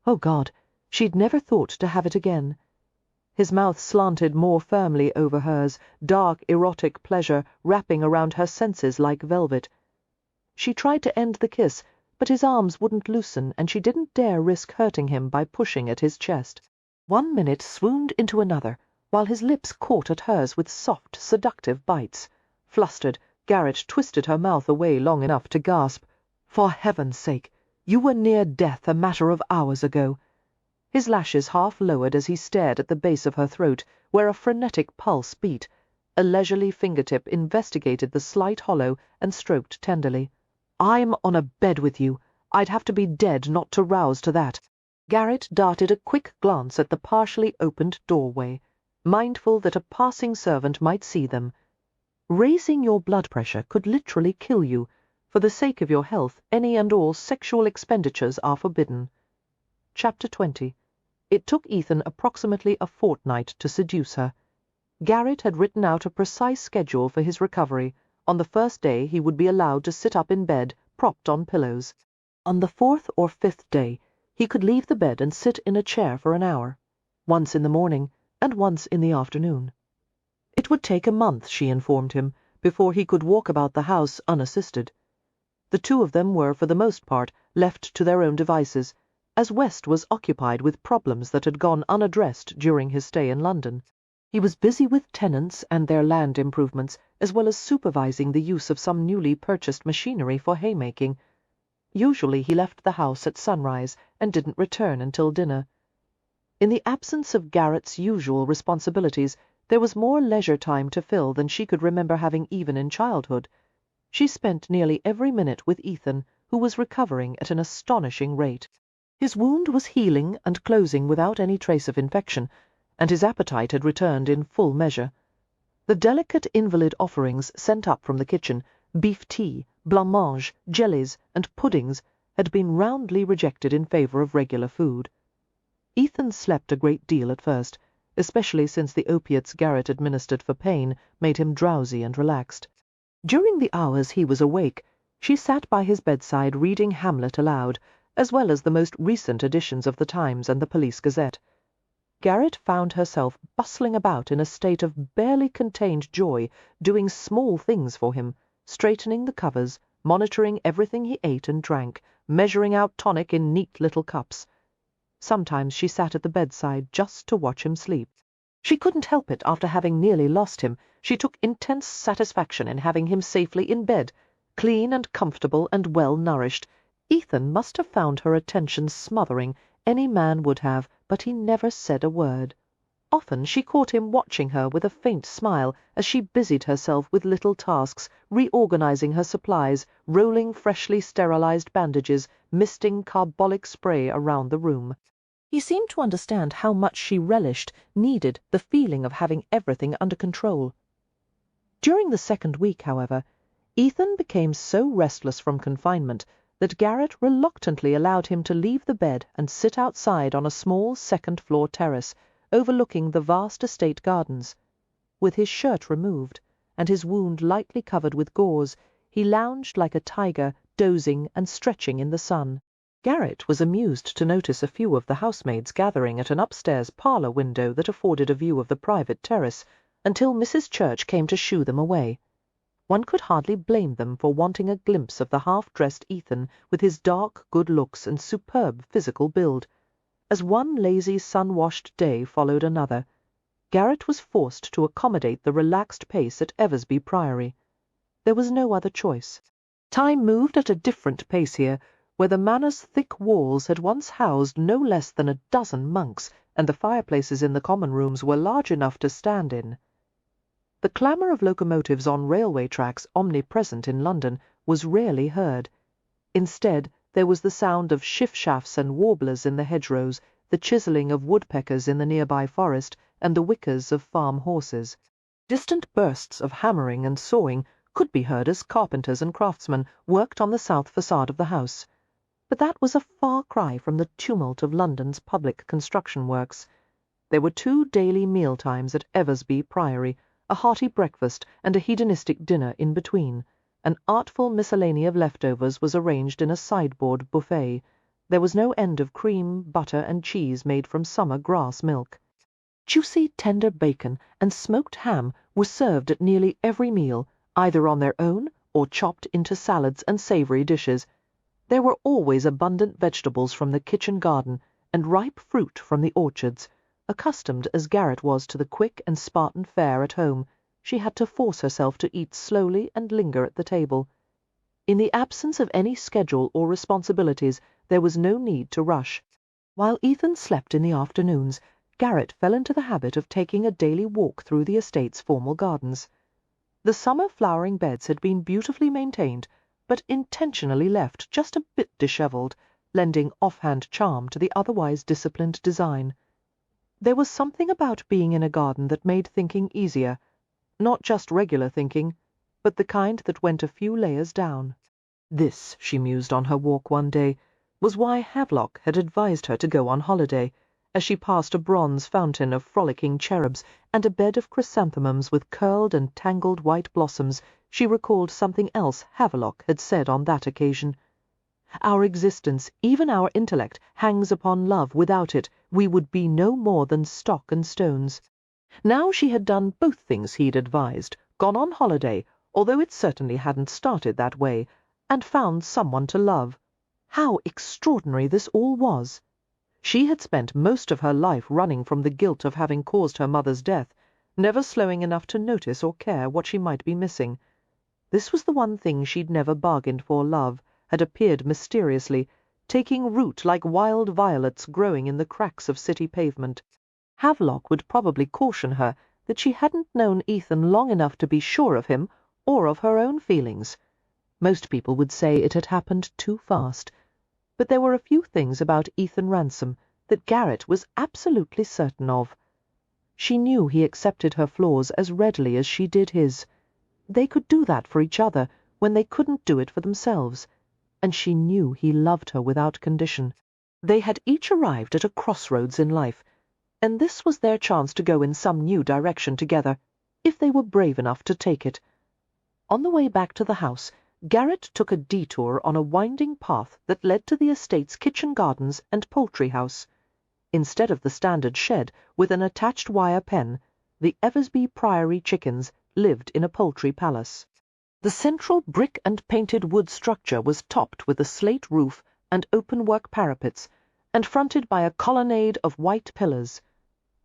Speaker 2: Oh God, she'd never thought to have it again. His mouth slanted more firmly over hers, dark, erotic pleasure wrapping around her senses like velvet. She tried to end the kiss, but his arms wouldn't loosen, and she didn't dare risk hurting him by pushing at his chest. 1 minute swooned into another, while his lips caught at hers with soft, seductive bites. Flustered, Garrett twisted her mouth away long enough to gasp, For heaven's sake, you were near death a matter of hours ago. His lashes half lowered as he stared at the base of her throat, where a frenetic pulse beat. A leisurely fingertip investigated the slight hollow and stroked tenderly. I'm on a bed with you. I'd have to be dead not to rouse to that. Garrett darted a quick glance at the partially opened doorway, mindful that a passing servant might see them. Raising your blood pressure could literally kill you. For the sake of your health, any and all sexual expenditures are forbidden. Chapter 20. It took Ethan approximately a fortnight to seduce her. Garrett had written out a precise schedule for his recovery. On the first day he would be allowed to sit up in bed, propped on pillows. On the 4th or 5th day, he could leave the bed and sit in a chair for an hour, once in the morning and once in the afternoon. It would take a month, she informed him, before he could walk about the house unassisted. The two of them were, for the most part, left to their own devices, as West was occupied with problems that had gone unaddressed during his stay in London. He was busy with tenants and their land improvements, as well as supervising the use of some newly purchased machinery for haymaking. Usually he left the house at sunrise and didn't return until dinner. In the absence of Garrett's usual responsibilities, there was more leisure time to fill than she could remember having even in childhood. She spent nearly every minute with Ethan, who was recovering at an astonishing rate. His wound was healing and closing without any trace of infection, and his appetite had returned in full measure. The delicate invalid offerings sent up from the kitchen, beef tea, blancmange, jellies, and puddings, had been roundly rejected in favour of regular food. Ethan slept a great deal at first, especially since the opiates Garrett administered for pain made him drowsy and relaxed. During the hours he was awake, she sat by his bedside reading Hamlet aloud, as well as the most recent editions of the Times and the Police Gazette. Garrett found herself bustling about in a state of barely contained joy, doing small things for him, straightening the covers, monitoring everything he ate and drank, measuring out tonic in neat little cups. Sometimes she sat at the bedside just to watch him sleep. She couldn't help it after having nearly lost him. She took intense satisfaction in having him safely in bed, clean and comfortable and well-nourished. Ethan must have found her attention smothering, any man would have, but he never said a word. Often she caught him watching her with a faint smile as she busied herself with little tasks, reorganizing her supplies, rolling freshly sterilized bandages, misting carbolic spray around the room. He seemed to understand how much she relished, needed the feeling of having everything under control. During the second week, however, Ethan became so restless from confinement that Garrett reluctantly allowed him to leave the bed and sit outside on a small second-floor terrace, overlooking the vast estate gardens. With his shirt removed, and his wound lightly covered with gauze, he lounged like a tiger, dozing and stretching in the sun. Garrett was amused to notice a few of the housemaids gathering at an upstairs parlour window that afforded a view of the private terrace, until Mrs. Church came to shoo them away. One could hardly blame them for wanting a glimpse of the half-dressed Ethan with his dark good looks and superb physical build. As one lazy sun-washed day followed another, Garrett was forced to accommodate the relaxed pace at Eversby Priory. There was no other choice. Time moved at a different pace here, where the manor's thick walls had once housed no less than a dozen monks, and the fireplaces in the common rooms were large enough to stand in. The clamour of locomotives on railway tracks, omnipresent in London, was rarely heard. Instead, there was the sound of shift-shafts and warblers in the hedgerows, the chiselling of woodpeckers in the nearby forest, and the whickers of farm horses. Distant bursts of hammering and sawing could be heard as carpenters and craftsmen worked on the south facade of the house. But that was a far cry from the tumult of London's public construction works. There were 2 daily meal-times at Eversby Priory, a hearty breakfast and a hedonistic dinner in between. An artful miscellany of leftovers was arranged in a sideboard buffet. There was no end of cream, butter, and cheese made from summer grass milk. Juicy, tender bacon and smoked ham were served at nearly every meal, either on their own or chopped into salads and savoury dishes. There were always abundant vegetables from the kitchen garden and ripe fruit from the orchards. Accustomed as Garrett was to the quick and Spartan fare at home, she had to force herself to eat slowly and linger at the table. In the absence of any schedule or responsibilities, there was no need to rush. While Ethan slept in the afternoons, Garrett fell into the habit of taking a daily walk through the estate's formal gardens. The summer flowering beds had been beautifully maintained, but intentionally left just a bit dishevelled, lending offhand charm to the otherwise disciplined design. There was something about being in a garden that made thinking easier, not just regular thinking, but the kind that went a few layers down. This, she mused on her walk one day, was why Havelock had advised her to go on holiday. As she passed a bronze fountain of frolicking cherubs and a bed of chrysanthemums with curled and tangled white blossoms, she recalled something else Havelock had said on that occasion. Our existence, even our intellect, hangs upon love. Without it, we would be no more than stock and stones. Now she had done both things he'd advised, gone on holiday, although it certainly hadn't started that way, and found someone to love. How extraordinary this all was! She had spent most of her life running from the guilt of having caused her mother's death, never slowing enough to notice or care what she might be missing. This was the one thing she'd never bargained for. Love had appeared mysteriously, taking root like wild violets growing in the cracks of city pavement. Havelock would probably caution her that she hadn't known Ethan long enough to be sure of him or of her own feelings. Most people would say it had happened too fast. But there were a few things about Ethan Ransom that Garrett was absolutely certain of. She knew he accepted her flaws as readily as she did his. They could do that for each other when they couldn't do it for themselves, and she knew he loved her without condition. They had each arrived at a crossroads in life, and this was their chance to go in some new direction together, if they were brave enough to take it. On the way back to the house, Garrett took a detour on a winding path that led to the estate's kitchen gardens and poultry house. Instead of the standard shed with an attached wire pen, the Eversby Priory chickens lived in a poultry palace. The central brick and painted wood structure was topped with a slate roof and open-work parapets, and fronted by a colonnade of white pillars.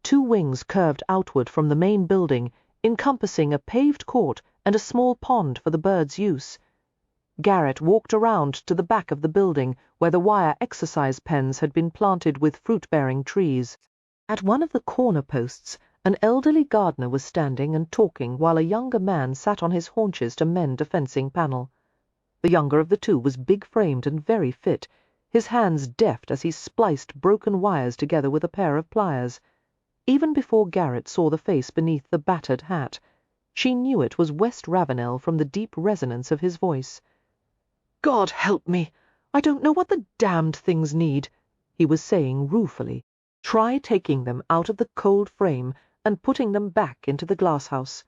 Speaker 2: 2 wings curved outward from the main building, encompassing a paved court and a small pond for the birds' use. Garrett walked around to the back of the building, where the wire exercise pens had been planted with fruit-bearing trees. At one of the corner posts, an elderly gardener was standing and talking while a younger man sat on his haunches to mend a fencing panel. The younger of the two was big-framed and very fit, his hands deft as he spliced broken wires together with a pair of pliers. Even before Garrett saw the face beneath the battered hat, she knew it was West Ravenel from the deep resonance of his voice. "God help me! I don't know what the damned things need," he was saying ruefully. "Try taking them out of the cold frame and putting them back into the glasshouse."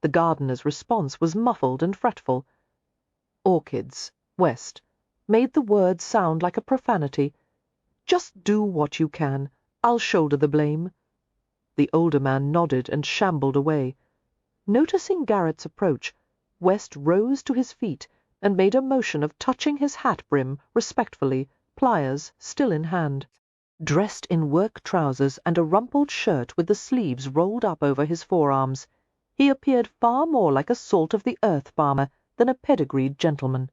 Speaker 2: The gardener's response was muffled and fretful. "Orchids, West," made the word sound like a profanity. "Just do what you can. I'll shoulder the blame." The older man nodded and shambled away. Noticing Garrett's approach, West rose to his feet and made a motion of touching his hat brim respectfully, pliers still in hand. Dressed in work trousers and a rumpled shirt with the sleeves rolled up over his forearms, he appeared far more like a salt-of-the-earth farmer than a pedigreed gentleman.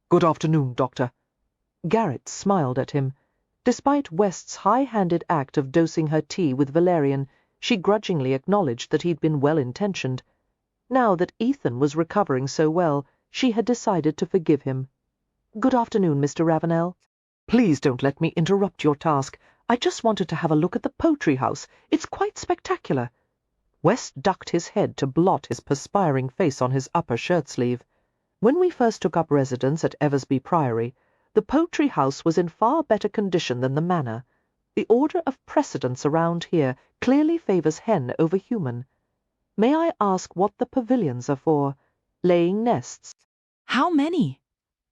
Speaker 2: "Good afternoon, Doctor." Garrett smiled at him. Despite West's high-handed act of dosing her tea with valerian, she grudgingly acknowledged that he'd been well-intentioned. Now that Ethan was recovering so well, she had decided to forgive him. "Good afternoon, Mr. Ravenel." "Please don't let me interrupt your task. I just wanted to have a look at the poultry house. It's quite spectacular." West ducked his head to blot his perspiring face on his upper shirt-sleeve. "When we first took up residence at Eversby Priory, the poultry house was in far better condition than the manor. The order of precedence around here clearly favours hen over human. May I ask what the pavilions are for? Laying nests?"
Speaker 17: "How many?"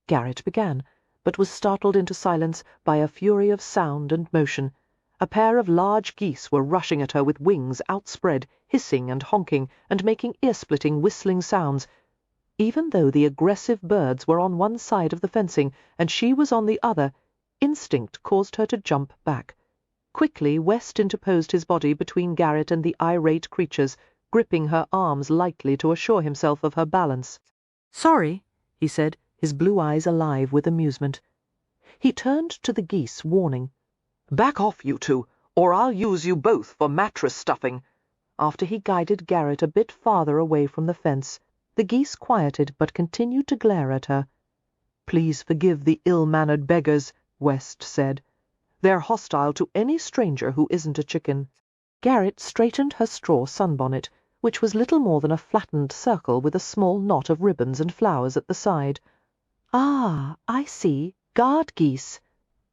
Speaker 2: Garrett began, but was startled into silence by a fury of sound and motion. A pair of large geese were rushing at her with wings outspread, hissing and honking, and making ear-splitting whistling sounds. Even though the aggressive birds were on one side of the fencing and she was on the other, instinct caused her to jump back. Quickly West interposed his body between Garrett and the irate creatures, gripping her arms lightly to assure himself of her balance. "Sorry," he said, his blue eyes alive with amusement. He turned to the geese, warning. "Back off, you two, or I'll use you both for mattress stuffing." After he guided Garrett a bit farther away from the fence, the geese quieted but continued to glare at her. "Please forgive the ill-mannered beggars," West said. "They're hostile to any stranger who isn't a chicken." Garrett straightened her straw sunbonnet, which was little more than a flattened circle with a small knot of ribbons and flowers at the side. "Ah, I see. Guard geese."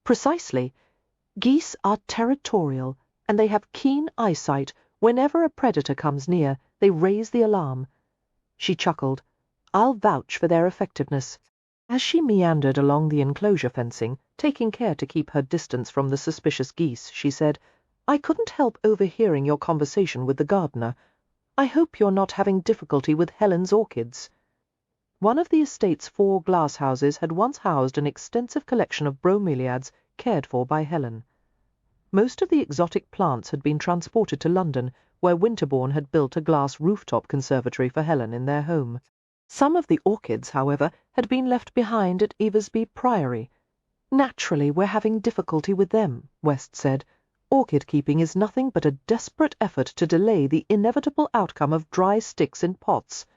Speaker 2: "Precisely. Geese are territorial, and they have keen eyesight. Whenever a predator comes near, they raise the alarm." She chuckled. "I'll vouch for their effectiveness." As she meandered along the enclosure fencing, taking care to keep her distance from the suspicious geese, she said, "I couldn't help overhearing your conversation with the gardener. I hope you're not having difficulty with Helen's orchids." One of the estate's 4 glass houses had once housed an extensive collection of bromeliads cared for by Helen. Most of the exotic plants had been transported to London, where Winterbourne had built a glass rooftop conservatory for Helen in their home. Some of the orchids, however, had been left behind at Eversby Priory. "Naturally, we're having difficulty with them," West said. "Orchid keeping is nothing but a desperate effort to delay the inevitable outcome of dry sticks in pots.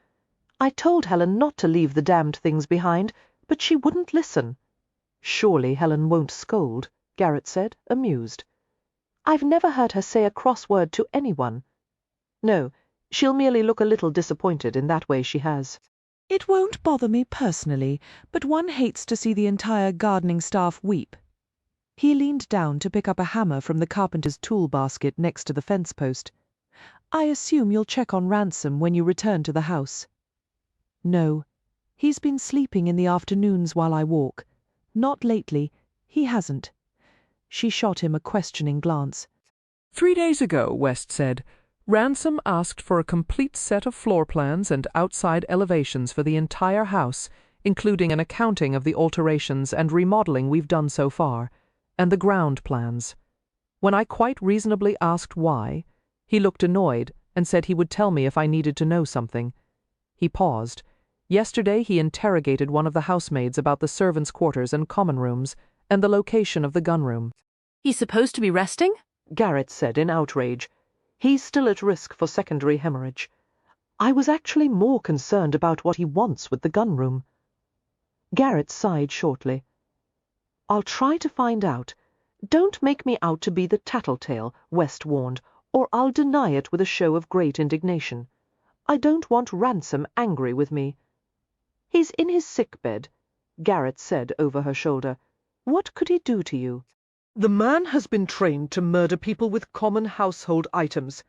Speaker 2: I told Helen not to leave the damned things behind, but she wouldn't listen." "Surely Helen won't scold," Garrett said, amused. "I've never heard her say a cross word to anyone." "No, she'll merely look a little disappointed in that way she has."
Speaker 5: It won't bother me personally, but one hates to see the entire gardening staff weep. He leaned down to pick up a hammer from the carpenter's tool basket next to the fence post. "I assume you'll check on Ransom when you return to the house." "No. He's been sleeping in the afternoons while I walk. Not lately. He hasn't." She shot him a questioning glance.
Speaker 3: 3 days ago, West said, Ransom asked for a complete set of floor plans and outside elevations for the entire house, including an accounting of the alterations and remodeling we've done so far, and the ground plans. When I quite reasonably asked why, he looked annoyed and said he would tell me if I needed to know something. He paused. Yesterday he interrogated one of the housemaids about the servants' quarters and common rooms, and the location of the gunroom.
Speaker 9: "He's supposed to be resting?"
Speaker 2: Garrett said in outrage. "He's still at risk for secondary hemorrhage. I was actually more concerned about what he wants with the gunroom." Garrett sighed shortly. "I'll try to find out. Don't make me out to be the tattletale," West warned, "or I'll deny it with a show of great indignation. I don't want Ransom angry with me." "He's in his sickbed," Garrett said over her shoulder. "What could he do to you?" "The man has been trained to murder people with common household items,"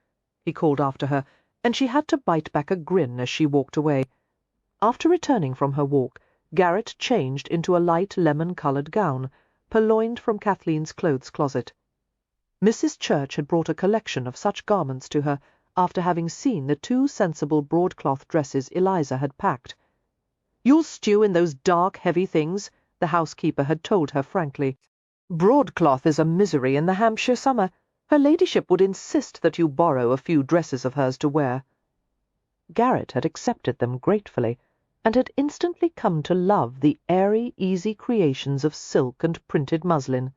Speaker 2: he called after her, and she had to bite back a grin as she walked away. After returning from her walk, Garrett changed into a light lemon-coloured gown, purloined from Kathleen's clothes closet. Mrs. Church had brought a collection of such garments to her after having seen the 2 sensible broadcloth dresses Eliza had packed. "You'll stew in those dark, heavy things," the housekeeper had told her frankly. "Broadcloth is a misery in the Hampshire summer. Her ladyship would insist that you borrow a few dresses of hers to wear." Garrett had accepted them gratefully, and had instantly come to love the airy, easy creations of silk and printed muslin.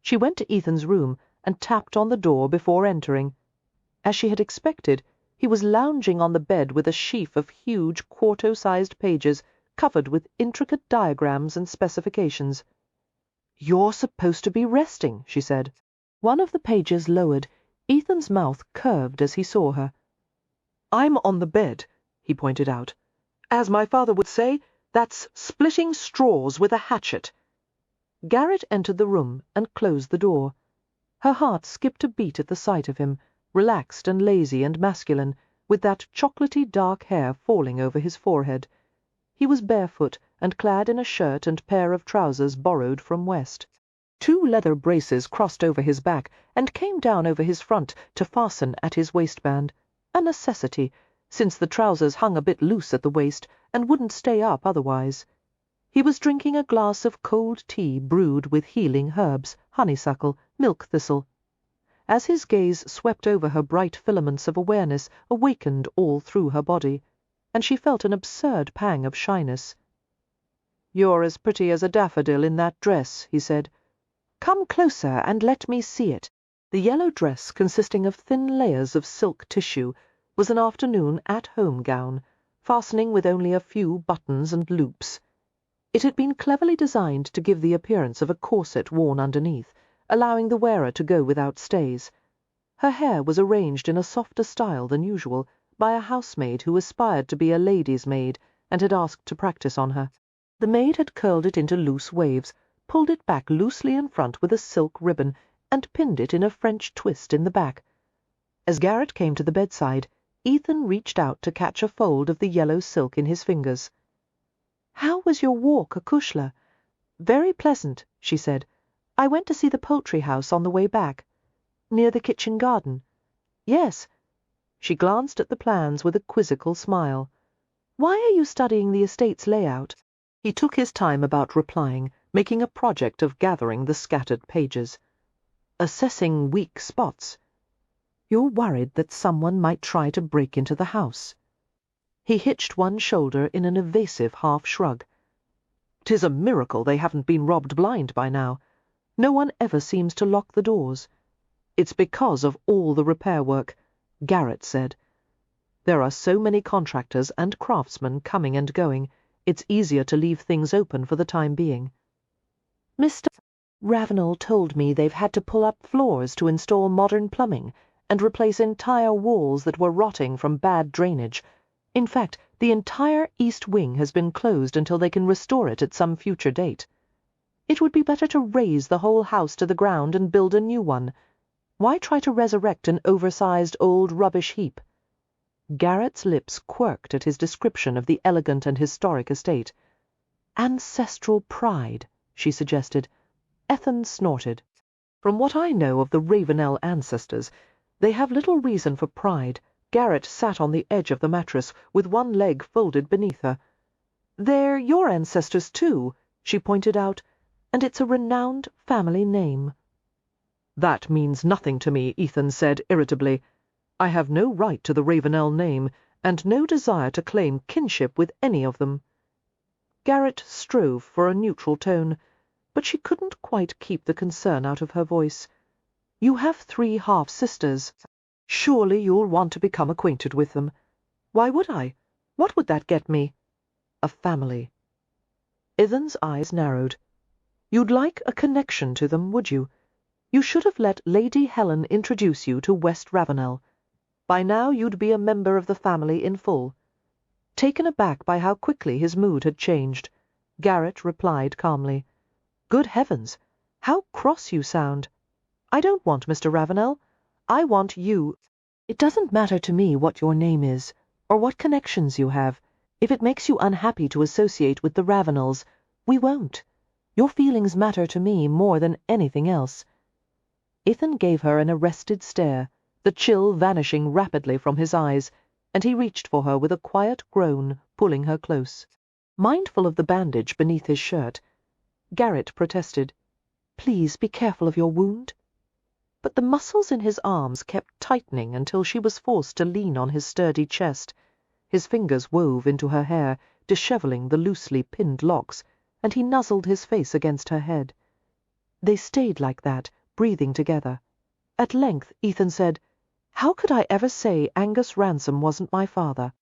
Speaker 2: She went to Ethan's room and tapped on the door before entering. As she had expected, he was lounging on the bed with a sheaf of huge quarto-sized pages covered with intricate diagrams and specifications. "You're supposed to be resting," she said. One of the pages lowered. Ethan's mouth curved as he saw her. "I'm on the bed," he pointed out. "As my father would say, that's splitting straws with a hatchet." Garrett entered the room and closed the door. Her heart skipped a beat at the sight of him, relaxed and lazy and masculine, with that chocolatey dark hair falling over his forehead. He was barefoot and clad in a shirt and pair of trousers borrowed from West. 2 leather braces crossed over his back and came down over his front to fasten at his waistband, a necessity, since the trousers hung a bit loose at the waist and wouldn't stay up otherwise. He was drinking a glass of cold tea brewed with healing herbs, honeysuckle, milk thistle. As his gaze swept over her, bright filaments of awareness awakened all through her body, and she felt an absurd pang of shyness. "You're as pretty as a daffodil in that dress," he said. "Come closer and let me see it." The yellow dress, consisting of thin layers of silk tissue, was an afternoon at-home gown, fastening with only a few buttons and loops. It had been cleverly designed to give the appearance of a corset worn underneath, allowing the wearer to go without stays. Her hair was arranged in a softer style than usual by a housemaid who aspired to be a lady's maid and had asked to practice on her. The maid had curled it into loose waves, pulled it back loosely in front with a silk ribbon, and pinned it in a French twist in the back. As Garrett came to the bedside, Ethan reached out to catch a fold of the yellow silk in his fingers. "How was your walk, Akushla?" "Very pleasant," she said. "I went to see the poultry house on the way back." "Near the kitchen garden?" "Yes." She glanced at the plans with a quizzical smile. "Why are you studying the estate's layout?" He took his time about replying, making a project of gathering the scattered pages. "Assessing weak spots. You're worried that someone might try to break into the house." He hitched one shoulder in an evasive half-shrug. "'Tis a miracle they haven't been robbed blind by now. No one ever seems to lock the doors." "It's because of all the repair work," Garrett said. "There are so many contractors and craftsmen coming and going, it's easier to leave things open for the time being." "Mr. Ravenel told me they've had to pull up floors to install modern plumbing and replace entire walls that were rotting from bad drainage. In fact, the entire east wing has been closed until they can restore it at some future date. It would be better to raze the whole house to the ground and build a new one. Why try to resurrect an oversized old rubbish heap?" Garrett's lips quirked at his description of the elegant and historic estate. "Ancestral pride," she suggested. Ethan snorted. "From what I know of the Ravenel ancestors, they have little reason for pride." Garrett sat on the edge of the mattress, with one leg folded beneath her. "They're your ancestors, too," she pointed out, "and it's a renowned family name." "That means nothing to me," Ethan said irritably. "I have no right to the Ravenel name, and no desire to claim kinship with any of them." Garrett strove for a neutral tone, but she couldn't quite keep the concern out of her voice. "You have 3 half-sisters. Surely you'll want to become acquainted with them." "Why would I? What would that get me?" "A family." Ethan's eyes narrowed. "You'd like a connection to them, would you? You should have let Lady Helen introduce you to West Ravenel. By now you'd be a member of the family in full." Taken aback by how quickly his mood had changed, Garrett replied calmly, "Good heavens, how cross you sound. I don't want Mr. Ravenel. I want you. It doesn't matter to me what your name is, or what connections you have. If it makes you unhappy to associate with the Ravenels, we won't. Your feelings matter to me more than anything else." Ethan gave her an arrested stare, the chill vanishing rapidly from his eyes, and he reached for her with a quiet groan, pulling her close. Mindful of the bandage beneath his shirt, Garrett protested, "Please be careful of your wound." But the muscles in his arms kept tightening until she was forced to lean on his sturdy chest. His fingers wove into her hair, disheveling the loosely pinned locks, and he nuzzled his face against her head. They stayed like that, breathing together. At length Ethan said, "How could I ever say Angus Ransom wasn't my father?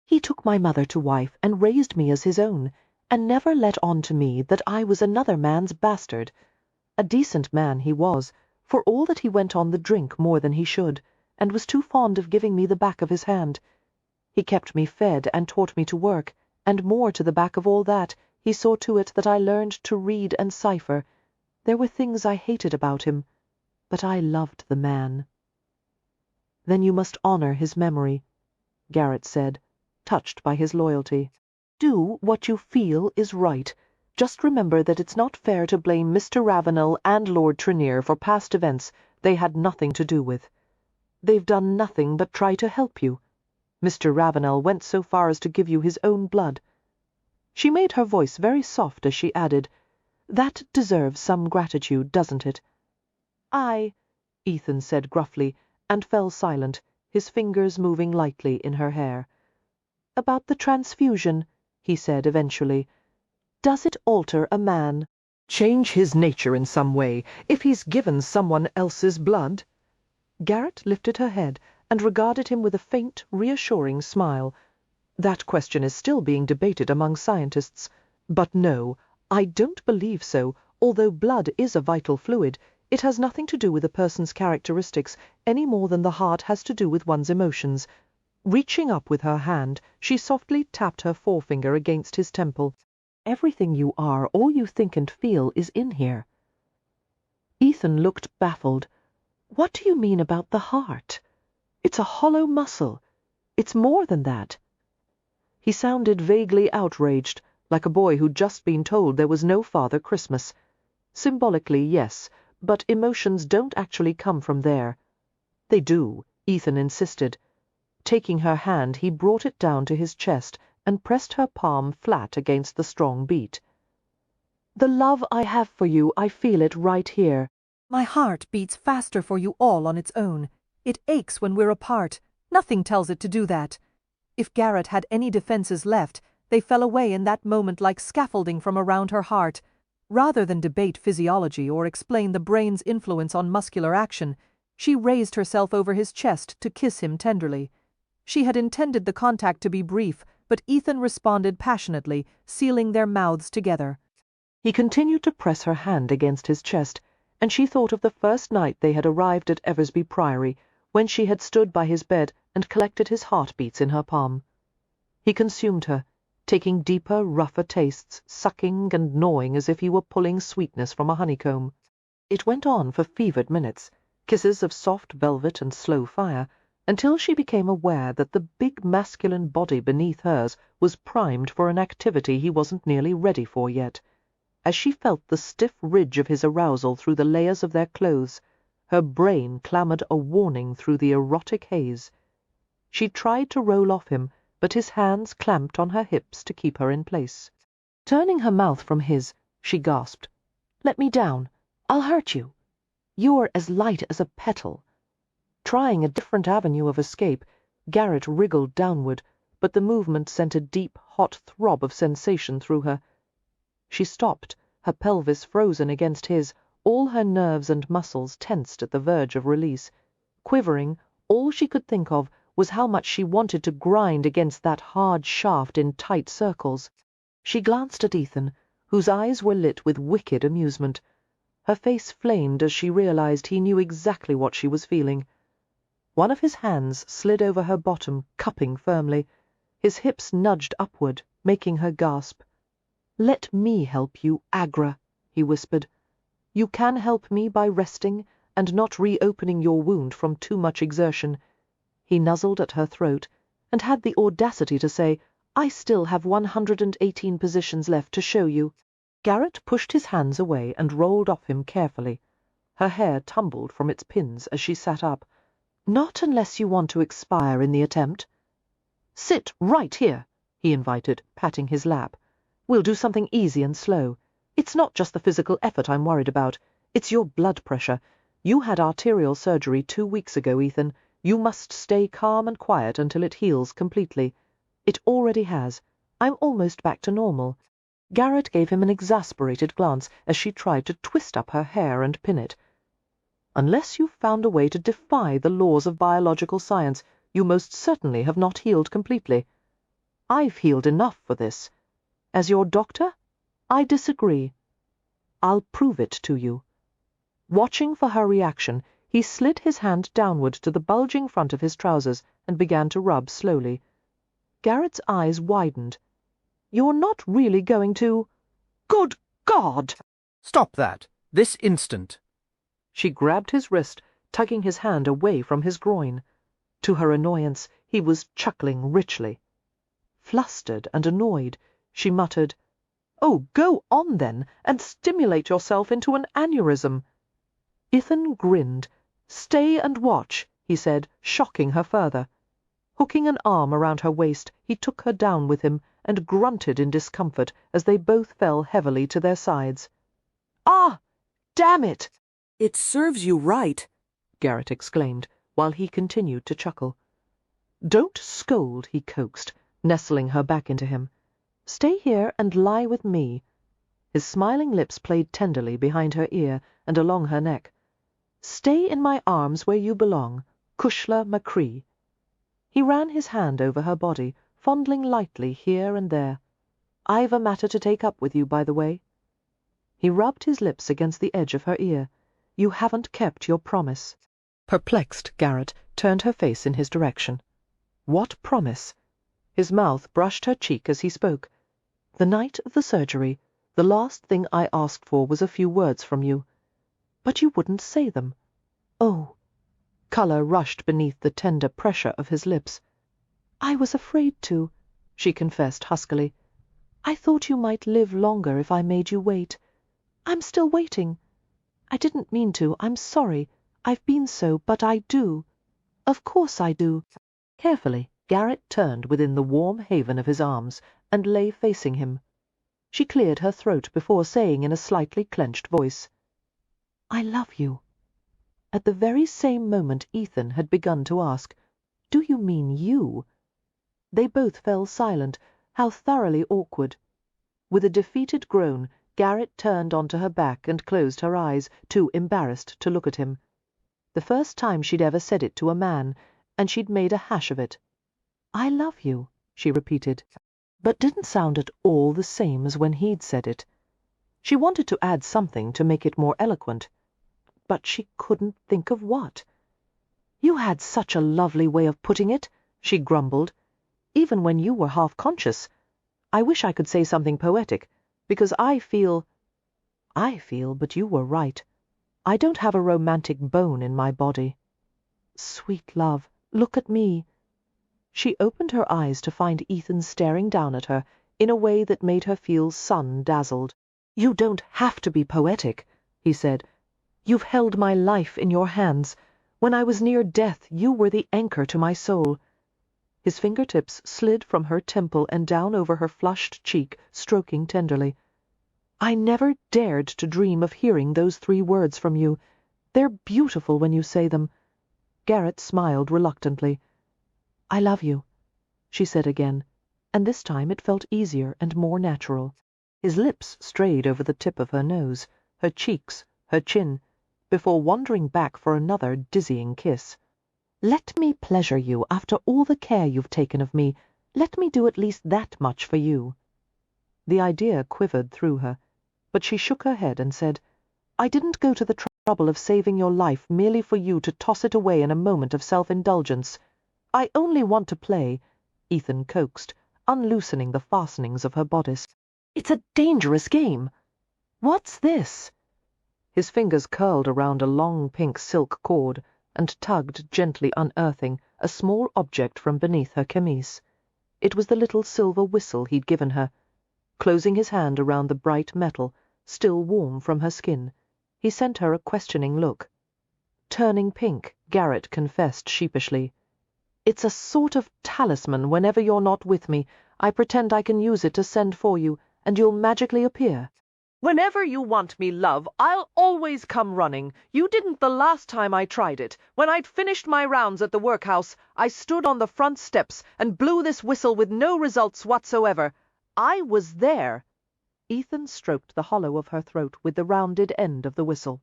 Speaker 2: He took my mother to wife and raised me as his own, and never let on to me that I was another man's bastard. A decent man he was, for all that he went on the drink more than he should, and was too fond of giving me the back of his hand. He kept me fed and taught me to work, and more to the back of all that, he saw to it that I learned to read and cipher. There were things I hated about him, but I loved the man." "Then you must honor his memory," Garrett said, touched by his loyalty. "Do what you feel is right. Just remember that it's not fair to blame Mr. Ravenel and Lord Trenier for past events they had nothing to do with. They've done nothing but try to help you. Mr. Ravenel went so far as to give you his own blood." She made her voice very soft as she added, "That deserves some gratitude, doesn't it?" "Aye," Ethan said gruffly, and fell silent, his fingers moving lightly in her hair. "About the transfusion," he said eventually. "Does it alter a man? Change his nature in some way, if he's given someone else's blood?" Garrett lifted her head and regarded him with a faint, reassuring smile. "That question is still being debated among scientists. But no, I don't believe so. Although blood is a vital fluid, it has nothing to do with a person's characteristics any more than the heart has to do with one's emotions." Reaching up with her hand, she softly tapped her forefinger against his temple. "Everything you are, all you think and feel, is in here." Ethan looked baffled. "What do you mean about the heart? It's a hollow muscle. It's more than that." He sounded vaguely outraged, like a boy who'd just been told there was no Father Christmas. Symbolically, yes, but emotions don't actually come from there. They do, Ethan insisted. Taking her hand, he brought it down to his chest and pressed her palm flat against the strong beat. The love I have for you, I feel it right here.
Speaker 11: My heart beats faster for you all on its own. It aches when we're apart. Nothing tells it to do that. If Garrett had any defenses left, they fell away in that moment like scaffolding from around her heart. Rather than debate physiology or explain the brain's influence on muscular action, she raised herself over his chest to kiss him tenderly. She had intended the contact to be brief, but Ethan responded passionately, sealing their mouths together.
Speaker 2: He continued to press her hand against his chest, and she thought of the first night they had arrived at Eversby Priory, when she had stood by his bed and collected his heartbeats in her palm. He consumed her, taking deeper, rougher tastes, sucking and gnawing as if he were pulling sweetness from a honeycomb. It went on for fevered minutes, kisses of soft velvet and slow fire, until she became aware that the big masculine body beneath hers was primed for an activity he wasn't nearly ready for yet. As she felt the stiff ridge of his arousal through the layers of their clothes, her brain clamoured a warning through the erotic haze. She tried to roll off him, but his hands clamped on her hips to keep her in place. Turning her mouth from his, she gasped, "Let me down. I'll hurt you. You're as light as a petal." Trying a different avenue of escape, Garrett wriggled downward, but the movement sent a deep, hot throb of sensation through her. She stopped, her pelvis frozen against his, all her nerves and muscles tensed at the verge of release. Quivering, all she could think of was how much she wanted to grind against that hard shaft in tight circles. She glanced at Ethan, whose eyes were lit with wicked amusement. Her face flamed as she realized he knew exactly what she was feeling. One of his hands slid over her bottom, cupping firmly. His hips nudged upward, making her gasp. "Let me help you, Agra," he whispered. "You can help me by resting and not reopening your wound from too much exertion." He nuzzled at her throat, and had the audacity to say, "I still have 118 positions left to show you." Garrett pushed his hands away and rolled off him carefully. Her hair tumbled from its pins as she sat up. "Not unless you want to expire in the attempt." "Sit right here," he invited, patting his lap. "We'll do something easy and slow. It's not just the physical effort I'm worried about. It's your blood pressure. You had arterial surgery 2 weeks ago, Ethan. You must stay calm and quiet until it heals completely. It already has. I'm almost back to normal." Garrett gave him an exasperated glance as she tried to twist up her hair and pin it. "Unless you've found a way to defy the laws of biological science, you most certainly have not healed completely. I've healed enough for this. As your doctor, I disagree. I'll prove it to you." Watching for her reaction, he slid his hand downward to the bulging front of his trousers and began to rub slowly. Garrett's eyes widened. "You're not really going to—" "Good God!"
Speaker 15: "Stop that! This instant!"
Speaker 2: She grabbed his wrist, tugging his hand away from his groin. To her annoyance, he was chuckling richly. Flustered and annoyed, she muttered, "Oh, go on then, and stimulate yourself into an aneurysm." Ethan grinned. "Stay and watch," he said, shocking her further. Hooking an arm around her waist, he took her down with him and grunted in discomfort as they both fell heavily to their sides. "Ah! Damn it!"
Speaker 16: "It serves you right,"
Speaker 2: Garrett exclaimed, while he continued to chuckle. "Don't scold," he coaxed, nestling her back into him. "Stay here and lie with me." His smiling lips played tenderly behind her ear and along her neck. "Stay in my arms where you belong, Cushla Machree." He ran his hand over her body, fondling lightly here and there. "I've a matter to take up with you, by the way." He rubbed his lips against the edge of her ear. "You haven't kept your promise." Perplexed, Garrett turned her face in his direction. "What promise?" His mouth brushed her cheek as he spoke. "The night of the surgery, the last thing I asked for was a few words from you. But you wouldn't say them." "Oh." Colour rushed beneath the tender pressure of his lips. "I was afraid to," she confessed huskily. I thought you might live longer if I made you wait. I'm still waiting. I didn't mean to. I'm sorry. I've been so, but I do. Of course I do." Carefully, Garrett turned within the warm haven of his arms and lay facing him. She cleared her throat before saying in a slightly clenched voice, "I love you." At the very same moment Ethan had begun to ask, "Do you mean you?" They both fell silent. How thoroughly awkward. With a defeated groan, Garrett turned onto her back and closed her eyes, too embarrassed to look at him. The first time she'd ever said it to a man, and she'd made a hash of it. "I love you," she repeated, but didn't sound at all the same as when he'd said it. She wanted to add something to make it more eloquent, but she couldn't think of what. "You had such a lovely way of putting it," she grumbled, "even when you were half-conscious. I wish I could say something poetic, because I feel, but you were right. I don't have a romantic bone in my body. Sweet love, look at me." She opened her eyes to find Ethan staring down at her in a way that made her feel sun-dazzled. "You don't have to be poetic," he said. "You've held my life in your hands. When I was near death, you were the anchor to my soul." His fingertips slid from her temple and down over her flushed cheek, stroking tenderly. "I never dared to dream of hearing those 3 words from you. They're beautiful when you say them." Garrett smiled reluctantly. "I love you," she said again, and this time it felt easier and more natural. His lips strayed over the tip of her nose, her cheeks, her chin, before wandering back for another dizzying kiss. "Let me pleasure you after all the care you've taken of me. Let me do at least that much for you." The idea quivered through her, but she shook her head and said, "I didn't go to the trouble of saving your life merely for you to toss it away in a moment of self-indulgence. I only want to play," Ethan coaxed, unloosening the fastenings of her bodice. "It's a dangerous game. What's this?" His fingers curled around a long pink silk cord and tugged, gently unearthing, a small object from beneath her chemise. It was the little silver whistle he'd given her. Closing his hand around the bright metal, still warm from her skin, he sent her a questioning look. Turning pink, Garrett confessed sheepishly, "It's a sort of talisman. Whenever you're not with me, I pretend I can use it to send for you, and you'll magically appear." "Whenever you want me, love, I'll always come running. You didn't the last time I tried it. When I'd finished my rounds at the workhouse, I stood on the front steps and blew this whistle with no results whatsoever. I was there." Ethan stroked the hollow of her throat with the rounded end of the whistle.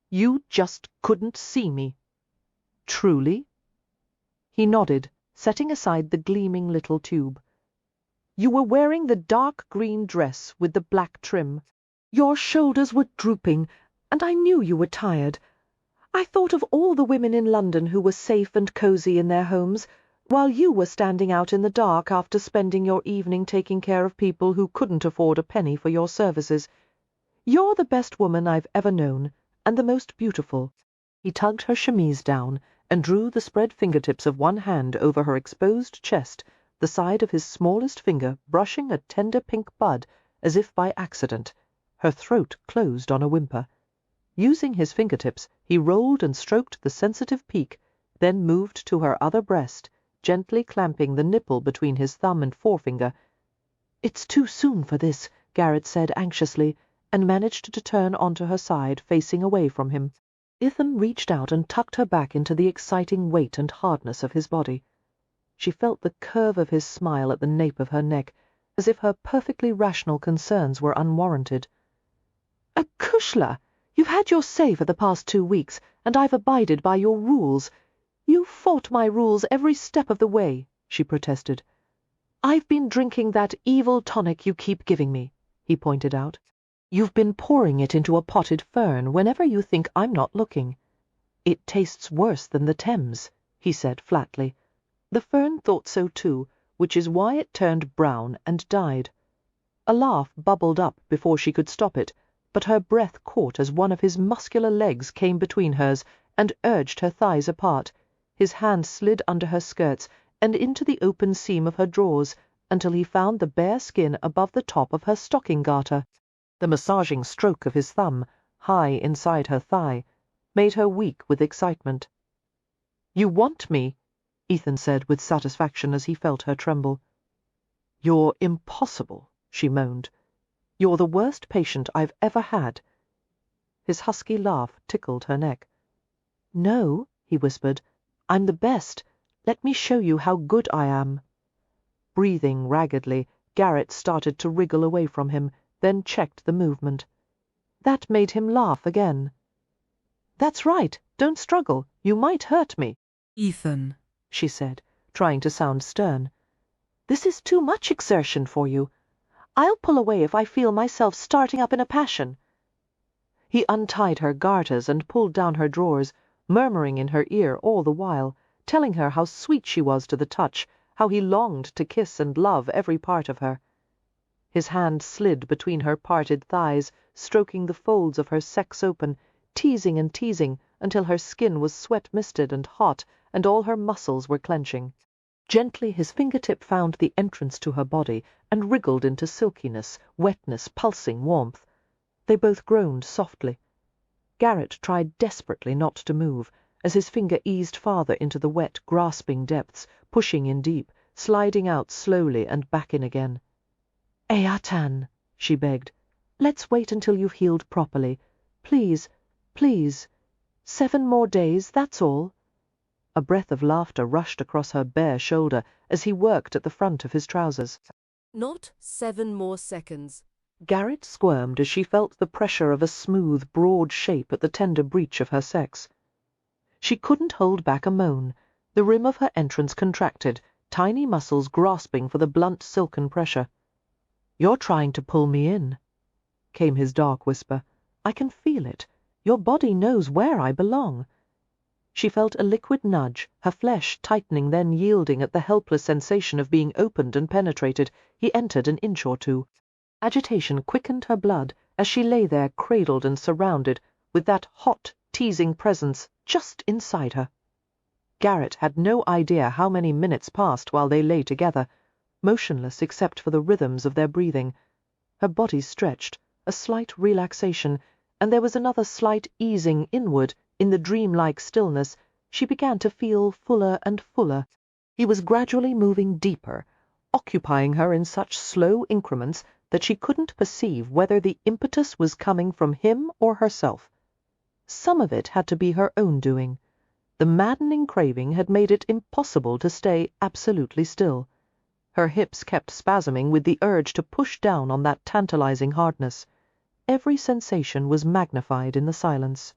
Speaker 2: "You just couldn't see me." "Truly?" He nodded, setting aside the gleaming little tube. "You were wearing the dark green dress with the black trim. Your shoulders were drooping, and I knew you were tired. I thought of all the women in London who were safe and cozy in their homes, while you were standing out in the dark after spending your evening taking care of people who couldn't afford a penny for your services. You're the best woman I've ever known, and the most beautiful." He tugged her chemise down and drew the spread fingertips of one hand over her exposed chest, the side of his smallest finger brushing a tender pink bud as if by accident. Her throat closed on a whimper. Using his fingertips, he rolled and stroked the sensitive peak, then moved to her other breast, gently clamping the nipple between his thumb and forefinger. "It's too soon for this," Garrett said anxiously, and managed to turn onto her side, facing away from him. Ethan reached out and tucked her back into the exciting weight and hardness of his body. She felt the curve of his smile at the nape of her neck, as if her perfectly rational concerns were unwarranted. "Acushla, you've had your say for the past 2 weeks, and I've abided by your rules. You fought my rules every step of the way," she protested. "I've been drinking that evil tonic you keep giving me," he pointed out. "You've been pouring it into a potted fern whenever you think I'm not looking." "It tastes worse than the Thames," he said flatly. The fern thought so too, which is why it turned brown and died. A laugh bubbled up before she could stop it, but her breath caught as one of his muscular legs came between hers and urged her thighs apart. His hand slid under her skirts and into the open seam of her drawers, until he found the bare skin above the top of her stocking garter. The massaging stroke of his thumb, high inside her thigh, made her weak with excitement. "You want me," Ethan said with satisfaction as he felt her tremble. "You're impossible," she moaned. "You're the worst patient I've ever had." His husky laugh tickled her neck. "No," he whispered, "I'm the best. Let me show you how good I am." Breathing raggedly, Garrett started to wriggle away from him, then checked the movement. That made him laugh again. "That's right, don't struggle. You might hurt me."
Speaker 6: "Ethan,"
Speaker 2: she said, trying to sound stern. "This is too much exertion for you. I'll pull away if I feel myself starting up in a passion." He untied her garters and pulled down her drawers, murmuring in her ear all the while, telling her how sweet she was to the touch, how he longed to kiss and love every part of her. His hand slid between her parted thighs, stroking the folds of her sex open, teasing and teasing until her skin was sweat-misted and hot and all her muscles were clenching. Gently his fingertip found the entrance to her body and wriggled into silkiness, wetness, pulsing warmth. They both groaned softly. Garrett tried desperately not to move, as his finger eased farther into the wet, grasping depths, pushing in deep, sliding out slowly and back in again. "Eatan," she begged, "let's wait until you've healed properly. Please, please. 7 more days, that's all." A breath of laughter rushed across her bare shoulder as he worked at the front of his trousers.
Speaker 18: "Not 7 more seconds."
Speaker 2: Garrett squirmed as she felt the pressure of a smooth, broad shape at the tender breach of her sex. She couldn't hold back a moan. The rim of her entrance contracted, tiny muscles grasping for the blunt silken pressure. "You're trying to pull me in," came his dark whisper. "I can feel it. Your body knows where I belong." She felt a liquid nudge, her flesh tightening, then yielding at the helpless sensation of being opened and penetrated. He entered an inch or two. Agitation quickened her blood as she lay there cradled and surrounded with that hot, teasing presence just inside her. Garrett had no idea how many minutes passed while they lay together, motionless except for the rhythms of their breathing. Her body stretched, a slight relaxation, and there was another slight easing inward. In the dreamlike stillness, she began to feel fuller and fuller. He was gradually moving deeper, occupying her in such slow increments that she couldn't perceive whether the impetus was coming from him or herself. Some of it had to be her own doing. The maddening craving had made it impossible to stay absolutely still. Her hips kept spasming with the urge to push down on that tantalizing hardness. Every sensation was magnified in the silence.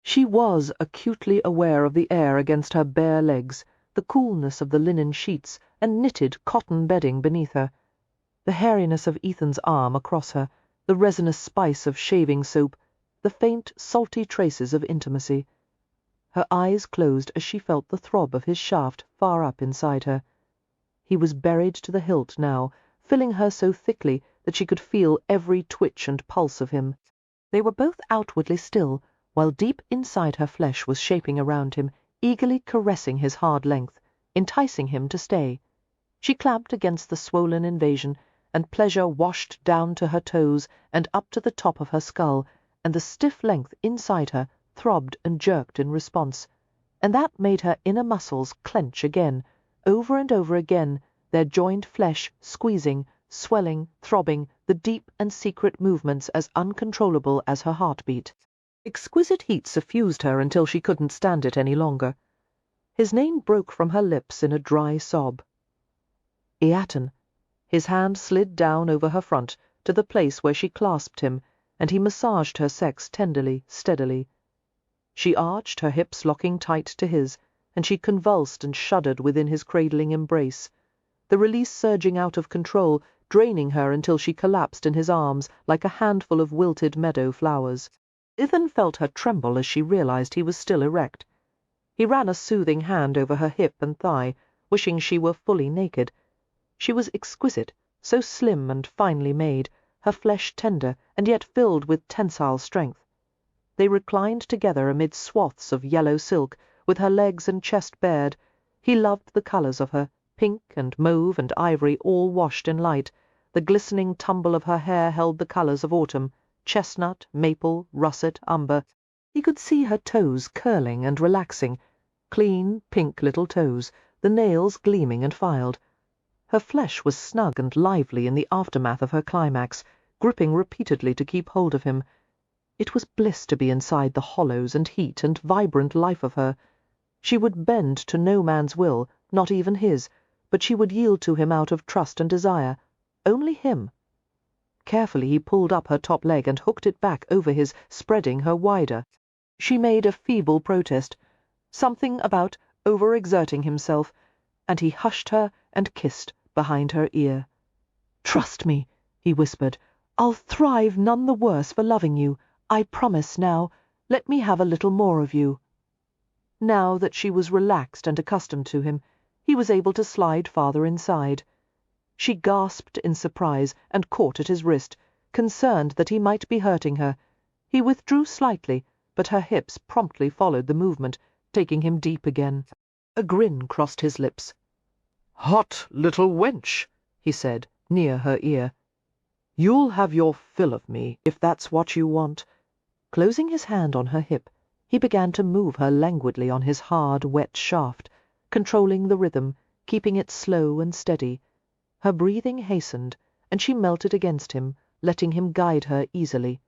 Speaker 2: She was acutely aware of the air against her bare legs, the coolness of the linen sheets and knitted cotton bedding beneath her, the hairiness of Ethan's arm across her, the resinous spice of shaving soap, the faint, salty traces of intimacy. Her eyes closed as she felt the throb of his shaft far up inside her. He was buried to the hilt now, filling her so thickly that she could feel every twitch and pulse of him. They were both outwardly still, while deep inside her flesh was shaping around him, eagerly caressing his hard length, enticing him to stay. She clamped against the swollen invasion, and pleasure washed down to her toes and up to the top of her skull, and the stiff length inside her throbbed and jerked in response, and that made her inner muscles clench again, over and over again, their joined flesh squeezing, swelling, throbbing, the deep and secret movements as uncontrollable as her heartbeat. Exquisite heat suffused her until she couldn't stand it any longer. His name broke from her lips in a dry sob. Eatan. His hand slid down over her front to the place where she clasped him, and he massaged her sex tenderly, steadily. She arched, her hips locking tight to his, and she convulsed and shuddered within his cradling embrace, the release surging out of control, draining her until she collapsed in his arms like a handful of wilted meadow flowers. Ethan felt her tremble as she realized he was still erect. He ran a soothing hand over her hip and thigh, wishing she were fully naked. She was exquisite, so slim and finely made, her flesh tender and yet filled with tensile strength. They reclined together amid swaths of yellow silk, with her legs and chest bared. He loved the colors of her, pink and mauve and ivory all washed in light. The glistening tumble of her hair held the colours of autumn, chestnut, maple, russet, umber. He could see her toes curling and relaxing, clean, pink little toes, the nails gleaming and filed. Her flesh was snug and lively in the aftermath of her climax, gripping repeatedly to keep hold of him. It was bliss to be inside the hollows and heat and vibrant life of her. She would bend to no man's will, not even his, but she would yield to him out of trust and desire. Only him. Carefully he pulled up her top leg and hooked it back over his, spreading her wider. She made a feeble protest, something about overexerting himself, and he hushed her and kissed behind her ear. "Trust me," he whispered. "I'll thrive none the worse for loving you. I promise now. Let me have a little more of you." Now that she was relaxed and accustomed to him, he was able to slide farther inside. She gasped in surprise and caught at his wrist, concerned that he might be hurting her. He withdrew slightly, but her hips promptly followed the movement, taking him deep again. A grin crossed his lips.
Speaker 15: "Hot little wench,"
Speaker 2: he said, near her ear. "You'll have your fill of me, if that's what you want." Closing his hand on her hip, he began to move her languidly on his hard, wet shaft, controlling the rhythm, keeping it slow and steady. Her breathing hastened, and she melted against him, letting him guide her easily.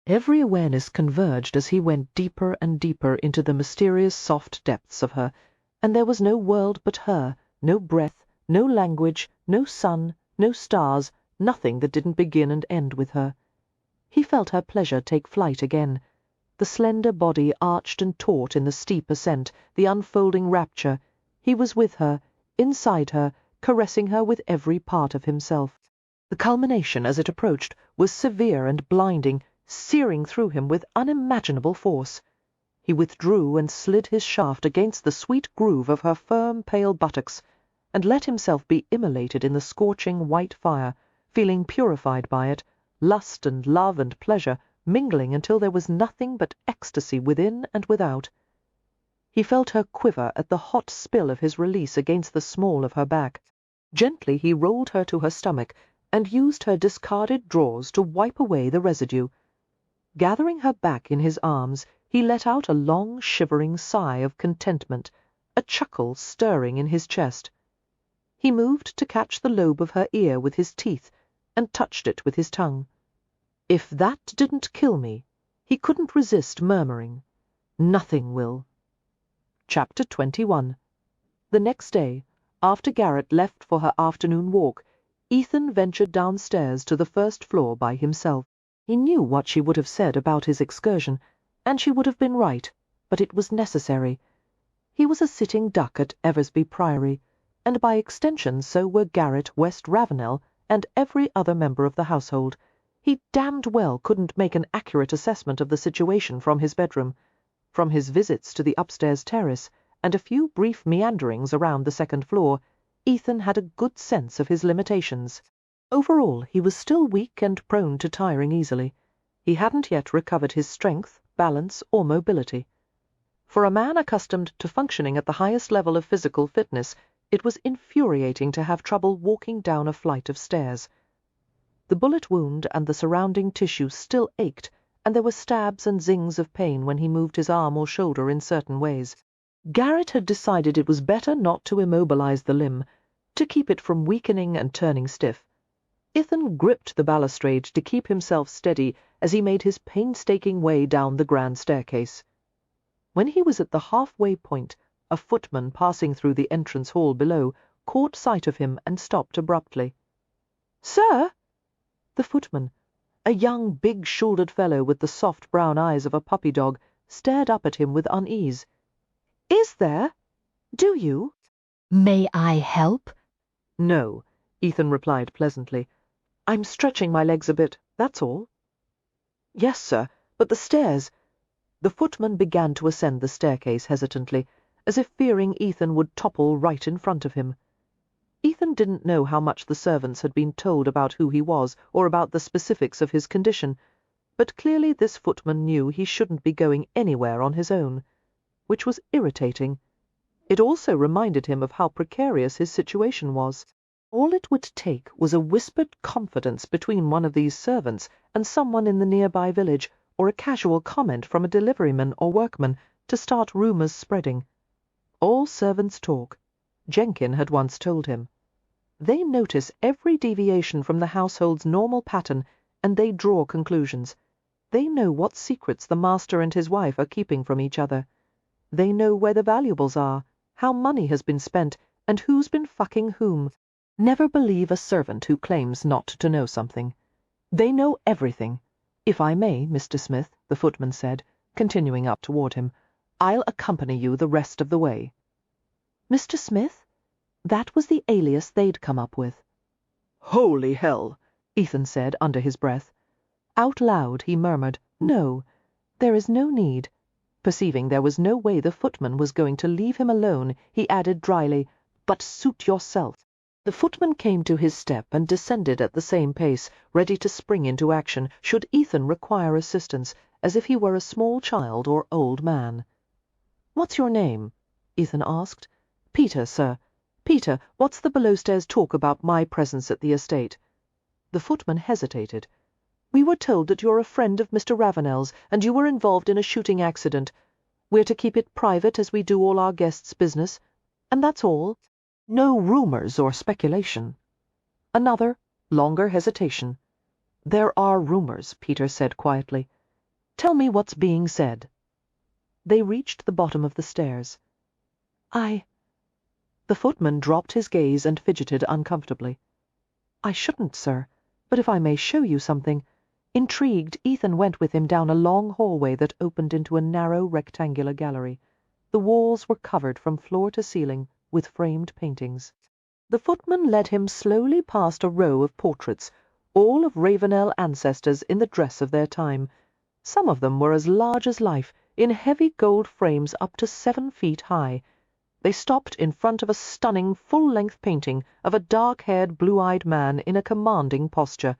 Speaker 2: Every awareness converged as he went deeper and deeper into the mysterious soft depths of her, and there was no world but her, no breath, no language, no sun, no stars, nothing that didn't begin and end with her. He felt her pleasure take flight again. The slender body arched and taut in the steep ascent, the unfolding rapture. He was with her, inside her, caressing her with every part of himself. The culmination, as it approached, was severe and blinding, searing through him with unimaginable force. He withdrew and slid his shaft against the sweet groove of her firm, pale buttocks, and let himself be immolated in the scorching white fire, feeling purified by it, lust and love and pleasure mingling until there was nothing but ecstasy within and without. He felt her quiver at the hot spill of his release against the small of her back. Gently he rolled her to her stomach and used her discarded drawers to wipe away the residue. Gathering her back in his arms, he let out a long, shivering sigh of contentment, a chuckle stirring in his chest. He moved to catch the lobe of her ear with his teeth and touched it with his tongue. If that didn't kill me, he couldn't resist murmuring, "Nothing will." Chapter 21. The next day, after Garrett left for her afternoon walk, Ethan ventured downstairs to the first floor by himself. He knew what she would have said about his excursion, and she would have been right, but it was necessary. He was a sitting duck at Eversby Priory, and by extension so were Garrett, West Ravenel, and every other member of the household. He damned well couldn't make an accurate assessment of the situation from his bedroom. From his visits to the upstairs terrace, and a few brief meanderings around the second floor, Ethan had a good sense of his limitations. Overall, he was still weak and prone to tiring easily. He hadn't yet recovered his strength, balance, or mobility. For a man accustomed to functioning at the highest level of physical fitness, it was infuriating to have trouble walking down a flight of stairs. The bullet wound and the surrounding tissue still ached, and there were stabs and zings of pain when he moved his arm or shoulder in certain ways. Garrett had decided it was better not to immobilize the limb, to keep it from weakening and turning stiff. Ethan gripped the balustrade to keep himself steady as he made his painstaking way down the grand staircase. When he was at the halfway point, a footman passing through the entrance hall below caught sight of him and stopped abruptly. "Sir!" The footman, a young, big-shouldered fellow with the soft brown eyes of a puppy dog, stared up at him with unease. "Is there? Do you?"
Speaker 1: "May I help?"
Speaker 2: "No," Ethan replied pleasantly. "I'm stretching my legs a bit, that's all." "Yes, sir, but the stairs—" The footman began to ascend the staircase hesitantly, as if fearing Ethan would topple right in front of him. Ethan didn't know how much the servants had been told about who he was or about the specifics of his condition, but clearly this footman knew he shouldn't be going anywhere on his own, which was irritating. It also reminded him of how precarious his situation was. All it would take was a whispered confidence between one of these servants and someone in the nearby village, or a casual comment from a deliveryman or workman, to start rumours spreading. All servants talk, Jenkin had once told him. They notice every deviation from the household's normal pattern, and they draw conclusions. They know what secrets the master and his wife are keeping from each other. They know where the valuables are, how money has been spent, and who's been fucking whom. Never believe a servant who claims not to know something. They know everything. If I may, Mr. Smith, the footman said, continuing up toward him, I'll accompany you the rest of the way. Mr. Smith? That was the alias they'd come up with. Holy hell, Ethan said under his breath. Out loud he murmured, No, there is no need. Perceiving there was no way the footman was going to leave him alone, he added dryly, But suit yourself. The footman came to his step and descended at the same pace, ready to spring into action should Ethan require assistance, as if he were a small child or old man. What's your name? Ethan asked. Peter, sir. Peter, what's the below-stairs talk about my presence at the estate? The footman hesitated. We were told that you're a friend of Mr. Ravenel's, and you were involved in a shooting accident. We're to keep it private as we do all our guests' business. And that's all. No rumours or speculation. Another, longer hesitation. There are rumours, Peter said quietly. Tell me what's being said. They reached the bottom of the stairs. The footman dropped his gaze and fidgeted uncomfortably. I shouldn't, sir, but if I may show you something. Intrigued, Ethan went with him down a long hallway that opened into a narrow rectangular gallery. The walls were covered from floor to ceiling with framed paintings. The footman led him slowly past a row of portraits, all of Ravenel ancestors in the dress of their time. Some of them were as large as life, in heavy gold frames up to 7 feet high. They stopped in front of a stunning full-length painting of a dark-haired, blue-eyed man in a commanding posture.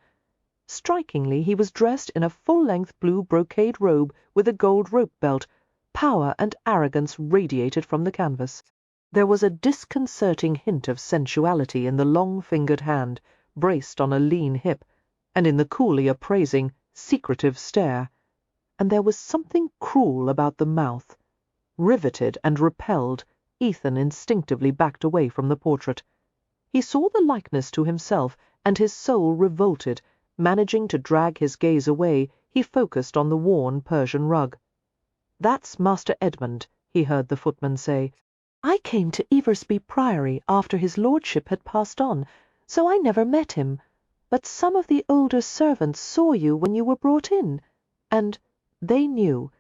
Speaker 2: Strikingly, he was dressed in a full-length blue brocade robe with a gold rope belt. Power and arrogance radiated from the canvas. There was a disconcerting hint of sensuality in the long-fingered hand, braced on a lean hip, and in the coolly appraising, secretive stare. And there was something cruel about the mouth. Riveted and repelled, Ethan instinctively backed away from the portrait. He saw the likeness to himself, and his soul revolted. Managing to drag his gaze away, he focused on the worn Persian rug. That's Master Edmund, he heard the footman say. I came to Eversby Priory after his lordship had passed on, so I never met him. But some of the older servants saw you when you were brought in, and they knew.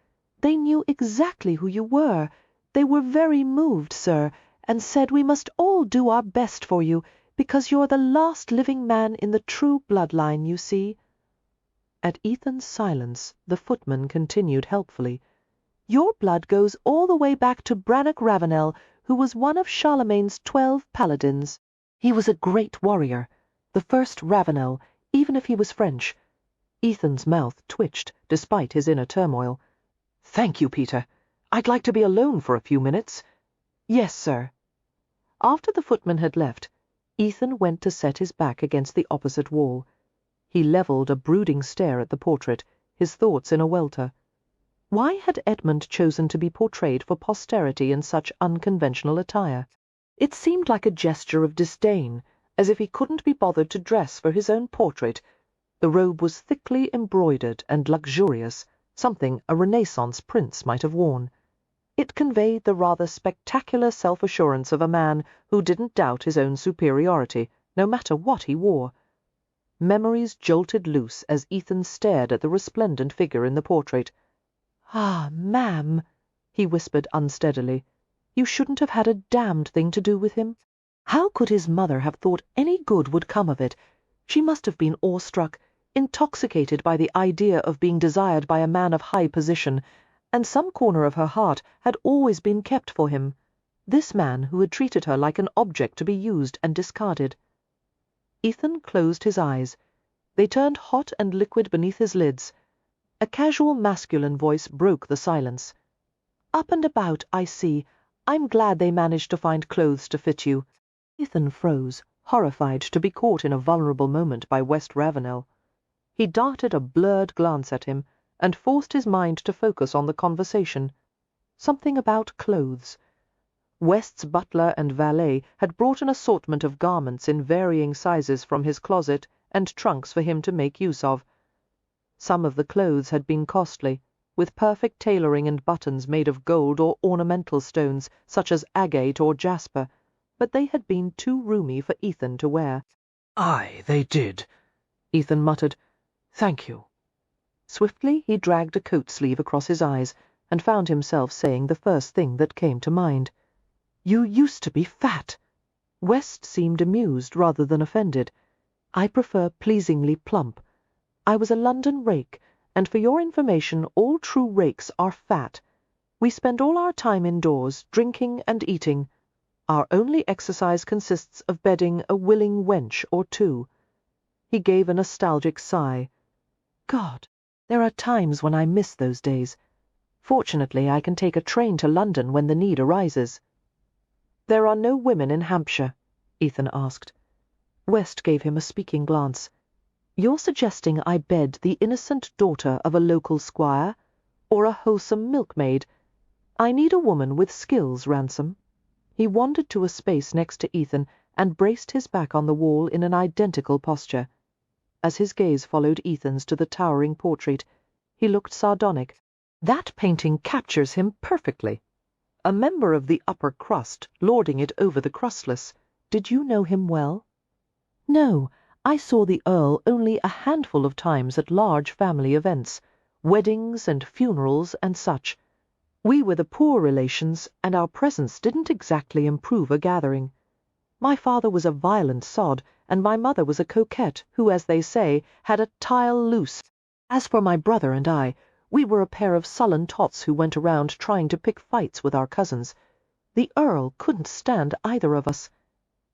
Speaker 2: They knew exactly who you were. They were very moved, sir, and said we must all do our best for you, because you're the last living man in the true bloodline, you see. At Ethan's silence, the footman continued helpfully. Your blood goes all the way back to Brannock Ravenel, who was one of Charlemagne's 12 paladins. He was a great warrior, the first Ravenel, even if he was French. Ethan's mouth twitched, despite his inner turmoil. Thank you, Peter. I'd like to be alone for a few minutes. Yes, sir. After the footman had left, Ethan went to set his back against the opposite wall. He levelled a brooding stare at the portrait, his thoughts in a welter. Why had Edmund chosen to be portrayed for posterity in such unconventional attire? It seemed like a gesture of disdain, as if he couldn't be bothered to dress for his own portrait. The robe was thickly embroidered and luxurious, something a Renaissance prince might have worn. It conveyed the rather spectacular self-assurance of a man who didn't doubt his own superiority, no matter what he wore. Memories jolted loose as Ethan stared at the resplendent figure in the portrait. Ah, ma'am, he whispered unsteadily, you shouldn't have had a damned thing to do with him. How could his mother have thought any good would come of it? She must have been awestruck, intoxicated by the idea of being desired by a man of high position, and some corner of her heart had always been kept for him, this man who had treated her like an object to be used and discarded. Ethan closed his eyes. They turned hot and liquid beneath his lids. A casual masculine voice broke the silence. Up and about, I see. I'm glad they managed to find clothes to fit you." Ethan froze, horrified to be caught in a vulnerable moment by West Ravenel. He darted a blurred glance at him and forced his mind to focus on the conversation. Something about clothes. West's butler and valet had brought an assortment of garments in varying sizes from his closet and trunks for him to make use of. Some of the clothes had been costly, with perfect tailoring and buttons made of gold or ornamental stones such as agate or jasper, but they had been too roomy for Ethan to wear.
Speaker 15: "Aye, they did,"
Speaker 2: Ethan muttered. "Thank you." Swiftly he dragged a coat sleeve across his eyes and found himself saying the first thing that came to mind. "You used to be fat." West seemed amused rather than offended. "I prefer pleasingly plump. I was a London rake, and for your information, all true rakes are fat. We spend all our time indoors, drinking and eating. Our only exercise consists of bedding a willing wench or two." He gave a nostalgic sigh. "God, there are times when I miss those days. Fortunately, I can take a train to London when the need arises." "There are no women in Hampshire?" Ethan asked. West gave him a speaking glance. "You're suggesting I bed the innocent daughter of a local squire, or a wholesome milkmaid? I need a woman with skills, Ransom." He wandered to a space next to Ethan and braced his back on the wall in an identical posture. As his gaze followed Ethan's to the towering portrait, he looked sardonic. "That painting captures him perfectly. A member of the upper crust, lording it over the crustless. Did you know him well?" "No, I saw the Earl only a handful of times at large family events, weddings and funerals and such. We were the poor relations, and our presence didn't exactly improve a gathering. My father was a violent sod, and my mother was a coquette who, as they say, had a tile loose. As for my brother and I, we were a pair of sullen tots who went around trying to pick fights with our cousins. The Earl couldn't stand either of us.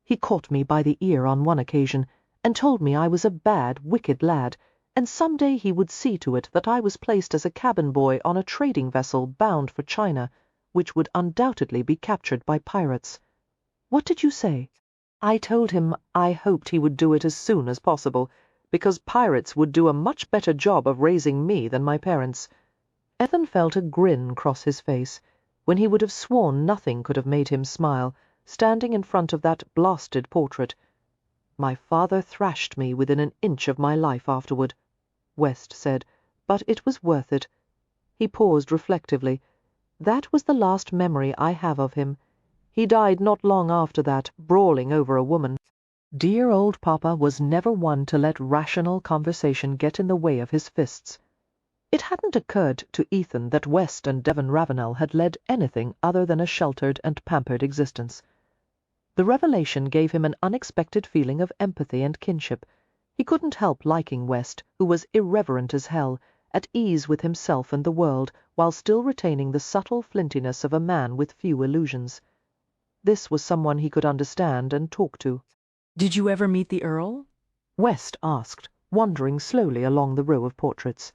Speaker 2: He caught me by the ear on one occasion, and told me I was a bad, wicked lad, and some day he would see to it that I was placed as a cabin boy on a trading vessel bound for China, which would undoubtedly be captured by pirates. What did you say?" "I told him I hoped he would do it as soon as possible, because pirates would do a much better job of raising me than my parents." Ethan felt a grin cross his face, when he would have sworn nothing could have made him smile, standing in front of that blasted portrait. "My father thrashed me within an inch of my life afterward," West said, "but it was worth it." He paused reflectively. "That was the last memory I have of him. He died not long after that, brawling over a woman." Dear old Papa was never one to let rational conversation get in the way of his fists. It hadn't occurred to Ethan that West and Devon Ravenel had led anything other than a sheltered and pampered existence. The revelation gave him an unexpected feeling of empathy and kinship. He couldn't help liking West, who was irreverent as hell, at ease with himself and the world, while still retaining the subtle flintiness of a man with few illusions. This was someone he could understand and talk to.
Speaker 7: "Did you ever meet the Earl?"
Speaker 2: West asked, wandering slowly along the row of portraits.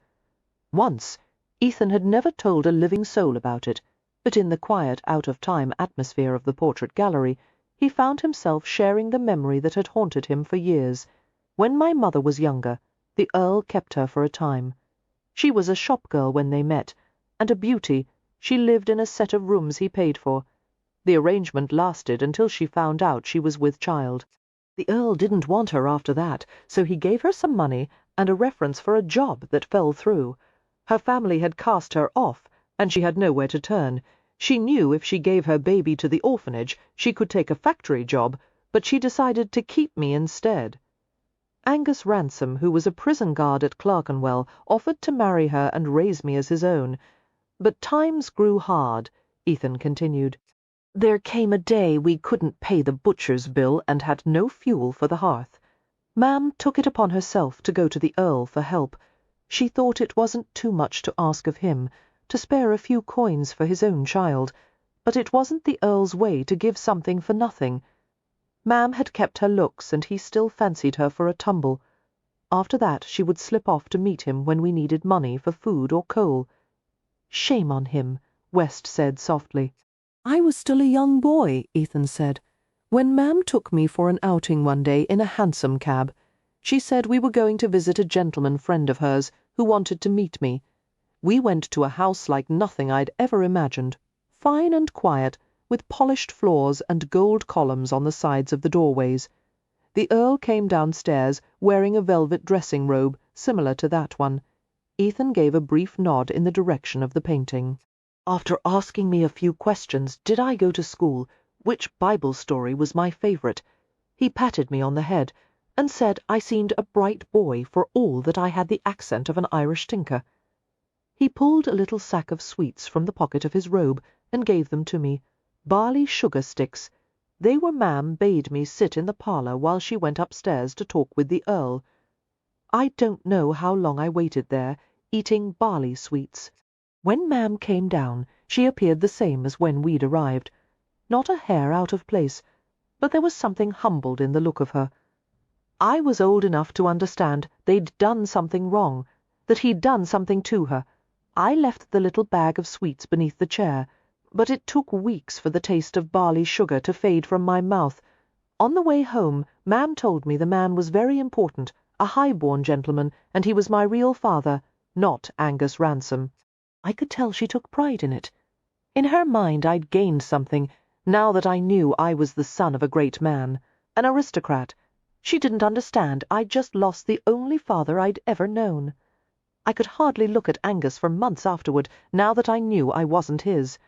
Speaker 2: Once. Ethan had never told a living soul about it, but in the quiet, out-of-time atmosphere of the portrait gallery, he found himself sharing the memory that had haunted him for years. "When my mother was younger, the Earl kept her for a time. She was a shop girl when they met, and a beauty. She lived in a set of rooms he paid for. The arrangement lasted until she found out she was with child. The Earl didn't want her after that, so he gave her some money and a reference for a job that fell through. Her family had cast her off, and she had nowhere to turn. She knew if she gave her baby to the orphanage, she could take a factory job, but she decided to keep me instead. Angus Ransom, who was a prison guard at Clerkenwell, offered to marry her and raise me as his own. But times grew hard," Ethan continued. "There came a day we couldn't pay the butcher's bill and had no fuel for the hearth. Ma'am took it upon herself to go to the Earl for help. She thought it wasn't too much to ask of him, to spare a few coins for his own child, but it wasn't the Earl's way to give something for nothing. Ma'am had kept her looks, and he still fancied her for a tumble. After that she would slip off to meet him when we needed money for food or coal." "Shame on him," West said softly. I was still a young boy, Ethan said, when Ma'am took me for an outing one day in a hansom cab. She said we were going to visit a gentleman friend of hers who wanted to meet me. We went to a house like nothing I'd ever imagined, fine and quiet, with polished floors and gold columns on the sides of the doorways. The Earl came downstairs wearing a velvet dressing robe similar to that one. Ethan gave a brief nod in the direction of the painting. After asking me a few questions, did I go to school, which Bible story was my favourite, he patted me on the head and said I seemed a bright boy for all that I had the accent of an Irish tinker. He pulled a little sack of sweets from the pocket of his robe and gave them to me, barley sugar sticks. They were Ma'am bade me sit in the parlour while she went upstairs to talk with the Earl. I don't know how long I waited there, eating barley sweets. When Ma'am came down, she appeared the same as when we'd arrived. Not a hair out of place, but there was something humbled in the look of her. I was old enough to understand they'd done something wrong, that he'd done something to her. I left the little bag of sweets beneath the chair, but it took weeks for the taste of barley sugar to fade from my mouth. On the way home, Ma'am told me the man was very important, a high-born gentleman, and he was my real father, not Angus Ransom. I could tell she took pride in it. In her mind I'd gained something, now that I knew I was the son of a great man, an aristocrat. She didn't understand I'd just lost the only father I'd ever known. I could hardly look at Angus for months afterward, now that I knew I wasn't his.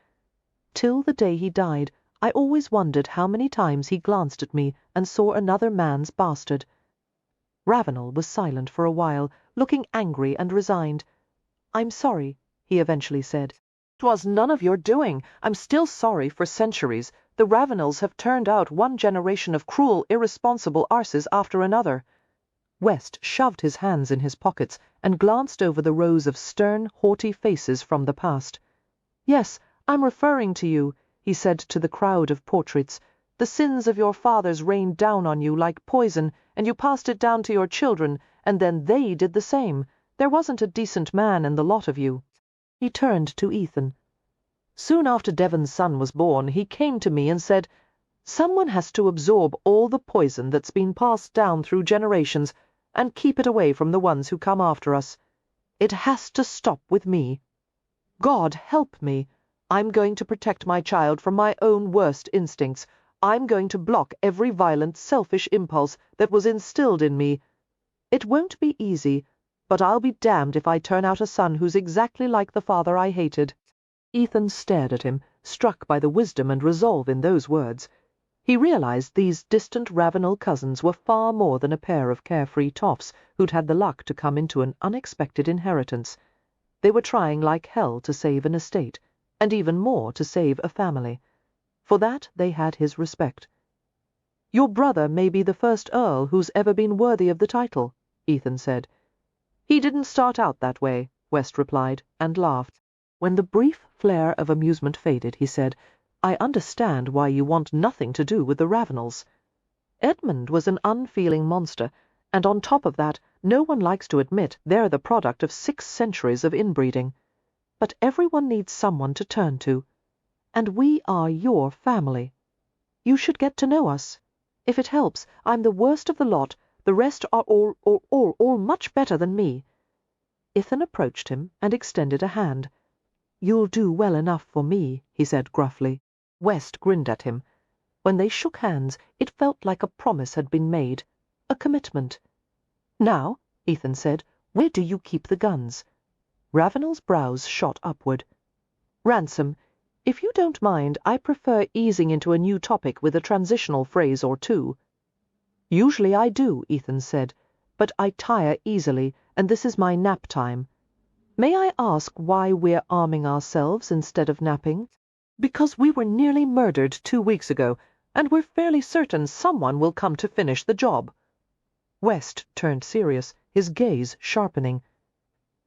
Speaker 2: Till the day he died, I always wondered how many times he glanced at me and saw another man's bastard. Ravenel was silent for a while, looking angry and resigned. "I'm sorry," he eventually said. "'Twas none of your doing. I'm still sorry for centuries. The Ravenels have turned out one generation of cruel, irresponsible arses after another." West shoved his hands in his pockets and glanced over the rows of stern, haughty faces from the past. "Yes, I'm referring to you," he said to the crowd of portraits. "The sins of your fathers rained down on you like poison, and you passed it down to your children, and then they did the same. There wasn't a decent man in the lot of you." He turned to Ethan. "Soon after Devon's son was born, he came to me and said, 'Someone has to absorb all the poison that's been passed down through generations and keep it away from the ones who come after us. It has to stop with me. God help me. I'm going to protect my child from my own worst instincts. I'm going to block every violent, selfish impulse that was instilled in me. It won't be easy, but I'll be damned if I turn out a son who's exactly like the father I hated." Ethan stared at him, struck by the wisdom and resolve in those words. He realized these distant Ravenel cousins were far more than a pair of carefree toffs who'd had the luck to come into an unexpected inheritance. They were trying like hell to save an estate, and even more to save a family. For that they had his respect. "Your brother may be the first Earl who's ever been worthy of the title," Ethan said. "He didn't start out that way," West replied, and laughed. When the brief flare of amusement faded, he said, "I understand why you want nothing to do with the Ravenels. Edmund was an unfeeling monster, and on top of that, no one likes to admit they're the product of 6 centuries of inbreeding. But everyone needs someone to turn to. And we are your family. You should get to know us. If it helps, I'm the worst of the lot. The rest are all much better than me." Ethan approached him and extended a hand. "You'll do well enough for me," he said gruffly. West grinned at him. When they shook hands, it felt like a promise had been made, a commitment. "Now," Ethan said, "where do you keep the guns?" Ravenel's brows shot upward. "Ransom, if you don't mind, I prefer easing into a new topic with a transitional phrase or two." "Usually I do," Ethan said, "but I tire easily, and this is my nap time. May I ask why we're arming ourselves instead of napping?" "Because we were nearly murdered 2 weeks ago, and we're fairly certain someone will come to finish the job." West turned serious, his gaze sharpening.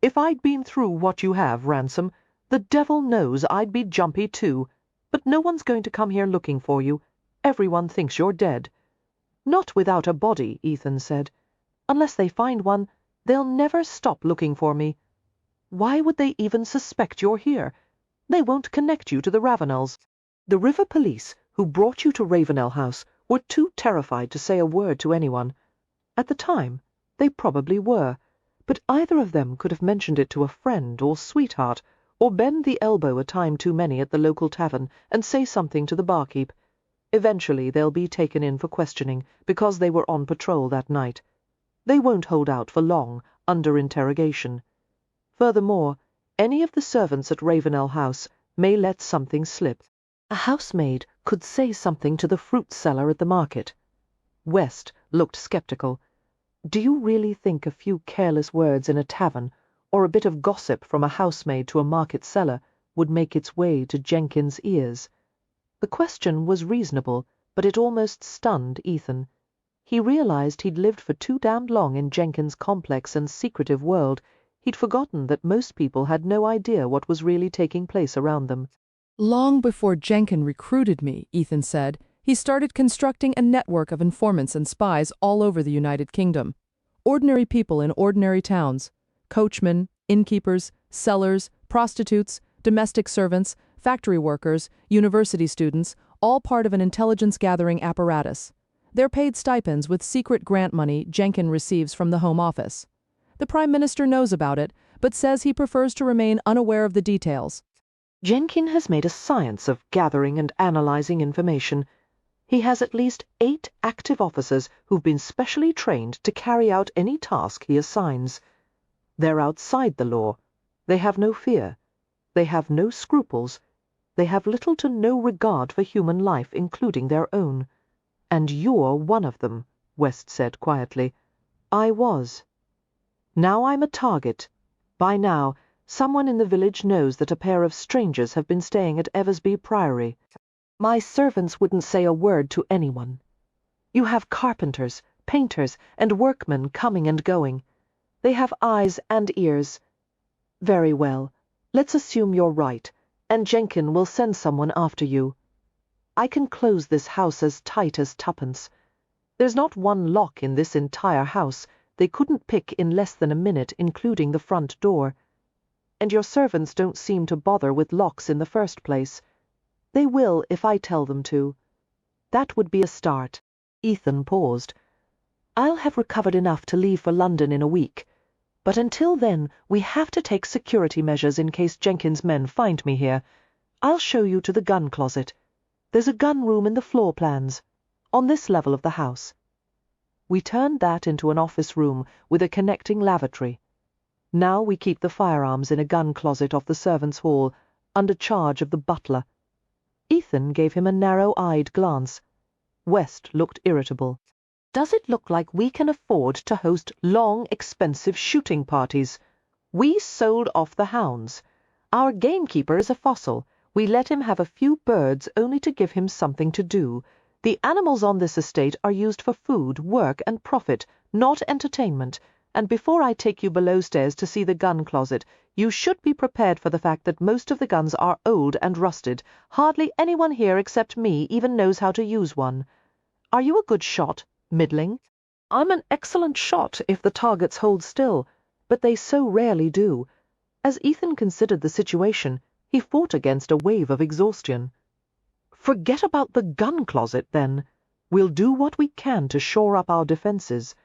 Speaker 2: "If I'd been through what you have, Ransom, the devil knows I'd be jumpy too. But no one's going to come here looking for you. Everyone thinks you're dead." "Not without a body," Ethan said. "Unless they find one, they'll never stop looking for me. Why would they even suspect you're here? They won't connect you to the Ravenels." The river police who brought you to Ravenel House were too terrified to say a word to anyone. At the time, they probably were, but either of them could have mentioned it to a friend or sweetheart, or bend the elbow a time too many at the local tavern and say something to the barkeep. Eventually they'll be taken in for questioning because they were on patrol that night. They won't hold out for long under interrogation. Furthermore, any of the servants at Ravenel House may let something slip. A housemaid could say something to the fruit seller at the market. West looked sceptical. Do you really think a few careless words in a tavern, or a bit of gossip from a housemaid to a market seller, would make its way to Jenkins' ears? The question was reasonable, but it almost stunned Ethan. He realized he'd lived for too damned long in Jenkins' complex and secretive world. He'd forgotten that most people had no idea what was really taking place around them.
Speaker 4: Long before Jenkins recruited me, Ethan said, he started constructing a network of informants and spies all over the United Kingdom. Ordinary people in ordinary towns. Coachmen, innkeepers, sellers, prostitutes, domestic servants, factory workers, university students, all part of an intelligence-gathering apparatus. They're paid stipends with secret grant money Jenkins receives from the Home Office. The Prime Minister knows about it, but says he prefers to remain unaware of the details.
Speaker 2: Jenkins has made a science of gathering and analyzing information. He has at least 8 active officers who've been specially trained to carry out any task he assigns. They're outside the law. They have no fear. They have no scruples. They have little to no regard for human life, including their own. And you're one of them, West said quietly. I was. Now I'm a target. By now, someone in the village knows that a pair of strangers have been staying at Eversby Priory. My servants wouldn't say a word to anyone. You have carpenters, painters, and workmen coming and going. They have eyes and ears. Very well, let's assume you're right, and Jenkins will send someone after you. I can close this house as tight as tuppence. There's not one lock in this entire house they couldn't pick in less than a minute, including the front door. And your servants don't seem to bother with locks in the first place. They will if I tell them to. That would be a start. Ethan paused. I'll have recovered enough to leave for London in a week. But until then, we have to take security measures in case Jenkins' men find me here. I'll show you to the gun closet. There's a gun room in the floor plans, on this level of the house. We turned that into an office room with a connecting lavatory. Now we keep the firearms in a gun closet off the servants' hall, under charge of the butler. Ethan gave him a narrow-eyed glance. West looked irritable. Does it look like we can afford to host long, expensive shooting parties? We sold off the hounds. Our gamekeeper is a fossil. We let him have a few birds only to give him something to do. The animals on this estate are used for food, work, and profit, not entertainment. And before I take you below stairs to see the gun closet, you should be prepared for the fact that most of the guns are old and rusted. Hardly anyone here except me even knows how to use one. Are you a good shot? Middling? I'm an excellent shot if the targets hold still, but they so rarely do. As Ethan considered the situation, he fought against a wave of exhaustion. Forget about the gun closet, then. We'll do what we can to shore up our defenses.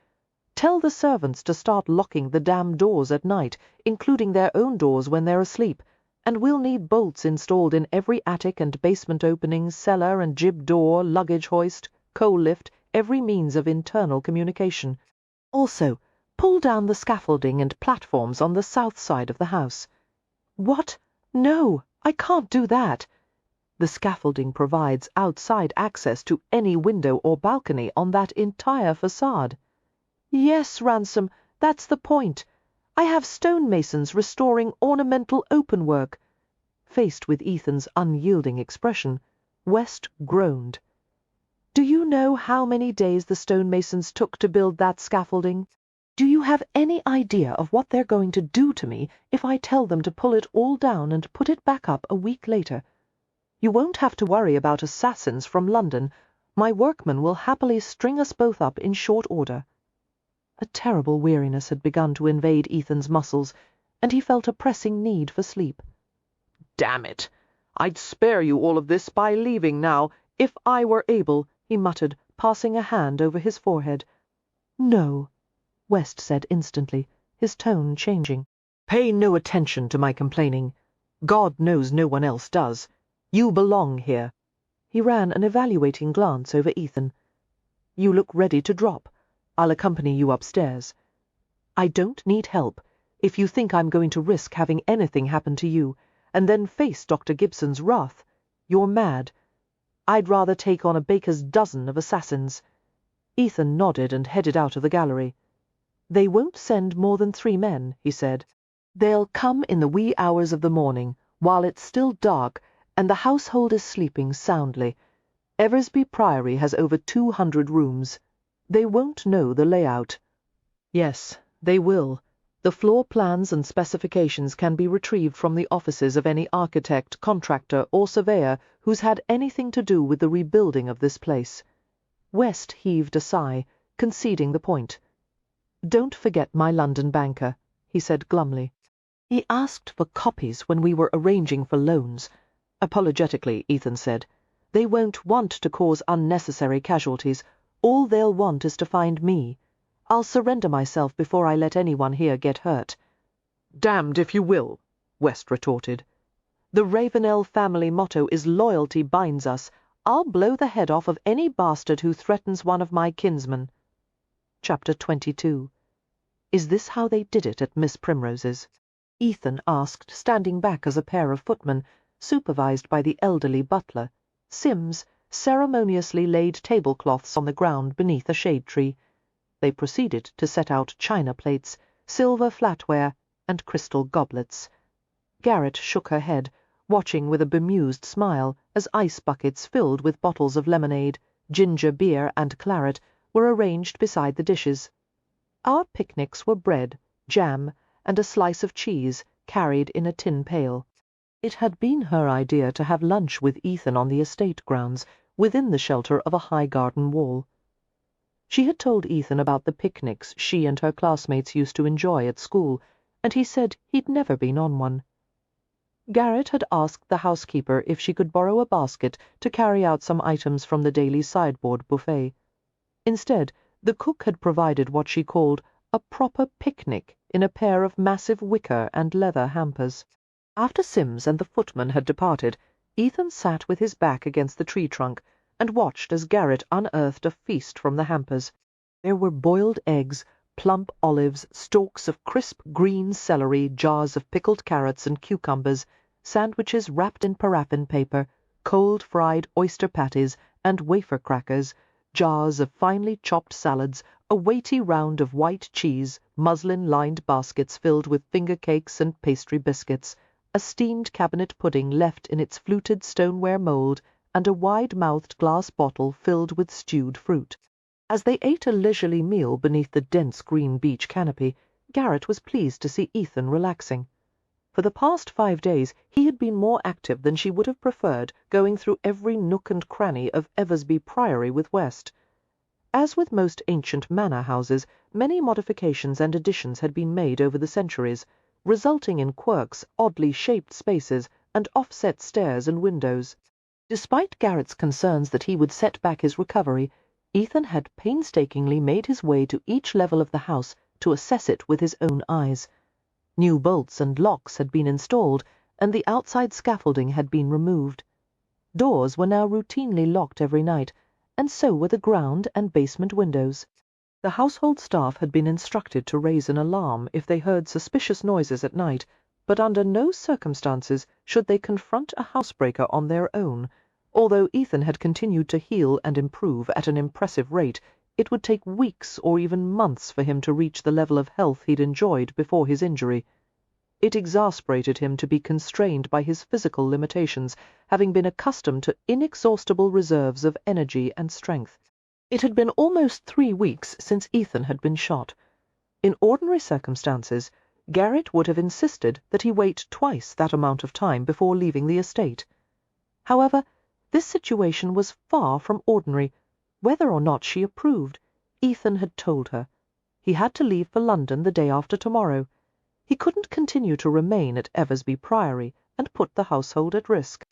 Speaker 2: Tell the servants to start locking the damn doors at night, including their own doors when they're asleep, and we'll need bolts installed in every attic and basement opening, cellar and jib door, luggage hoist, coal lift, every means of internal communication. Also, pull down the scaffolding and platforms on the south side of the house. What? No, I can't do that. The scaffolding provides outside access to any window or balcony on that entire facade. Yes, Ransom, that's the point. I have stonemasons restoring ornamental openwork. Faced with Ethan's unyielding expression, West groaned. Do you know how many days the stonemasons took to build that scaffolding? Do you have any idea of what they're going to do to me if I tell them to pull it all down and put it back up a week later? You won't have to worry about assassins from London. My workmen will happily string us both up in short order. A terrible weariness had begun to invade Ethan's muscles, and he felt a pressing need for sleep. Damn it! "I'd spare you all of this by leaving now, if I were able," he muttered, passing a hand over his forehead. "No," West said instantly, his tone changing. "Pay no attention to my complaining. God knows no one else does. You belong here." He ran an evaluating glance over Ethan. "You look ready to drop. I'll accompany you upstairs. I don't need help. If you think I'm going to risk having anything happen to you, and then face Dr. Gibson's wrath, you're mad. I'd rather take on a baker's dozen of assassins." Ethan nodded and headed out of the gallery. "They won't send more than 3 men," he said. "They'll come in the wee hours of the morning, while it's still dark and the household is sleeping soundly. Eversby Priory has over 200 rooms. They won't know the layout." "Yes, they will. The floor plans and specifications can be retrieved from the offices of any architect, contractor, or surveyor who's had anything to do with the rebuilding of this place." West heaved a sigh, conceding the point. "Don't forget my London banker," he said glumly. "He asked for copies when we were arranging for loans." Apologetically, Ethan said. "They won't want to cause unnecessary casualties. All they'll want is to find me. I'll surrender myself before I let anyone here get hurt." "Damned if you will," West retorted. "The Ravenel family motto is loyalty binds us. I'll blow the head off of any bastard who threatens one of my kinsmen." Chapter 22. Is this how they did it at Miss Primrose's? Ethan asked, standing back as a pair of footmen, supervised by the elderly butler, Sims, ceremoniously laid tablecloths on the ground beneath a shade tree. They proceeded to set out china plates, silver flatware, and crystal goblets. Garrett shook her head, watching with a bemused smile as ice buckets filled with bottles of lemonade, ginger beer, and claret were arranged beside the dishes. Our picnics were bread, jam, and a slice of cheese carried in a tin pail. It had been her idea to have lunch with Ethan on the estate grounds, within the shelter of a high garden wall. She had told Ethan about the picnics she and her classmates used to enjoy at school, and he said he'd never been on one. Garrett had asked the housekeeper if she could borrow a basket to carry out some items from the daily sideboard buffet. Instead, the cook had provided what she called a proper picnic in a pair of massive wicker and leather hampers. After Sims and the footman had departed, Ethan sat with his back against the tree trunk and watched as Garrett unearthed a feast from the hampers. There were boiled eggs, plump olives, stalks of crisp green celery, jars of pickled carrots and cucumbers, sandwiches wrapped in paraffin paper, cold fried oyster patties and wafer crackers, jars of finely chopped salads, a weighty round of white cheese, muslin-lined baskets filled with finger cakes and pastry biscuits, a steamed cabinet pudding left in its fluted stoneware mould, and a wide-mouthed glass bottle filled with stewed fruit. As they ate a leisurely meal beneath the dense green beech canopy, Garrett was pleased to see Ethan relaxing. For the past 5 days he had been more active than she would have preferred, going through every nook and cranny of Eversby Priory with West. As with most ancient manor houses, many modifications and additions had been made over the centuries, resulting in quirks, oddly shaped spaces, and offset stairs and windows. Despite Garrett's concerns that he would set back his recovery, Ethan had painstakingly made his way to each level of the house to assess it with his own eyes. New bolts and locks had been installed, and the outside scaffolding had been removed. Doors were now routinely locked every night, and so were the ground and basement windows. The household staff had been instructed to raise an alarm if they heard suspicious noises at night, but under no circumstances should they confront a housebreaker on their own. Although Ethan had continued to heal and improve at an impressive rate, it would take weeks or even months for him to reach the level of health he'd enjoyed before his injury. It exasperated him to be constrained by his physical limitations, having been accustomed to inexhaustible reserves of energy and strength. It had been almost 3 weeks since Ethan had been shot. In ordinary circumstances, Garrett would have insisted that he wait twice that amount of time before leaving the estate. However, this situation was far from ordinary. Whether or not she approved, Ethan had told her. He had to leave for London the day after tomorrow. He couldn't continue to remain at Eversby Priory and put the household at risk.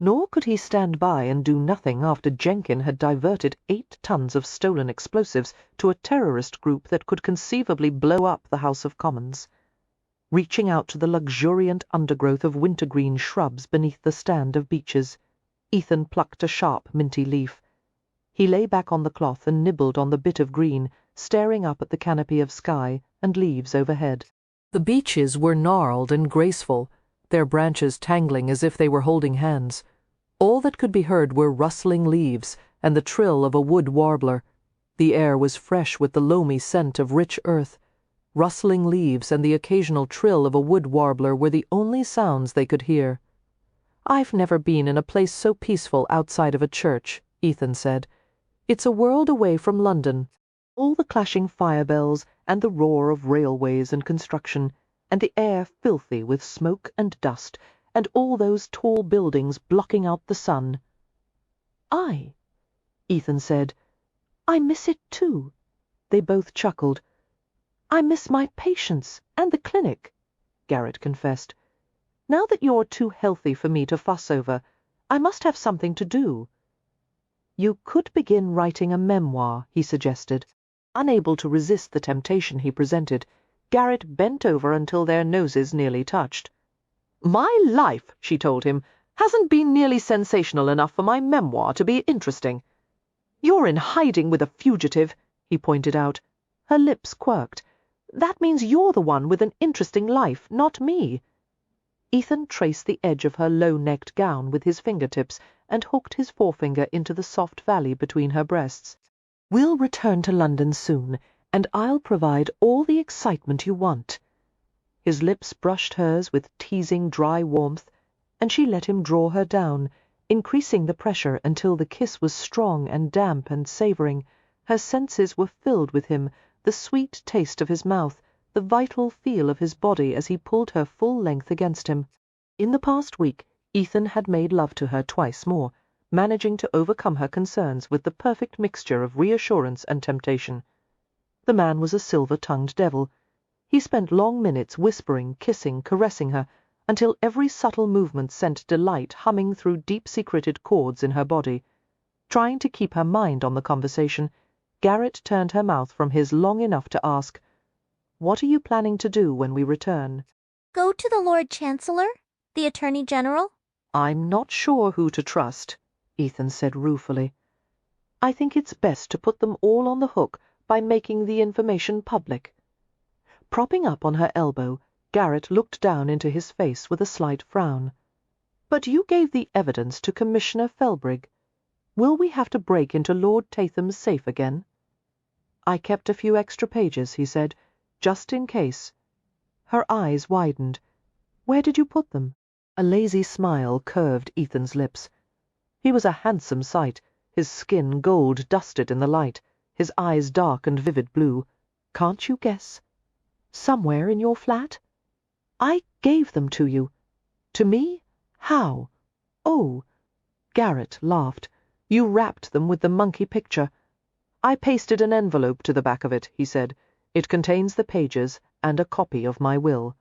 Speaker 2: Nor could he stand by and do nothing after Jenkin had diverted 8 tons of stolen explosives to a terrorist group that could conceivably blow up the House of Commons. Reaching out to the luxuriant undergrowth of wintergreen shrubs beneath the stand of beeches, Ethan plucked a sharp, minty leaf. He lay back on the cloth and nibbled on the bit of green, staring up at the canopy of sky and leaves overhead. The beeches were gnarled and graceful, their branches tangling as if they were holding hands. All that could be heard were rustling leaves and the trill of a wood warbler. The air was fresh with the loamy scent of rich earth. Rustling leaves and the occasional trill of a wood warbler were the only sounds they could hear. "I've never been in a place so peaceful outside of a church," Ethan said. "It's a world away from London. All the clashing fire bells and the roar of railways and construction, and the air filthy with smoke and dust, and all those tall buildings blocking out the sun." Ethan said. "I miss it too." They both chuckled. "I miss my patients and the clinic," Garrett confessed. "Now that you're too healthy for me to fuss over, I must have something to do." "You could begin writing a memoir," he suggested. Unable to resist the temptation he presented, Garrett bent over until their noses nearly touched. "My life," she told him, "hasn't been nearly sensational enough for my memoir to be interesting." "You're in hiding with a fugitive," he pointed out. Her lips quirked. "That means you're the one with an interesting life, not me." Ethan traced the edge of her low-necked gown with his fingertips and hooked his forefinger into the soft valley between her breasts. "We'll return to London soon, and I'll provide all the excitement you want." His lips brushed hers with teasing dry warmth, and she let him draw her down, increasing the pressure until the kiss was strong and damp and savouring. Her senses were filled with him, the sweet taste of his mouth, the vital feel of his body as he pulled her full length against him. In the past week, Ethan had made love to her twice more, managing to overcome her concerns with the perfect mixture of reassurance and temptation. The man was a silver-tongued devil. He spent long minutes whispering, kissing, caressing her, until every subtle movement sent delight humming through deep-secreted chords in her body. Trying to keep her mind on the conversation, Garrett turned her mouth from his long enough to ask, "What are you planning to do when we return?"
Speaker 19: "Go to the Lord Chancellor, the Attorney General."
Speaker 2: "I'm not sure who to trust," Ethan said ruefully. "I think it's best to put them all on the hook by making the information public." Propping up on her elbow, Garrett looked down into his face with a slight frown. "But you gave the evidence to Commissioner Felbrigg. Will we have to break into Lord Tatham's safe again?" "I kept a few extra pages," he said, "just in case." Her eyes widened. "Where did you put them?" A lazy smile curved Ethan's lips. He was a handsome sight, his skin gold-dusted in the light, his eyes dark and vivid blue. "Can't you guess?" "Somewhere in your flat?" "I gave them to you." "To me? How?" "Oh." Garrett laughed. "You wrapped them with the monkey picture." "I pasted an envelope to the back of it," he said. "It contains the pages and a copy of my will."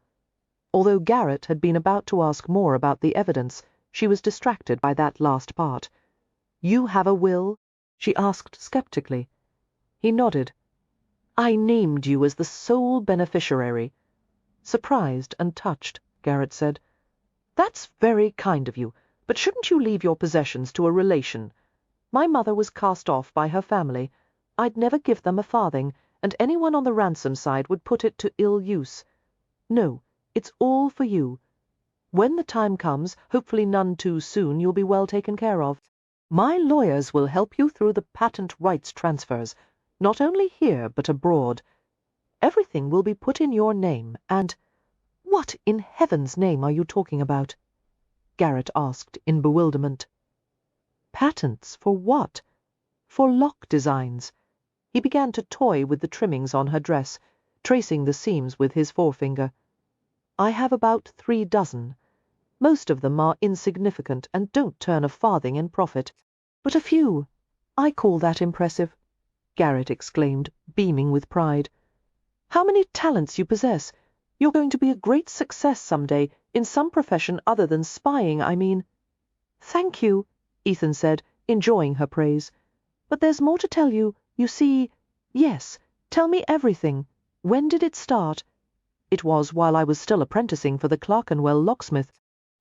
Speaker 2: Although Garrett had been about to ask more about the evidence, she was distracted by that last part. "You have a will?" she asked skeptically. He nodded. "I named you as the sole beneficiary." Surprised and touched, Garrett said. "That's very kind of you, but shouldn't you leave your possessions to a relation? My mother was cast off by her family. I'd never give them a farthing, and anyone on the ransom side would put it to ill use. No, it's all for you. When the time comes, hopefully none too soon, you'll be well taken care of. My lawyers will help you through the patent rights transfers, not only here but abroad. Everything will be put in your name, and—" "What in heaven's name are you talking about?" Garrett asked in bewilderment. "Patents for what?" "For lock designs." He began to toy with the trimmings on her dress, tracing the seams with his forefinger. "I have about 3 dozen. Most of them are insignificant and don't turn a farthing in profit. But a few. I call that impressive," Garrett exclaimed, beaming with pride. "How many talents you possess! You're going to be a great success some day, in some profession other than spying, I mean." "Thank you," Ethan said, enjoying her praise. "But there's more to tell you. You see, yes, tell me everything. When did it start?" "It was while I was still apprenticing for the Clerkenwell locksmith.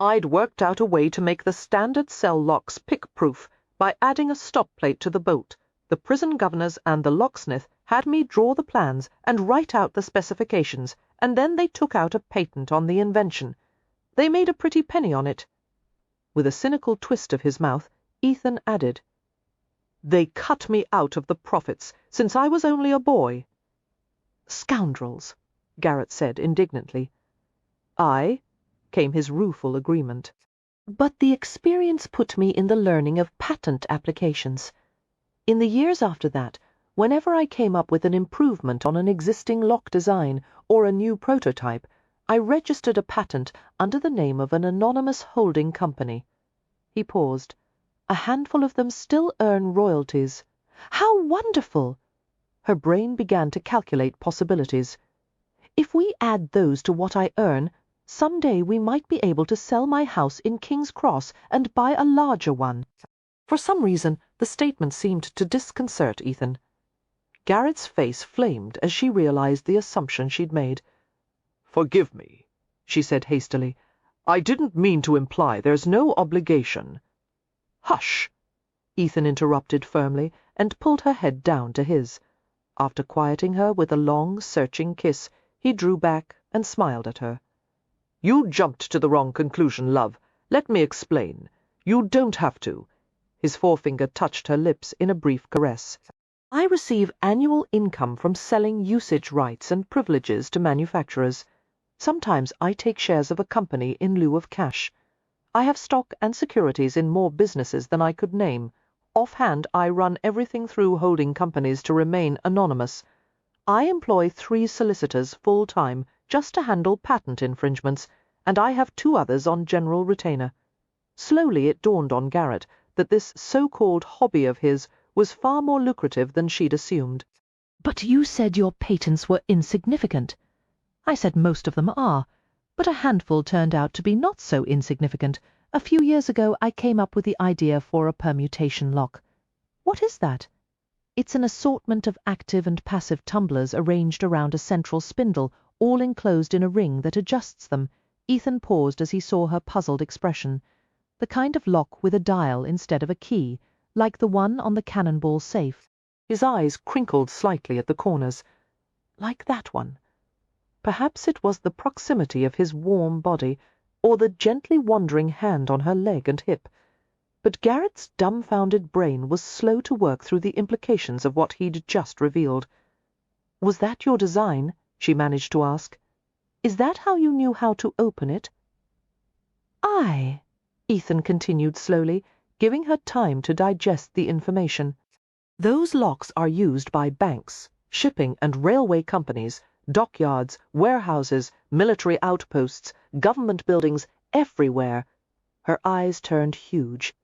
Speaker 2: I'd worked out a way to make the standard cell locks pick-proof by adding a stop plate to the bolt. The prison governors and the locksmith had me draw the plans and write out the specifications, and then they took out a patent on the invention. They made a pretty penny on it." With a cynical twist of his mouth, Ethan added, "They cut me out of the profits, since I was only a boy." "Scoundrels," Garrett said indignantly. "Aye," came his rueful agreement. "But the experience put me in the learning of patent applications. In the years after that, whenever I came up with an improvement on an existing lock design or a new prototype, I registered a patent under the name of an anonymous holding company." He paused. "A handful of them still earn royalties." "How wonderful!" Her brain began to calculate possibilities. "If we add those to what I earn, some day we might be able to sell my house in King's Cross and buy a larger one." For some reason, the statement seemed to disconcert Ethan. Garrett's face flamed as she realized the assumption she'd made. "Forgive me," she said hastily. "I didn't mean to imply there's no obligation." "Hush!" Ethan interrupted firmly and pulled her head down to his. After quieting her with a long, searching kiss, he drew back and smiled at her. "You jumped to the wrong conclusion, love. Let me explain. You don't have to." His forefinger touched her lips in a brief caress. "I receive annual income from selling usage rights and privileges to manufacturers. Sometimes I take shares of a company in lieu of cash. I have stock and securities in more businesses than I could name. Offhand, I run everything through holding companies to remain anonymous. I employ 3 solicitors full-time just to handle patent infringements, and I have 2 others on general retainer." Slowly it dawned on Garrett that this so-called hobby of his was far more lucrative than she'd assumed.
Speaker 1: "But you said your patents were insignificant." "I said most of them are, but a handful turned out to be not so insignificant. A few years ago I came up with the idea for a permutation lock." "What is that?" "It's an assortment of active and passive tumblers arranged around a central spindle, all enclosed in a ring that adjusts them." Ethan paused as he saw her puzzled expression. "The kind of lock with a dial instead of a key, like the one on the cannonball safe."
Speaker 2: His eyes crinkled slightly at the corners. "Like that one." Perhaps it was the proximity of his warm body, or the gently wandering hand on her leg and hip. But Garrett's dumbfounded brain was slow to work through the implications of what he'd just revealed. "Was that your design?" she managed to ask. "Is that how you knew how to open it?" "Aye," Ethan continued slowly, giving her time to digest the information. "Those locks are used by banks, shipping and railway companies, dockyards, warehouses, military outposts, government buildings, everywhere." Her eyes turned huge.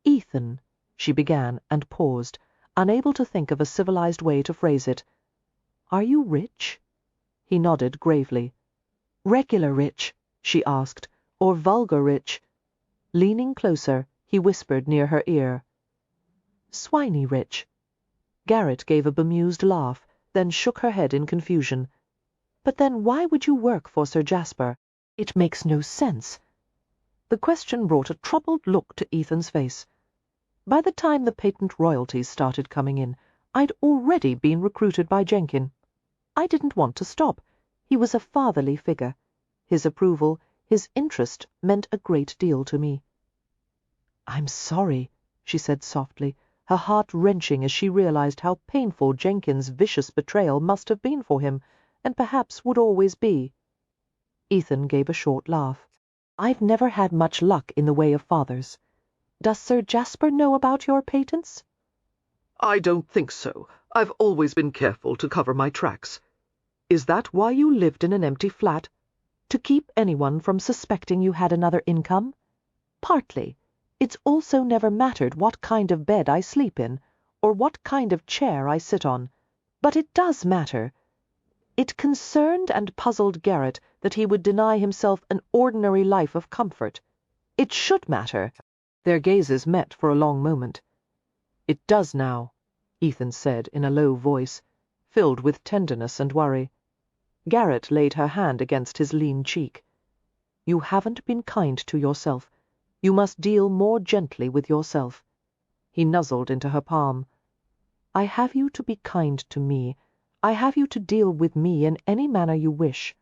Speaker 2: "Ethan," she began and paused, unable to think of a civilized way to phrase it. "Are you rich?" He nodded gravely. "Regular rich?" she asked, "or vulgar rich?" Leaning closer, he whispered near her ear. "Swiney rich." Garrett gave a bemused laugh, then shook her head in confusion. "But then why would you work for Sir Jasper? It makes no sense." The question brought a troubled look to Ethan's face. "By the time the patent royalties started coming in, I'd already been recruited by Jenkin. I didn't want to stop. He was a fatherly figure. His approval, his interest meant a great deal to me." "I'm sorry," she said softly, her heart wrenching as she realized how painful Jenkin's vicious betrayal must have been for him, and perhaps would always be. Ethan gave a short laugh. "I've never had much luck in the way of fathers. Does Sir Jasper know about your patents?" "I don't think so. I've always been careful to cover my tracks." "Is that why you lived in an empty flat? To keep anyone from suspecting you had another income?" "Partly. It's also never mattered what kind of bed I sleep in, or what kind of chair I sit on. But it does matter." It concerned and puzzled Garrett that he would deny himself an ordinary life of comfort. It should matter. Their gazes met for a long moment. "It does now," Ethan said in a low voice, filled with tenderness and worry. Garrett laid her hand against his lean cheek. "You haven't been kind to yourself. You must deal more gently with yourself." He nuzzled into her palm. "I have you to be kind to me. I have you to deal with me in any manner you wish."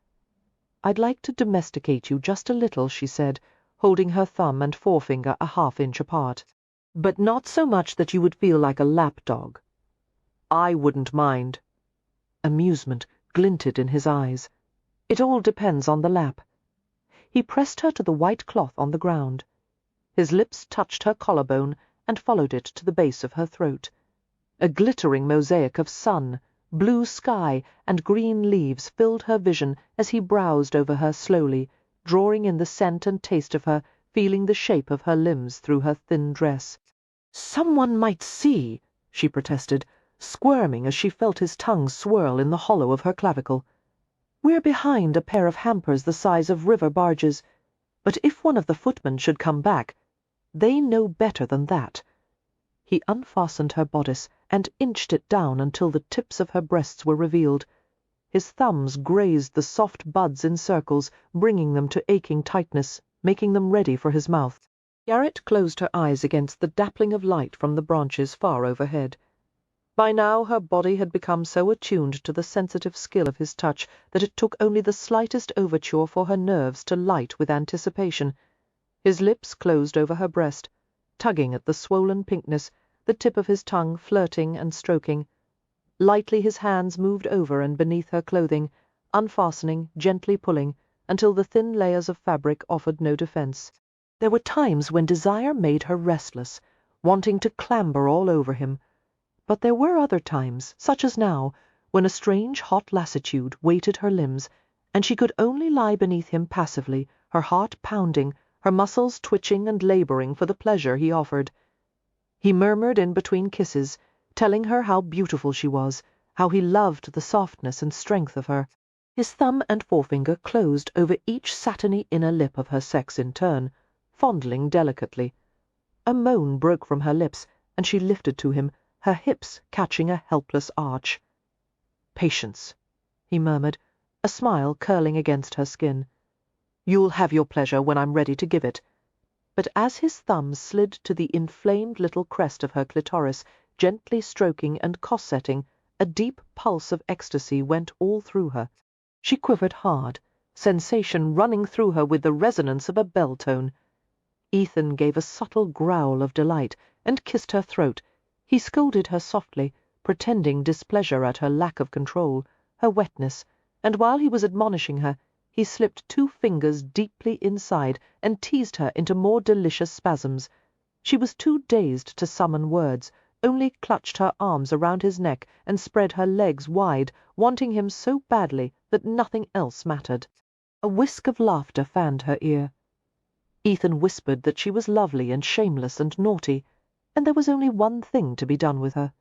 Speaker 2: "I'd like to domesticate you just a little," she said, holding her thumb and forefinger a half-inch apart. "But not so much that you would feel like a lapdog." "I wouldn't mind." Amusement glinted in his eyes. "It all depends on the lap." He pressed her to the white cloth on the ground. His lips touched her collarbone and followed it to the base of her throat. A glittering mosaic of sun, blue sky, and green leaves filled her vision as he browsed over her slowly, drawing in the scent and taste of her, feeling the shape of her limbs through her thin dress. "Someone might see," she protested, squirming as she felt his tongue swirl in the hollow of her clavicle. "We're behind a pair of hampers the size of river barges. But if one of the footmen should come back, they know better than that." He unfastened her bodice and inched it down until the tips of her breasts were revealed. His thumbs grazed the soft buds in circles, bringing them to aching tightness, making them ready for his mouth. Garrett closed her eyes against the dappling of light from the branches far overhead. By now her body had become so attuned to the sensitive skill of his touch that it took only the slightest overture for her nerves to light with anticipation. His lips closed over her breast, tugging at the swollen pinkness, the tip of his tongue flirting and stroking. Lightly his hands moved over and beneath her clothing, unfastening, gently pulling, until the thin layers of fabric offered no defense. There were times when desire made her restless, wanting to clamber all over him. But there were other times, such as now, when a strange hot lassitude weighted her limbs, and she could only lie beneath him passively, her heart pounding, her muscles twitching and laboring for the pleasure he offered. He murmured in between kisses, telling her how beautiful she was, how he loved the softness and strength of her. His thumb and forefinger closed over each satiny inner lip of her sex in turn, fondling delicately. A moan broke from her lips, and she lifted to him, her hips catching a helpless arch. "Patience," he murmured, a smile curling against her skin. "You'll have your pleasure when I'm ready to give it." But as his thumb slid to the inflamed little crest of her clitoris, gently stroking and corseting, a deep pulse of ecstasy went all through her. She quivered hard, sensation running through her with the resonance of a bell tone. Ethan gave a subtle growl of delight and kissed her throat. He scolded her softly, pretending displeasure at her lack of control, her wetness, and while he was admonishing her, he slipped 2 fingers deeply inside and teased her into more delicious spasms. She was too dazed to summon words, only clutched her arms around his neck and spread her legs wide, wanting him so badly that nothing else mattered. A whisk of laughter fanned her ear. Ethan whispered that she was lovely and shameless and naughty, and there was only one thing to be done with her.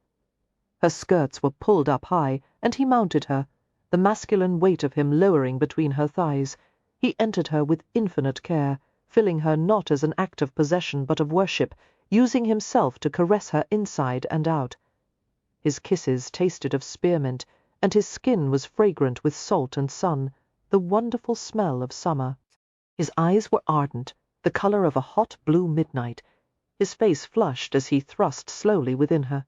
Speaker 2: Her skirts were pulled up high, and he mounted her, the masculine weight of him lowering between her thighs. He entered her with infinite care, filling her not as an act of possession but of worship, using himself to caress her inside and out. His kisses tasted of spearmint, and his skin was fragrant with salt and sun, the wonderful smell of summer. His eyes were ardent, the color of a hot blue midnight. His face flushed as he thrust slowly within her.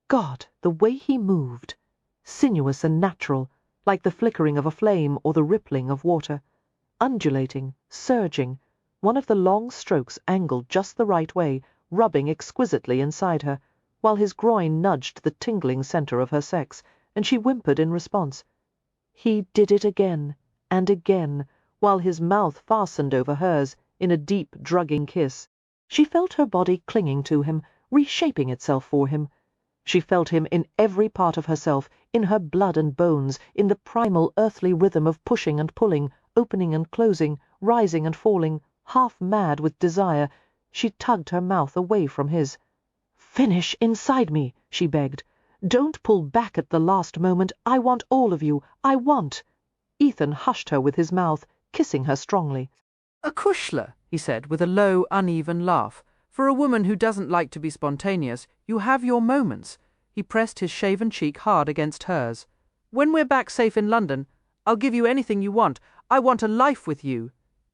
Speaker 2: God, the way he moved! Sinuous and natural, like the flickering of a flame or the rippling of water. Undulating, surging, one of the long strokes angled just the right way, rubbing exquisitely inside her, while his groin nudged the tingling center of her sex, and she whimpered in response. He did it again, and again, while his mouth fastened over hers in a deep, drugging kiss. She felt her body clinging to him, reshaping itself for him. She felt him in every part of herself, in her blood and bones, in the primal earthly rhythm of pushing and pulling, opening and closing, rising and falling, half mad with desire. She tugged her mouth away from his. "Finish inside me," she begged. "Don't pull back at the last moment. I want all of you. I want—" Ethan hushed her with his mouth, kissing her strongly.
Speaker 3: "A kushla," he said with a low, uneven laugh.
Speaker 8: For a woman who doesn't like to be spontaneous, you have your moments. He pressed his shaven cheek hard against hers. When we're back safe in London, I'll give you anything you want. I want a life with you.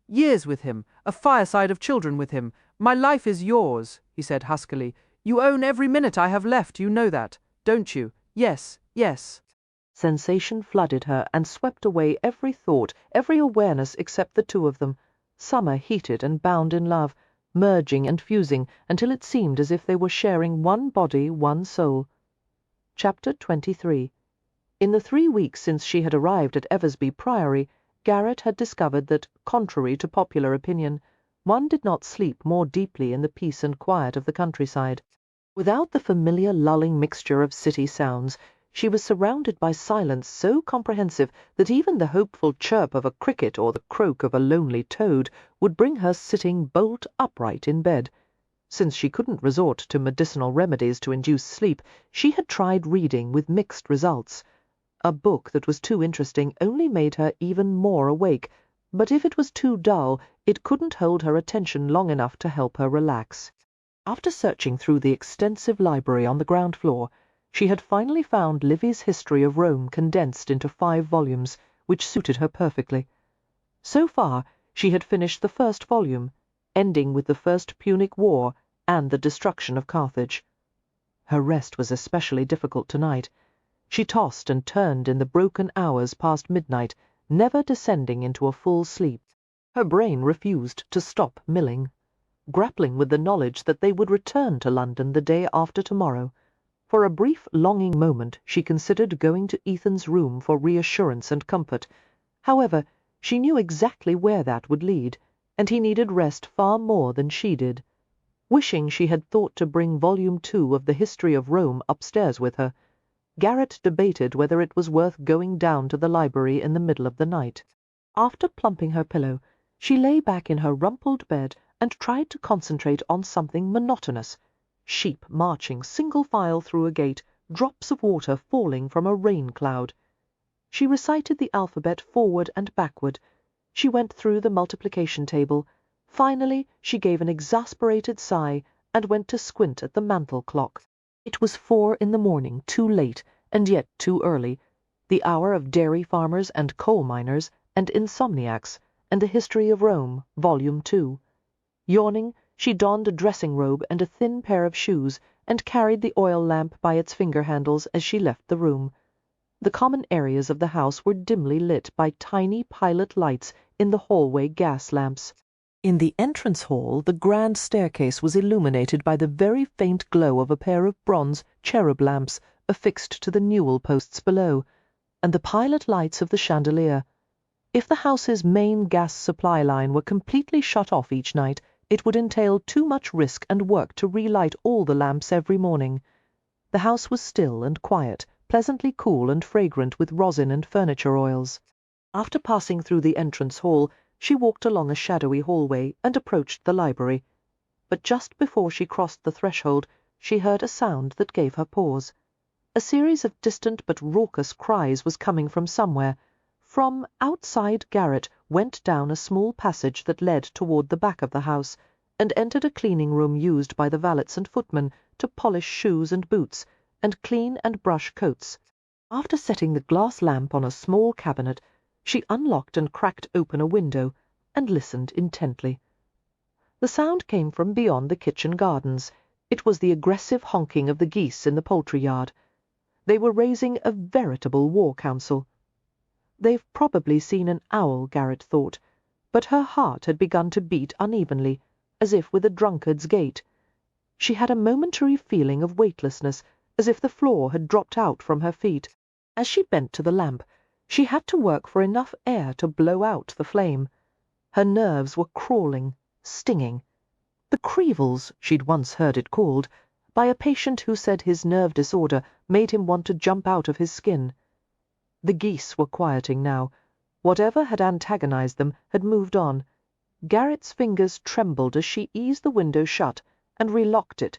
Speaker 8: Years with him, a fireside of children with him. My life is yours, he said huskily. You own every minute I have left, you know that, don't you? Yes, yes.
Speaker 2: Sensation flooded her and swept away every thought, every awareness except the two of them. Summer heated and bound in love, merging and fusing until it seemed as if they were sharing one body, one soul. Chapter 23. In the 3 weeks since she had arrived at Eversby Priory, Garrett had discovered that, contrary to popular opinion, one did not sleep more deeply in the peace and quiet of the countryside. Without the familiar lulling mixture of city sounds, she was surrounded by silence so comprehensive that even the hopeful chirp of a cricket or the croak of a lonely toad would bring her sitting bolt upright in bed. Since she couldn't resort to medicinal remedies to induce sleep, she had tried reading with mixed results. A book that was too interesting only made her even more awake, but if it was too dull, it couldn't hold her attention long enough to help her relax. After searching through the extensive library on the ground floor, she had finally found Livy's history of Rome condensed into 5 volumes, which suited her perfectly. So far, she had finished the first volume, ending with the First Punic War and the destruction of Carthage. Her rest was especially difficult tonight. She tossed and turned in the broken hours past midnight, never descending into a full sleep. Her brain refused to stop milling, grappling with the knowledge that they would return to London the day after tomorrow. For a brief longing moment she considered going to Ethan's room for reassurance and comfort. However, she knew exactly where that would lead, and he needed rest far more than she did. Wishing she had thought to bring Volume 2 of the History of Rome upstairs with her, Garrett debated whether it was worth going down to the library in the middle of the night. After plumping her pillow, she lay back in her rumpled bed and tried to concentrate on something monotonous. Sheep marching single file through a gate, drops of water falling from a rain cloud. She recited the alphabet forward and backward. She went through the multiplication table. Finally, she gave an exasperated sigh and went to squint at the mantel clock. It was 4 in the morning, too late, and yet too early, the hour of dairy farmers and coal miners and insomniacs, and the History of Rome, Volume 2. Yawning, she donned a dressing robe and a thin pair of shoes, and carried the oil lamp by its finger handles as she left the room. The common areas of the house were dimly lit by tiny pilot lights in the hallway gas lamps. In the entrance hall, the grand staircase was illuminated by the very faint glow of a pair of bronze cherub lamps affixed to the newel posts below, and the pilot lights of the chandelier. If the house's main gas supply line were completely shut off each night, it would entail too much risk and work to relight all the lamps every morning. The house was still and quiet, pleasantly cool and fragrant with rosin and furniture oils. After passing through the entrance hall, she walked along a shadowy hallway and approached the library. But just before she crossed the threshold, she heard a sound that gave her pause. A series of distant but raucous cries was coming from somewhere. From outside, Garrett went down a small passage that led toward the back of the house, and entered a cleaning room used by the valets and footmen to polish shoes and boots, and clean and brush coats. After setting the glass lamp on a small cabinet, she unlocked and cracked open a window, and listened intently. The sound came from beyond the kitchen gardens. It was the aggressive honking of the geese in the poultry yard. They were raising a veritable war council. They've probably seen an owl, Garrett thought, but her heart had begun to beat unevenly, as if with a drunkard's gait. She had a momentary feeling of weightlessness, as if the floor had dropped out from her feet. As she bent to the lamp, she had to work for enough air to blow out the flame. Her nerves were crawling, stinging. The creevles, she'd once heard it called, by a patient who said his nerve disorder made him want to jump out of his skin. The geese were quieting now. Whatever had antagonized them had moved on. Garrett's fingers trembled as she eased the window shut and relocked it.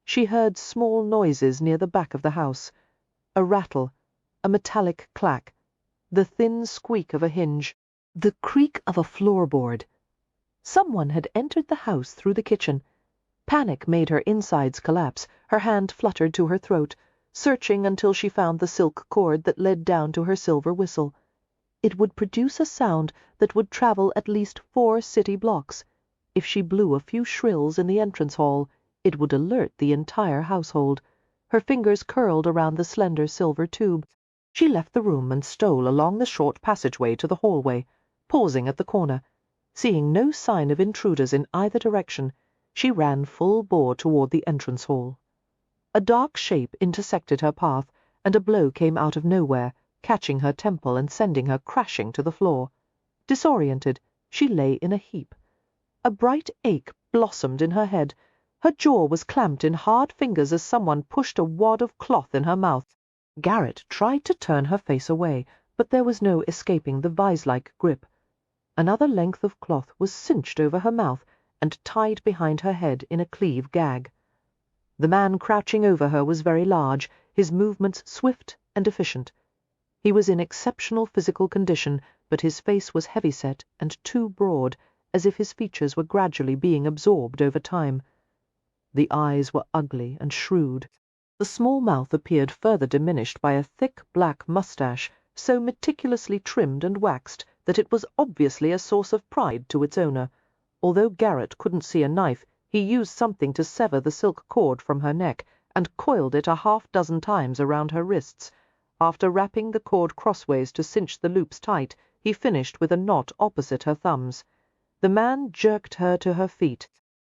Speaker 2: She heard small noises near the back of the house. A rattle, a metallic clack, the thin squeak of a hinge, the creak of a floorboard. Someone had entered the house through the kitchen. Panic made her insides collapse, her hand fluttered to her throat, searching until she found the silk cord that led down to her silver whistle. It would produce a sound that would travel at least 4 city blocks. If she blew a few shrills in the entrance hall, it would alert the entire household. Her fingers curled around the slender silver tube. She left the room and stole along the short passageway to the hallway, pausing at the corner. Seeing no sign of intruders in either direction, she ran full bore toward the entrance hall. A dark shape intersected her path, and a blow came out of nowhere, catching her temple and sending her crashing to the floor. Disoriented, she lay in a heap. A bright ache blossomed in her head. Her jaw was clamped in hard fingers as someone pushed a wad of cloth in her mouth. Garrett tried to turn her face away, but there was no escaping the vise-like grip. Another length of cloth was cinched over her mouth and tied behind her head in a cleave gag. The man crouching over her was very large, his movements swift and efficient. He was in exceptional physical condition, but his face was heavy-set and too broad, as if his features were gradually being absorbed over time. The eyes were ugly and shrewd. The small mouth appeared further diminished by a thick black moustache, so meticulously trimmed and waxed that it was obviously a source of pride to its owner. Although Garrett couldn't see a knife, he used something to sever the silk cord from her neck and coiled it a half-dozen times around her wrists. After wrapping the cord crossways to cinch the loops tight, he finished with a knot opposite her thumbs. The man jerked her to her feet.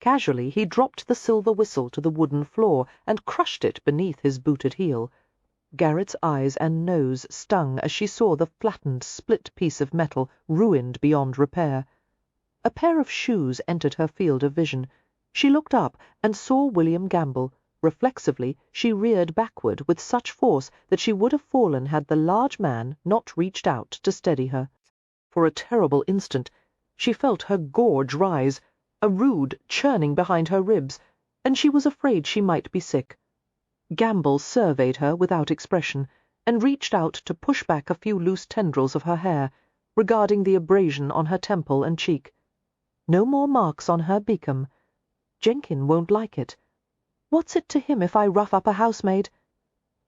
Speaker 2: Casually, he dropped the silver whistle to the wooden floor and crushed it beneath his booted heel. Garrett's eyes and nose stung as she saw the flattened, split piece of metal ruined beyond repair. A pair of shoes entered her field of vision. She looked up and saw William Gamble. Reflexively, she reared backward with such force that she would have fallen had the large man not reached out to steady her. For a terrible instant, she felt her gorge rise, a rude churning behind her ribs, and she was afraid she might be sick. Gamble surveyed her without expression, and reached out to push back a few loose tendrils of her hair, regarding the abrasion on her temple and cheek. No more marks on her beacon. Jenkin won't like it. What's it to him if I rough up a housemaid?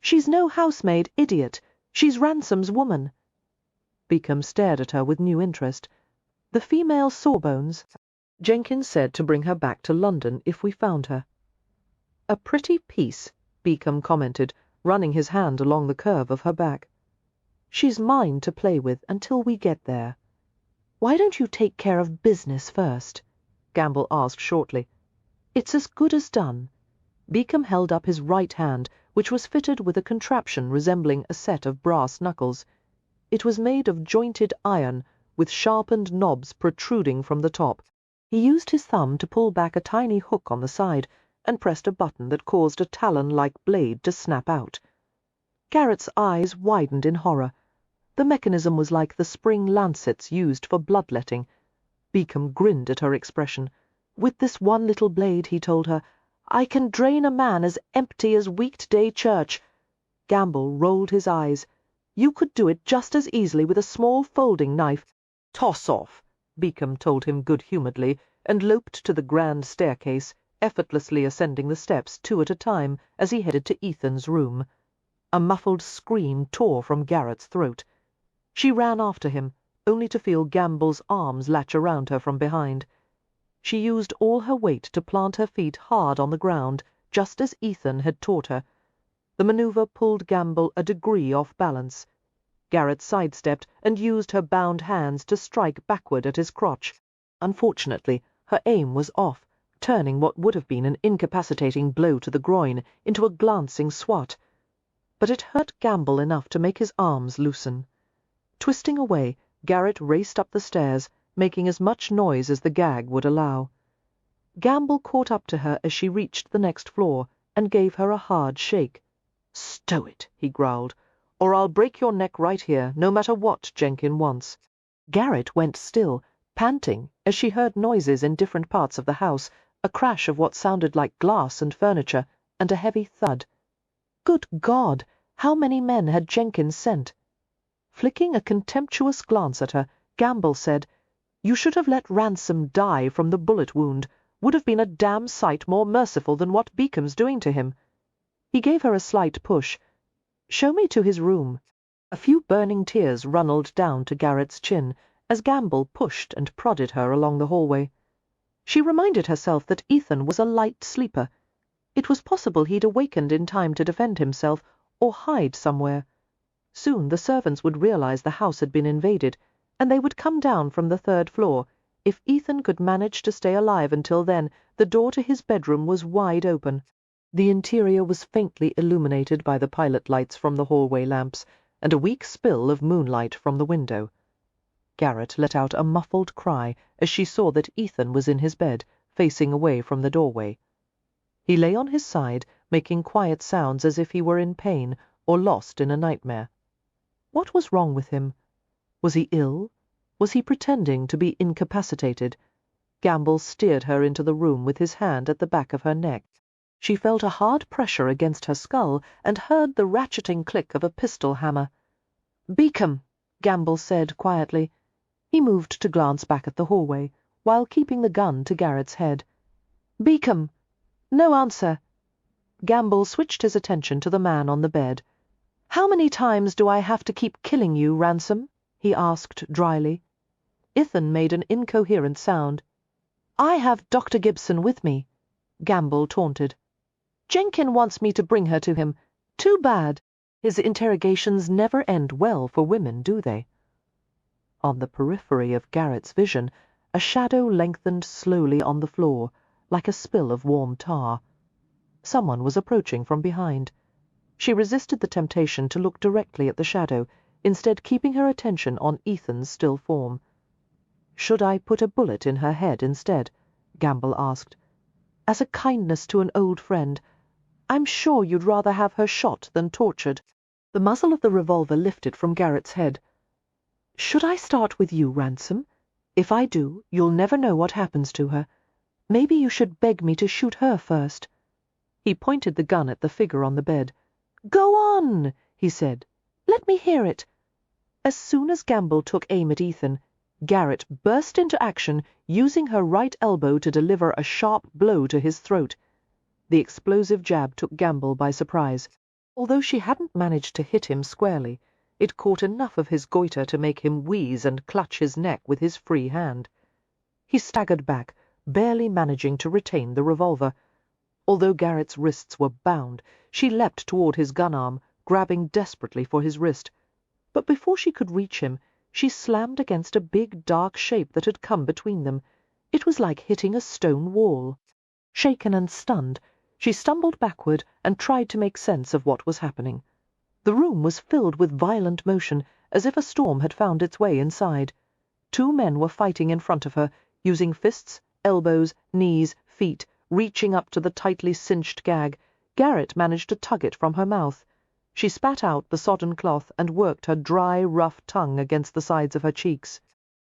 Speaker 2: She's no housemaid, idiot. She's Ransom's woman. Beacom stared at her with new interest. The female sawbones. Jenkins said to bring her back to London if we found her. A pretty piece, Beacom commented, running his hand along the curve of her back. She's mine to play with until we get there. Why don't you take care of business first? Gamble asked shortly. It's as good as done. Beacom held up his right hand, which was fitted with a contraption resembling a set of brass knuckles. It was made of jointed iron, with sharpened knobs protruding from the top. He used his thumb to pull back a tiny hook on the side, and pressed a button that caused a talon-like blade to snap out. Garrett's eyes widened in horror. The mechanism was like the spring lancets used for bloodletting. Beacom grinned at her expression. With this one little blade, he told her, I can drain a man as empty as weekday church. Gamble rolled his eyes. You could do it just as easily with a small folding knife. Toss off, Beacom told him good-humouredly, and loped to the grand staircase, effortlessly ascending the steps 2 at a time as he headed to Ethan's room. A muffled scream tore from Garrett's throat. She ran after him, only to feel Gamble's arms latch around her from behind. She used all her weight to plant her feet hard on the ground, just as Ethan had taught her. The maneuver pulled Gamble a degree off balance. Garrett sidestepped and used her bound hands to strike backward at his crotch. Unfortunately, her aim was off, turning what would have been an incapacitating blow to the groin into a glancing swat. But it hurt Gamble enough to make his arms loosen. Twisting away, Garrett raced up the stairs, making as much noise as the gag would allow. Gamble caught up to her as she reached the next floor, and gave her a hard shake. "Stow it," he growled, "or I'll break your neck right here, no matter what Jenkin wants." Garrett went still, panting, as she heard noises in different parts of the house, a crash of what sounded like glass and furniture, and a heavy thud. Good God! How many men had Jenkins sent? Flicking a contemptuous glance at her, Gamble said, "You should have let Ransom die from the bullet wound. would have been a damn sight more merciful than what Beacom's doing to him. He gave her a slight push. "Show me to his room." A few burning tears runneled down to Garrett's chin as Gamble pushed and prodded her along the hallway. She reminded herself that Ethan was a light sleeper. It was possible he'd awakened in time to defend himself or hide somewhere. Soon the servants would realize the house had been invaded, and they would come down from the 3rd floor. If Ethan could manage to stay alive until then, the door to his bedroom was wide open. The interior was faintly illuminated by the pilot lights from the hallway lamps, and a weak spill of moonlight from the window. Garrett let out a muffled cry as she saw that Ethan was in his bed, facing away from the doorway. He lay on his side, making quiet sounds as if he were in pain or lost in a nightmare. What was wrong with him? Was he ill? Was he pretending to be incapacitated? Gamble steered her into the room with his hand at the back of her neck. She felt a hard pressure against her skull and heard the ratcheting click of a pistol hammer. "Beacom," Gamble said quietly. He moved to glance back at the hallway, while keeping the gun to Garrett's head. "Beacom! No answer." Gamble switched his attention to the man on the bed. "How many times do I have to keep killing you, Ransom?" he asked dryly. Ethan made an incoherent sound. "I have Dr. Gibson with me," Gamble taunted. "Jenkin wants me to bring her to him. Too bad. His interrogations never end well for women, do they?" On the periphery of Garrett's vision, a shadow lengthened slowly on the floor, like a spill of warm tar. Someone was approaching from behind. She resisted the temptation to look directly at the shadow, instead keeping her attention on Ethan's still form. "Should I put a bullet in her head instead?" Gamble asked. "As a kindness to an old friend. I'm sure you'd rather have her shot than tortured." The muzzle of the revolver lifted from Garrett's head. "Should I start with you, Ransom? If I do, you'll never know what happens to her. Maybe you should beg me to shoot her first." He pointed the gun at the figure on the bed. "Go on," he said. "Let me hear it." As soon as Gamble took aim at Ethan, Garrett burst into action, using her right elbow to deliver a sharp blow to his throat. The explosive jab took Gamble by surprise. Although she hadn't managed to hit him squarely, it caught enough of his goiter to make him wheeze and clutch his neck with his free hand. He staggered back, barely managing to retain the revolver. Although Garrett's wrists were bound, she leapt toward his gun arm, grabbing desperately for his wrist. But before she could reach him, she slammed against a big dark shape that had come between them. It was like hitting a stone wall. Shaken and stunned, she stumbled backward and tried to make sense of what was happening. The room was filled with violent motion, as if a storm had found its way inside. 2 men were fighting in front of her, using fists, elbows, knees, feet, reaching up to the tightly cinched gag. Garrett managed to tug it from her mouth. She spat out the sodden cloth and worked her dry, rough tongue against the sides of her cheeks.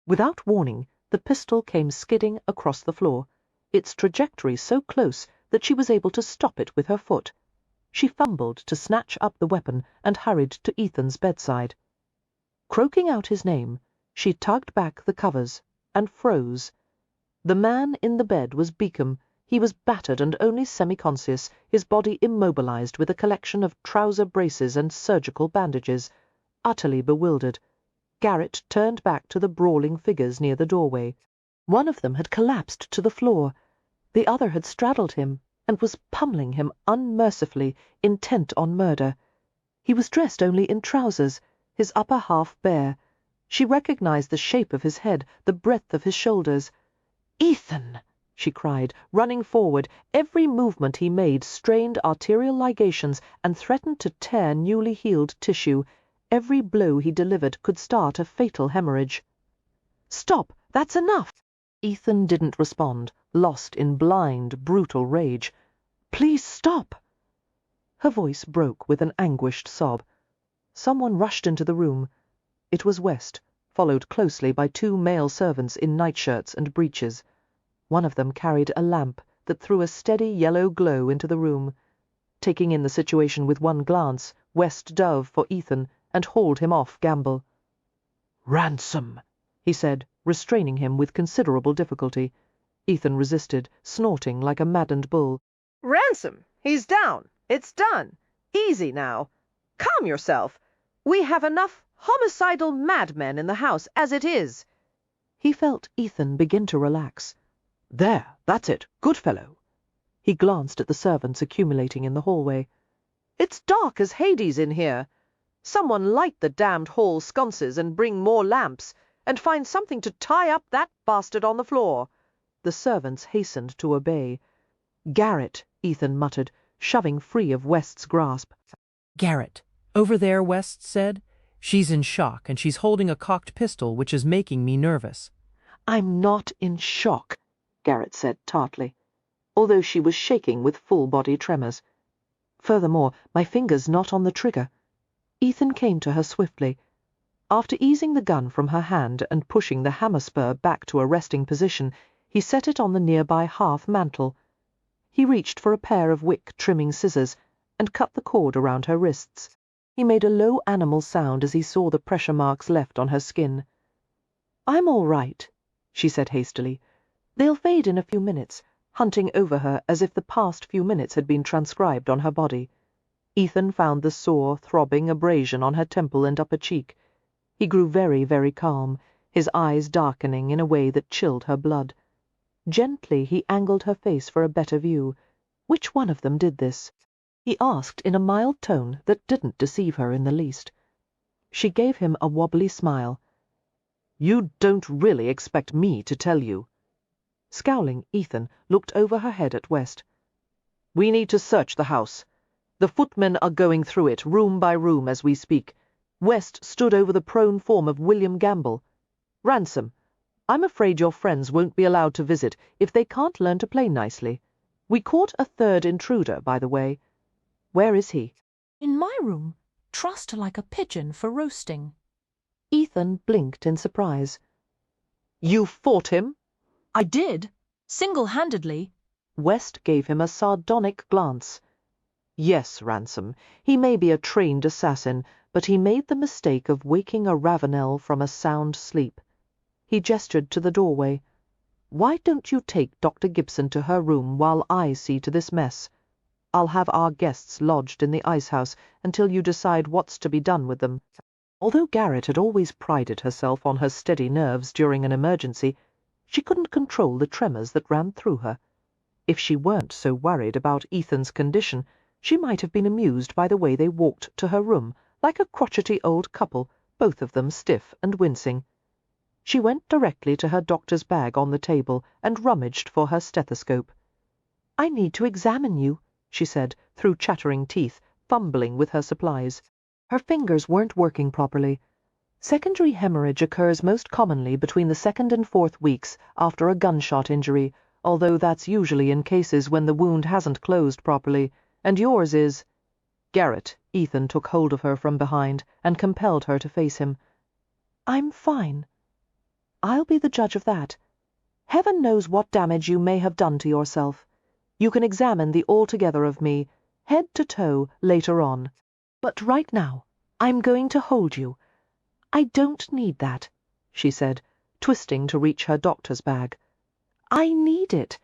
Speaker 2: Without warning, the pistol came skidding across the floor, its trajectory so close that she was able to stop it with her foot. She fumbled to snatch up the weapon and hurried to Ethan's bedside. Croaking out his name, she tugged back the covers and froze. The man in the bed was Beacom. He was battered and only semi-conscious, his body immobilized with a collection of trouser braces and surgical bandages. Utterly bewildered, Garrett turned back to the brawling figures near the doorway. One of them had collapsed to the floor. The other had straddled him and was pummeling him unmercifully, intent on murder. He was dressed only in trousers, his upper half bare. She recognized the shape of his head, the breadth of his shoulders. "Ethan!" she cried, running forward. Every movement he made strained arterial ligations and threatened to tear newly healed tissue. Every blow he delivered could start a fatal hemorrhage. "Stop! That's enough!" Ethan didn't respond, lost in blind, brutal rage. "Please stop!" Her voice broke with an anguished sob. Someone rushed into the room. It was West, followed closely by 2 male servants in nightshirts and breeches. One of them carried a lamp that threw a steady yellow glow into the room. Taking in the situation with one glance, West dove for Ethan and hauled him off Gamble. "Ransom," he said, restraining him with considerable difficulty. Ethan resisted, snorting like a maddened bull.
Speaker 5: Ransom, he's down. It's done. Easy now. Calm yourself. We have enough homicidal madmen in the house as it is.
Speaker 2: He felt Ethan begin to relax. There, that's it. Good fellow. He glanced at the servants accumulating in the hallway.
Speaker 5: It's dark as Hades in here. Someone light the damned hall sconces and bring more lamps, and find something to tie up that bastard on the floor.
Speaker 2: The servants hastened to obey. Garrett, Ethan muttered, shoving free of West's grasp.
Speaker 10: Garrett. Over there, West said. She's in shock, and she's holding a cocked pistol, which is making me nervous.
Speaker 2: I'm not in shock, Garrett said tartly, although she was shaking with full-body tremors. Furthermore, my finger's not on the trigger. Ethan came to her swiftly. After easing the gun from her hand and pushing the hammer spur back to a resting position, he set it on the nearby hearth mantel. He reached for a pair of wick-trimming scissors and cut the cord around her wrists. He made a low animal sound as he saw the pressure marks left on her skin. "I'm all right," she said hastily. "They'll fade in a few minutes," hunting over her as if the past few minutes had been transcribed on her body. Ethan found the sore, throbbing abrasion on her temple and upper cheek. He grew very, very calm, his eyes darkening in a way that chilled her blood. Gently he angled her face for a better view. Which one of them did this? He asked in a mild tone that didn't deceive her in the least. She gave him a wobbly smile. "You don't really expect me to tell you?" Scowling, Ethan looked over her head at West. "We need to search the house. The footmen are going through it room by room as we speak. West stood over the prone form of William Gamble. Ransom, I'm afraid your friends won't be allowed to visit if they can't learn to play nicely. We caught a third intruder, by the way. Where is he?"
Speaker 21: "In my room, trussed like a pigeon for roasting."
Speaker 2: Ethan blinked in surprise. "You fought him?"
Speaker 21: "I did. Single-handedly."
Speaker 2: West gave him a sardonic glance. "Yes, Ransom, he may be a trained assassin, but he made the mistake of waking a Ravenel from a sound sleep." He gestured to the doorway. "Why don't you take Dr. Gibson to her room while I see to this mess? I'll have our guests lodged in the ice-house until you decide what's to be done with them." Although Garrett had always prided herself on her steady nerves during an emergency, she couldn't control the tremors that ran through her. If she weren't so worried about Ethan's condition, she might have been amused by the way they walked to her room, like a crotchety old couple, both of them stiff and wincing. She went directly to her doctor's bag on the table and rummaged for her stethoscope. "I need to examine you," she said, through chattering teeth, fumbling with her supplies. Her fingers weren't working properly. Secondary hemorrhage occurs most commonly between the 2nd and 4th weeks after a gunshot injury, although that's usually in cases when the wound hasn't closed properly, and yours is— Garrett, Ethan took hold of her from behind and compelled her to face him. "I'm fine." "I'll be the judge of that. Heaven knows what damage you may have done to yourself. You can examine the altogether of me, head to toe, later on. But right now, I'm going to hold you. I don't need that," she said, twisting to reach her doctor's bag. "I need it."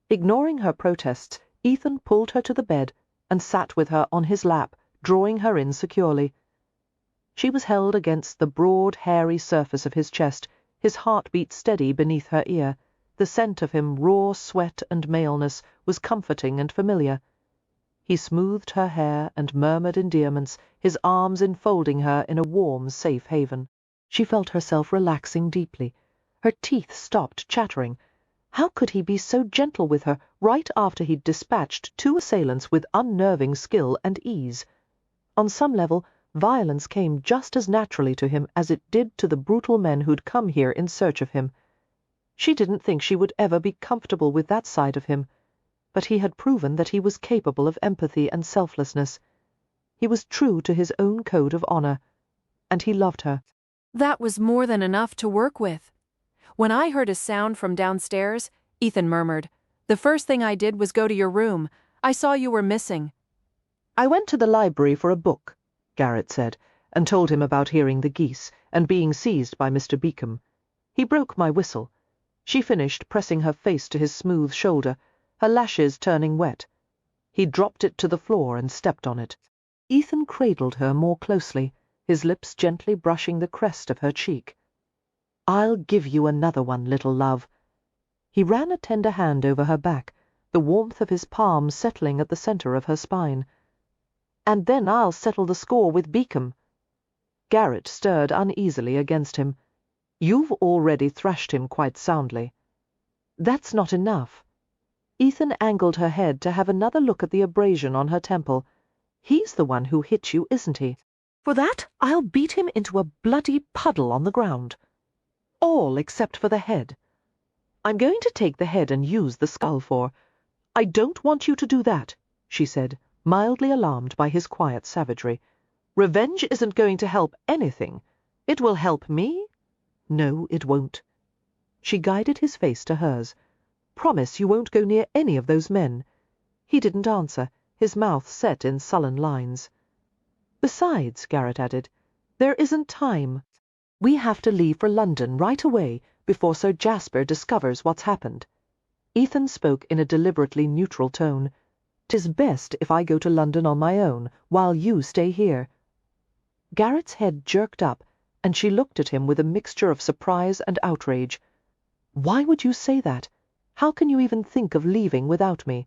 Speaker 2: Ignoring her protests, Ethan pulled her to the bed and sat with her on his lap, drawing her in securely. She was held against the broad, hairy surface of his chest, his heartbeat steady beneath her ear. The scent of him, raw sweat and maleness, was comforting and familiar. He smoothed her hair and murmured endearments, his arms enfolding her in a warm, safe haven. She felt herself relaxing deeply. Her teeth stopped chattering. How could he be so gentle with her right after he'd dispatched 2 assailants with unnerving skill and ease? On some level, violence came just as naturally to him as it did to the brutal men who'd come here in search of him. She didn't think she would ever be comfortable with that side of him, but he had proven that he was capable of empathy and selflessness. He was true to his own code of honor, and he loved her.
Speaker 22: That was more than enough to work with. When I heard a sound from downstairs, Ethan murmured, "The first thing I did was go to your room. I saw you were missing."
Speaker 2: "I went to the library for a book," Garrett said, and told him about hearing the geese and being seized by Mr. Beacom. He broke my whistle. She finished, pressing her face to his smooth shoulder, her lashes turning wet. He dropped it to the floor and stepped on it. Ethan cradled her more closely, his lips gently brushing the crest of her cheek. "I'll give you another one, little love." He ran a tender hand over her back, the warmth of his palm settling at the center of her spine. "And then I'll settle the score with Beacom." Garrett stirred uneasily against him. "You've already thrashed him quite soundly." "That's not enough." Ethan angled her head to have another look at the abrasion on her temple. "He's the one who hit you, isn't he? For that, I'll beat him into a bloody puddle on the ground. All except for the head. I'm going to take the head and use the skull for—" "I don't want you to do that," she said, mildly alarmed by his quiet savagery. "Revenge isn't going to help anything. It will help me? No, it won't." She guided his face to hers. "Promise you won't go near any of those men." He didn't answer, his mouth set in sullen lines. "Besides," Garrett added, "there isn't time. We have to leave for London right away before Sir Jasper discovers what's happened." Ethan spoke in a deliberately neutral tone. "'Tis best if I go to London on my own, while you stay here." Garrett's head jerked up, and she looked at him with a mixture of surprise and outrage. "Why would you say that? How can you even think of leaving without me?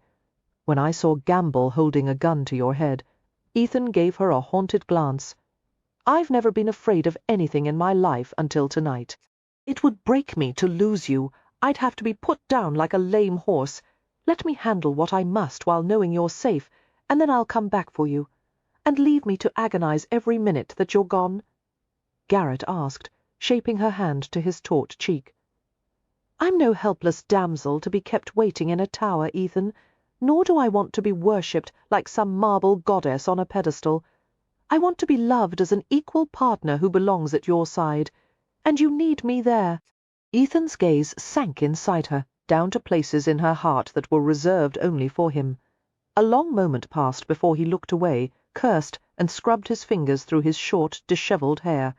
Speaker 2: When I saw Gamble holding a gun to your head—" Ethan gave her a haunted glance. "I've never been afraid of anything in my life until tonight. It would break me to lose you. I'd have to be put down like a lame horse. Let me handle what I must while knowing you're safe, and then I'll come back for you. And leave me to agonize every minute that you're gone?" Garrett asked, shaping her hand to his taut cheek. "I'm no helpless damsel to be kept waiting in a tower, Ethan, nor do I want to be worshipped like some marble goddess on a pedestal. I want to be loved as an equal partner who belongs at your side, and you need me there." Ethan's gaze sank inside her, down to places in her heart that were reserved only for him. A long moment passed before he looked away, cursed, and scrubbed his fingers through his short, dishevelled hair.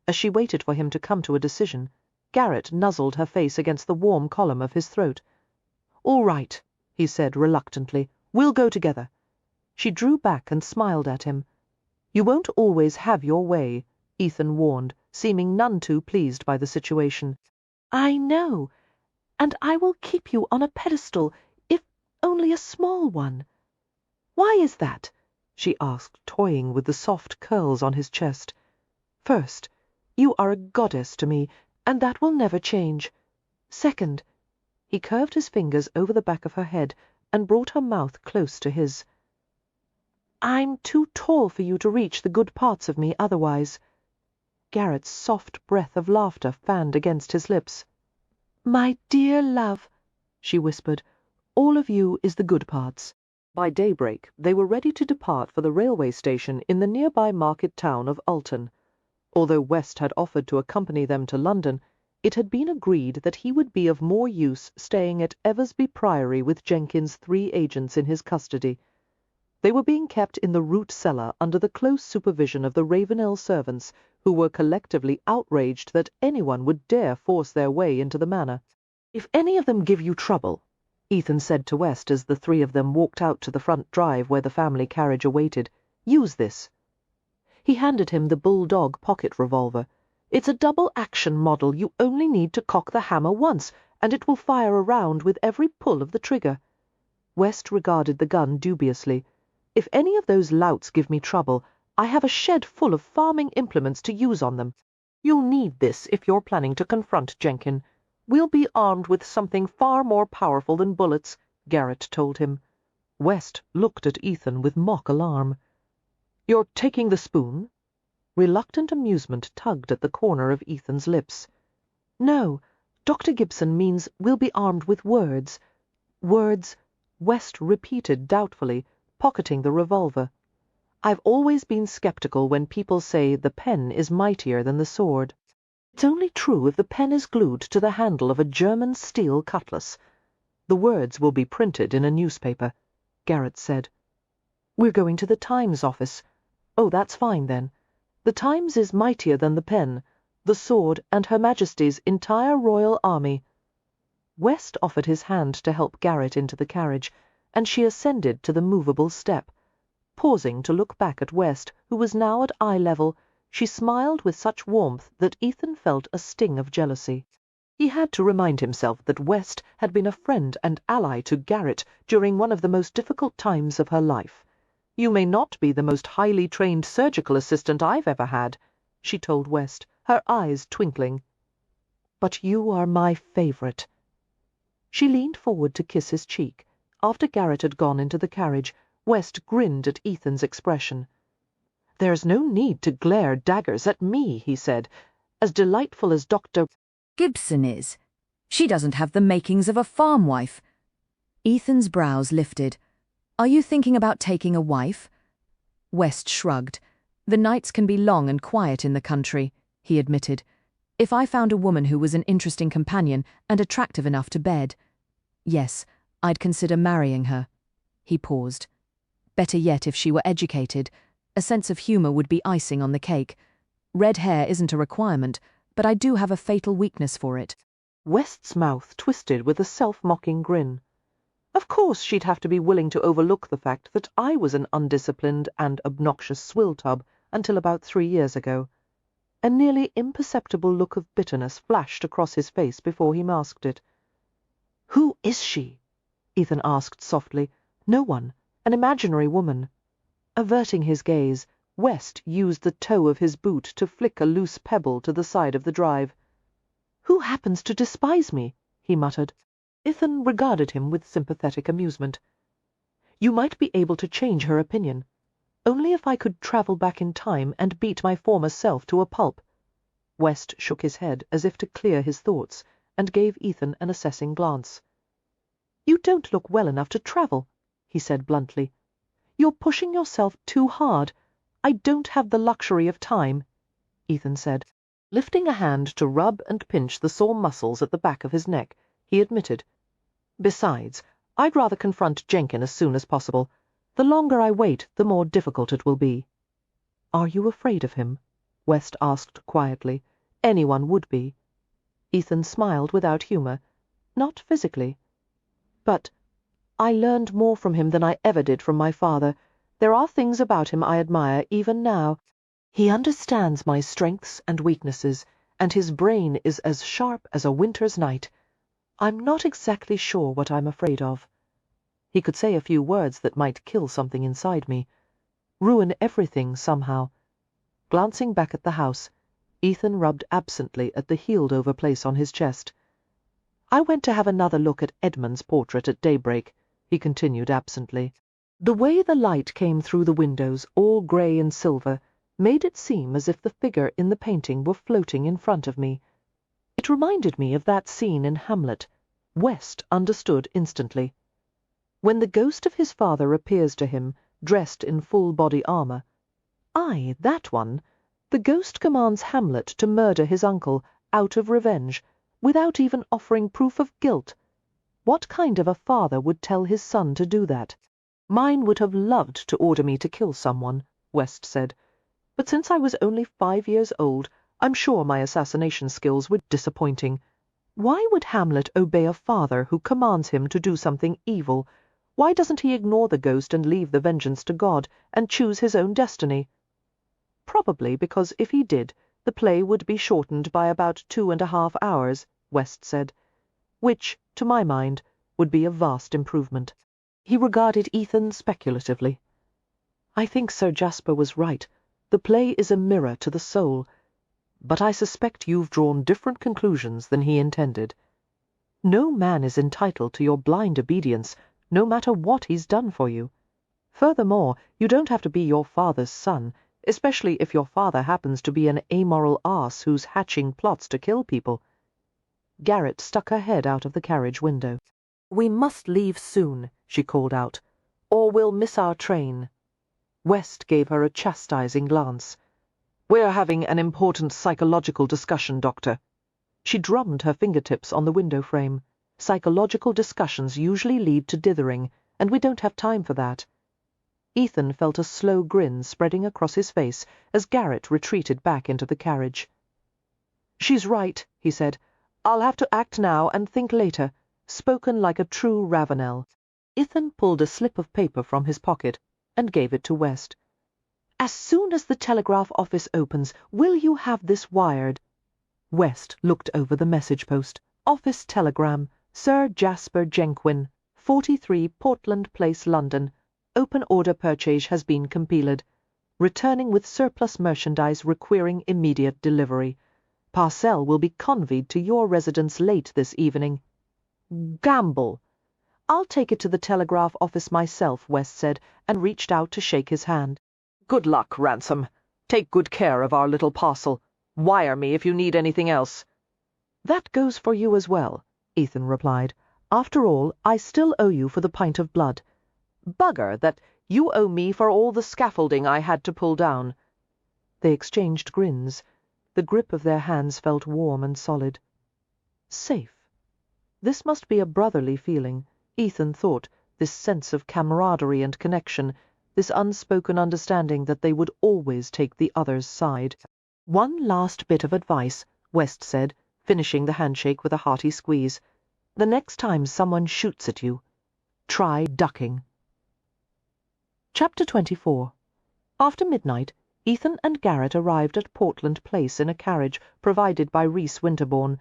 Speaker 2: As she waited for him to come to a decision, Garrett nuzzled her face against the warm column of his throat. "All right," he said reluctantly. "We'll go together." She drew back and smiled at him. "You won't always have your way," Ethan warned, seeming none too pleased by the situation. "I know, and I will keep you on a pedestal, if only a small one." "Why is that?" she asked, toying with the soft curls on his chest. "First, you are a goddess to me, and that will never change. Second," he curved his fingers over the back of her head and brought her mouth close to his, "I'm too tall for you to reach the good parts of me otherwise." Garrett's soft breath of laughter fanned against his lips. "My dear love," she whispered, "all of you is the good parts." By daybreak they were ready to depart for the railway station in the nearby market town of Ulton. Although West had offered to accompany them to London, it had been agreed that he would be of more use staying at Eversby Priory with Jenkins' 3 agents in his custody. They were being kept in the root cellar under the close supervision of the Ravenel servants, who were collectively outraged that anyone would dare force their way into the manor. "If any of them give you trouble," Ethan said to West as the 3 of them walked out to the front drive where the family carriage awaited, "use this." He handed him the bulldog pocket revolver. "It's a double-action model. You only need to cock the hammer once, and it will fire around with every pull of the trigger." West regarded the gun dubiously. "If any of those louts give me trouble, I have a shed full of farming implements to use on them. You'll need this if you're planning to confront Jenkin. We'll be armed with something far more powerful than bullets," Garrett told him. West looked at Ethan with mock alarm. "You're taking the spoon?" Reluctant amusement tugged at the corner of Ethan's lips. "No, Dr. Gibson means we'll be armed with words." "Words," West repeated doubtfully, pocketing the revolver. "I've always been skeptical when people say the pen is mightier than the sword. It's only true if the pen is glued to the handle of a German steel cutlass. The words will be printed in a newspaper," Garrett said. "We're going to the Times office." "Oh, that's fine, then. The Times is mightier than the pen, the sword, and Her Majesty's entire royal army." West offered his hand to help Garrett into the carriage, and she ascended to the movable step. Pausing to look back at West, who was now at eye level, she smiled with such warmth that Ethan felt a sting of jealousy. He had to remind himself that West had been a friend and ally to Garrett during one of the most difficult times of her life. "You may not be the most highly trained surgical assistant I've ever had," she told West, her eyes twinkling. "But you are my favorite." She leaned forward to kiss his cheek. After Garrett had gone into the carriage, West grinned at Ethan's expression. "There's no need to glare daggers at me," he said. "As delightful as Dr.
Speaker 12: Gibson is. She doesn't have the makings of a farm wife." Ethan's brows lifted. "Are you thinking about taking a wife?" West shrugged. "The nights can be long and quiet in the country," he admitted. "If I found a woman who was an interesting companion and attractive enough to bed, yes, I'd consider marrying her." He paused. "Better yet if she were educated. A sense of humor would be icing on the cake. Red hair isn't a requirement, but I do have a fatal weakness for it."
Speaker 2: West's mouth twisted with a self-mocking grin. Of course she'd have to be willing to overlook the fact that I was an undisciplined and obnoxious swill tub until about 3 years ago. A nearly imperceptible look of bitterness flashed across his face before he masked it. "Who is she?" Ethan asked softly. "No one. An imaginary woman." Averting his gaze, West used the toe of his boot to flick a loose pebble to the side of the drive. "Who happens to despise me?" he muttered. Ethan regarded him with sympathetic amusement. "You might be able to change her opinion. Only if I could travel back in time and beat my former self to a pulp." West shook his head as if to clear his thoughts, and gave Ethan an assessing glance. "You don't look well enough to travel," he said bluntly. "You're pushing yourself too hard. I don't have the luxury of time," Ethan said. Lifting a hand to rub and pinch the sore muscles at the back of his neck, he admitted, "Besides, I'd rather confront Jenkin as soon as possible. The longer I wait, the more difficult it will be." "Are you afraid of him?" West asked quietly. "Anyone would be." Ethan smiled without humor. "Not physically. But I learned more from him than I ever did from my father. There are things about him I admire even now. He understands my strengths and weaknesses, and his brain is as sharp as a winter's night. I'm not exactly sure what I'm afraid of." He could say a few words that might kill something inside me. Ruin everything somehow. Glancing back at the house, Ethan rubbed absently at the healed-over place on his chest. "I went to have another look at Edmund's portrait at daybreak," he continued absently. "The way the light came through the windows, all grey and silver, made it seem as if the figure in the painting were floating in front of me. It reminded me of that scene in Hamlet. West understood instantly. When the ghost of his father appears to him, dressed in full-body armour. Aye, that one. The ghost commands Hamlet to murder his uncle, out of revenge, without even offering proof of guilt. What kind of a father would tell his son to do that? Mine would have loved to order me to kill someone, West said. But since I was only 5 years old, I'm sure my assassination skills were disappointing. Why would Hamlet obey a father who commands him to do something evil? Why doesn't he ignore the ghost and leave the vengeance to God, and choose his own destiny? Probably because if he did, the play would be shortened by about 2.5 hours, West said, which, to my mind, would be a vast improvement. He regarded Ethan speculatively. "I think Sir Jasper was right. The play is a mirror to the soul. But I suspect you've drawn different conclusions than he intended. No man is entitled to your blind obedience, no matter what he's done for you. Furthermore, you don't have to be your father's son, especially if your father happens to be an amoral arse who's hatching plots to kill people." Garrett stuck her head out of the carriage window. "We must leave soon," she called out, "or we'll miss our train." West gave her a chastising glance. "We're having an important psychological discussion, Doctor." She drummed her fingertips on the window frame. Psychological discussions usually lead to dithering, and we don't have time for that. Ethan felt a slow grin spreading across his face as Garrett retreated back into the carriage. "She's right," he said. "I'll have to act now and think later. spoken like a true Ravenel. Ethan pulled a slip of paper from his pocket and gave it to West. "As soon as the telegraph office opens, will you have this wired?" West looked over the message post. "Office telegram. Sir Jasper Jenquin, 43 Portland Place, London. Open order purchase has been completed. Returning with surplus merchandise requiring immediate delivery. Parcel will be conveyed to your residence late this evening. Gamble." "I'll take it to the telegraph office myself," West said, and reached out to shake his hand.
Speaker 6: Good luck, Ransom. Take good care of our little parcel. Wire me if you need anything else."
Speaker 2: "That goes for you as well," Ethan replied. "After all, I still owe you for the pint of blood."
Speaker 6: "Bugger that you owe me for all the scaffolding I had to pull down."
Speaker 2: They exchanged grins. The grip of their hands felt warm and solid. Safe. This must be a brotherly feeling, Ethan thought, this sense of camaraderie and connection, this unspoken understanding that they would always take the other's side. "One last bit of advice," West said, finishing the handshake with a hearty squeeze. "The next time someone shoots at you, try ducking." Chapter 24. After midnight, Ethan and Garrett arrived at Portland Place in a carriage provided by Rhys Winterbourne.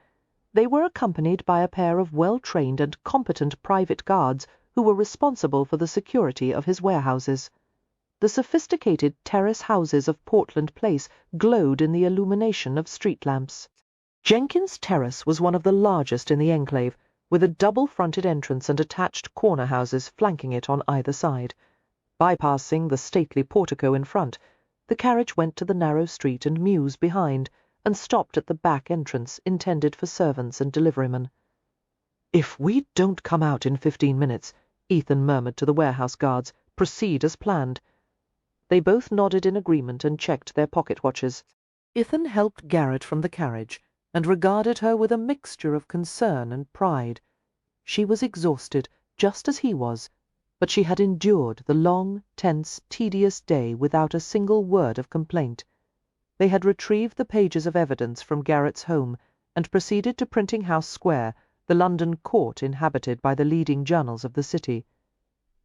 Speaker 2: They were accompanied by a pair of well-trained and competent private guards who were responsible for the security of his warehouses. The sophisticated terrace houses of Portland Place glowed in the illumination of street lamps. Jenkins Terrace was one of the largest in the enclave, with a double-fronted entrance and attached corner houses flanking it on either side. Bypassing the stately portico in front, the carriage went to the narrow street and mews behind, and stopped at the back entrance intended for servants and deliverymen. "If we don't come out in 15 minutes," Ethan murmured to the warehouse guards, "proceed as planned." They both nodded in agreement and checked their pocket watches. Ethan helped Garrett from the carriage, and regarded her with a mixture of concern and pride. She was exhausted, just as he was, but she had endured the long, tense, tedious day without a single word of complaint. They had retrieved the pages of evidence from Garrett's home, and proceeded to Printing House Square, the London court inhabited by the leading journals of the city.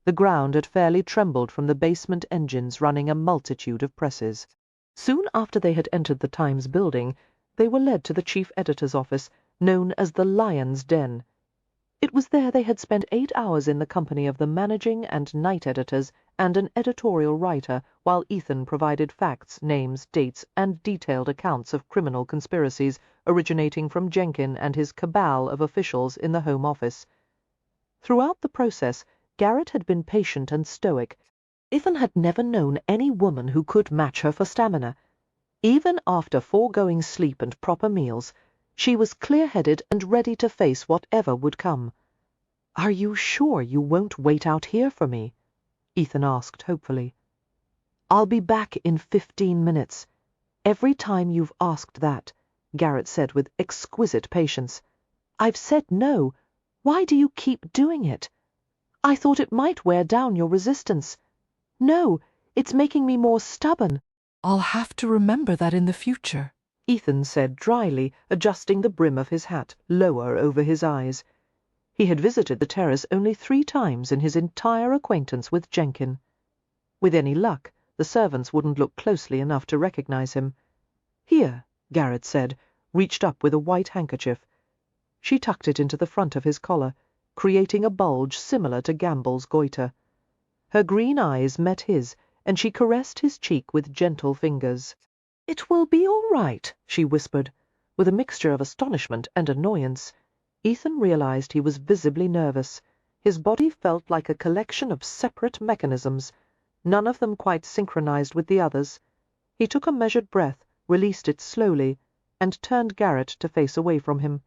Speaker 2: The ground had fairly trembled from the basement engines running a multitude of presses. Soon after they had entered the Times building, they were led to the chief editor's office, known as the Lion's Den. It was there they had spent 8 hours in the company of the managing and night editors and an editorial writer, while Ethan provided facts, names, dates, and detailed accounts of criminal conspiracies originating from Jenkin and his cabal of officials in the Home Office. Throughout the process, Garrett had been patient and stoic. Ethan had never known any woman who could match her for stamina. Even after foregoing sleep and proper meals, she was clear-headed and ready to face whatever would come. "Are you sure you won't wait out here for me?" Ethan asked hopefully. "I'll be back in 15 minutes. Every time you've asked that," Garrett said with exquisite patience. "I've said no. Why do you keep doing it? I thought it might wear down your resistance. No, it's making me more stubborn."
Speaker 4: "I'll have to remember that in the future,"
Speaker 2: Ethan said dryly, adjusting the brim of his hat lower over his eyes. He had visited the terrace only 3 times in his entire acquaintance with Jenkin. With any luck, the servants wouldn't look closely enough to recognize him. "Here," Garrett said, reached up with a white handkerchief. She tucked it into the front of his collar, creating a bulge similar to Gamble's goiter. Her green eyes met his, and she caressed his cheek with gentle fingers. "It will be all right," she whispered, with a mixture of astonishment and annoyance. Ethan realized he was visibly nervous. His body felt like a collection of separate mechanisms, none of them quite synchronized with the others. He took a measured breath, released it slowly, and turned Garrett to face away from him.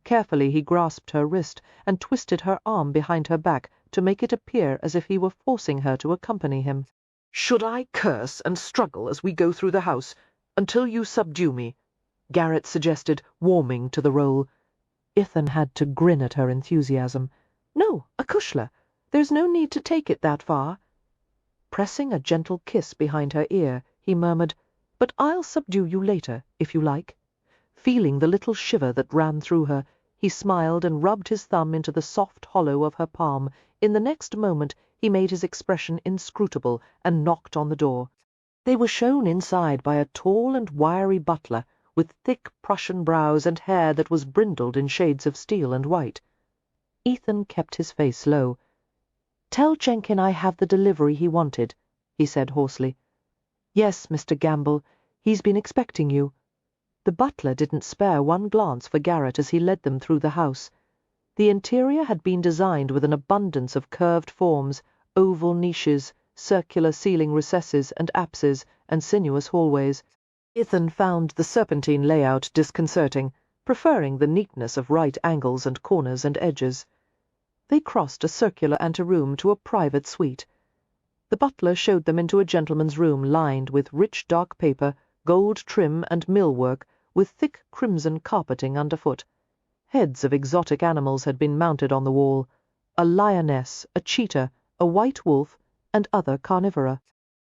Speaker 2: Carefully he grasped her wrist and twisted her arm behind her back to make it appear as if he were forcing her to accompany him. "Should I curse and struggle as we go through the house, until you subdue me?" Garrett suggested, warming to the role. Ethan had to grin at her enthusiasm. "No, Akushla, there's no need to take it that far." Pressing a gentle kiss behind her ear, he murmured, "But I'll subdue you later, if you like." Feeling the little shiver that ran through her, He smiled and rubbed his thumb into the soft hollow of her palm. In the next moment he made his expression inscrutable and knocked on the door. They were shown inside by a tall and wiry butler with thick Prussian brows and hair that was brindled in shades of steel and white. Ethan kept his face low. "Tell Jenkin I have the delivery he wanted," he said hoarsely. "Yes, Mr. Gamble, he's been expecting you." The butler didn't spare one glance for Garrett as he led them through the house. The interior had been designed with an abundance of curved forms, oval niches, circular ceiling recesses and apses, and sinuous hallways. Ethan found the serpentine layout disconcerting, preferring the neatness of right angles and corners and edges. They crossed a circular anteroom to a private suite. The butler showed them into a gentleman's room lined with rich dark paper, gold trim and millwork, with thick crimson carpeting underfoot. Heads of exotic animals had been mounted on the wall: a lioness, a cheetah, a white wolf, and other carnivora.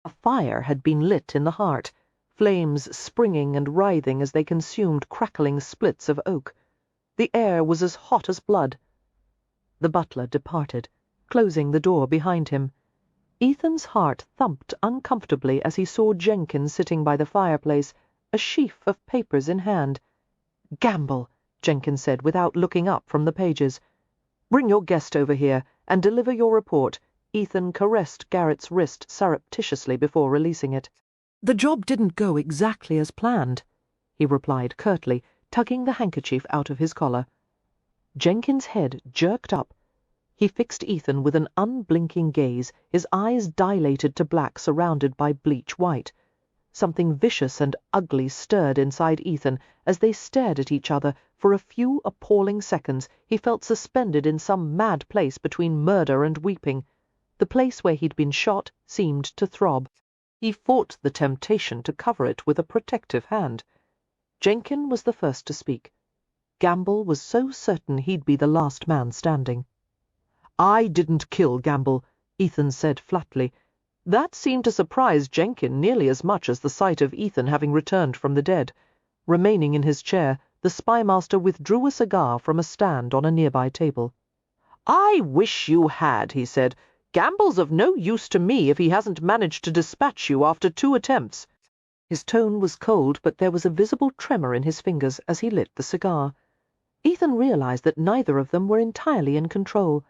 Speaker 2: A fire had been lit in the heart, flames springing and writhing as they consumed crackling splits of oak. The air was as hot as blood. The butler departed, closing the door behind him. Ethan's heart thumped uncomfortably as he saw Jenkins sitting by the fireplace, a sheaf of papers in hand. "Gamble," Jenkins said without looking up from the pages. "Bring your guest over here and deliver your report." Ethan caressed Garrett's wrist surreptitiously before releasing it. "The job didn't go exactly as planned," he replied curtly, tugging the handkerchief out of his collar. Jenkins' head jerked up. He fixed Ethan with an unblinking gaze, his eyes dilated to black surrounded by bleach white. Something vicious and ugly stirred inside Ethan as they stared at each other. For a few appalling seconds he felt suspended in some mad place between murder and weeping. The place where he'd been shot seemed to throb. He fought the temptation to cover it with a protective hand. Jenkin was the first to speak. Gamble was so certain he'd be the last man standing. "I didn't kill Gamble," Ethan said flatly. That seemed to surprise Jenkin nearly as much as the sight of Ethan having returned from the dead. Remaining in his chair, the spymaster withdrew a cigar from a stand on a nearby table. "I wish you had," he said. "Gamble's of no use to me if he hasn't managed to dispatch you after 2 attempts." His tone was cold, but there was a visible tremor in his fingers as he lit the cigar. Ethan realized that neither of them were entirely in control.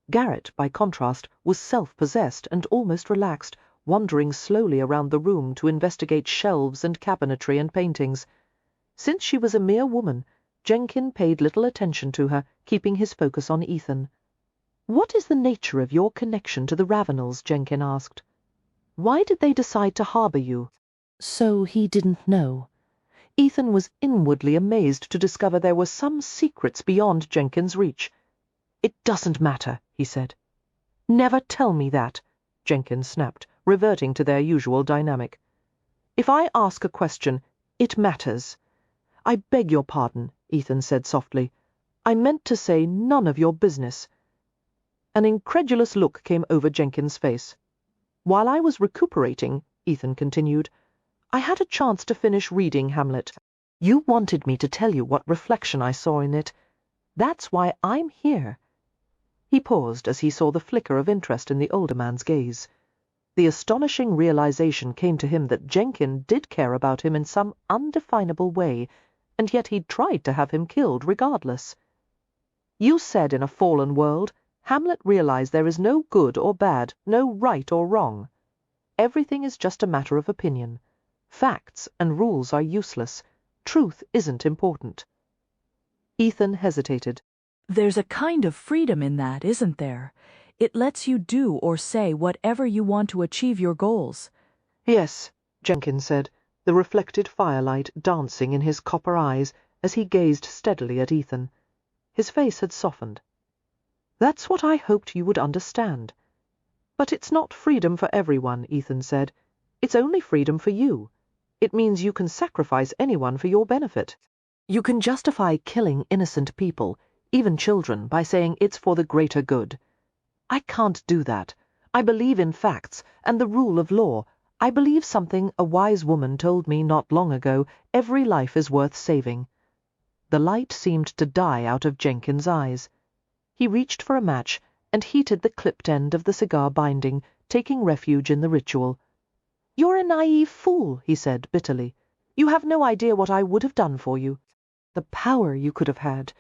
Speaker 2: Garrett, by contrast, was self-possessed and almost relaxed, wandering slowly around the room to investigate shelves and cabinetry and paintings. Since she was a mere woman, Jenkin paid little attention to her, keeping his focus on Ethan. "What is the nature of your connection to the Ravenels?" Jenkin asked. "Why did they decide to harbour you?" So he didn't know. Ethan was inwardly amazed to discover there were some secrets beyond Jenkin's reach. "It doesn't matter," he said. "Never tell me that," Jenkins snapped, reverting to their usual dynamic. "If I ask a question, it matters." "I beg your pardon," Ethan said softly. "I meant to say none of your business." An incredulous look came over Jenkins' face. "While I was recuperating," Ethan continued, "I had a chance to finish reading Hamlet. You wanted me to tell you what reflection I saw in it. That's why I'm here." He paused as he saw the flicker of interest in the older man's gaze. The astonishing realization came to him that Jenkin did care about him in some undefinable way, and yet he'd tried to have him killed regardless. "You said in A Fallen World, Hamlet realized there is no good or bad, no right or wrong. Everything is just a matter of opinion. Facts and rules are useless. Truth isn't important." Ethan hesitated.
Speaker 7: There's a kind of freedom in that, isn't there? It lets you do or say whatever you want to achieve your goals.
Speaker 2: "Yes," Jenkins said, the reflected firelight dancing in his copper eyes as he gazed steadily at Ethan. His face had softened. "That's what I hoped you would understand. But it's not freedom for everyone," Ethan said. "It's only freedom for you. It means you can sacrifice anyone for your benefit. You can justify killing innocent people, even children, by saying it's for the greater good. I can't do that. I believe in facts and the rule of law. I believe something a wise woman told me not long ago: every life is worth saving." The light seemed to die out of Jenkins' eyes. He reached for a match and heated the clipped end of the cigar binding, taking refuge in the ritual. "You're a naive fool," he said bitterly. "You have no idea what I would have done for you. The power you could have had.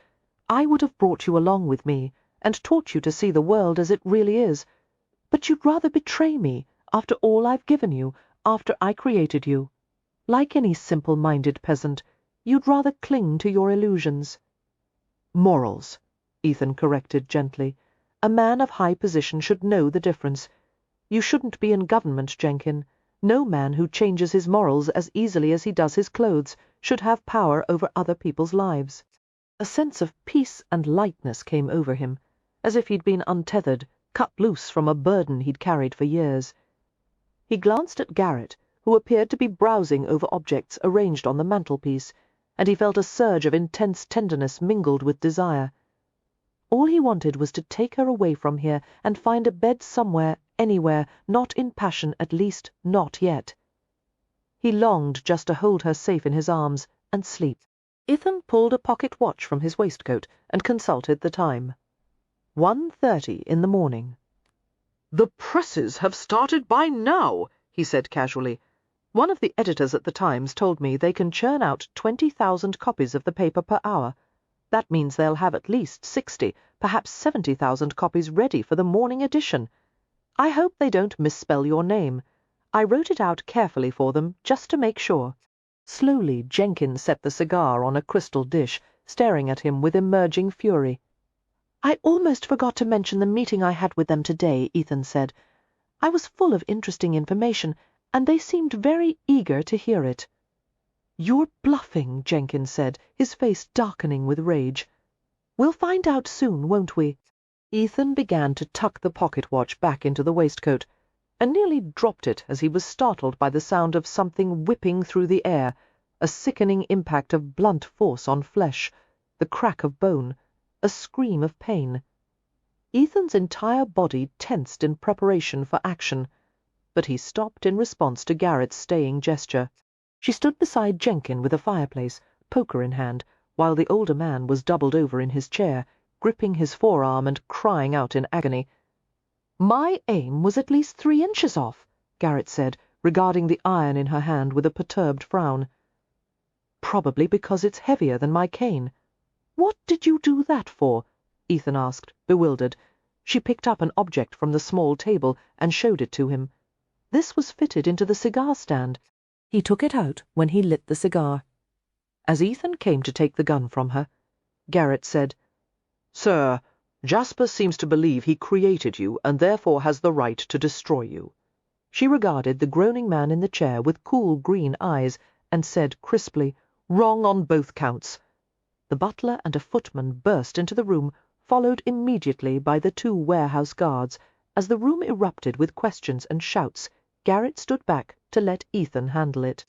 Speaker 2: I would have brought you along with me and taught you to see the world as it really is. But you'd rather betray me, after all I've given you, after I created you. Like any simple-minded peasant, you'd rather cling to your illusions." "Morals," Ethan corrected gently. "A man of high position should know the difference. You shouldn't be in government, Jenkin. No man who changes his morals as easily as he does his clothes should have power over other people's lives." A sense of peace and lightness came over him, as if he'd been untethered, cut loose from a burden he'd carried for years. He glanced at Garrett, who appeared to be browsing over objects arranged on the mantelpiece, and he felt a surge of intense tenderness mingled with desire. All he wanted was to take her away from here and find a bed somewhere, anywhere, not in passion, at least not yet. He longed just to hold her safe in his arms and sleep. Ethan pulled a pocket watch from his waistcoat and consulted the time. 1:30 in the morning. "The presses have started by now," he said casually. "One of the editors at the Times told me they can churn out 20,000 copies of the paper per hour. That means they'll have at least 60, perhaps 70,000 copies ready for the morning edition. I hope they don't misspell your name. I wrote it out carefully for them, just to make sure." Slowly Jenkins set the cigar on a crystal dish, staring at him with emerging fury. "I almost forgot to mention the meeting I had with them today," Ethan said. "I was full of interesting information, and they seemed very eager to hear it." "You're bluffing," Jenkins said, his face darkening with rage. "We'll find out soon, won't we?" Ethan began to tuck the pocket watch back into the waistcoat, and nearly dropped it as he was startled by the sound of something whipping through the air, a sickening impact of blunt force on flesh, the crack of bone, a scream of pain. Ethan's entire body tensed in preparation for action, but he stopped in response to Garrett's staying gesture. She stood beside Jenkin with a fireplace, poker in hand, while the older man was doubled over in his chair, gripping his forearm and crying out in agony. "My aim was at least 3 inches off," Garrett said, regarding the iron in her hand with a perturbed frown. "Probably because it's heavier than my cane." "What did you do that for?" Ethan asked, bewildered. She picked up an object from the small table and showed it to him. This was fitted into the cigar stand. He took it out when he lit the cigar. As Ethan came to take the gun from her, Garrett said, "Sir, Jasper seems to believe he created you and therefore has the right to destroy you." She regarded the groaning man in the chair with cool green eyes and said crisply, "Wrong on both counts." The butler and a footman burst into the room, followed immediately by the 2 warehouse guards. As the room erupted with questions and shouts, Garrett stood back to let Ethan handle it.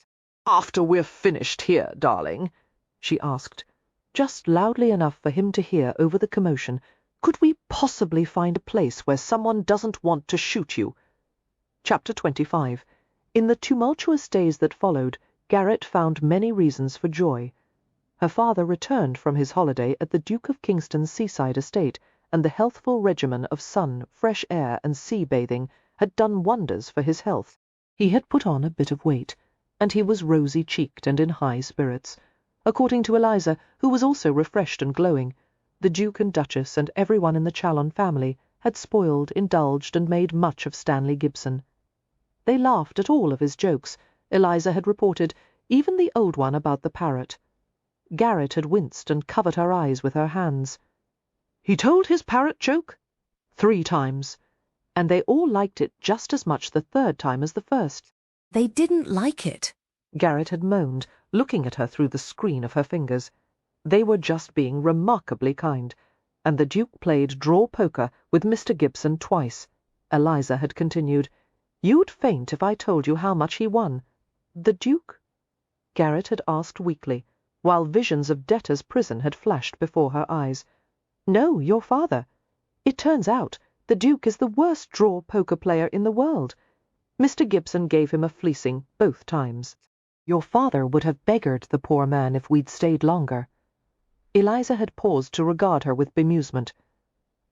Speaker 2: "After we're finished here, darling," she asked, just loudly enough for him to hear over the commotion, "could we possibly find a place where someone doesn't want to shoot you?" Chapter 25. In the tumultuous days that followed, Garrett found many reasons for joy. Her father returned from his holiday at the Duke of Kingston's seaside estate, and the healthful regimen of sun, fresh air, and sea-bathing had done wonders for his health. He had put on a bit of weight, and he was rosy-cheeked and in high spirits. According to Eliza, who was also refreshed and glowing, the Duke and Duchess and everyone in the Chalon family had spoiled, indulged, and made much of Stanley Gibson. They laughed at all of his jokes, Eliza had reported, even the old one about the parrot. Garrett had winced and covered her eyes with her hands. "He told his parrot joke?" 3 times. And they all liked it just as much the 3rd time as the first.
Speaker 13: "They didn't like it,"
Speaker 2: Garrett had moaned, looking at her through the screen of her fingers. They were just being remarkably kind, and the Duke played draw poker with Mr. Gibson twice. Eliza had continued, "You'd faint if I told you how much he won." "The Duke?" Garrett had asked weakly, while visions of debtor's prison had flashed before her eyes. "No, your father. It turns out the Duke is the worst draw poker player in the world. Mr. Gibson gave him a fleecing both times. Your father would have beggared the poor man if we'd stayed longer." Eliza had paused to regard her with bemusement.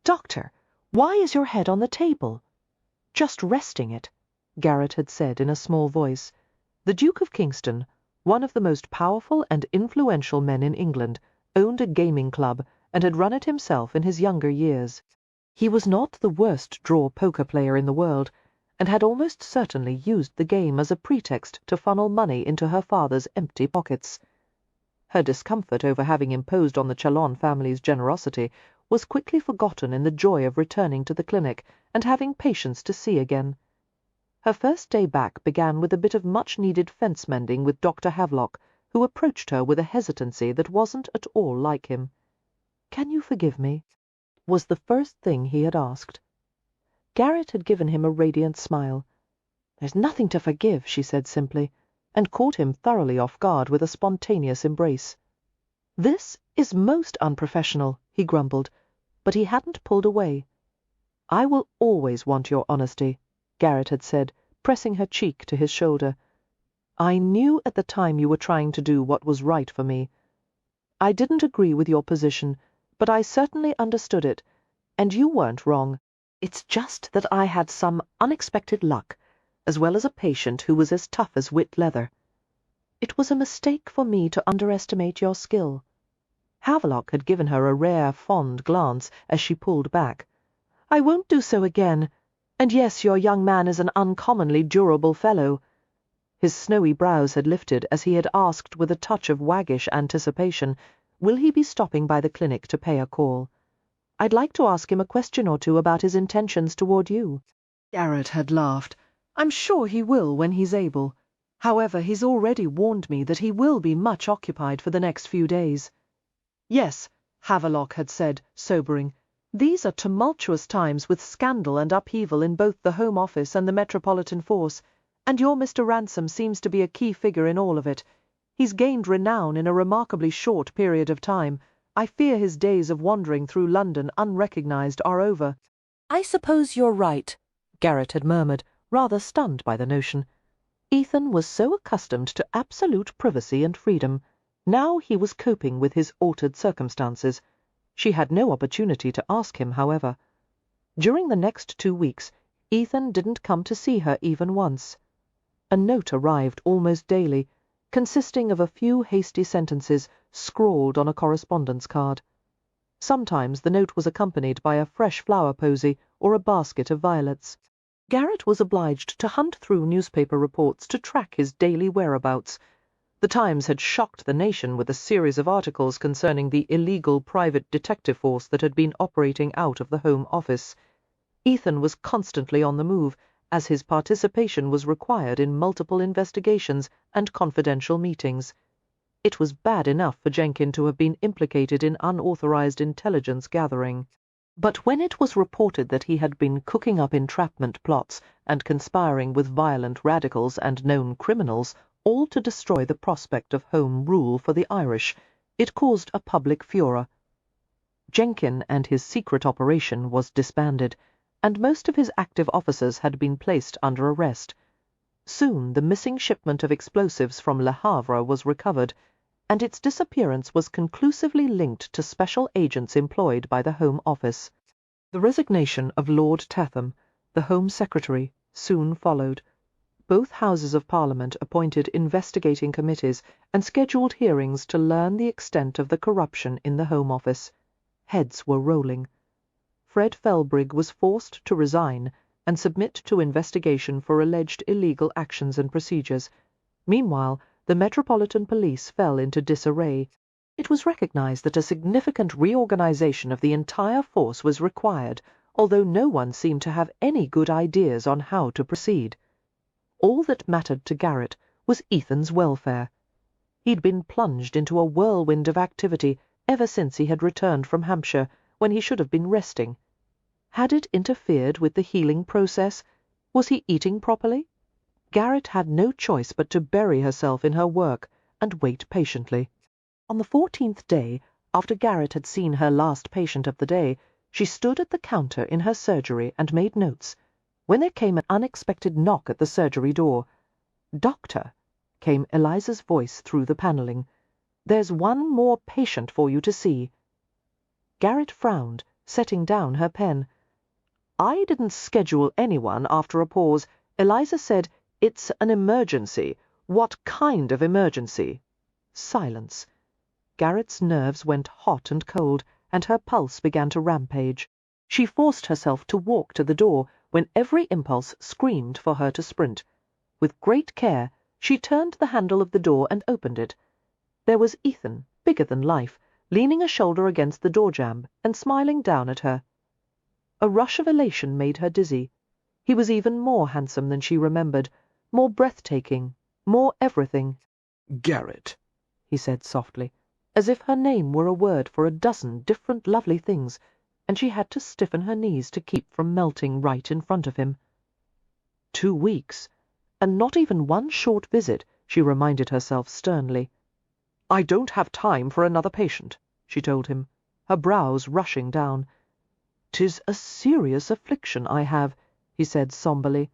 Speaker 2: "Doctor, why is your head on the table?" "Just resting it," Garrett had said in a small voice. The Duke of Kingston, one of the most powerful and influential men in England, owned a gaming club and had run it himself in his younger years. He was not the worst draw poker player in the world, and had almost certainly used the game as a pretext to funnel money into her father's empty pockets. Her discomfort over having imposed on the Chalon family's generosity was quickly forgotten in the joy of returning to the clinic and having patients to see again. Her first day back began with a bit of much-needed fence-mending with Dr. Havelock, who approached her with a hesitancy that wasn't at all like him. "Can you forgive me?" was the first thing he had asked. Garrett had given him a radiant smile. "There's nothing to forgive," she said simply, and caught him thoroughly off guard with a spontaneous embrace. "This is most unprofessional," he grumbled, but he hadn't pulled away. "I will always want your honesty," Garrett had said, pressing her cheek to his shoulder. "I knew at the time you were trying to do what was right for me. I didn't agree with your position, but I certainly understood it, and you weren't wrong. It's just that I had some unexpected luck, as well as a patient who was as tough as whit leather. It was a mistake for me to underestimate your skill." Havelock had given her a rare, fond glance as she pulled back. "I won't do so again. And yes, your young man is an uncommonly durable fellow." His snowy brows had lifted as he had asked with a touch of waggish anticipation, "Will he be stopping by the clinic to pay a call? I'd like to ask him a question or two about his intentions toward you." Garrett had laughed. "I'm sure he will when he's able. However, he's already warned me that he will be much occupied for the next few days." "Yes," Havelock had said, sobering. "These are tumultuous times with scandal and upheaval in both the Home Office and the Metropolitan Force, and your Mr. Ransom seems to be a key figure in all of it. He's gained renown in a remarkably short period of time. I fear his days of wandering through London unrecognized are over." "I suppose you're right," Garrett had murmured, rather stunned by the notion. Ethan was so accustomed to absolute privacy and freedom. Now he was coping with his altered circumstances. She had no opportunity to ask him, however. During the next 2 weeks, Ethan didn't come to see her even once. A note arrived almost daily, consisting of a few hasty sentences scrawled on a correspondence card. Sometimes the note was accompanied by a fresh flower posy or a basket of violets. Garrett was obliged to hunt through newspaper reports to track his daily whereabouts. The Times had shocked the nation with a series of articles concerning the illegal private detective force that had been operating out of the Home Office. Ethan was constantly on the move, as his participation was required in multiple investigations and confidential meetings. It was bad enough for Jenkin to have been implicated in unauthorized intelligence gathering. But when it was reported that he had been cooking up entrapment plots and conspiring with violent radicals and known criminals, all to destroy the prospect of Home Rule for the Irish, it caused a public furor. Jenkin and his secret operation was disbanded, and most of his active officers had been placed under arrest. Soon the missing shipment of explosives from Le Havre was recovered, and its disappearance was conclusively linked to special agents employed by the Home Office. The resignation of Lord Tatham, the Home Secretary, soon followed. Both Houses of Parliament appointed investigating committees and scheduled hearings to learn the extent of the corruption in the Home Office. Heads were rolling. Fred Felbrigg was forced to resign and submit to investigation for alleged illegal actions and procedures. Meanwhile, the Metropolitan Police fell into disarray. It was recognized that a significant reorganization of the entire force was required, although no one seemed to have any good ideas on how to proceed. All that mattered to Garrett was Ethan's welfare. He'd been plunged into a whirlwind of activity ever since he had returned from Hampshire, when he should have been resting. Had it interfered with the healing process? Was he eating properly? Garrett had no choice but to bury herself in her work and wait patiently. On the 14th day, after Garrett had seen her last patient of the day, she stood at the counter in her surgery and made notes, when there came an unexpected knock at the surgery door. "Doctor," came Eliza's voice through the panelling. There's one more patient for you to see." Garrett frowned, setting down her pen. "I didn't schedule anyone." After a pause, Eliza said, "It's an emergency. What kind of emergency?" Silence. Garrett's nerves went hot and cold, and her pulse began to rampage. She forced herself to walk to the door, when every impulse screamed for her to sprint. With great care, she turned the handle of the door and opened it. There was Ethan, bigger than life, leaning a shoulder against the door jamb and smiling down at her. A rush of elation made her dizzy. He was even more handsome than she remembered, more breathtaking, more everything.
Speaker 15: "Garrett,"
Speaker 2: he said softly, as if her name were a word for a dozen different lovely things, and she had to stiffen her knees to keep from melting right in front of him. 2 weeks, and not even one short visit, she reminded herself sternly. "I don't have time for another patient," she told him, her brows rushing down. "'Tis a serious affliction I have," he said somberly.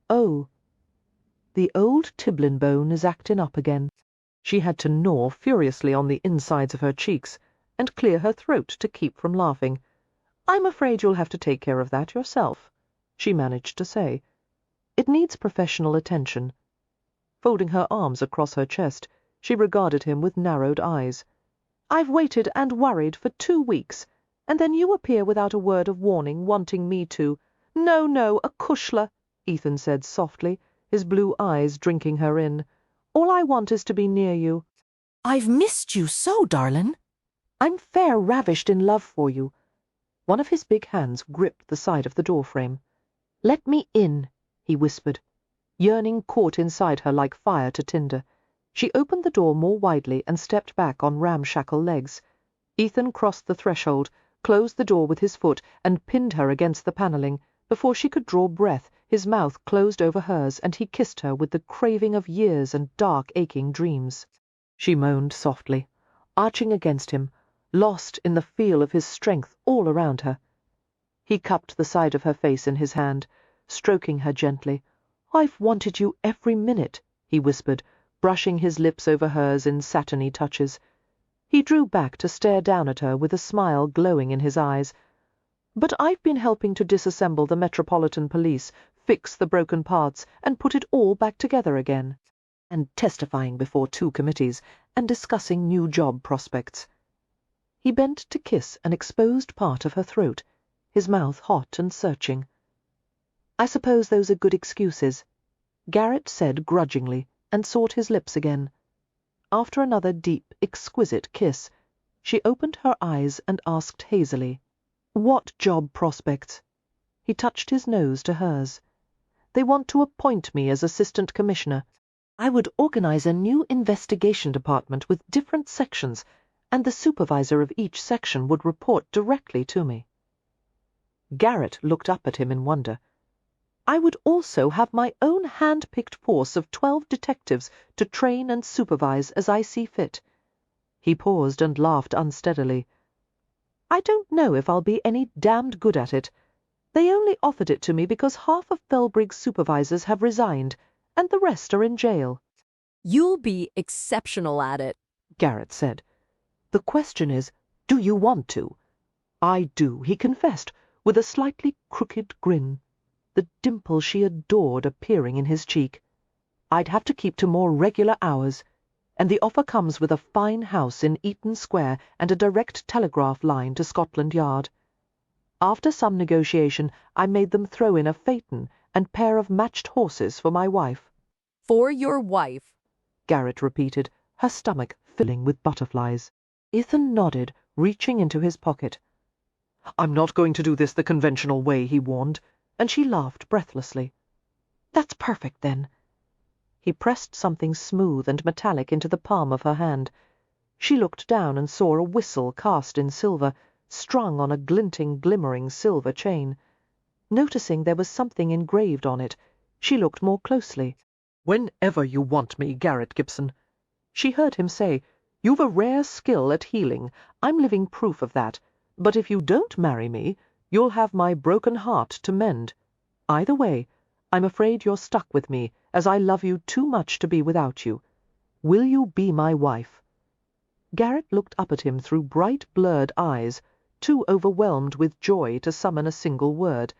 Speaker 2: "Oh, the old Tiblin bone is acting up again." She had to gnaw furiously on the insides of her cheeks and clear her throat to keep from laughing. "I'm afraid you'll have to take care of that yourself," she managed to say. "It needs professional attention." Folding her arms across her chest, she regarded him with narrowed eyes. "I've waited and worried for 2 weeks, and then you appear without a word of warning, wanting me to—" "No, no, akushla," Ethan said softly, his blue eyes drinking her in. "All I want is to be near you."
Speaker 13: "I've missed you so, darlin'."
Speaker 2: "I'm fair ravished in love for you." One of his big hands gripped the side of the door-frame. "Let me in," he whispered. Yearning caught inside her like fire to tinder. She opened the door more widely and stepped back on ramshackle legs. Ethan crossed the threshold, closed the door with his foot, and pinned her against the panelling. Before she could draw breath, his mouth closed over hers, and he kissed her with the craving of years and dark, aching dreams. She moaned softly, arching against him, lost in the feel of his strength all around her. He cupped the side of her face in his hand, stroking her gently. "I've wanted you every minute," he whispered, brushing his lips over hers in satiny touches. He drew back to stare down at her with a smile glowing in his eyes. "But I've been helping to disassemble the Metropolitan Police, fix the broken parts, and put it all back together again, and testifying before 2 committees, and discussing new job prospects." He bent to kiss an exposed part of her throat, his mouth hot and searching. "I suppose those are good excuses," Garrett said grudgingly, and sought his lips again. After another deep, exquisite kiss, she opened her eyes and asked hazily, "What job prospects?" He touched his nose to hers. "They want to appoint me as assistant commissioner. I would organize a new investigation department with different sections, and the supervisor of each section would report directly to me." Garrett looked up at him in wonder. "I would also have my own hand-picked force of 12 detectives to train and supervise as I see fit." He paused and laughed unsteadily. "I don't know if I'll be any damned good at it. They only offered it to me because half of Felbrig's supervisors have resigned, and the rest are in jail."
Speaker 1: "You'll be exceptional at it,"
Speaker 2: Garrett said. "The question is, do you want to?" "I do," he confessed, with a slightly crooked grin, the dimple she adored appearing in his cheek. "I'd have to keep to more regular hours, and the offer comes with a fine house in Eaton Square and a direct telegraph line to Scotland Yard." After some negotiation, I made them throw in a phaeton and pair of matched horses for my wife.
Speaker 1: "For your wife,"
Speaker 2: Garrett repeated, her stomach filling with butterflies. Ethan nodded, reaching into his pocket. "I'm not going to do this the conventional way," he warned, and she laughed breathlessly. "That's perfect, then." He pressed something smooth and metallic into the palm of her hand. She looked down and saw a whistle cast in silver, strung on a glinting, glimmering silver chain. Noticing there was something engraved on it, she looked more closely. "Whenever you want me, Garrett Gibson." She heard him say, "You've a rare skill at healing. I'm living proof of that. But if you don't marry me, you'll have my broken heart to mend. Either way, I'm afraid you're stuck with me, as I love you too much to be without you. Will you be my wife?" Garrett looked up at him through bright, blurred eyes, too overwhelmed with joy to summon a single word.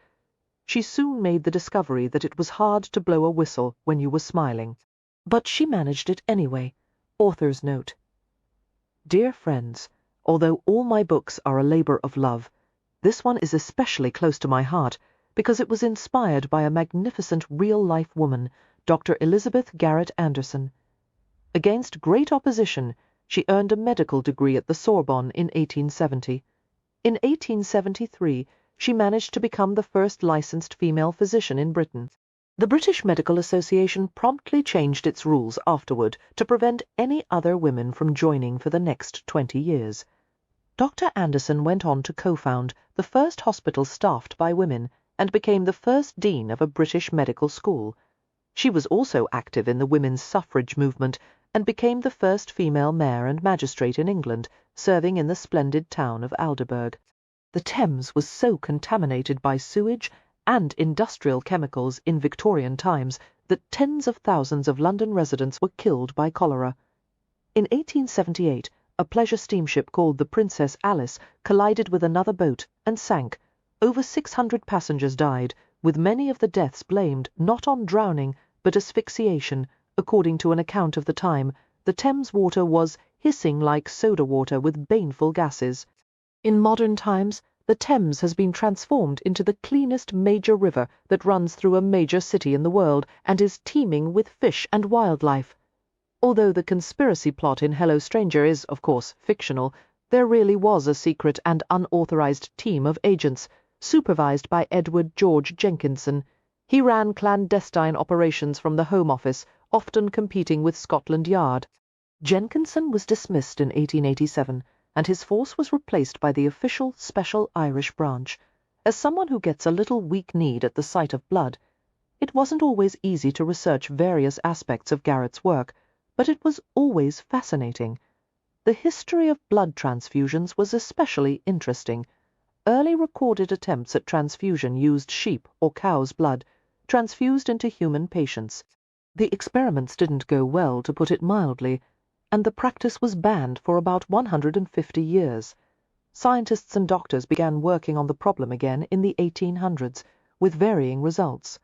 Speaker 2: She soon made the discovery that it was hard to blow a whistle when you were smiling. But she managed it anyway. Author's note. Dear friends, although all my books are a labor of love, this one is especially close to my heart because it was inspired by a magnificent real-life woman, Dr. Elizabeth Garrett Anderson. Against great opposition, she earned a medical degree at the Sorbonne in 1870. In 1873, she managed to become the first licensed female physician in Britain. The British Medical Association promptly changed its rules afterward to prevent any other women from joining for the next 20 years. Dr. Anderson went on to co-found the first hospital staffed by women and became the first dean of a British medical school. She was also active in the women's suffrage movement and became the first female mayor and magistrate in England, serving in the splendid town of Aldeburgh. The Thames was so contaminated by sewage and industrial chemicals in Victorian times that tens of thousands of London residents were killed by cholera. In 1878, a pleasure steamship called the Princess Alice collided with another boat and sank. Over 600 passengers died, with many of the deaths blamed not on drowning but asphyxiation. According to an account of the time, the Thames water was hissing like soda water with baneful gases. In modern times, the Thames has been transformed into the cleanest major river that runs through a major city in the world and is teeming with fish and wildlife. Although the conspiracy plot in Hello Stranger is, of course, fictional, there really was a secret and unauthorized team of agents, supervised by Edward George Jenkinson. He ran clandestine operations from the Home Office, often competing with Scotland Yard. Jenkinson was dismissed in 1887, and his force was replaced by the official Special Irish Branch. As someone who gets a little weak-kneed at the sight of blood, it wasn't always easy to research various aspects of Garrett's work, but it was always fascinating. The history of blood transfusions was especially interesting. Early recorded attempts at transfusion used sheep or cow's blood, transfused into human patients. The experiments didn't go well, to put it mildly, and the practice was banned for about 150 years. Scientists and doctors began working on the problem again in the 1800s, with varying results.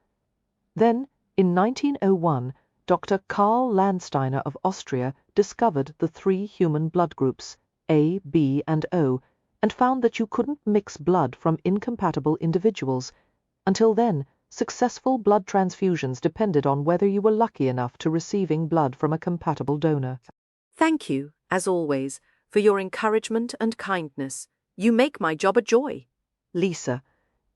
Speaker 2: Then, in 1901, Dr. Karl Landsteiner of Austria discovered the 3 human blood groups, A, B, and O, and found that you couldn't mix blood from incompatible individuals. Until then, successful blood transfusions depended on whether you were lucky enough to receiving blood from a compatible donor.
Speaker 6: Thank you, as always, for your encouragement and kindness. You make my job a joy.
Speaker 2: Lisa,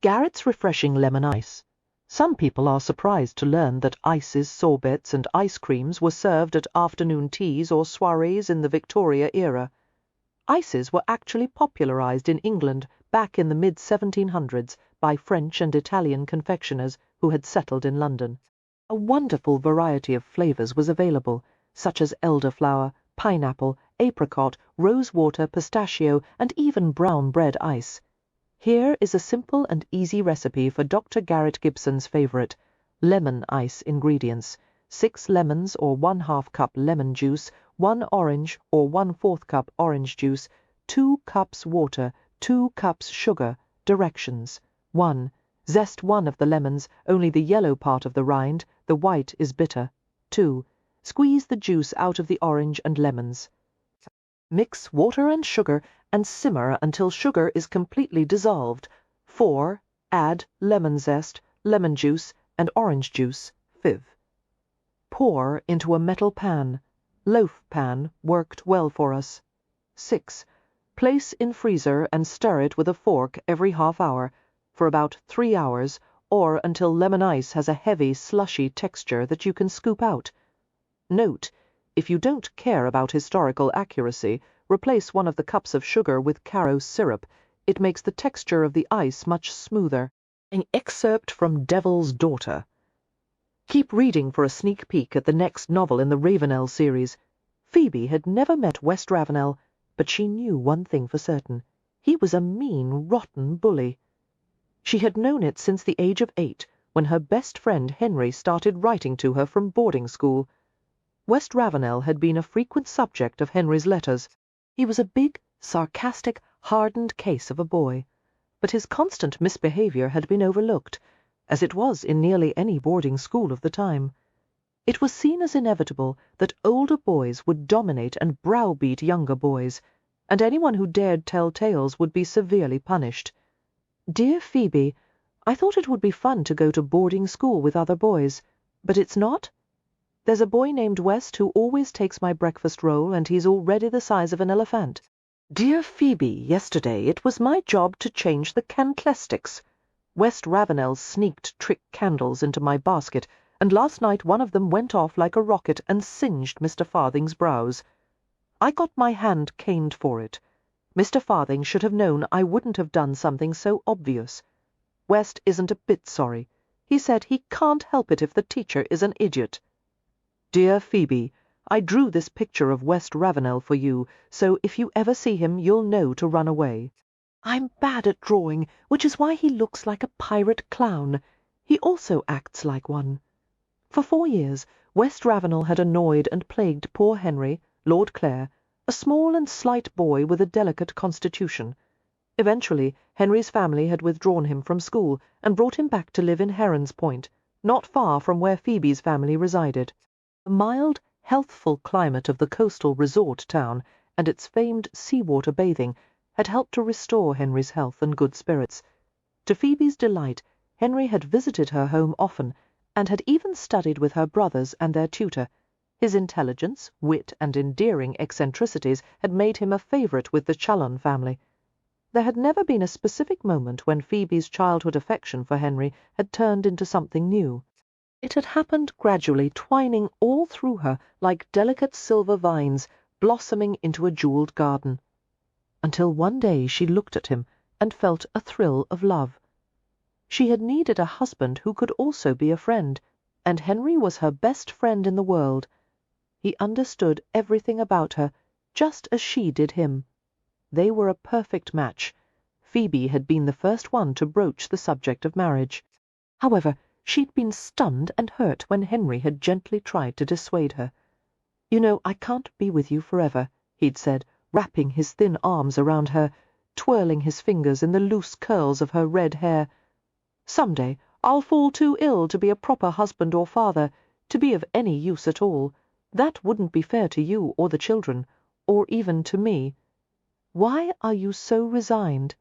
Speaker 2: Garrett's refreshing lemon ice. Some people are surprised to learn that ices, sorbets, and ice creams were served at afternoon teas or soirees in the Victoria era. Ices were actually popularized in England back in the mid-1700s by French and Italian confectioners who had settled in London. A wonderful variety of flavors was available, such as elderflower, pineapple, apricot, rosewater, pistachio, and even brown bread ice. Here is a simple and easy recipe for Dr. Garrett Gibson's favorite, lemon ice ingredients: 6 lemons or 1/2 cup lemon juice, 1 orange or 1/4 cup orange juice, 2 cups water, 2 cups sugar. Directions: 1. Zest 1 of the lemons, only the yellow part of the rind, the white is bitter. 2. Squeeze the juice out of the orange and lemons. Mix water and sugar and simmer until sugar is completely dissolved. 4. Add lemon zest, lemon juice, and orange juice. 5. Pour into a metal pan. Loaf pan worked well for us. 6. Place in freezer and stir it with a fork every half hour, for about 3 hours, or until lemon ice has a heavy, slushy texture that you can scoop out. Note: if you don't care about historical accuracy, replace 1 of the cups of sugar with Caro syrup. It makes the texture of the ice much smoother. An excerpt from Devil's Daughter. Keep reading for a sneak peek at the next novel in the Ravenel series. Phoebe had never met West Ravenel, but she knew one thing for certain. He was a mean, rotten bully. She had known it since the age of 8, when her best friend Henry started writing to her from boarding school. West Ravenel had been a frequent subject of Henry's letters. He was a big, sarcastic, hardened case of a boy, but his constant misbehaviour had been overlooked, as it was in nearly any boarding school of the time. It was seen as inevitable that older boys would dominate and browbeat younger boys, and anyone who dared tell tales would be severely punished. "Dear Phoebe, I thought it would be fun to go to boarding school with other boys, but it's not? There's a boy named West who always takes my breakfast roll, and he's already the size of an elephant. Dear Phoebe, yesterday it was my job to change the candlesticks. West Ravenel sneaked trick candles into my basket, and last night one of them went off like a rocket and singed Mr. Farthing's brows. I got my hand caned for it. Mr. Farthing should have known I wouldn't have done something so obvious. West isn't a bit sorry. He said he can't help it if the teacher is an idiot. Dear Phoebe, I drew this picture of West Ravenel for you, so if you ever see him you'll know to run away. I'm bad at drawing, which is why he looks like a pirate clown. He also acts like one. For 4 years, West Ravenel had annoyed and plagued poor Henry, Lord Clare, a small and slight boy with a delicate constitution. Eventually, Henry's family had withdrawn him from school and brought him back to live in Heron's Point, not far from where Phoebe's family resided. The mild, healthful climate of the coastal resort town and its famed seawater bathing had helped to restore Henry's health and good spirits. To Phoebe's delight, Henry had visited her home often, and had even studied with her brothers and their tutor. His intelligence, wit, and endearing eccentricities had made him a favourite with the Chalon family. There had never been a specific moment when Phoebe's childhood affection for Henry had turned into something new. It had happened gradually, twining all through her like delicate silver vines, blossoming into a jewelled garden. Until one day she looked at him and felt a thrill of love. She had needed a husband who could also be a friend, and Henry was her best friend in the world. He understood everything about her, just as she did him. They were a perfect match. Phoebe had been the first one to broach the subject of marriage. However, she'd been stunned and hurt when Henry had gently tried to dissuade her. "You know, I can't be with you forever," he'd said, wrapping his thin arms around her, twirling his fingers in the loose curls of her red hair. "Some day I'll fall too ill to be a proper husband or father, to be of any use at all. That wouldn't be fair to you or the children, or even to me. Why are you so resigned?"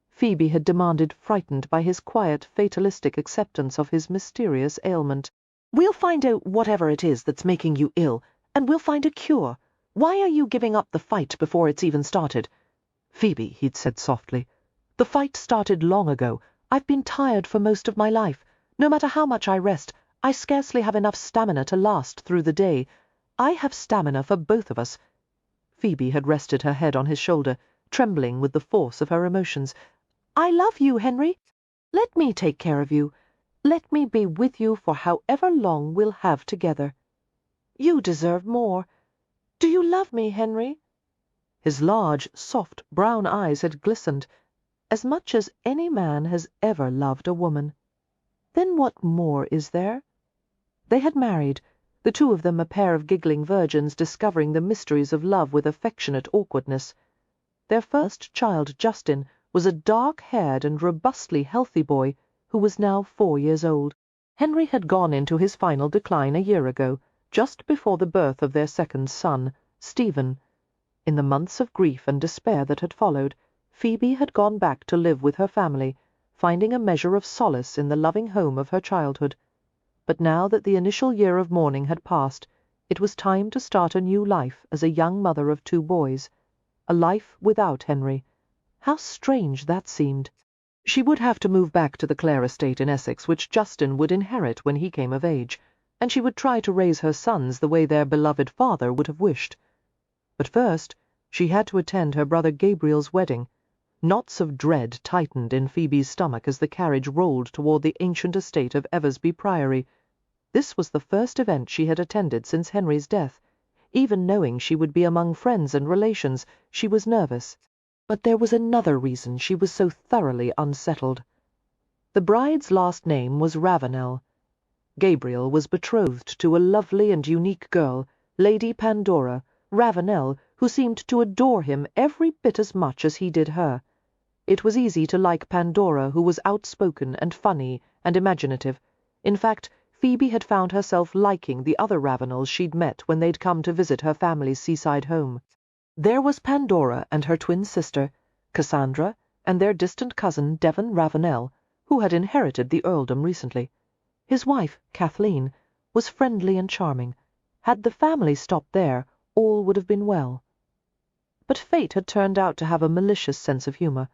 Speaker 2: Phoebe had demanded, frightened by his quiet, fatalistic acceptance of his mysterious ailment. "We'll find out whatever it is that's making you ill, and we'll find a cure. Why are you giving up the fight before it's even started?" "Phoebe," he'd said softly, "the fight started long ago. I've been tired for most of my life. No matter how much I rest, I scarcely have enough stamina to last through the day. I have stamina for both of us." Phoebe had rested her head on his shoulder, trembling with the force of her emotions. "I love you, Henry. Let me take care of you. Let me be with you for however long we'll have together. You deserve more. Do you love me, Henry?" His large, soft, brown eyes had glistened, as much as any man has ever loved a woman. Then what more is there? They had married, the two of them a pair of giggling virgins discovering the mysteries of love with affectionate awkwardness. Their first child, Justin, was a dark-haired and robustly healthy boy who was now 4 years old. Henry had gone into his final decline a year ago, just before the birth of their second son, Stephen. In the months of grief and despair that had followed, Phoebe had gone back to live with her family, finding a measure of solace in the loving home of her childhood. But now that the initial year of mourning had passed, it was time to start a new life as a young mother of 2 boys. A life without Henry. How strange that seemed. She would have to move back to the Clare estate in Essex, which Justin would inherit when he came of age, and she would try to raise her sons the way their beloved father would have wished. But first, she had to attend her brother Gabriel's wedding. Knots of dread tightened in Phoebe's stomach as the carriage rolled toward the ancient estate of Eversby Priory. This was the first event she had attended since Henry's death. Even knowing she would be among friends and relations, she was nervous. But there was another reason she was so thoroughly unsettled. The bride's last name was Ravenel. Gabriel was betrothed to a lovely and unique girl, Lady Pandora, Ravenel, who seemed to adore him every bit as much as he did her. It was easy to like Pandora, who was outspoken and funny and imaginative. In fact, Phoebe had found herself liking the other Ravenels she'd met when they'd come to visit her family's seaside home. There was Pandora and her twin sister, Cassandra, and their distant cousin Devon Ravenel, who had inherited the earldom recently. His wife, Kathleen, was friendly and charming. Had the family stopped there, all would have been well. But fate had turned out to have a malicious sense of humour.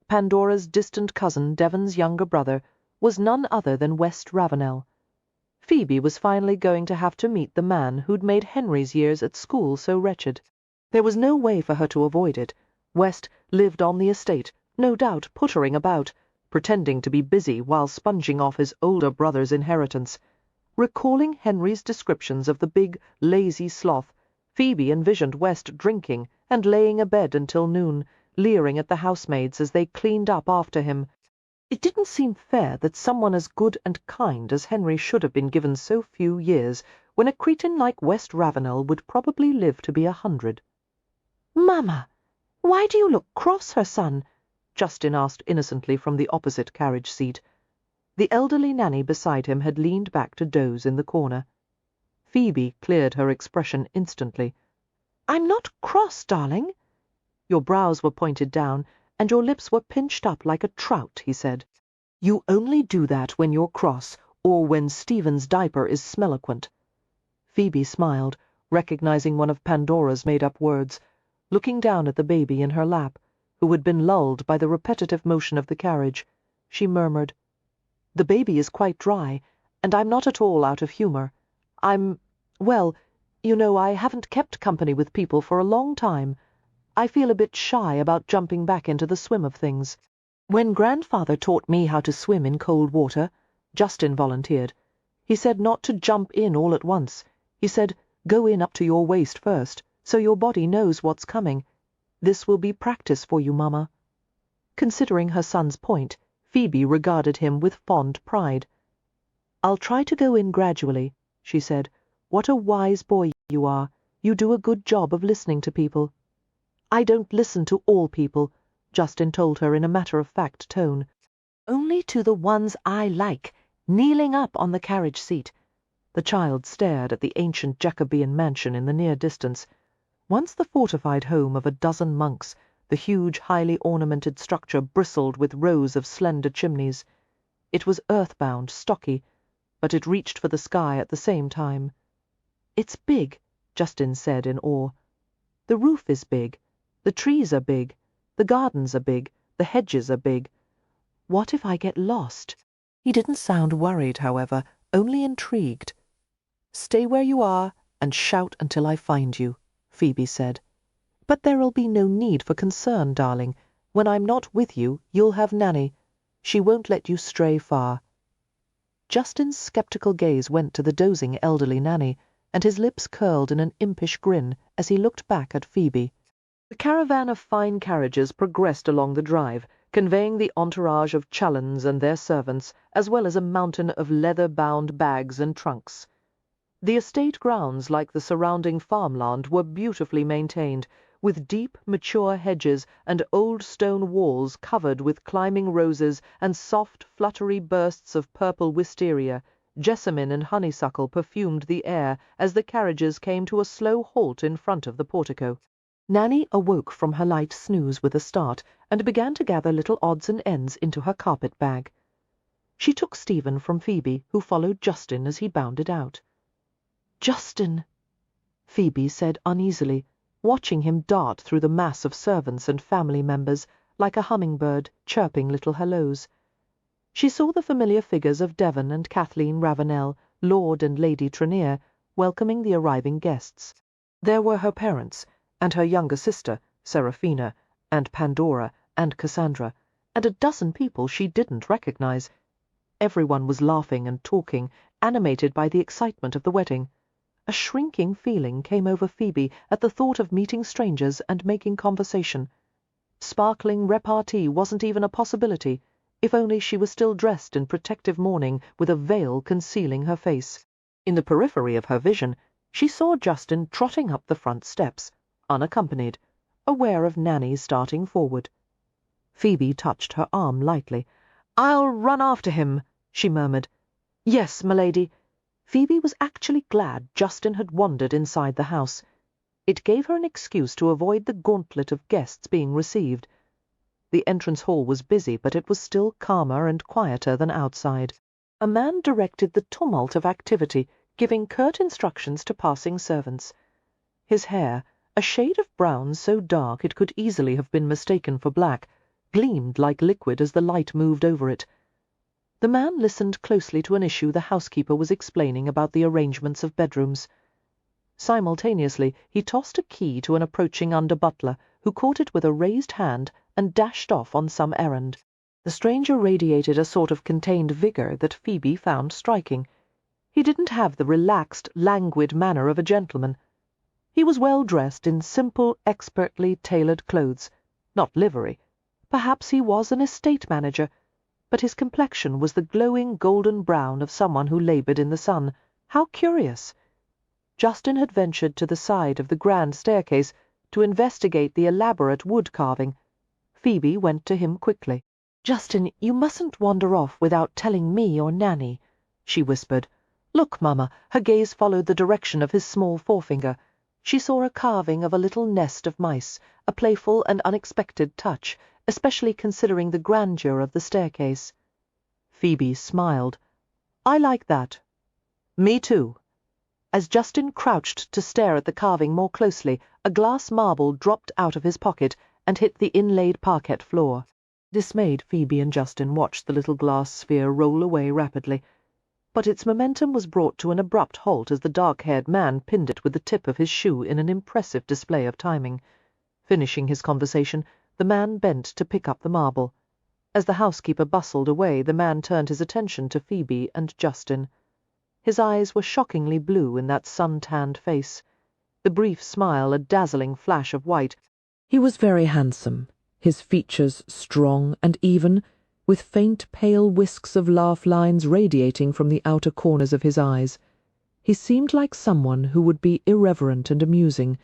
Speaker 2: Pandora's distant cousin, Devon's younger brother, was none other than West Ravenel. Phoebe was finally going to have to meet the man who'd made Henry's years at school so wretched. There was no way for her to avoid it. West lived on the estate, no doubt puttering about, pretending to be busy while sponging off his older brother's inheritance. Recalling Henry's descriptions of the big, lazy sloth, Phoebe envisioned West drinking and laying abed until noon, leering at the housemaids as they cleaned up after him. It didn't seem fair that someone as good and kind as Henry should have been given so few years, when a cretin like West Ravenel would probably live to be 100. "Mamma, why do you look cross, her son?" Justin asked innocently from the opposite carriage seat. The elderly nanny beside him had leaned back to doze in the corner. Phoebe cleared her expression instantly. "I'm not cross, darling." "Your brows were pointed down, and your lips were pinched up like a trout," he said. "You only do that when you're cross, or when Stephen's diaper is smelloquent." Phoebe smiled, recognizing one of Pandora's made-up words, looking down at the baby in her lap, who had been lulled by the repetitive motion of the carriage. She murmured, "The baby is quite dry, and I'm not at all out of humour. Well, you know, I haven't kept company with people for a long time. I feel a bit shy about jumping back into the swim of things. When Grandfather taught me how to swim in cold water," Justin volunteered, "he said not to jump in all at once. He said, go in up to your waist first, so your body knows what's coming. This will be practice for you, Mamma." Considering her son's point, Phoebe regarded him with fond pride. "I'll try to go in gradually," she said. "What a wise boy you are. You do a good job of listening to people." "I don't listen to all people," Justin told her in a matter-of-fact tone. "Only to the ones I like, kneeling up on the carriage seat." The child stared at the ancient Jacobean mansion in the near distance. Once the fortified home of a dozen monks, the huge, highly ornamented structure bristled with rows of slender chimneys. It was earthbound, stocky, but it reached for the sky at the same time. "It's big," Justin said in awe. "The roof is big. The trees are big. The gardens are big. The hedges are big. What if I get lost?" He didn't sound worried, however, only intrigued. "Stay where you are and shout until I find you," Phoebe said. "But there'll be no need for concern, darling. When I'm not with you, you'll have Nanny. She won't let you stray far." Justin's sceptical gaze went to the dozing elderly nanny, and his lips curled in an impish grin as he looked back at Phoebe. The caravan of fine carriages progressed along the drive, conveying the entourage of Challons and their servants, as well as a mountain of leather-bound bags and trunks. The estate grounds, like the surrounding farmland, were beautifully maintained, with deep, mature hedges and old stone walls covered with climbing roses and soft, fluttery bursts of purple wisteria. Jessamine and honeysuckle perfumed the air as the carriages came to a slow halt in front of the portico. Nanny awoke from her light snooze with a start and began to gather little odds and ends into her carpet-bag. She took Stephen from Phoebe, who followed Justin as he bounded out. "Justin," Phoebe said uneasily, watching him dart through the mass of servants and family members like a hummingbird chirping little hellos. She saw the familiar figures of Devon and Kathleen Ravenel, Lord and Lady Trenier, welcoming the arriving guests. There were her parents, and her younger sister, Seraphina, and Pandora, and Cassandra, and a dozen people she didn't recognize. Everyone was laughing and talking, animated by the excitement of the wedding. A shrinking feeling came over Phoebe at the thought of meeting strangers and making conversation. Sparkling repartee wasn't even a possibility, if only she was still dressed in protective mourning with a veil concealing her face. In the periphery of her vision, she saw Justin trotting up the front steps, unaccompanied, aware of Nanny starting forward. Phoebe touched her arm lightly. "I'll run after him," she murmured. "Yes, m'lady." Phoebe was actually glad Justin had wandered inside the house. It gave her an excuse to avoid the gauntlet of guests being received. The entrance hall was busy, but it was still calmer and quieter than outside. A man directed the tumult of activity, giving curt instructions to passing servants. His hair, a shade of brown so dark it could easily have been mistaken for black, gleamed like liquid as the light moved over it. The man listened closely to an issue the housekeeper was explaining about the arrangements of bedrooms. Simultaneously, he tossed a key to an approaching under-butler, who caught it with a raised hand and dashed off on some errand. The stranger radiated a sort of contained vigour that Phoebe found striking. He didn't have the relaxed, languid manner of a gentleman. He was well dressed in simple, expertly tailored clothes, not livery. Perhaps he was an estate manager, but his complexion was the glowing golden brown of someone who laboured in the sun. How curious! Justin had ventured to the side of the grand staircase to investigate the elaborate wood carving. Phoebe went to him quickly. "Justin, you mustn't wander off without telling me or Nanny," she whispered. "Look, Mamma." Her gaze followed the direction of his small forefinger. She saw a carving of a little nest of mice, a playful and unexpected touch, especially considering the grandeur of the staircase. Phoebe smiled. "I like that." "Me too." As Justin crouched to stare at the carving more closely, a glass marble dropped out of his pocket and hit the inlaid parquet floor. Dismayed, Phoebe and Justin watched the little glass sphere roll away rapidly. But its momentum was brought to an abrupt halt as the dark-haired man pinned it with the tip of his shoe in an impressive display of timing. Finishing his conversation, the man bent to pick up the marble. As the housekeeper bustled away, the man turned his attention to Phoebe and Justin. His eyes were shockingly blue in that sun-tanned face. The brief smile a dazzling flash of white. He was very handsome, his features strong and even, with faint pale whisks of laugh lines radiating from the outer corners of his eyes. He seemed like someone who would be irreverent and amusing,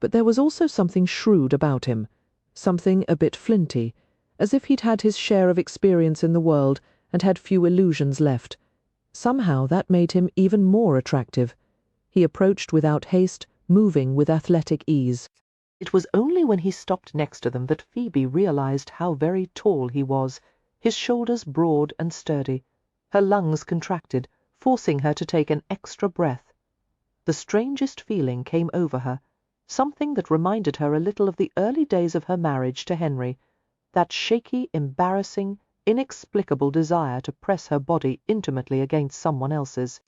Speaker 2: but there was also something shrewd about him, something a bit flinty, as if he'd had his share of experience in the world and had few illusions left. Somehow that made him even more attractive. He approached without haste, moving with athletic ease. It was only when he stopped next to them that Phoebe realized how very tall he was, his shoulders broad and sturdy. Her lungs contracted, forcing her to take an extra breath. The strangest feeling came over her, something that reminded her a little of the early days of her marriage to Henry, that shaky, embarrassing, inexplicable desire to press her body intimately against someone else's.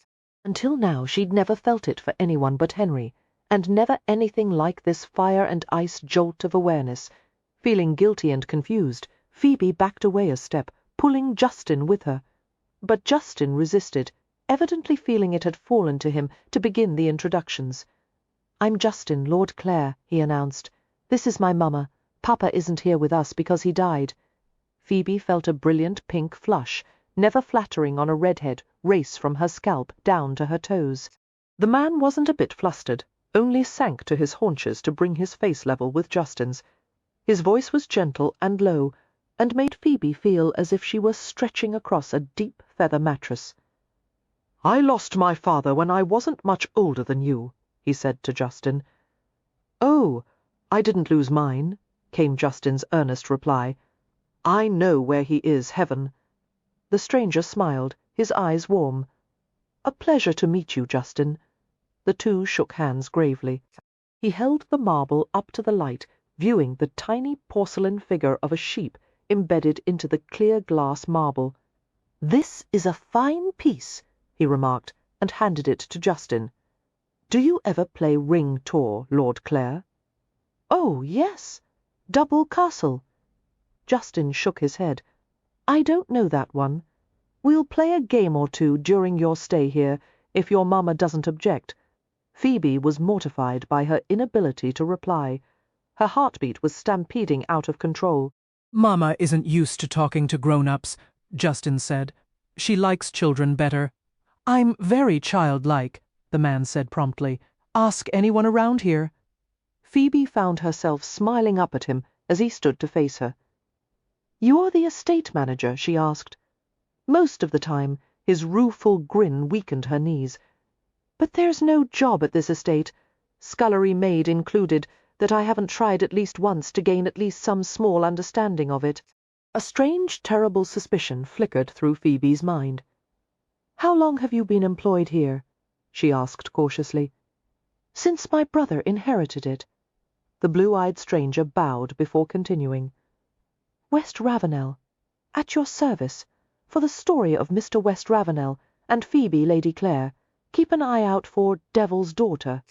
Speaker 2: Until now she'd never felt it for anyone but Henry, and never anything like this fire and ice jolt of awareness. Feeling guilty and confused, Phoebe backed away a step, pulling Justin with her. But Justin resisted, evidently feeling it had fallen to him to begin the introductions. "I'm Justin, Lord Clare," he announced. "This is my mamma. Papa isn't here with us because he died." Phoebe felt a brilliant pink flush, never flattering on a redhead, race from her scalp down to her toes. The man wasn't a bit flustered, only sank to his haunches to bring his face level with Justin's. His voice was gentle and low, and made Phoebe feel as if she were stretching across a deep feather mattress. "I lost my father when I wasn't much older than you," he said to Justin. "Oh, I didn't lose mine," came Justin's earnest reply. "I know where he is, heaven." The stranger smiled, his eyes warm. "A pleasure to meet you, Justin." The two shook hands gravely. He held the marble up to the light, viewing the tiny porcelain figure of a sheep embedded into the clear glass marble. "This is a fine piece," he remarked, and handed it to Justin. "Do you ever play ring tour, Lord Clare?" "Oh, yes. Double castle." Justin shook his head. "I don't know that one. We'll play a game or two during your stay here, if your mamma doesn't object." Phoebe was mortified by her inability to reply. Her heartbeat was stampeding out of control.
Speaker 3: "Mama isn't used to talking to grown-ups," Justin said. "She likes children better." "I'm very childlike," the man said promptly. "Ask anyone around here."
Speaker 2: Phoebe found herself smiling up at him as he stood to face her. "You are the estate manager?" she asked. Most of the time, his rueful grin weakened her knees. "But there's no job at this estate, scullery maid included, that I haven't tried at least once to gain at least some small understanding of it." A strange, terrible suspicion flickered through Phoebe's mind. "How long have you been employed here?" she asked cautiously. "Since my brother inherited it." The blue-eyed stranger bowed before continuing. "West Ravenel, at your service. For the story of Mr. West Ravenel and Phoebe, Lady Clare, keep an eye out for Devil's Daughter."